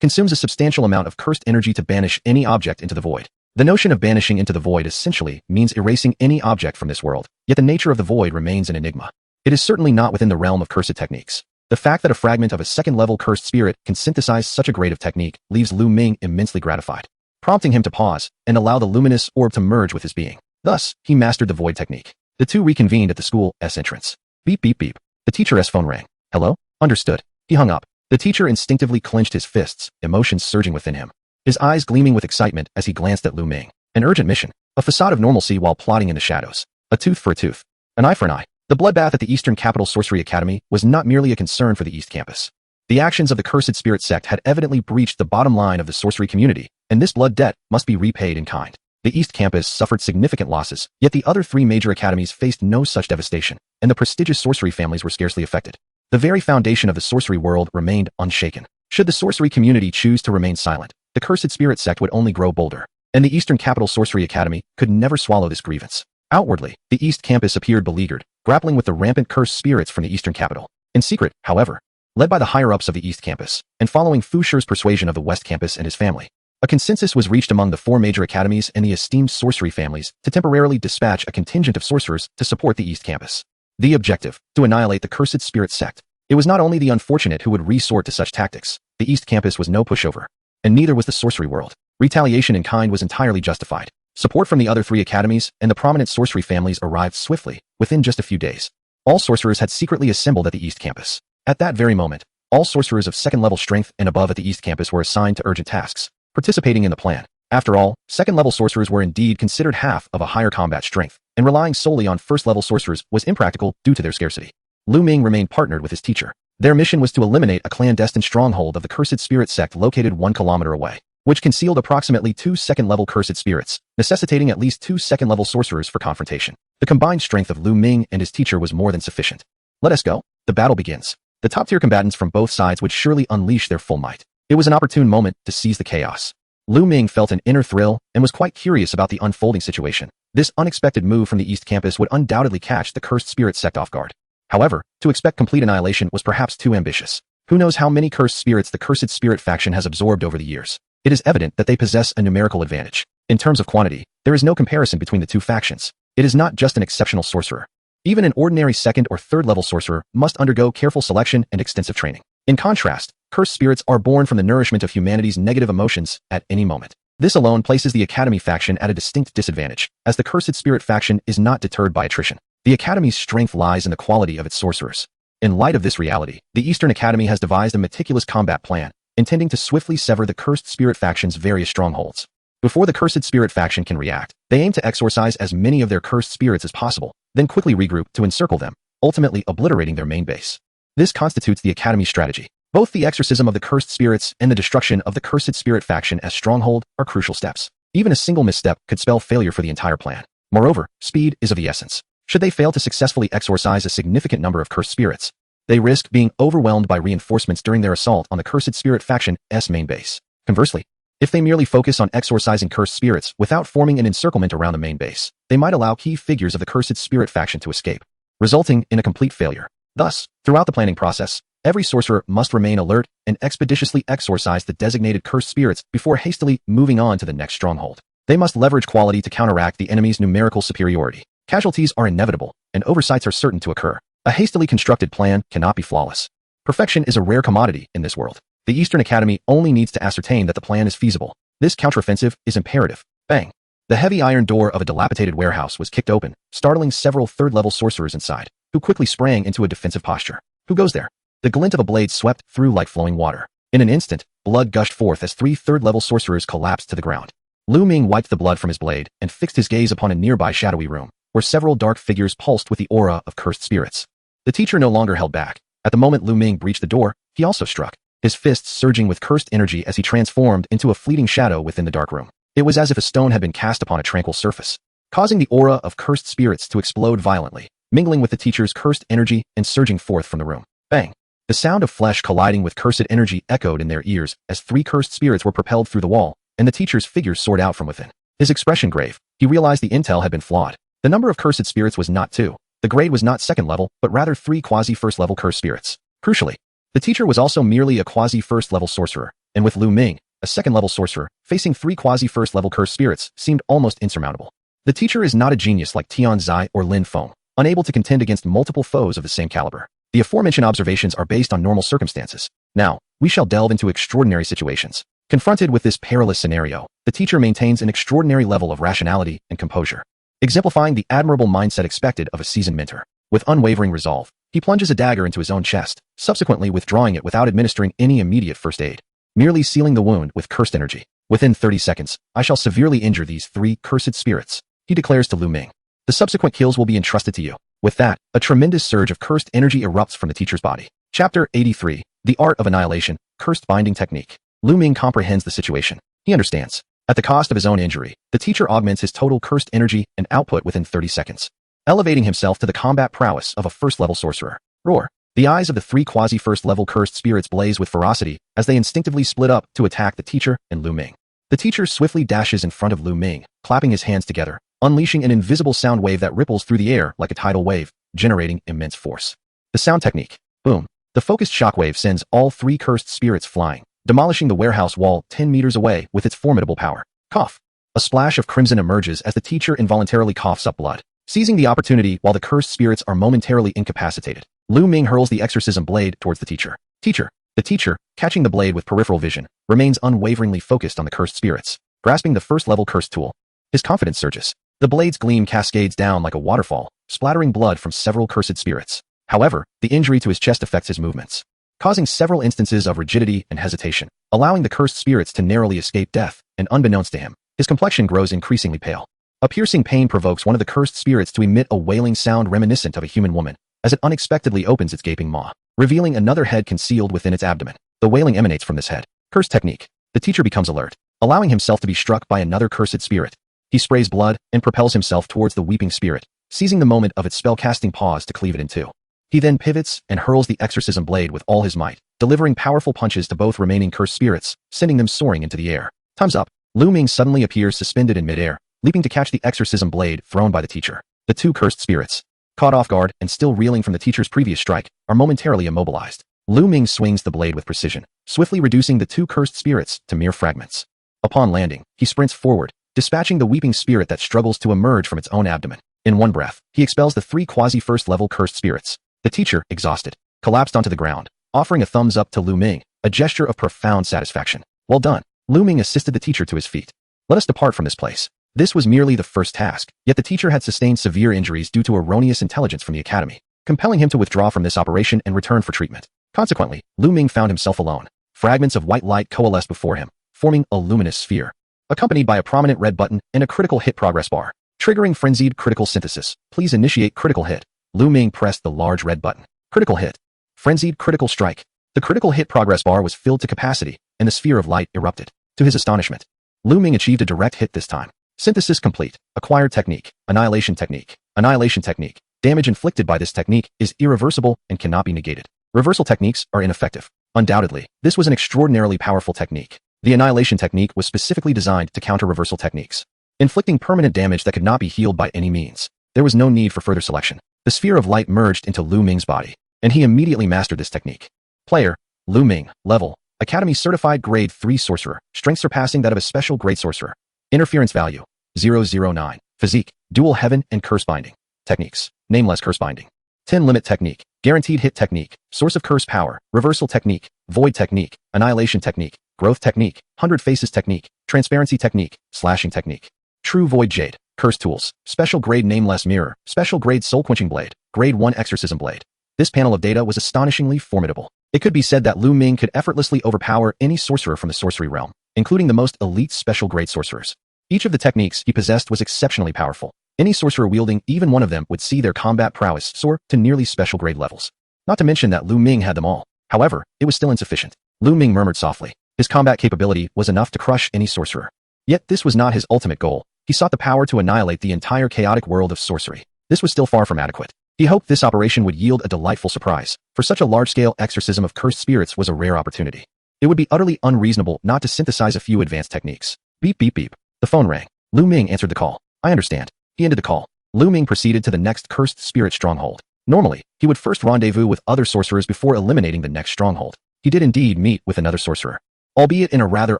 consumes a substantial amount of cursed energy to banish any object into the void. The notion of banishing into the void essentially means erasing any object from this world, yet the nature of the void remains an enigma. It is certainly not within the realm of cursed techniques. The fact that a fragment of a second-level cursed spirit can synthesize such a grade of technique leaves Luming immensely gratified, prompting him to pause and allow the luminous orb to merge with his being. Thus, he mastered the void technique. The two reconvened at the school's entrance. Beep beep beep. The teacher's phone rang. Hello? Understood. He hung up. The teacher instinctively clenched his fists, emotions surging within him. His eyes gleaming with excitement as he glanced at Luming. An urgent mission. A facade of normalcy while plotting in the shadows. A tooth for a tooth. An eye for an eye. The bloodbath at the Eastern Capital Sorcery Academy was not merely a concern for the East Campus. The actions of the Cursed Spirit sect had evidently breached the bottom line of the sorcery community, and this blood debt must be repaid in kind. The East Campus suffered significant losses, yet the other three major academies faced no such devastation, and the prestigious sorcery families were scarcely affected. The very foundation of the sorcery world remained unshaken. Should the sorcery community choose to remain silent, the Cursed Spirit sect would only grow bolder, and the Eastern Capital Sorcery Academy could never swallow this grievance. Outwardly, the East Campus appeared beleaguered, grappling with the rampant cursed spirits from the Eastern Capital. In secret, however, led by the higher-ups of the East Campus, and following Fu Shi's persuasion of the West Campus and his family, a consensus was reached among the four major academies and the esteemed sorcery families to temporarily dispatch a contingent of sorcerers to support the East Campus. The objective, to annihilate the Cursed Spirit sect. It was not only the unfortunate who would resort to such tactics. The East Campus was no pushover, and neither was the sorcery world. Retaliation in kind was entirely justified. Support from the other three academies and the prominent sorcery families arrived swiftly, within just a few days. All sorcerers had secretly assembled at the East Campus. At that very moment, all sorcerers of second-level strength and above at the East Campus were assigned to urgent tasks, participating in the plan. After all, second-level sorcerers were indeed considered half of a higher combat strength, and relying solely on first-level sorcerers was impractical due to their scarcity. Luming remained partnered with his teacher. Their mission was to eliminate a clandestine stronghold of the Cursed Spirit sect located 1 kilometer away, which concealed approximately 2 second-level cursed spirits, necessitating at least 2 second-level sorcerers for confrontation. The combined strength of Luming and his teacher was more than sufficient. Let us go. The battle begins. The top-tier combatants from both sides would surely unleash their full might. It was an opportune moment to seize the chaos. Luming felt an inner thrill and was quite curious about the unfolding situation. This unexpected move from the East Campus would undoubtedly catch the Cursed Spirit sect off guard. However, to expect complete annihilation was perhaps too ambitious. Who knows how many cursed spirits the Cursed Spirit faction has absorbed over the years? It is evident that they possess a numerical advantage. In terms of quantity, there is no comparison between the two factions. It is not just an exceptional sorcerer. Even an ordinary second or third level sorcerer must undergo careful selection and extensive training. In contrast, cursed spirits are born from the nourishment of humanity's negative emotions at any moment. This alone places the Academy faction at a distinct disadvantage, as the Cursed Spirit faction is not deterred by attrition. The Academy's strength lies in the quality of its sorcerers. In light of this reality, the Eastern Academy has devised a meticulous combat plan, intending to swiftly sever the Cursed Spirit faction's various strongholds. Before the Cursed Spirit faction can react, they aim to exorcise as many of their cursed spirits as possible, then quickly regroup to encircle them, ultimately obliterating their main base. This constitutes the Academy's strategy. Both the exorcism of the cursed spirits and the destruction of the Cursed Spirit faction as stronghold are crucial steps. Even a single misstep could spell failure for the entire plan. Moreover, speed is of the essence. Should they fail to successfully exorcise a significant number of cursed spirits, they risk being overwhelmed by reinforcements during their assault on the Cursed Spirit faction's main base. Conversely, if they merely focus on exorcising cursed spirits without forming an encirclement around the main base, they might allow key figures of the Cursed Spirit faction to escape, resulting in a complete failure. Thus, throughout the planning process, every sorcerer must remain alert and expeditiously exorcise the designated cursed spirits before hastily moving on to the next stronghold. They must leverage quality to counteract the enemy's numerical superiority. Casualties are inevitable, and oversights are certain to occur. A hastily constructed plan cannot be flawless. Perfection is a rare commodity in this world. The Eastern Academy only needs to ascertain that the plan is feasible. This counteroffensive is imperative. Bang! The heavy iron door of a dilapidated warehouse was kicked open, startling several third-level sorcerers inside, who quickly sprang into a defensive posture. Who goes there? The glint of a blade swept through like flowing water. In an instant, blood gushed forth as 3 third-level sorcerers collapsed to the ground. Luming wiped the blood from his blade and fixed his gaze upon a nearby shadowy room, where several dark figures pulsed with the aura of cursed spirits. The teacher no longer held back. At the moment Luming breached the door, he also struck, his fists surging with cursed energy as he transformed into a fleeting shadow within the dark room. It was as if a stone had been cast upon a tranquil surface, causing the aura of cursed spirits to explode violently, mingling with the teacher's cursed energy and surging forth from the room. Bang! The sound of flesh colliding with cursed energy echoed in their ears as 3 cursed spirits were propelled through the wall, and the teacher's figure soared out from within. His expression grave. He realized the intel had been flawed. The number of cursed spirits was not 2. The grade was not second level, but rather 3 quasi-first level cursed spirits. Crucially, the teacher was also merely a quasi-first level sorcerer, and with Luming, a second level sorcerer, facing 3 quasi-first level cursed spirits seemed almost insurmountable. The teacher is not a genius like Tian Zai or Lin Feng, unable to contend against multiple foes of the same caliber. The aforementioned observations are based on normal circumstances. Now, we shall delve into extraordinary situations. Confronted with this perilous scenario, the teacher maintains an extraordinary level of rationality and composure. exemplifying the admirable mindset expected of a seasoned mentor. With unwavering resolve, he plunges a dagger into his own chest, subsequently withdrawing it without administering any immediate first aid, merely sealing the wound with cursed energy. Within 30 seconds, I shall severely injure these 3 cursed spirits, he declares to Luming. The subsequent kills will be entrusted to you. With that, a tremendous surge of cursed energy erupts from the teacher's body. Chapter 83. The Art of Annihilation, Cursed Binding Technique. Luming comprehends the situation. He understands. At the cost of his own injury, the teacher augments his total cursed energy and output within 30 seconds, elevating himself to the combat prowess of a first-level sorcerer. Roar. The eyes of the 3 quasi-first-level cursed spirits blaze with ferocity as they instinctively split up to attack the teacher and Luming. The teacher swiftly dashes in front of Luming, clapping his hands together, unleashing an invisible sound wave that ripples through the air like a tidal wave, generating immense force. The sound technique. Boom. The focused shockwave sends all 3 cursed spirits flying, demolishing the warehouse wall 10 meters away with its formidable power. Cough. A splash of crimson emerges as the teacher involuntarily coughs up blood. Seizing the opportunity while the cursed spirits are momentarily incapacitated, Luming hurls the exorcism blade towards the teacher. The teacher, catching the blade with peripheral vision, remains unwaveringly focused on the cursed spirits, grasping the first-level cursed tool. His confidence surges. The blade's gleam cascades down like a waterfall, splattering blood from several cursed spirits. However, the injury to his chest affects his movements, causing several instances of rigidity and hesitation, allowing the cursed spirits to narrowly escape death, and unbeknownst to him, his complexion grows increasingly pale. A piercing pain provokes one of the cursed spirits to emit a wailing sound reminiscent of a human woman, as it unexpectedly opens its gaping maw, revealing another head concealed within its abdomen. The wailing emanates from this head. Curse technique. The teacher becomes alert, allowing himself to be struck by another cursed spirit. He sprays blood and propels himself towards the weeping spirit, seizing the moment of its spell-casting pause to cleave it in two. He then pivots and hurls the exorcism blade with all his might, delivering powerful punches to both remaining cursed spirits, sending them soaring into the air. Time's up. Luming suddenly appears suspended in midair, leaping to catch the exorcism blade thrown by the teacher. The 2 cursed spirits, caught off guard and still reeling from the teacher's previous strike, are momentarily immobilized. Luming swings the blade with precision, swiftly reducing the 2 cursed spirits to mere fragments. Upon landing, he sprints forward, dispatching the weeping spirit that struggles to emerge from its own abdomen. In one breath, he expels the 3 quasi-first-level cursed spirits. The teacher, exhausted, collapsed onto the ground, offering a thumbs up to Luming, a gesture of profound satisfaction. Well done. Luming assisted the teacher to his feet. Let us depart from this place. This was merely the first task, yet the teacher had sustained severe injuries due to erroneous intelligence from the academy, compelling him to withdraw from this operation and return for treatment. Consequently, Luming found himself alone. Fragments of white light coalesced before him, forming a luminous sphere, accompanied by a prominent red button and a critical hit progress bar, triggering frenzied critical synthesis. Please initiate critical hit. Luming pressed the large red button. Critical hit. Frenzied critical strike. The critical hit progress bar was filled to capacity, and the sphere of light erupted. To his astonishment, Luming achieved a direct hit this time. Synthesis complete. Acquired technique. Annihilation technique. Annihilation technique. Damage inflicted by this technique is irreversible and cannot be negated. Reversal techniques are ineffective. Undoubtedly, this was an extraordinarily powerful technique. The annihilation technique was specifically designed to counter reversal techniques, inflicting permanent damage that could not be healed by any means. There was no need for further selection. The sphere of light merged into Luming's body, and he immediately mastered this technique. Player, Luming, level, Academy Certified Grade 3 Sorcerer, strength surpassing that of a special grade sorcerer. Interference value, 009. Physique, dual heaven and curse binding. Techniques, nameless curse binding. 10 limit technique, guaranteed hit technique, source of curse power, reversal technique, void technique, annihilation technique, growth technique, 100 faces technique, transparency technique, slashing technique. True void jade, curse tools, special grade nameless mirror, special grade soul quenching blade, grade 1 exorcism blade. This panel of data was astonishingly formidable. It could be said that Luming could effortlessly overpower any sorcerer from the sorcery realm, including the most elite special grade sorcerers. Each of the techniques he possessed was exceptionally powerful. Any sorcerer wielding even one of them would see their combat prowess soar to nearly special grade levels. Not to mention that Luming had them all. However, it was still insufficient. Luming murmured softly. His combat capability was enough to crush any sorcerer. Yet this was not his ultimate goal. He sought the power to annihilate the entire chaotic world of sorcery. This was still far from adequate. He hoped this operation would yield a delightful surprise, for such a large-scale exorcism of cursed spirits was a rare opportunity. It would be utterly unreasonable not to synthesize a few advanced techniques. Beep beep beep. The phone rang. Luming answered the call. I understand. He ended the call. Luming proceeded to the next cursed spirit stronghold. Normally, he would first rendezvous with other sorcerers before eliminating the next stronghold. He did indeed meet with another sorcerer, albeit in a rather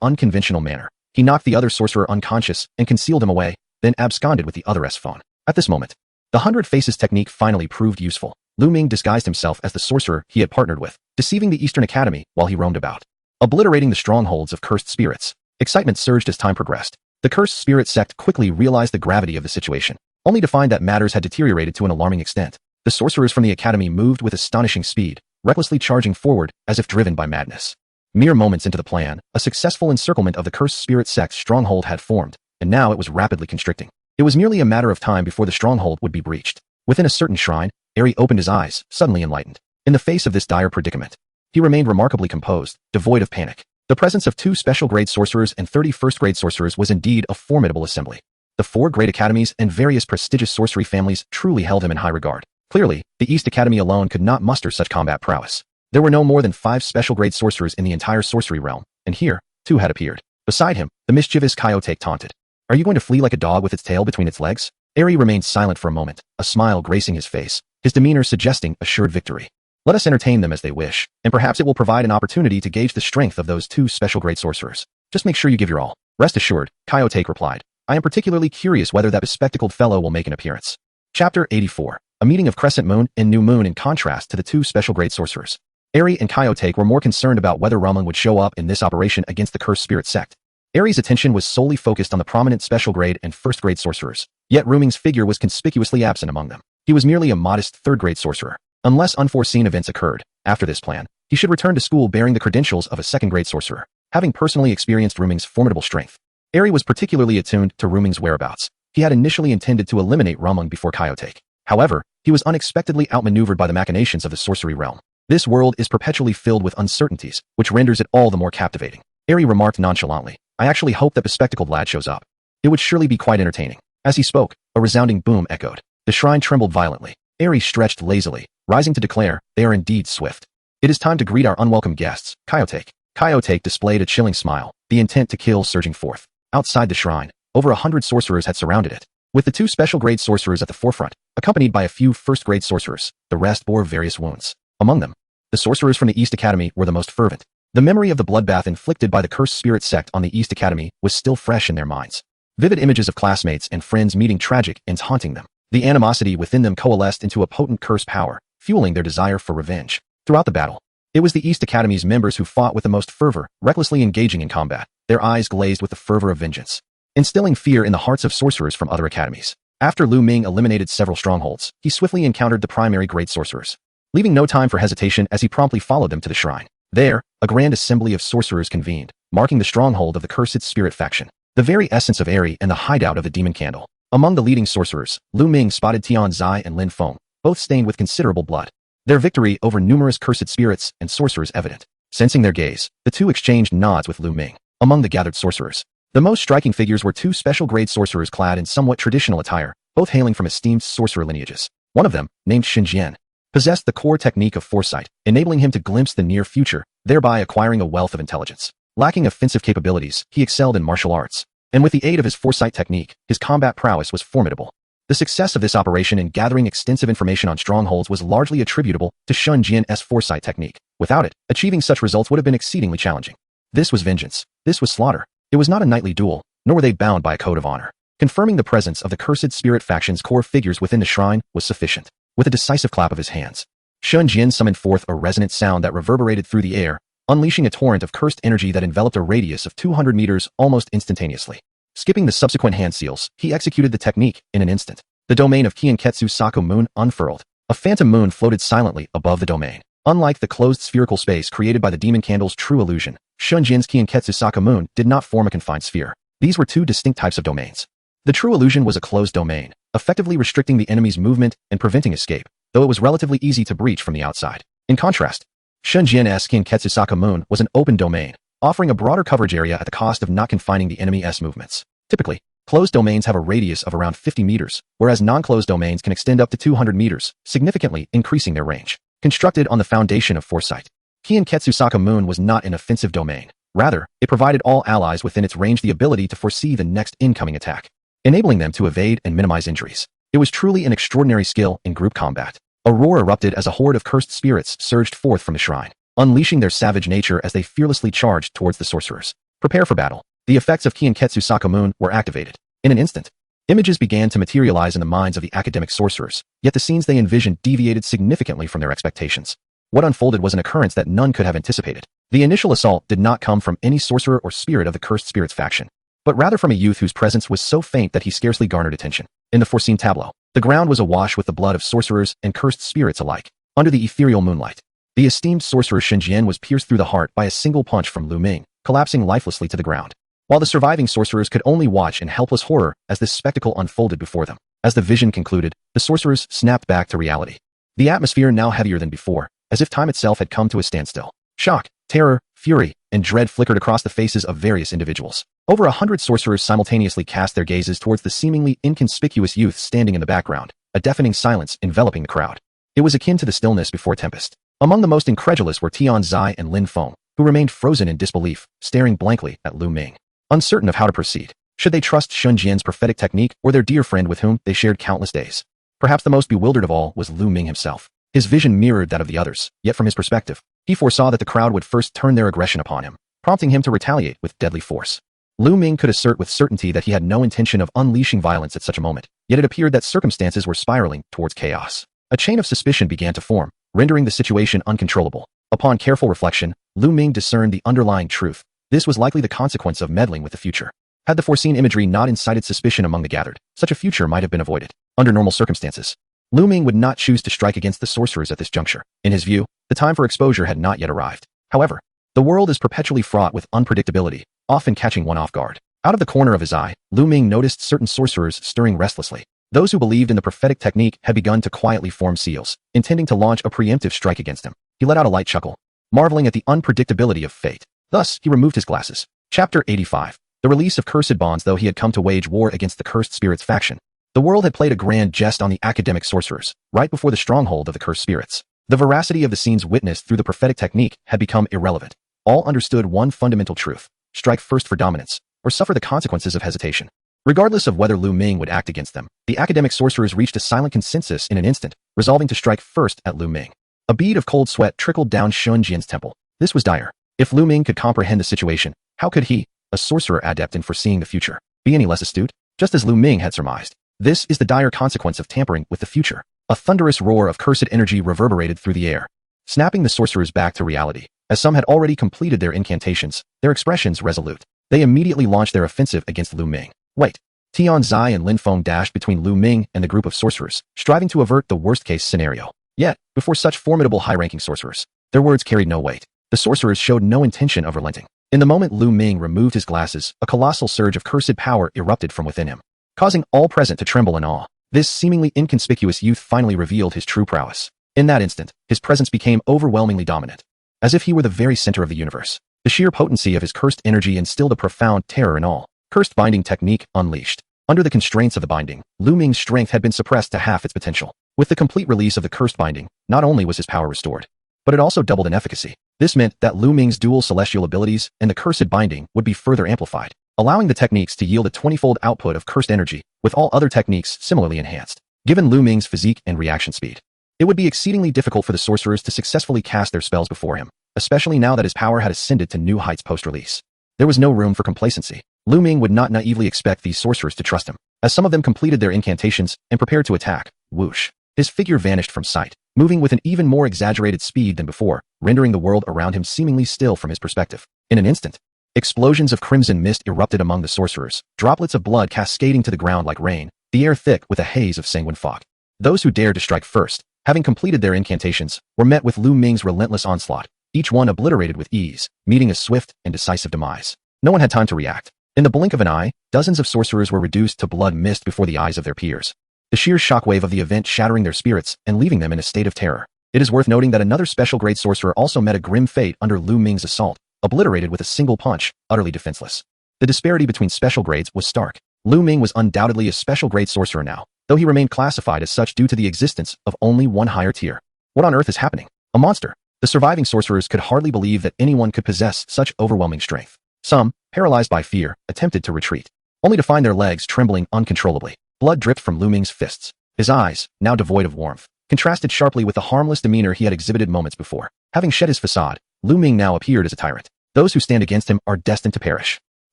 unconventional manner. He knocked the other sorcerer unconscious and concealed him away, then absconded with the other's phone. At this moment, the 100 faces technique finally proved useful. Luming disguised himself as the sorcerer he had partnered with, deceiving the Eastern Academy while he roamed about, obliterating the strongholds of cursed spirits. Excitement surged as time progressed. The cursed spirit sect quickly realized the gravity of the situation. only to find that matters had deteriorated to an alarming extent. The sorcerers from the academy moved with astonishing speed, recklessly charging forward as if driven by madness. Mere moments into the plan, a successful encirclement of the cursed spirit sect's stronghold had formed, and now it was rapidly constricting. It was merely a matter of time before the stronghold would be breached. Within a certain shrine, Eri opened his eyes, suddenly enlightened. In the face of this dire predicament, he remained remarkably composed, devoid of panic. The presence of 2 special-grade sorcerers and 30 first-grade sorcerers was indeed a formidable assembly. The 4 great academies and various prestigious sorcery families truly held him in high regard. Clearly, the East Academy alone could not muster such combat prowess. There were no more than 5 special-grade sorcerers in the entire sorcery realm, and here, 2 had appeared. Beside him, the mischievous Coyote taunted. "Are you going to flee like a dog with its tail between its legs?" Eri remained silent for a moment, a smile gracing his face, his demeanor suggesting assured victory. "Let us entertain them as they wish, and perhaps it will provide an opportunity to gauge the strength of those 2 special-grade sorcerers. Just make sure you give your all." "Rest assured," Coyote replied. "I am particularly curious whether that bespectacled fellow will make an appearance." Chapter 84. A meeting of Crescent Moon and New Moon in contrast to the 2 special-grade sorcerers. Eri and Coyote were more concerned about whether Luming would show up in this operation against the cursed spirit sect. Eri's attention was solely focused on the prominent special-grade and first-grade sorcerers, yet Luming's figure was conspicuously absent among them. He was merely a modest third-grade sorcerer. Unless unforeseen events occurred, after this plan, he should return to school bearing the credentials of a second-grade sorcerer, having personally experienced Luming's formidable strength. Eri was particularly attuned to Luming's whereabouts. He had initially intended to eliminate Luming before Coyote. However, he was unexpectedly outmaneuvered by the machinations of the sorcery realm. This world is perpetually filled with uncertainties, which renders it all the more captivating. Eri remarked nonchalantly, "I actually hope that bespectacled lad shows up. It would surely be quite entertaining." As he spoke, a resounding boom echoed. The shrine trembled violently. Eri stretched lazily, rising to declare, "They are indeed swift. It is time to greet our unwelcome guests, Coyote." Coyote displayed a chilling smile, the intent to kill surging forth. Outside the shrine, over 100 sorcerers had surrounded it. With the 2 special-grade sorcerers at the forefront, accompanied by a few first-grade sorcerers, the rest bore various wounds. Among them, the sorcerers from the East Academy were the most fervent. The memory of the bloodbath inflicted by the cursed spirit sect on the East Academy was still fresh in their minds. Vivid images of classmates and friends meeting tragic ends haunting them. The animosity within them coalesced into a potent curse power, fueling their desire for revenge. Throughout the battle, it was the East Academy's members who fought with the most fervor, recklessly engaging in combat, their eyes glazed with the fervor of vengeance, instilling fear in the hearts of sorcerers from other academies. After Luming eliminated several strongholds, he swiftly encountered the primary great sorcerers, leaving no time for hesitation as he promptly followed them to the shrine. There, a grand assembly of sorcerers convened, marking the stronghold of the cursed spirit faction, the very essence of Eri and the hideout of the demon candle. Among the leading sorcerers, Luming spotted Tian Zai and Lin Feng, both stained with considerable blood. Their victory over numerous cursed spirits and sorcerers evident. Sensing their gaze, the 2 exchanged nods with Luming. Among the gathered sorcerers, the most striking figures were 2 special-grade sorcerers clad in somewhat traditional attire, both hailing from esteemed sorcerer lineages. One of them, named Xinjian, possessed the core technique of foresight, enabling him to glimpse the near future, thereby acquiring a wealth of intelligence. Lacking offensive capabilities, he excelled in martial arts, and with the aid of his foresight technique, his combat prowess was formidable. The success of this operation in gathering extensive information on strongholds was largely attributable to Xinjian's foresight technique. Without it, achieving such results would have been exceedingly challenging. This was vengeance. This was slaughter. It was not a knightly duel, nor were they bound by a code of honor. Confirming the presence of the cursed spirit faction's core figures within the shrine was sufficient. With a decisive clap of his hands, Xinjian summoned forth a resonant sound that reverberated through the air, unleashing a torrent of cursed energy that enveloped a radius of 200 meters almost instantaneously. Skipping the subsequent hand seals, he executed the technique in an instant. The domain of Kienketsu Sako Moon unfurled. A phantom moon floated silently above the domain. Unlike the closed spherical space created by the demon candle's true illusion, Xinjian's Kienketsu Sako Moon did not form a confined sphere. These were 2 distinct types of domains. The true illusion was a closed domain, effectively restricting the enemy's movement and preventing escape, though it was relatively easy to breach from the outside. In contrast, Xinjian's Kienketsu Sako Moon was an open domain, offering a broader coverage area at the cost of not confining the enemy's movements. Typically, closed domains have a radius of around 50 meters, whereas non-closed domains can extend up to 200 meters, significantly increasing their range. Constructed on the foundation of foresight, Kienketsu Sako Moon was not an offensive domain. Rather, it provided all allies within its range the ability to foresee the next incoming attack, enabling them to evade and minimize injuries. It was truly an extraordinary skill in group combat. A roar erupted as a horde of cursed spirits surged forth from the shrine, unleashing their savage nature as they fearlessly charged towards the sorcerers. Prepare for battle. The effects of Kienketsu Sako Moon were activated. In an instant, images began to materialize in the minds of the academic sorcerers, yet the scenes they envisioned deviated significantly from their expectations. What unfolded was an occurrence that none could have anticipated. The initial assault did not come from any sorcerer or spirit of the cursed spirits faction. but rather from a youth whose presence was so faint that he scarcely garnered attention. In the foreseen tableau, the ground was awash with the blood of sorcerers and cursed spirits alike. Under the ethereal moonlight, the esteemed sorcerer Shenjian was pierced through the heart by a single punch from Luming, collapsing lifelessly to the ground. While the surviving sorcerers could only watch in helpless horror as this spectacle unfolded before them. As the vision concluded, the sorcerers snapped back to reality. The atmosphere now heavier than before, as if time itself had come to a standstill. Shock, terror, fury, and dread flickered across the faces of various individuals. Over 100 sorcerers simultaneously cast their gazes towards the seemingly inconspicuous youth standing in the background, a deafening silence enveloping the crowd. It was akin to the stillness before tempest. Among the most incredulous were Tian Zai and Lin Feng, who remained frozen in disbelief, staring blankly at Lu Ming, uncertain of how to proceed. Should they trust Shun Jian's prophetic technique or their dear friend with whom they shared countless days? Perhaps the most bewildered of all was Lu Ming himself. His vision mirrored that of the others, yet from his perspective, he foresaw that the crowd would first turn their aggression upon him, prompting him to retaliate with deadly force. Lu Ming could assert with certainty that he had no intention of unleashing violence at such a moment, yet it appeared that circumstances were spiraling towards chaos. A chain of suspicion began to form, rendering the situation uncontrollable. Upon careful reflection, Lu Ming discerned the underlying truth. This was likely the consequence of meddling with the future. Had the foreseen imagery not incited suspicion among the gathered, such a future might have been avoided. Under normal circumstances, Lu Ming would not choose to strike against the sorcerers at this juncture. In his view, the time for exposure had not yet arrived. However, the world is perpetually fraught with unpredictability, often catching one off guard. Out of the corner of his eye, Lu Ming noticed certain sorcerers stirring restlessly. Those who believed in the prophetic technique had begun to quietly form seals, intending to launch a preemptive strike against him. He let out a light chuckle, marveling at the unpredictability of fate. Thus, he removed his glasses. Chapter 85. The release of cursed bonds. Though he had come to wage war against the cursed spirits faction, the world had played a grand jest on the academic sorcerers, right before the stronghold of the cursed spirits. The veracity of the scenes witnessed through the prophetic technique had become irrelevant. All understood one fundamental truth: strike first for dominance, or suffer the consequences of hesitation. Regardless of whether Lu Ming would act against them, the academic sorcerers reached a silent consensus in an instant, resolving to strike first at Lu Ming. A bead of cold sweat trickled down Shun Jian's temple. This was dire. If Lu Ming could comprehend the situation, how could he, a sorcerer adept in foreseeing the future, be any less astute? Just as Lu Ming had surmised, this is the dire consequence of tampering with the future. A thunderous roar of cursed energy reverberated through the air, snapping the sorcerers back to reality. As some had already completed their incantations, their expressions resolute, they immediately launched their offensive against Lu Ming. Wait. Tian Zai and Lin Feng dashed between Lu Ming and the group of sorcerers, striving to avert the worst-case scenario. Yet, before such formidable high-ranking sorcerers, their words carried no weight. The sorcerers showed no intention of relenting. In the moment Lu Ming removed his glasses, a colossal surge of cursed power erupted from within him, causing all present to tremble in awe. This seemingly inconspicuous youth finally revealed his true prowess. In that instant, his presence became overwhelmingly dominant, as if he were the very center of the universe. The sheer potency of his cursed energy instilled a profound terror in all. Cursed binding technique unleashed. Under the constraints of the binding, Lu Ming's strength had been suppressed to half its potential. With the complete release of the cursed binding, not only was his power restored, but it also doubled in efficacy. This meant that Lu Ming's dual celestial abilities and the cursed binding would be further amplified, allowing the techniques to yield a 20-fold output of cursed energy, with all other techniques similarly enhanced. Given Lu Ming's physique and reaction speed, it would be exceedingly difficult for the sorcerers to successfully cast their spells before him, especially now that his power had ascended to new heights post-release. There was no room for complacency. Lu Ming would not naively expect these sorcerers to trust him. As some of them completed their incantations and prepared to attack, whoosh, his figure vanished from sight, moving with an even more exaggerated speed than before, rendering the world around him seemingly still from his perspective. In an instant, explosions of crimson mist erupted among the sorcerers, droplets of blood cascading to the ground like rain, the air thick with a haze of sanguine fog. Those who dared to strike first, having completed their incantations, were met with Lu Ming's relentless onslaught, each one obliterated with ease, meeting a swift and decisive demise. No one had time to react. In the blink of an eye, dozens of sorcerers were reduced to blood mist before the eyes of their peers. The sheer shockwave of the event shattering their spirits and leaving them in a state of terror. It is worth noting that another special grade sorcerer also met a grim fate under Lu Ming's assault, obliterated with a single punch, utterly defenseless. The disparity between special grades was stark. Lu Ming was undoubtedly a special grade sorcerer now, though he remained classified as such due to the existence of only one higher tier. What on earth is happening? A monster. The surviving sorcerers could hardly believe that anyone could possess such overwhelming strength. Some, paralyzed by fear, attempted to retreat, only to find their legs trembling uncontrollably. Blood dripped from Lu Ming's fists. His eyes, now devoid of warmth, contrasted sharply with the harmless demeanor he had exhibited moments before. Having shed his facade, Lu Ming now appeared as a tyrant. Those who stand against him are destined to perish.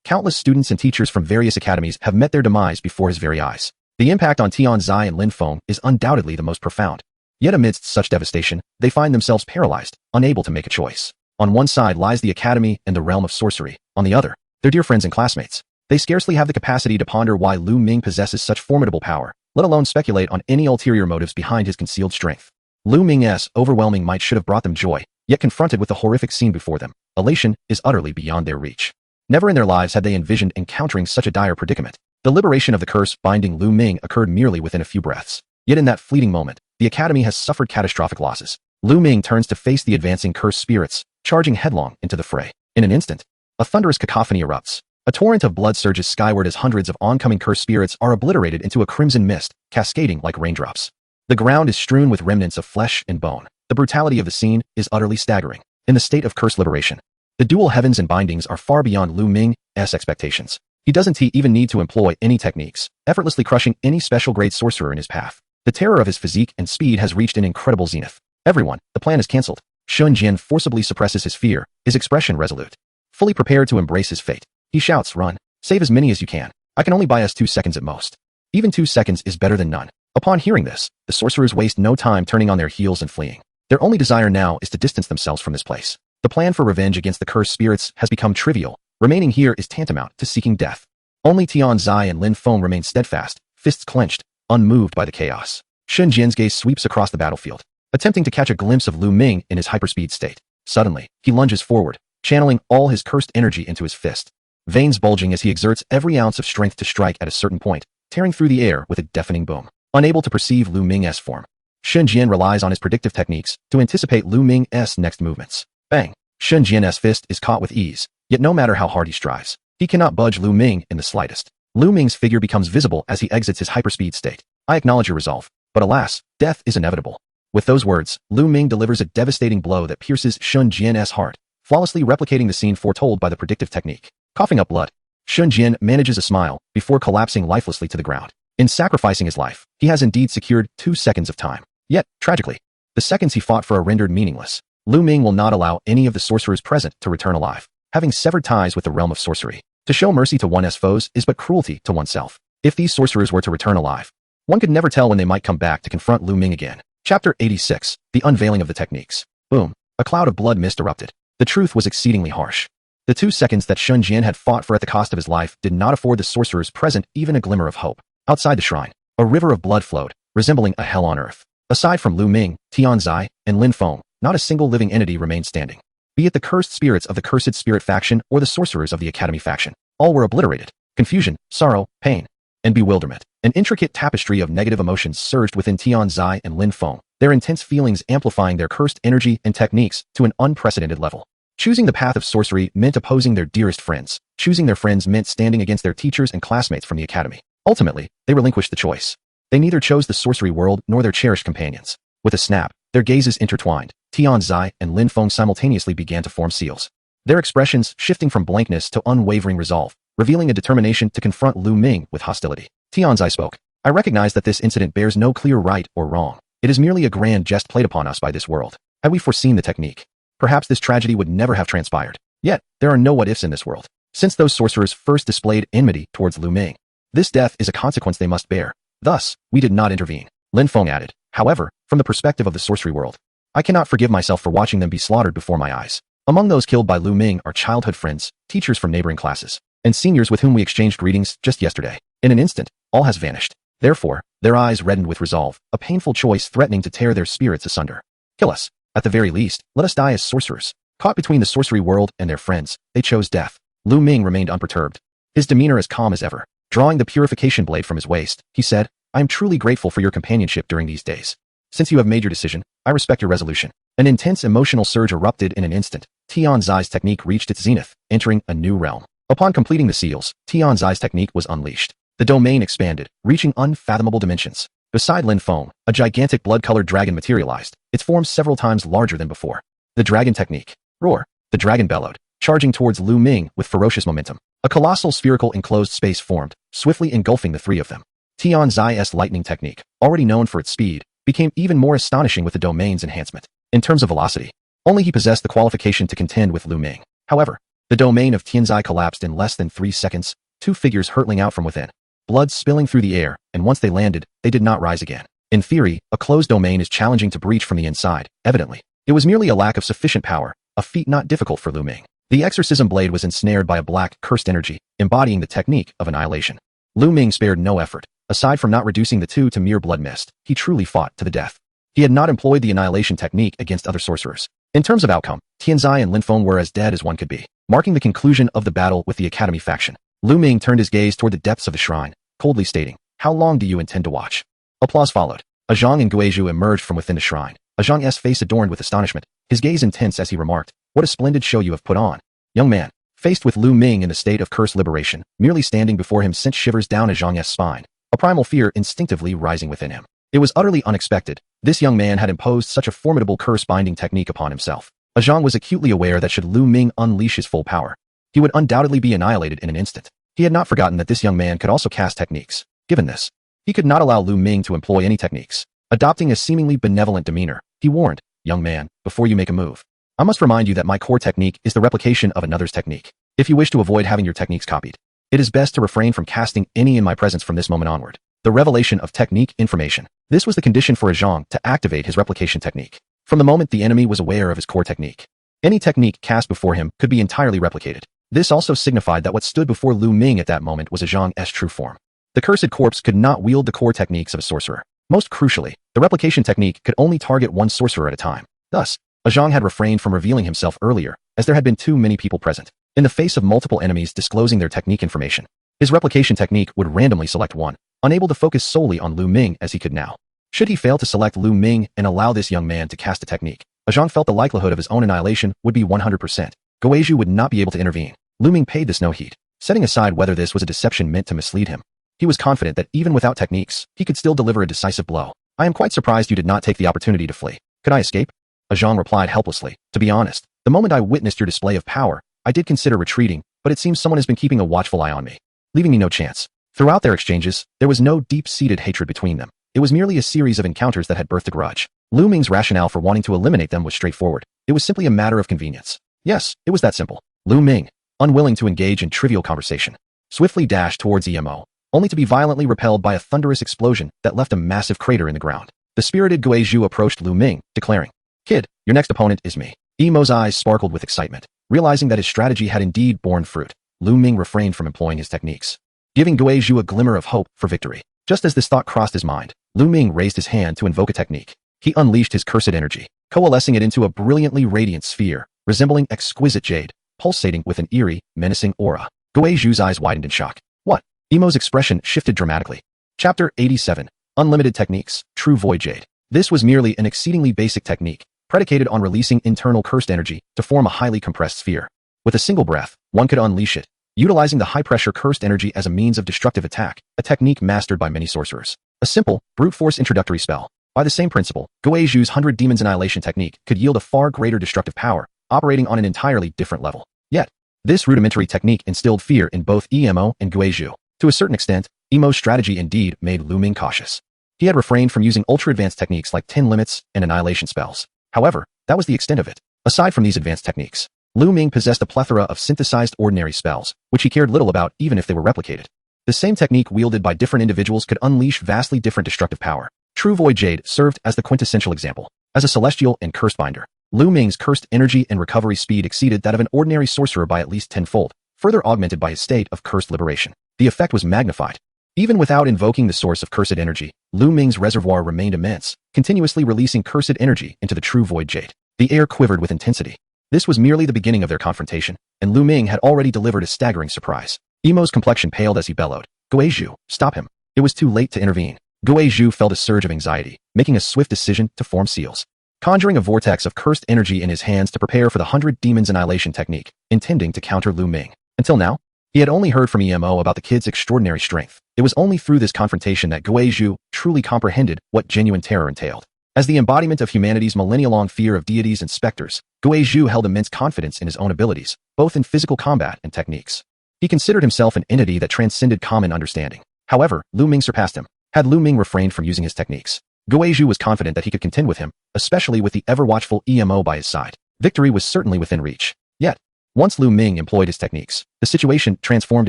Countless students and teachers from various academies have met their demise before his very eyes. The impact on Tian Zai and Lin Feng is undoubtedly the most profound. Yet amidst such devastation, they find themselves paralyzed, unable to make a choice. On one side lies the academy and the realm of sorcery. On the other, their dear friends and classmates. They scarcely have the capacity to ponder why Luming possesses such formidable power, let alone speculate on any ulterior motives behind his concealed strength. Luming's overwhelming might should have brought them joy, yet confronted with the horrific scene before them, elation is utterly beyond their reach. Never in their lives had they envisioned encountering such a dire predicament. The liberation of the curse binding Luming occurred merely within a few breaths. Yet in that fleeting moment, the Academy has suffered catastrophic losses. Luming turns to face the advancing cursed spirits, charging headlong into the fray. In an instant, a thunderous cacophony erupts. A torrent of blood surges skyward as hundreds of oncoming cursed spirits are obliterated into a crimson mist, cascading like raindrops. The ground is strewn with remnants of flesh and bone. The brutality of the scene is utterly staggering. In the state of cursed liberation, the dual heavens and bindings are far beyond Luming's expectations. He doesn't even need to employ any techniques, effortlessly crushing any special grade sorcerer in his path. The terror of his physique and speed has reached an incredible zenith. Everyone, the plan is cancelled. Shun Jian forcibly suppresses his fear, his expression resolute. Fully prepared to embrace his fate, he shouts, "Run! Save as many as you can. I can only buy us 2 seconds at most." Even 2 seconds is better than none. Upon hearing this, the sorcerers waste no time turning on their heels and fleeing. Their only desire now is to distance themselves from this place. The plan for revenge against the cursed spirits has become trivial. Remaining here is tantamount to seeking death. Only Tianzai and Lin Feng remain steadfast, fists clenched, unmoved by the chaos. Shun Jian's gaze sweeps across the battlefield, attempting to catch a glimpse of Luming in his hyperspeed state. Suddenly, he lunges forward, channeling all his cursed energy into his fist. Veins bulging as he exerts every ounce of strength to strike at a certain point, tearing through the air with a deafening boom. Unable to perceive Luming's form, Shun Jian relies on his predictive techniques to anticipate Luming's next movements. Bang! Shun Jian's fist is caught with ease, yet no matter how hard he strives, he cannot budge Luming in the slightest. Luming's figure becomes visible as he exits his hyperspeed state. "I acknowledge your resolve, but alas, death is inevitable." With those words, Luming delivers a devastating blow that pierces Shun Jian's heart, flawlessly replicating the scene foretold by the predictive technique. Coughing up blood, Shun Jian manages a smile before collapsing lifelessly to the ground. In sacrificing his life, he has indeed secured 2 seconds of time. Yet, tragically, the seconds he fought for are rendered meaningless. Luming will not allow any of the sorcerers present to return alive, having severed ties with the realm of sorcery. To show mercy to one's foes is but cruelty to oneself. If these sorcerers were to return alive, one could never tell when they might come back to confront Luming again. Chapter 86, The Unveiling of the Techniques. Boom. A cloud of blood mist erupted. The truth was exceedingly harsh. The 2 seconds that Shun Jian had fought for at the cost of his life did not afford the sorcerers present even a glimmer of hope. Outside the shrine, a river of blood flowed, resembling a hell on earth. Aside from Luming, Tianzai, and Lin Feng, not a single living entity remained standing. Be it the cursed spirits of the Cursed Spirit faction or the sorcerers of the Academy faction, all were obliterated. Confusion, sorrow, pain, and bewilderment. An intricate tapestry of negative emotions surged within Tianzai and Lin Feng, their intense feelings amplifying their cursed energy and techniques to an unprecedented level. Choosing the path of sorcery meant opposing their dearest friends. Choosing their friends meant standing against their teachers and classmates from the Academy. Ultimately, they relinquished the choice. They neither chose the sorcery world nor their cherished companions. With a snap, their gazes intertwined. Tianzai and Lin Feng simultaneously began to form seals. Their expressions shifting from blankness to unwavering resolve, revealing a determination to confront Luming with hostility. Tianzai spoke. "I recognize that this incident bears no clear right or wrong. It is merely a grand jest played upon us by this world. Had we foreseen the technique, perhaps this tragedy would never have transpired. Yet, there are no what-ifs in this world. Since those sorcerers first displayed enmity towards Luming, this death is a consequence they must bear. Thus, we did not intervene." Lin Feng added. "However, from the perspective of the sorcery world, I cannot forgive myself for watching them be slaughtered before my eyes. Among those killed by Luming are childhood friends, teachers from neighboring classes, and seniors with whom we exchanged greetings just yesterday. In an instant, all has vanished. Therefore, their eyes reddened with resolve, a painful choice threatening to tear their spirits asunder. Kill us. At the very least, let us die as sorcerers." Caught between the sorcery world and their friends, they chose death. Luming remained unperturbed, his demeanor as calm as ever. Drawing the purification blade from his waist, he said, "I am truly grateful for your companionship during these days. Since you have made your decision, I respect your resolution." An intense emotional surge erupted in an instant. Tianzai's technique reached its zenith, entering a new realm. Upon completing the seals, Tianzai's technique was unleashed. The domain expanded, reaching unfathomable dimensions. Beside Lin Feng, a gigantic blood-colored dragon materialized, its form several times larger than before. The dragon technique. Roar. The dragon bellowed, charging towards Luming with ferocious momentum. A colossal spherical enclosed space formed, swiftly engulfing the 3 of them. Tianzai's lightning technique, already known for its speed, became even more astonishing with the domain's enhancement. In terms of velocity, only he possessed the qualification to contend with Luming. However, the domain of Tianzai collapsed in less than 3 seconds, 2 figures hurtling out from within, blood spilling through the air, and once they landed, they did not rise again. In theory, a closed domain is challenging to breach from the inside. Evidently, it was merely a lack of sufficient power, a feat not difficult for Luming. The exorcism blade was ensnared by a black, cursed energy, embodying the technique of annihilation. Luming spared no effort. Aside from not reducing the two to mere blood mist, he truly fought to the death. He had not employed the annihilation technique against other sorcerers. In terms of outcome, Tianzai and Linfeng were as dead as one could be, marking the conclusion of the battle with the Academy faction. Luming turned his gaze toward the depths of the shrine, coldly stating, "How long do you intend to watch?" Applause followed. Zhang and Guizhu emerged from within the shrine. Zhang's face adorned with astonishment, his gaze intense as he remarked, "What a splendid show you have put on." Young man, faced with Luming in a state of cursed liberation, merely standing before him sent shivers down Zhang's spine, a primal fear instinctively rising within him. It was utterly unexpected. This young man had imposed such a formidable curse-binding technique upon himself. Zhang was acutely aware that should Luming unleash his full power, he would undoubtedly be annihilated in an instant. He had not forgotten that this young man could also cast techniques. Given this, he could not allow Luming to employ any techniques. Adopting a seemingly benevolent demeanor, he warned, "Young man, before you make a move, I must remind you that my core technique is the replication of another's technique. If you wish to avoid having your techniques copied, it is best to refrain from casting any in my presence from this moment onward." The revelation of technique information. This was the condition for Zhang to activate his replication technique. From the moment the enemy was aware of his core technique, any technique cast before him could be entirely replicated. This also signified that what stood before Luming at that moment was Zhang's true form. The cursed corpse could not wield the core techniques of a sorcerer. Most crucially, the replication technique could only target one sorcerer at a time. Thus, Zhang had refrained from revealing himself earlier, as there had been too many people present. In the face of multiple enemies disclosing their technique information, his replication technique would randomly select one, unable to focus solely on Luming as he could now. Should he fail to select Luming and allow this young man to cast a technique, Zhang felt the likelihood of his own annihilation would be 100%. Guizhu would not be able to intervene. Luming paid this no heed, setting aside whether this was a deception meant to mislead him. He was confident that even without techniques, he could still deliver a decisive blow. "I am quite surprised you did not take the opportunity to flee. Could I escape?" Zhang replied helplessly. "To be honest, the moment I witnessed your display of power, I did consider retreating, but it seems someone has been keeping a watchful eye on me, leaving me no chance." Throughout their exchanges, there was no deep-seated hatred between them. It was merely a series of encounters that had birthed a grudge. Luming's rationale for wanting to eliminate them was straightforward. It was simply a matter of convenience. Yes, it was that simple. Luming, unwilling to engage in trivial conversation, swiftly dashed towards Emo, only to be violently repelled by a thunderous explosion that left a massive crater in the ground. The spirited Guizhu approached Luming, declaring, "Kid, your next opponent is me." Emo's eyes sparkled with excitement. Realizing that his strategy had indeed borne fruit, Luming refrained from employing his techniques, giving Guizhu a glimmer of hope for victory. Just as this thought crossed his mind, Luming raised his hand to invoke a technique. He unleashed his cursed energy, coalescing it into a brilliantly radiant sphere, resembling exquisite jade, pulsating with an eerie, menacing aura. Guizhu's eyes widened in shock. "What?" Emo's expression shifted dramatically. Chapter 87. Unlimited Techniques, True Void Jade. This was merely an exceedingly basic technique, predicated on releasing internal cursed energy to form a highly compressed sphere. With a single breath, one could unleash it, utilizing the high-pressure cursed energy as a means of destructive attack, a technique mastered by many sorcerers. A simple, brute force introductory spell. By the same principle, Guizhu's 100 Demons Annihilation technique could yield a far greater destructive power, operating on an entirely different level. Yet, this rudimentary technique instilled fear in both Emo and Guizhu. To a certain extent, Emo's strategy indeed made Luming cautious. He had refrained from using ultra-advanced techniques like 10 limits and annihilation spells. However, that was the extent of it. Aside from these advanced techniques, Luming possessed a plethora of synthesized ordinary spells, which he cared little about even if they were replicated. The same technique wielded by different individuals could unleash vastly different destructive power. True Void Jade served as the quintessential example. As a celestial and cursed binder, Luming's cursed energy and recovery speed exceeded that of an ordinary sorcerer by at least tenfold, further augmented by his state of cursed liberation. The effect was magnified. Even without invoking the source of cursed energy, Luming's reservoir remained immense, continuously releasing cursed energy into the True Void Jade. The air quivered with intensity. This was merely the beginning of their confrontation, and Luming had already delivered a staggering surprise. Emo's complexion paled as he bellowed, "Guizhu, stop him." It was too late to intervene. Guizhu felt a surge of anxiety, making a swift decision to form seals, conjuring a vortex of cursed energy in his hands to prepare for the 100 Demons Annihilation technique, intending to counter Luming. Until now, he had only heard from Emo about the kid's extraordinary strength. It was only through this confrontation that Guizhu truly comprehended what genuine terror entailed. As the embodiment of humanity's millennia-long fear of deities and specters, Guizhu held immense confidence in his own abilities, both in physical combat and techniques. He considered himself an entity that transcended common understanding. However, Luming surpassed him. Had Luming refrained from using his techniques, Guizhu was confident that he could contend with him, especially with the ever-watchful Emo by his side. Victory was certainly within reach. Yet, once Luming employed his techniques, the situation transformed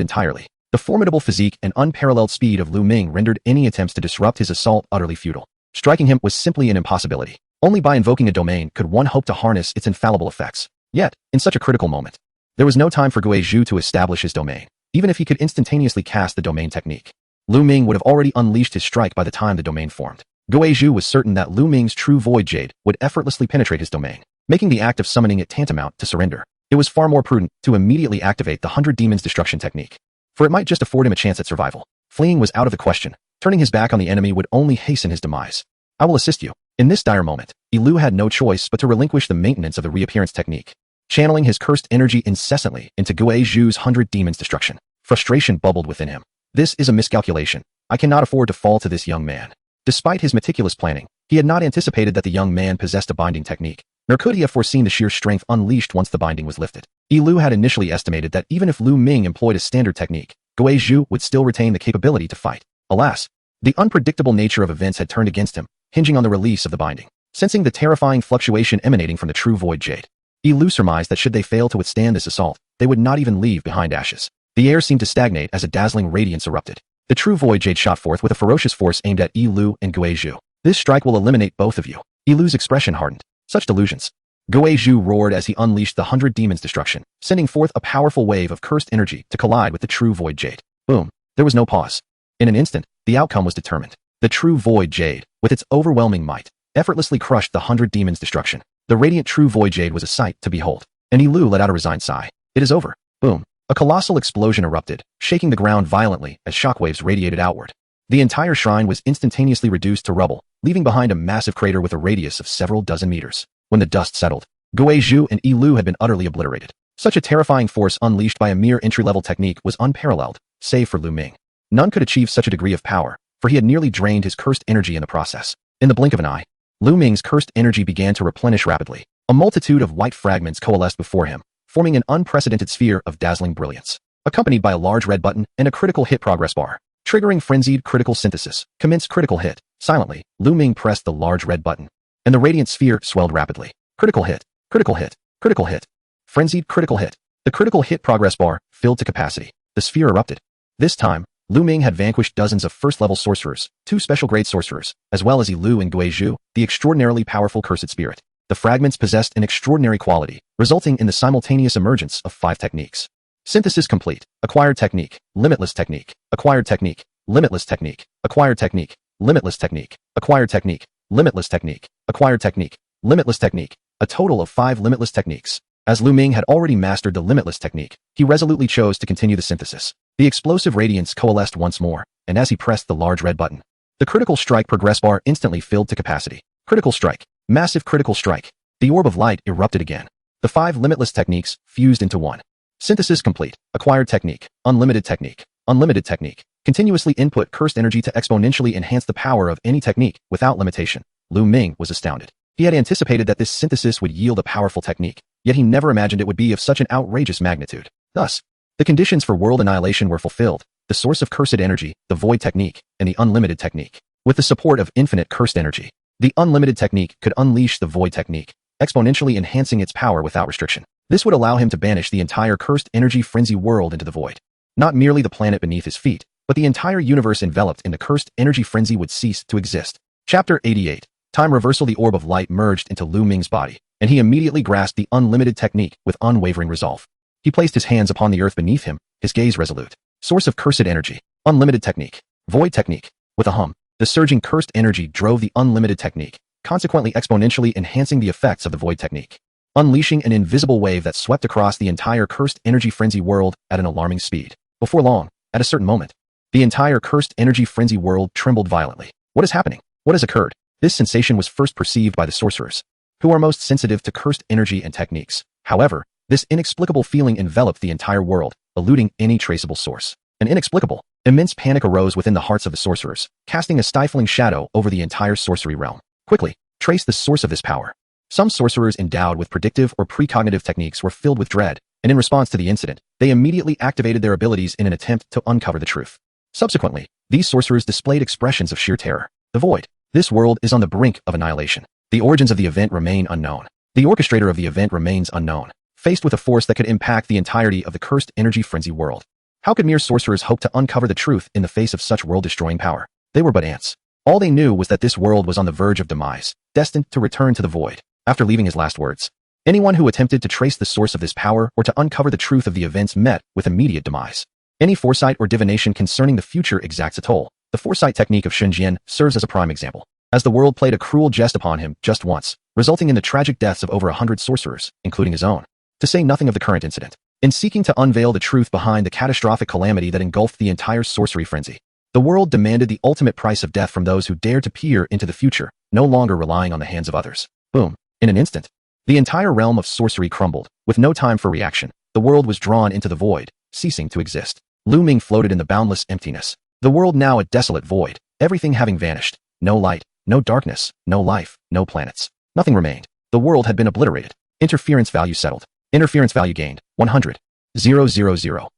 entirely. The formidable physique and unparalleled speed of Luming rendered any attempts to disrupt his assault utterly futile. Striking him was simply an impossibility. Only by invoking a domain could one hope to harness its infallible effects. Yet, in such a critical moment, There was no time for Gui Zhu to establish his domain, even if he could instantaneously cast the domain technique. Luming would have already unleashed his strike by the time the domain formed. Gui Zhu was certain that Luming's true void jade would effortlessly penetrate his domain, making the act of summoning it tantamount to surrender. It was far more prudent to immediately activate the 100 Demons destruction technique, for it might just afford him a chance at survival. Fleeing was out of the question. Turning his back on the enemy would only hasten his demise. I will assist you. In this dire moment, Yilu had no choice but to relinquish the maintenance of the reappearance technique, channeling his cursed energy incessantly into Gui Zhu's 100 Demons destruction. Frustration bubbled within him. This is a miscalculation. I cannot afford to fall to this young man. Despite his meticulous planning, he had not anticipated that the young man possessed a binding technique, nor could he have foreseen the sheer strength unleashed once the binding was lifted. Yilu had initially estimated that even if Luming employed a standard technique, Gui Zhu would still retain the capability to fight. Alas, the unpredictable nature of events had turned against him, hinging on the release of the binding. Sensing the terrifying fluctuation emanating from the true void jade, Yilu surmised that should they fail to withstand this assault, they would not even leave behind ashes. The air seemed to stagnate as a dazzling radiance erupted. The true void jade shot forth with a ferocious force aimed at Yilu and Gui Zhu. This strike will eliminate both of you. Yilu's expression hardened. Such delusions. Gui Zhu roared as he unleashed the 100 Demons destruction, sending forth a powerful wave of cursed energy to collide with the true void jade. Boom. There was no pause. In an instant, the outcome was determined. The true void jade, with its overwhelming might, effortlessly crushed the 100 Demons destruction. The radiant true void jade was a sight to behold. And Yilu let out a resigned sigh. It is over. Boom. A colossal explosion erupted, shaking the ground violently as shockwaves radiated outward. The entire shrine was instantaneously reduced to rubble, leaving behind a massive crater with a radius of several dozen meters. When the dust settled, Gui Zhu and Yilu had been utterly obliterated. Such a terrifying force unleashed by a mere entry-level technique was unparalleled, save for Luming. None could achieve such a degree of power, for he had nearly drained his cursed energy in the process. In the blink of an eye, Luming's cursed energy began to replenish rapidly. A multitude of white fragments coalesced before him, forming an unprecedented sphere of dazzling brilliance, accompanied by a large red button and a critical hit progress bar. Triggering frenzied critical synthesis, commenced critical hit. Silently, Luming pressed the large red button, and the radiant sphere swelled rapidly. Critical hit, critical hit, critical hit. Frenzied critical hit. The critical hit progress bar filled to capacity. The sphere erupted. This time, Luming had vanquished dozens of first-level sorcerers, 2 special-grade sorcerers, as well as Yilu and Gui Zhu, the extraordinarily powerful cursed spirit. The fragments possessed an extraordinary quality, resulting in the simultaneous emergence of 5 techniques. Synthesis complete. Acquired technique. Limitless technique. Acquired technique. Limitless technique. Acquired technique. Limitless technique. Acquired technique. Limitless technique. Acquired technique. Limitless technique. A total of 5 limitless techniques. As Luming had already mastered the limitless technique, he resolutely chose to continue the synthesis. The explosive radiance coalesced once more, and as he pressed the large red button, the critical strike progress bar instantly filled to capacity. Critical strike. Massive critical strike. The orb of light erupted again. The 5 limitless techniques fused into one. Synthesis complete. Acquired technique. Unlimited technique. Unlimited technique. Continuously input cursed energy to exponentially enhance the power of any technique without limitation. Luming was astounded. He had anticipated that this synthesis would yield a powerful technique, yet he never imagined it would be of such an outrageous magnitude. Thus, the conditions for world annihilation were fulfilled: the source of cursed energy, the void technique, and the unlimited technique. With the support of infinite cursed energy, the unlimited technique could unleash the void technique, exponentially enhancing its power without restriction. This would allow him to banish the entire cursed energy frenzy world into the void. Not merely the planet beneath his feet, but the entire universe enveloped in the cursed energy frenzy would cease to exist. Chapter 88. Time reversal. The orb of light merged into Luming's body, and he immediately grasped the unlimited technique with unwavering resolve. He placed his hands upon the earth beneath him, his gaze resolute. Source of cursed energy. Unlimited technique. Void technique. With a hum, the surging cursed energy drove the unlimited technique, consequently exponentially enhancing the effects of the void technique, unleashing an invisible wave that swept across the entire cursed energy frenzy world at an alarming speed. Before long, at a certain moment, the entire cursed energy frenzy world trembled violently. What is happening? What has occurred? This sensation was first perceived by the sorcerers, who are most sensitive to cursed energy and techniques. However, this inexplicable feeling enveloped the entire world, eluding any traceable source. An inexplicable, immense panic arose within the hearts of the sorcerers, casting a stifling shadow over the entire sorcery realm. Quickly, trace the source of this power. Some sorcerers endowed with predictive or precognitive techniques were filled with dread, and in response to the incident, they immediately activated their abilities in an attempt to uncover the truth. Subsequently, these sorcerers displayed expressions of sheer terror. The void. This world is on the brink of annihilation. The origins of the event remain unknown. The orchestrator of the event remains unknown, faced with a force that could impact the entirety of the cursed energy frenzy world. How could mere sorcerers hope to uncover the truth in the face of such world-destroying power? They were but ants. All they knew was that this world was on the verge of demise, destined to return to the void. After leaving his last words, Anyone who attempted to trace the source of this power or to uncover the truth of the events met with immediate demise. Any foresight or divination concerning the future exacts a toll. The foresight technique of Shunjian serves as a prime example, as the world played a cruel jest upon him just once, resulting in the tragic deaths of over 100 sorcerers, including his own. To say nothing of the current incident. In seeking to unveil the truth behind the catastrophic calamity that engulfed the entire sorcery frenzy, the world demanded the ultimate price of death from those who dared to peer into the future, no longer relying on the hands of others. Boom. In an instant, the entire realm of sorcery crumbled. With no time for reaction, the world was drawn into the void, ceasing to exist. Luming floated in the boundless emptiness. The world now a desolate void, everything having vanished. No light, no darkness, no life, no planets. Nothing remained. The world had been obliterated. Interference value settled. Interference value gained, 100. 000.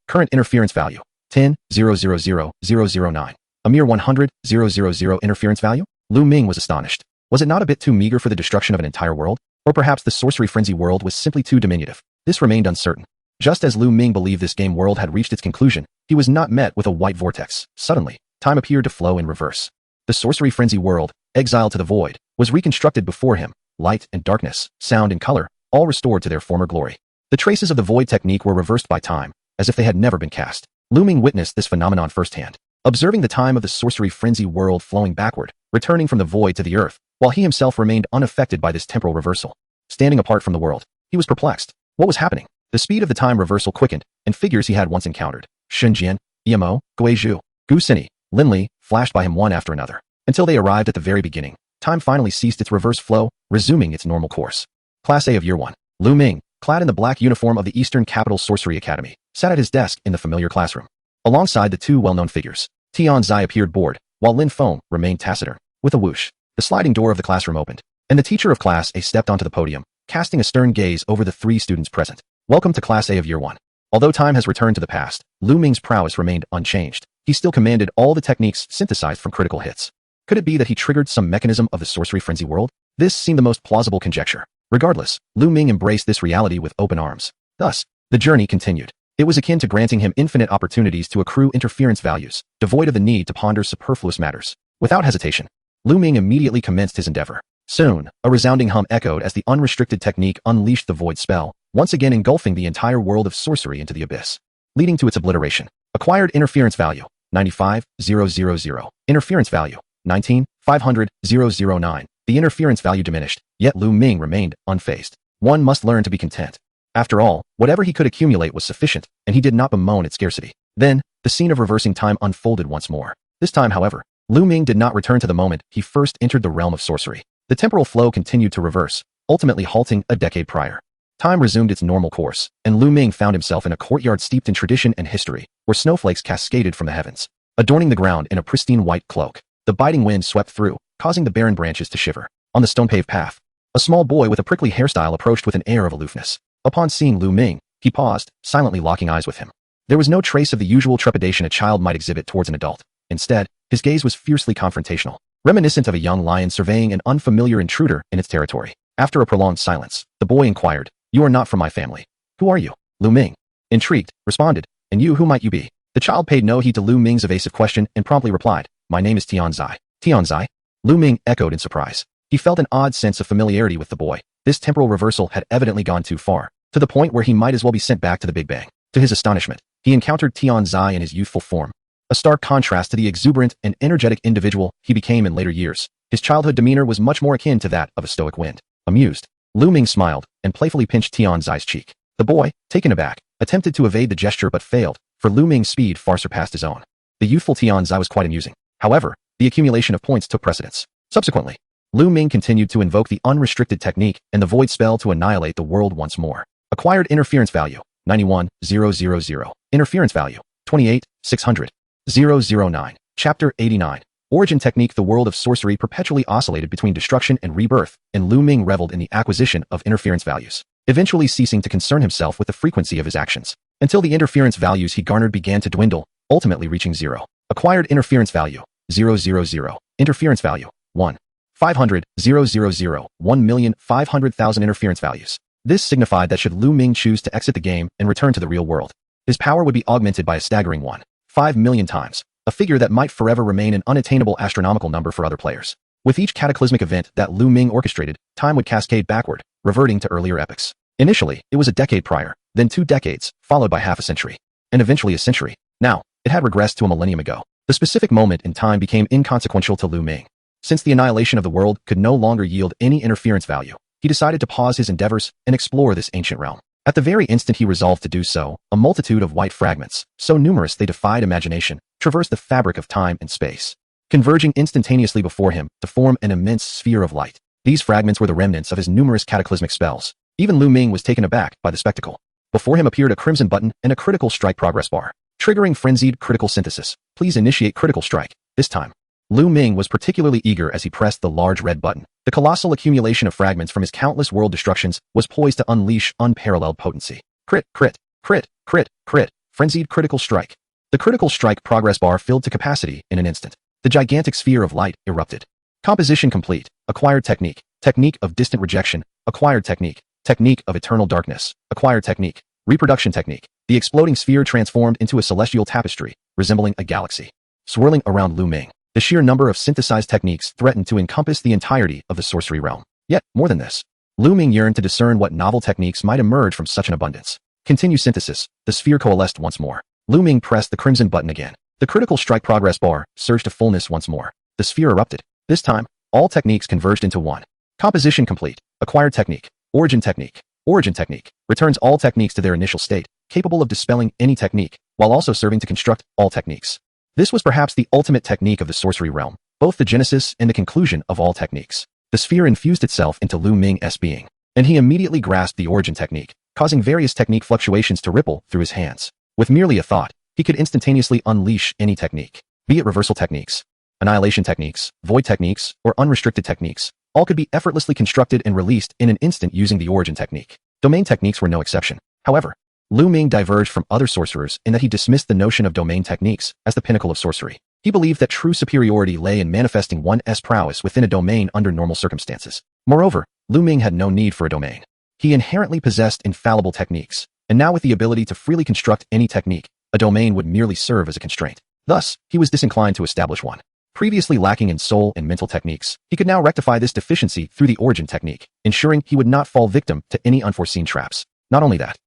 Current interference value, 10, 000,009. A mere 100, 000 interference value? Luming was astonished. Was it not a bit too meager for the destruction of an entire world? Or perhaps the sorcery frenzy world was simply too diminutive? This remained uncertain. Just as Luming believed this game world had reached its conclusion, he was not met with a white vortex. Suddenly, time appeared to flow in reverse. The sorcery frenzy world, exiled to the void, was reconstructed before him. Light and darkness, sound and color, all restored to their former glory. The traces of the void technique were reversed by time, as if they had never been cast. Luming witnessed this phenomenon firsthand, observing the time of the sorcery frenzy world flowing backward, returning from the void to the earth, while he himself remained unaffected by this temporal reversal. Standing apart from the world, he was perplexed. What was happening? The speed of the time reversal quickened, and figures he had once encountered, Shunjian, Emo, Guizhu, Gu Xinyi, Linli, flashed by him one after another, until they arrived at the very beginning. Time finally ceased its reverse flow, resuming its normal course. Class A of Year 1. Luming, clad in the black uniform of the Eastern Capital Sorcery Academy, sat at his desk in the familiar classroom. Alongside the two well-known figures, Tianzai appeared bored, while Lin Feng remained taciturn. With a whoosh, the sliding door of the classroom opened, and the teacher of Class A stepped onto the podium, casting a stern gaze over the three students present. Welcome to Class A of Year 1. Although time has returned to the past, Luming's prowess remained unchanged. He still commanded all the techniques synthesized from critical hits. Could it be that he triggered some mechanism of the sorcery frenzy world? This seemed the most plausible conjecture. Regardless, Luming embraced this reality with open arms. Thus, the journey continued. It was akin to granting him infinite opportunities to accrue interference values, devoid of the need to ponder superfluous matters. Without hesitation, Luming immediately commenced his endeavor. Soon, a resounding hum echoed as the unrestricted technique unleashed the void spell, once again engulfing the entire world of sorcery into the abyss, leading to its obliteration. Acquired interference value, 95,000. Interference value, 19,500,009. The interference value diminished, yet Luming remained unfazed. One must learn to be content. After all, whatever he could accumulate was sufficient, and he did not bemoan its scarcity. Then, the scene of reversing time unfolded once more. This time, however, Luming did not return to the moment he first entered the realm of sorcery. The temporal flow continued to reverse, ultimately halting a decade prior. Time resumed its normal course, and Luming found himself in a courtyard steeped in tradition and history, where snowflakes cascaded from the heavens, adorning the ground in a pristine white cloak. The biting wind swept through, causing the barren branches to shiver. On the stone-paved path, a small boy with a prickly hairstyle approached with an air of aloofness. Upon seeing Luming, he paused, silently locking eyes with him. There was no trace of the usual trepidation a child might exhibit towards an adult. Instead, his gaze was fiercely confrontational, reminiscent of a young lion surveying an unfamiliar intruder in its territory. After a prolonged silence, the boy inquired, "You are not from my family. Who are you?" Luming, intrigued, responded, "And you, who might you be?" The child paid no heed to Luming's evasive question and promptly replied, "My name is Tianzai." Tianzai? Luming echoed in surprise. He felt an odd sense of familiarity with the boy. This temporal reversal had evidently gone too far, to the point where he might as well be sent back to the Big Bang. To his astonishment, he encountered Tianzai in his youthful form, a stark contrast to the exuberant and energetic individual he became in later years. His childhood demeanor was much more akin to that of a stoic wind. Amused, Luming smiled and playfully pinched Tianzai's cheek. The boy, taken aback, attempted to evade the gesture but failed, for Luming's speed far surpassed his own. The youthful Tianzai was quite amusing. However, the accumulation of points took precedence. Subsequently, Luming continued to invoke the unrestricted technique and the void spell to annihilate the world once more. Acquired interference value, 91,000. Interference value, 28,600,009. Chapter 89. Origin technique. The world of sorcery perpetually oscillated between destruction and rebirth, and Luming reveled in the acquisition of interference values, eventually ceasing to concern himself with the frequency of his actions, until the interference values he garnered began to dwindle, ultimately reaching zero. Acquired interference value, 000. Interference value, 1. 500,000. 1,500,000 interference values. This signified that should Luming choose to exit the game and return to the real world, his power would be augmented by a staggering 1.5 million times, a figure that might forever remain an unattainable astronomical number for other players. With each cataclysmic event that Luming orchestrated, time would cascade backward, reverting to earlier epochs. Initially, it was a decade prior, then 2 decades, followed by half a century, and eventually a century. Now, it had regressed to a millennium ago. The specific moment in time became inconsequential to Luming. Since the annihilation of the world could no longer yield any interference value, he decided to pause his endeavors and explore this ancient realm. At the very instant he resolved to do so, a multitude of white fragments, so numerous they defied imagination, traversed the fabric of time and space, converging instantaneously before him to form an immense sphere of light. These fragments were the remnants of his numerous cataclysmic spells. Even Luming was taken aback by the spectacle. Before him appeared a crimson button and a critical strike progress bar, triggering frenzied critical synthesis. Please initiate critical strike. This time, Luming was particularly eager as he pressed the large red button. The colossal accumulation of fragments from his countless world destructions was poised to unleash unparalleled potency. Crit, crit, crit, crit, crit, frenzied critical strike. The critical strike progress bar filled to capacity in an instant. The gigantic sphere of light erupted. Composition complete. Acquired technique. Technique of distant rejection. Acquired technique. Technique of eternal darkness. Acquired technique. Reproduction technique. The exploding sphere transformed into a celestial tapestry, resembling a galaxy. Swirling around Luming, the sheer number of synthesized techniques threatened to encompass the entirety of the sorcery realm. Yet, more than this, Luming yearned to discern what novel techniques might emerge from such an abundance. Continue synthesis. The sphere coalesced once more. Luming pressed the crimson button again. The critical strike progress bar surged to fullness once more. The sphere erupted. This time, all techniques converged into one. Composition complete. Acquired technique. Origin technique. Origin technique returns all techniques to their initial state, capable of dispelling any technique, while also serving to construct all techniques. This was perhaps the ultimate technique of the sorcery realm, both the genesis and the conclusion of all techniques. The sphere infused itself into Luming's being, and he immediately grasped the origin technique, causing various technique fluctuations to ripple through his hands. With merely a thought, he could instantaneously unleash any technique, be it reversal techniques, annihilation techniques, void techniques, or unrestricted techniques. All could be effortlessly constructed and released in an instant using the origin technique. Domain techniques were no exception. However, Luming diverged from other sorcerers in that he dismissed the notion of domain techniques as the pinnacle of sorcery. He believed that true superiority lay in manifesting one's prowess within a domain under normal circumstances. Moreover, Luming had no need for a domain. He inherently possessed infallible techniques, and now with the ability to freely construct any technique, a domain would merely serve as a constraint. Thus, he was disinclined to establish one. Previously lacking in soul and mental techniques, he could now rectify this deficiency through the origin technique, ensuring he would not fall victim to any unforeseen traps. Not only that,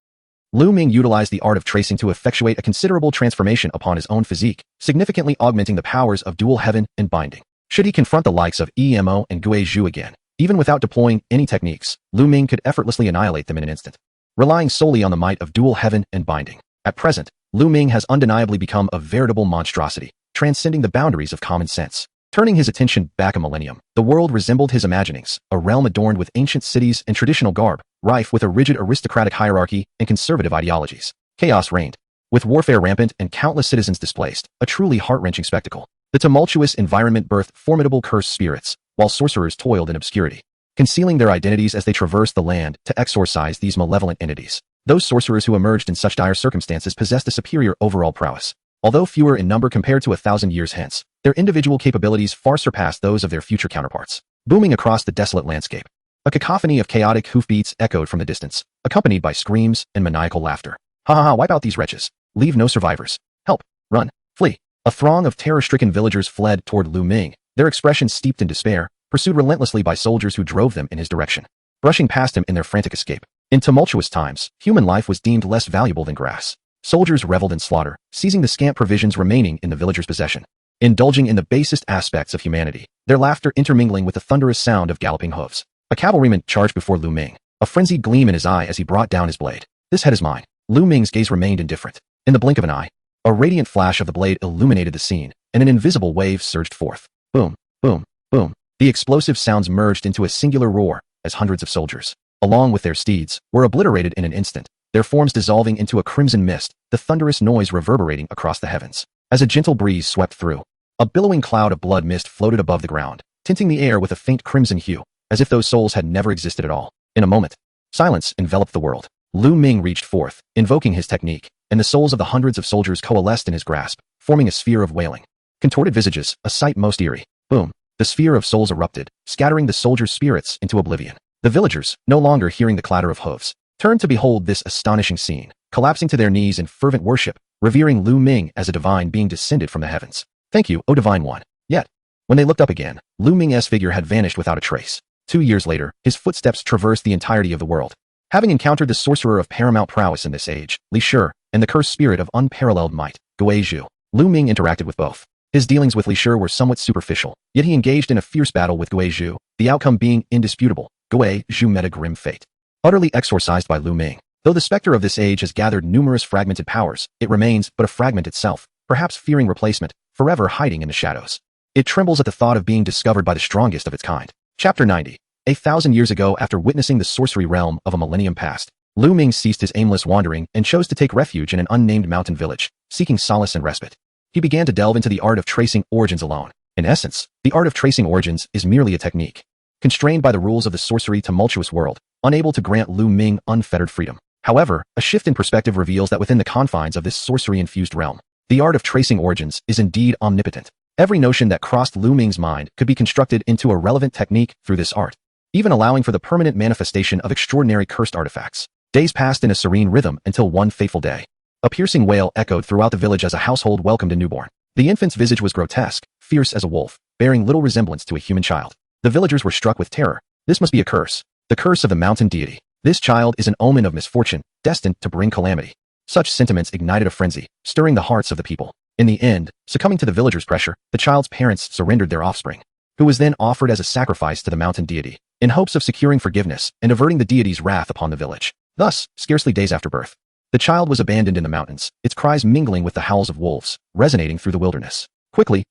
Luming utilized the art of tracing to effectuate a considerable transformation upon his own physique, significantly augmenting the powers of dual heaven and binding. Should he confront the likes of Emo and Guizhu again, even without deploying any techniques, Luming could effortlessly annihilate them in an instant, relying solely on the might of dual heaven and binding. At present, Luming has undeniably become a veritable monstrosity, transcending the boundaries of common sense. Turning his attention back a millennium, the world resembled his imaginings, a realm adorned with ancient cities and traditional garb, rife with a rigid aristocratic hierarchy and conservative ideologies. Chaos reigned, with warfare rampant and countless citizens displaced, a truly heart-wrenching spectacle. The tumultuous environment birthed formidable cursed spirits, while sorcerers toiled in obscurity, concealing their identities as they traversed the land to exorcise these malevolent entities. Those sorcerers who emerged in such dire circumstances possessed a superior overall prowess. Although fewer in number compared to 1,000 years hence, their individual capabilities far surpassed those of their future counterparts. Booming across the desolate landscape, a cacophony of chaotic hoofbeats echoed from the distance, accompanied by screams and maniacal laughter. Ha ha ha, wipe out these wretches. Leave no survivors. Help. Run. Flee. A throng of terror-stricken villagers fled toward Luming, their expressions steeped in despair, pursued relentlessly by soldiers who drove them in his direction, brushing past him in their frantic escape. In tumultuous times, human life was deemed less valuable than grass. Soldiers reveled in slaughter, seizing the scant provisions remaining in the villagers' possession, indulging in the basest aspects of humanity, their laughter intermingling with the thunderous sound of galloping hooves. A cavalryman charged before Luming, a frenzied gleam in his eye as he brought down his blade. This head is mine. Luming's gaze remained indifferent. In the blink of an eye, a radiant flash of the blade illuminated the scene, and an invisible wave surged forth. Boom, boom, boom. The explosive sounds merged into a singular roar as hundreds of soldiers, along with their steeds, were obliterated in an instant, their forms dissolving into a crimson mist, the thunderous noise reverberating across the heavens. As a gentle breeze swept through, a billowing cloud of blood mist floated above the ground, tinting the air with a faint crimson hue, as if those souls had never existed at all. In a moment, silence enveloped the world. Luming reached forth, invoking his technique, and the souls of the hundreds of soldiers coalesced in his grasp, forming a sphere of wailing. Contorted visages, a sight most eerie. Boom. The sphere of souls erupted, scattering the soldiers' spirits into oblivion. The villagers, no longer hearing the clatter of hooves, turned to behold this astonishing scene, collapsing to their knees in fervent worship, revering Luming as a divine being descended from the heavens. Thank you, O Divine One. Yet, when they looked up again, Luming's figure had vanished without a trace. 2 years later, his footsteps traversed the entirety of the world. Having encountered the sorcerer of paramount prowess in this age, Li Shi, and the cursed spirit of unparalleled might, Guizhu, Luming interacted with both. His dealings with Li Shi were somewhat superficial, yet he engaged in a fierce battle with Guizhu, the outcome being indisputable. Guizhu met a grim fate. Utterly exorcised by Luming. Though the specter of this age has gathered numerous fragmented powers, it remains but a fragment itself, perhaps fearing replacement, forever hiding in the shadows. It trembles at the thought of being discovered by the strongest of its kind. Chapter 90. 1,000 years ago, after witnessing the sorcery realm of a millennium past, Luming ceased his aimless wandering and chose to take refuge in an unnamed mountain village, seeking solace and respite. He began to delve into the art of tracing origins alone. In essence, the art of tracing origins is merely a technique. Constrained by the rules of the sorcery tumultuous world, unable to grant Luming unfettered freedom. However, a shift in perspective reveals that within the confines of this sorcery-infused realm, the art of tracing origins is indeed omnipotent. Every notion that crossed Luming's mind could be constructed into a relevant technique through this art, even allowing for the permanent manifestation of extraordinary cursed artifacts. Days passed in a serene rhythm until one fateful day. A piercing wail echoed throughout the village as a household welcomed a newborn. The infant's visage was grotesque, fierce as a wolf, bearing little resemblance to a human child. The villagers were struck with terror. This must be a curse. The curse of the mountain deity. This child is an omen of misfortune, destined to bring calamity. Such sentiments ignited a frenzy, stirring the hearts of the people. In the end, succumbing to the villagers' pressure, the child's parents surrendered their offspring, who was then offered as a sacrifice to the mountain deity, in hopes of securing forgiveness and averting the deity's wrath upon the village. Thus, scarcely days after birth, the child was abandoned in the mountains, its cries mingling with the howls of wolves, resonating through the wilderness. Quickly,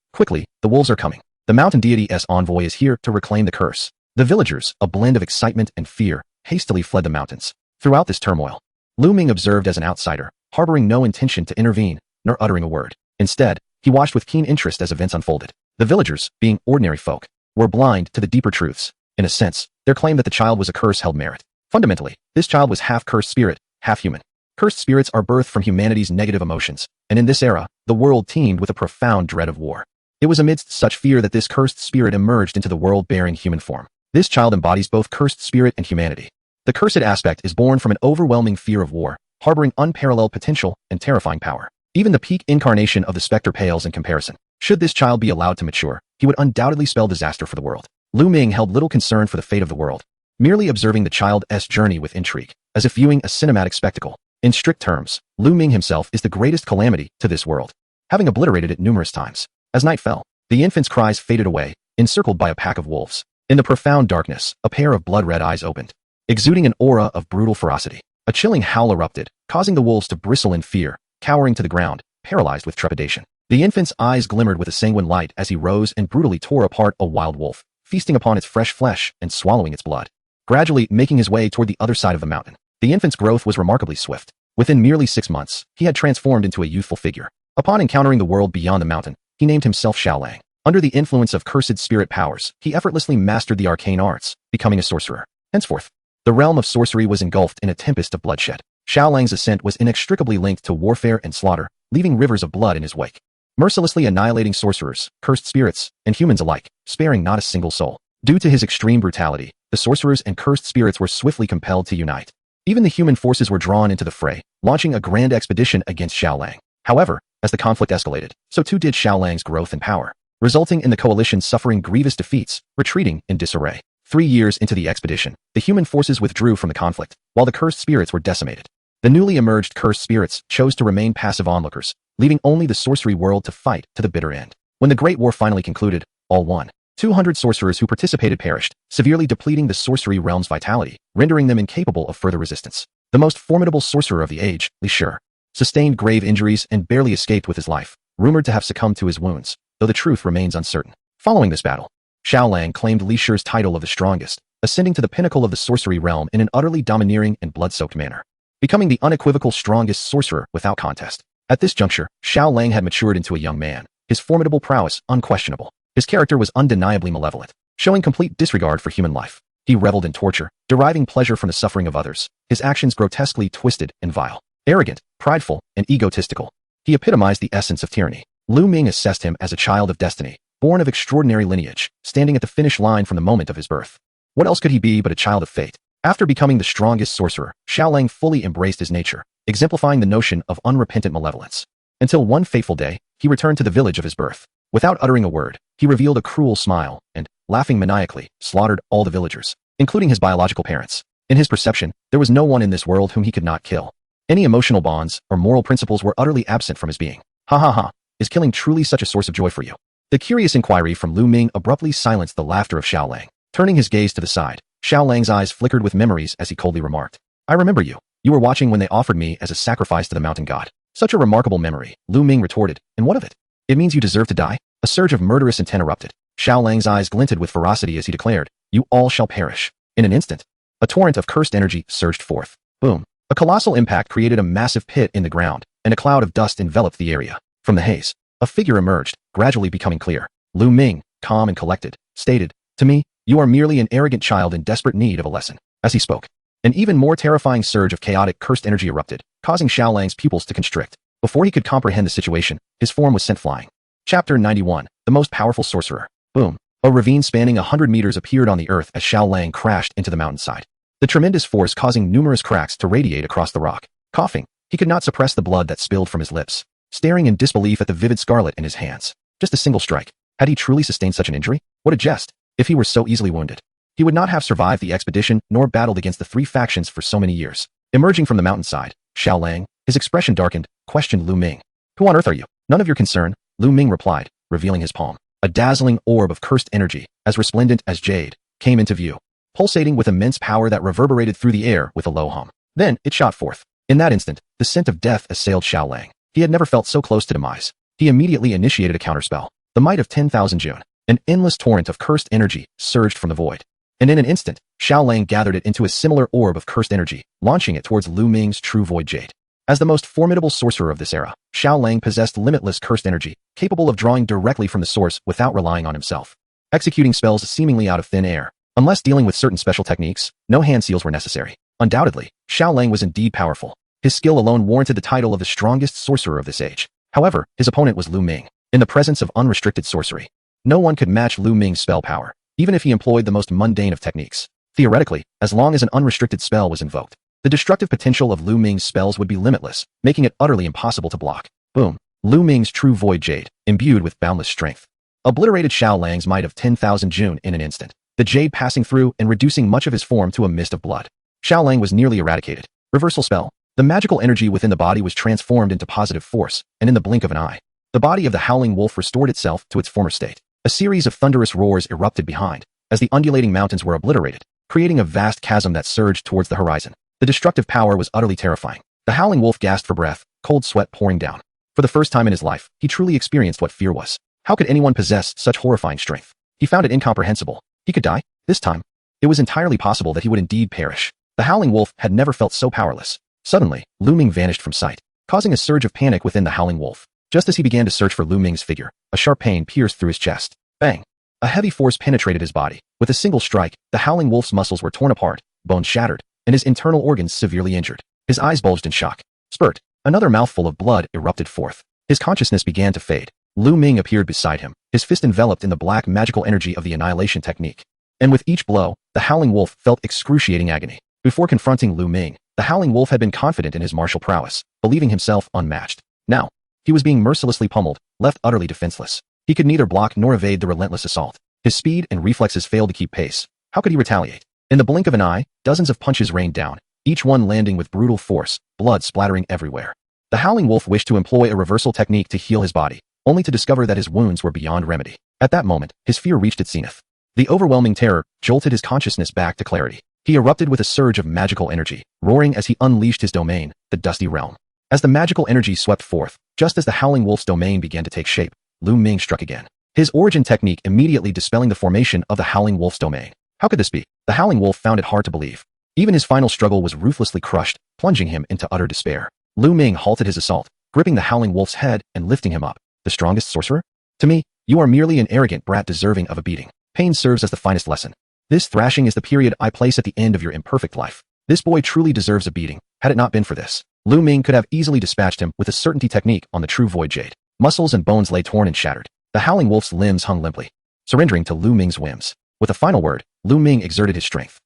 the wolves are coming. The mountain deity's envoy is here to reclaim the curse. The villagers, a blend of excitement and fear, hastily fled the mountains. Throughout this turmoil, Luming observed as an outsider, harboring no intention to intervene, nor uttering a word. Instead, he watched with keen interest as events unfolded. The villagers, being ordinary folk, were blind to the deeper truths. In a sense, their claim that the child was a curse held merit. Fundamentally, this child was half cursed spirit, half human. Cursed spirits are birthed from humanity's negative emotions, and in this era, the world teemed with a profound dread of war. It was amidst such fear that this cursed spirit emerged into the world bearing human form. This child embodies both cursed spirit and humanity. The cursed aspect is born from an overwhelming fear of war, harboring unparalleled potential and terrifying power. Even the peak incarnation of the specter pales in comparison. Should this child be allowed to mature, he would undoubtedly spell disaster for the world. Luming held little concern for the fate of the world, merely observing the child's journey with intrigue, as if viewing a cinematic spectacle. In strict terms, Luming himself is the greatest calamity to this world, having obliterated it numerous times. As night fell, the infant's cries faded away, encircled by a pack of wolves. In the profound darkness, a pair of blood-red eyes opened, exuding an aura of brutal ferocity. A chilling howl erupted, causing the wolves to bristle in fear, cowering to the ground, paralyzed with trepidation. The infant's eyes glimmered with a sanguine light as he rose and brutally tore apart a wild wolf, feasting upon its fresh flesh and swallowing its blood. Gradually making his way toward the other side of the mountain, the infant's growth was remarkably swift. Within merely 6 months, he had transformed into a youthful figure. Upon encountering the world beyond the mountain, he named himself Xiaolang. Under the influence of cursed spirit powers, he effortlessly mastered the arcane arts, becoming a sorcerer. Henceforth, the realm of sorcery was engulfed in a tempest of bloodshed. Xiaolang's ascent was inextricably linked to warfare and slaughter, leaving rivers of blood in his wake, mercilessly annihilating sorcerers, cursed spirits, and humans alike, sparing not a single soul. Due to his extreme brutality, the sorcerers and cursed spirits were swiftly compelled to unite. Even the human forces were drawn into the fray, launching a grand expedition against Xiaolang. However, as the conflict escalated, so too did Xiaolang's growth and power, resulting in the coalition suffering grievous defeats, retreating in disarray. 3 years into the expedition, the human forces withdrew from the conflict, while the cursed spirits were decimated. The newly emerged cursed spirits chose to remain passive onlookers, leaving only the sorcery world to fight to the bitter end. When the Great War finally concluded, all won. 200 sorcerers who participated perished, severely depleting the sorcery realm's vitality, rendering them incapable of further resistance. The most formidable sorcerer of the age, Li Shi, sustained grave injuries and barely escaped with his life, rumored to have succumbed to his wounds, though the truth remains uncertain. Following this battle, Xiaolang claimed Li Shi's title of the strongest, ascending to the pinnacle of the sorcery realm in an utterly domineering and blood-soaked manner, becoming the unequivocal strongest sorcerer without contest. At this juncture, Xiaolang had matured into a young man, his formidable prowess unquestionable. His character was undeniably malevolent, showing complete disregard for human life. He reveled in torture, deriving pleasure from the suffering of others, his actions grotesquely twisted and vile. Arrogant, prideful, and egotistical, he epitomized the essence of tyranny. Luming assessed him as a child of destiny, born of extraordinary lineage, standing at the finish line from the moment of his birth. What else could he be but a child of fate? After becoming the strongest sorcerer, Xiaolang fully embraced his nature, exemplifying the notion of unrepentant malevolence. Until one fateful day, he returned to the village of his birth. Without uttering a word, he revealed a cruel smile and, laughing maniacally, slaughtered all the villagers, including his biological parents. In his perception, there was no one in this world whom he could not kill. Any emotional bonds or moral principles were utterly absent from his being. Ha ha ha, is killing truly such a source of joy for you? The curious inquiry from Luming abruptly silenced the laughter of Xiaolang. Turning his gaze to the side, Xiaolang's eyes flickered with memories as he coldly remarked, I remember you. You were watching when they offered me as a sacrifice to the mountain god. Such a remarkable memory, Luming retorted, and what of it? It means you deserve to die? A surge of murderous intent erupted. Xiaolang's eyes glinted with ferocity as he declared, you all shall perish. In an instant, a torrent of cursed energy surged forth. Boom. A colossal impact created a massive pit in the ground, and a cloud of dust enveloped the area. From the haze, a figure emerged, gradually becoming clear. Luming, calm and collected, stated, to me, you are merely an arrogant child in desperate need of a lesson. As he spoke, an even more terrifying surge of chaotic cursed energy erupted, causing Xiaolang's pupils to constrict. Before he could comprehend the situation, his form was sent flying. Chapter 91, The Most Powerful Sorcerer. Boom. A ravine spanning 100 meters appeared on the earth as Xiaolang crashed into the mountainside. The tremendous force causing numerous cracks to radiate across the rock. Coughing, he could not suppress the blood that spilled from his lips, staring in disbelief at the vivid scarlet in his hands. Just a single strike. Had he truly sustained such an injury? What a jest. If he were so easily wounded, he would not have survived the expedition nor battled against the three factions for so many years. Emerging from the mountainside, Xiaolang, his expression darkened, questioned Luming. Who on earth are you? None of your concern, Luming replied, revealing his palm. A dazzling orb of cursed energy, as resplendent as jade, came into view, pulsating with immense power that reverberated through the air with a low hum. Then, it shot forth. In that instant, the scent of death assailed Xiaolang. He had never felt so close to demise. He immediately initiated a counterspell. The might of 10,000 June. An endless torrent of cursed energy surged from the void. And in an instant, Xiaolang gathered it into a similar orb of cursed energy, launching it towards Luming's true void jade. As the most formidable sorcerer of this era, Xiaolang possessed limitless cursed energy, capable of drawing directly from the source without relying on himself. Executing spells seemingly out of thin air. Unless dealing with certain special techniques, no hand seals were necessary. Undoubtedly, Xiaolang was indeed powerful. His skill alone warranted the title of the strongest sorcerer of this age. However, his opponent was Luming. In the presence of unrestricted sorcery, no one could match Luming's spell power, even if he employed the most mundane of techniques. Theoretically, as long as an unrestricted spell was invoked, the destructive potential of Luming's spells would be limitless, making it utterly impossible to block. Boom. Luming's true void jade, imbued with boundless strength, obliterated Xiaolang's might of 10,000 June in an instant, the jade passing through and reducing much of his form to a mist of blood. Xiaolang was nearly eradicated. Reversal spell. The magical energy within the body was transformed into positive force, and in the blink of an eye, the body of the howling wolf restored itself to its former state. A series of thunderous roars erupted behind, as the undulating mountains were obliterated, creating a vast chasm that surged towards the horizon. The destructive power was utterly terrifying. The howling wolf gasped for breath, cold sweat pouring down. For the first time in his life, he truly experienced what fear was. How could anyone possess such horrifying strength? He found it incomprehensible. He could die? This time, it was entirely possible that he would indeed perish. The howling wolf had never felt so powerless. Suddenly, Luming vanished from sight, causing a surge of panic within the howling wolf. Just as he began to search for Luming's figure, a sharp pain pierced through his chest. Bang! A heavy force penetrated his body. With a single strike, the howling wolf's muscles were torn apart, bones shattered, and his internal organs severely injured. His eyes bulged in shock. Spurt! Another mouthful of blood erupted forth. His consciousness began to fade. Luming appeared beside him, his fist enveloped in the black magical energy of the annihilation technique. And with each blow, the howling wolf felt excruciating agony. Before confronting Luming, the howling wolf had been confident in his martial prowess, believing himself unmatched. Now, he was being mercilessly pummeled, left utterly defenseless. He could neither block nor evade the relentless assault. His speed and reflexes failed to keep pace. How could he retaliate? In the blink of an eye, dozens of punches rained down, each one landing with brutal force, blood splattering everywhere. The howling wolf wished to employ a reversal technique to heal his body, only to discover that his wounds were beyond remedy. At that moment, his fear reached its zenith. The overwhelming terror jolted his consciousness back to clarity. He erupted with a surge of magical energy, roaring as he unleashed his domain, the Dusty Realm. As the magical energy swept forth, just as the howling wolf's domain began to take shape, Luming struck again. His origin technique immediately dispelling the formation of the howling wolf's domain. How could this be? The howling wolf found it hard to believe. Even his final struggle was ruthlessly crushed, plunging him into utter despair. Luming halted his assault, gripping the howling wolf's head and lifting him up. The strongest sorcerer? To me, you are merely an arrogant brat deserving of a beating. Pain serves as the finest lesson. This thrashing is the period I place at the end of your imperfect life. This boy truly deserves a beating. Had it not been for this, Luming could have easily dispatched him with a certainty technique on the true void jade. Muscles and bones lay torn and shattered. The howling wolf's limbs hung limply, surrendering to Luming's whims. With a final word, Luming exerted his strength.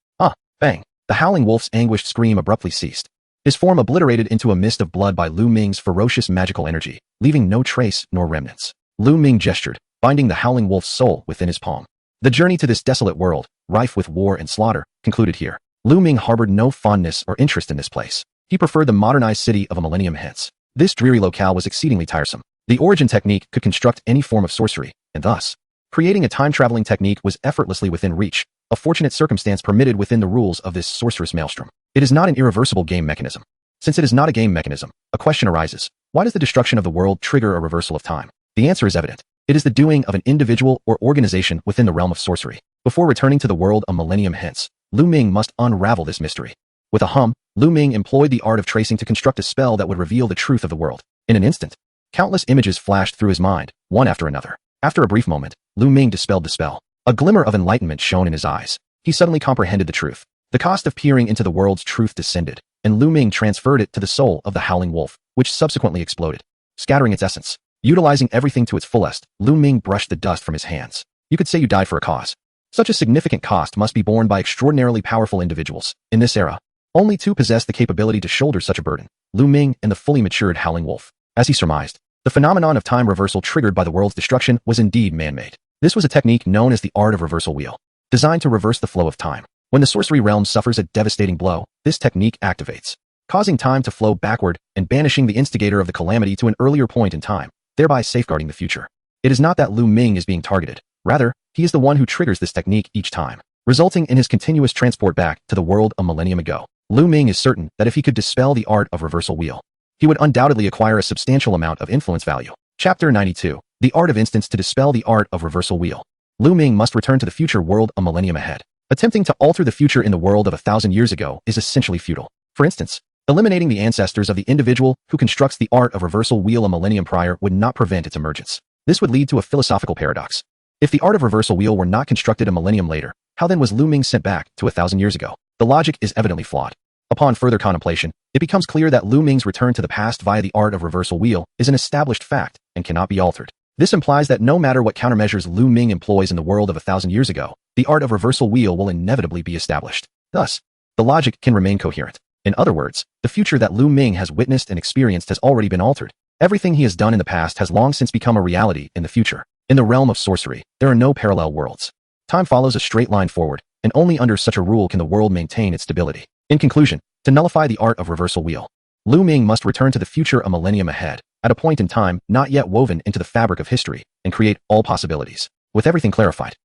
Bang! The howling wolf's anguished scream abruptly ceased. His form obliterated into a mist of blood by Luming's ferocious magical energy, leaving no trace nor remnants. Luming gestured, binding the howling wolf's soul within his palm. The journey to this desolate world, rife with war and slaughter, concluded here. Luming harbored no fondness or interest in this place. He preferred the modernized city of a millennium hence. This dreary locale was exceedingly tiresome. The origin technique could construct any form of sorcery, and thus, creating a time-traveling technique was effortlessly within reach, a fortunate circumstance permitted within the rules of this sorcerous maelstrom. It is not an irreversible game mechanism. Since it is not a game mechanism, a question arises. Why does the destruction of the world trigger a reversal of time? The answer is evident. It is the doing of an individual or organization within the realm of sorcery. Before returning to the world a millennium hence, Luming must unravel this mystery. With a hum, Luming employed the art of tracing to construct a spell that would reveal the truth of the world. In an instant, countless images flashed through his mind, one after another. After a brief moment, Luming dispelled the spell. A glimmer of enlightenment shone in his eyes. He suddenly comprehended the truth. The cost of peering into the world's truth descended, and Luming transferred it to the soul of the howling wolf, which subsequently exploded, scattering its essence. Utilizing everything to its fullest, Luming brushed the dust from his hands. You could say you died for a cause. Such a significant cost must be borne by extraordinarily powerful individuals. In this era, only two possessed the capability to shoulder such a burden, Luming and the fully matured howling wolf. As he surmised, the phenomenon of time reversal triggered by the world's destruction was indeed man-made. This was a technique known as the art of reversal wheel, designed to reverse the flow of time. When the sorcery realm suffers a devastating blow, this technique activates, causing time to flow backward and banishing the instigator of the calamity to an earlier point in time, thereby safeguarding the future. It is not that Luming is being targeted. Rather, he is the one who triggers this technique each time, resulting in his continuous transport back to the world a millennium ago. Luming is certain that if he could dispel the art of reversal wheel, he would undoubtedly acquire a substantial amount of influence value. Chapter 92. The Art of Instance. To dispel the art of reversal wheel, Luming must return to the future world a millennium ahead. Attempting to alter the future in the world of 1,000 years ago is essentially futile. For instance, eliminating the ancestors of the individual who constructs the art of reversal wheel a millennium prior would not prevent its emergence. This would lead to a philosophical paradox. If the art of reversal wheel were not constructed a millennium later, how then was Luming sent back to 1,000 years ago? The logic is evidently flawed. Upon further contemplation, it becomes clear that Luming's return to the past via the art of reversal wheel is an established fact and cannot be altered. This implies that no matter what countermeasures Luming employs in the world of 1,000 years ago, the art of reversal wheel will inevitably be established. Thus, the logic can remain coherent. In other words, the future that Luming has witnessed and experienced has already been altered. Everything he has done in the past has long since become a reality in the future. In the realm of sorcery, there are no parallel worlds. Time follows a straight line forward, and only under such a rule can the world maintain its stability. In conclusion, to nullify the art of reversal wheel, Luming must return to the future a millennium ahead, at a point in time not yet woven into the fabric of history, and create all possibilities. With everything clarified,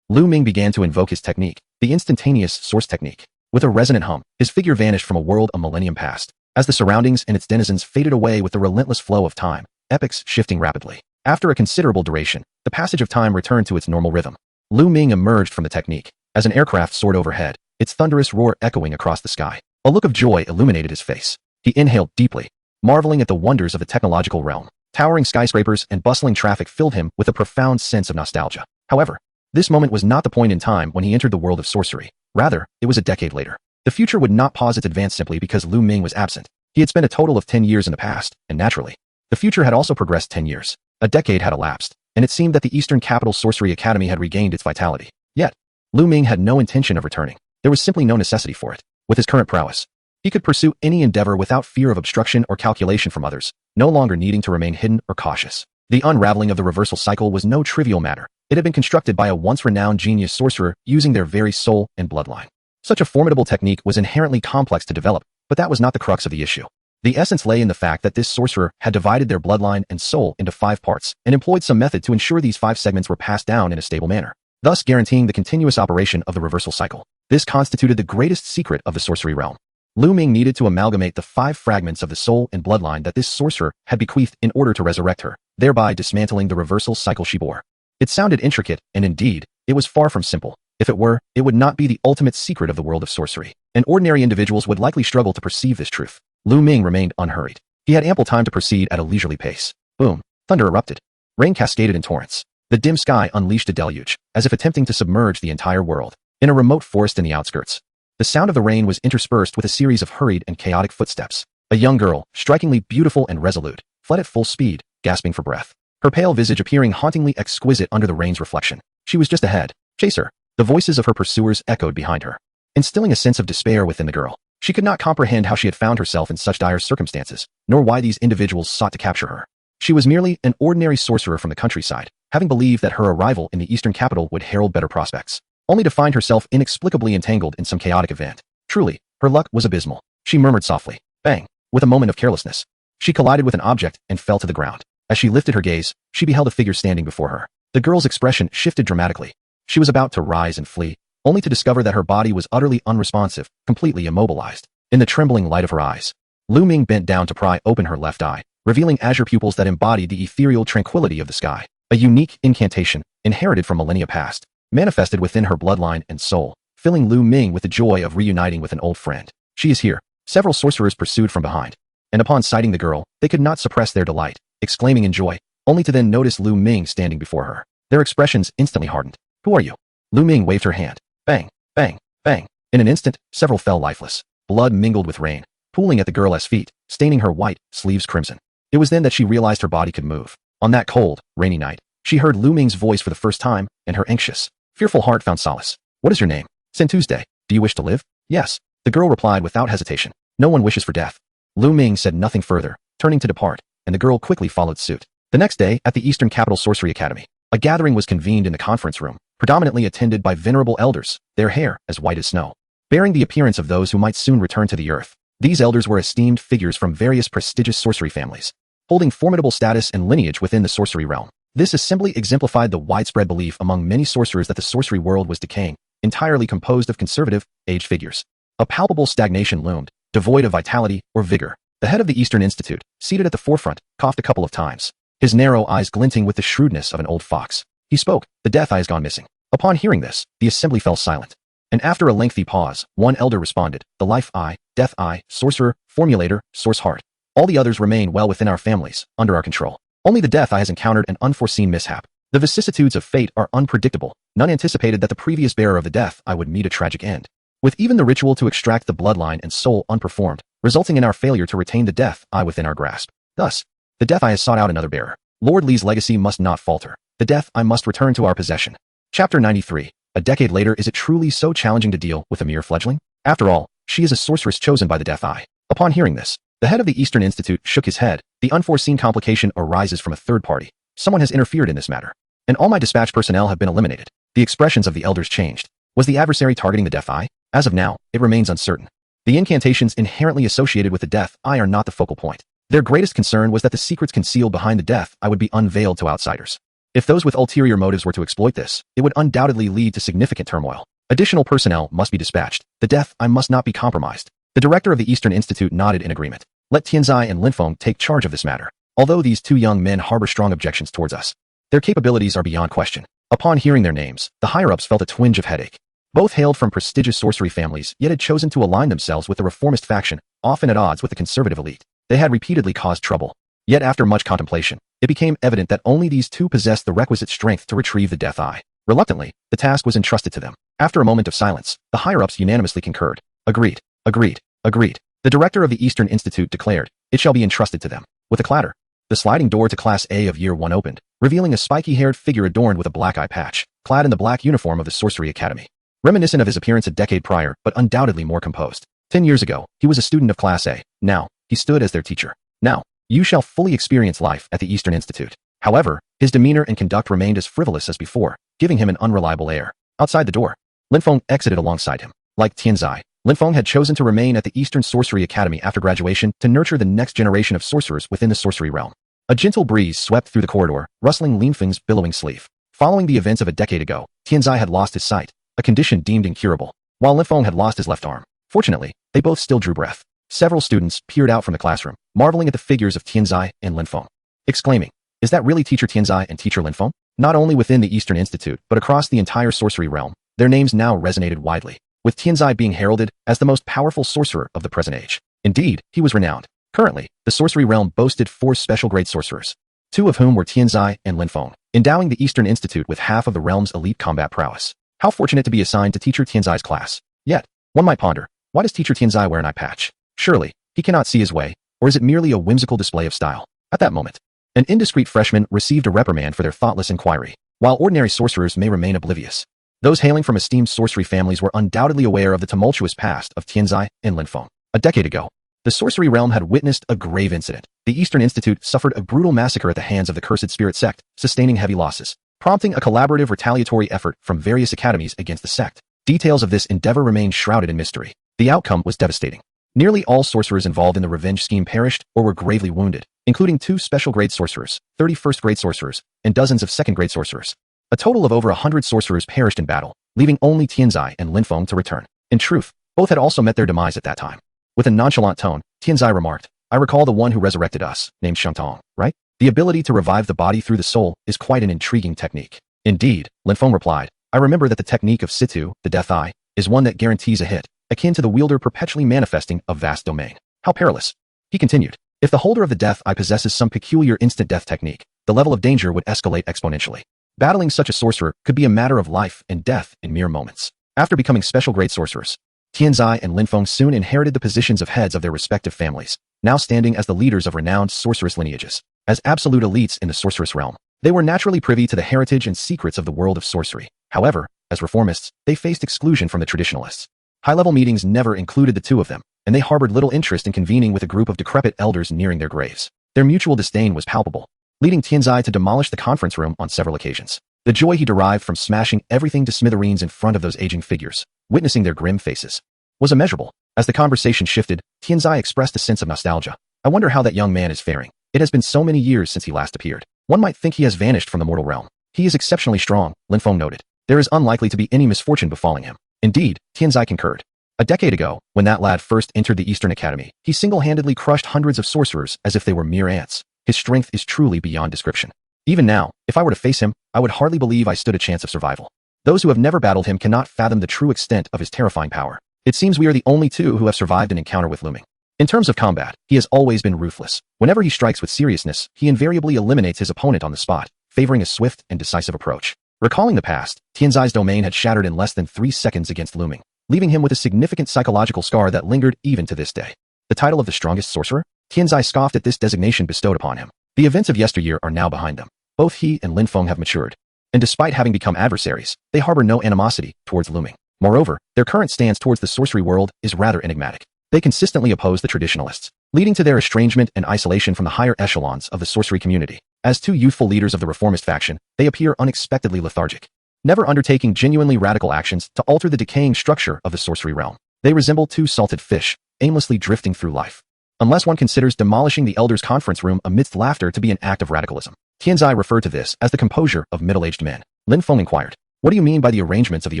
Luming began to invoke his technique, the instantaneous source technique. With a resonant hum, his figure vanished from a world a millennium past. As the surroundings and its denizens faded away with the relentless flow of time, epochs shifting rapidly. After a considerable duration, the passage of time returned to its normal rhythm. Luming emerged from the technique, as an aircraft soared overhead, its thunderous roar echoing across the sky. A look of joy illuminated his face. He inhaled deeply, marveling at the wonders of the technological realm. Towering skyscrapers and bustling traffic filled him with a profound sense of nostalgia. However, this moment was not the point in time when he entered the world of sorcery. Rather, it was a decade later. The future would not pause its advance simply because Luming was absent. He had spent a total of 10 years in the past, and naturally, the future had also progressed 10 years. A decade had elapsed, and it seemed that the Eastern Capital Sorcery Academy had regained its vitality. Yet, Luming had no intention of returning. There was simply no necessity for it. With his current prowess, he could pursue any endeavor without fear of obstruction or calculation from others, no longer needing to remain hidden or cautious. The unraveling of the reversal cycle was no trivial matter. It had been constructed by a once-renowned genius sorcerer using their very soul and bloodline. Such a formidable technique was inherently complex to develop, but that was not the crux of the issue. The essence lay in the fact that this sorcerer had divided their bloodline and soul into 5 parts and employed some method to ensure these 5 segments were passed down in a stable manner, thus guaranteeing the continuous operation of the reversal cycle. This constituted the greatest secret of the sorcery realm. Luming needed to amalgamate the 5 fragments of the soul and bloodline that this sorcerer had bequeathed in order to resurrect her, thereby dismantling the reversal cycle she bore. It sounded intricate, and indeed, it was far from simple. If it were, it would not be the ultimate secret of the world of sorcery, and ordinary individuals would likely struggle to perceive this truth. Luming remained unhurried. He had ample time to proceed at a leisurely pace. Boom! Thunder erupted. Rain cascaded in torrents. The dim sky unleashed a deluge, as if attempting to submerge the entire world. In a remote forest in the outskirts, the sound of the rain was interspersed with a series of hurried and chaotic footsteps. A young girl, strikingly beautiful and resolute, fled at full speed, gasping for breath. Her pale visage appearing hauntingly exquisite under the rain's reflection. She was just ahead. Chase her. The voices of her pursuers echoed behind her, instilling a sense of despair within the girl. She could not comprehend how she had found herself in such dire circumstances, nor why these individuals sought to capture her. She was merely an ordinary sorcerer from the countryside, having believed that her arrival in the eastern capital would herald better prospects, only to find herself inexplicably entangled in some chaotic event. Truly, her luck was abysmal. She murmured softly. Bang! With a moment of carelessness, she collided with an object and fell to the ground. As she lifted her gaze, she beheld a figure standing before her. The girl's expression shifted dramatically. She was about to rise and flee, only to discover that her body was utterly unresponsive, completely immobilized. In the trembling light of her eyes, Luming bent down to pry open her left eye, revealing azure pupils that embodied the ethereal tranquility of the sky. A unique incantation, inherited from millennia past, manifested within her bloodline and soul, filling Luming with the joy of reuniting with an old friend. She is here. Several sorcerers pursued from behind, and upon sighting the girl, they could not suppress their delight, exclaiming in joy, only to then notice Luming standing before her. Their expressions instantly hardened. Who are you? Luming waved her hand. Bang, bang, bang. In an instant, several fell lifeless. Blood mingled with rain, pooling at the girl's feet, staining her white sleeves crimson. It was then that she realized her body could move. On that cold, rainy night, she heard Luming's voice for the first time, and her anxious, fearful heart found solace. What is your name? Sin Tuesday. Do you wish to live? Yes. The girl replied without hesitation. No one wishes for death. Luming said nothing further, turning to depart, and the girl quickly followed suit. The next day, at the Eastern Capital Sorcery Academy, a gathering was convened in the conference room, predominantly attended by venerable elders, their hair as white as snow, bearing the appearance of those who might soon return to the earth. These elders were esteemed figures from various prestigious sorcery families, holding formidable status and lineage within the sorcery realm. This assembly exemplified the widespread belief among many sorcerers that the sorcery world was decaying, entirely composed of conservative, aged figures. A palpable stagnation loomed, devoid of vitality or vigor. The head of the Eastern Institute, seated at the forefront, coughed a couple of times, his narrow eyes glinting with the shrewdness of an old fox. He spoke. The death eye has gone missing. Upon hearing this, the assembly fell silent. And after a lengthy pause, one elder responded, the life eye, death eye, sorcerer, formulator, source heart. All the others remain well within our families, under our control. Only the death eye has encountered an unforeseen mishap. The vicissitudes of fate are unpredictable. None anticipated that the previous bearer of the death eye would meet a tragic end, with even the ritual to extract the bloodline and soul unperformed, resulting in our failure to retain the death eye within our grasp. Thus, the death eye has sought out another bearer. Lord Li's legacy must not falter. The death eye must return to our possession. Chapter 93. A decade later, is it truly so challenging to deal with a mere fledgling? After all, she is a sorceress chosen by the death eye. Upon hearing this, the head of the Eastern Institute shook his head. The unforeseen complication arises from a third party. Someone has interfered in this matter, and all my dispatch personnel have been eliminated. The expressions of the elders changed. Was the adversary targeting the death eye? As of now, it remains uncertain. The incantations inherently associated with the death eye are not the focal point. Their greatest concern was that the secrets concealed behind the death eye would be unveiled to outsiders. If those with ulterior motives were to exploit this, it would undoubtedly lead to significant turmoil. Additional personnel must be dispatched. The death eye must not be compromised. The director of the Eastern Institute nodded in agreement. Let Tianzai and Linfeng take charge of this matter. Although these two young men harbor strong objections towards us, their capabilities are beyond question. Upon hearing their names, the higher-ups felt a twinge of headache. Both hailed from prestigious sorcery families, yet had chosen to align themselves with the reformist faction, often at odds with the conservative elite. They had repeatedly caused trouble. Yet after much contemplation, it became evident that only these two possessed the requisite strength to retrieve the death eye. Reluctantly, the task was entrusted to them. After a moment of silence, the higher-ups unanimously concurred. Agreed. Agreed. Agreed. The director of the Eastern Institute declared, it shall be entrusted to them. With a clatter, the sliding door to Class A of Year 1 opened, revealing a spiky-haired figure adorned with a black eye patch, clad in the black uniform of the Sorcery Academy. Reminiscent of his appearance a decade prior, but undoubtedly more composed. 10 years ago, he was a student of Class A. Now, he stood as their teacher. Now, you shall fully experience life at the Eastern Institute. However, his demeanor and conduct remained as frivolous as before, giving him an unreliable air. Outside the door, Linfeng exited alongside him. Like Tianzai, Linfeng had chosen to remain at the Eastern Sorcery Academy after graduation to nurture the next generation of sorcerers within the sorcery realm. A gentle breeze swept through the corridor, rustling Linfeng's billowing sleeve. Following the events of a decade ago, Tianzai had lost his sight, a condition deemed incurable, while Linfeng had lost his left arm. Fortunately, they both still drew breath. Several students peered out from the classroom, marveling at the figures of Tianzai and Linfeng, exclaiming, is that really Teacher Tianzai and Teacher Linfeng? Not only within the Eastern Institute, but across the entire sorcery realm, their names now resonated widely, with Tianzai being heralded as the most powerful sorcerer of the present age. Indeed, he was renowned. Currently, the sorcery realm boasted 4 special-grade sorcerers, 2 of whom were Tianzai and Linfeng, endowing the Eastern Institute with half of the realm's elite combat prowess. How fortunate to be assigned to Teacher Tianzai's class. Yet, one might ponder, why does Teacher Tianzai wear an eye patch? Surely, he cannot see his way, or is it merely a whimsical display of style? At that moment, an indiscreet freshman received a reprimand for their thoughtless inquiry. While ordinary sorcerers may remain oblivious, those hailing from esteemed sorcery families were undoubtedly aware of the tumultuous past of Tianzai and Linfeng. A decade ago, The sorcery realm had witnessed a grave incident. The Eastern Institute suffered a brutal massacre at the hands of the Cursed Spirit sect, sustaining heavy losses, prompting a collaborative retaliatory effort from various academies against the sect. Details of this endeavor remain shrouded in mystery. The outcome was devastating. Nearly all sorcerers involved in the revenge scheme perished or were gravely wounded, including 2 special-grade sorcerers, 31st-grade sorcerers, and dozens of second-grade sorcerers. A total of over 100 sorcerers perished in battle, leaving only Tianzai and Linfeng to return. In truth, both had also met their demise at that time. With a nonchalant tone, Tianzai remarked, "I recall the one who resurrected us, named Shangtong, right? The ability to revive the body through the soul is quite an intriguing technique." "Indeed," Linfeng replied. "I remember that the technique of Situ, the Death Eye, is one that guarantees a hit, akin to the wielder perpetually manifesting a vast domain. How perilous." He continued, "If the holder of the Death Eye possesses some peculiar instant death technique, the level of danger would escalate exponentially. Battling such a sorcerer could be a matter of life and death in mere moments." After becoming special-grade sorcerers, Tianzai and Linfeng soon inherited the positions of heads of their respective families, now standing as the leaders of renowned sorceress lineages. As absolute elites in the sorceress realm, they were naturally privy to the heritage and secrets of the world of sorcery. However, as reformists, they faced exclusion from the traditionalists. High-level meetings never included the two of them, and they harbored little interest in convening with a group of decrepit elders nearing their graves. Their mutual disdain was palpable, leading Tianzai to demolish the conference room on several occasions. The joy he derived from smashing everything to smithereens in front of those aging figures, witnessing their grim faces, was immeasurable. As the conversation shifted, Tianzai expressed a sense of nostalgia. "I wonder how that young man is faring. It has been so many years since he last appeared. One might think he has vanished from the mortal realm." "He is exceptionally strong," Linfeng noted. "There is unlikely to be any misfortune befalling him." "Indeed," Tianzai concurred. "A decade ago, when that lad first entered the Eastern Academy, he single-handedly crushed hundreds of sorcerers as if they were mere ants. His strength is truly beyond description. Even now, if I were to face him, I would hardly believe I stood a chance of survival. Those who have never battled him cannot fathom the true extent of his terrifying power. It seems we are the only two who have survived an encounter with Luming. In terms of combat, he has always been ruthless. Whenever he strikes with seriousness, he invariably eliminates his opponent on the spot, favoring a swift and decisive approach." Recalling the past, Tianzai's domain had shattered in less than 3 seconds against Luming, leaving him with a significant psychological scar that lingered even to this day. The title of the strongest sorcerer? Tianzai scoffed at this designation bestowed upon him. The events of yesteryear are now behind them. Both he and Linfeng have matured, and despite having become adversaries, they harbor no animosity towards Luming. Moreover, their current stance towards the sorcery world is rather enigmatic. They consistently oppose the traditionalists, leading to their estrangement and isolation from the higher echelons of the sorcery community. As two youthful leaders of the reformist faction, they appear unexpectedly lethargic, never undertaking genuinely radical actions to alter the decaying structure of the sorcery realm. They resemble two salted fish, aimlessly drifting through life. Unless one considers demolishing the elders' conference room amidst laughter to be an act of radicalism. Tianzai referred to this as the composure of middle-aged men. Linfeng inquired, "What do you mean by the arrangements of the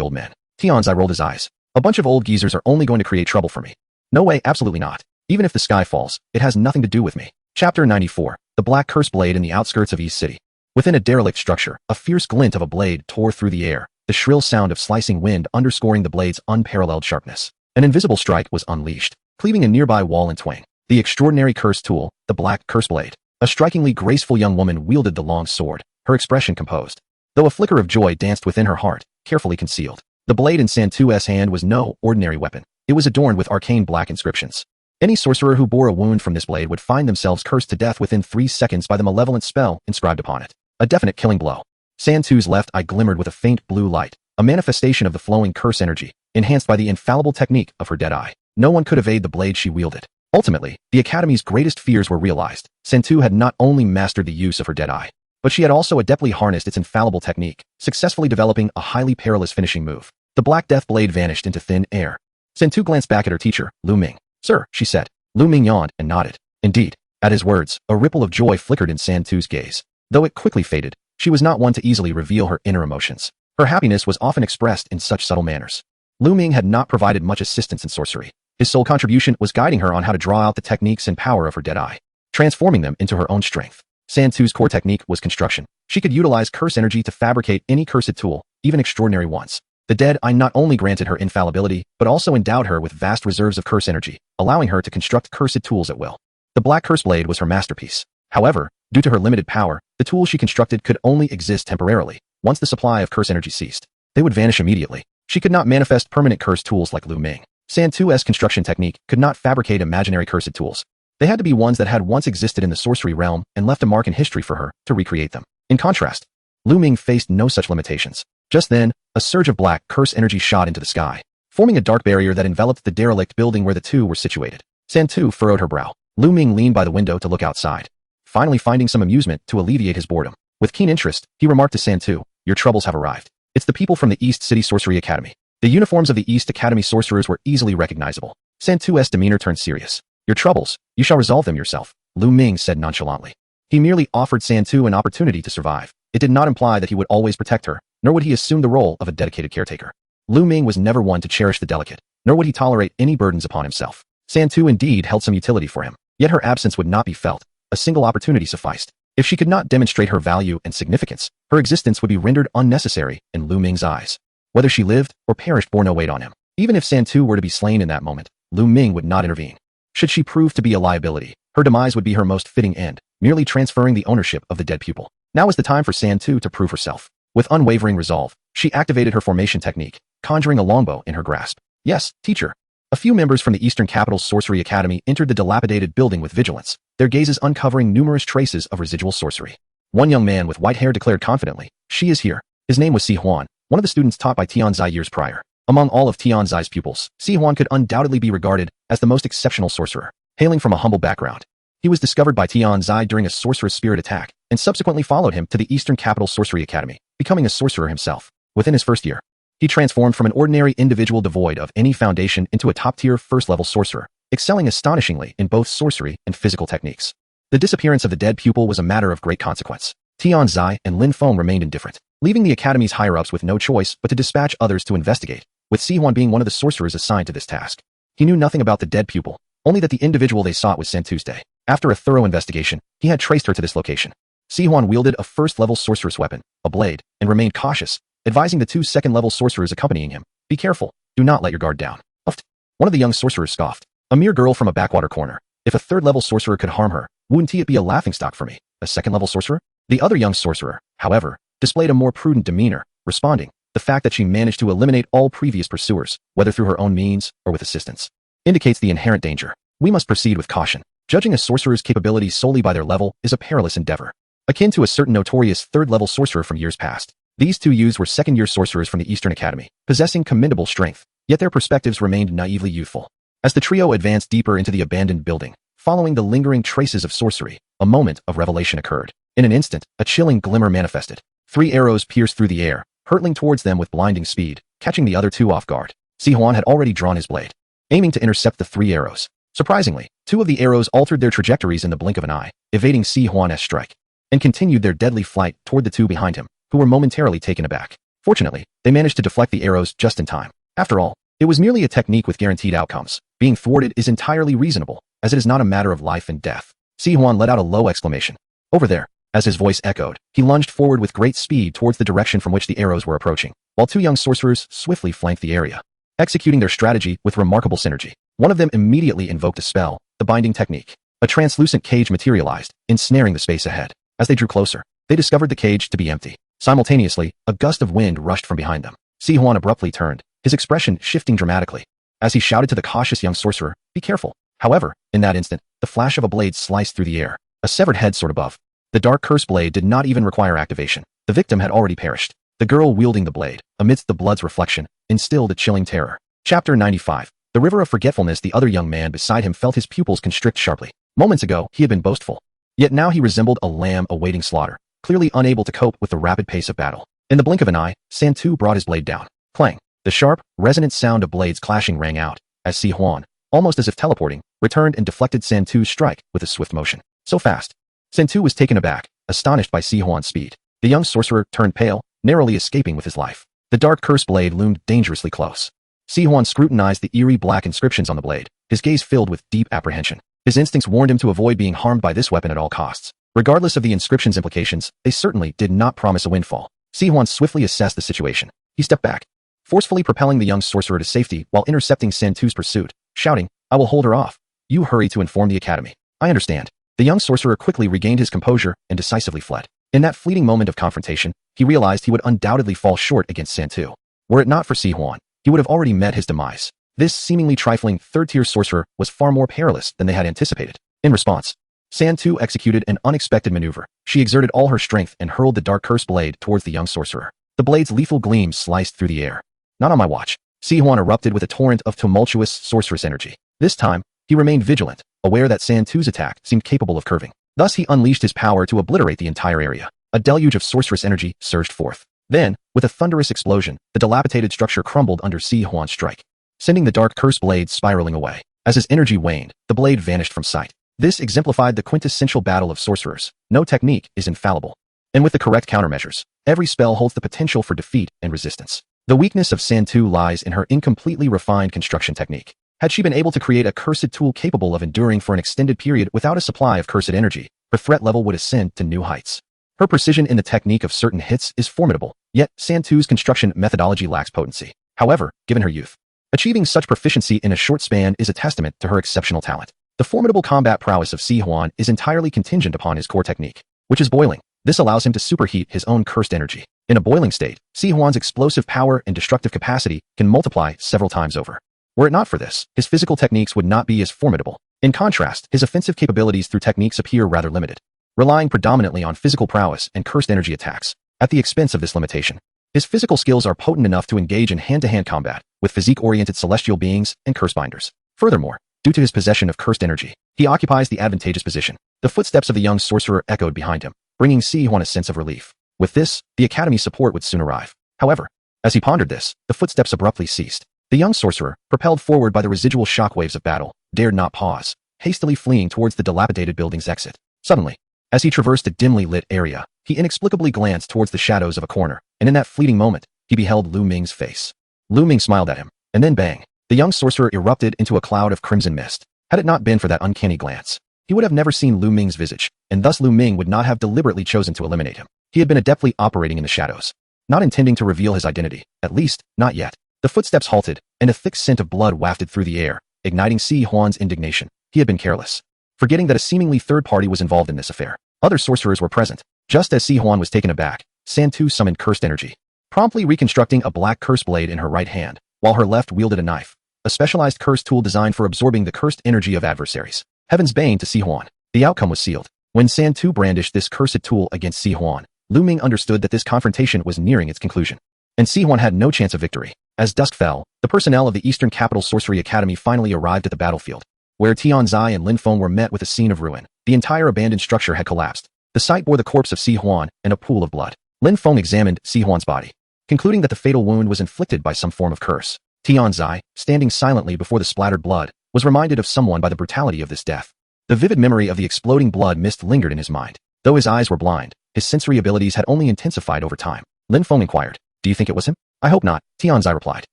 old men?" Tianzai rolled his eyes. "A bunch of old geezers are only going to create trouble for me. No way, absolutely not. Even if the sky falls, it has nothing to do with me." Chapter 94. The Black Curse Blade in the outskirts of East City. Within a derelict structure, a fierce glint of a blade tore through the air, the shrill sound of slicing wind underscoring the blade's unparalleled sharpness. An invisible strike was unleashed, cleaving a nearby wall in twain. The extraordinary curse tool, the Black Curse Blade. A strikingly graceful young woman wielded the long sword, her expression composed, though a flicker of joy danced within her heart, carefully concealed. The blade in Santu's hand was no ordinary weapon. It was adorned with arcane black inscriptions. Any sorcerer who bore a wound from this blade would find themselves cursed to death within 3 seconds by the malevolent spell inscribed upon it. A definite killing blow. Santu's left eye glimmered with a faint blue light, a manifestation of the flowing curse energy, enhanced by the infallible technique of her dead eye. No one could evade the blade she wielded. Ultimately, the Academy's greatest fears were realized. Santu had not only mastered the use of her dead eye, but she had also adeptly harnessed its infallible technique, successfully developing a highly perilous finishing move. The Black Death Blade vanished into thin air. Santu glanced back at her teacher, Luming. "Sir," she said. Luming yawned and nodded. Indeed. At his words, a ripple of joy flickered in Santu's gaze. Though it quickly faded, she was not one to easily reveal her inner emotions. Her happiness was often expressed in such subtle manners. Luming had not provided much assistance in sorcery. His sole contribution was guiding her on how to draw out the techniques and power of her dead eye, transforming them into her own strength. Santu's core technique was construction. She could utilize curse energy to fabricate any cursed tool, even extraordinary ones. The dead eye not only granted her infallibility, but also endowed her with vast reserves of curse energy, allowing her to construct cursed tools at will. The Black Curse Blade was her masterpiece. However, due to her limited power, the tools she constructed could only exist temporarily. Once the supply of curse energy ceased, they would vanish immediately. She could not manifest permanent curse tools like Luming. Santu's construction technique could not fabricate imaginary cursed tools. They had to be ones that had once existed in the sorcery realm and left a mark in history for her to recreate them. In contrast, Luming faced no such limitations. Just then, a surge of black curse energy shot into the sky, forming a dark barrier that enveloped the derelict building where the two were situated. Santu furrowed her brow. Luming leaned by the window to look outside, finally finding some amusement to alleviate his boredom. With keen interest, he remarked to Santu, "Your troubles have arrived. It's the people from the East City Sorcery Academy." The uniforms of the East Academy sorcerers were easily recognizable. Santu's demeanor turned serious. "Your troubles, you shall resolve them yourself," Luming said nonchalantly. He merely offered Santu an opportunity to survive. It did not imply that he would always protect her, nor would he assume the role of a dedicated caretaker. Luming was never one to cherish the delicate, nor would he tolerate any burdens upon himself. Santu indeed held some utility for him, yet her absence would not be felt. A single opportunity sufficed. If she could not demonstrate her value and significance, her existence would be rendered unnecessary in Luming's eyes. Whether she lived or perished bore no weight on him. Even if Santu were to be slain in that moment, Luming would not intervene. Should she prove to be a liability, her demise would be her most fitting end, merely transferring the ownership of the dead pupil. Now was the time for Santu to prove herself. With unwavering resolve, she activated her formation technique, conjuring a longbow in her grasp. "Yes, teacher." A few members from the Eastern Capital's Sorcery Academy entered the dilapidated building with vigilance, their gazes uncovering numerous traces of residual sorcery. One young man with white hair declared confidently, "She is here." His name was Si Huan, one of the students taught by Tianzai years prior. Among all of Tianzai's pupils, Si Huan could undoubtedly be regarded as the most exceptional sorcerer, hailing from a humble background. He was discovered by Tianzai during a sorcerer's spirit attack, and subsequently followed him to the Eastern Capital Sorcery Academy, becoming a sorcerer himself. Within his first year, he transformed from an ordinary individual devoid of any foundation into a top-tier first-level sorcerer, excelling astonishingly in both sorcery and physical techniques. The disappearance of the dead pupil was a matter of great consequence. Tianzai and Lin Feng remained indifferent, leaving the academy's higher-ups with no choice but to dispatch others to investigate, with Si Huan being one of the sorcerers assigned to this task. He knew nothing about the dead pupil, only that the individual they sought was Santu's day. After a thorough investigation, he had traced her to this location. Si Huan wielded a first-level sorceress weapon, a blade, and remained cautious, advising the two second-level sorcerers accompanying him, "Be careful, do not let your guard down." Uft. One of the young sorcerers scoffed. "A mere girl from a backwater corner. If a third-level sorcerer could harm her, wouldn't it be a laughingstock for me? A second-level sorcerer?" The other young sorcerer, however, displayed a more prudent demeanor, responding, "The fact that she managed to eliminate all previous pursuers, whether through her own means or with assistance, indicates the inherent danger. We must proceed with caution. Judging a sorcerer's capabilities solely by their level is a perilous endeavor." Akin to a certain notorious third-level sorcerer from years past, these two youths were second-year sorcerers from the Eastern Academy, possessing commendable strength, yet their perspectives remained naively youthful. As the trio advanced deeper into the abandoned building, following the lingering traces of sorcery, a moment of revelation occurred. In an instant, a chilling glimmer manifested. 3 arrows pierced through the air, hurtling towards them with blinding speed, catching the other 2 off guard. Si Huan had already drawn his blade, aiming to intercept the 3 arrows. Surprisingly, 2 of the arrows altered their trajectories in the blink of an eye, evading Si Huan's strike, and continued their deadly flight toward the 2 behind him, who were momentarily taken aback. Fortunately, they managed to deflect the arrows just in time. After all, it was merely a technique with guaranteed outcomes. Being thwarted is entirely reasonable, as it is not a matter of life and death. Si Huan let out a low exclamation. "Over there." As his voice echoed, he lunged forward with great speed towards the direction from which the arrows were approaching, while 2 young sorcerers swiftly flanked the area, executing their strategy with remarkable synergy. One of them immediately invoked a spell, the binding technique. A translucent cage materialized, ensnaring the space ahead. As they drew closer, they discovered the cage to be empty. Simultaneously, a gust of wind rushed from behind them. Si Huan abruptly turned, his expression shifting dramatically, as he shouted to the cautious young sorcerer, "Be careful." However, in that instant, the flash of a blade sliced through the air, a severed head soared above. The dark curse blade did not even require activation. The victim had already perished. The girl wielding the blade, amidst the blood's reflection, instilled a chilling terror. Chapter 95. The River of Forgetfulness. The other young man beside him felt his pupils constrict sharply. Moments ago, he had been boastful. Yet now he resembled a lamb awaiting slaughter, clearly unable to cope with the rapid pace of battle. In the blink of an eye, Santu brought his blade down. Clang. The sharp, resonant sound of blades clashing rang out, as Si Huan, almost as if teleporting, returned and deflected Santu's strike with a swift motion. So fast. Santu was taken aback, astonished by Si Huan's speed. The young sorcerer turned pale, narrowly escaping with his life. The dark curse blade loomed dangerously close. Si Huan scrutinized the eerie black inscriptions on the blade, his gaze filled with deep apprehension. His instincts warned him to avoid being harmed by this weapon at all costs. Regardless of the inscription's implications, they certainly did not promise a windfall. Si Huan swiftly assessed the situation. He stepped back, forcefully propelling the young sorcerer to safety while intercepting Santu's pursuit, shouting, "I will hold her off. You hurry to inform the academy." "I understand." The young sorcerer quickly regained his composure and decisively fled. In that fleeting moment of confrontation, he realized he would undoubtedly fall short against Santu. Were it not for Si Huan, he would have already met his demise. This seemingly trifling third-tier sorcerer was far more perilous than they had anticipated. In response, Santu executed an unexpected maneuver. She exerted all her strength and hurled the dark curse blade towards the young sorcerer. The blade's lethal gleam sliced through the air. "Not on my watch." Si Huan erupted with a torrent of tumultuous sorceress energy. This time, He remained vigilant, aware that Santu's attack seemed capable of curving. Thus he unleashed his power to obliterate the entire area. A deluge of sorceress energy surged forth. Then, with a thunderous explosion, the dilapidated structure crumbled under Si Huan's strike, sending the dark curse blade spiraling away. As his energy waned, the blade vanished from sight. This exemplified the quintessential battle of sorcerers. No technique is infallible. And with the correct countermeasures, every spell holds the potential for defeat and resistance. The weakness of Santu lies in her incompletely refined construction technique. Had she been able to create a cursed tool capable of enduring for an extended period without a supply of cursed energy, her threat level would ascend to new heights. Her precision in the technique of certain hits is formidable, yet Santu's construction methodology lacks potency. However, given her youth, achieving such proficiency in a short span is a testament to her exceptional talent. The formidable combat prowess of Si Huan is entirely contingent upon his core technique, which is boiling. This allows him to superheat his own cursed energy. In a boiling state, Si Huan's explosive power and destructive capacity can multiply several times over. Were it not for this, his physical techniques would not be as formidable. In contrast, his offensive capabilities through techniques appear rather limited, relying predominantly on physical prowess and cursed energy attacks. At the expense of this limitation, his physical skills are potent enough to engage in hand-to-hand combat with physique-oriented celestial beings and curse binders. Furthermore, due to his possession of cursed energy, he occupies the advantageous position. The footsteps of the young sorcerer echoed behind him, bringing Si Huan a sense of relief. With this, the Academy's support would soon arrive. However, as he pondered this, the footsteps abruptly ceased. The young sorcerer, propelled forward by the residual shockwaves of battle, dared not pause, hastily fleeing towards the dilapidated building's exit. Suddenly, as he traversed a dimly lit area, he inexplicably glanced towards the shadows of a corner, and in that fleeting moment, he beheld Luming's face. Luming smiled at him, and then bang, the young sorcerer erupted into a cloud of crimson mist. Had it not been for that uncanny glance, he would have never seen Luming's visage, and thus Luming would not have deliberately chosen to eliminate him. He had been adeptly operating in the shadows, not intending to reveal his identity, at least, not yet. The footsteps halted, and a thick scent of blood wafted through the air, igniting Si Huan's indignation. He had been careless, forgetting that a seemingly third party was involved in this affair. Other sorcerers were present. Just as Si Huan was taken aback, Santu summoned cursed energy, promptly reconstructing a black curse blade in her right hand, while her left wielded a knife, a specialized curse tool designed for absorbing the cursed energy of adversaries. Heaven's bane to Si Huan. The outcome was sealed. When Santu brandished this cursed tool against Si Huan, Luming understood that this confrontation was nearing its conclusion, and Si Huan had no chance of victory. As dusk fell, the personnel of the Eastern Capital Sorcery Academy finally arrived at the battlefield, where Tianzai and Lin Feng were met with a scene of ruin. The entire abandoned structure had collapsed. The site bore the corpse of Si Huan and a pool of blood. Lin Feng examined Si Huan's body, concluding that the fatal wound was inflicted by some form of curse. Tianzai, standing silently before the splattered blood, was reminded of someone by the brutality of this death. The vivid memory of the exploding blood mist lingered in his mind. Though his eyes were blind, his sensory abilities had only intensified over time. Lin Feng inquired, "Do you think it was him?" "I hope not," Tianzai replied.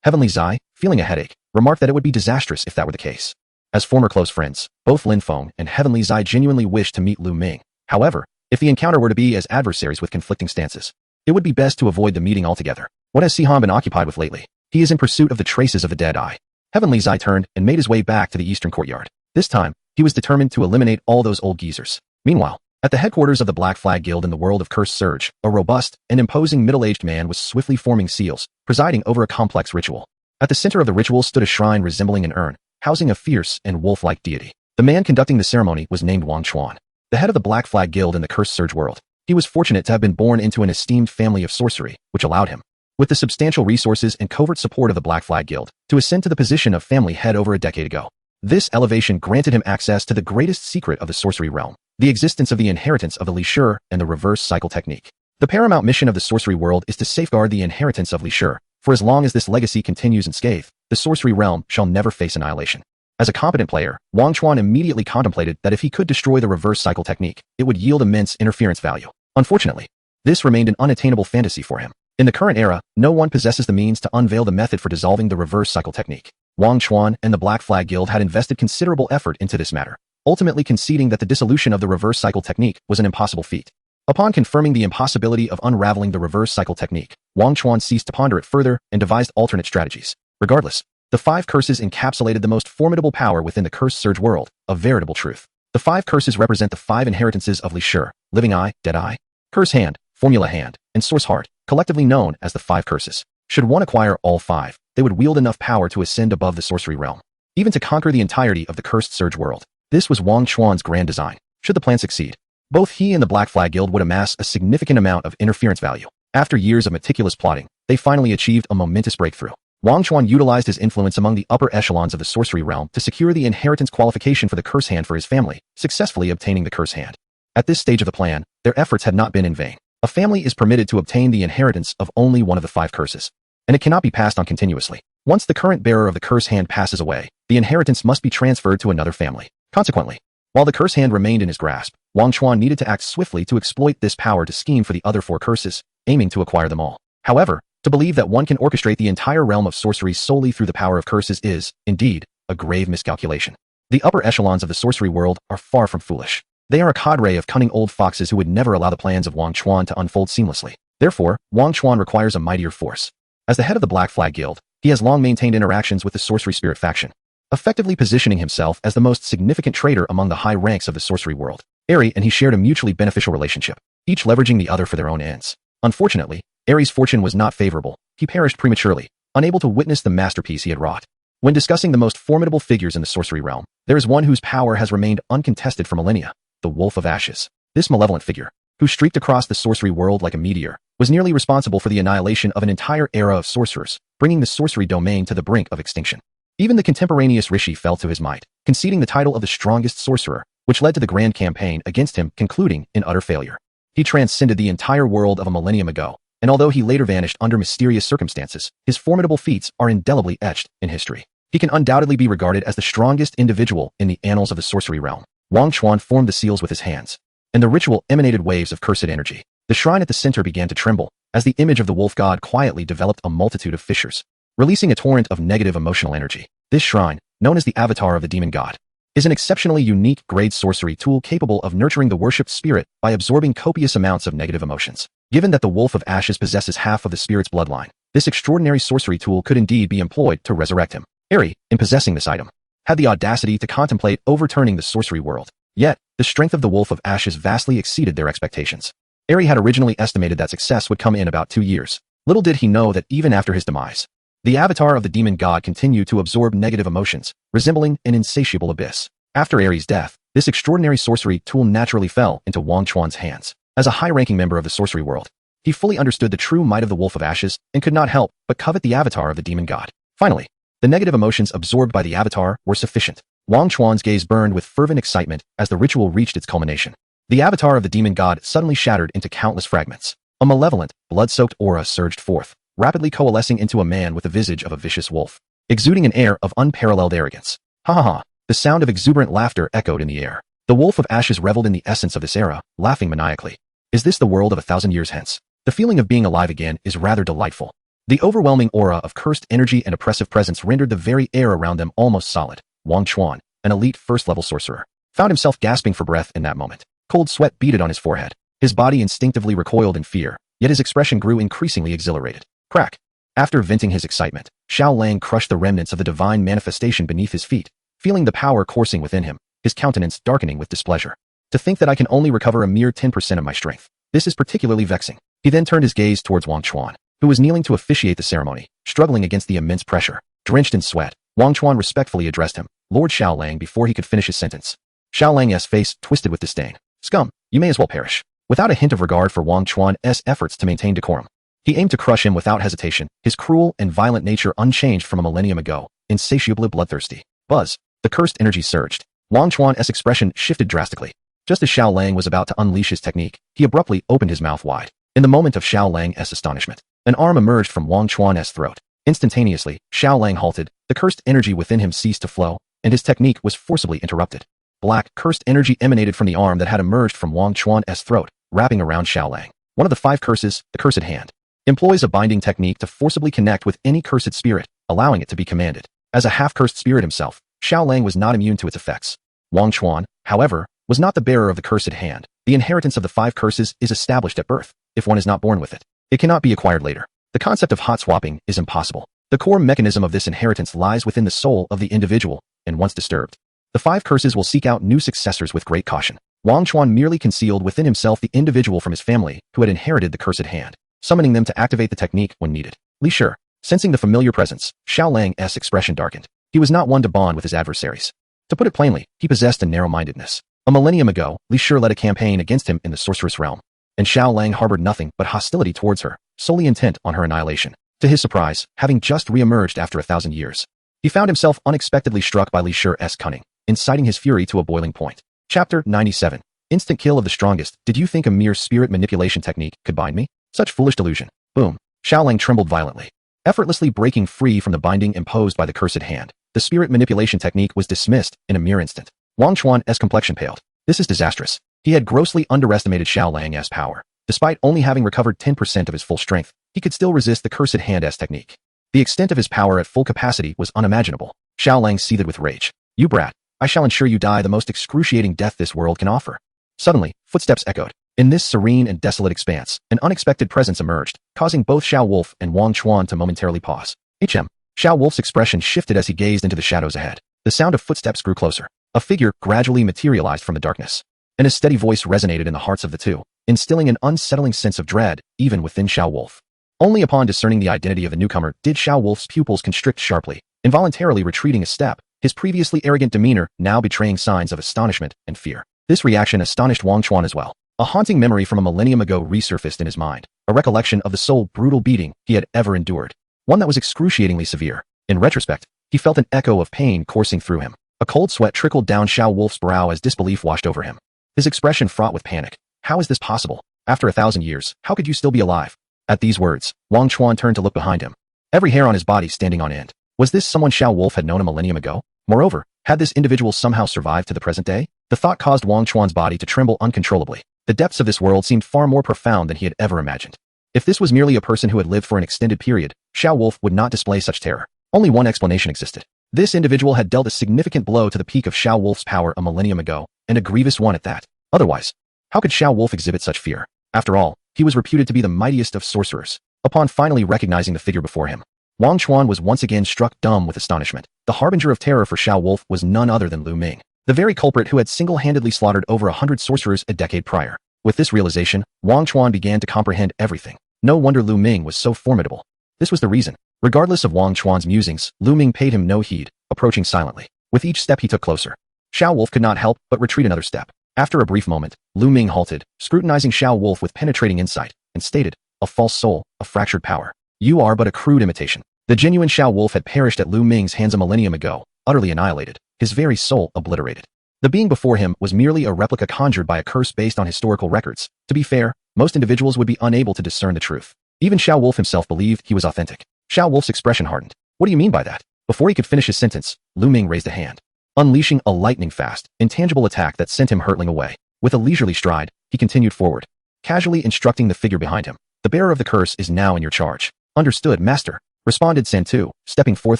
Heavenly Zai, feeling a headache, remarked that it would be disastrous if that were the case. As former close friends, both Lin Feng and Heavenly Zai genuinely wished to meet Luming. However, if the encounter were to be as adversaries with conflicting stances, it would be best to avoid the meeting altogether. What has Si Huan been occupied with lately? He is in pursuit of the traces of the dead eye. Heavenly Zai turned and made his way back to the eastern courtyard. This time, he was determined to eliminate all those old geezers. Meanwhile, at the headquarters of the Black Flag Guild in the world of Cursed Surge, a robust and imposing middle-aged man was swiftly forming seals, presiding over a complex ritual. At the center of the ritual stood a shrine resembling an urn, housing a fierce and wolf-like deity. The man conducting the ceremony was named Wang Chuan, the head of the Black Flag Guild in the Cursed Surge world. He was fortunate to have been born into an esteemed family of sorcery, which allowed him, with the substantial resources and covert support of the Black Flag Guild, to ascend to the position of family head over a decade ago. This elevation granted him access to the greatest secret of the sorcery realm, the existence of the inheritance of the Li Shi and the reverse cycle technique. The paramount mission of the sorcery world is to safeguard the inheritance of Li Shi. For as long as this legacy continues unscathed, the sorcery realm shall never face annihilation. As a competent player, Wang Chuan immediately contemplated that if he could destroy the reverse cycle technique, it would yield immense interference value. Unfortunately, this remained an unattainable fantasy for him. In the current era, no one possesses the means to unveil the method for dissolving the reverse cycle technique. Wang Chuan and the Black Flag Guild had invested considerable effort into this matter, ultimately conceding that the dissolution of the reverse cycle technique was an impossible feat. Upon confirming the impossibility of unraveling the reverse cycle technique, Wang Chuan ceased to ponder it further and devised alternate strategies. Regardless, the 5 curses encapsulated the most formidable power within the Cursed Surge world, a veritable truth. The 5 curses represent the 5 inheritances of Li Shi: Living Eye, Dead Eye, Curse Hand, Formula Hand, and Source Heart, collectively known as the 5 curses. Should one acquire all 5, they would wield enough power to ascend above the sorcery realm, even to conquer the entirety of the Cursed Surge world. This was Wang Chuan's grand design. Should the plan succeed, both he and the Black Flag Guild would amass a significant amount of interference value. After years of meticulous plotting, they finally achieved a momentous breakthrough. Wang Chuan utilized his influence among the upper echelons of the sorcery realm to secure the inheritance qualification for the curse hand for his family, successfully obtaining the curse hand. At this stage of the plan, their efforts had not been in vain. A family is permitted to obtain the inheritance of only one of the 5 curses, and it cannot be passed on continuously. Once the current bearer of the curse hand passes away, the inheritance must be transferred to another family. Consequently, while the curse hand remained in his grasp, Wang Chuan needed to act swiftly to exploit this power to scheme for the other 4 curses, aiming to acquire them all. However, to believe that one can orchestrate the entire realm of sorcery solely through the power of curses is, indeed, a grave miscalculation. The upper echelons of the sorcery world are far from foolish. They are a cadre of cunning old foxes who would never allow the plans of Wang Chuan to unfold seamlessly. Therefore, Wang Chuan requires a mightier force. As the head of the Black Flag Guild, he has long maintained interactions with the Sorcery Spirit faction, effectively positioning himself as the most significant trader among the high ranks of the sorcery world. Eri and he shared a mutually beneficial relationship, each leveraging the other for their own ends. Unfortunately, Eri's fortune was not favorable. He perished prematurely, unable to witness the masterpiece he had wrought. When discussing the most formidable figures in the sorcery realm, there is one whose power has remained uncontested for millennia, the Wolf of Ashes. This malevolent figure, who streaked across the sorcery world like a meteor, was nearly responsible for the annihilation of an entire era of sorcerers, bringing the sorcery domain to the brink of extinction. Even the contemporaneous Rishi fell to his might, conceding the title of the strongest sorcerer, which led to the grand campaign against him concluding in utter failure. He transcended the entire world of a millennium ago, and although he later vanished under mysterious circumstances, his formidable feats are indelibly etched in history. He can undoubtedly be regarded as the strongest individual in the annals of the sorcery realm. Wang Chuan formed the seals with his hands, and the ritual emanated waves of cursed energy. The shrine at the center began to tremble, as the image of the wolf god quietly developed a multitude of fissures, releasing a torrent of negative emotional energy. This shrine, known as the avatar of the demon god, is an exceptionally unique grade sorcery tool capable of nurturing the worshipped spirit by absorbing copious amounts of negative emotions. Given that the Wolf of Ashes possesses half of the spirit's bloodline, this extraordinary sorcery tool could indeed be employed to resurrect him. Eri, in possessing this item, had the audacity to contemplate overturning the sorcery world. Yet, the strength of the Wolf of Ashes vastly exceeded their expectations. Eri had originally estimated that success would come in about 2 years. Little did he know that even after his demise, the avatar of the demon god continued to absorb negative emotions, resembling an insatiable abyss. After Eri's death, this extraordinary sorcery tool naturally fell into Wang Chuan's hands. As a high-ranking member of the sorcery world, he fully understood the true might of the Wolf of Ashes and could not help but covet the avatar of the demon god. Finally, the negative emotions absorbed by the avatar were sufficient. Wang Chuan's gaze burned with fervent excitement as the ritual reached its culmination. The avatar of the demon god suddenly shattered into countless fragments. A malevolent, blood-soaked aura surged forth, rapidly coalescing into a man with the visage of a vicious wolf, exuding an air of unparalleled arrogance. Ha ha ha! The sound of exuberant laughter echoed in the air. The Wolf of Ashes reveled in the essence of this era, laughing maniacally. Is this the world of 1,000 years hence? The feeling of being alive again is rather delightful. The overwhelming aura of cursed energy and oppressive presence rendered the very air around them almost solid. Wang Chuan, an elite first-level sorcerer, found himself gasping for breath in that moment. Cold sweat beaded on his forehead. His body instinctively recoiled in fear, yet his expression grew increasingly exhilarated. Crack! After venting his excitement, Xiao Lang crushed the remnants of the divine manifestation beneath his feet, feeling the power coursing within him, his countenance darkening with displeasure. To think that I can only recover a mere 10% of my strength. This is particularly vexing. He then turned his gaze towards Wang Chuan, who was kneeling to officiate the ceremony, struggling against the immense pressure. Drenched in sweat, Wang Chuan respectfully addressed him, Lord Xiao Lang, before he could finish his sentence. Xiao Lang's face twisted with disdain. Scum, you may as well perish. Without a hint of regard for Wang Chuan's efforts to maintain decorum, he aimed to crush him without hesitation, his cruel and violent nature unchanged from a millennium ago, insatiably bloodthirsty. Buzz. The cursed energy surged. Wang Chuan's expression shifted drastically. Just as Xiao Lang was about to unleash his technique, he abruptly opened his mouth wide. In the moment of Xiao Lang's astonishment, an arm emerged from Wang Chuan's throat. Instantaneously, Xiao Lang halted, the cursed energy within him ceased to flow, and his technique was forcibly interrupted. Black, cursed energy emanated from the arm that had emerged from Wang Chuan's throat, wrapping around Xiao Lang. One of the 5 curses, the Cursed Hand, employs a binding technique to forcibly connect with any cursed spirit, allowing it to be commanded. As a half-cursed spirit himself, Xiao Lang was not immune to its effects. Wang Chuan, however, was not the bearer of the Cursed Hand. The inheritance of the 5 curses is established at birth. If one is not born with it, it cannot be acquired later. The concept of hot swapping is impossible. The core mechanism of this inheritance lies within the soul of the individual, and once disturbed, the 5 curses will seek out new successors with great caution. Wang Chuan merely concealed within himself the individual from his family who had inherited the Cursed Hand, summoning them to activate the technique when needed. Li Shi, sensing the familiar presence, Xiao Lang's expression darkened. He was not one to bond with his adversaries. To put it plainly, he possessed a narrow-mindedness. A millennium ago, Li Shi led a campaign against him in the sorceress realm, and Xiao Lang harbored nothing but hostility towards her, solely intent on her annihilation. To his surprise, having just re-emerged after 1,000 years, he found himself unexpectedly struck by Li Shi's cunning, inciting his fury to a boiling point. Chapter 97. Instant kill of the strongest. Did you think a mere spirit manipulation technique could bind me? Such foolish delusion. Boom. Xiaolang trembled violently. Effortlessly breaking free from the binding imposed by the cursed hand, the spirit manipulation technique was dismissed in a mere instant. Wang Chuan's complexion paled. This is disastrous. He had grossly underestimated Xiaolang's power. Despite only having recovered 10% of his full strength, he could still resist the cursed hand's technique. The extent of his power at full capacity was unimaginable. Xiaolang seethed with rage. You brat, I shall ensure you die the most excruciating death this world can offer. Suddenly, footsteps echoed. In this serene and desolate expanse, an unexpected presence emerged, causing both Xiao Wolf and Wang Chuan to momentarily pause. Xiao Wolf's expression shifted as he gazed into the shadows ahead. The sound of footsteps grew closer. A figure gradually materialized from the darkness, and a steady voice resonated in the hearts of the two, instilling an unsettling sense of dread even within Xiao Wolf. Only upon discerning the identity of the newcomer did Xiao Wolf's pupils constrict sharply, involuntarily retreating a step, his previously arrogant demeanor now betraying signs of astonishment and fear. This reaction astonished Wang Chuan as well. A haunting memory from a millennium ago resurfaced in his mind, a recollection of the soul brutal beating he had ever endured, one that was excruciatingly severe. In retrospect, he felt an echo of pain coursing through him. A cold sweat trickled down Xiao Wolf's brow as disbelief washed over him. His expression fraught with panic. How is this possible? After 1,000 years, how could you still be alive? At these words, Wang Chuan turned to look behind him, every hair on his body standing on end. Was this someone Xiao Wolf had known a millennium ago? Moreover, had this individual somehow survived to the present day? The thought caused Wang Chuan's body to tremble uncontrollably. The depths of this world seemed far more profound than he had ever imagined. If this was merely a person who had lived for an extended period, Xiao Wolf would not display such terror. Only one explanation existed. This individual had dealt a significant blow to the peak of Xiao Wolf's power a millennium ago, and a grievous one at that. Otherwise, how could Xiao Wolf exhibit such fear? After all, he was reputed to be the mightiest of sorcerers. Upon finally recognizing the figure before him, Wang Chuan was once again struck dumb with astonishment. The harbinger of terror for Xiao Wolf was none other than Luming, the very culprit who had single-handedly slaughtered over 100 sorcerers a decade prior. With this realization, Wang Chuan began to comprehend everything. No wonder Luming was so formidable. This was the reason. Regardless of Wang Chuan's musings, Luming paid him no heed, approaching silently. With each step he took closer, Xiao Wolf could not help but retreat another step. After a brief moment, Luming halted, scrutinizing Xiao Wolf with penetrating insight, and stated, "A false soul, a fractured power. You are but a crude imitation." The genuine Xiao Wolf had perished at Luming's hands a millennium ago, utterly annihilated, his very soul obliterated. The being before him was merely a replica conjured by a curse based on historical records. To be fair, most individuals would be unable to discern the truth. Even Xiao Wolf himself believed he was authentic. Xiao Wolf's expression hardened. What do you mean by that? Before he could finish his sentence, Luming raised a hand, unleashing a lightning-fast, intangible attack that sent him hurtling away. With a leisurely stride, he continued forward, casually instructing the figure behind him. The bearer of the curse is now in your charge. Understood, master, responded Santu, stepping forth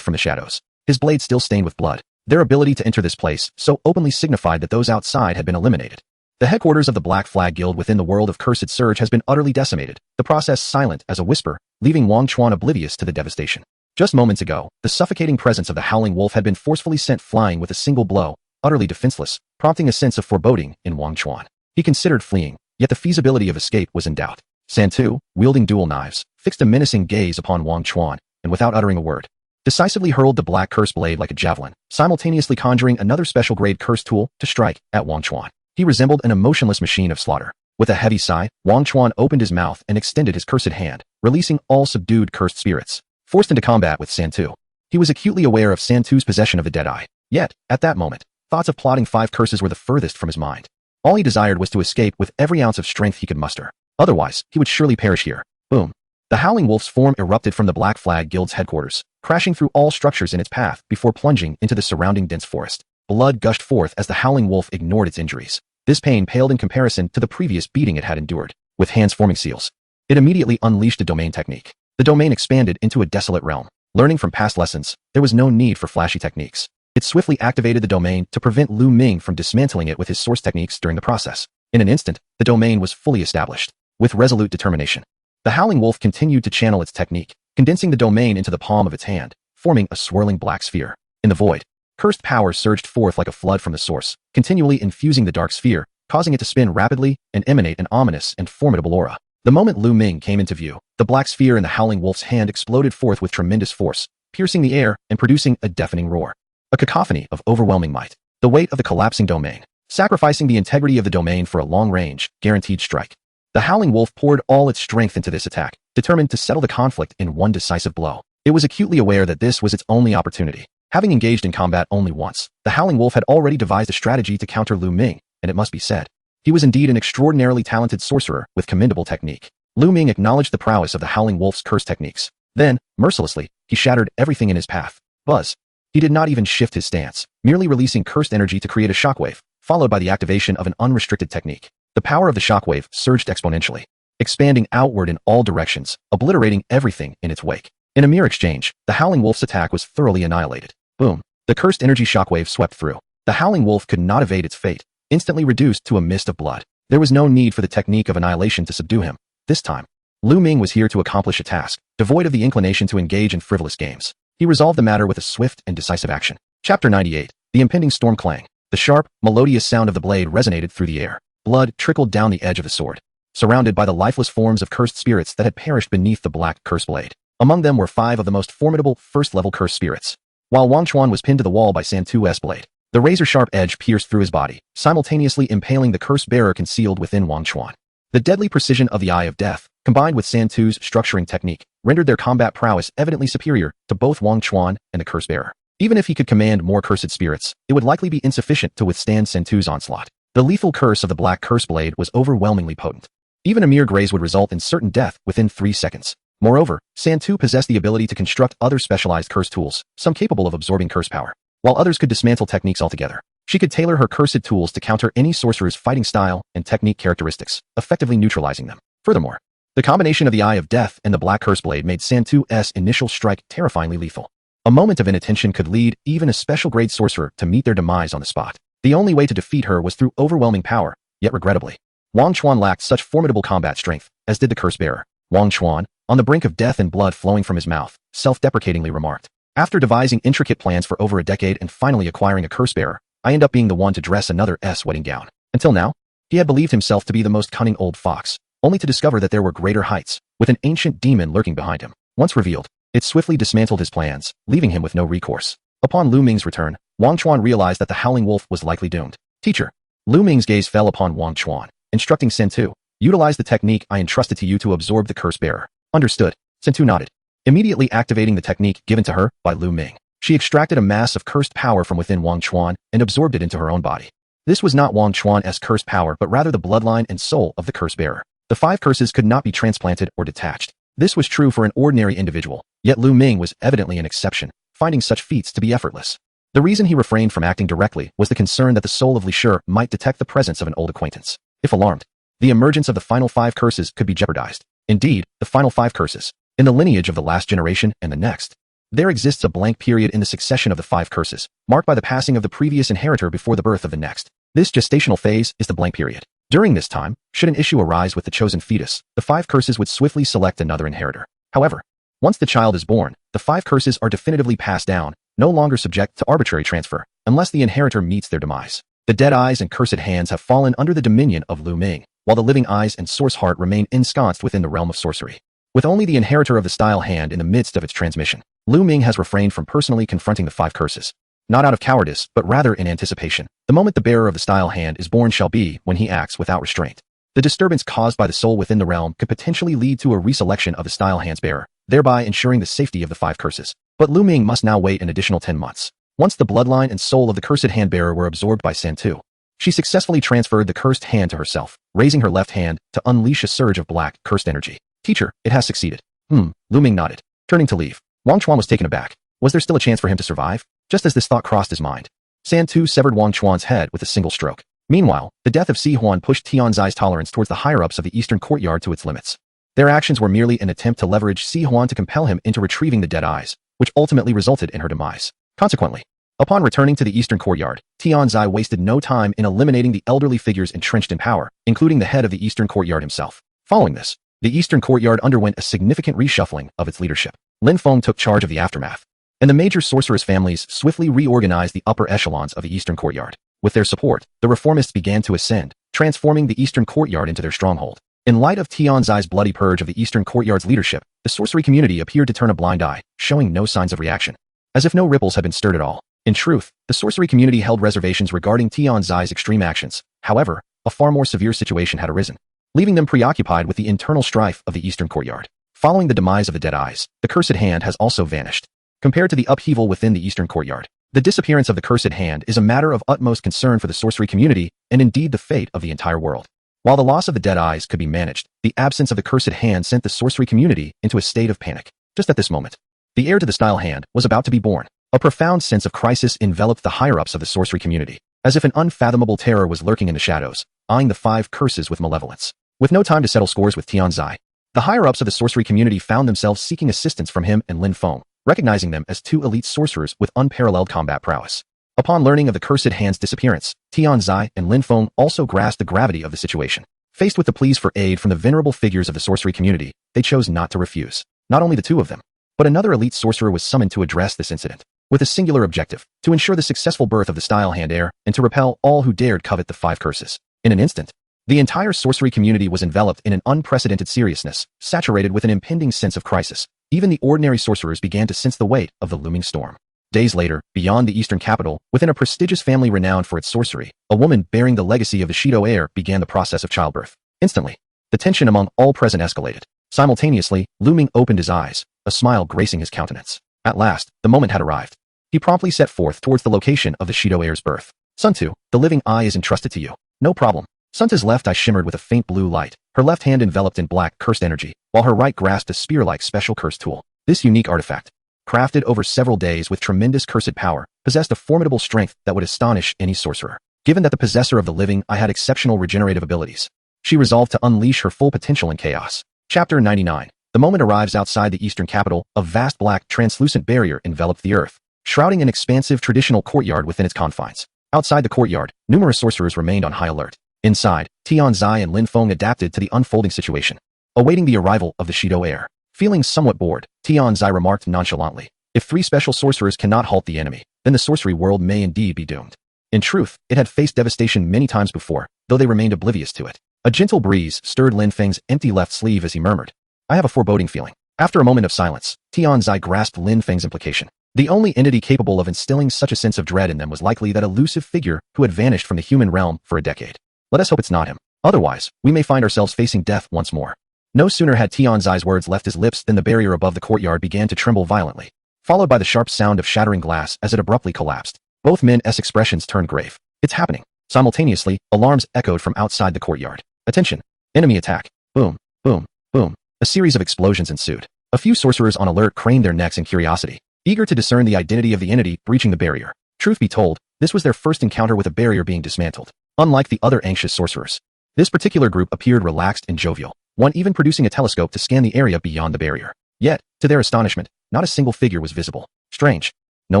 from the shadows, his blade still stained with blood. Their ability to enter this place so openly signified that those outside had been eliminated. The headquarters of the Black Flag Guild within the world of Cursed Surge has been utterly decimated, the process silent as a whisper, leaving Wang Chuan oblivious to the devastation. Just moments ago, the suffocating presence of the Howling Wolf had been forcefully sent flying with a single blow, utterly defenseless, prompting a sense of foreboding in Wang Chuan. He considered fleeing, yet the feasibility of escape was in doubt. Santu, wielding dual knives, fixed a menacing gaze upon Wang Chuan, and without uttering a word, decisively hurled the black curse blade like a javelin, simultaneously conjuring another special-grade curse tool to strike at Wang Chuan. He resembled an emotionless machine of slaughter. With a heavy sigh, Wang Chuan opened his mouth and extended his cursed hand, releasing all subdued cursed spirits. Forced into combat with Santu, he was acutely aware of Santu's possession of the Deadeye. Yet, at that moment, thoughts of plotting 5 curses were the furthest from his mind. All he desired was to escape with every ounce of strength he could muster. Otherwise, he would surely perish here. Boom. The Howling Wolf's form erupted from the Black Flag Guild's headquarters, crashing through all structures in its path before plunging into the surrounding dense forest. Blood gushed forth as the Howling Wolf ignored its injuries. This pain paled in comparison to the previous beating it had endured. With hands forming seals, it immediately unleashed a domain technique. The domain expanded into a desolate realm. Learning from past lessons, there was no need for flashy techniques. It swiftly activated the domain to prevent Luming from dismantling it with his source techniques during the process. In an instant, the domain was fully established. With resolute determination, the Howling Wolf continued to channel its technique, condensing the domain into the palm of its hand, forming a swirling black sphere. In the void, cursed power surged forth like a flood from the source, continually infusing the dark sphere, causing it to spin rapidly and emanate an ominous and formidable aura. The moment Luming came into view, the black sphere in the Howling Wolf's hand exploded forth with tremendous force, piercing the air and producing a deafening roar. A cacophony of overwhelming might. The weight of the collapsing domain, sacrificing the integrity of the domain for a long-range, guaranteed strike. The Howling Wolf poured all its strength into this attack, determined to settle the conflict in one decisive blow. It was acutely aware that this was its only opportunity. Having engaged in combat only once, the Howling Wolf had already devised a strategy to counter Luming, and it must be said, he was indeed an extraordinarily talented sorcerer with commendable technique. Luming acknowledged the prowess of the Howling Wolf's curse techniques. Then, mercilessly, he shattered everything in his path. Buzz. He did not even shift his stance, merely releasing cursed energy to create a shockwave, followed by the activation of an unrestricted technique. The power of the shockwave surged exponentially, expanding outward in all directions, obliterating everything in its wake. In a mere exchange, the Howling Wolf's attack was thoroughly annihilated. Boom. The cursed energy shockwave swept through. The Howling Wolf could not evade its fate, instantly reduced to a mist of blood. There was no need for the technique of annihilation to subdue him. This time, Luming was here to accomplish a task, devoid of the inclination to engage in frivolous games. He resolved the matter with a swift and decisive action. Chapter 98. The impending storm clang. The sharp, melodious sound of the blade resonated through the air. Blood trickled down the edge of the sword, surrounded by the lifeless forms of cursed spirits that had perished beneath the black curse blade. Among them were 5 of the most formidable first-level curse spirits. While Wang Chuan was pinned to the wall by Santu's blade, the razor-sharp edge pierced through his body, simultaneously impaling the curse bearer concealed within Wang Chuan. The deadly precision of the Eye of Death, combined with Santu's structuring technique, rendered their combat prowess evidently superior to both Wang Chuan and the curse bearer. Even if he could command more cursed spirits, it would likely be insufficient to withstand Santu's onslaught. The lethal curse of the black curse blade was overwhelmingly potent. Even a mere graze would result in certain death within 3 seconds. Moreover, Santu possessed the ability to construct other specialized curse tools, some capable of absorbing curse power, while others could dismantle techniques altogether. She could tailor her cursed tools to counter any sorcerer's fighting style and technique characteristics, effectively neutralizing them. Furthermore, the combination of the Eye of Death and the black curse blade made Santu's initial strike terrifyingly lethal. A moment of inattention could lead even a special-grade sorcerer to meet their demise on the spot. The only way to defeat her was through overwhelming power, yet regrettably, Wang Chuan lacked such formidable combat strength, as did the curse bearer. Wang Chuan, on the brink of death and blood flowing from his mouth, self-deprecatingly remarked, "After devising intricate plans for over a decade and finally acquiring a curse bearer, I end up being the one to dress another's wedding gown. Until now, he had believed himself to be the most cunning old fox, only to discover that there were greater heights, with an ancient demon lurking behind him. Once revealed, it swiftly dismantled his plans, leaving him with no recourse." Upon Luming's return, Wang Chuan realized that the Howling Wolf was likely doomed. "Teacher." Luming's gaze fell upon Wang Chuan, instructing Santu, "Utilize the technique I entrusted to you to absorb the curse bearer." "Understood." Santu nodded, immediately activating the technique given to her by Luming. She extracted a mass of cursed power from within Wang Chuan and absorbed it into her own body. This was not Wang Chuan's cursed power but rather the bloodline and soul of the curse bearer. The 5 curses could not be transplanted or detached. This was true for an ordinary individual, yet Luming was evidently an exception, finding such feats to be effortless. The reason he refrained from acting directly was the concern that the soul of Li Shi might detect the presence of an old acquaintance. If alarmed, the emergence of the final 5 curses could be jeopardized. Indeed, the final 5 curses, in the lineage of the last generation and the next, there exists a blank period in the succession of the 5 curses, marked by the passing of the previous inheritor before the birth of the next. This gestational phase is the blank period. During this time, should an issue arise with the chosen fetus, the 5 curses would swiftly select another inheritor. However, once the child is born, the 5 curses are definitively passed down, no longer subject to arbitrary transfer, unless the inheritor meets their demise. The dead eyes and cursed hands have fallen under the dominion of Luming, while the living eyes and source heart remain ensconced within the realm of sorcery. With only the inheritor of the style hand in the midst of its transmission, Luming has refrained from personally confronting the 5 curses. Not out of cowardice, but rather in anticipation. The moment the bearer of the style hand is born shall be when he acts without restraint. The disturbance caused by the soul within the realm could potentially lead to a reselection of the style hand's bearer, thereby ensuring the safety of the 5 curses. But Luming must now wait an additional 10 months. Once the bloodline and soul of the cursed hand bearer were absorbed by Santu, she successfully transferred the cursed hand to herself, raising her left hand to unleash a surge of black, cursed energy. "Teacher, it has succeeded." Luming nodded, turning to leave. Wang Chuan was taken aback. Was there still a chance for him to survive? Just as this thought crossed his mind, Santu severed Wang Chuan's head with a single stroke. Meanwhile, the death of Si Huan pushed Tianzai's tolerance towards the higher-ups of the eastern courtyard to its limits. Their actions were merely an attempt to leverage Si Huan to compel him into retrieving the dead eyes, which ultimately resulted in her demise. Consequently, upon returning to the eastern courtyard, Tianzai wasted no time in eliminating the elderly figures entrenched in power, including the head of the eastern courtyard himself. Following this, the eastern courtyard underwent a significant reshuffling of its leadership. Lin Feng took charge of the aftermath, and the major sorceress families swiftly reorganized the upper echelons of the eastern courtyard. With their support, the reformists began to ascend, transforming the eastern courtyard into their stronghold. In light of Tianzai's bloody purge of the eastern courtyard's leadership, the sorcery community appeared to turn a blind eye, showing no signs of reaction, as if no ripples had been stirred at all. In truth, the sorcery community held reservations regarding Tianzai's extreme actions. However, a far more severe situation had arisen. leaving them preoccupied with the internal strife of the eastern courtyard. Following the demise of the Dead Eyes, the Cursed Hand has also vanished. Compared to the upheaval within the eastern courtyard, the disappearance of the Cursed Hand is a matter of utmost concern for the sorcery community and indeed the fate of the entire world. While the loss of the Dead Eyes could be managed, the absence of the Cursed Hand sent the sorcery community into a state of panic. Just at this moment, the heir to the Style Hand was about to be born. A profound sense of crisis enveloped the higher-ups of the sorcery community, as if an unfathomable terror was lurking in the shadows, eyeing the 5 curses with malevolence. With no time to settle scores with Tianzai, the higher-ups of the sorcery community found themselves seeking assistance from him and Lin Feng, recognizing them as 2 elite sorcerers with unparalleled combat prowess. Upon learning of the Cursed Hand's disappearance, Tianzai and Lin Feng also grasped the gravity of the situation. Faced with the pleas for aid from the venerable figures of the sorcery community, they chose not to refuse. Not only the 2 of them, but another elite sorcerer was summoned to address this incident, with a singular objective, to ensure the successful birth of the Style Hand heir and to repel all who dared covet the 5 curses. In an instant, the entire sorcery community was enveloped in an unprecedented seriousness, saturated with an impending sense of crisis. Even the ordinary sorcerers began to sense the weight of the looming storm. Days later, beyond the eastern capital, within a prestigious family renowned for its sorcery, a woman bearing the legacy of the Shido heir began the process of childbirth. Instantly, the tension among all present escalated. Simultaneously, Luming opened his eyes, a smile gracing his countenance. At last, the moment had arrived. He promptly set forth towards the location of the Shido heir's birth. Suntu, the living eye is entrusted to you. No problem. Suntu's left eye shimmered with a faint blue light, her left hand enveloped in black cursed energy, while her right grasped a spear-like special cursed tool. This unique artifact, crafted over several days with tremendous cursed power, possessed a formidable strength that would astonish any sorcerer. Given that the possessor of the living eye had exceptional regenerative abilities, she resolved to unleash her full potential in chaos. Chapter 99. The moment arrives outside the eastern capital, a vast black, translucent barrier enveloped the earth, shrouding an expansive traditional courtyard within its confines. Outside the courtyard, numerous sorcerers remained on high alert. Inside, Tianzai and Lin Feng adapted to the unfolding situation, awaiting the arrival of the Shido heir. Feeling somewhat bored, Tianzai remarked nonchalantly, "If 3 special sorcerers cannot halt the enemy, then the sorcery world may indeed be doomed." In truth, it had faced devastation many times before, though they remained oblivious to it. A gentle breeze stirred Lin Feng's empty left sleeve as he murmured, "I have a foreboding feeling." After a moment of silence, Tianzai grasped Lin Feng's implication. The only entity capable of instilling such a sense of dread in them was likely that elusive figure who had vanished from the human realm for a decade. Let us hope it's not him. Otherwise, we may find ourselves facing death once more. No sooner had Tianzai's words left his lips than the barrier above the courtyard began to tremble violently, followed by the sharp sound of shattering glass as it abruptly collapsed. Both men's expressions turned grave. "It's happening." Simultaneously, alarms echoed from outside the courtyard. "Attention! Enemy attack!" Boom, boom, boom. A series of explosions ensued. A few sorcerers on alert craned their necks in curiosity, eager to discern the identity of the entity breaching the barrier. Truth be told, this was their first encounter with a barrier being dismantled. Unlike the other anxious sorcerers, this particular group appeared relaxed and jovial, one even producing a telescope to scan the area beyond the barrier. Yet, to their astonishment, not a single figure was visible. Strange. No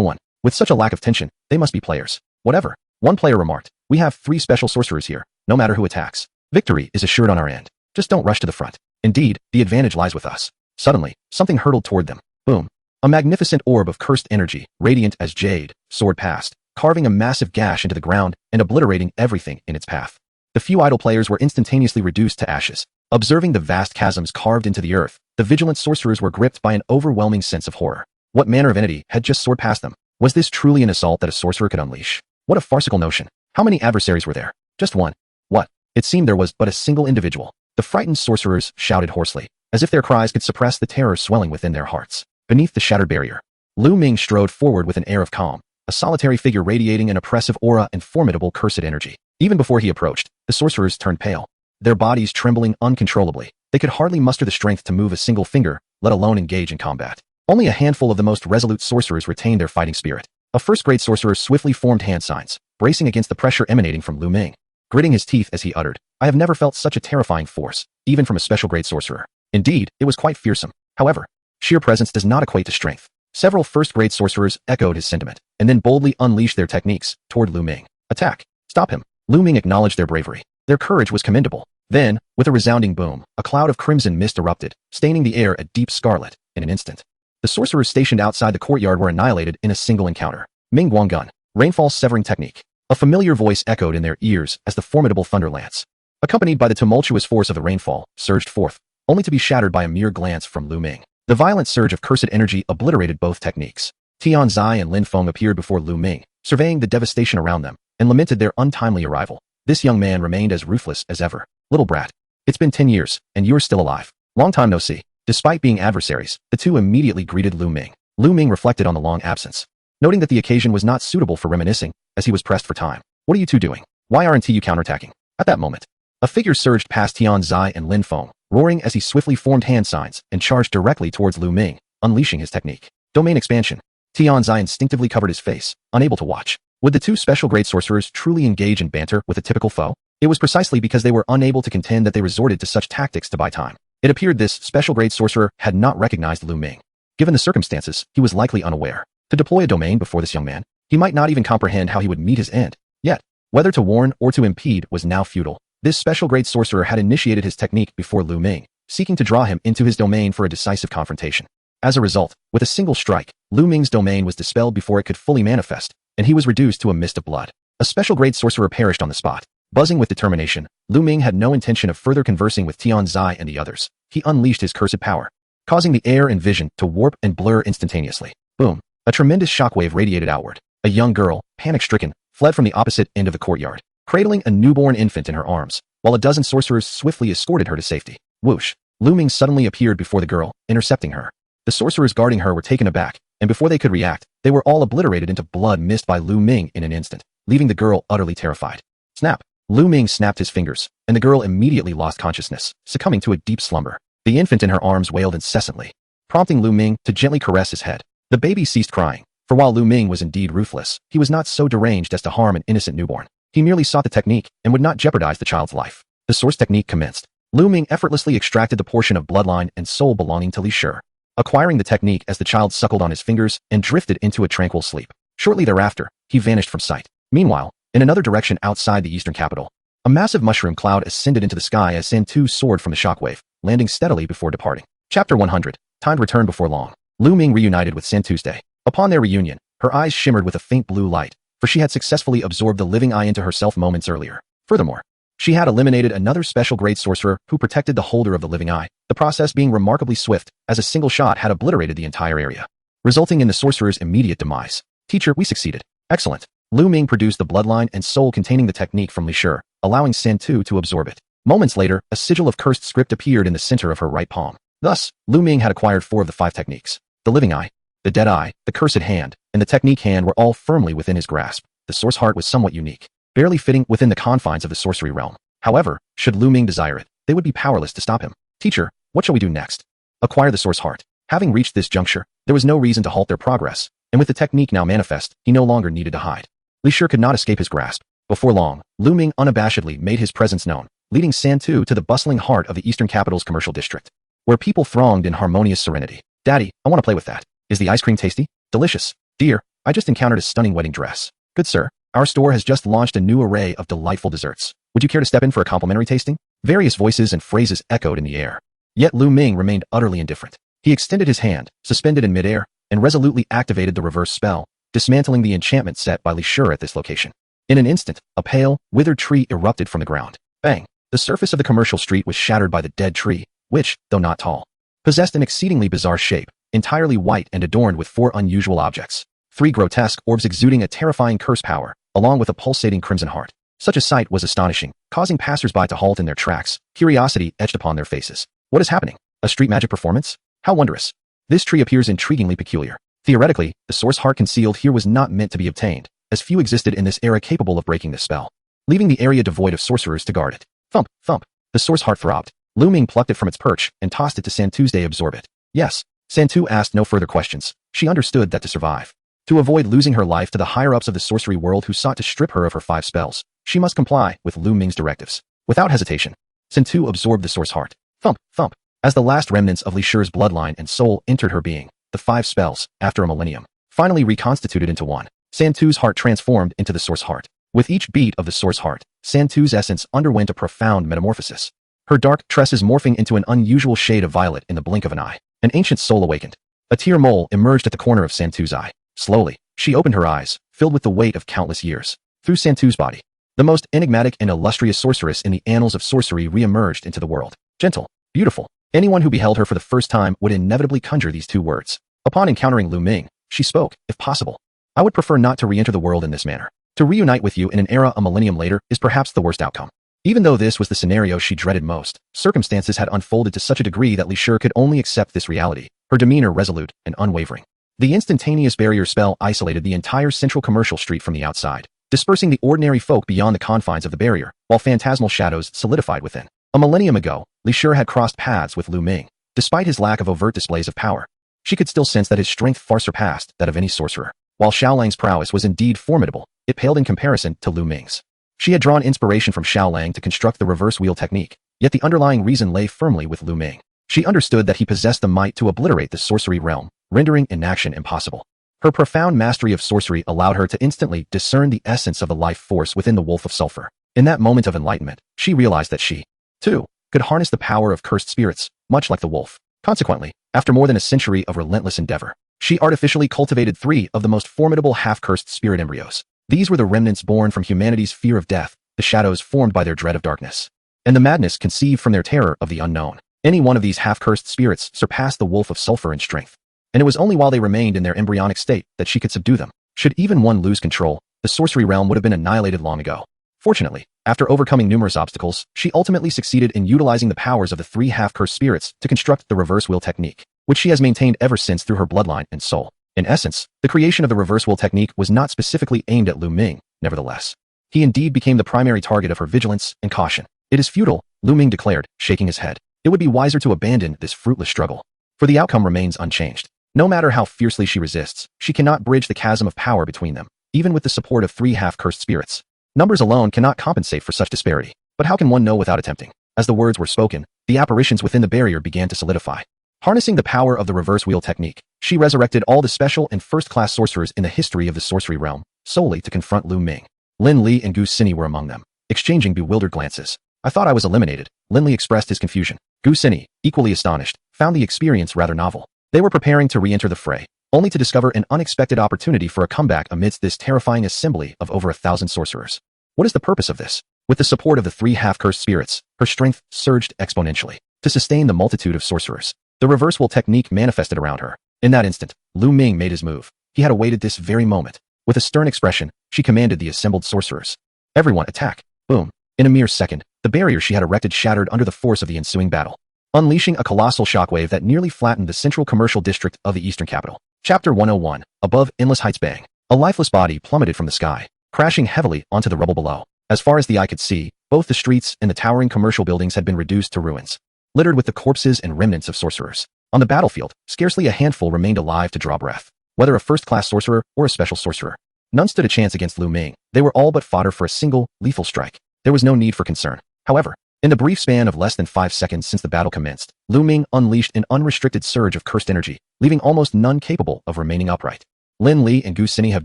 one. With such a lack of tension, they must be players. Whatever. One player remarked, "We have 3 special sorcerers here, no matter who attacks. Victory is assured on our end. Just don't rush to the front. Indeed, the advantage lies with us." Suddenly, something hurtled toward them. Boom. A magnificent orb of cursed energy, radiant as jade, soared past, carving a massive gash into the ground and obliterating everything in its path. The few idle players were instantaneously reduced to ashes. Observing the vast chasms carved into the earth, the vigilant sorcerers were gripped by an overwhelming sense of horror. What manner of entity had just soared past them? Was this truly an assault that a sorcerer could unleash? What a farcical notion. How many adversaries were there? Just one. What? It seemed there was but a single individual. The frightened sorcerers shouted hoarsely, as if their cries could suppress the terror swelling within their hearts. Beneath the shattered barrier, Luming strode forward with an air of calm, a solitary figure radiating an oppressive aura and formidable cursed energy. Even before he approached, the sorcerers turned pale, their bodies trembling uncontrollably. They could hardly muster the strength to move a single finger, let alone engage in combat. Only a handful of the most resolute sorcerers retained their fighting spirit. A first-grade sorcerer swiftly formed hand signs, bracing against the pressure emanating from Luming, gritting his teeth as he uttered, "I have never felt such a terrifying force, even from a special-grade sorcerer." Indeed, it was quite fearsome. However, sheer presence does not equate to strength. Several first-grade sorcerers echoed his sentiment, and then boldly unleashed their techniques toward Luming. "Attack! Stop him!" Luming acknowledged their bravery. Their courage was commendable. Then, with a resounding boom, a cloud of crimson mist erupted, staining the air a deep scarlet. In an instant, the sorcerers stationed outside the courtyard were annihilated in a single encounter. Ming Guanggun, Rainfall Severing Technique. A familiar voice echoed in their ears as the formidable thunder lance, accompanied by the tumultuous force of the rainfall, surged forth, only to be shattered by a mere glance from Luming. The violent surge of cursed energy obliterated both techniques. Tianzai and Lin Feng appeared before Luming, surveying the devastation around them, and lamented their untimely arrival. This young man remained as ruthless as ever. "Little brat. It's been 10 years, and you're still alive. Long time no see. Despite being adversaries, the two immediately greeted Luming. Luming reflected on the long absence, noting that the occasion was not suitable for reminiscing, as he was pressed for time. What are you two doing? Why aren't you counterattacking? At that moment, a figure surged past Tian Zai and Lin Feng, roaring as he swiftly formed hand signs and charged directly towards Luming, unleashing his technique. Domain expansion. Tian Zai instinctively covered his face, unable to watch. Would the two special grade sorcerers truly engage in banter with a typical foe? It was precisely because they were unable to contend that they resorted to such tactics to buy time. It appeared this special grade sorcerer had not recognized Luming. Given the circumstances, he was likely unaware. To deploy a domain before this young man, he might not even comprehend how he would meet his end. Yet, whether to warn or to impede was now futile. This special grade sorcerer had initiated his technique before Luming, seeking to draw him into his domain for a decisive confrontation. As a result, with a single strike, Luming's domain was dispelled before it could fully manifest, and he was reduced to a mist of blood. A special grade sorcerer perished on the spot. Buzzing with determination, Luming had no intention of further conversing with Tian Zai and the others. He unleashed his cursed power, causing the air and vision to warp and blur instantaneously. Boom! A tremendous shockwave radiated outward. A young girl, panic-stricken, fled from the opposite end of the courtyard, cradling a newborn infant in her arms, while a dozen sorcerers swiftly escorted her to safety. Whoosh! Luming suddenly appeared before the girl, intercepting her. The sorcerers guarding her were taken aback, and before they could react, they were all obliterated into blood mist by Luming in an instant, leaving the girl utterly terrified. Snap! Luming snapped his fingers, and the girl immediately lost consciousness, succumbing to a deep slumber. The infant in her arms wailed incessantly, prompting Luming to gently caress his head. The baby ceased crying, for while Luming was indeed ruthless, he was not so deranged as to harm an innocent newborn. He merely sought the technique and would not jeopardize the child's life. The source technique commenced. Luming effortlessly extracted the portion of bloodline and soul belonging to Li Shi, acquiring the technique as the child suckled on his fingers and drifted into a tranquil sleep. Shortly thereafter, he vanished from sight. Meanwhile, in another direction outside the eastern capital, a massive mushroom cloud ascended into the sky as Santu soared from the shockwave, landing steadily before departing. Chapter 100. Time to return before long. Luming reunited with Santu's. Upon their reunion, her eyes shimmered with a faint blue light, for she had successfully absorbed the living eye into herself moments earlier. Furthermore, she had eliminated another special grade sorcerer who protected the holder of the living eye, the process being remarkably swift, as a single shot had obliterated the entire area, resulting in the sorcerer's immediate demise. Teacher, we succeeded. Excellent. Luming produced the bloodline and soul containing the technique from Li Shi, allowing Santu to absorb it. Moments later, a sigil of cursed script appeared in the center of her right palm. Thus, Luming had acquired 4 of the 5 techniques. The living eye, the dead eye, the cursed hand, and the technique hand were all firmly within his grasp. The source heart was somewhat unique, barely fitting within the confines of the sorcery realm. However, should Luming desire it, they would be powerless to stop him. Teacher, what shall we do next? Acquire the source heart. Having reached this juncture, there was no reason to halt their progress, and with the technique now manifest, he no longer needed to hide. Li Shi could not escape his grasp. Before long, Luming unabashedly made his presence known, leading Santu to the bustling heart of the eastern capital's commercial district, where people thronged in harmonious serenity. Daddy, I want to play with that. Is the ice cream tasty? Delicious. Dear, I just encountered a stunning wedding dress. Good sir, our store has just launched a new array of delightful desserts. Would you care to step in for a complimentary tasting? Various voices and phrases echoed in the air. Yet Luming remained utterly indifferent. He extended his hand, suspended in midair, and resolutely activated the reverse spell, dismantling the enchantment set by Li Shi at this location. In an instant, a pale, withered tree erupted from the ground. Bang! The surface of the commercial street was shattered by the dead tree, which, though not tall, possessed an exceedingly bizarre shape, entirely white and adorned with 4 unusual objects. 3 grotesque orbs exuding a terrifying curse power, along with a pulsating crimson heart. Such a sight was astonishing, causing passers-by to halt in their tracks, curiosity etched upon their faces. What is happening? A street magic performance? How wondrous. This tree appears intriguingly peculiar. Theoretically, the source heart concealed here was not meant to be obtained, as few existed in this era capable of breaking this spell, leaving the area devoid of sorcerers to guard it. Thump, thump. The source heart throbbed. Luming plucked it from its perch and tossed it to Santu's. Absorb it. Yes. Santu asked no further questions. She understood that to survive, to avoid losing her life to the higher-ups of the sorcery world who sought to strip her of her 5 spells, she must comply with Luming's directives. Without hesitation, Santu absorbed the source heart. Thump, thump. As the last remnants of Li Shi's bloodline and soul entered her being, the 5 spells, after a millennium, finally reconstituted into one. Santu's heart transformed into the source heart. With each beat of the source heart, Santu's essence underwent a profound metamorphosis. Her dark tresses morphing into an unusual shade of violet in the blink of an eye. An ancient soul awakened. A tear mole emerged at the corner of Santu's eye. Slowly, she opened her eyes, filled with the weight of countless years. Through Santu's body, the most enigmatic and illustrious sorceress in the annals of sorcery re-emerged into the world. Gentle, beautiful. Anyone who beheld her for the first time would inevitably conjure these 2 words. Upon encountering Luming, she spoke, if possible. I would prefer not to re-enter the world in this manner. To reunite with you in an era a millennium later is perhaps the worst outcome. Even though this was the scenario she dreaded most, circumstances had unfolded to such a degree that Li Shi could only accept this reality, her demeanor resolute and unwavering. The instantaneous barrier spell isolated the entire central commercial street from the outside, dispersing the ordinary folk beyond the confines of the barrier, while phantasmal shadows solidified within. A millennium ago, Li Shi had crossed paths with Luming. Despite his lack of overt displays of power, she could still sense that his strength far surpassed that of any sorcerer. While Xiaolang's prowess was indeed formidable, it paled in comparison to Luming's. She had drawn inspiration from Xiaolang to construct the reverse wheel technique, yet the underlying reason lay firmly with Luming. She understood that he possessed the might to obliterate the sorcery realm, rendering inaction impossible. Her profound mastery of sorcery allowed her to instantly discern the essence of the life force within the wolf of sulfur. In that moment of enlightenment, she realized that she, too, could harness the power of cursed spirits, much like the wolf. Consequently, after more than a century of relentless endeavor, she artificially cultivated 3 of the most formidable half-cursed spirit embryos. These were the remnants born from humanity's fear of death, the shadows formed by their dread of darkness, and the madness conceived from their terror of the unknown. Any one of these half-cursed spirits surpassed the wolf of sulfur in strength, and it was only while they remained in their embryonic state that she could subdue them. Should even one lose control, the sorcery realm would have been annihilated long ago. Fortunately, after overcoming numerous obstacles, she ultimately succeeded in utilizing the powers of the 3 half-cursed spirits to construct the reverse wheel technique, which she has maintained ever since through her bloodline and soul. In essence, the creation of the reverse wheel technique was not specifically aimed at Luming. Nevertheless, he indeed became the primary target of her vigilance and caution. It is futile, Luming declared, shaking his head. It would be wiser to abandon this fruitless struggle, for the outcome remains unchanged. No matter how fiercely she resists, she cannot bridge the chasm of power between them, even with the support of 3 half-cursed spirits. Numbers alone cannot compensate for such disparity. But how can one know without attempting? As the words were spoken, the apparitions within the barrier began to solidify. Harnessing the power of the reverse wheel technique, she resurrected all the special and first-class sorcerers in the history of the sorcery realm, solely to confront Luming. Lin Li and Gu Sini were among them, exchanging bewildered glances. I thought I was eliminated. Lin Li expressed his confusion. Gu Sini, equally astonished, found the experience rather novel. They were preparing to re-enter the fray, only to discover an unexpected opportunity for a comeback amidst this terrifying assembly of over 1,000 sorcerers. What is the purpose of this? With the support of the 3 half-cursed spirits, her strength surged exponentially to sustain the multitude of sorcerers. The reverse wheel technique manifested around her. In that instant, Luming made his move. He had awaited this very moment. With a stern expression, she commanded the assembled sorcerers. Everyone attack. Boom. In a mere second, the barrier she had erected shattered under the force of the ensuing battle, unleashing a colossal shockwave that nearly flattened the central commercial district of the eastern capital. Chapter 101. Above endless heights. Bang. A lifeless body plummeted from the sky, crashing heavily onto the rubble below. As far as the eye could see, both the streets and the towering commercial buildings had been reduced to ruins, littered with the corpses and remnants of sorcerers. On the battlefield, scarcely a handful remained alive to draw breath. Whether a first-class sorcerer or a special sorcerer, none stood a chance against Luming. They were all but fodder for a single, lethal strike. There was no need for concern. However, in the brief span of less than 5 seconds since the battle commenced, Luming unleashed an unrestricted surge of cursed energy, leaving almost none capable of remaining upright. Lin Li and Gu Sini have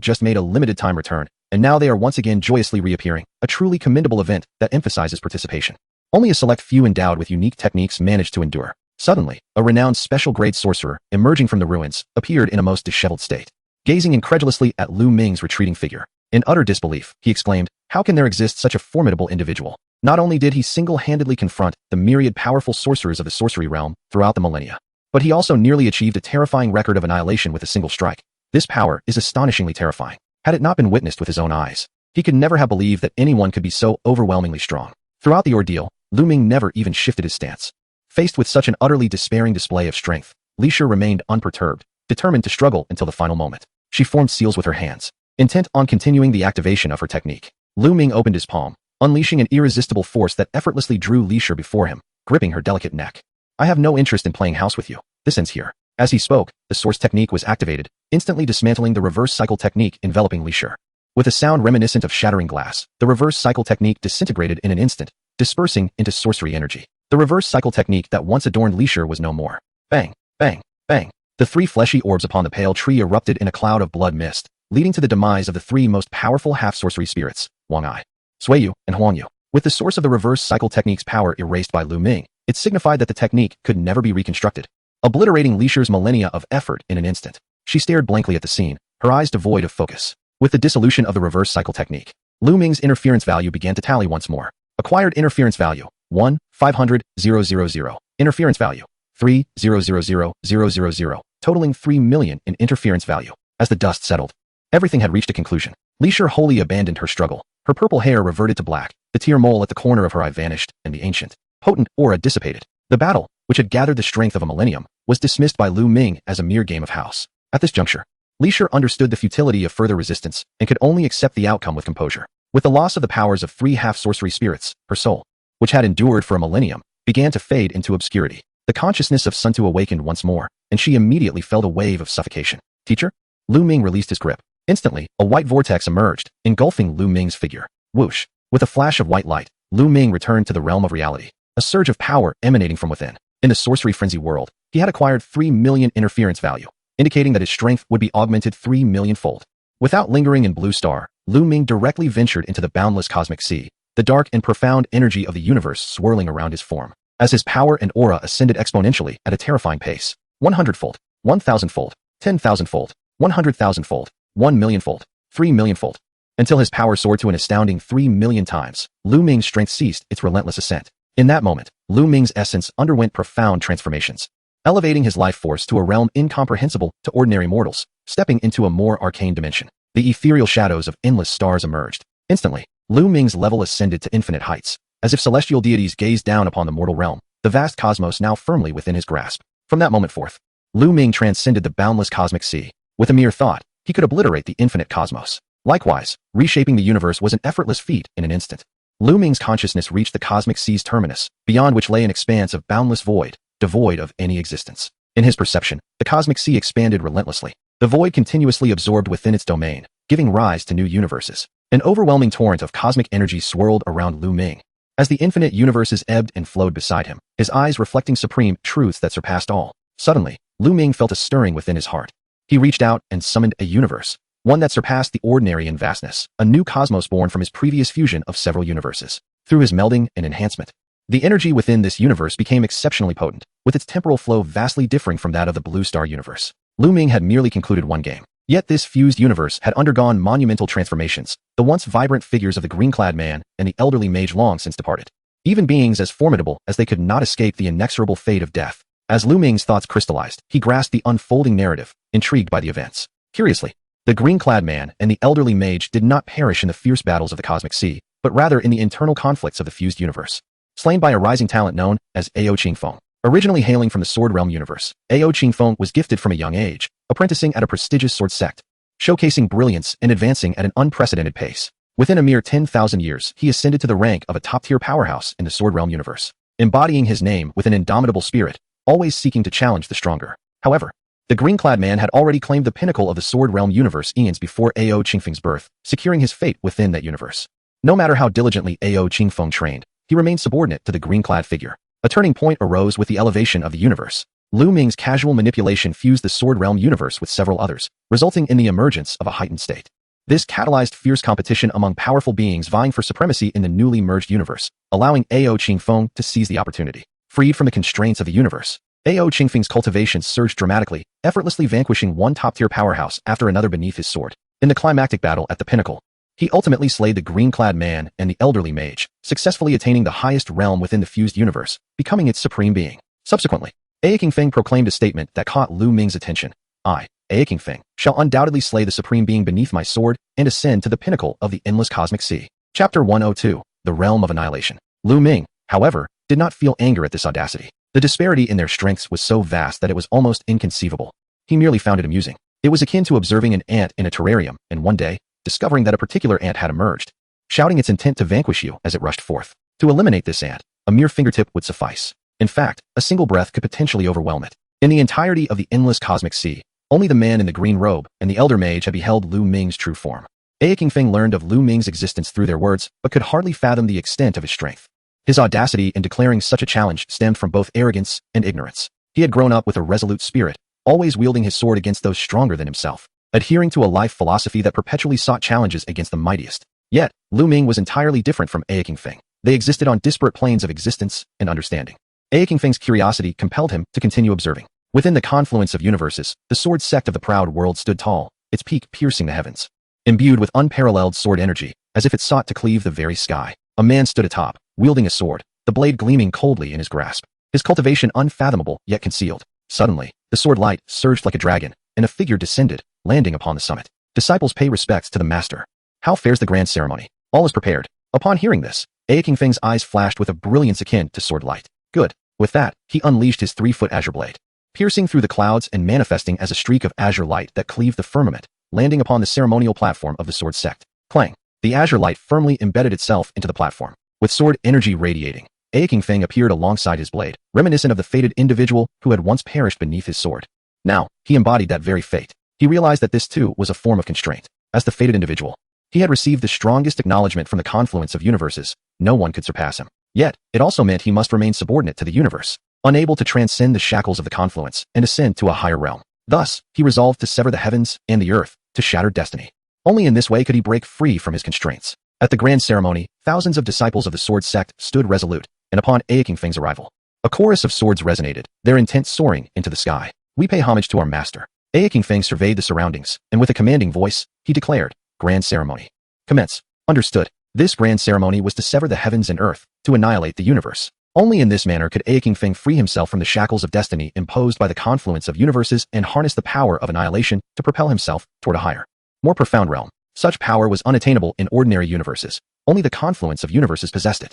just made a limited-time return, and now they are once again joyously reappearing, a truly commendable event that emphasizes participation. Only a select few endowed with unique techniques managed to endure. Suddenly, a renowned special-grade sorcerer, emerging from the ruins, appeared in a most disheveled state. Gazing incredulously at Luming's retreating figure, in utter disbelief, he exclaimed, "How can there exist such a formidable individual?" Not only did he single-handedly confront the myriad powerful sorcerers of the sorcery realm throughout the millennia, but he also nearly achieved a terrifying record of annihilation with a single strike. This power is astonishingly terrifying. Had it not been witnessed with his own eyes, he could never have believed that anyone could be so overwhelmingly strong. Throughout the ordeal, Luming never even shifted his stance. Faced with such an utterly despairing display of strength, Li Shi remained unperturbed, determined to struggle until the final moment. She formed seals with her hands, intent on continuing the activation of her technique. Luming opened his palm, unleashing an irresistible force that effortlessly drew Li Shi before him, gripping her delicate neck. "I have no interest in playing house with you. This ends here." As he spoke, the source technique was activated, instantly dismantling the reverse cycle technique enveloping Li Shi. With a sound reminiscent of shattering glass, the reverse cycle technique disintegrated in an instant, dispersing into sorcery energy. The reverse cycle technique that once adorned Li Shi was no more. Bang, bang, bang. The 3 fleshy orbs upon the pale tree erupted in a cloud of blood mist, leading to the demise of the 3 most powerful half-sorcery spirits, Wang Ai, Suiyu, and Huangyu. With the source of the reverse cycle technique's power erased by Luming, it signified that the technique could never be reconstructed, obliterating Li Shi's millennia of effort in an instant. She stared blankly at the scene, her eyes devoid of focus. With the dissolution of the reverse cycle technique, Luming's interference value began to tally once more. Acquired interference value, 1,500,000. Interference value, 3,000,000, totaling 3 million in interference value. As the dust settled, everything had reached a conclusion. Li Shi wholly abandoned her struggle. Her purple hair reverted to black, The tear mole at the corner of her eye vanished, and the ancient, potent aura dissipated. The battle, which had gathered the strength of a millennium, was dismissed by Luming as a mere game of house. At this juncture, Li Shi understood the futility of further resistance and could only accept the outcome with composure. With the loss of the powers of 3 half-sorcery spirits, her soul, which had endured for a millennium, began to fade into obscurity. The consciousness of Sun Tu awakened once more, and she immediately felt a wave of suffocation. Teacher? Luming released his grip. Instantly, a white vortex emerged, engulfing Luming's figure. Whoosh! With a flash of white light, Luming returned to the realm of reality. A surge of power emanating from within. In the sorcery frenzy world, he had acquired 3 million interference value, indicating that his strength would be augmented 3 million-fold. Without lingering in Blue Star, Luming directly ventured into the boundless cosmic sea, the dark and profound energy of the universe swirling around his form. As his power and aura ascended exponentially at a terrifying pace, 100-fold, 1,000-fold, 10,000-fold, 100,000-fold, 1 million-fold, 3 million-fold, until his power soared to an astounding 3 million times, Luming's strength ceased its relentless ascent. In that moment, Luming's essence underwent profound transformations, elevating his life force to a realm incomprehensible to ordinary mortals, stepping into a more arcane dimension. The ethereal shadows of endless stars emerged. Instantly, Luming's level ascended to infinite heights. As if celestial deities gazed down upon the mortal realm, the vast cosmos now firmly within his grasp. From that moment forth, Luming transcended the boundless cosmic sea. With a mere thought, he could obliterate the infinite cosmos. Likewise, reshaping the universe was an effortless feat in an instant. Luming's consciousness reached the cosmic sea's terminus, beyond which lay an expanse of boundless void, devoid of any existence. In his perception, the cosmic sea expanded relentlessly. The void continuously absorbed within its domain, giving rise to new universes. An overwhelming torrent of cosmic energy swirled around Luming. As the infinite universes ebbed and flowed beside him, his eyes reflecting supreme truths that surpassed all. Suddenly, Luming felt a stirring within his heart. He reached out and summoned a universe, one that surpassed the ordinary in vastness, a new cosmos born from his previous fusion of several universes. Through his melding and enhancement, the energy within this universe became exceptionally potent, with its temporal flow vastly differing from that of the Blue Star universe. Luming had merely concluded one game. Yet this fused universe had undergone monumental transformations. The once vibrant figures of the green-clad man and the elderly mage long since departed. Even beings as formidable as they could not escape the inexorable fate of death. As Luming's thoughts crystallized, he grasped the unfolding narrative, intrigued by the events. Curiously, the green-clad man and the elderly mage did not perish in the fierce battles of the cosmic sea, but rather in the internal conflicts of the fused universe. Slain by a rising talent known as Ao Qingfeng. Originally hailing from the Sword Realm universe, Ao Qingfeng was gifted from a young age, apprenticing at a prestigious sword sect, showcasing brilliance and advancing at an unprecedented pace. Within a mere 10,000 years, he ascended to the rank of a top-tier powerhouse in the Sword Realm universe, embodying his name with an indomitable spirit, always seeking to challenge the stronger. However, the green-clad man had already claimed the pinnacle of the Sword Realm universe eons before Ao Qingfeng's birth, securing his fate within that universe. No matter how diligently Ao Qingfeng trained, he remained subordinate to the green-clad figure. A turning point arose with the elevation of the universe. Luming's casual manipulation fused the Sword Realm universe with several others, resulting in the emergence of a heightened state. This catalyzed fierce competition among powerful beings vying for supremacy in the newly merged universe, allowing Ao Qingfeng to seize the opportunity. Freed from the constraints of the universe, Ao Qingfeng's cultivation surged dramatically, effortlessly vanquishing one top-tier powerhouse after another beneath his sword. In the climactic battle at the pinnacle, he ultimately slayed the green-clad man and the elderly mage, successfully attaining the highest realm within the fused universe, becoming its supreme being. Subsequently, Ao Qingfeng proclaimed a statement that caught Luming's attention. I, Ao Qingfeng, shall undoubtedly slay the supreme being beneath my sword and ascend to the pinnacle of the endless cosmic sea. Chapter 102, The Realm of Annihilation. Luming, however, did not feel anger at this audacity. The disparity in their strengths was so vast that it was almost inconceivable. He merely found it amusing. It was akin to observing an ant in a terrarium, and one day, discovering that a particular ant had emerged, shouting its intent to vanquish you as it rushed forth. To eliminate this ant, a mere fingertip would suffice. In fact, a single breath could potentially overwhelm it. In the entirety of the endless cosmic sea, only the man in the green robe and the elder mage had beheld Luming's true form. Ao Qingfeng learned of Luming's existence through their words, but could hardly fathom the extent of his strength. His audacity in declaring such a challenge stemmed from both arrogance and ignorance. He had grown up with a resolute spirit, always wielding his sword against those stronger than himself, adhering to a life philosophy that perpetually sought challenges against the mightiest. Yet, Luming was entirely different from Ao Qingfeng. They existed on disparate planes of existence and understanding. Ao Qingfeng's curiosity compelled him to continue observing. Within the confluence of universes, the sword sect of the proud world stood tall, its peak piercing the heavens. Imbued with unparalleled sword energy, as if it sought to cleave the very sky, a man stood atop, wielding a sword, the blade gleaming coldly in his grasp. His cultivation unfathomable yet concealed. Suddenly, the sword light surged like a dragon, and a figure descended, landing upon the summit. Disciples pay respects to the master. How fares the grand ceremony? All is prepared. Upon hearing this, King Feng's eyes flashed with a brilliance akin to sword light. Good. With that, he unleashed his 3-foot azure blade, piercing through the clouds and manifesting as a streak of azure light that cleaved the firmament, landing upon the ceremonial platform of the sword sect. Clang! The azure light firmly embedded itself into the platform. With sword energy radiating, King Feng appeared alongside his blade, reminiscent of the fated individual who had once perished beneath his sword. Now, he embodied that very fate. He realized that this too was a form of constraint. As the fated individual, he had received the strongest acknowledgement from the confluence of universes. No one could surpass him. Yet, it also meant he must remain subordinate to the universe, unable to transcend the shackles of the confluence and ascend to a higher realm. Thus, he resolved to sever the heavens and the earth to shatter destiny. Only in this way could he break free from his constraints. At the grand ceremony, thousands of disciples of the sword sect stood resolute, and upon King Feng's arrival, a chorus of swords resonated, their intent soaring into the sky. We pay homage to our master. King Feng surveyed the surroundings, and with a commanding voice, he declared, "Grand ceremony. Commence." Understood. This grand ceremony was to sever the heavens and earth, to annihilate the universe. Only in this manner could King Feng free himself from the shackles of destiny imposed by the confluence of universes and harness the power of annihilation to propel himself toward a higher, more profound realm. Such power was unattainable in ordinary universes. Only the confluence of universes possessed it.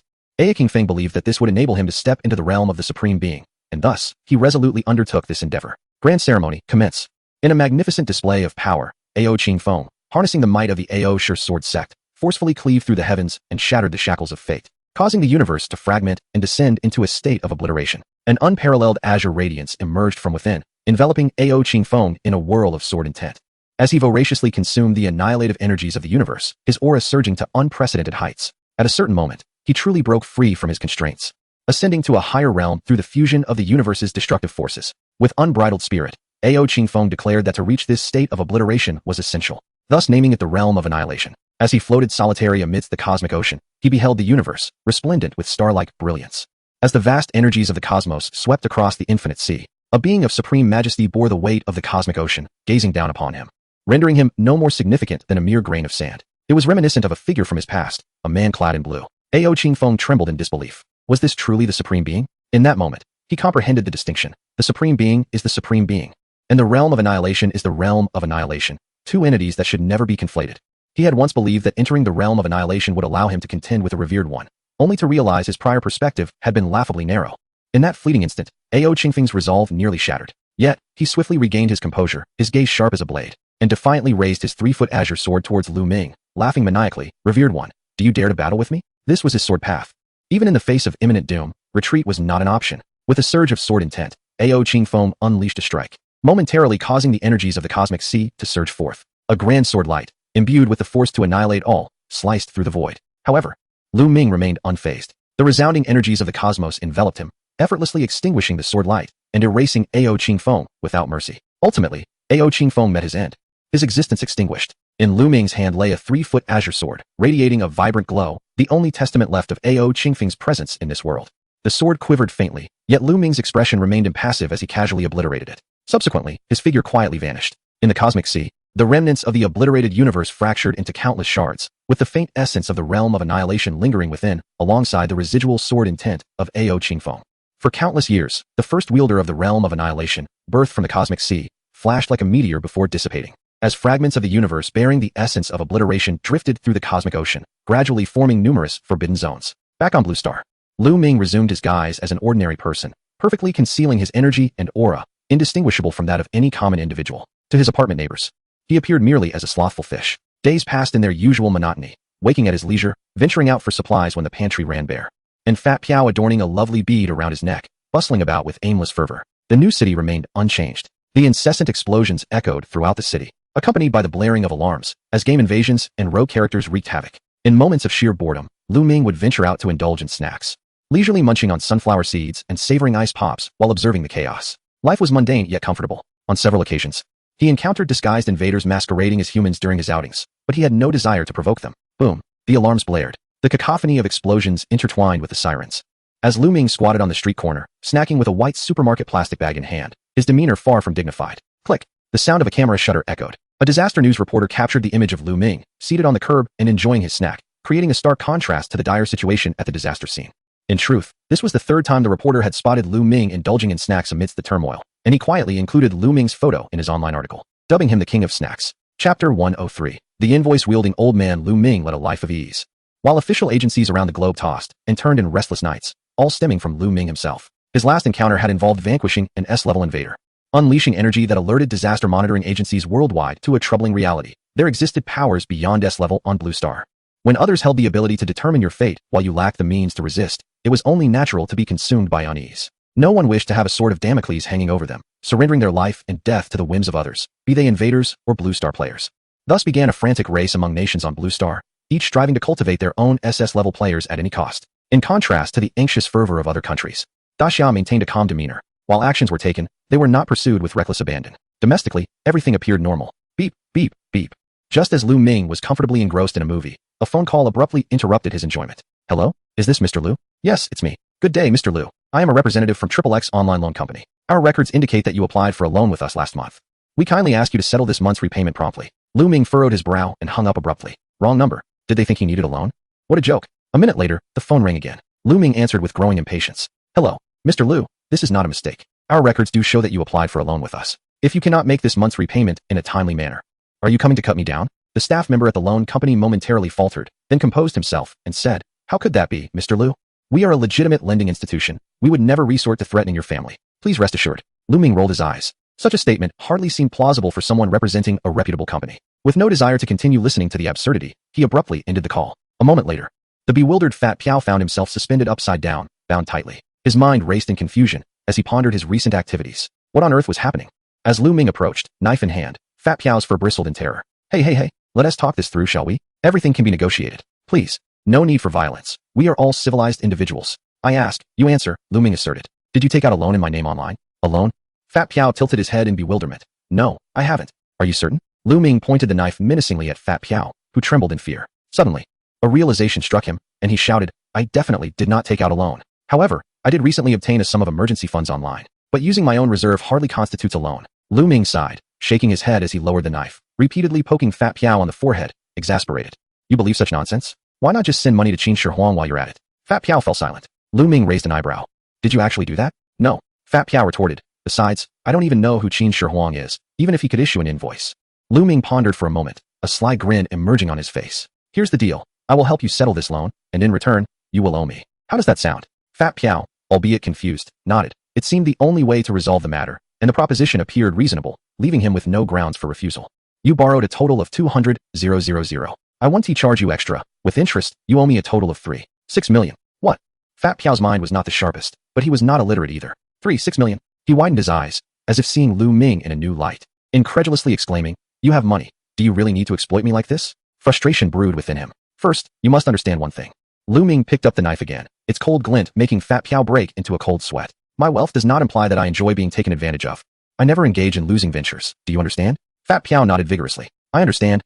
King Feng believed that this would enable him to step into the realm of the Supreme Being, and thus, he resolutely undertook this endeavor. Grand ceremony, commence. In a magnificent display of power, Qing Feng, harnessing the might of the Shi sword sect, forcefully cleaved through the heavens and shattered the shackles of fate, causing the universe to fragment and descend into a state of obliteration. An unparalleled azure radiance emerged from within, enveloping Qing Feng in a whirl of sword intent. As he voraciously consumed the annihilative energies of the universe, his aura surging to unprecedented heights. At a certain moment, he truly broke free from his constraints, ascending to a higher realm through the fusion of the universe's destructive forces. With unbridled spirit, Qing Feng declared that to reach this state of obliteration was essential, thus naming it the realm of annihilation. As he floated solitary amidst the cosmic ocean, he beheld the universe, resplendent with star-like brilliance. As the vast energies of the cosmos swept across the infinite sea, a being of supreme majesty bore the weight of the cosmic ocean, gazing down upon him, rendering him no more significant than a mere grain of sand. It was reminiscent of a figure from his past, a man clad in blue. Qing Feng trembled in disbelief. Was this truly the Supreme Being? In that moment, he comprehended the distinction. The Supreme Being is the Supreme Being, and the realm of annihilation is the realm of annihilation, two entities that should never be conflated. He had once believed that entering the realm of annihilation would allow him to contend with a revered one, only to realize his prior perspective had been laughably narrow. In that fleeting instant, Qing Feng's resolve nearly shattered. Yet, he swiftly regained his composure, his gaze sharp as a blade, and defiantly raised his 3-foot azure sword towards Luming, laughing maniacally. "Revered one, do you dare to battle with me?" This was his sword path. Even in the face of imminent doom, retreat was not an option. With a surge of sword intent, Qing Feng unleashed a strike, momentarily causing the energies of the cosmic sea to surge forth. A grand sword light, imbued with the force to annihilate all, sliced through the void. However, Luming remained unfazed. The resounding energies of the cosmos enveloped him, effortlessly extinguishing the sword light and erasing Qing Feng without mercy. Ultimately, Qing Feng met his end, his existence extinguished. In Luming's hand lay a 3-foot azure sword, radiating a vibrant glow, the only testament left of Qing Feng's presence in this world. The sword quivered faintly, yet Luming's expression remained impassive as he casually obliterated it. Subsequently, his figure quietly vanished. In the cosmic sea, the remnants of the obliterated universe fractured into countless shards, with the faint essence of the realm of annihilation lingering within, alongside the residual sword intent of Qing Feng. For countless years, the first wielder of the realm of annihilation, birthed from the cosmic sea, flashed like a meteor before dissipating, as fragments of the universe bearing the essence of obliteration drifted through the cosmic ocean, gradually forming numerous forbidden zones. Back on Blue Star, Luming resumed his guise as an ordinary person, perfectly concealing his energy and aura, indistinguishable from that of any common individual. To his apartment neighbors, he appeared merely as a slothful fish. Days passed in their usual monotony, waking at his leisure, venturing out for supplies when the pantry ran bare, and Fat Piao adorning a lovely bead around his neck, bustling about with aimless fervor. The new city remained unchanged. The incessant explosions echoed throughout the city, accompanied by the blaring of alarms, as game invasions and rogue characters wreaked havoc. In moments of sheer boredom, Luming would venture out to indulge in snacks, leisurely munching on sunflower seeds and savoring ice pops while observing the chaos. Life was mundane yet comfortable. On several occasions, he encountered disguised invaders masquerading as humans during his outings, but he had no desire to provoke them. Boom! The alarms blared, the cacophony of explosions intertwined with the sirens. As Luming squatted on the street corner, snacking with a white supermarket plastic bag in hand, his demeanor far from dignified. Click! The sound of a camera shutter echoed. A disaster news reporter captured the image of Luming, seated on the curb and enjoying his snack, creating a stark contrast to the dire situation at the disaster scene. In truth, this was the third time the reporter had spotted Luming indulging in snacks amidst the turmoil, and he quietly included Luming's photo in his online article, dubbing him the king of snacks. Chapter 103. The invoice-wielding old man Luming led a life of ease. while official agencies around the globe tossed and turned in restless nights, all stemming from Luming himself. His last encounter had involved vanquishing an S-level invader, unleashing energy that alerted disaster monitoring agencies worldwide to a troubling reality. There existed powers beyond S-level on Blue Star. When others held the ability to determine your fate while you lacked the means to resist, it was only natural to be consumed by unease. No one wished to have a sword of Damocles hanging over them, surrendering their life and death to the whims of others, be they invaders or Blue Star players. Thus began a frantic race among nations on Blue Star, each striving to cultivate their own SS-level players at any cost. In contrast to the anxious fervor of other countries, Daxia maintained a calm demeanor. While actions were taken, they were not pursued with reckless abandon. Domestically, everything appeared normal. Beep, beep, beep. Just as Luming was comfortably engrossed in a movie, a phone call abruptly interrupted his enjoyment. Hello? Is this Mr. Liu? Yes, it's me. Good day, Mr. Liu. I am a representative from XXX Online Loan Company. Our records indicate that you applied for a loan with us last month. We kindly ask you to settle this month's repayment promptly. Luming furrowed his brow and hung up abruptly. Wrong number. Did they think he needed a loan? What a joke. A minute later, the phone rang again. Luming answered with growing impatience. Hello, Mr. Liu. This is not a mistake. Our records do show that you applied for a loan with us. If you cannot make this month's repayment in a timely manner, are you coming to cut me down? The staff member at the loan company momentarily faltered, then composed himself and said, How could that be, Mr. Liu? We are a legitimate lending institution. We would never resort to threatening your family. Please rest assured. Luming rolled his eyes. Such a statement hardly seemed plausible for someone representing a reputable company. With no desire to continue listening to the absurdity, he abruptly ended the call. A moment later, the bewildered Fat Piao found himself suspended upside down, bound tightly. His mind raced in confusion as he pondered his recent activities. What on earth was happening? As Luming approached, knife in hand, Fat Piao's fur bristled in terror. Hey, let us talk this through, shall we? Everything can be negotiated. Please. No need for violence. We are all civilized individuals. I ask, you answer, Luming asserted. Did you take out a loan in my name online? A loan? Fat Piao tilted his head in bewilderment. No, I haven't. Are you certain? Luming pointed the knife menacingly at Fat Piao, who trembled in fear. Suddenly, a realization struck him, and he shouted, I definitely did not take out a loan. However, I did recently obtain a sum of emergency funds online, but using my own reserve hardly constitutes a loan. Luming sighed, shaking his head as he lowered the knife, repeatedly poking Fat Piao on the forehead, exasperated. You believe such nonsense? Why not just send money to Qin Shi Huang while you're at it? Fat Piao fell silent. Luming raised an eyebrow. Did you actually do that? No. Fat Piao retorted. Besides, I don't even know who Qin Shi Huang is, even if he could issue an invoice. Luming pondered for a moment, a sly grin emerging on his face. Here's the deal. I will help you settle this loan, and in return, you will owe me. How does that sound? Fat Piao, albeit confused, nodded. It seemed the only way to resolve the matter, and the proposition appeared reasonable, leaving him with no grounds for refusal. You borrowed a total of 200,000. I want to charge you extra. With interest, you owe me a total of 3.6 million. What? Fat Piao's mind was not the sharpest, but he was not illiterate either. 3.6 million. He widened his eyes, as if seeing Luming in a new light, incredulously exclaiming, You have money. Do you really need to exploit me like this? Frustration brewed within him. First, you must understand one thing. Luming picked up the knife again, its cold glint making Fat Piao break into a cold sweat. My wealth does not imply that I enjoy being taken advantage of. I never engage in losing ventures. Do you understand? Fat Piao nodded vigorously. I understand.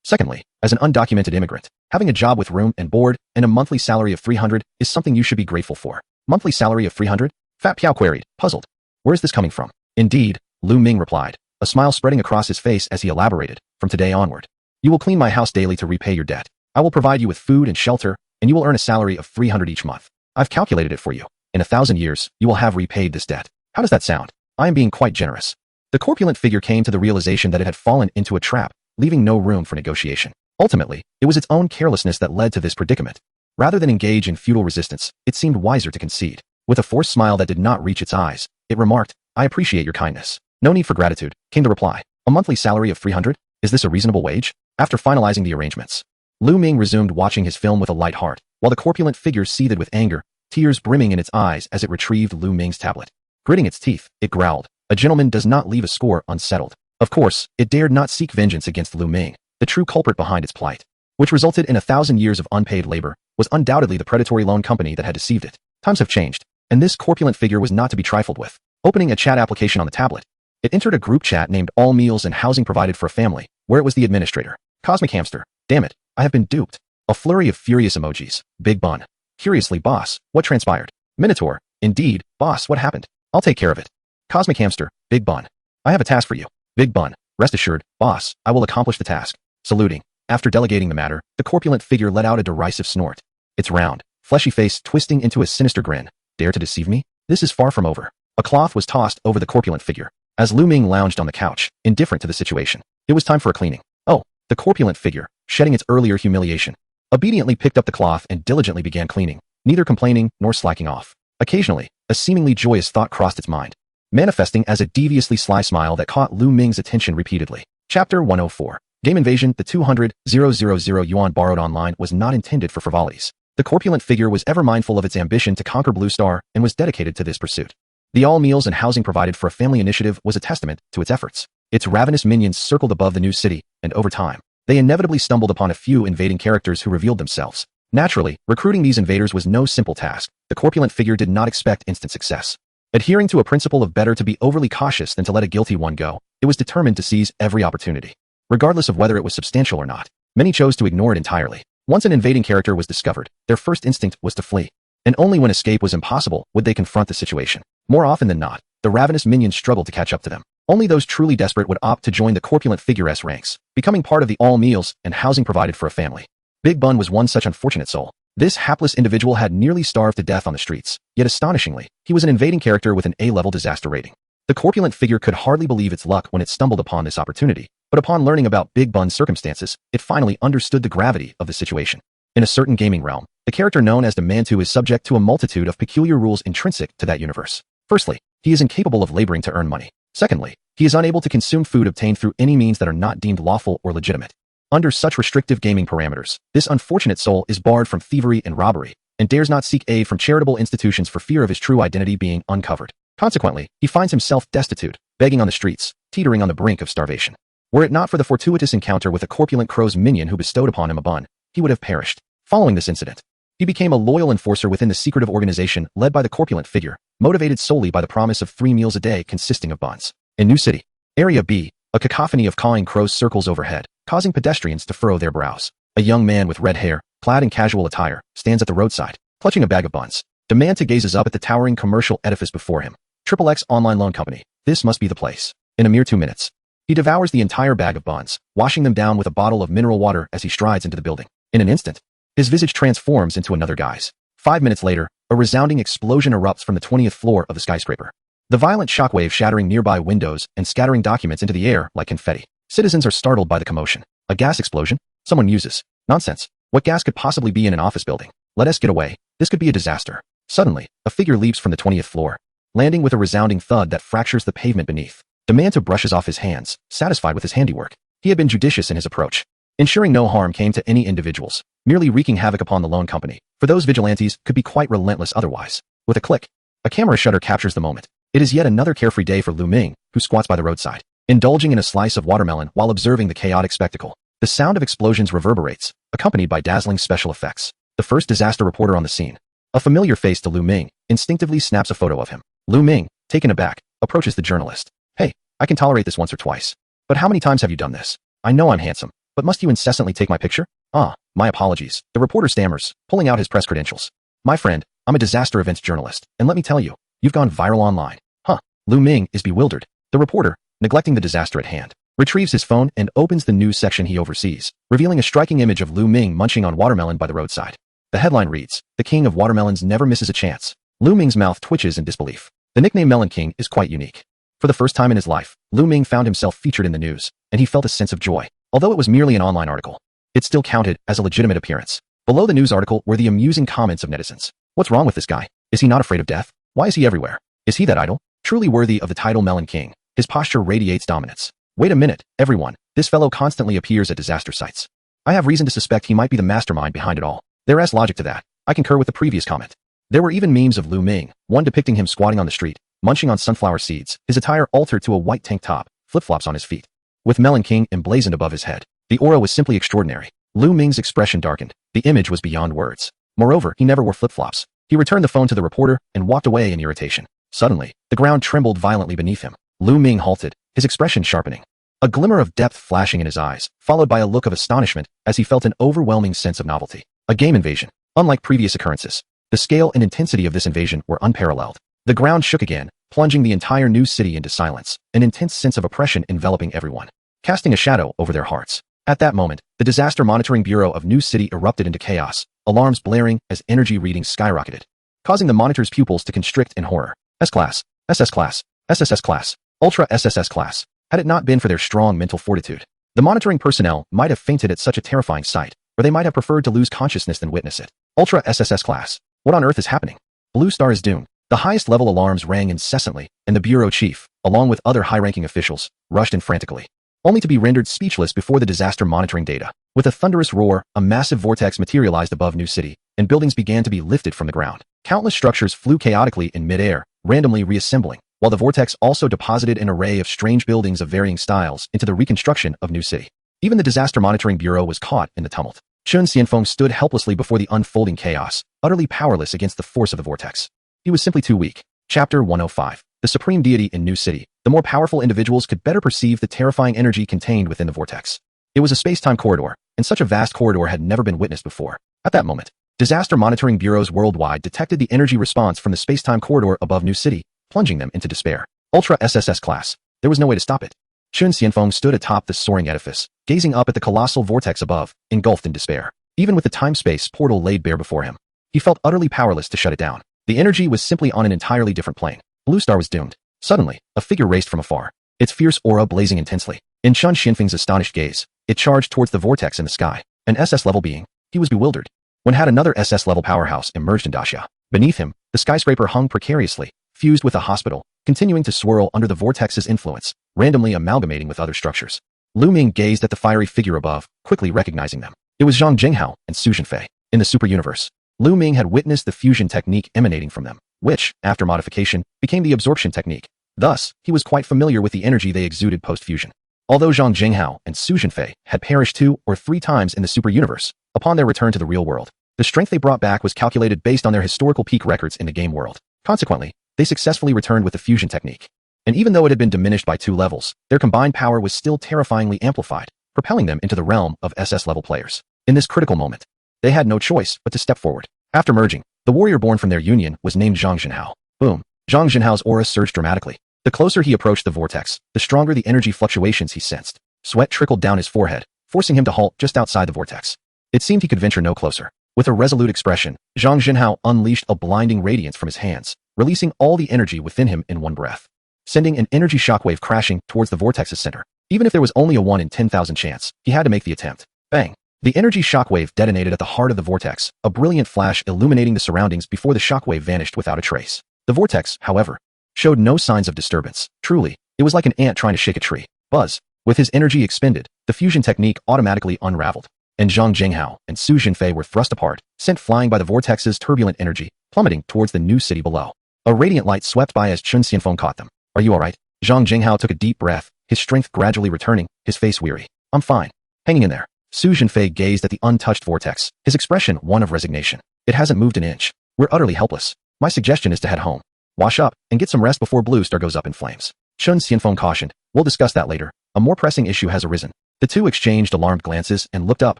Secondly, as an undocumented immigrant, having a job with room and board and a monthly salary of 300 is something you should be grateful for. Monthly salary of 300? Fat Piao queried, puzzled. Where is this coming from? Indeed, Luming replied, a smile spreading across his face as he elaborated, from today onward. You will clean my house daily to repay your debt. I will provide you with food and shelter, and you will earn a salary of 300 each month. I've calculated it for you. In 1,000 years, you will have repaid this debt. How does that sound? I am being quite generous. The corpulent figure came to the realization that it had fallen into a trap, leaving no room for negotiation. Ultimately, it was its own carelessness that led to this predicament. Rather than engage in futile resistance, it seemed wiser to concede. With a forced smile that did not reach its eyes, it remarked, I appreciate your kindness. No need for gratitude, came the reply. A monthly salary of 300? Is this a reasonable wage? After finalizing the arrangements, Luming resumed watching his film with a light heart, while the corpulent figure seethed with anger, tears brimming in its eyes as it retrieved Luming's tablet. Gritting its teeth, it growled, a gentleman does not leave a score unsettled. Of course, it dared not seek vengeance against Luming, the true culprit behind its plight, which resulted in 1,000 years of unpaid labor, was undoubtedly the predatory loan company that had deceived it. Times have changed, and this corpulent figure was not to be trifled with. Opening a chat application on the tablet, it entered a group chat named All Meals and Housing Provided for a Family, where it was the administrator. Cosmic Hamster, damn it, I have been duped. A flurry of furious emojis. Big Bun. Curiously, boss, what transpired? Minotaur, indeed, boss, what happened? I'll take care of it. Cosmic Hamster, Big Bun. I have a task for you. Big Bun, rest assured, boss, I will accomplish the task. Saluting. After delegating the matter, the corpulent figure let out a derisive snort. Its round, fleshy face twisting into a sinister grin. Dare to deceive me? This is far from over. A cloth was tossed over the corpulent figure, as Luming lounged on the couch, indifferent to the situation. It was time for a cleaning. Oh, the corpulent figure, shedding its earlier humiliation, obediently picked up the cloth and diligently began cleaning, neither complaining nor slacking off. Occasionally, a seemingly joyous thought crossed its mind, manifesting as a deviously sly smile that caught Lu Ming's attention repeatedly. Chapter 104. Game Invasion. The 200,000 yuan borrowed online was not intended for frivolities. The corpulent figure was ever mindful of its ambition to conquer Blue Star and was dedicated to this pursuit. The all meals and housing provided for a family initiative was a testament to its efforts. Its ravenous minions circled above the new city, and over time, they inevitably stumbled upon a few invading characters who revealed themselves. Naturally, recruiting these invaders was no simple task. The corpulent figure did not expect instant success. Adhering to a principle of better to be overly cautious than to let a guilty one go, it was determined to seize every opportunity. Regardless of whether it was substantial or not, many chose to ignore it entirely. Once an invading character was discovered, their first instinct was to flee. And only when escape was impossible would they confront the situation. More often than not, the ravenous minions struggled to catch up to them. Only those truly desperate would opt to join the corpulent figure's ranks, becoming part of the all meals and housing provided for a family. Big Bun was one such unfortunate soul. This hapless individual had nearly starved to death on the streets, yet astonishingly, he was an invading character with an A-level disaster rating. The corpulent figure could hardly believe its luck when it stumbled upon this opportunity, but upon learning about Big Bun's circumstances, it finally understood the gravity of the situation. In a certain gaming realm, the character known as the Mantu is subject to a multitude of peculiar rules intrinsic to that universe. Firstly, he is incapable of laboring to earn money. Secondly, he is unable to consume food obtained through any means that are not deemed lawful or legitimate. Under such restrictive gaming parameters, this unfortunate soul is barred from thievery and robbery, and dares not seek aid from charitable institutions for fear of his true identity being uncovered. Consequently, he finds himself destitute, begging on the streets, teetering on the brink of starvation. Were it not for the fortuitous encounter with a corpulent crow's minion who bestowed upon him a bun, he would have perished. Following this incident, he became a loyal enforcer within the secretive organization led by the corpulent figure, motivated solely by the promise of 3 meals a day consisting of buns. In New City, Area B, a cacophony of cawing crows circles overhead, causing pedestrians to furrow their brows. A young man with red hair, clad in casual attire, stands at the roadside, clutching a bag of buns. Demanta gazes up at the towering commercial edifice before him. XXX Online Loan Company. This must be the place. In a mere 2 minutes, he devours the entire bag of buns, washing them down with a bottle of mineral water as he strides into the building. In an instant, his visage transforms into another guise. 5 minutes later, a resounding explosion erupts from the 20th floor of the skyscraper. The violent shockwave shattering nearby windows and scattering documents into the air like confetti. Citizens are startled by the commotion. A gas explosion? Someone muses. Nonsense. What gas could possibly be in an office building? Let us get away. This could be a disaster. Suddenly, a figure leaps from the 20th floor, landing with a resounding thud that fractures the pavement beneath. Demanta brushes off his hands, satisfied with his handiwork. He had been judicious in his approach, ensuring no harm came to any individuals, merely wreaking havoc upon the loan company, for those vigilantes could be quite relentless otherwise. With a click, a camera shutter captures the moment. It is yet another carefree day for Luming, who squats by the roadside, indulging in a slice of watermelon while observing the chaotic spectacle. The sound of explosions reverberates, accompanied by dazzling special effects. The first disaster reporter on the scene, a familiar face to Luming, instinctively snaps a photo of him. Luming, taken aback, approaches the journalist. Hey, I can tolerate this once or twice. But how many times have you done this? I know I'm handsome, but must you incessantly take my picture? Ah, my apologies. The reporter stammers, pulling out his press credentials. My friend, I'm a disaster events journalist, and let me tell you, you've gone viral online. Huh. Luming is bewildered. The reporter, neglecting the disaster at hand, retrieves his phone and opens the news section he oversees, revealing a striking image of Luming munching on watermelon by the roadside. The headline reads, "The king of watermelons never misses a chance." Luming's mouth twitches in disbelief. The nickname Melon King is quite unique. For the first time in his life, Luming found himself featured in the news, and he felt a sense of joy. Although it was merely an online article, it still counted as a legitimate appearance. Below the news article were the amusing comments of netizens. What's wrong with this guy? Is he not afraid of death? Why is he everywhere? Is he that idol? Truly worthy of the title Melon King. His posture radiates dominance. Wait a minute, everyone. This fellow constantly appears at disaster sites. I have reason to suspect he might be the mastermind behind it all. There is logic to that. I concur with the previous comment. There were even memes of Luming, one depicting him squatting on the street, munching on sunflower seeds, his attire altered to a white tank top, flip-flops on his feet. With Melon King emblazoned above his head, the aura was simply extraordinary. Luming's expression darkened. The image was beyond words. Moreover, he never wore flip-flops. He returned the phone to the reporter and walked away in irritation. Suddenly, the ground trembled violently beneath him. Luming halted, his expression sharpening. A glimmer of depth flashing in his eyes, followed by a look of astonishment as he felt an overwhelming sense of novelty. A game invasion. Unlike previous occurrences, the scale and intensity of this invasion were unparalleled. The ground shook again, plunging the entire new city into silence, an intense sense of oppression enveloping everyone, casting a shadow over their hearts. At that moment, the Disaster Monitoring Bureau of New City erupted into chaos, alarms blaring as energy readings skyrocketed, causing the monitor's pupils to constrict in horror. S-Class, SS Class, SSS Class, Ultra SSS Class. Had it not been for their strong mental fortitude, the monitoring personnel might have fainted at such a terrifying sight. or they might have preferred to lose consciousness than witness it. Ultra SSS class. What on earth is happening? Blue Star is doomed. The highest level alarms rang incessantly, and the bureau chief, along with other high-ranking officials, rushed in frantically, only to be rendered speechless before the disaster monitoring data. With a thunderous roar, a massive vortex materialized above New City, and buildings began to be lifted from the ground. Countless structures flew chaotically in mid-air, randomly reassembling, while the vortex also deposited an array of strange buildings of varying styles into the reconstruction of New City. Even the Disaster Monitoring Bureau was caught in the tumult. Chun Xianfeng stood helplessly before the unfolding chaos, utterly powerless against the force of the vortex. He was simply too weak. Chapter 105. The Supreme Deity in New City. The more powerful individuals could better perceive the terrifying energy contained within the vortex. It was a space-time corridor, and such a vast corridor had never been witnessed before. At that moment, disaster monitoring bureaus worldwide detected the energy response from the space-time corridor above New City, plunging them into despair. Ultra SSS class. There was no way to stop it. Chun Xianfeng stood atop the soaring edifice, gazing up at the colossal vortex above, engulfed in despair. Even with the time-space portal laid bare before him, he felt utterly powerless to shut it down. The energy was simply on an entirely different plane. Blue Star was doomed. Suddenly, a figure raced from afar, its fierce aura blazing intensely. In Chun Xianfeng's astonished gaze, it charged towards the vortex in the sky. An SS-level being, he was bewildered. When had another SS-level powerhouse emerged in Daxia? Beneath him, the skyscraper hung precariously, fused with a hospital, continuing to swirl under the vortex's influence, randomly amalgamating with other structures. Luming gazed at the fiery figure above, quickly recognizing them. It was Zhang Jinghao and Su Zhenfei. In the super universe, Luming had witnessed the fusion technique emanating from them, which, after modification, became the absorption technique. Thus, he was quite familiar with the energy they exuded post-fusion. Although Zhang Jinghao and Su Zhenfei had perished 2 or 3 times in the super universe, upon their return to the real world, the strength they brought back was calculated based on their historical peak records in the game world. Consequently, they successfully returned with the fusion technique. And even though it had been diminished by 2 levels, their combined power was still terrifyingly amplified, propelling them into the realm of SS-level players. In this critical moment, they had no choice but to step forward. After merging, the warrior born from their union was named Zhang Jinhao. Boom. Zhang Jinhao's aura surged dramatically. The closer he approached the vortex, the stronger the energy fluctuations he sensed. Sweat trickled down his forehead, forcing him to halt just outside the vortex. It seemed he could venture no closer. With a resolute expression, Zhang Jinhao unleashed a blinding radiance from his hands, releasing all the energy within him in one breath, sending an energy shockwave crashing towards the vortex's center. Even if there was only a 1 in 10,000 chance, he had to make the attempt. Bang! The energy shockwave detonated at the heart of the vortex, a brilliant flash illuminating the surroundings before the shockwave vanished without a trace. The vortex, however, showed no signs of disturbance. Truly, it was like an ant trying to shake a tree. Buzz. With his energy expended, the fusion technique automatically unraveled, and Zhang Jinghao and Su Zhenfei were thrust apart, sent flying by the vortex's turbulent energy, plummeting towards the new city below. A radiant light swept by as Chun Xianfeng caught them. Are you alright? Zhang Jinghao took a deep breath, his strength gradually returning, his face weary. I'm fine. Hanging in there. Su Zhenfei gazed at the untouched vortex, his expression one of resignation. It hasn't moved an inch. We're utterly helpless. My suggestion is to head home, wash up, and get some rest before Blue Star goes up in flames. Chun Xianfeng cautioned, we'll discuss that later. A more pressing issue has arisen. The two exchanged alarmed glances and looked up,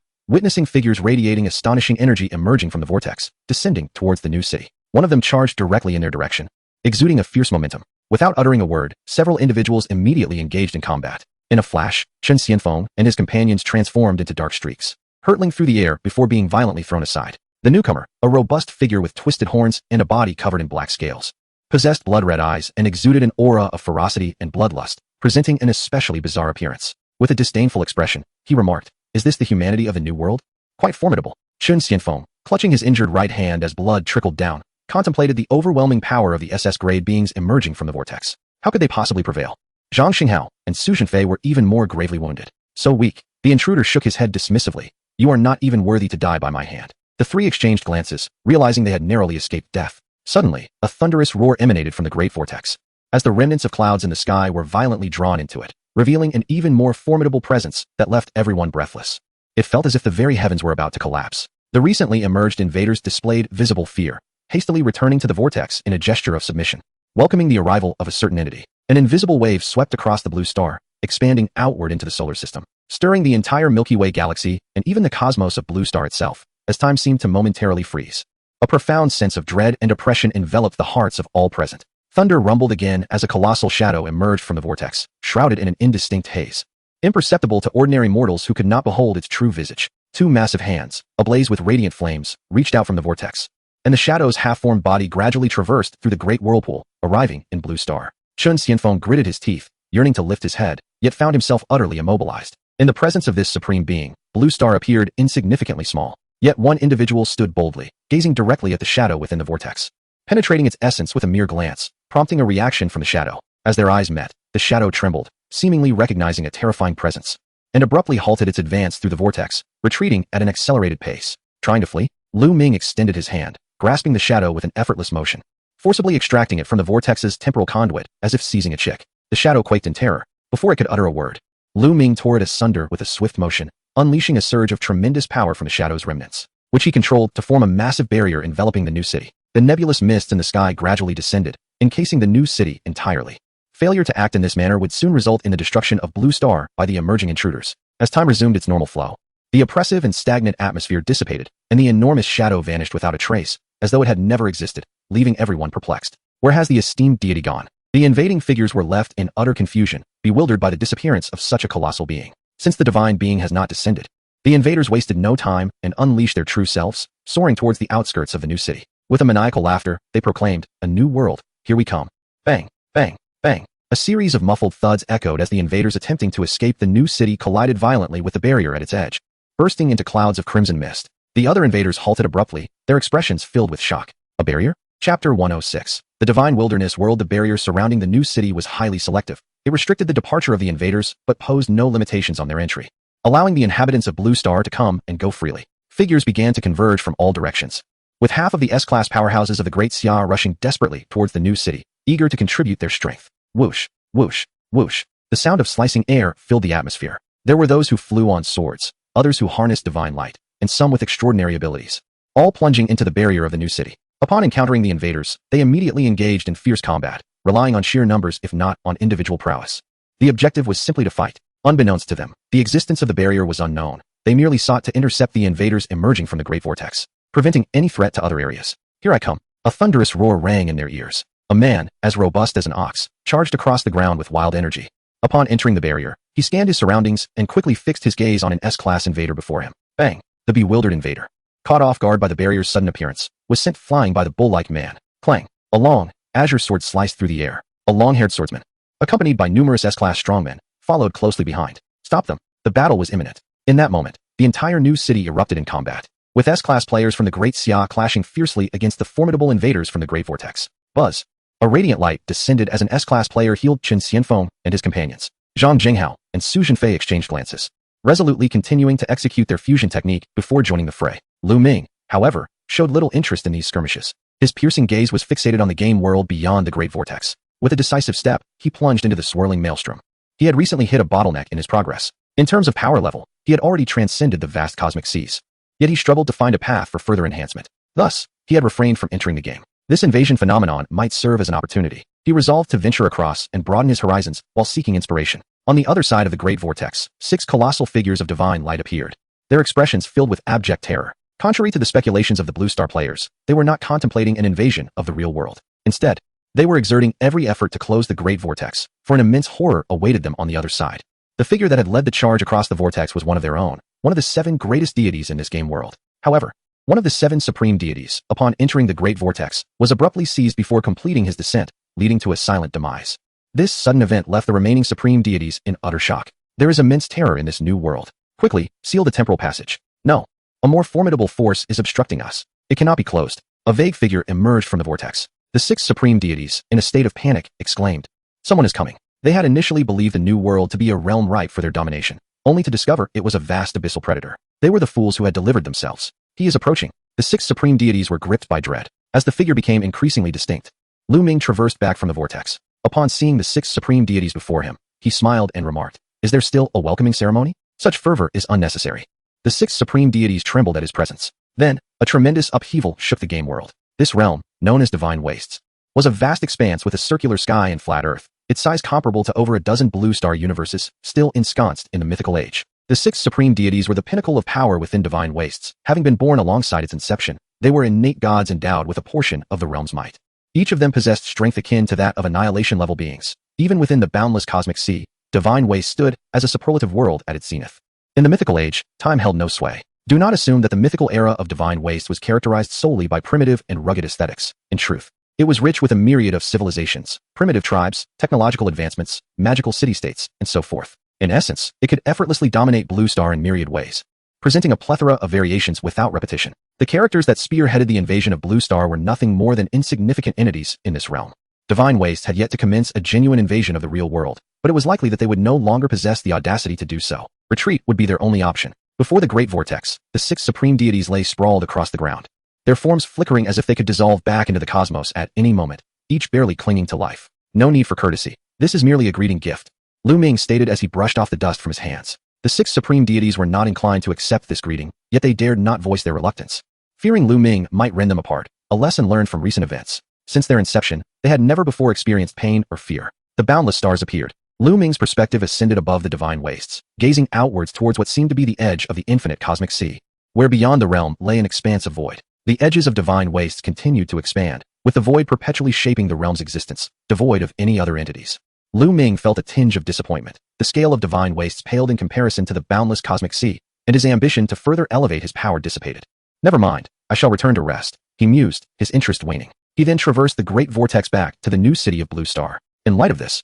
witnessing figures radiating astonishing energy emerging from the vortex, descending towards the new city. One of them charged directly in their direction, exuding a fierce momentum. Without uttering a word, several individuals immediately engaged in combat. In a flash, Chun Xianfeng and his companions transformed into dark streaks, hurtling through the air before being violently thrown aside. The newcomer, a robust figure with twisted horns and a body covered in black scales, possessed blood-red eyes and exuded an aura of ferocity and bloodlust, presenting an especially bizarre appearance. With a disdainful expression, he remarked, is this the humanity of the new world? Quite formidable. Chun Xianfeng, clutching his injured right hand as blood trickled down, contemplated the overwhelming power of the SS-grade beings emerging from the vortex. How could they possibly prevail? Zhang Jinghao and Su Zhenfei were even more gravely wounded. So weak, the intruder shook his head dismissively. You are not even worthy to die by my hand. The three exchanged glances, realizing they had narrowly escaped death. Suddenly, a thunderous roar emanated from the great vortex, as the remnants of clouds in the sky were violently drawn into it, revealing an even more formidable presence that left everyone breathless. It felt as if the very heavens were about to collapse. The recently emerged invaders displayed visible fear, hastily returning to the vortex in a gesture of submission, welcoming the arrival of a certain entity. An invisible wave swept across the blue star, expanding outward into the solar system, stirring the entire Milky Way galaxy and even the cosmos of Blue Star itself, as time seemed to momentarily freeze. A profound sense of dread and oppression enveloped the hearts of all present. Thunder rumbled again as a colossal shadow emerged from the vortex, shrouded in an indistinct haze, imperceptible to ordinary mortals who could not behold its true visage. 2 massive hands, ablaze with radiant flames, reached out from the vortex, and the shadow's half-formed body gradually traversed through the great whirlpool, arriving in Blue Star. Chun Xianfeng gritted his teeth, yearning to lift his head, yet found himself utterly immobilized. In the presence of this supreme being, Blue Star appeared insignificantly small. Yet one individual stood boldly, gazing directly at the shadow within the vortex, penetrating its essence with a mere glance, prompting a reaction from the shadow. As their eyes met, the shadow trembled, seemingly recognizing a terrifying presence, and abruptly halted its advance through the vortex, retreating at an accelerated pace. Trying to flee, Luming extended his hand, grasping the shadow with an effortless motion, forcibly extracting it from the vortex's temporal conduit as if seizing a chick. The shadow quaked in terror before it could utter a word. Luming tore it asunder with a swift motion, unleashing a surge of tremendous power from the shadow's remnants, which he controlled to form a massive barrier enveloping the new city. The nebulous mist in the sky gradually descended, encasing the new city entirely. Failure to act in this manner would soon result in the destruction of Blue Star by the emerging intruders. As time resumed its normal flow, the oppressive and stagnant atmosphere dissipated, and the enormous shadow vanished without a trace, as though it had never existed, leaving everyone perplexed. Where has the esteemed deity gone? The invading figures were left in utter confusion, bewildered by the disappearance of such a colossal being. Since the divine being has not descended, the invaders wasted no time and unleashed their true selves, soaring towards the outskirts of the new city. With a maniacal laughter, they proclaimed, "A new world, here we come." Bang, bang, bang. A series of muffled thuds echoed as the invaders attempting to escape the new city collided violently with the barrier at its edge, bursting into clouds of crimson mist. The other invaders halted abruptly, their expressions filled with shock. A barrier? Chapter 106. The Divine Wilderness World. The barrier surrounding the new city was highly selective. It restricted the departure of the invaders, but posed no limitations on their entry, allowing the inhabitants of Blue Star to come and go freely. Figures began to converge from all directions, with half of the S-class powerhouses of the Great Xia rushing desperately towards the new city, eager to contribute their strength. Whoosh, whoosh, whoosh. The sound of slicing air filled the atmosphere. There were those who flew on swords, others who harnessed divine light, and some with extraordinary abilities, all plunging into the barrier of the new city. Upon encountering the invaders, they immediately engaged in fierce combat, relying on sheer numbers if not on individual prowess. The objective was simply to fight. Unbeknownst to them, the existence of the barrier was unknown. They merely sought to intercept the invaders emerging from the Great Vortex, preventing any threat to other areas. "Here I come." A thunderous roar rang in their ears. A man, as robust as an ox, charged across the ground with wild energy. Upon entering the barrier, he scanned his surroundings and quickly fixed his gaze on an S-class invader before him. Bang! The bewildered invader, caught off guard by the barrier's sudden appearance, was sent flying by the bull-like man. Clang! A long, azure sword sliced through the air. A long-haired swordsman, accompanied by numerous S-class strongmen, followed closely behind. Stop them! The battle was imminent. In that moment, the entire new city erupted in combat, with S-class players from the Great Xia clashing fiercely against the formidable invaders from the Great Vortex. Buzz! A radiant light descended as an S-class player healed Chen Xianfeng and his companions. Zhang Jinghao and Su Zhenfei exchanged glances, resolutely continuing to execute their fusion technique before joining the fray. Luming, however, showed little interest in these skirmishes. His piercing gaze was fixated on the game world beyond the Great Vortex. With a decisive step, he plunged into the swirling maelstrom. He had recently hit a bottleneck in his progress. In terms of power level, he had already transcended the vast cosmic seas. Yet he struggled to find a path for further enhancement. Thus, he had refrained from entering the game. This invasion phenomenon might serve as an opportunity. He resolved to venture across and broaden his horizons while seeking inspiration. On the other side of the Great Vortex, 6 colossal figures of divine light appeared, their expressions filled with abject terror. Contrary to the speculations of the Blue Star players, they were not contemplating an invasion of the real world. Instead, they were exerting every effort to close the Great Vortex, for an immense horror awaited them on the other side. The figure that had led the charge across the vortex was one of their own, one of the 7 greatest deities in this game world. However, one of the 7 supreme deities, upon entering the Great Vortex, was abruptly seized before completing his descent, leading to a silent demise. This sudden event left the remaining supreme deities in utter shock. There is immense terror in this new world. Quickly, seal the temporal passage. No. A more formidable force is obstructing us. It cannot be closed. A vague figure emerged from the vortex. The 6 supreme deities, in a state of panic, exclaimed, "Someone is coming." They had initially believed the new world to be a realm ripe for their domination, only to discover it was a vast abyssal predator. They were the fools who had delivered themselves. He is approaching. The 6 supreme deities were gripped by dread. As the figure became increasingly distinct, Luming traversed back from the vortex. Upon seeing the 6 supreme deities before him, he smiled and remarked, "Is there still a welcoming ceremony? Such fervor is unnecessary." The 6 supreme deities trembled at his presence. Then, a tremendous upheaval shook the game world. This realm, known as Divine Wastes, was a vast expanse with a circular sky and flat earth, its size comparable to over a dozen Blue Star universes, still ensconced in the mythical age. The 6 supreme deities were the pinnacle of power within Divine Wastes. Having been born alongside its inception, they were innate gods endowed with a portion of the realm's might. Each of them possessed strength akin to that of annihilation-level beings. Even within the boundless cosmic sea, Divine Waste stood as a superlative world at its zenith. In the mythical age, time held no sway. Do not assume that the mythical era of Divine Waste was characterized solely by primitive and rugged aesthetics. In truth, it was rich with a myriad of civilizations, primitive tribes, technological advancements, magical city-states, and so forth. In essence, it could effortlessly dominate Blue Star in myriad ways, presenting a plethora of variations without repetition. The characters that spearheaded the invasion of Blue Star were nothing more than insignificant entities in this realm. Divine Waste had yet to commence a genuine invasion of the real world, but it was likely that they would no longer possess the audacity to do so. Retreat would be their only option. Before the Great Vortex, the 6 supreme deities lay sprawled across the ground, their forms flickering as if they could dissolve back into the cosmos at any moment, each barely clinging to life. No need for courtesy. This is merely a greeting gift, Luming stated as he brushed off the dust from his hands. The 6 supreme deities were not inclined to accept this greeting, yet they dared not voice their reluctance. Fearing Luming might rend them apart, a lesson learned from recent events. Since their inception, they had never before experienced pain or fear. The boundless stars appeared. Luming's perspective ascended above the divine wastes, gazing outwards towards what seemed to be the edge of the infinite cosmic sea, where beyond the realm lay an expanse of void. The edges of divine wastes continued to expand, with the void perpetually shaping the realm's existence, devoid of any other entities. Luming felt a tinge of disappointment. The scale of divine wastes paled in comparison to the boundless cosmic sea, and his ambition to further elevate his power dissipated. Never mind, I shall return to rest, he mused, his interest waning. He then traversed the great vortex back to the new city of Blue Star. In light of this,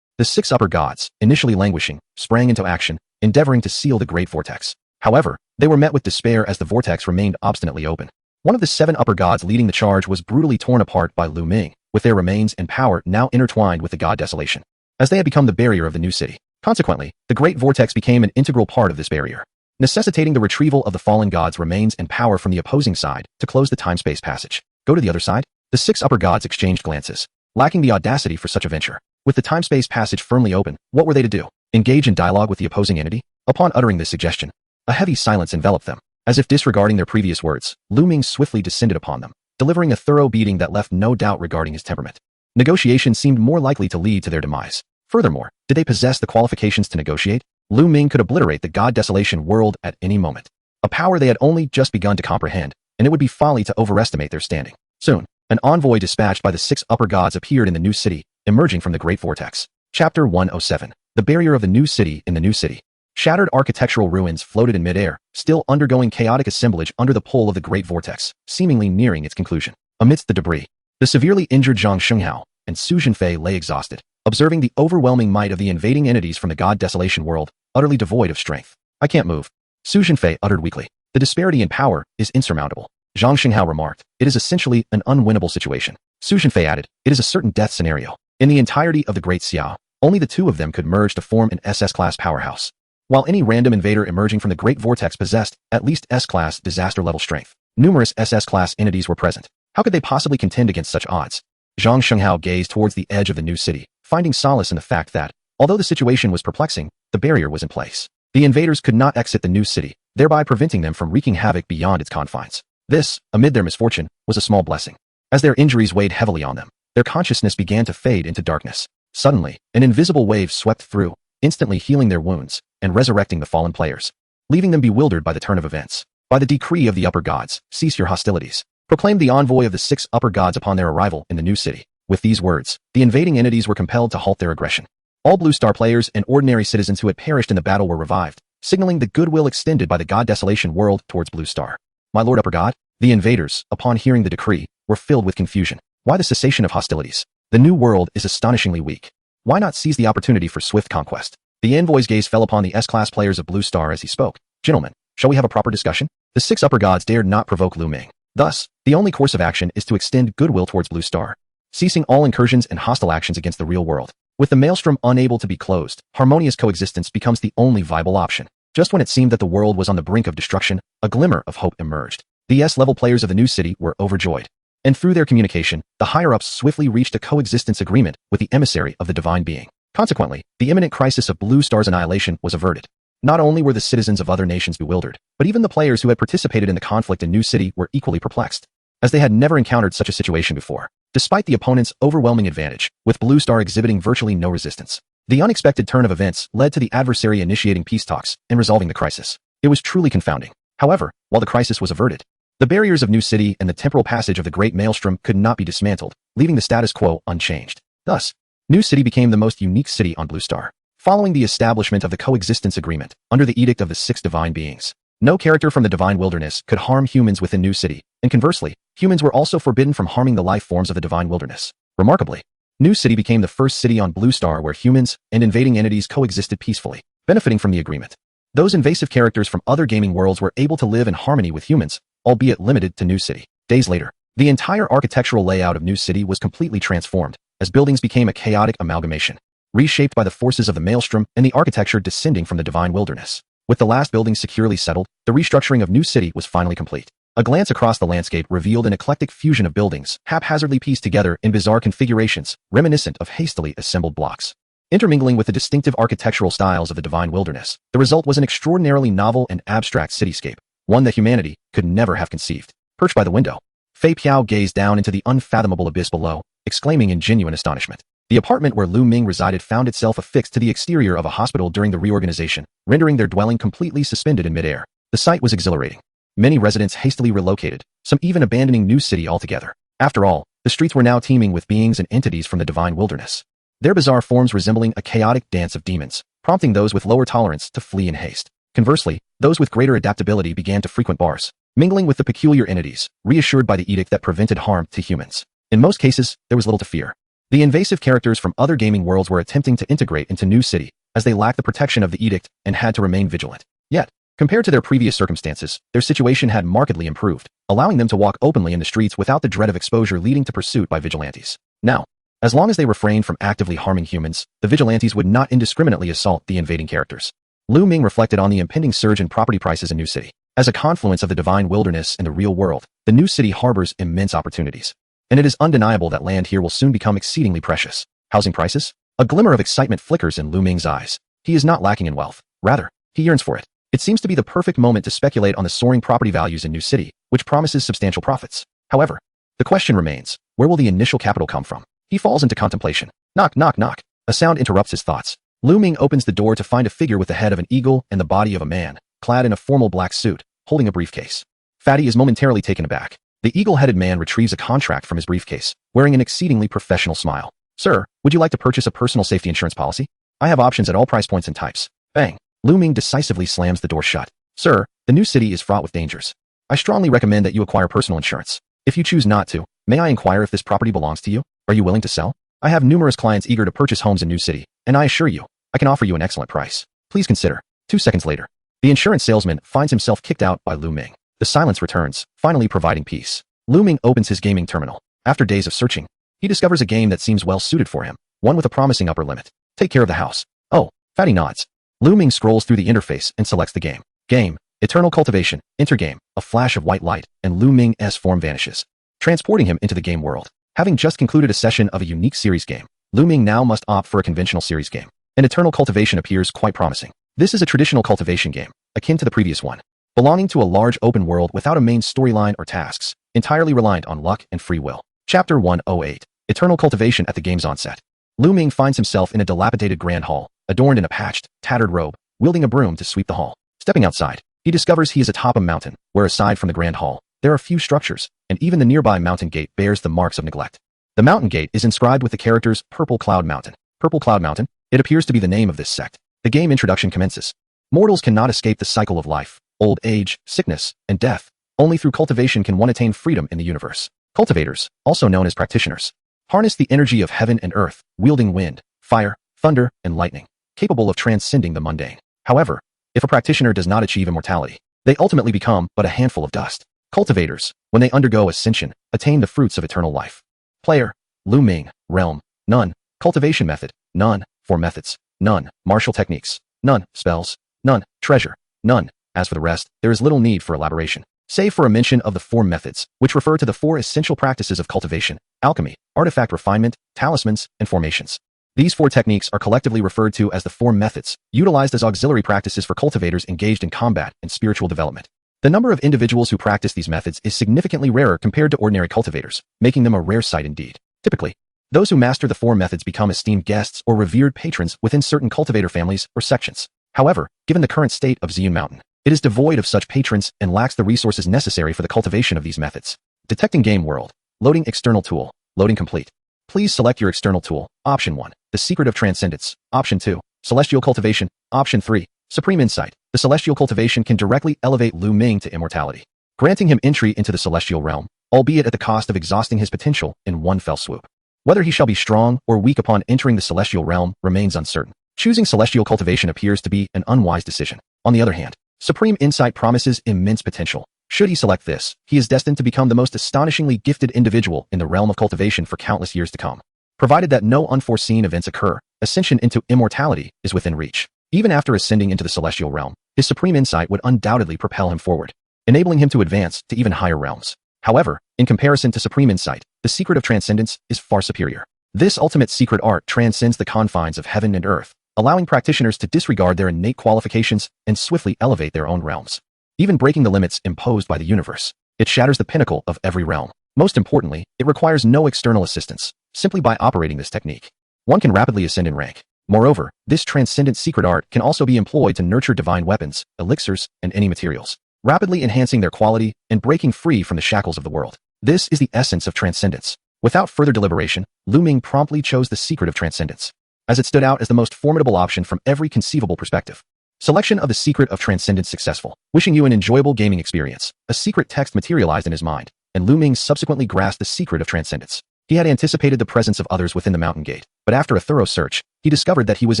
the 6 upper gods, initially languishing, sprang into action, endeavoring to seal the great vortex. However, they were met with despair as the vortex remained obstinately open. One of the 7 upper gods leading the charge was brutally torn apart by Luming, with their remains and power now intertwined with the god Desolation, as they had become the barrier of the new city. Consequently, the great vortex became an integral part of this barrier, necessitating the retrieval of the fallen gods' remains and power from the opposing side to close the time-space passage. Go to the other side? The 6 upper gods exchanged glances, lacking the audacity for such a venture. With the time-space passage firmly open, what were they to do? Engage in dialogue with the opposing entity? Upon uttering this suggestion, a heavy silence enveloped them. As if disregarding their previous words, Luming swiftly descended upon them, delivering a thorough beating that left no doubt regarding his temperament. Negotiation seemed more likely to lead to their demise. Furthermore, did they possess the qualifications to negotiate? Luming could obliterate the god Desolation world at any moment, a power they had only just begun to comprehend, and it would be folly to overestimate their standing. Soon, an envoy dispatched by the 6 upper gods appeared in the new city, emerging from the great vortex. Chapter 107. The barrier of the new city in the new city. Shattered architectural ruins floated in midair, still undergoing chaotic assemblage under the pull of the great vortex, seemingly nearing its conclusion. Amidst the debris, the severely injured Zhang Shenghao and Su Zhenfei lay exhausted, observing the overwhelming might of the invading entities from the god Desolation world, utterly devoid of strength. I can't move, Su Zhenfei uttered weakly. The disparity in power is insurmountable. Zhang Shenghao remarked, it is essentially an unwinnable situation. Su Zhenfei added, it is a certain death scenario. In the entirety of the Great Xiao, only the 2 of them could merge to form an SS-class powerhouse, while any random invader emerging from the Great Vortex possessed at least S-class disaster-level strength. Numerous SS-class entities were present. How could they possibly contend against such odds? Zhang Shenghao gazed towards the edge of the new city, finding solace in the fact that, although the situation was perplexing, the barrier was in place. The invaders could not exit the new city, thereby preventing them from wreaking havoc beyond its confines. This, amid their misfortune, was a small blessing. As their injuries weighed heavily on them, their consciousness began to fade into darkness. Suddenly, an invisible wave swept through, instantly healing their wounds and resurrecting the fallen players, leaving them bewildered by the turn of events. By the decree of the upper gods, cease your hostilities, proclaimed the envoy of the 6 upper gods upon their arrival in the new city. With these words, the invading entities were compelled to halt their aggression. All Blue Star players and ordinary citizens who had perished in the battle were revived, signaling the goodwill extended by the god Desolation world towards Blue Star. My lord upper god? The invaders, upon hearing the decree, were filled with confusion. Why the cessation of hostilities? The new world is astonishingly weak. Why not seize the opportunity for swift conquest? The envoy's gaze fell upon the S-class players of Blue Star as he spoke. Gentlemen, shall we have a proper discussion? The 6 upper gods dared not provoke Luming. Thus, the only course of action is to extend goodwill towards Blue Star, ceasing all incursions and hostile actions against the real world. With the maelstrom unable to be closed, harmonious coexistence becomes the only viable option. Just when it seemed that the world was on the brink of destruction, a glimmer of hope emerged. The S-level players of the new city were overjoyed, and through their communication, the higher-ups swiftly reached a coexistence agreement with the emissary of the divine being. Consequently, the imminent crisis of Blue Star's annihilation was averted. Not only were the citizens of other nations bewildered, but even the players who had participated in the conflict in New City were equally perplexed, as they had never encountered such a situation before. Despite the opponent's overwhelming advantage, with Blue Star exhibiting virtually no resistance, the unexpected turn of events led to the adversary initiating peace talks and resolving the crisis. It was truly confounding. However, while the crisis was averted, the barriers of New City and the temporal passage of the Great Maelstrom could not be dismantled, leaving the status quo unchanged. Thus, New City became the most unique city on Blue Star. Following the establishment of the coexistence agreement, under the edict of the 6 divine beings, no character from the divine wilderness could harm humans within New City, and conversely, humans were also forbidden from harming the life forms of the divine wilderness. Remarkably, New City became the first city on Blue Star where humans and invading entities coexisted peacefully, benefiting from the agreement. Those invasive characters from other gaming worlds were able to live in harmony with humans, albeit limited to New City. Days later, the entire architectural layout of New City was completely transformed, as buildings became a chaotic amalgamation, reshaped by the forces of the maelstrom and the architecture descending from the divine wilderness. With the last buildings securely settled, the restructuring of New City was finally complete. A glance across the landscape revealed an eclectic fusion of buildings, haphazardly pieced together in bizarre configurations, reminiscent of hastily assembled blocks. Intermingling with the distinctive architectural styles of the divine wilderness, the result was an extraordinarily novel and abstract cityscape, one that humanity could never have conceived. Perched by the window, Fei Piao gazed down into the unfathomable abyss below, exclaiming in genuine astonishment. The apartment where Luming resided found itself affixed to the exterior of a hospital during the reorganization, rendering their dwelling completely suspended in midair. The sight was exhilarating. Many residents hastily relocated, some even abandoning New City altogether. After all, the streets were now teeming with beings and entities from the divine wilderness, their bizarre forms resembling a chaotic dance of demons, prompting those with lower tolerance to flee in haste. Conversely, those with greater adaptability began to frequent bars, mingling with the peculiar entities, reassured by the edict that prevented harm to humans. In most cases, there was little to fear. The invasive characters from other gaming worlds were attempting to integrate into New City, as they lacked the protection of the edict and had to remain vigilant. Yet, compared to their previous circumstances, their situation had markedly improved, allowing them to walk openly in the streets without the dread of exposure leading to pursuit by vigilantes. Now, as long as they refrained from actively harming humans, the vigilantes would not indiscriminately assault the invading characters. Luming reflected on the impending surge in property prices in New City. As a confluence of the divine wilderness and the real world, the New City harbors immense opportunities. And it is undeniable that land here will soon become exceedingly precious. Housing prices? A glimmer of excitement flickers in Luming's eyes. He is not lacking in wealth. Rather, he yearns for it. It seems to be the perfect moment to speculate on the soaring property values in New City, which promises substantial profits. However, the question remains, where will the initial capital come from? He falls into contemplation. Knock, knock, knock. A sound interrupts his thoughts. Luming opens the door to find a figure with the head of an eagle and the body of a man, clad in a formal black suit, holding a briefcase. Fatty is momentarily taken aback. The eagle-headed man retrieves a contract from his briefcase, wearing an exceedingly professional smile. Sir, would you like to purchase a personal safety insurance policy? I have options at all price points and types. Bang. Luming decisively slams the door shut. Sir, the New City is fraught with dangers. I strongly recommend that you acquire personal insurance. If you choose not to, may I inquire if this property belongs to you? Are you willing to sell? I have numerous clients eager to purchase homes in New City, and I assure you, I can offer you an excellent price. Please consider. 2 seconds later, the insurance salesman finds himself kicked out by Luming. The silence returns, finally providing peace. Luming opens his gaming terminal. After days of searching, he discovers a game that seems well suited for him, one with a promising upper limit. Take care of the house. Oh, Fatty nods. Luming scrolls through the interface and selects the game. Game, Eternal Cultivation, enter game. A flash of white light, and Luming's form vanishes, transporting him into the game world. Having just concluded a session of a unique series game, Luming now must opt for a conventional series game. An Eternal Cultivation appears quite promising. This is a traditional cultivation game, akin to the previous one, belonging to a large open world without a main storyline or tasks, entirely reliant on luck and free will. Chapter 108, Eternal Cultivation. At the game's onset, Luming finds himself in a dilapidated grand hall, adorned in a patched, tattered robe, wielding a broom to sweep the hall. Stepping outside, he discovers he is atop a mountain, where aside from the grand hall, there are few structures, and even the nearby mountain gate bears the marks of neglect. The mountain gate is inscribed with the characters Purple Cloud Mountain. Purple Cloud Mountain? It appears to be the name of this sect. The game introduction commences. Mortals cannot escape the cycle of life, old age, sickness, and death. Only through cultivation can one attain freedom in the universe. Cultivators, also known as practitioners, harness the energy of heaven and earth, wielding wind, fire, thunder, and lightning, capable of transcending the mundane. However, if a practitioner does not achieve immortality, they ultimately become but a handful of dust. Cultivators, when they undergo ascension, attain the fruits of eternal life. Player, Luming, realm, none. Cultivation method, none. Form methods, none. Martial techniques, none. Spells, none. Treasure, none. As for the rest, there is little need for elaboration, save for a mention of the form methods, which refer to the 4 essential practices of cultivation: alchemy, artifact refinement, talismans, and formations. These 4 techniques are collectively referred to as the form methods, utilized as auxiliary practices for cultivators engaged in combat and spiritual development. The number of individuals who practice these methods is significantly rarer compared to ordinary cultivators, making them a rare sight indeed. Typically, those who master the 4 methods become esteemed guests or revered patrons within certain cultivator families or sections. However, given the current state of Ziyun Mountain, it is devoid of such patrons and lacks the resources necessary for the cultivation of these methods. Detecting game world. Loading external tool. Loading complete. Please select your external tool. Option 1. The Secret of Transcendence. Option 2. Celestial Cultivation. Option 3. Supreme Insight. The Celestial Cultivation can directly elevate Luming to immortality, granting him entry into the celestial realm, albeit at the cost of exhausting his potential in one fell swoop. Whether he shall be strong or weak upon entering the celestial realm remains uncertain. Choosing celestial cultivation appears to be an unwise decision. On the other hand, supreme insight promises immense potential. Should he select this, he is destined to become the most astonishingly gifted individual in the realm of cultivation for countless years to come. Provided that no unforeseen events occur, ascension into immortality is within reach. Even after ascending into the celestial realm, his supreme insight would undoubtedly propel him forward, enabling him to advance to even higher realms. However, in comparison to supreme insight, the secret of transcendence is far superior. This ultimate secret art transcends the confines of heaven and earth, allowing practitioners to disregard their innate qualifications and swiftly elevate their own realms, even breaking the limits imposed by the universe. It shatters the pinnacle of every realm. Most importantly, it requires no external assistance. Simply by operating this technique, one can rapidly ascend in rank. Moreover, this transcendent secret art can also be employed to nurture divine weapons, elixirs, and any materials, rapidly enhancing their quality and breaking free from the shackles of the world. This is the essence of transcendence. Without further deliberation, Luming promptly chose the secret of transcendence, as it stood out as the most formidable option from every conceivable perspective. Selection of the secret of transcendence successful. Wishing you an enjoyable gaming experience. A secret text materialized in his mind, and Luming subsequently grasped the secret of transcendence. He had anticipated the presence of others within the mountain gate, but after a thorough search, he discovered that he was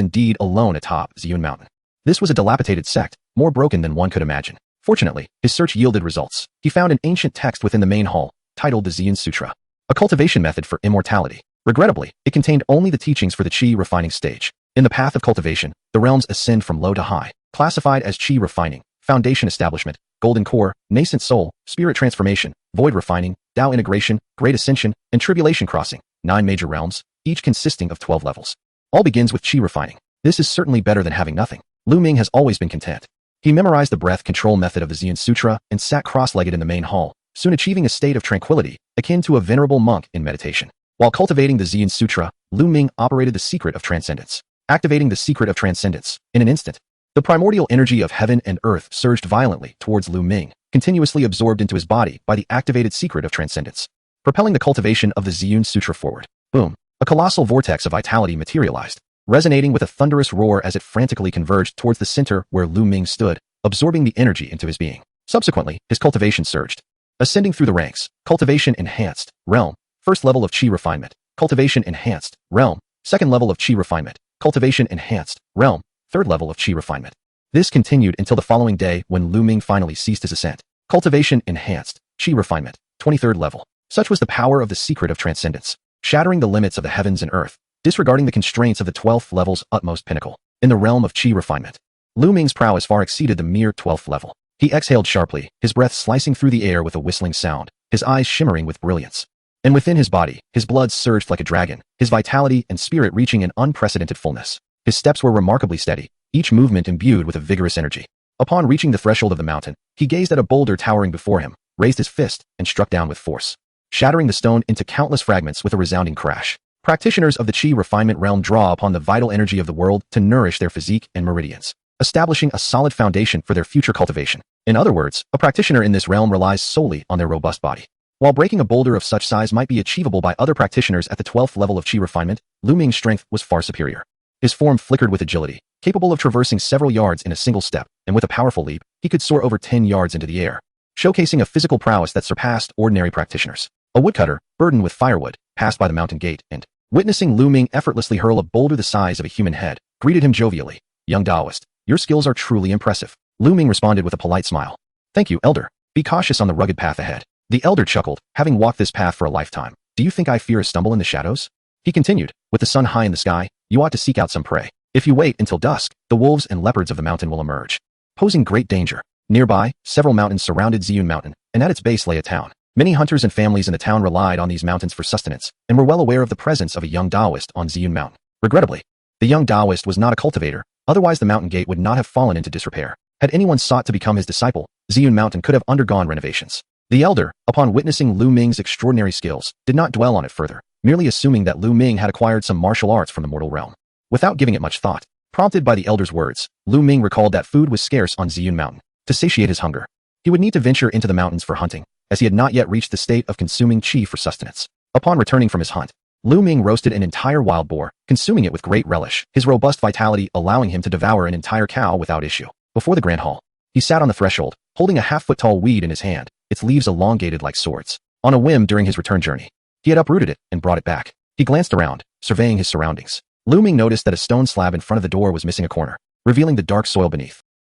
indeed alone atop Ziyun Mountain. This was a dilapidated sect, more broken than one could imagine. Fortunately, his search yielded results. He found an ancient text within the main hall, titled the Ziyun Sutra, a cultivation method for immortality. Regrettably, it contained only the teachings for the Qi refining stage. In the path of cultivation, the realms ascend from low to high, classified as Qi refining, foundation establishment, golden core, nascent soul, spirit transformation, void refining, Tao integration, great ascension, and tribulation crossing. 9 major realms, each consisting of 12 levels. All begins with Qi refining. This is certainly better than having nothing. Luming has always been content. He memorized the breath control method of the Ziyun Sutra and sat cross-legged in the main hall, soon achieving a state of tranquility, akin to a venerable monk in meditation. While cultivating the Ziyun Sutra, Luming operated the secret of transcendence. Activating the secret of transcendence. In an instant, the primordial energy of heaven and earth surged violently towards Luming, continuously absorbed into his body by the activated secret of transcendence, propelling the cultivation of the Ziyun Sutra forward. Boom! A colossal vortex of vitality materialized, resonating with a thunderous roar as it frantically converged towards the center where Luming stood, absorbing the energy into his being. Subsequently, his cultivation surged, ascending through the ranks. Cultivation enhanced. Realm. First level of Qi refinement. Cultivation enhanced. Realm. Second level of Qi refinement. Cultivation enhanced. Realm. Third level of Qi refinement. This continued until the following day when Luming finally ceased his ascent. Cultivation enhanced. Qi refinement. 23rd level. Such was the power of the secret of transcendence, shattering the limits of the heavens and earth, disregarding the constraints of the 12th level's utmost pinnacle. In the realm of Qi refinement, Luming's prowess far exceeded the mere 12th level. He exhaled sharply, his breath slicing through the air with a whistling sound, his eyes shimmering with brilliance. And within his body, his blood surged like a dragon, his vitality and spirit reaching an unprecedented fullness. His steps were remarkably steady, each movement imbued with a vigorous energy. Upon reaching the threshold of the mountain, he gazed at a boulder towering before him, raised his fist, and struck down with force, shattering the stone into countless fragments with a resounding crash. Practitioners of the Qi refinement realm draw upon the vital energy of the world to nourish their physique and meridians, establishing a solid foundation for their future cultivation. In other words, a practitioner in this realm relies solely on their robust body. While breaking a boulder of such size might be achievable by other practitioners at the 12th level of Qi refinement, Luming's strength was far superior. His form flickered with agility, capable of traversing several yards in a single step, and with a powerful leap, he could soar over 10 yards into the air, showcasing a physical prowess that surpassed ordinary practitioners. A woodcutter, burdened with firewood, passed by the mountain gate and, witnessing Luming effortlessly hurl a boulder the size of a human head, greeted him jovially. "Young Taoist, your skills are truly impressive." Luming responded with a polite smile. "Thank you, Elder. Be cautious on the rugged path ahead." The Elder chuckled, having walked this path for a lifetime. "Do you think I fear a stumble in the shadows?" He continued, "With the sun high in the sky, you ought to seek out some prey. If you wait until dusk, the wolves and leopards of the mountain will emerge, posing great danger." Nearby, several mountains surrounded Ziyun Mountain, and at its base lay a town. Many hunters and families in the town relied on these mountains for sustenance, and were well aware of the presence of a young Taoist on Ziyun Mountain. Regrettably, the young Taoist was not a cultivator, otherwise the mountain gate would not have fallen into disrepair. Had anyone sought to become his disciple, Ziyun Mountain could have undergone renovations. The Elder, upon witnessing Luming's extraordinary skills, did not dwell on it further, merely assuming that Luming had acquired some martial arts from the mortal realm. Without giving it much thought, prompted by the Elder's words, Luming recalled that food was scarce on Ziyun Mountain. To satiate his hunger, he would need to venture into the mountains for hunting, as he had not yet reached the state of consuming Qi for sustenance. Upon returning from his hunt, Luming roasted an entire wild boar, consuming it with great relish, his robust vitality allowing him to devour an entire cow without issue. Before the grand hall, he sat on the threshold, holding a half-foot-tall weed in his hand, its leaves elongated like swords. On a whim during his return journey, he had uprooted it and brought it back. He glanced around, surveying his surroundings. Luming noticed that a stone slab in front of the door was missing a corner, revealing the dark soil beneath.